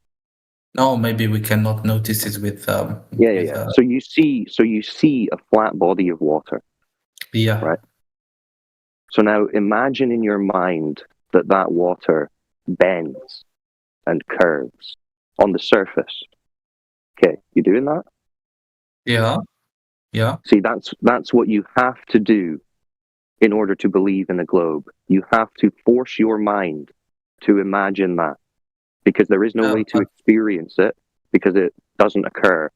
No, maybe we cannot notice it with Yeah. So you see a flat body of water. Yeah. Right. So now imagine in your mind that water bends and curves on the surface. Okay, you doing that? Yeah. Yeah. See, that's what you have to do in order to believe in a globe. You have to force your mind to imagine that, because there is no way to experience it because it doesn't occur.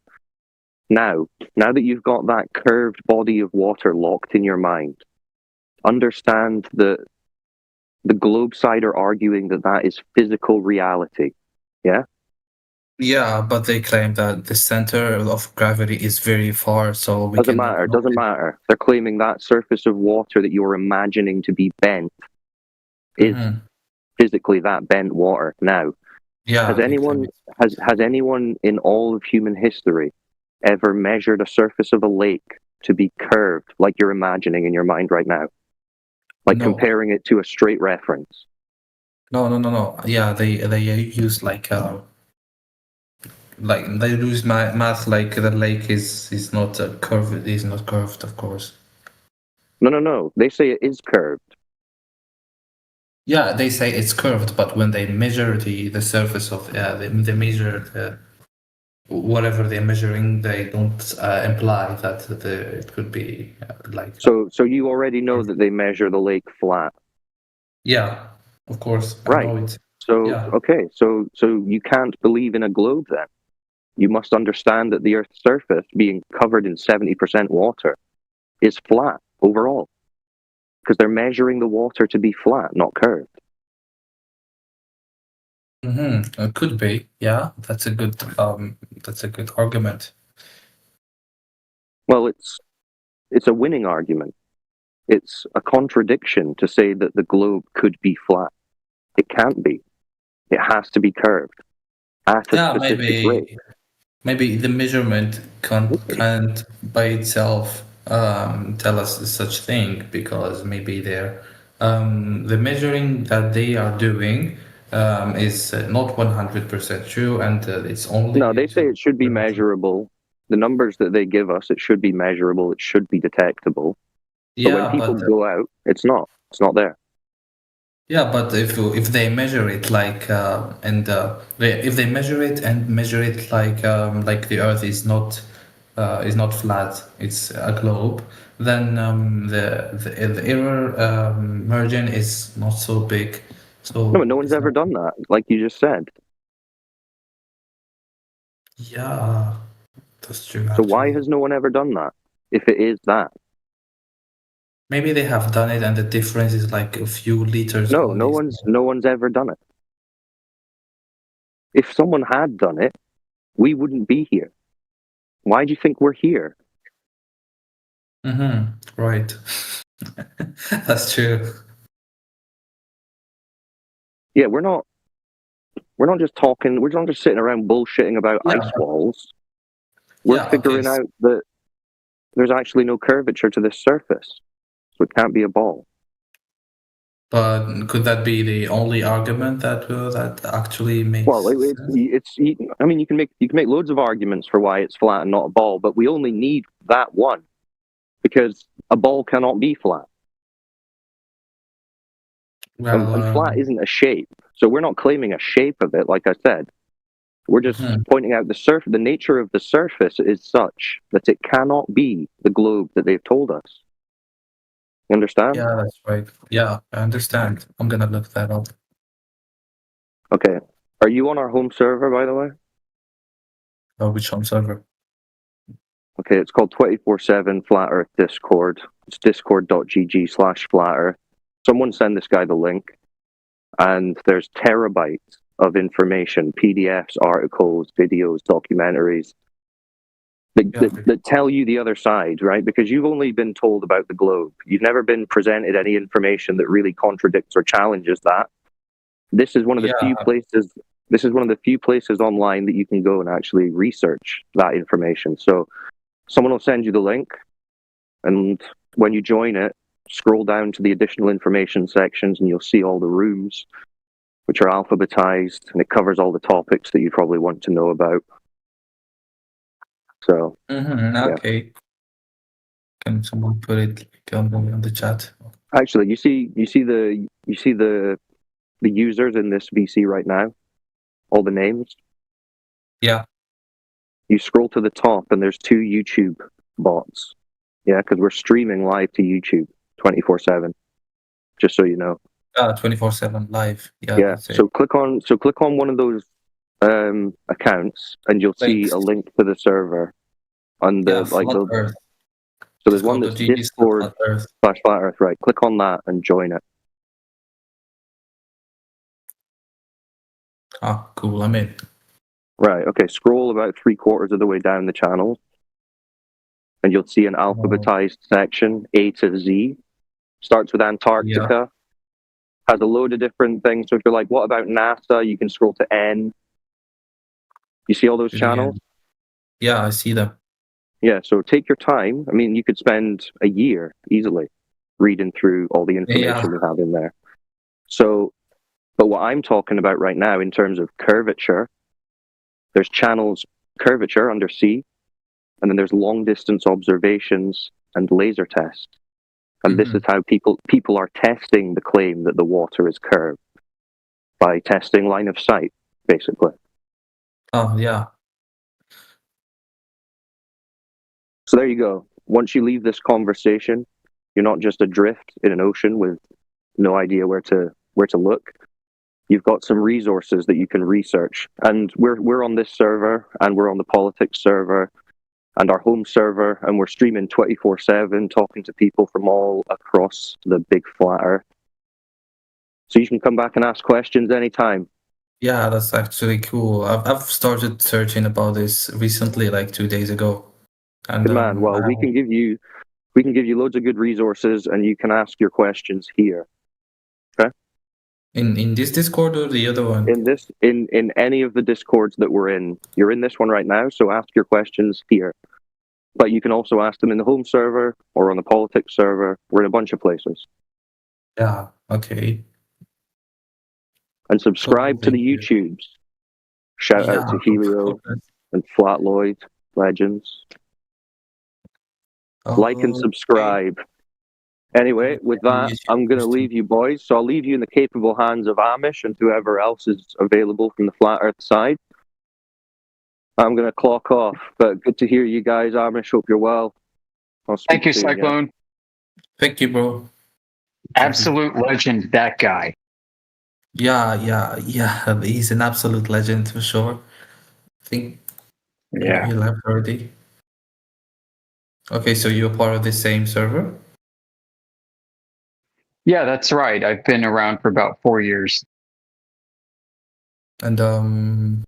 Now that you've got that curved body of water locked in your mind, understand that the globe side are arguing that is physical reality. Yeah? Yeah, but they claim that the center of gravity is very far, so we Doesn't cannot matter. know Doesn't it. matter. They're claiming that surface of water that you're imagining to be bent is physically that bent water. Now, Yeah, has anyone in all of human history ever measured a surface of a lake to be curved like you're imagining in your mind right now? Like No. comparing it to a straight reference? No. Yeah, they use like they use math like the lake is not curved. It is not curved, of course. No. They say it is curved. Yeah, they say it's curved, but when they measure the surface of they measure whatever they're measuring, they don't imply that it could be like. So you already know that they measure the lake flat. Yeah, of course. Right. I know it. So Yeah. okay, so you can't believe in a globe then. You must understand that the Earth's surface, being covered in 70% water, is flat overall. Because they're measuring the water to be flat, not curved. It could be. Yeah, that's a good argument. Well, it's a winning argument. It's a contradiction to say that the globe could be flat. It can't be. It has to be curved at a specific rate. Maybe the measurement can't by itself tell us such thing, because maybe they're the measuring that they are doing is not 100% true, and it's only. No, they say it should be measurable. The numbers that they give us, it should be measurable. It should be detectable. But when people go out, it's not. It's not there. Yeah, but if they measure it like if they measure it like the Earth is not flat, it's a globe, then the error margin is not so big. So no one's ever done that, like you just said. Yeah, that's true. So why has no one ever done that? If it is that. Maybe they have done it, and the difference is like a few liters. No one's ever done it. If someone had done it, we wouldn't be here. Why do you think we're here? Right. That's true. Yeah, we're not just talking. We're not just sitting around bullshitting about ice walls. We're figuring out that there's actually no curvature to this surface. So it can't be a ball. But could that be the only argument that actually makes? Well, it's. I mean, you can make loads of arguments for why it's flat and not a ball, but we only need that one, because a ball cannot be flat. Well, and flat isn't a shape, so we're not claiming a shape of it. Like I said, we're just pointing out the nature of the surface is such that it cannot be the globe that they've told us. You understand? Yeah, that's right. Yeah, I understand. I'm gonna look that up. Okay. Are you on our home server, by the way? Oh, which home server? Okay, it's called 24/7 Flat Earth Discord. It's discord.gg/Flat Earth. Someone send this guy the link, and there's terabytes of information, PDFs, articles, videos, documentaries, that tell you the other side, right? Because you've only been told about the globe. You've never been presented any information that really contradicts or challenges that. This is one of the few places. This is one of the few places online that you can go and actually research that information. So someone will send you the link, and when you join it, scroll down to the additional information sections, and you'll see all the rooms, which are alphabetized, and it covers all the topics that you probably want to know about. So, okay. Can someone put it on the chat? Actually, you see the users in this VC right now, all the names. Yeah. You scroll to the top, and there's 2 YouTube bots. Yeah, because we're streaming live to YouTube 24/7. Just so you know. 24/7 live. Yeah. So click on one of those accounts, and you'll see a link to the server. on the Flat Earth. So there's one that's Discord / Flat Earth, right? Click on that and join it. Ah, cool. I'm in. Right. Okay. Scroll about 3/4 of the way down the channel, and you'll see an alphabetized section A to Z. Starts with Antarctica. Has a load of different things. So if you're like, what about NASA? You can scroll to N. You see all those channels? Yeah, I see them. Yeah, so take your time. I mean, you could spend a year easily reading through all the information we have in there. So, but what I'm talking about right now in terms of curvature, there's channels curvature under C, and then there's long distance observations and laser tests. And this is how people are testing the claim that the water is curved, by testing line of sight, basically. Oh, yeah. So there you go. Once you leave this conversation, you're not just adrift in an ocean with no idea where to look. You've got some resources that you can research. And we're on this server, and we're on the politics server, and our home server, and we're streaming 24/7, talking to people from all across the big flat Earth. So you can come back and ask questions anytime. Yeah, that's actually cool. I've started searching about this recently, like 2 days ago. And Good man. Well, we can give you loads of good resources, and you can ask your questions here. Okay. In this Discord or the other one? In any of the Discords that we're in. You're in this one right now, so ask your questions here. But you can also ask them in the home server or on the politics server. We're in a bunch of places. Yeah. Okay. And subscribe to the YouTubes. Shout out to Helio and Flatloid Legends. Like and subscribe. Anyway, with that, I'm going to leave you boys. So I'll leave you in the capable hands of Amish and whoever else is available from the Flat Earth side. I'm going to clock off, but good to hear you guys, Amish. Hope you're well. Thank you, Cyclone. Thank you, bro. Absolute legend, that guy. Yeah. He's an absolute legend for sure. I think he left already. Okay, so you're part of the same server? Yeah, that's right. I've been around for about 4 years. And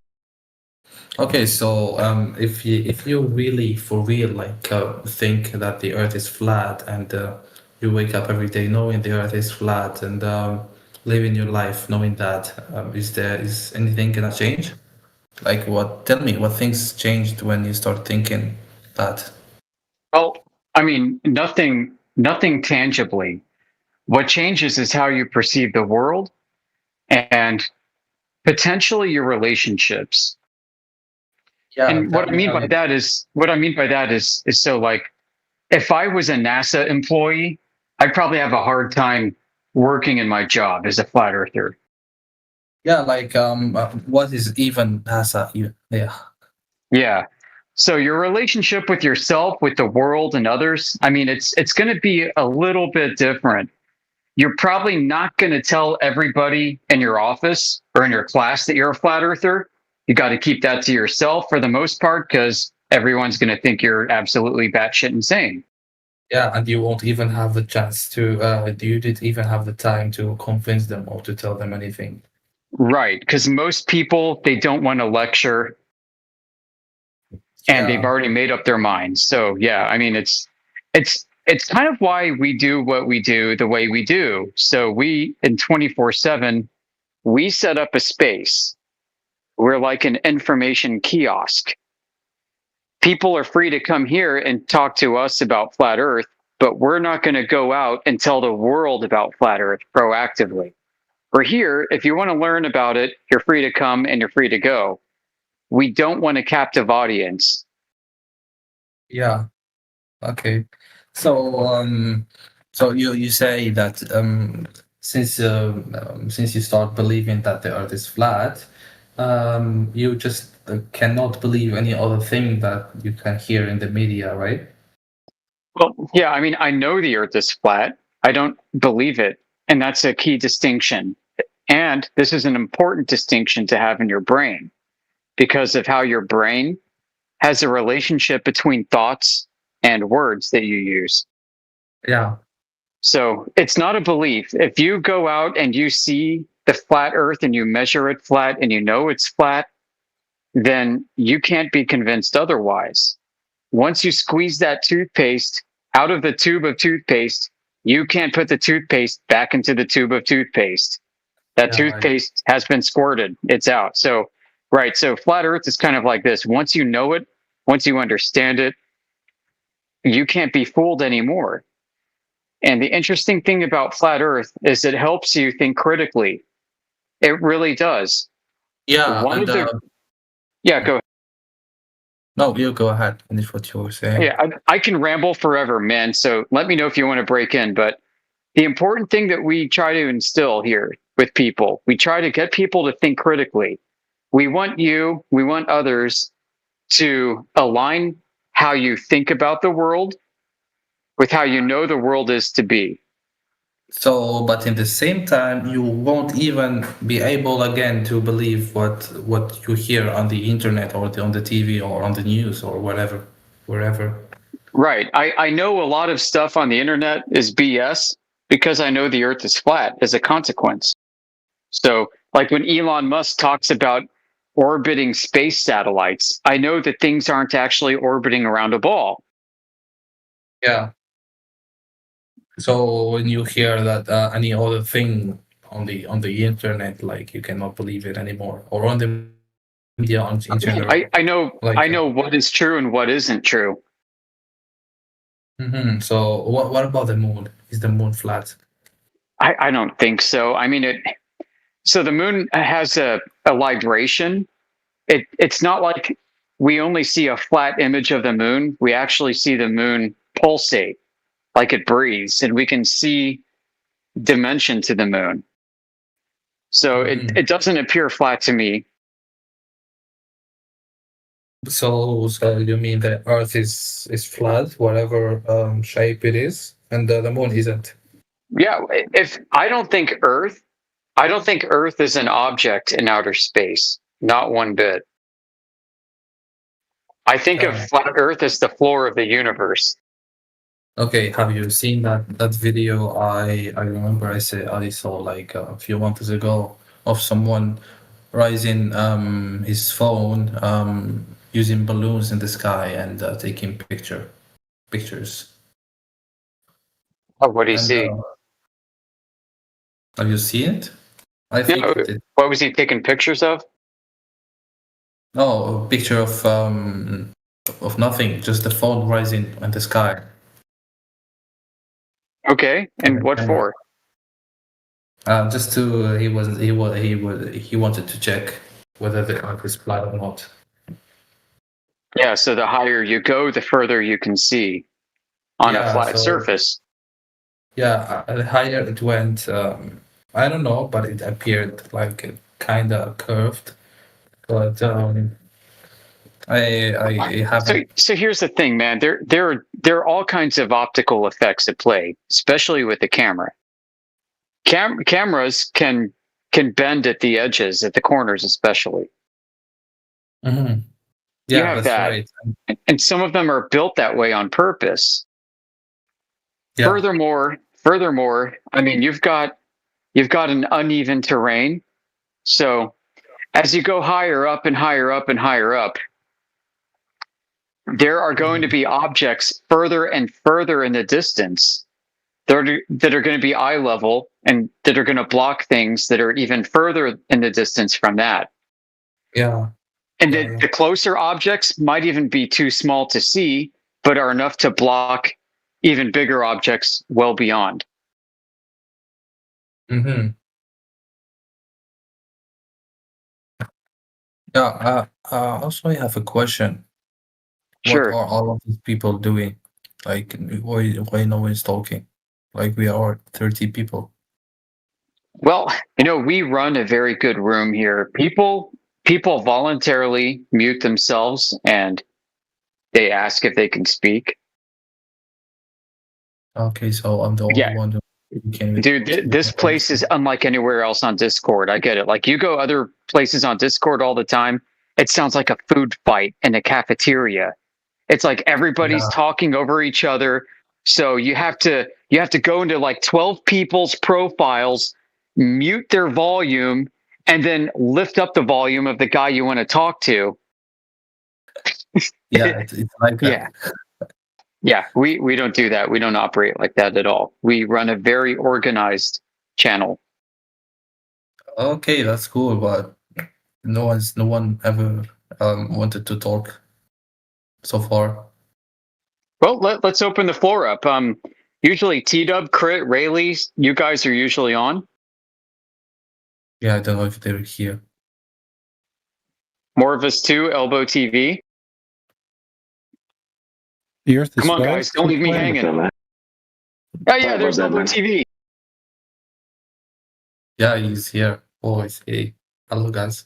okay, so if you really for real like think that the Earth is flat and you wake up every day knowing the Earth is flat and living your life knowing that, is anything gonna change? Like what? Tell me what things changed when you start thinking that. Well, I mean, nothing tangibly. What changes is how you perceive the world and potentially your relationships. Yeah, and what I mean by that is so like if I was a NASA employee, I'd probably have a hard time working in my job as a flat earther. Yeah, like what is even NASA? Yeah. So your relationship with yourself, with the world and others, I mean, it's going to be a little bit different. You're probably not going to tell everybody in your office or in your class that you're a flat earther. You got to keep that to yourself for the most part because everyone's going to think you're absolutely batshit insane. Yeah, and you won't even have the chance to, you didn't even have the time to convince them or to tell them anything. Right, because most people, they don't want to lecture and they've already made up their minds. So yeah, I mean, it's kind of why we do what we do the way we do. So we, in 24/7, we set up a space. We're like an information kiosk. People are free to come here and talk to us about flat Earth, but we're not going to go out and tell the world about flat Earth proactively. We're here. If you want to learn about it, you're free to come and you're free to go. We don't want a captive audience. Yeah. Okay. So so you say that since you start believing that the Earth is flat, you just cannot believe any other thing that you can hear in the media, right? Well, yeah, I mean, I know the Earth is flat. I don't believe it. And that's a key distinction. And this is an important distinction to have in your brain because of how your brain has a relationship between thoughts and words that you use. Yeah. So it's not a belief. If you go out and you see the flat earth and you measure it flat and you know it's flat, then you can't be convinced otherwise. Once you squeeze that toothpaste out of the tube of toothpaste, you can't put the toothpaste back into the tube of toothpaste. That toothpaste has been squirted. It's out. So, right. So flat earth is kind of like this. Once you know it, once you understand it, you can't be fooled anymore. And the interesting thing about flat earth is it helps you think critically. It really does. Yeah. Yeah, go ahead. No, you go ahead. Finish what you were saying. Yeah, I can ramble forever, man. So let me know if you want to break in. But the important thing that we try to instill here with people, we try to get people to think critically. We want others to align how you think about the world with how you know the world is to be. So, but in the same time, you won't even be able again to believe what you hear on the internet or on the TV or on the news or wherever. Right. I know a lot of stuff on the internet is BS because I know the earth is flat as a consequence. So like when Elon Musk talks about orbiting space satellites, I know that things aren't actually orbiting around a ball. Yeah. So when you hear that any other thing on the internet, like you cannot believe it anymore, or on the media in general. I know what is true and what isn't true. Mm-hmm. So what about the moon? Is the moon flat? I don't think so. I mean, so the moon has a libration. It's not like we only see a flat image of the moon. We actually see the moon pulsate, like it breathes, and we can see dimension to the moon. So it doesn't appear flat to me. So you mean the Earth is flat, whatever shape it is, and the moon isn't? Yeah, I don't think Earth is an object in outer space, not one bit. I think of flat Earth as the floor of the universe. Okay, have you seen that video? I remember I saw like a few months ago of someone raising his phone using balloons in the sky and taking pictures. Oh, what do you see? Have you seen it? I think what was he taking pictures of? No, a picture of nothing, just the phone rising in the sky. Okay, and what for? Just to he wanted to check whether the Earth is flat or not. Yeah, so the higher you go, the further you can see on a flat surface. Yeah, the higher it went, I don't know, but it appeared like kind of curved. But I haven't. So here's the thing, man. There are all kinds of optical effects at play, especially with the camera. Cameras can bend at the edges, at the corners, especially. Mm-hmm. Yeah, you have that, right. And some of them are built that way on purpose. Yeah. Furthermore, I mean, you've got an uneven terrain, so as you go higher up and higher up and higher up, there are going to be objects further and further in the distance that are going to be eye level and that are going to block things that are even further in the distance from that. Yeah. And the closer objects might even be too small to see, but are enough to block even bigger objects well beyond. Mm-hmm. Yeah. Also, I have a question. Sure. What are all of these people doing? Like, why no one's talking? Like, we are 30 people. Well, we run a very good room here. People voluntarily mute themselves and they ask if they can speak. Okay, so I'm the only one who can. Dude, this place is unlike anywhere else on Discord. I get it. Like, you go other places on Discord all the time, it sounds like a food fight in a cafeteria. It's like everybody's talking over each other. So you have to go into like 12 people's profiles, mute their volume, and then lift up the volume of the guy you want to talk to. Yeah, it's like that. Yeah, we don't do that. We don't operate like that at all. We run a very organized channel. Okay, that's cool, but no one ever wanted to talk so far. Well, let's open the floor up. Usually T-Dub, Crit, Rayleigh, you guys are usually on. Yeah, I don't know if they're here. More of us too, Elbow TV. The Earth is Come on, flat. guys, don't leave me hanging. Oh yeah, there's Elbow TV. Yeah, he's here. Oh, hey. Hello, guys.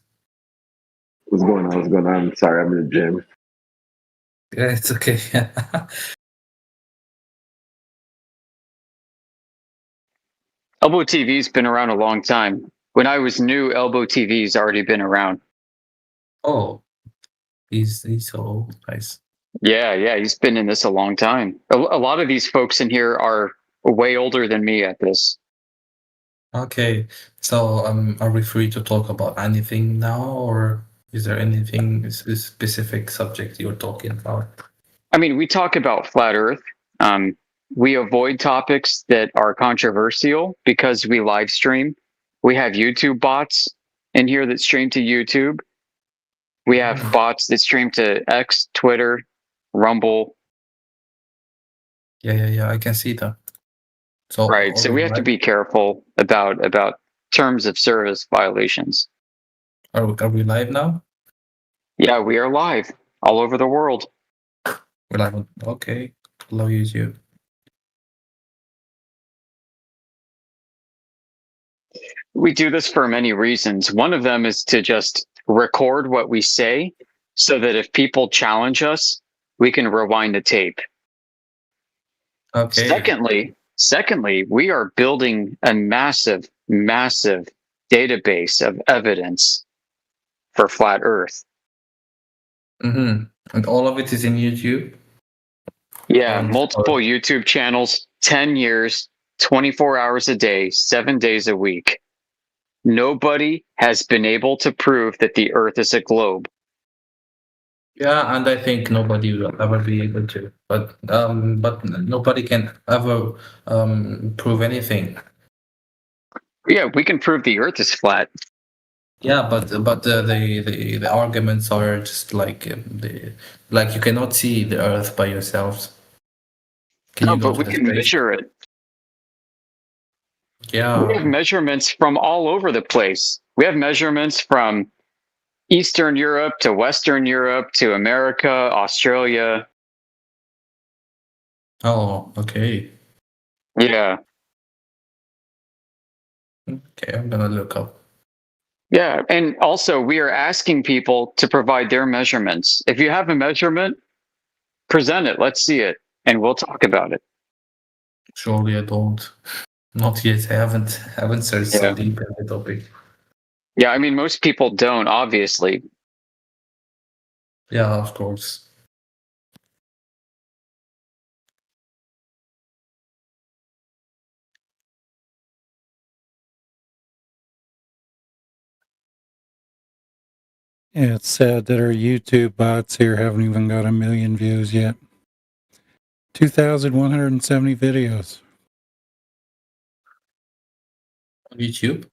What's going on? What's going on? I'm sorry, I'm in the gym. Yeah, it's okay. Elbow TV's been around a long time. When I was new, Elbow TV's already been around. Oh, he's so nice. Yeah, he's been in this a long time. A lot of these folks in here are way older than me at this. Okay, so are we free to talk about anything now, or is there anything specific subject you're talking about? I mean, we talk about flat Earth. We avoid topics that are controversial because we live stream. We have YouTube bots in here that stream to YouTube. We have bots that stream to X, Twitter, Rumble. Yeah, I can see that. So right, so we have to be careful about terms of service violations. Are we live now? Yeah, we are live all over the world. We're live. Okay, hello YouTube. We do this for many reasons. One of them is to just record what we say so that if people challenge us, we can rewind the tape. Okay. Secondly, we are building a massive database of evidence for flat Earth. Mm-hmm. And all of it is in YouTube? Yeah, multiple YouTube channels, 10 years, 24 hours a day, 7 days a week. Nobody has been able to prove that the Earth is a globe. Yeah, and I think nobody will ever be able to. But nobody can ever prove anything. Yeah, we can prove the Earth is flat. Yeah, but the arguments are just like you cannot see the Earth by yourselves. No, but we can measure it. Yeah. We have measurements from all over the place. We have measurements from Eastern Europe to Western Europe to America, Australia. Oh, okay. Yeah. Okay, I'm gonna look up. Yeah, and also we are asking people to provide their measurements. If you have a measurement, present it. Let's see it, and we'll talk about it. Surely I don't. Not yet. I haven't searched so deep in the topic. Yeah, I mean, most people don't, obviously. Yeah, of course. Yeah, it's sad that our YouTube bots here haven't even got 1 million views yet. 2,170 videos. On YouTube?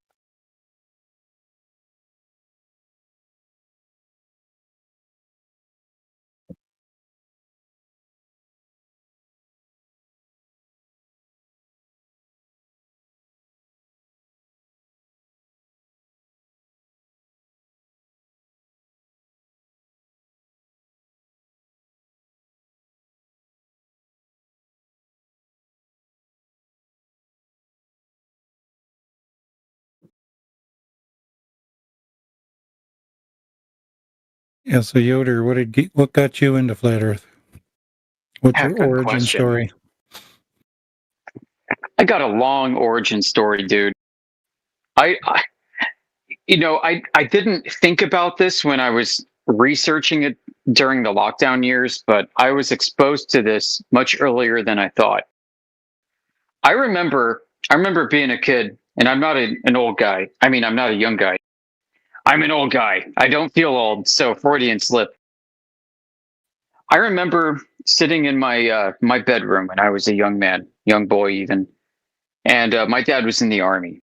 Yeah, so Yoder, what got you into flat Earth? What's Yeah, your good origin question. story? I got a long origin story, dude. I didn't think about this when I was researching it during the lockdown years, but I was exposed to this much earlier than I thought. I remember being a kid, and I'm not an old guy. I mean, I'm not a young guy. I'm an old guy. I don't feel old, so Freudian slip. I remember sitting in my my bedroom when I was a young man, young boy even, and my dad was in the Army.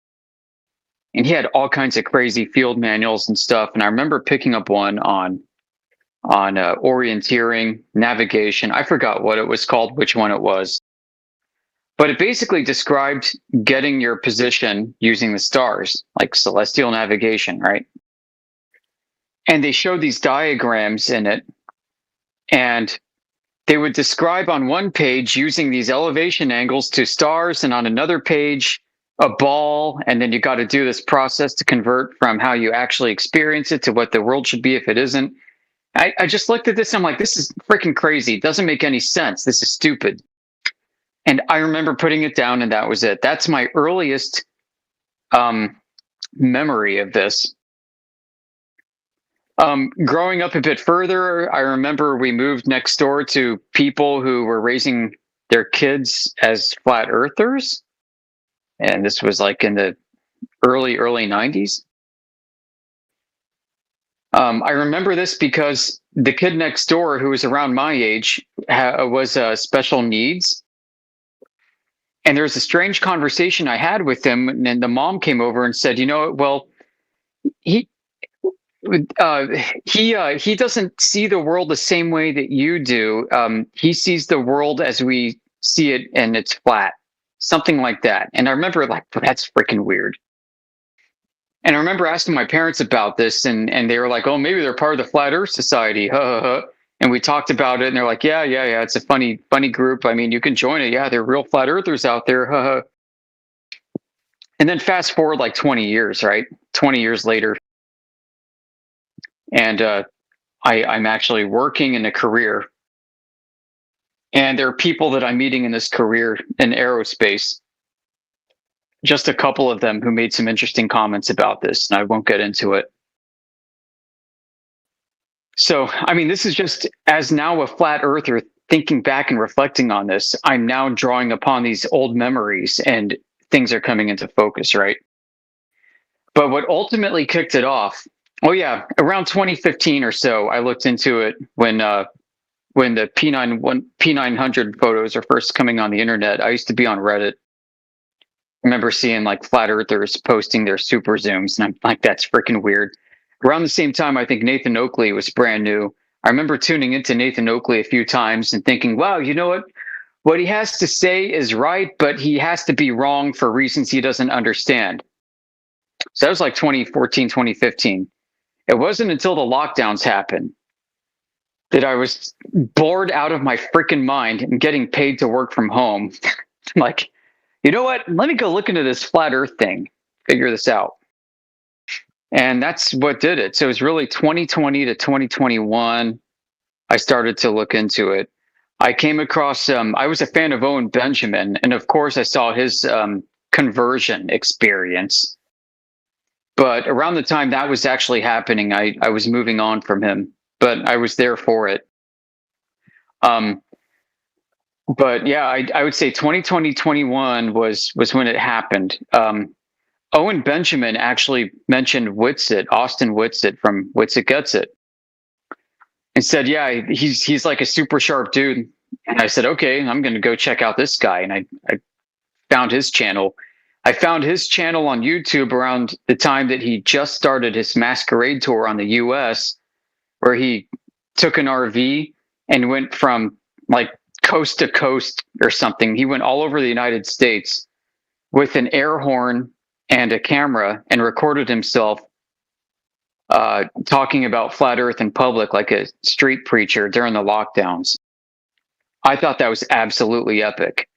And he had all kinds of crazy field manuals and stuff. And I remember picking up one on orienteering, navigation. I forgot what it was called, which one it was. But it basically described getting your position using the stars, like celestial navigation, right? And they showed these diagrams in it. And they would describe on one page using these elevation angles to stars, and on another page, a ball. And then you got to do this process to convert from how you actually experience it to what the world should be if it isn't. I just looked at this and I'm like, this is freaking crazy. It doesn't make any sense. This is stupid. And I remember putting it down, and that was it. That's my earliest memory of this. Growing up a bit further, I remember we moved next door to people who were raising their kids as flat earthers. And this was like in the early 90s. I remember this because the kid next door, who was around my age, was special needs. And there was a strange conversation I had with him, and the mom came over and said, you know, well, he doesn't see the world the same way that you do. He sees the world as we see it, and it's flat, something like that. And I remember like, well, that's freaking weird. And I remember asking my parents about this, and they were like, oh, maybe they're part of the Flat Earth Society. And we talked about it, and they're like, yeah, it's a funny group. I mean, you can join it. Yeah, they're real flat earthers out there. And then fast forward like 20 years, right? 20 years later. And I'm actually working in a career. And there are people that I'm meeting in this career in aerospace. Just a couple of them who made some interesting comments about this, and I won't get into it. So, I mean, this is just, as now a flat earther thinking back and reflecting on this, I'm now drawing upon these old memories, and things are coming into focus, right? But what ultimately kicked it off, around 2015 or so, I looked into it when the P900 photos are first coming on the internet. I used to be on Reddit. I remember seeing like flat earthers posting their super zooms, and I'm like, that's freaking weird. Around the same time, I think Nathan Oakley was brand new. I remember tuning into Nathan Oakley a few times and thinking, wow, you know what? What he has to say is right, but he has to be wrong for reasons he doesn't understand. So that was like 2014, 2015. It wasn't until the lockdowns happened that I was bored out of my freaking mind and getting paid to work from home. I'm like, you know what? Let me go look into this flat earth thing, figure this out. And that's what did it. So it was really 2020 to 2021. I started to look into it. I came across, I was a fan of Owen Benjamin. And of course I saw his conversion experience. But around the time that was actually happening, I was moving on from him, but I was there for it. But yeah, I would say 2020, 21 was when it happened. Owen Benjamin actually mentioned Whitsitt, Austin Whitsitt from Whitsitt Gets It, and said, yeah, he's like a super sharp dude. And I said, okay, I'm going to go check out this guy. And I found his channel. I found his channel on YouTube around the time that he just started his masquerade tour on the US, where he took an RV and went from like coast to coast or something. He went all over the United States with an air horn and a camera and recorded himself talking about flat earth in public like a street preacher during the lockdowns. I thought that was absolutely epic.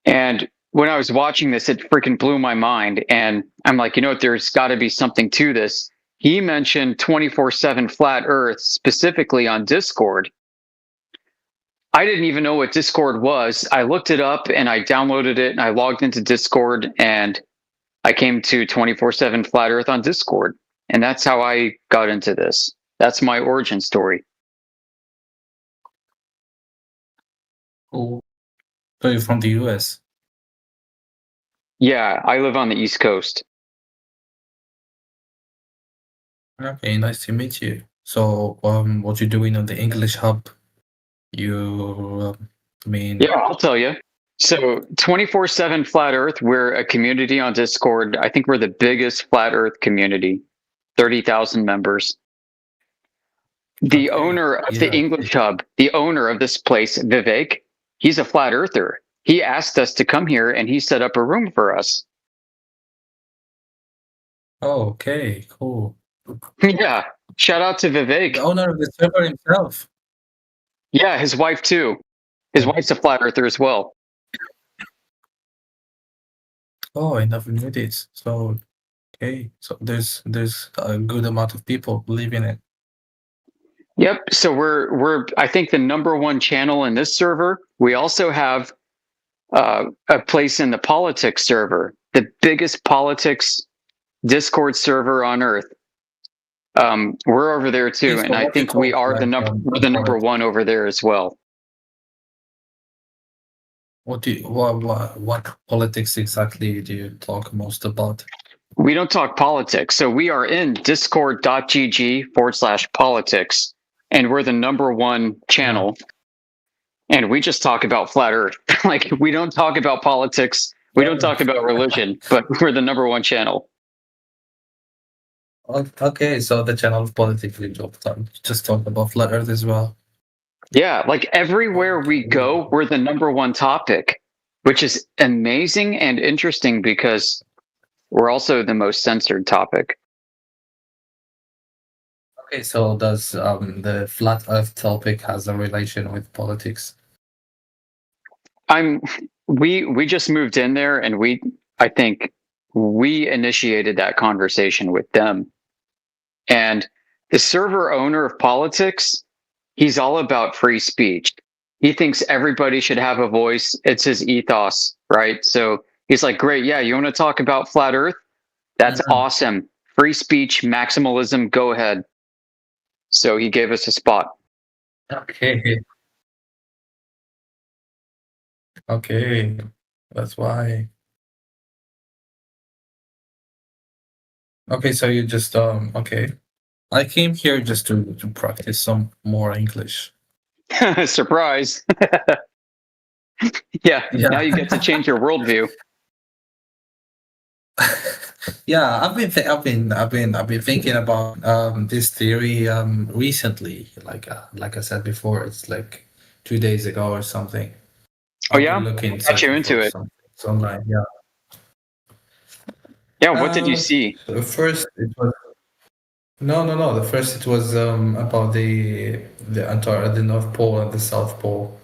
And when I was watching this, it freaking blew my mind. And I'm like, you know what, there's got to be something to this. He mentioned 24/7 flat earth specifically on Discord. I didn't even know what Discord was. I looked it up and I downloaded it and I logged into Discord and I came to 24/7 flat earth on Discord. And that's how I got into this. That's my origin story. Oh, so you're from the US? Yeah, I live on the East Coast. Okay, nice to meet you. So, what you doing on the English Hub? You, I mean, Yeah, I'll tell you. So 24/7 Flat Earth, we're a community on Discord. I think we're the biggest Flat Earth community, 30,000 members. The owner of the English Hub, the owner of this place, Vivek, he's a Flat Earther. He asked us to come here and he set up a room for us. Oh, okay, cool. Yeah, shout out to Vivek. The owner of the server himself. Yeah, his wife too. His wife's a Flat Earther as well. Oh, I never knew this. So, okay, so there's a good amount of people believing it. Yep. So we're I think the #1 channel in this server. We also have a place in the politics server, the biggest politics Discord server on Earth. We're over there too, and I think we are the #1 over there as well. What politics exactly do you talk most about? We don't talk politics. So we are in discord.gg/politics, and we're the #1 channel. And we just talk about Flat Earth. Like, we don't talk about politics. We don't talk about religion, but we're the #1 channel. Okay, so the channel of politics, we just talk about Flat Earth as well. Yeah, like everywhere we go, we're the #1 topic, which is amazing and interesting because we're also the most censored topic. Okay, so does the Flat Earth topic has a relation with politics? We just moved in there, and I think we initiated that conversation with them. And the server owner of politics, he's all about free speech. He thinks everybody should have a voice. It's his ethos, right? So he's like, great, yeah, you want to talk about Flat Earth? That's awesome. Free speech, maximalism, go ahead. So he gave us a spot. Okay. Okay, that's why. Okay, so you just okay. I came here just to practice some more English. Surprise. Yeah, now you get to change your worldview. Yeah, I've been thinking about this theory recently. Like I said before, it's like 2 days ago or something. Oh yeah, got you into it. It's online, yeah. Yeah, what did you see? First, it was no. The first it was about the North Pole and the South Pole.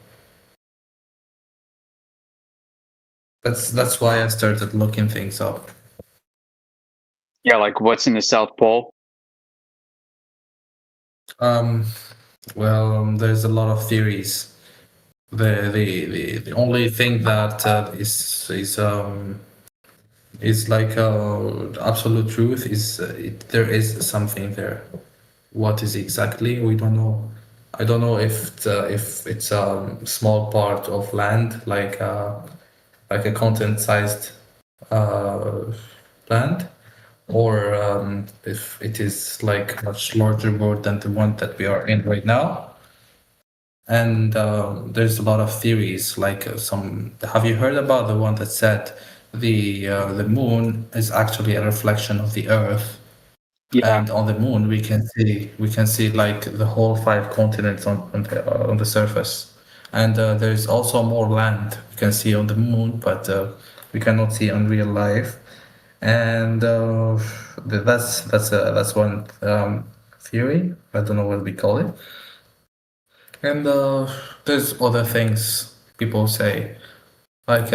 That's why I started looking things up. Yeah, like what's in the South Pole? Well, there's a lot of theories. The only thing that is like absolute truth is there is something there. What is exactly? We don't know. I don't know if it's a small part of land, like a continent-sized land, or if it is like much larger world than the one that we are in right now. And there's a lot of theories, like some. Have you heard about the one that said the moon is actually a reflection of the Earth? Yeah. And on the moon we can see like the whole 5 continents on the surface. And there's also more land we can see on the moon, but we cannot see in real life. And that's one theory. I don't know what we call it. And there's other things people say, like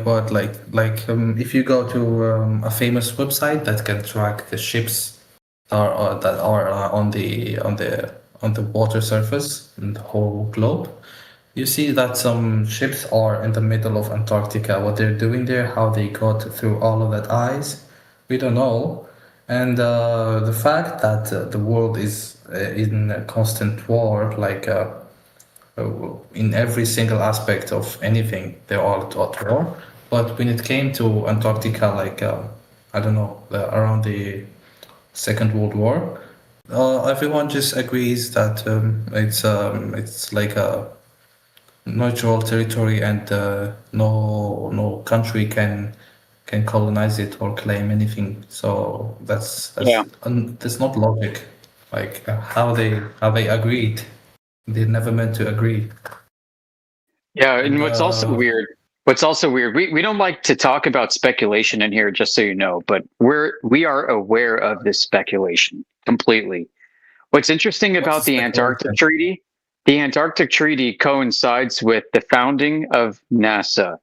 what, if you go to a famous website that can track the ships that are on the water surface in the whole globe, you see that some ships are in the middle of Antarctica. What they're doing there, how they got through all of that ice, we don't know. And the fact that the world is in a constant war, like in every single aspect of anything, they're all at war. But when it came to Antarctica, like I don't know, around the Second World War, everyone just agrees that it's like a neutral territory, and no country can colonize it or claim anything. So that's not logic. Like how they agreed, they never meant to agree. Yeah, and what's also weird, we don't like to talk about speculation in here, just so you know, but we are aware of this speculation completely. What's interesting about the Antarctic Treaty, the Antarctic Treaty coincides with the founding of NASA.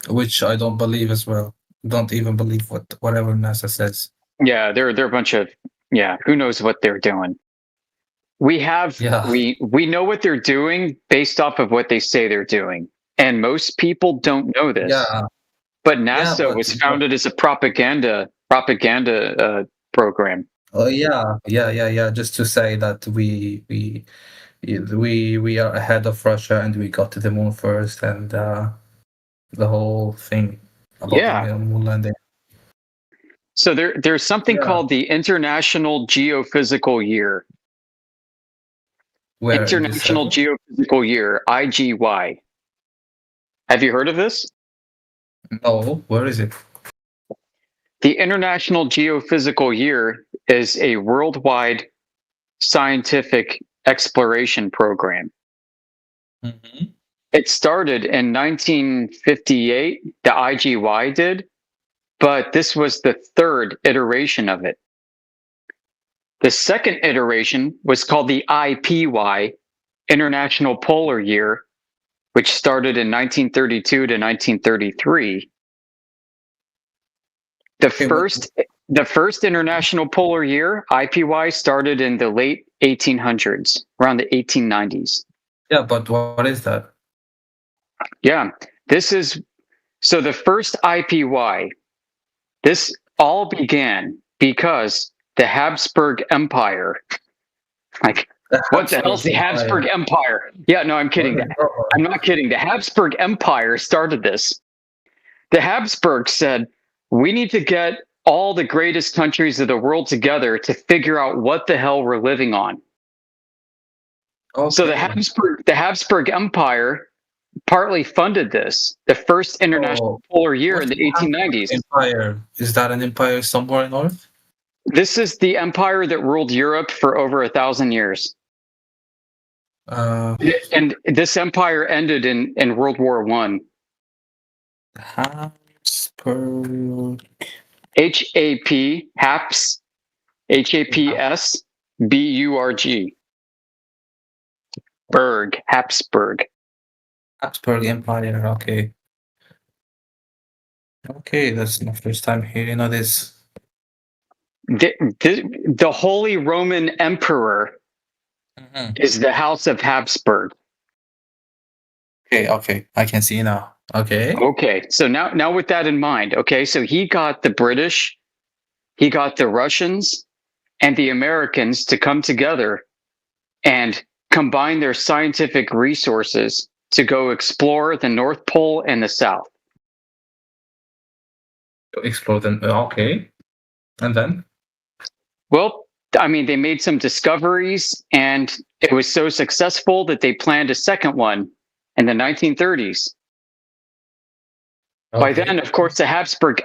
Which I don't believe as well. Don't even believe whatever NASA says. Yeah, they're a bunch of, who knows what they're doing. We know what they're doing based off of what they say they're doing. And most people don't know this. Yeah. But NASA was founded as a propaganda program. Oh yeah. Just to say that we are ahead of Russia, and we got to the moon first, and the whole thing about the moon landing. So there's something called the International Geophysical Year. International Geophysical Year, IGY. Have you heard of this? No, where is it? The International Geophysical Year is a worldwide scientific exploration program. It started in 1958, the IGY did, but this was the third iteration of it. The second iteration was called the IPY, International Polar Year, which started in 1932 to 1933. The first International Polar Year, IPY, started in the late 1800s, around the 1890s. Yeah, but what is that? Yeah, so the first IPY, this all began because the Habsburg Empire, what the hell's the Habsburg Empire? Yeah, no, I'm kidding. I'm not kidding. The Habsburg Empire started this. The Habsburgs said, we need to get all the greatest countries of the world together to figure out what the hell we're living on. Okay. So the Habsburg Empire partly funded this, the first International Polar Year in the 1890s. Empire. Is that an empire somewhere in Earth? This is the empire that ruled Europe for over 1,000 years. And this empire ended in World War I. Habsburg. HAP, HAPS, HAPS, BURG. Habsburg. Habsburg Empire, okay. Okay, that's my first time hearing of this. The Holy Roman Emperor is the House of Habsburg. Okay, I can see now. Okay, so now with that in mind, so he got the British, he got the Russians, and the Americans to come together and combine their scientific resources to go explore the North Pole and the South. Explore them, okay. And then? Well, I mean, they made some discoveries, and it was so successful that they planned a second one in the 1930s. Okay. By then, of course, the Habsburg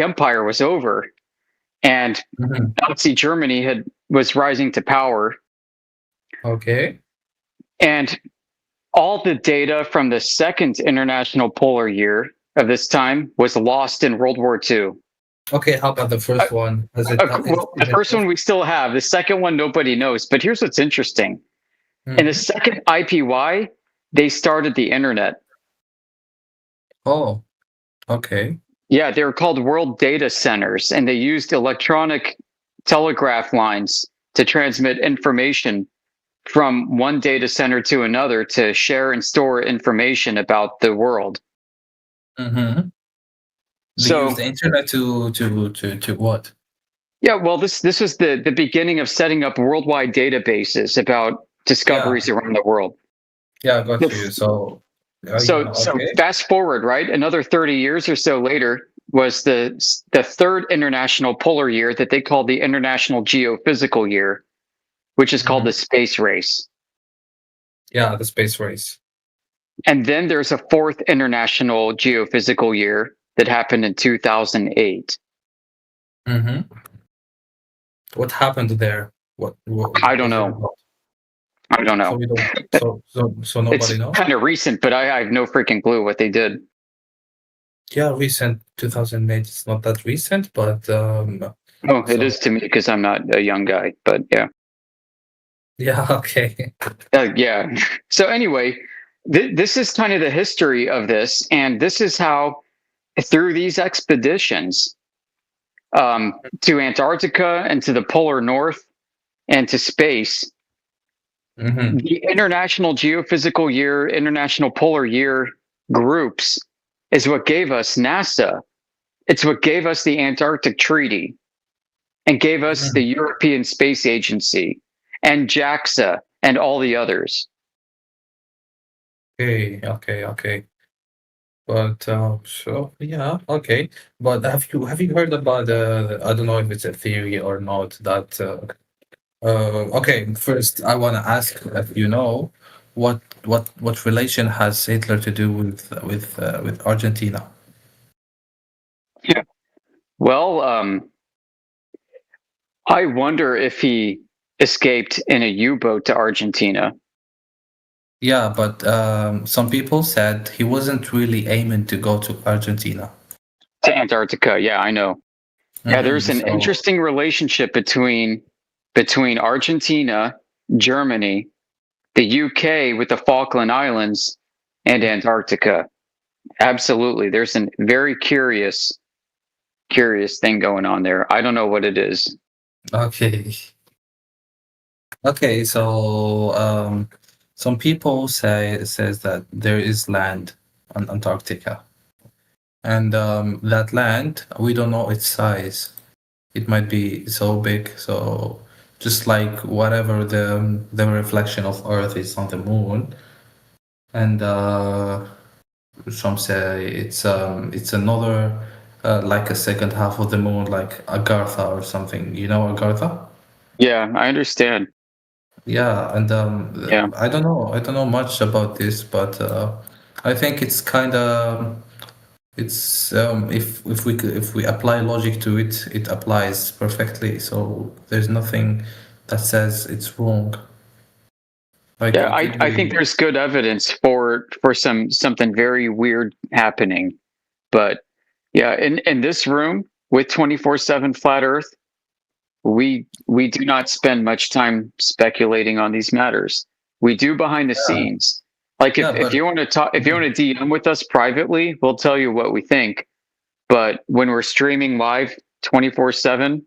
Empire was over, and Nazi Germany was rising to power. Okay. And all the data from the second International Polar Year of this time was lost in World War II. Okay, how about the first one? The first one we still have. The second one nobody knows. But here's what's interesting. In the second IPY, they started the internet. Oh, okay. Yeah, they were called World Data Centers, and they used electronic telegraph lines to transmit information from one data center to another to share and store information about the world. So use the internet to what? yeah, well, this was the beginning of setting up worldwide databases about discoveries around the world. Yeah, I got you. So So fast forward, right? Another 30 years or so later was the third international polar year that they called the International Geophysical Year, which is called the space race. Yeah, the space race. And then there's a fourth International Geophysical Year that happened in 2008. Mm-hmm. What happened there? What I don't know. I don't know. So nobody it's knows? kind of recent, but I have no freaking clue what they did. Yeah, recent 2008. It's not that recent, but it is to me because I'm not a young guy. But yeah. Yeah. Okay. Yeah. So anyway, this is kind of the history of this, and this is how through these expeditions to Antarctica and to the polar north and to space. The International Geophysical Year, International Polar Year groups is what gave us NASA. It's what gave us the Antarctic Treaty and gave us the European Space Agency and JAXA and all the others. Okay. But so yeah, okay. But have you heard about I don't know if it's a theory or not that okay, first I want to ask if you know what relation has Hitler to do with Argentina? Yeah. Well, I wonder if he escaped in a U-boat to Argentina. Yeah, but some people said he wasn't really aiming to go to Argentina. To Antarctica, yeah, I know. Yeah, there's an interesting relationship between Argentina, Germany, the UK with the Falkland Islands, and Antarctica. Absolutely. There's a very curious thing going on there. I don't know what it is. Okay, so some people says that there is land on Antarctica. And that land, we don't know its size. It might be so big, so just like whatever the reflection of Earth is on the moon, and some say it's another like a second half of the moon, like Agartha or something. You know Agartha? Yeah, I understand. Yeah, and I don't know much about this, but I think it's kind of it's if we apply logic to it, it applies perfectly. So there's nothing that says it's wrong. Like, yeah, I think there's good evidence for something very weird happening, but yeah, in this room with 24/7 Flat Earth, we do not spend much time speculating on these matters. We do behind the scenes. Like if you want to talk, if you want to DM with us privately, we'll tell you what we think. But when we're streaming live 24/7,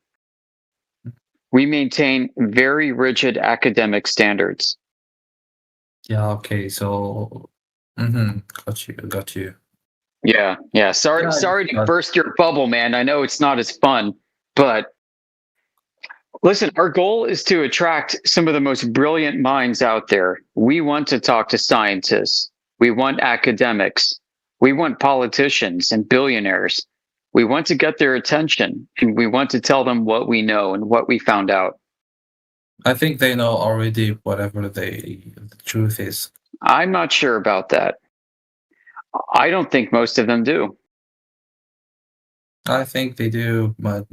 we maintain very rigid academic standards. Yeah. Okay. So, got you. Yeah. Sorry to burst your bubble, man. I know it's not as fun, but listen, our goal is to attract some of the most brilliant minds out there. We want to talk to scientists. We want academics. We want politicians and billionaires. We want to get their attention, and we want to tell them what we know and what we found out. I think they know already whatever the truth is. I'm not sure about that. I don't think most of them do. I think they do, but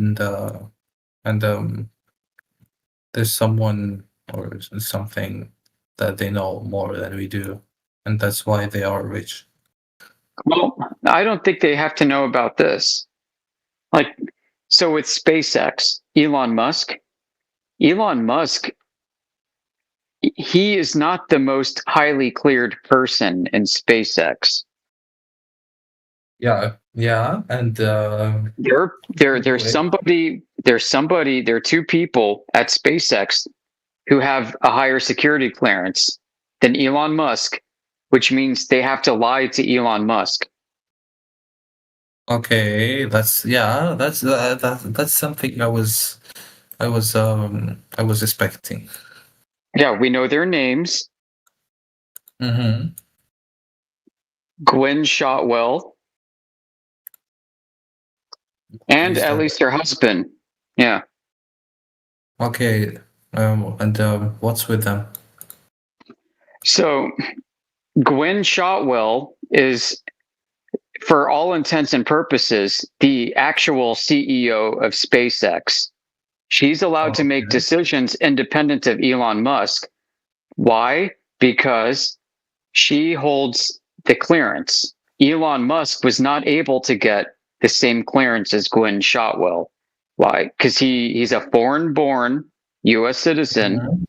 there's someone or something that they know more than we do, and that's why they are rich. Well, I don't think they have to know about this. Like, so with SpaceX, Elon Musk, he is not the most highly cleared person in SpaceX. Yeah, and there's two people at SpaceX who have a higher security clearance than Elon Musk, which means they have to lie to Elon Musk. Okay, that's something I was expecting. Yeah, we know their names. Mm-hmm. Gwen Shotwell. And at least her husband. Yeah. Okay. And what's with them? So Gwen Shotwell is, for all intents and purposes, the actual CEO of SpaceX. She's allowed to make decisions independent of Elon Musk. Why? Because she holds the clearance. Elon Musk was not able to get the same clearance as Gwen Shotwell. Why? Because he's a foreign-born U.S. citizen,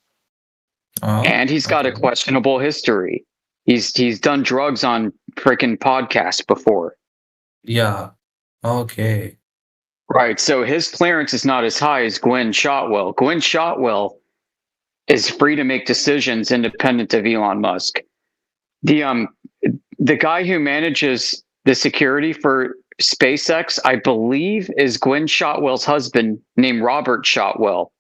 and he's got a questionable history. He's done drugs on freaking podcasts before. Yeah. Okay. Right. So his clearance is not as high as Gwen Shotwell. Gwen Shotwell is free to make decisions independent of Elon Musk. The guy who manages the security for SpaceX, I believe, is Gwen Shotwell's husband, named Robert Shotwell.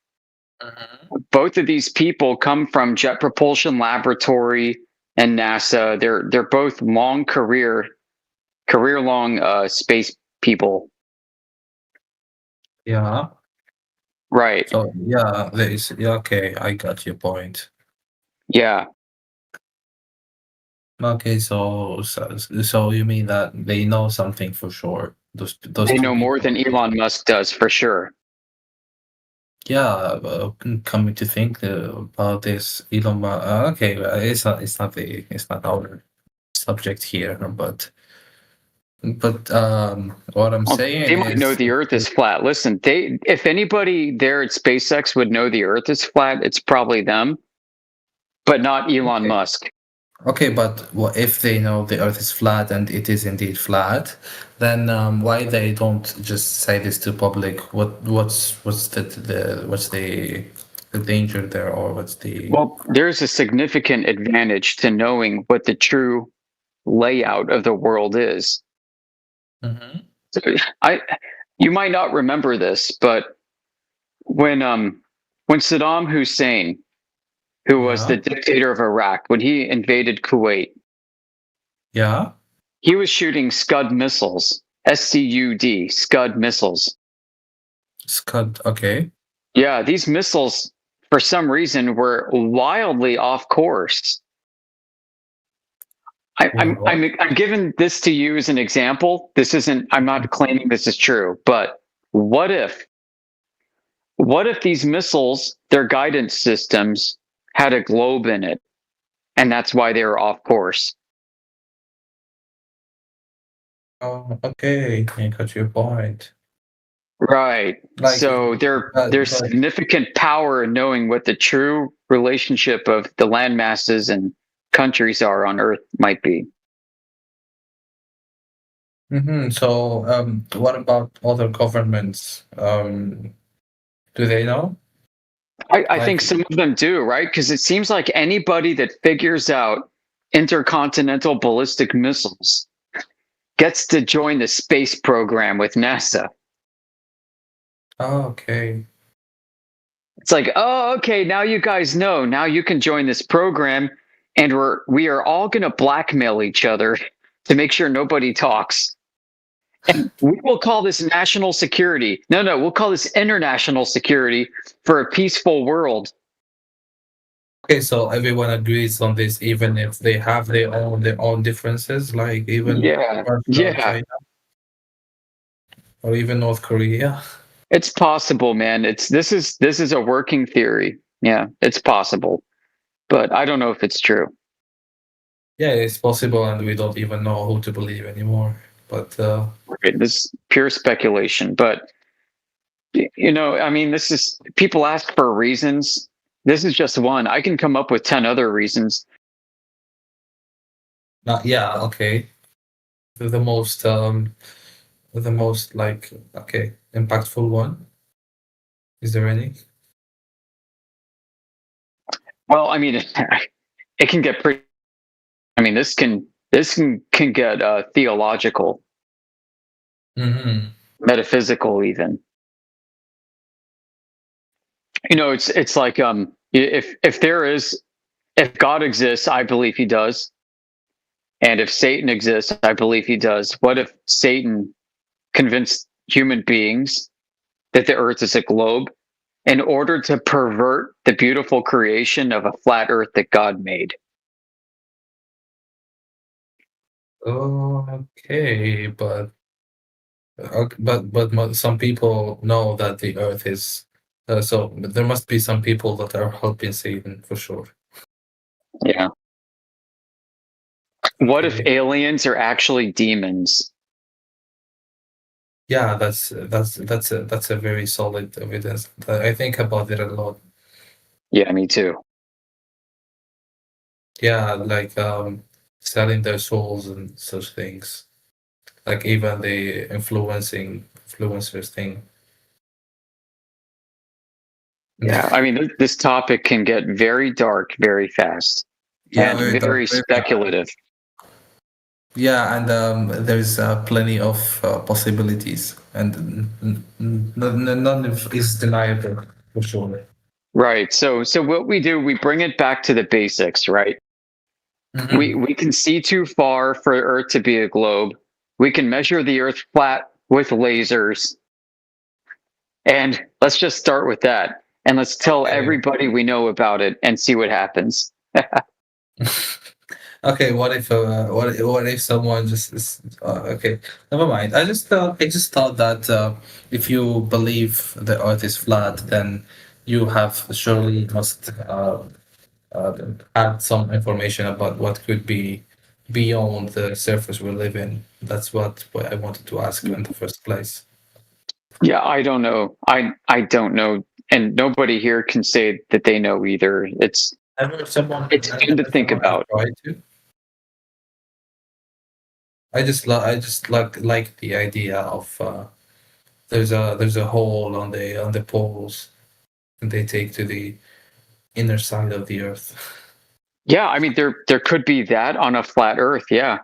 Both of these people come from Jet Propulsion Laboratory and NASA. They're both career-long space people. Yeah. Right. So okay, I got your point. Yeah. Okay, so you mean that they know something for sure? Those They know more than Elon Musk does, for sure. Yeah, coming to think about this, Elon Musk. Okay, it's not our subject here, but what I'm saying they might know the Earth is flat. Listen, if anybody there at SpaceX would know the Earth is flat, it's probably them, but not Elon Musk. Okay, but what if they know the Earth is flat and it is indeed flat? Then why they don't just say this to public? What's the danger there, or what's the? Well, there's a significant advantage to knowing what the true layout of the world is. So you might not remember this, but when Saddam Hussein, who was the dictator of Iraq, when he invaded Kuwait, he was shooting Scud missiles, SCUD, Scud missiles. Scud, okay. Yeah, these missiles, for some reason, were wildly off course. I'm giving this to you as an example. I'm not claiming this is true, but what if these missiles, their guidance systems, had a globe in it, and that's why they were off course? Oh, okay, I got your point. Right. So there's significant power in knowing what the true relationship of the land masses and countries are on Earth might be. So, what about other governments? Do they know? I think some of them do, right? Because it seems like anybody that figures out intercontinental ballistic missiles gets to join the space program with NASA. Oh, okay. It's like, oh, okay, now you guys know. Now you can join this program, and we are all going to blackmail each other to make sure nobody talks. And we will call this national security. No, we'll call this international security for a peaceful world. Okay, so everyone agrees on this, even if they have their own differences, like even China or even North Korea. It's possible, man. This is a working theory. Yeah, it's possible, but I don't know if it's true. Yeah, it's possible, and we don't even know who to believe anymore. But right, this is pure speculation. But I mean, this is, people ask for reasons. This is just one. I can come up with 10 other reasons. Yeah, okay. The most impactful one. Is there any? Well, I mean, it can get pretty. I mean, this can get theological. metaphysical even. You know, it's like if God exists, I believe he does. And if Satan exists, I believe he does. What if Satan convinced human beings that the earth is a globe in order to pervert the beautiful creation of a flat earth that God made? Okay, but some people know that the earth is so there must be some people that are helping Satan for sure. Yeah. What if aliens are actually demons? Yeah, that's a very solid evidence. I think about it a lot. Yeah, me too. Yeah, like selling their souls and such things. Like even the influencers thing. Yeah, I mean, this topic can get very dark very fast. Yeah, and very dark, very very speculative. Yeah, and there's plenty of possibilities, and none is deniable for sure. Right. So what we do, we bring it back to the basics, right? We can see too far for Earth to be a globe. We can measure the Earth flat with lasers. And let's just start with that. And let's tell everybody we know about it and see what happens. Okay, what if someone just is okay? Never mind. I just thought that if you believe the Earth is flat, then you have surely must add some information about what could be beyond the surface we live in. That's what I wanted to ask in the first place. Yeah, I don't know. I don't know, and nobody here can say that they know either. It's good to think about. I just like the idea of there's a hole on the poles, and they take to the inner side of the Earth. Yeah, I mean there could be that on a flat Earth. Yeah.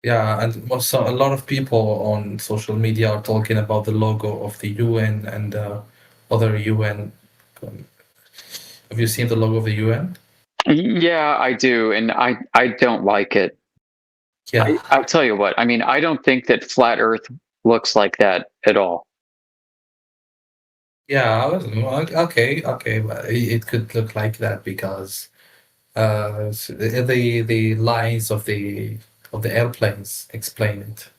Yeah, and also a lot of people on social media are talking about the logo of the UN and other UN. Have you seen the logo of the UN? Yeah, I do, and I don't like it. Yeah, I'll tell you what. I mean, I don't think that flat Earth looks like that at all. Yeah, okay, but it could look like that because the lines of the airplanes explain it.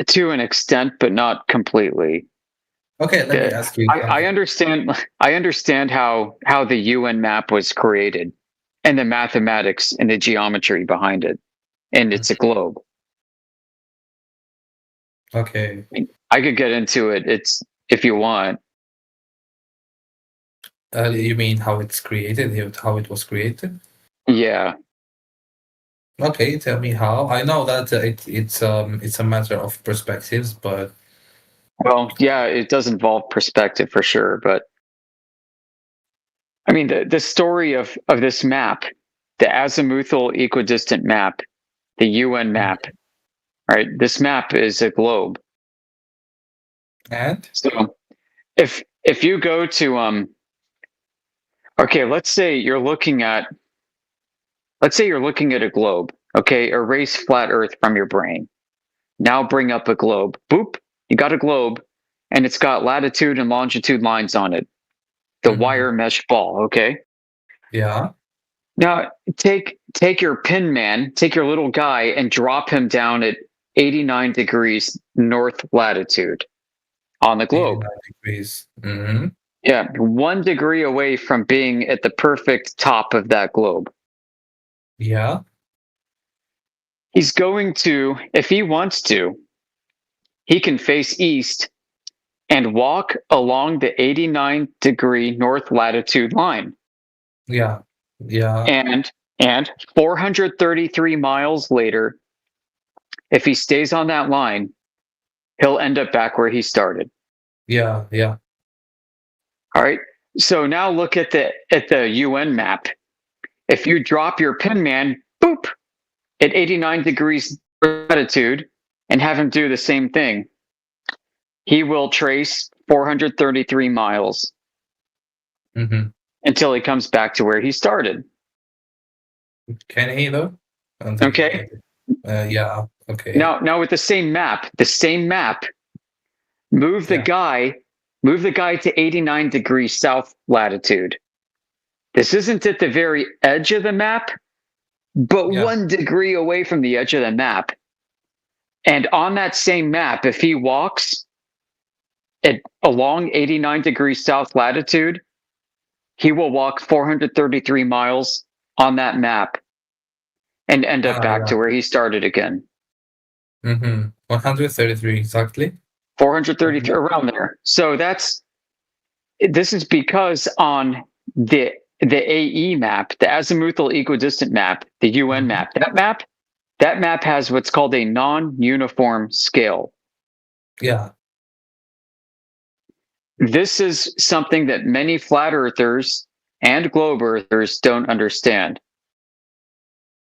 To an extent, but not completely. Okay, let me ask you. I understand. I understand how the UN map was created, and the mathematics and the geometry behind it, and it's a globe. Okay. I could get into it. It's if you want. You mean how it's created? How it was created? Yeah. Okay, tell me how. I know that it's a matter of perspectives, but well, yeah, it does involve perspective for sure. But I mean, the story of this map, the azimuthal equidistant map, the UN map, right? This map is a globe. And so, if you go to okay, let's say you're looking at a globe. Okay, erase flat Earth from your brain. Now bring up a globe. Boop, you got a globe, and it's got latitude and longitude lines on it. The wire mesh ball. Okay. Yeah. Now take your pin man, take your little guy, and drop him down at 89 degrees north latitude on the globe. 89 degrees. Mm-hmm. Yeah, 1 degree away from being at the perfect top of that globe. Yeah. He's going to, if he wants to, he can face east and walk along the 89 degree north latitude line. Yeah. Yeah. And 433 miles later, if he stays on that line, he'll end up back where he started. Yeah, yeah. All right. So now look at the UN map. If you drop your pin man, boop, at 89 degrees latitude, and have him do the same thing, he will trace 433 miles until he comes back to where he started. Can he though? Okay. Yeah. Okay. Now with the same map, move the guy to 89 degrees south latitude. This isn't at the very edge of the map, but 1 degree away from the edge of the map. And on that same map, if he walks along 89 degrees south latitude, he will walk 433 miles on that map and end up back to where he started again. 133 exactly. 433 around there. So this is because on the AE map, the azimuthal equidistant map, the UN map, that map has what's called a non-uniform scale. Yeah. This is something that many flat earthers and globe earthers don't understand.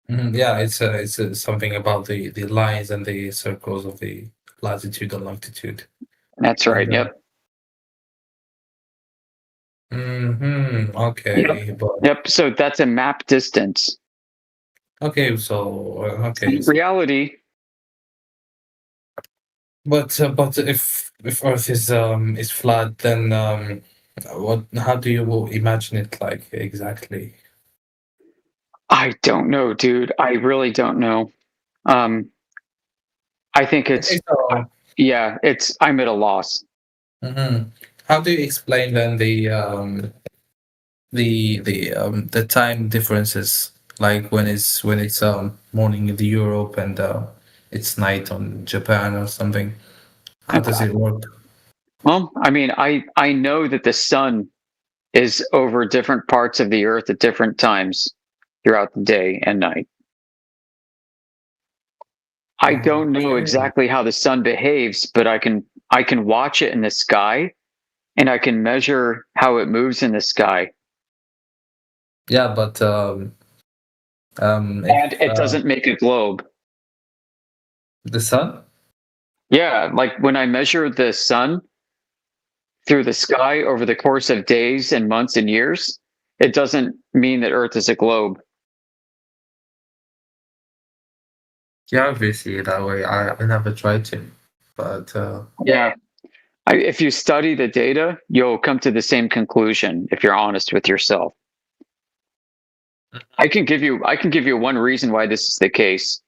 Yeah, it's something about the lines and the circles of the latitude and longitude. That's right. Yep. Okay. Yep. So that's a map distance. Okay. So okay. Reality. But if Earth is flat, then how do you imagine it like exactly? I don't know, dude. I really don't know. I think I'm at a loss. How do you explain then the time differences, like when it's morning in the Europe and it's night on Japan or something? How does it work? Well, I mean, I know that the sun is over different parts of the earth at different times throughout the day and night. I don't know exactly how the sun behaves, but I can watch it in the sky, and I can measure how it moves in the sky. Yeah, but and it doesn't make a globe. The sun? Yeah, like when I measure the sun through the sky over the course of days and months and years, it doesn't mean that Earth is a globe. Yeah, obviously that way. I never tried to, but yeah, if you study the data, you'll come to the same conclusion if you're honest with yourself. I can give you one reason why this is the case.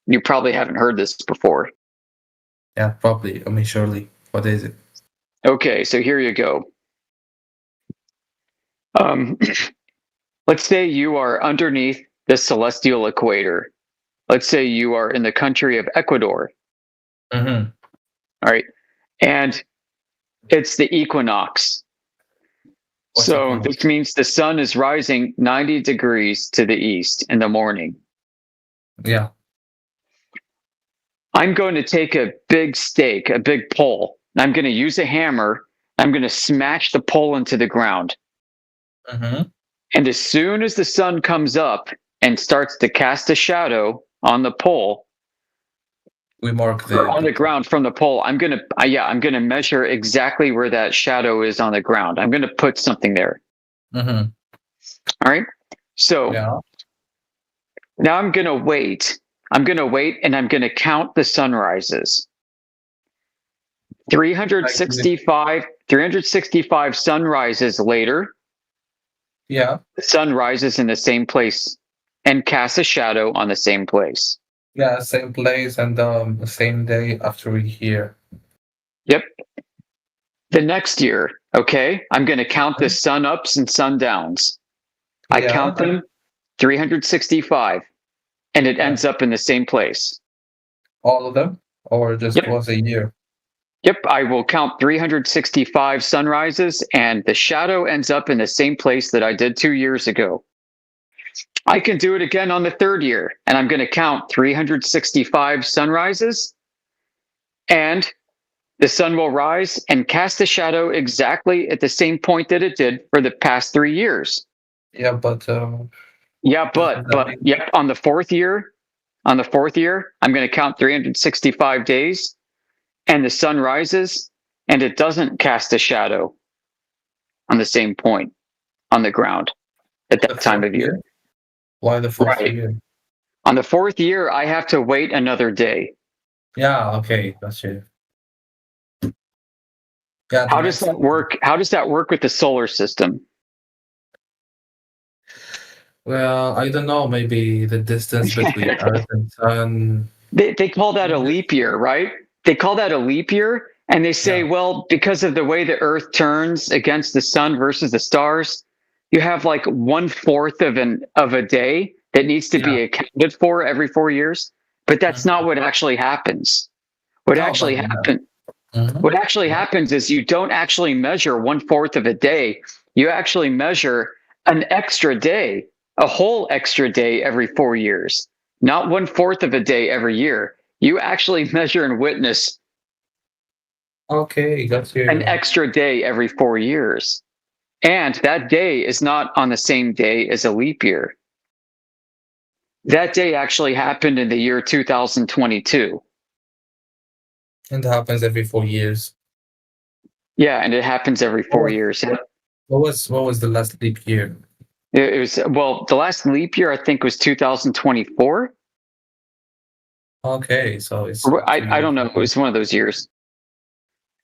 You probably haven't heard this before. Yeah, probably. I mean, surely. What is it? Okay, so here you go. Let's say you are underneath the celestial equator. Let's say you are in the country of Ecuador. All right. And it's the equinox. So this means the sun is rising 90 degrees to the east in the morning. Yeah. I'm going to take a big stake, a big pole. I'm going to use a hammer. I'm going to smash the pole into the ground. And as soon as the sun comes up and starts to cast a shadow on the pole, we mark on the ground from the pole. I'm gonna measure exactly where that shadow is on the ground. I'm gonna put something there. All right. So now I'm gonna wait. And I'm gonna count the sunrises. 365 sunrises later. Yeah. The sun rises in the same place and casts a shadow on the same place. Yeah, same place and the same day after we're here. Yep. The next year, okay, I'm going to count the sun ups and sun downs. I count them 365, and it ends up in the same place. All of them? Or just once a year? Yep, I will count 365 sunrises, and the shadow ends up in the same place that I did 2 years ago. I can do it again on the third year, and I'm going to count 365 sunrises, and the sun will rise and cast a shadow exactly at the same point that it did for the past 3 years. Yeah, but on the fourth year, On the 4th year, I'm going to count 365 days, and the sun rises, and it doesn't cast a shadow on the same point on the ground at that time of year. Why the 4th year? On the 4th year, I have to wait another day. Yeah, okay, that's it. Yeah, How does that work? How does that work with the solar system? Well, I don't know. Maybe the distance between Earth and Sun. They call that a leap year, right? They call that a leap year, and they say, well, because of the way the Earth turns against the sun versus the stars, you have like 1/4 of a day that needs to be accounted for every 4 years. But that's not what actually happens. What actually happens is you don't actually measure 1/4 of a day. You actually measure an extra day, a whole extra day every 4 years, not 1/4 of a day every year. You actually measure and witness an extra day every 4 years. And that day is not on the same day as a leap year. That day actually happened in the year 2022. And it happens every 4 years. Yeah, and it happens every 4 years. What was the last leap year? It was, well, the last leap year I think was 2024. Okay, so it's I don't know. It was one of those years.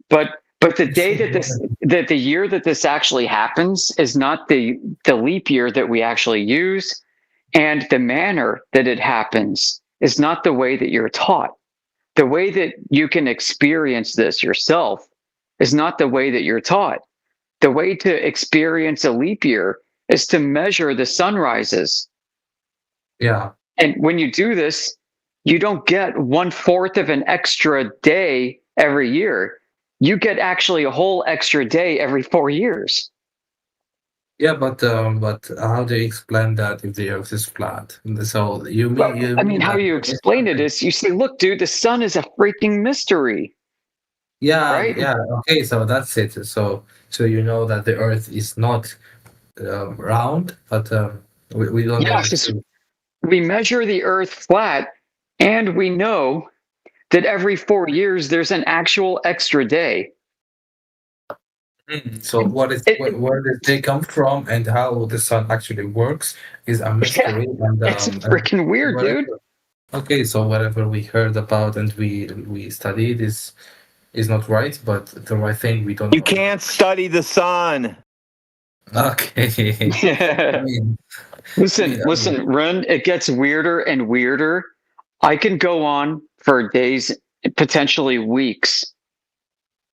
But the day that the year that this actually happens is not the leap year that we actually use, and the manner that it happens is not the way that you're taught. The way that you can experience this yourself is not the way that you're taught. The way to experience a leap year is to measure the sunrises. Yeah. And when you do this, you don't get 1/4 of an extra day every year. You get actually a whole extra day every 4 years. Yeah, but how do you explain that if the Earth is flat? So how you explain it is you say, look, dude, the sun is a freaking mystery. Yeah, right? yeah. Okay, so that's it. So you know that the Earth is not round, but we don't know. Yes, we measure the Earth flat, and we know that every 4 years there's an actual extra day. So where did they come from and how the sun actually works is a mystery. It's freaking weird, dude. Okay, so whatever we heard about and we studied is not right, but the right thing we don't. You can't study the sun. Okay. Yeah. Listen, Ren, it gets weirder and weirder. I can go on for days, potentially weeks,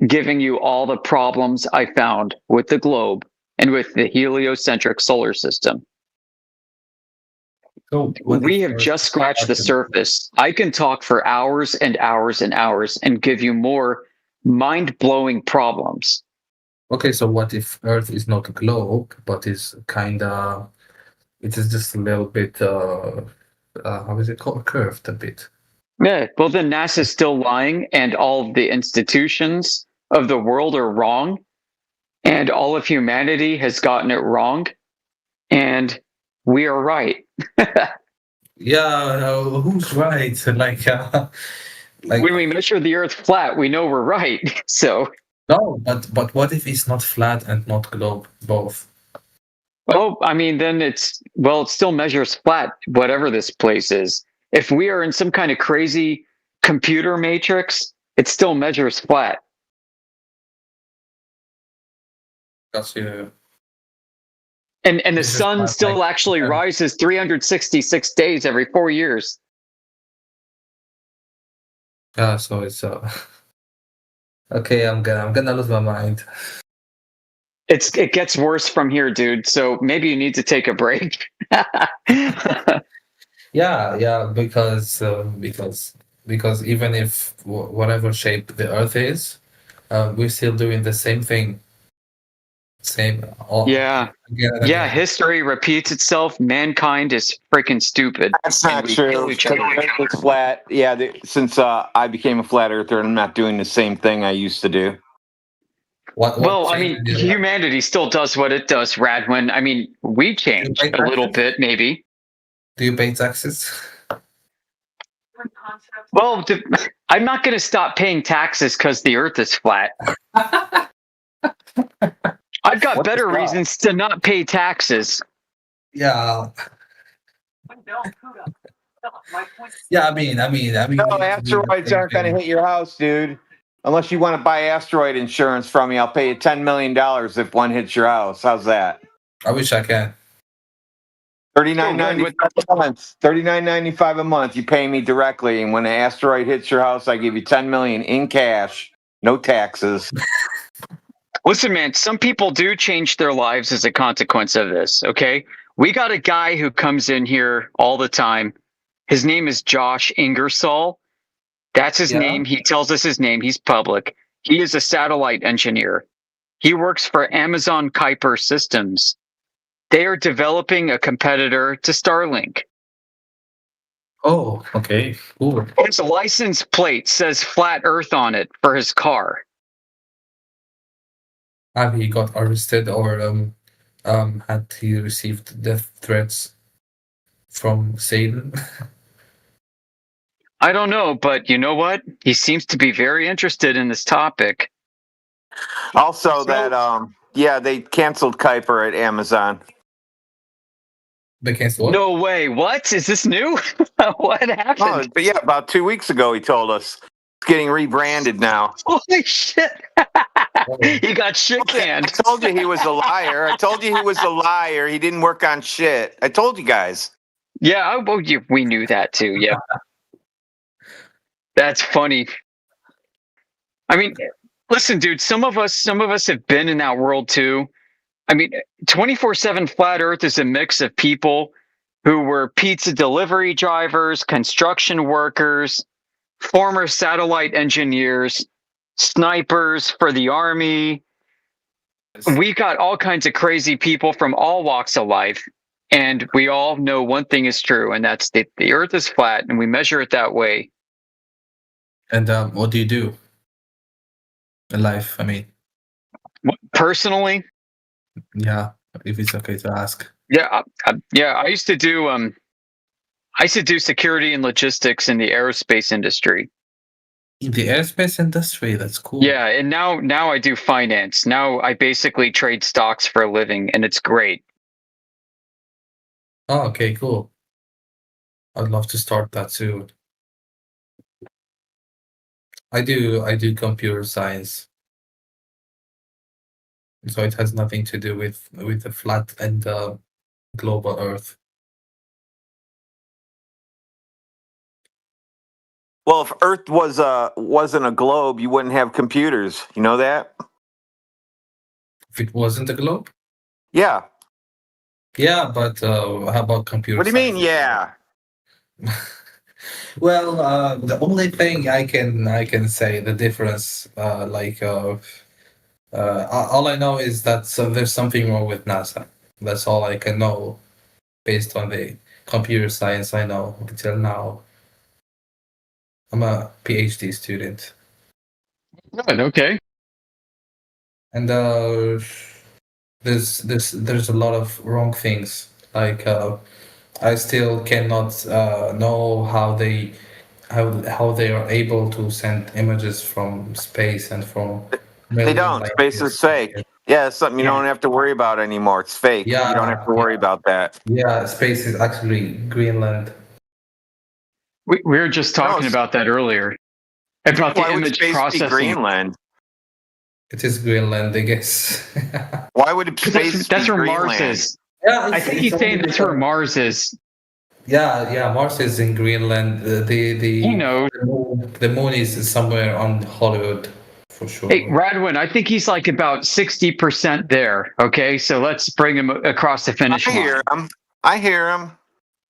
giving you all the problems I found with the globe and with the heliocentric solar system. We have just scratched the surface. I can talk for hours and hours and hours and give you more mind-blowing problems. Okay, so what if Earth is not a globe, but is kinda, it is just a little bit, how is it called? Curved a bit. Yeah, well then NASA's still lying and all of the institutions of the world are wrong and all of humanity has gotten it wrong and we are right. Yeah, who's right? Like when we measure the Earth flat, we know we're right. So no, but what if it's not flat and not globe, both? Oh, I mean, then it still measures flat, whatever this place is. If we are in some kind of crazy computer matrix, it still measures flat. That's yeah. And the sun still actually rises 366 days every 4 years. Yeah, so it's okay. I'm gonna lose my mind. It gets worse from here, dude. So maybe you need to take a break. Yeah, because even if whatever shape the Earth is, we're still doing the same thing. Yeah. History repeats itself. Mankind is freaking stupid. That's not true. It's flat. Yeah, since I became a flat earther, I'm not doing the same thing I used to do. Well, I mean, humanity still does what it does, Radwin. I mean, we changed a little bit, maybe. Do you pay taxes? Well, I'm not going to stop paying taxes because the Earth is flat. I've got better reasons to not pay taxes. Yeah. Yeah, I mean. No, asteroids aren't going to hit your house, dude. Unless you want to buy asteroid insurance from me, I'll pay you $10 million if one hits your house. How's that? I wish I can. $39.95 a month. $39.95 a month. You pay me directly, and when an asteroid hits your house, I give you $10 million in cash, no taxes. Listen, man, some people do change their lives as a consequence of this, okay? We got a guy who comes in here all the time. His name is Josh Ingersoll. That's his name. He tells us his name. He's public. He is a satellite engineer. He works for Amazon Kuiper Systems. They are developing a competitor to Starlink. Oh, okay. Cool. His license plate says Flat Earth on it for his car. Have he got arrested or had he received death threats from Satan? I don't know, but you know what? He seems to be very interested in this topic. Also, they canceled Kuiper at Amazon. They canceled? No way. What? Is this new? What happened? Oh, but yeah, about 2 weeks ago, he told us. It's getting rebranded now. Holy shit. He got shit canned. I told you he was a liar. He didn't work on shit. I told you guys. Yeah, we knew that too. Yeah. That's funny. I mean, listen, dude, some of us have been in that world too. I mean, 24/7 Flat Earth is a mix of people who were pizza delivery drivers, construction workers, former satellite engineers, snipers for the army. We've got all kinds of crazy people from all walks of life. And we all know one thing is true, and that's that the Earth is flat, and we measure it that way. And what do you do in life? I mean, personally, yeah, if it's okay to ask. Yeah, I used to do security and logistics in the aerospace industry. In the aerospace industry, that's cool. Yeah, and now I do finance. Now I basically trade stocks for a living, and it's great. Oh, okay, cool. I'd love to start that soon. I do computer science. So it has nothing to do with the flat and global Earth. Well, if Earth wasn't a globe, you wouldn't have computers. You know that? If it wasn't a globe? Yeah. Yeah, but how about computer What do you mean, yeah? Well, the only thing I can say the difference, all I know is that there's something wrong with NASA. That's all I can know, based on the computer science I know until now. I'm a PhD student. Good, okay. And there's a lot of wrong things. Like I still cannot know how they are able to send images from space and from. They don't. Space is fake. Yeah, it's something you don't have to worry about anymore. It's fake. Yeah, you don't have to worry about that. Yeah, space is actually Greenland. We were just talking about that earlier. About the image processing. Greenland? It is Greenland, I guess. Why would space That's be where Greenland? Mars is. Yeah, I think he's saying that's where Mars is. Yeah, Mars is in Greenland. The moon is somewhere on Hollywood, for sure. Hey, Radwin, I think he's like about 60% there. Okay, so let's bring him across the finish line. I hear him.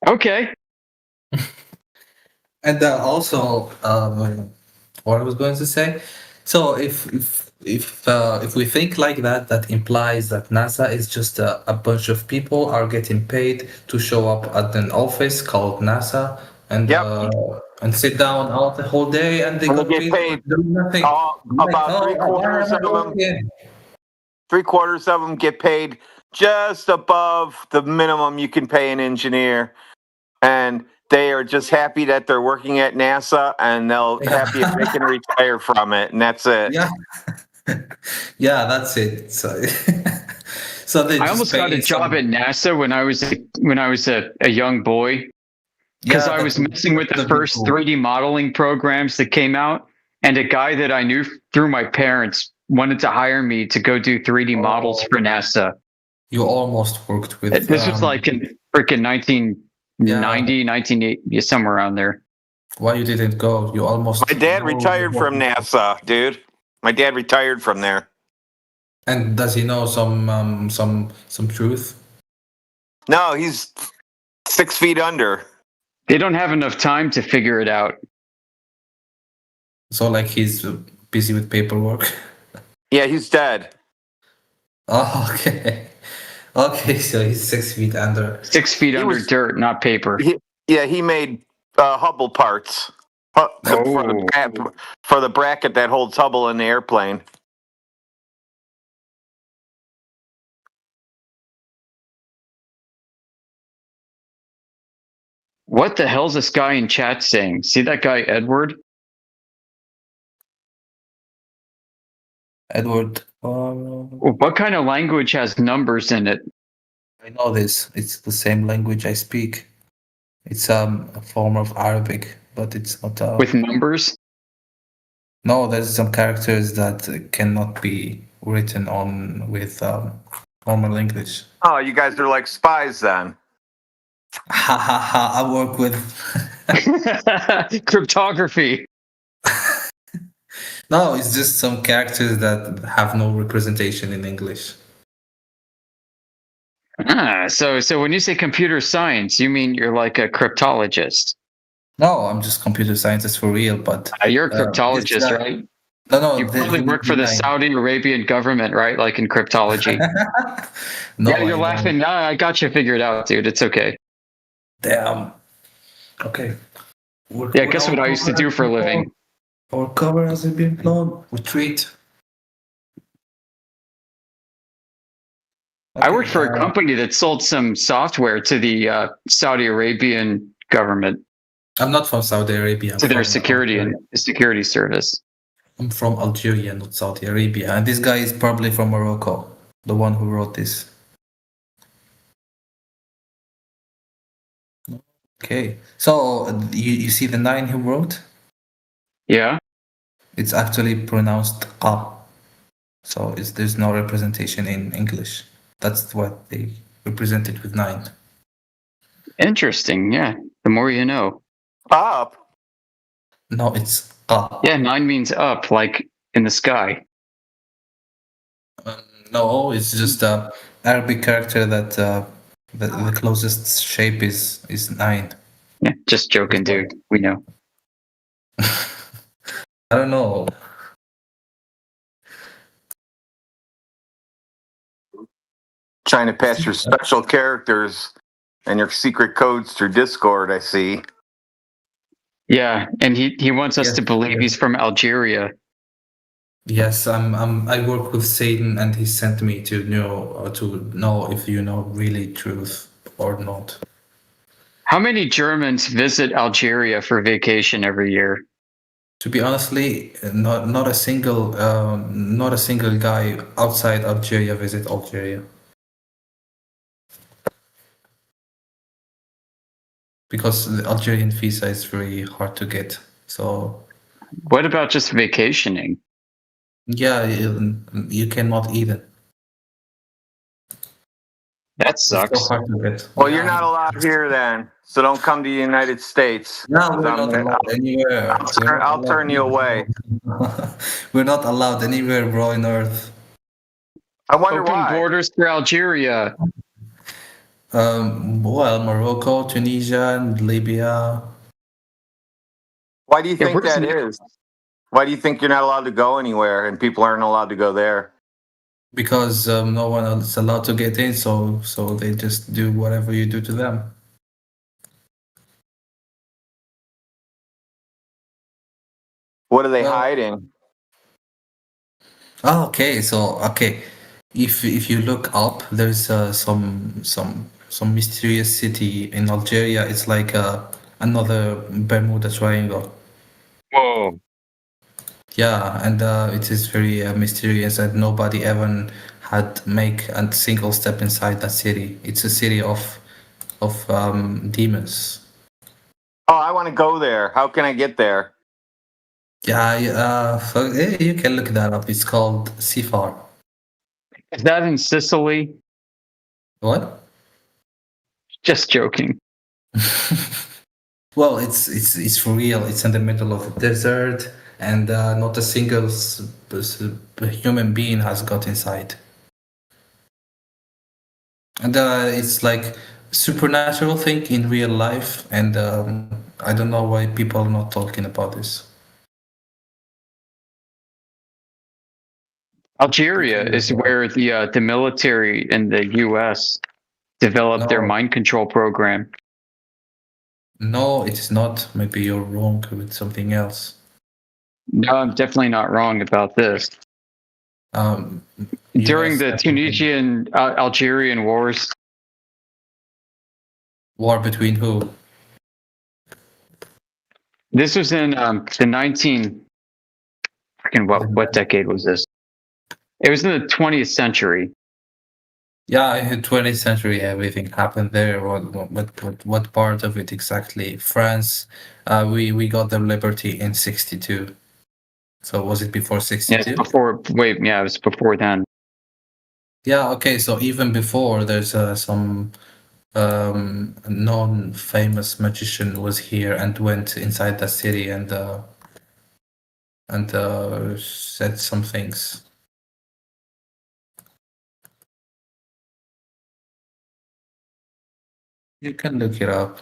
Okay. And also, what I was going to say. So if we think like that, that implies that NASA is just a bunch of people are getting paid to show up at an office called NASA and sit down all the whole day and they get paid do nothing. Three-quarters of them get paid just above the minimum you can pay an engineer, and they are just happy that they're working at NASA, and they'll happy if they can retire from it, and that's it. Yeah, yeah, that's it. So, so they I almost got a job at NASA when I was a young boy, because I was messing with the first 3D modeling programs that came out, and a guy that I knew through my parents wanted to hire me to go do 3D models for NASA. You almost worked with. This was like in freaking 1990, 1980, somewhere around there. Why you didn't go? You almost. My dad retired from NASA, dude. My dad retired from there. And does he know some truth? No, he's 6 feet under. They don't have enough time to figure it out. So like he's busy with paperwork. Yeah, he's dead. Oh, okay. Okay, so he's 6 feet under. 6 feet under dirt, not paper. He made Hubble parts for the bracket that holds Hubble in the airplane. What the hell's this guy in chat saying? See that guy, Edward? Edward. What kind of language has numbers in it? I know this. It's the same language I speak. It's a form of Arabic, but it's not. With numbers? No, there's some characters that cannot be written on with normal English. Oh, you guys are like spies then. Ha ha ha! I work with cryptography. No, it's just some characters that have no representation in English. So when you say computer science, you mean you're like a cryptologist? No, I'm just computer scientist for real, but you're a cryptologist, right? No, you probably work for the Saudi Arabian government, right? Like in cryptology. No, yeah, you're laughing. No, I got you figured out, dude. It's okay. Damn. Okay. Yeah, guess what I used to do for a living? Our cover hasn't been blown. Retreat. I worked for a company that sold some software to the Saudi Arabian government. I'm not from Saudi Arabia. To their security service. I'm from Algeria, not Saudi Arabia. And this guy is probably from Morocco, the one who wrote this. Okay. So you see the 9 he wrote? Yeah. It's actually pronounced Qa. So there's no representation in English. That's what they represented with 9. Interesting. Yeah. The more you know. Up. No, it's Qa. Yeah, 9 means up, like in the sky. No, it's just a Arabic character that the closest shape is 9. Yeah, just joking, dude. We know. I don't know. Trying to pass your special characters and your secret codes through Discord, I see. Yeah, and he wants us to believe he's from Algeria. Yes, I work with Satan, and he sent me to know if you know really truth or not. How many Germans visit Algeria for vacation every year? To be honestly, not a single guy outside Algeria visit Algeria. Because the Algerian visa is very hard to get. So, what about just vacationing? Yeah, you cannot even. That sucks. Well, you're not allowed here then, so don't come to the United States. No, we're not allowed anywhere. I'll turn you away. We're not allowed anywhere, bro, on Earth. I wonder Open why. borders for Algeria. Well, Morocco, Tunisia, and Libya. Why do you think that is? Why do you think you're not allowed to go anywhere and people aren't allowed to go there? Because no one else is allowed to get in, so they just do whatever you do to them. What are they hiding? Oh, okay. So if you look up, there's some mysterious city in Algeria. It's like another Bermuda Triangle. Whoa. Yeah, and it is very mysterious, and nobody ever had make a single step inside that city. It's a city of demons. Oh, I want to go there. How can I get there? Yeah, you can look that up. It's called Sifar. Is that in Sicily? What? Just joking. Well, it's for real. It's in the middle of the desert, and not a single human being has got inside. And it's like supernatural thing in real life, and I don't know why people are not talking about this. Algeria is where the military in the U.S. developed their mind control program. No, it's not. Maybe you're wrong with something else. No, I'm definitely not wrong about this. During the Tunisian Algerian wars. War between who? This was in the 19. Freaking what decade was this? It was in the 20th century. Yeah, in the 20th century, everything happened there. What part of it exactly? France, we got the liberty in 62. So was it before 62? Yeah, before. Wait, yeah, it was before then. Yeah, okay. So even before, there's some non-famous magician was here and went inside the city and said some things. You can look it up.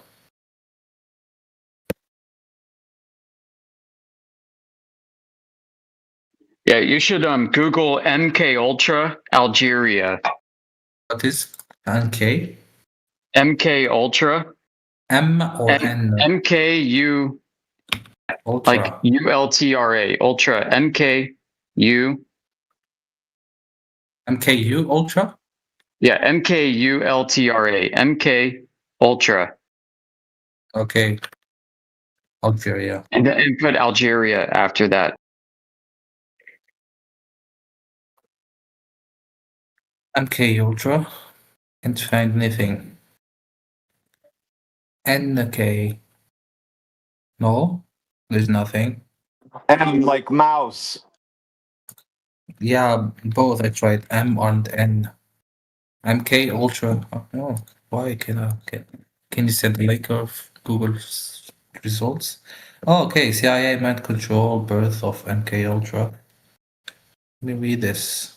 Yeah, you should Google MK Ultra Algeria. What is MK? MK Ultra. M or N? MKU. Ultra. Like ULTRA. Ultra. MKU. MKU Ultra? Yeah, MKULTRA. MK Ultra. Okay. Algeria. And then put Algeria after that. MK Ultra. Can't find anything. NK. No, there's nothing. M like mouse. Yeah, both I tried M and N. MK Ultra. Oh, why can you send the link of Google's results? Oh, okay. CIA mind control birth of MK Ultra. Let me read this.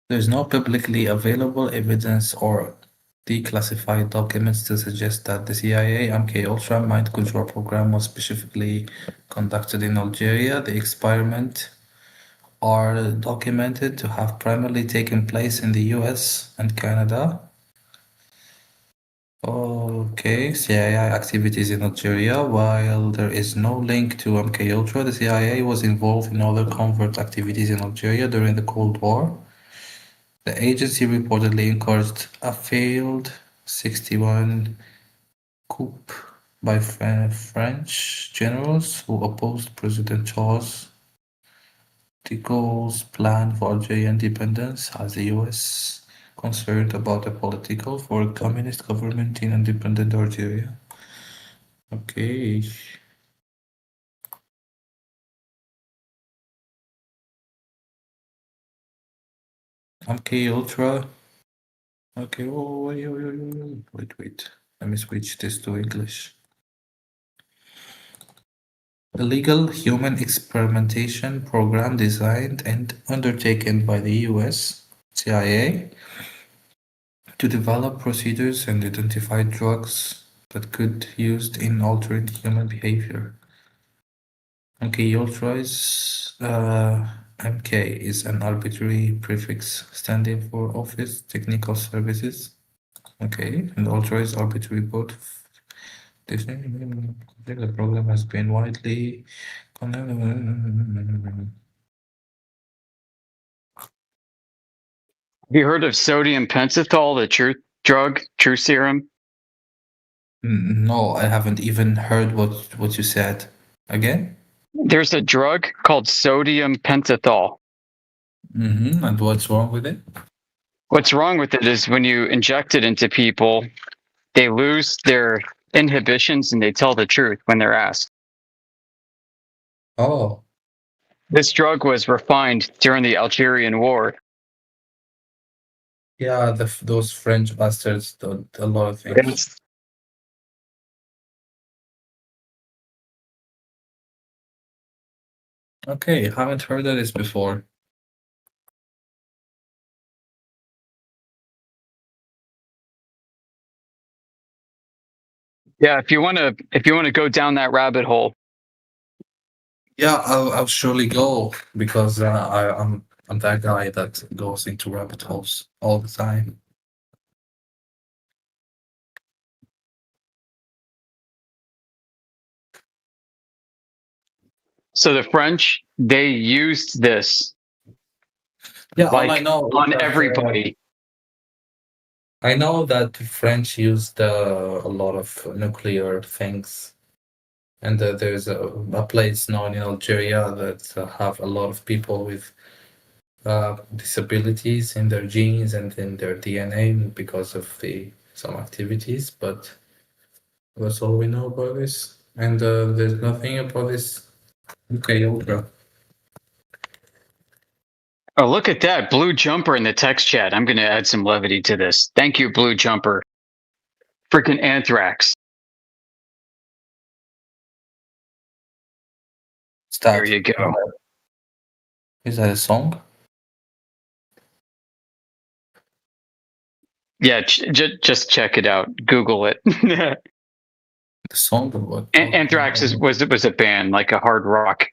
There is no publicly available evidence or declassified documents to suggest that the CIA MK-Ultra mind control program was specifically conducted in Algeria. The experiments are documented to have primarily taken place in the US and Canada. Okay, CIA activities in Algeria. While there is no link to MK-Ultra, the CIA was involved in other covert activities in Algeria during the Cold War. The agency reportedly encouraged a failed 61 coup by French generals who opposed President Charles de Gaulle's plan for Algerian independence, as the US concerned about the political for a communist government in independent Algeria. Okay. MK Ultra. Okay, wait. Let me switch this to English. A legal human experimentation program designed and undertaken by the US CIA to develop procedures and identify drugs that could be used in altering human behavior. MK Ultra is MK is an arbitrary prefix standing for Office Technical Services. Okay, and Ultra is arbitrary both. The program has been widely you heard of sodium pentothal, the truth drug, truth serum? No, I haven't even heard what you said. Again? There's a drug called sodium pentothal. And what's wrong with it? What's wrong with it is when you inject it into people, they lose their inhibitions and they tell the truth when they're asked. Oh. This drug was refined during the Algerian War. Yeah, those French bastards did a lot of things. Okay, haven't heard of this before. Yeah, if you want to go down that rabbit hole. Yeah, I'll surely go because I'm that guy that goes into rabbit holes all the time. So the French, they used this. Yeah, all like, I know on is that, everybody. I know that the French used a lot of nuclear things, and there's a place known in Algeria that have a lot of people with disabilities in their genes and in their DNA because of some activities. But that's all we know about this, and there's nothing about this MK Ultra. Oh, look at that. Blue Jumper in the text chat. I'm going to add some levity to this. Thank you, Blue Jumper. Freaking Anthrax. There you go. Is that a song? Yeah, just check it out. Google it. The song or what? Anthrax was a band, like a hard rock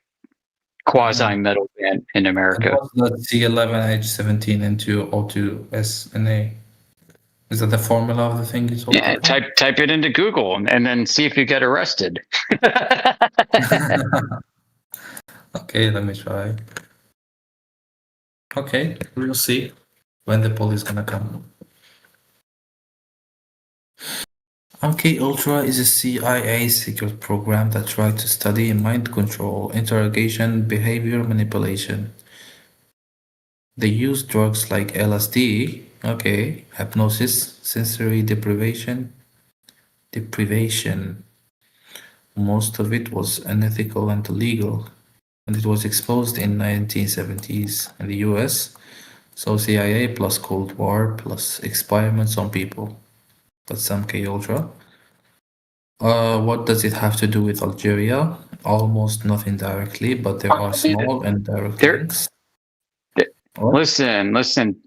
quasi metal band in America. C11H17 into O2SNA. Is that the formula of the thing? Yeah, type it into Google and then see if you get arrested. Okay, let me try. Okay, we'll see when the police gonna come. MK Ultra is a CIA secret program that tried to study mind control, interrogation, behavior manipulation. They use drugs like LSD, hypnosis, sensory deprivation. Most of it was unethical and illegal, and it was exposed in 1970s in the US. So CIA plus Cold War plus experiments on people. That's MK Ultra. What does it have to do with Algeria? Almost nothing directly, but there are small and direct links. Listen.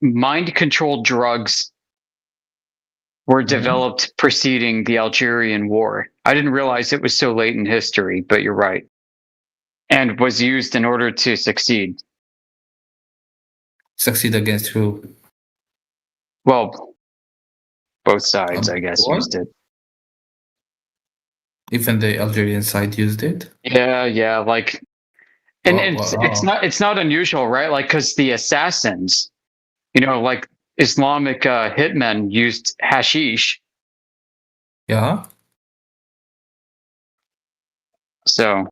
Mind-controlled drugs were developed preceding the Algerian War. I didn't realize it was so late in history, but you're right. And was used in order to succeed. Succeed against who? Well, both sides, I guess, war? used it. Even the Algerian side used it? Yeah, like, and it's not unusual, right? Like, because the assassins, like Islamic hitmen used hashish. Yeah. So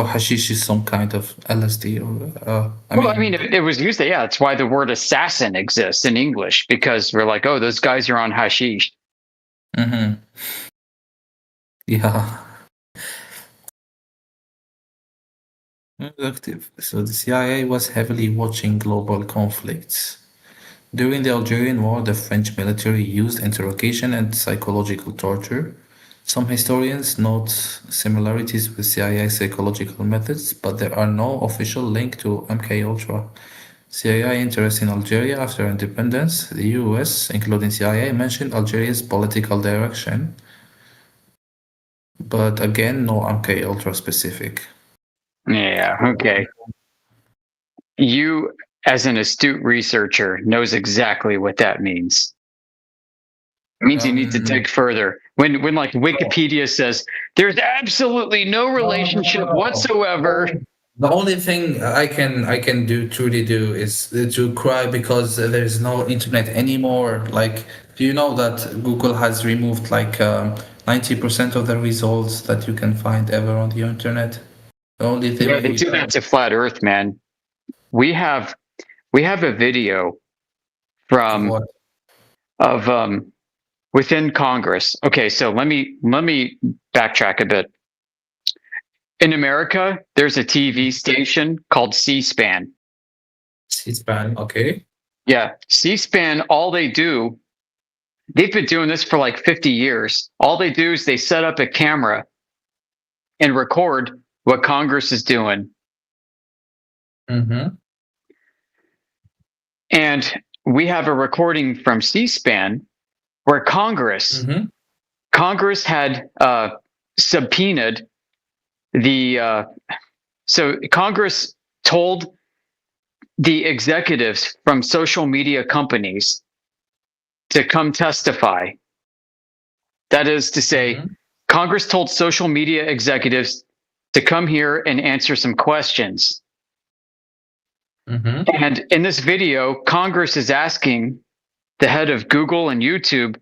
hashish is some kind of LSD or it was used. Yeah, that's why the word assassin exists in English, because we're like, oh, those guys are on hashish. Mm-hmm. Yeah. So the CIA was heavily watching global conflicts. During the Algerian War, the French military used interrogation and psychological torture. Some historians note similarities with CIA psychological methods, but there are no official link to MK Ultra. CIA interest in Algeria after independence. The US, including CIA, mentioned Algeria's political direction, but again, no MK Ultra specific. Yeah, okay. You, as an astute researcher, knows exactly what that means. It means you need to dig further. When like Wikipedia says there's absolutely no relationship whatsoever. The only thing I can truly do is to cry because there's no internet anymore. Like, do you know that Google has removed like 90% of the results that you can find ever on the internet? The only thing. Yeah, they do that to Flat Earth, man. We have a video from within Congress. Okay, so let me backtrack a bit. In America, there's a TV station called C-SPAN. C-SPAN, okay. Yeah, C-SPAN, they've been doing this for like 50 years. All they do is they set up a camera and record what Congress is doing. Mm-hmm. And we have a recording from C-SPAN where Congress had subpoenaed so Congress told the executives from social media companies to come testify. That is to say, Congress told social media executives to come here and answer some questions. And in this video, Congress is asking the head of Google and YouTube,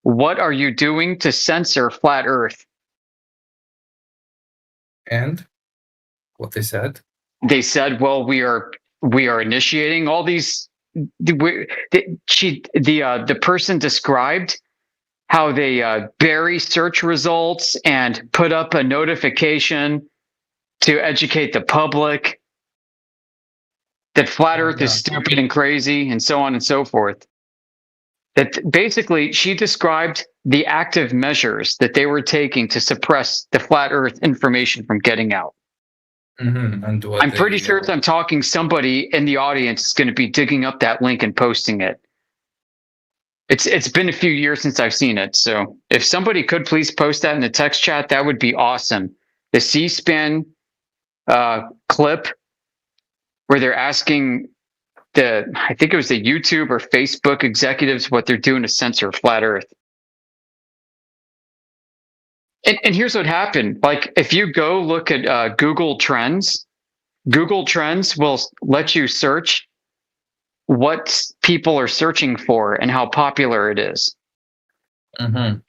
what are you doing to censor Flat Earth? And what they said? They said, well, we are initiating all these. The person described how they bury search results and put up a notification to educate the public that Flat Earth is stupid and crazy and so on and so forth. That basically she described the active measures that they were taking to suppress the Flat Earth information from getting out. And I'm pretty sure if I'm talking, somebody in the audience is going to be digging up that link and posting it. It's been a few years since I've seen it, so if somebody could please post that in the text chat, that would be awesome. The C-SPAN clip where they're asking I think it was the YouTube or Facebook executives what they're doing to censor Flat Earth. And here's what happened. Like, if you go look at Google Trends will let you search what people are searching for and how popular it is. And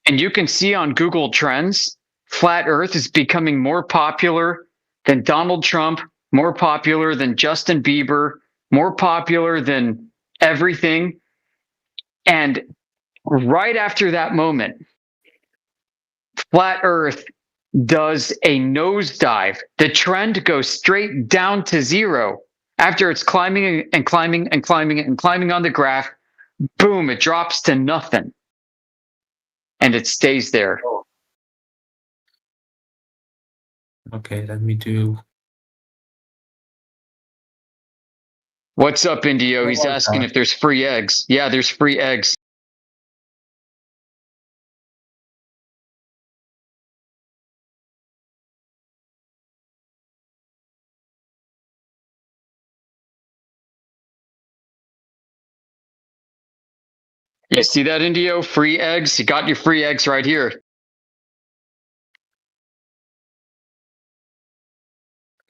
you can see on Google Trends, Flat Earth is becoming more popular than Donald Trump, more popular than Justin Bieber, more popular than everything. And right after that moment, Flat Earth does a nosedive. The trend goes straight down to zero. After it's climbing and climbing and climbing and climbing on the graph, boom, it drops to nothing. And it stays there. Okay, let me do. What's up, Indio? He's asking if there's free eggs. Yeah, there's free eggs. You see that, Indio? Free eggs? You got your free eggs right here.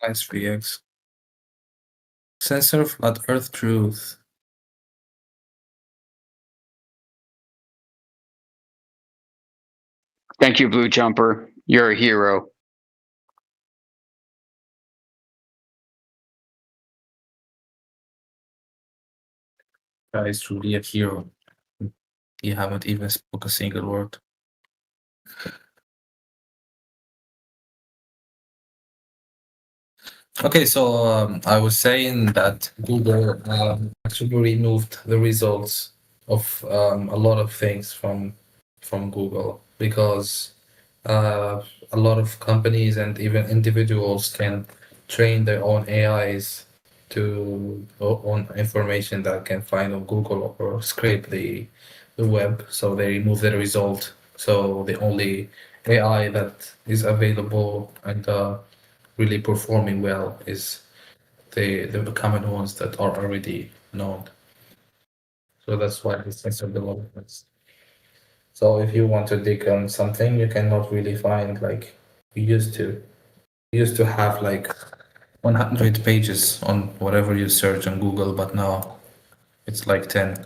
Nice free eggs. Censor Flat Earth truth. Thank you, Blue Jumper. You're a hero. Guy is truly a hero. You haven't even spoke a single word. Okay, so I was saying that Google actually removed the results of a lot of things from Google because a lot of companies and even individuals can train their own AIs on information that can find on Google or scrape the web. So they remove the result. So the only AI that is available and really performing well is the common ones that are already known. So that's why they censor the developments. So if you want to dig on something, you cannot really find like you used to. You used to have like 100 pages on whatever you search on Google, but now it's like 10.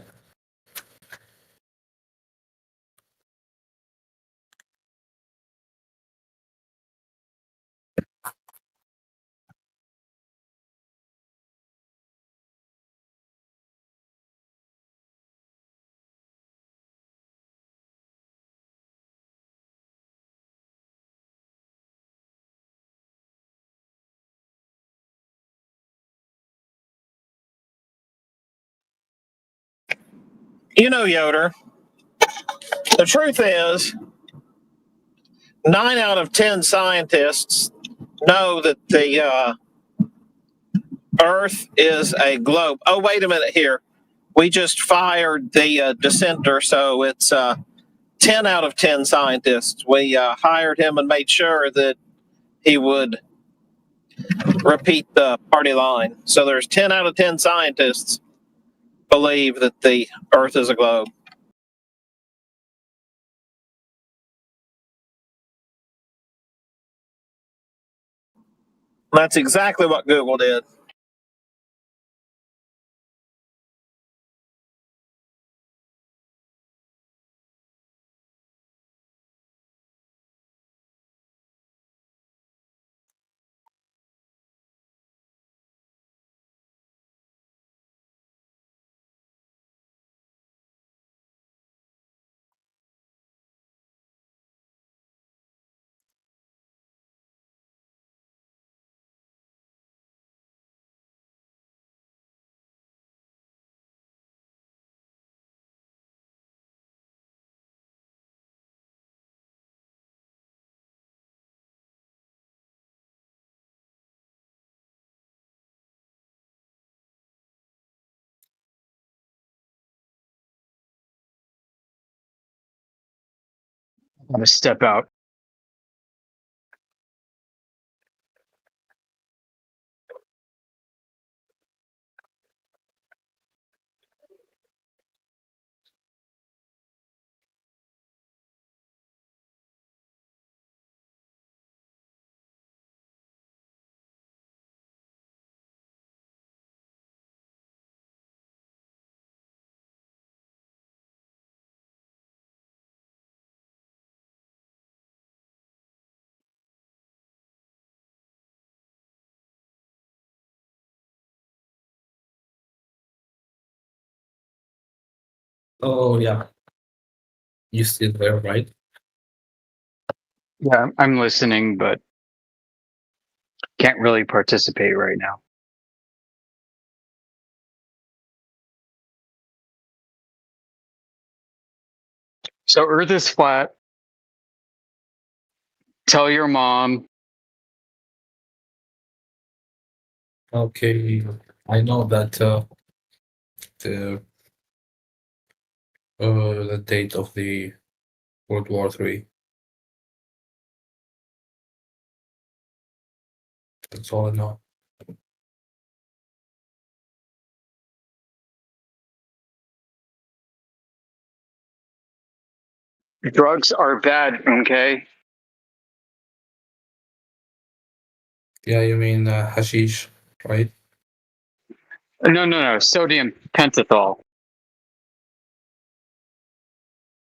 You know, Yoder, the truth is 9 out of 10 scientists know that the Earth is a globe. Oh, wait a minute here. We just fired the dissenter, so it's 10 out of 10 scientists. We hired him and made sure that he would repeat the party line. So there's 10 out of 10 scientists believe that the Earth is a globe. That's exactly what Google did. I'm gonna step out. Oh, yeah. You still there, right? Yeah, I'm listening, but can't really participate right now. So Earth is flat. Tell your mom. Okay, I know that the date of the World War III. That's all I know. Drugs are bad, okay? Yeah, you mean hashish, right? No. Sodium pentothal.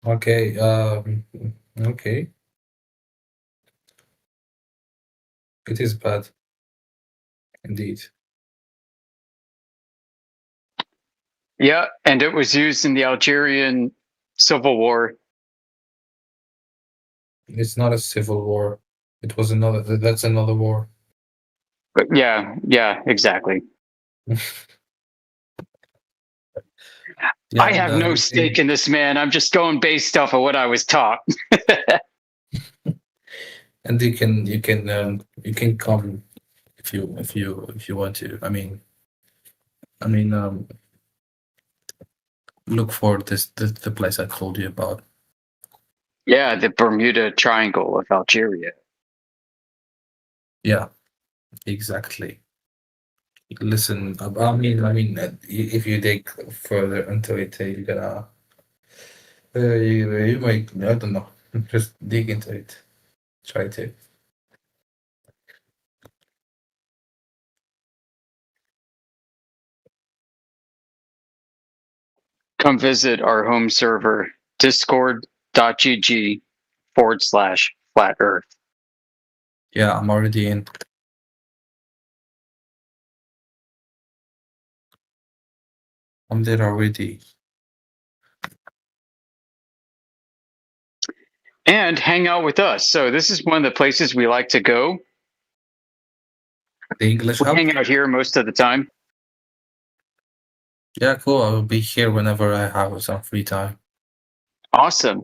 Okay. Okay. It is bad, indeed. Yeah, and it was used in the Algerian Civil War. It's not a civil war. It was another. That's another war. But yeah, exactly. Yeah, I have no stake in this, man. I'm just going based off of what I was taught. And you can come if you want to. I mean, look for the place I told you about. Yeah, the Bermuda Triangle of Algeria. Yeah, exactly. Listen, I mean, if you dig further into it, you're gonna, you might, I don't know, just dig into it. Try to. come visit our home server, discord.gg/flat earth. Yeah, I'm already in. I'm there already. And hang out with us. So this is one of the places we like to go. The English We Hub? hang out here most of the time. Yeah, cool. I will be here whenever I have some free time. Awesome.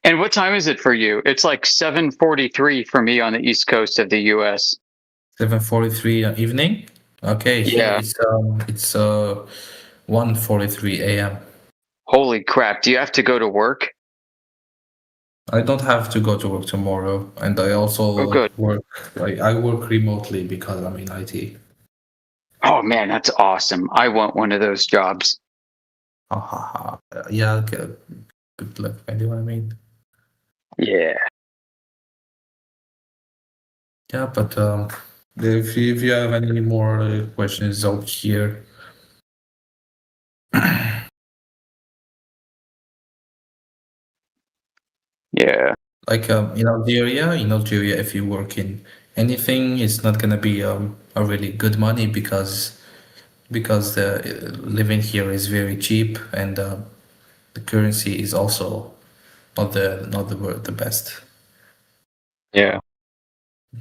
And what time is it for you? It's like 7:43 for me on the East Coast of the US. 7:43 evening? Okay, Yeah. It's 1:43 a.m. Holy crap. Do you have to go to work? I don't have to go to work tomorrow, and I also work. I work remotely because I'm in IT. Oh man, that's awesome. I want one of those jobs. Yeah, okay. Good luck. I know what I mean. Yeah. Yeah, but if you have any more questions out here. Yeah. Like in Algeria, if you work in anything, it's not gonna be a really good money because the living here is very cheap and the currency is also not the best. Yeah.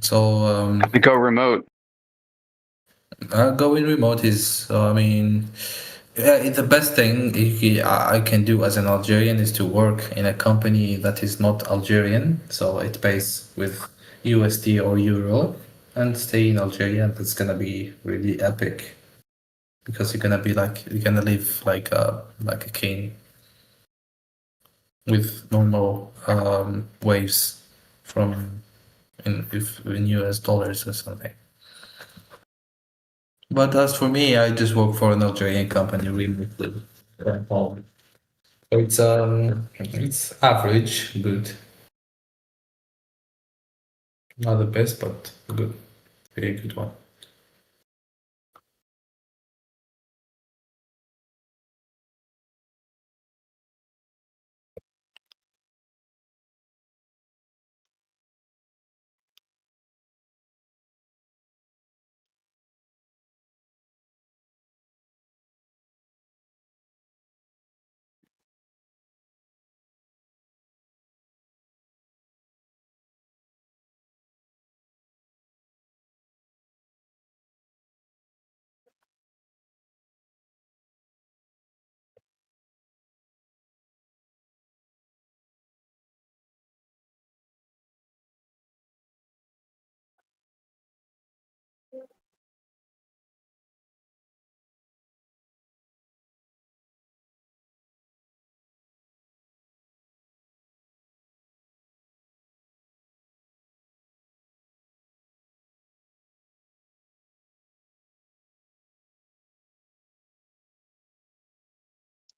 So we go remote. Going remote is, the best thing I can do as an Algerian is to work in a company that is not Algerian, so it pays with USD or Euro, and stay in Algeria. That's gonna be really epic because you're gonna live like a king with normal waves in US dollars or something. But as for me, I just work for an Algerian company remotely at home. So it's average, good. Not the best, but good. Very good one.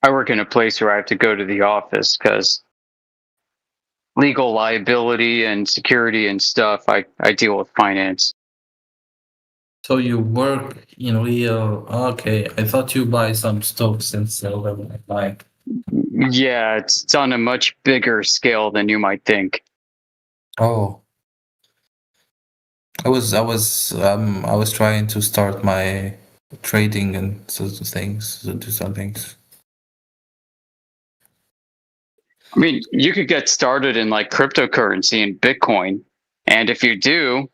I work in a place where I have to go to the office because legal liability and security and stuff. I deal with finance. So you work in Rio. Okay, I thought you buy some stocks and sell them online. Yeah, it's on a much bigger scale than you might think. Oh. I was trying to start my trading and do some things. I mean, you could get started in like cryptocurrency and Bitcoin. And if you do,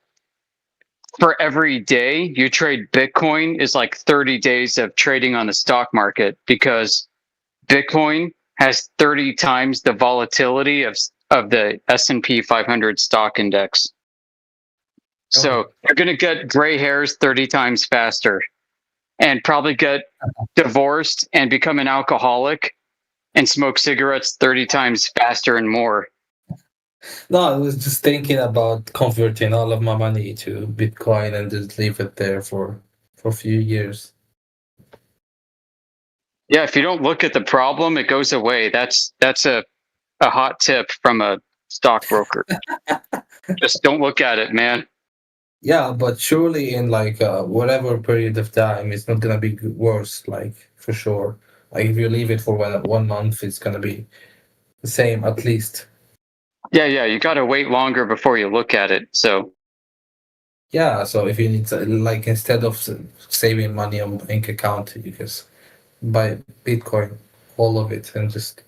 for every day you trade Bitcoin is like 30 days of trading on the stock market because Bitcoin has 30 times the volatility of the S&P 500 stock index. So you're going to get gray hairs 30 times faster and probably get divorced and become an alcoholic and smoke cigarettes 30 times faster and more. No, I was just thinking about converting all of my money to Bitcoin and just leave it there for a few years. Yeah, if you don't look at the problem, it goes away. That's a hot tip from a stockbroker. Just don't look at it, man. Yeah, but surely in like whatever period of time, it's not gonna be worse, like for sure. Like if you leave it for 1 month, it's gonna be the same at least. Yeah, you got to wait longer before you look at it. So Yeah, so if you need to, like, instead of saving money on bank account, you just buy Bitcoin, all of it, and just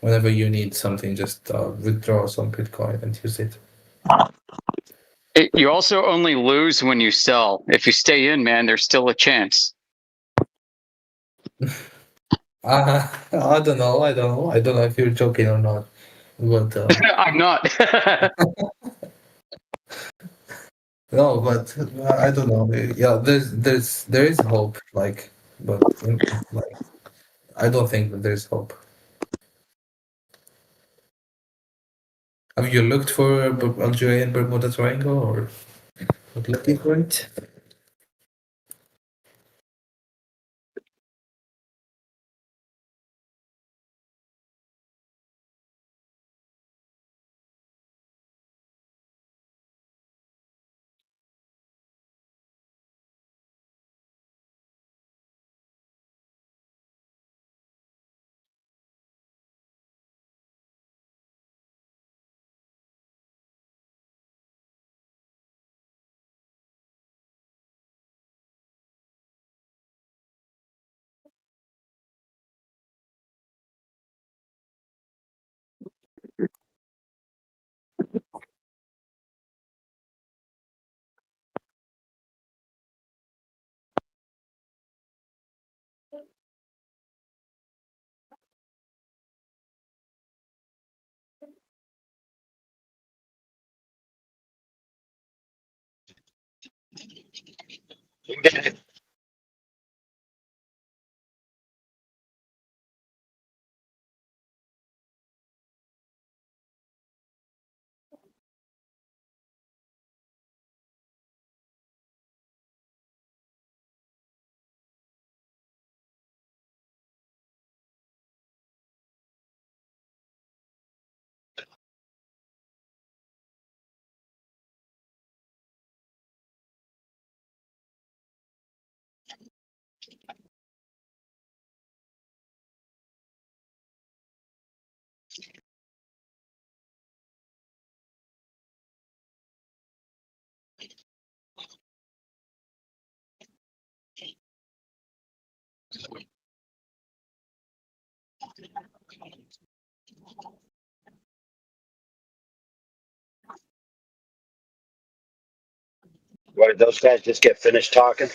whenever you need something, just withdraw some Bitcoin and use it. you also only lose when you sell. If you stay in, man, there's still a chance. I don't know. I don't know if you're joking or not, but I'm not. no, but I don't know. Yeah, there is hope. Like, but like, I don't think that there's hope. Have you looked for Algerian Bermuda Triangle or not looking for it? What did those guys just get finished talking?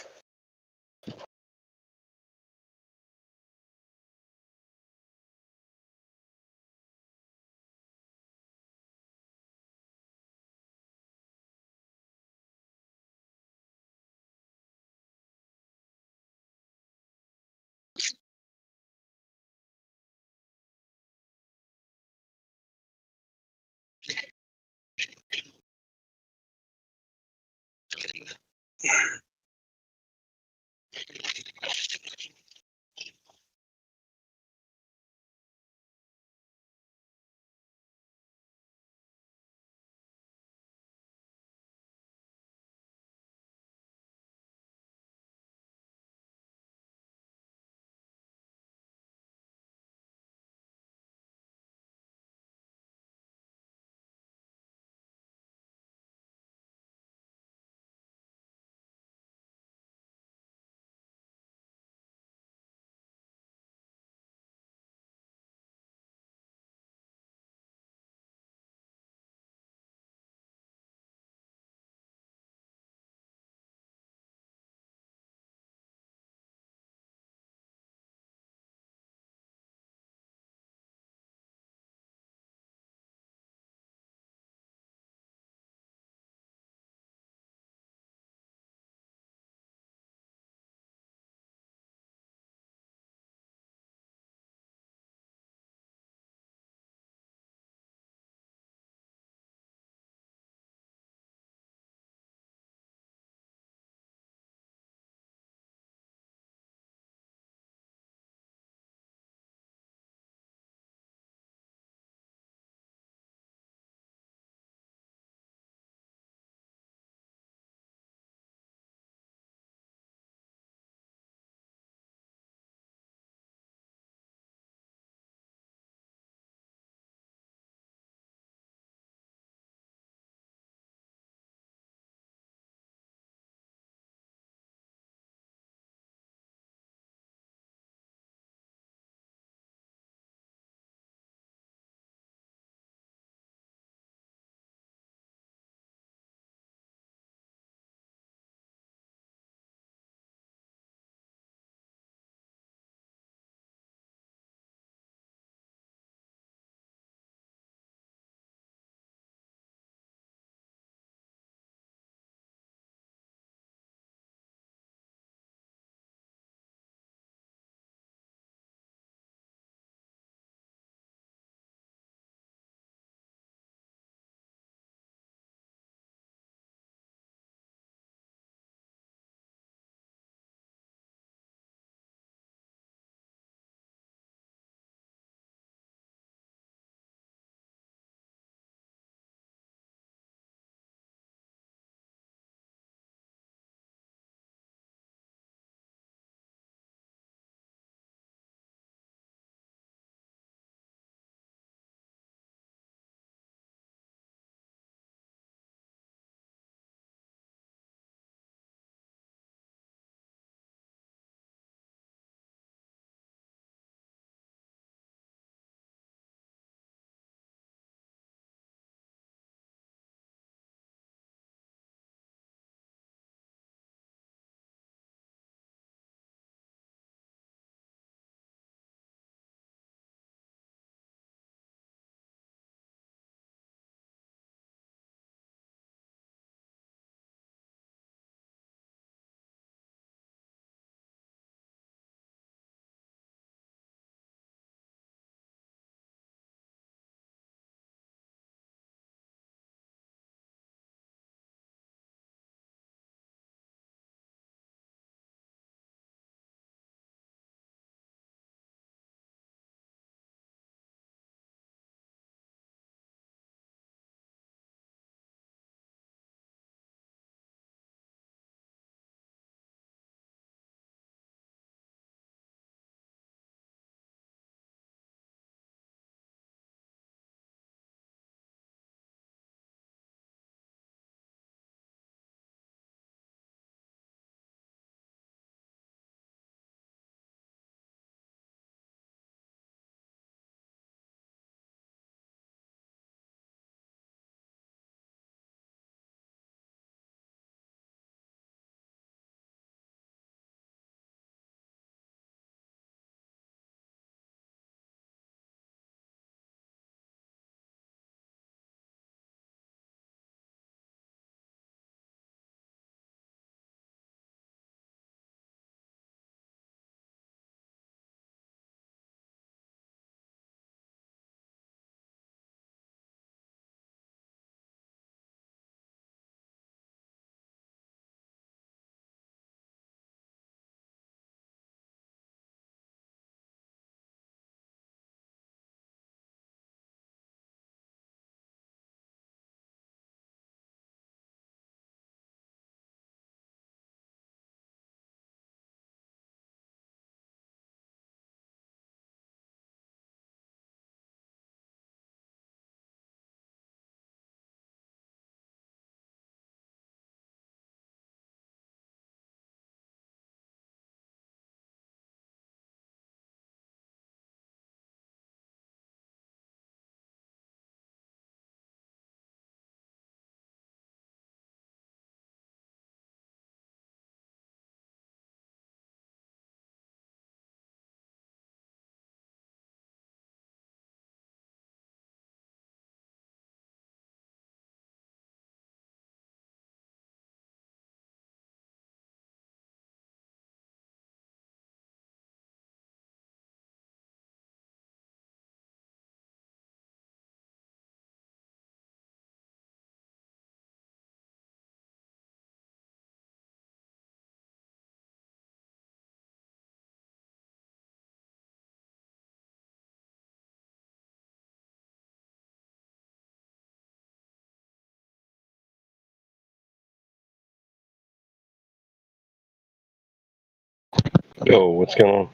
Yo, what's going on?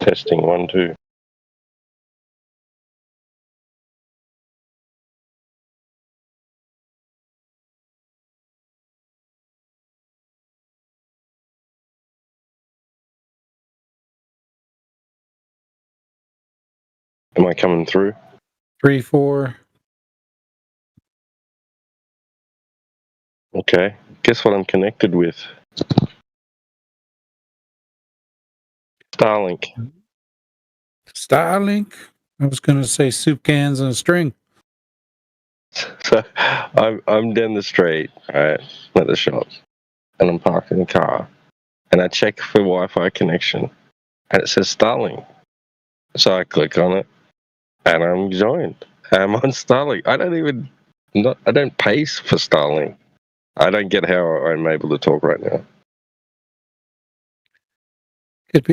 Testing 1, 2. Am I coming through? 3, 4. Okay. Guess what I'm connected with? Starlink. Starlink? I was going to say soup cans and a string. So I'm down the street, right, at the shop, and I'm parking the car, and I check for Wi-Fi connection, and it says Starlink. So I click on it, and I'm joined. I'm on Starlink. I don't pay for Starlink. I don't get how I'm able to talk right now.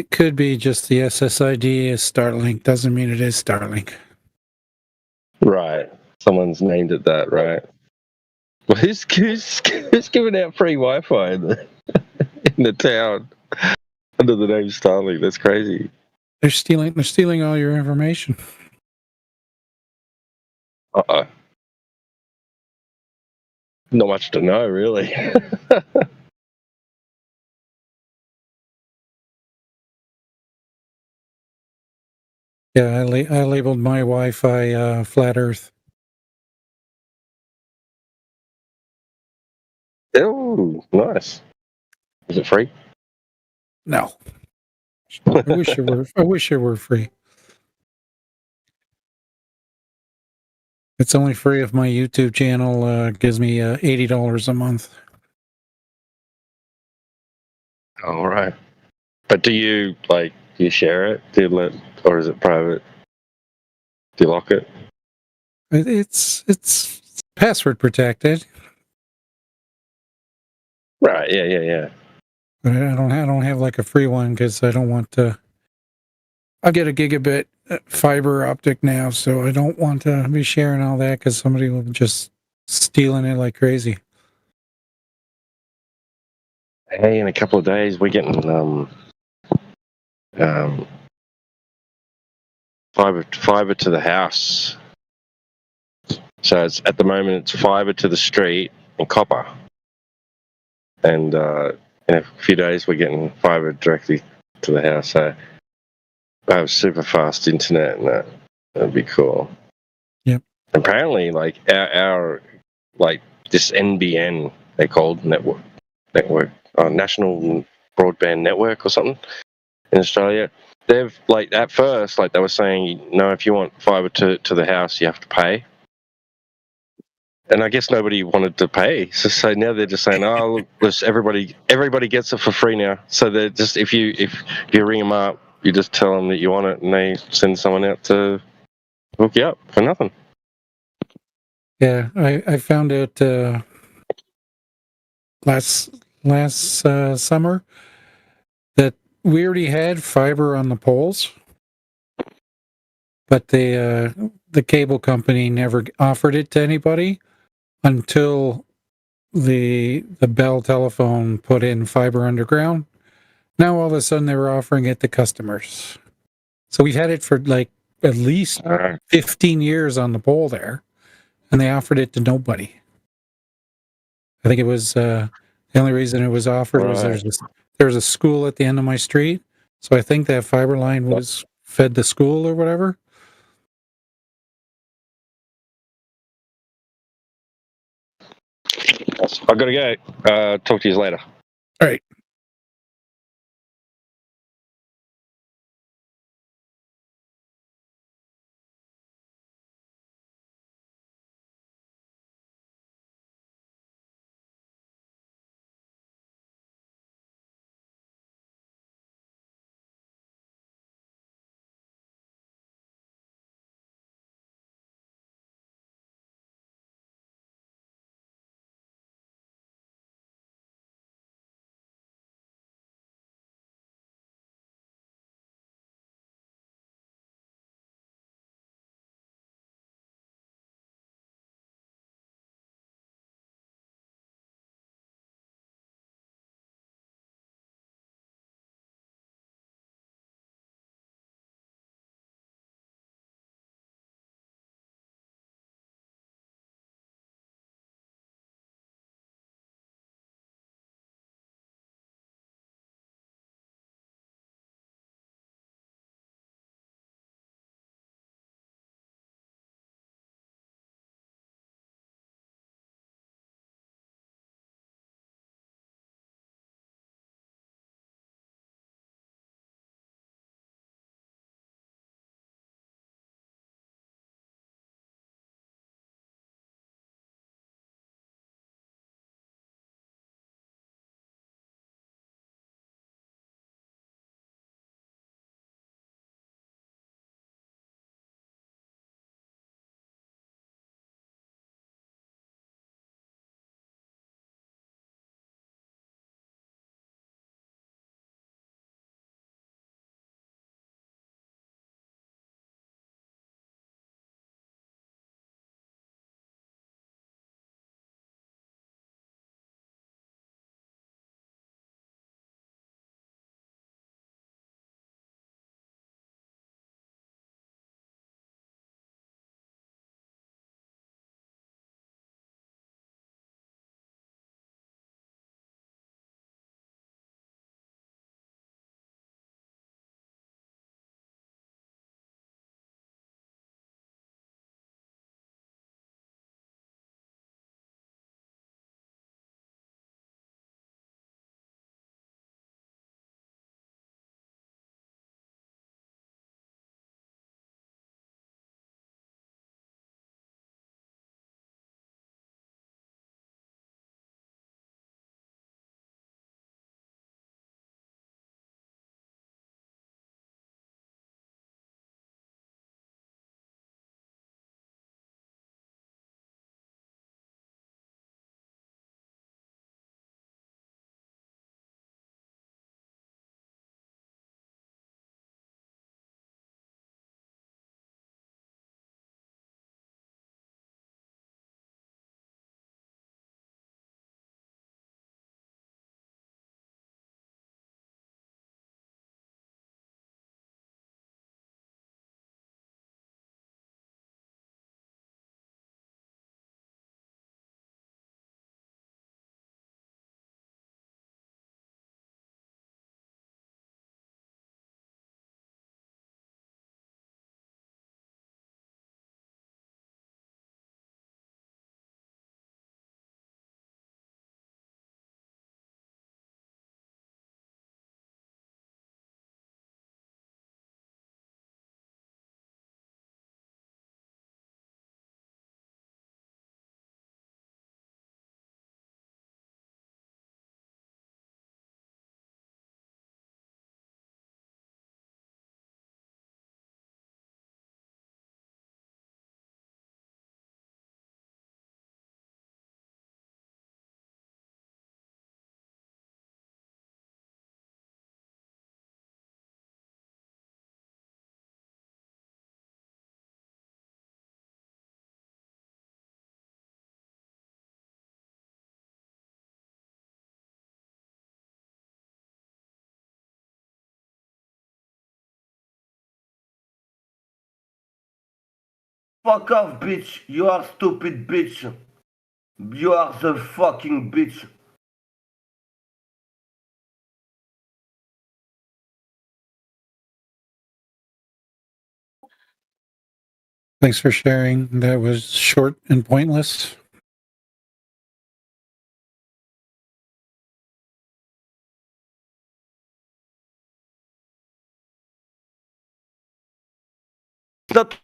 Could be just the SSID is Starlink. Doesn't mean it is Starlink. Right. Someone's named it that, right? Well, who's giving out free Wi-Fi in the town under the name Starlink? That's crazy. They're stealing all your information. Uh-oh. Not much to know, really. Yeah, I labeled my Wi-Fi flat Earth. Oh, nice. Is it free? No. I wish it were free. It's only free if my YouTube channel gives me $80 a month. All right. But do you share it? Or is it private? Do you lock it? It's password protected. Right. Yeah. But I don't have like a free one because I don't want to. I get a gigabit fiber optic now, so I don't want to be sharing all that because somebody will just stealing it like crazy. Hey, in a couple of days we're getting fiber to the house. So it's at the moment it's fiber to the street and copper. And in a few days we're getting fiber directly to the house. So I have super fast internet, and that'd be cool. Yep. Apparently, like our this NBN, they called network, National Broadband Network or something in Australia. They've at first they were saying, no, if you want fiber to the house, you have to pay. And I guess nobody wanted to pay, so now they're just saying, "Oh, look, everybody gets it for free now." So they're just if you ring them up, you just tell them that you want it, and they send someone out to hook you up for nothing. Yeah, I found out last summer that we already had fiber on the poles, but the cable company never offered it to anybody until the Bell Telephone put in fiber underground. Now all of a sudden they were offering it to customers. So we've had it for at least 15 years on the pole there, and they offered it to nobody. I think it was the only reason it was offered was there's a school at the end of my street, so I think that fiber line was fed the school or whatever. I've got to go. Talk to you later. All right. Fuck off, bitch. You are stupid, bitch. You are the fucking bitch. Thanks for sharing. That was short and pointless. Not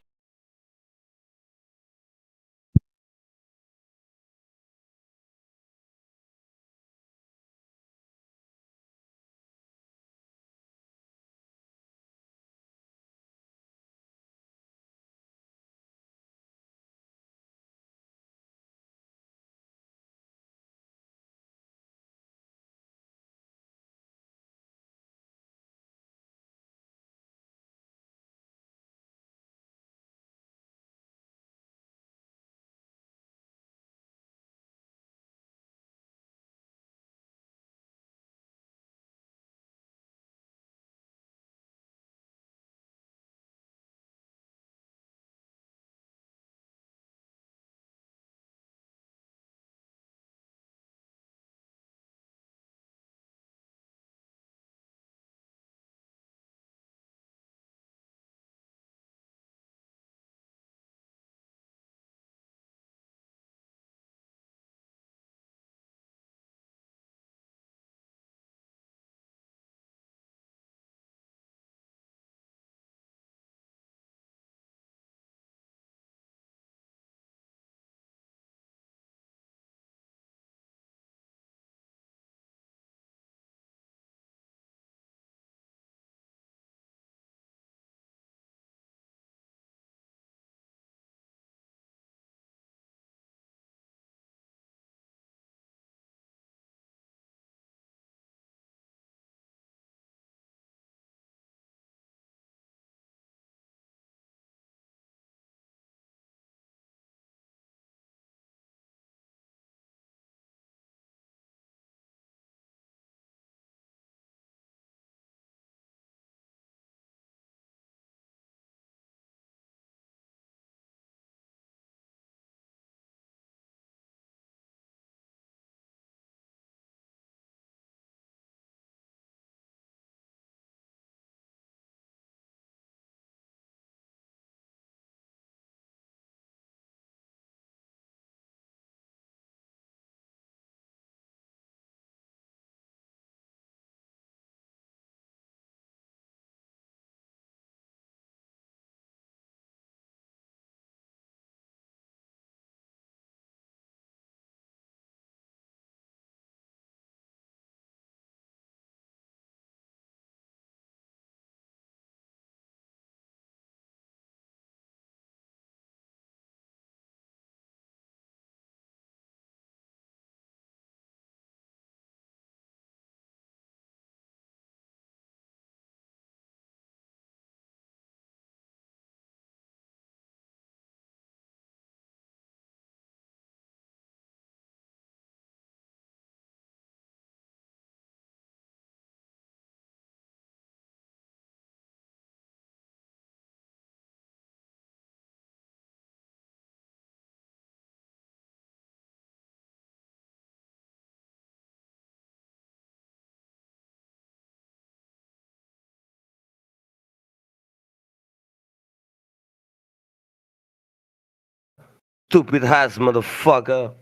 stupid ass motherfucker.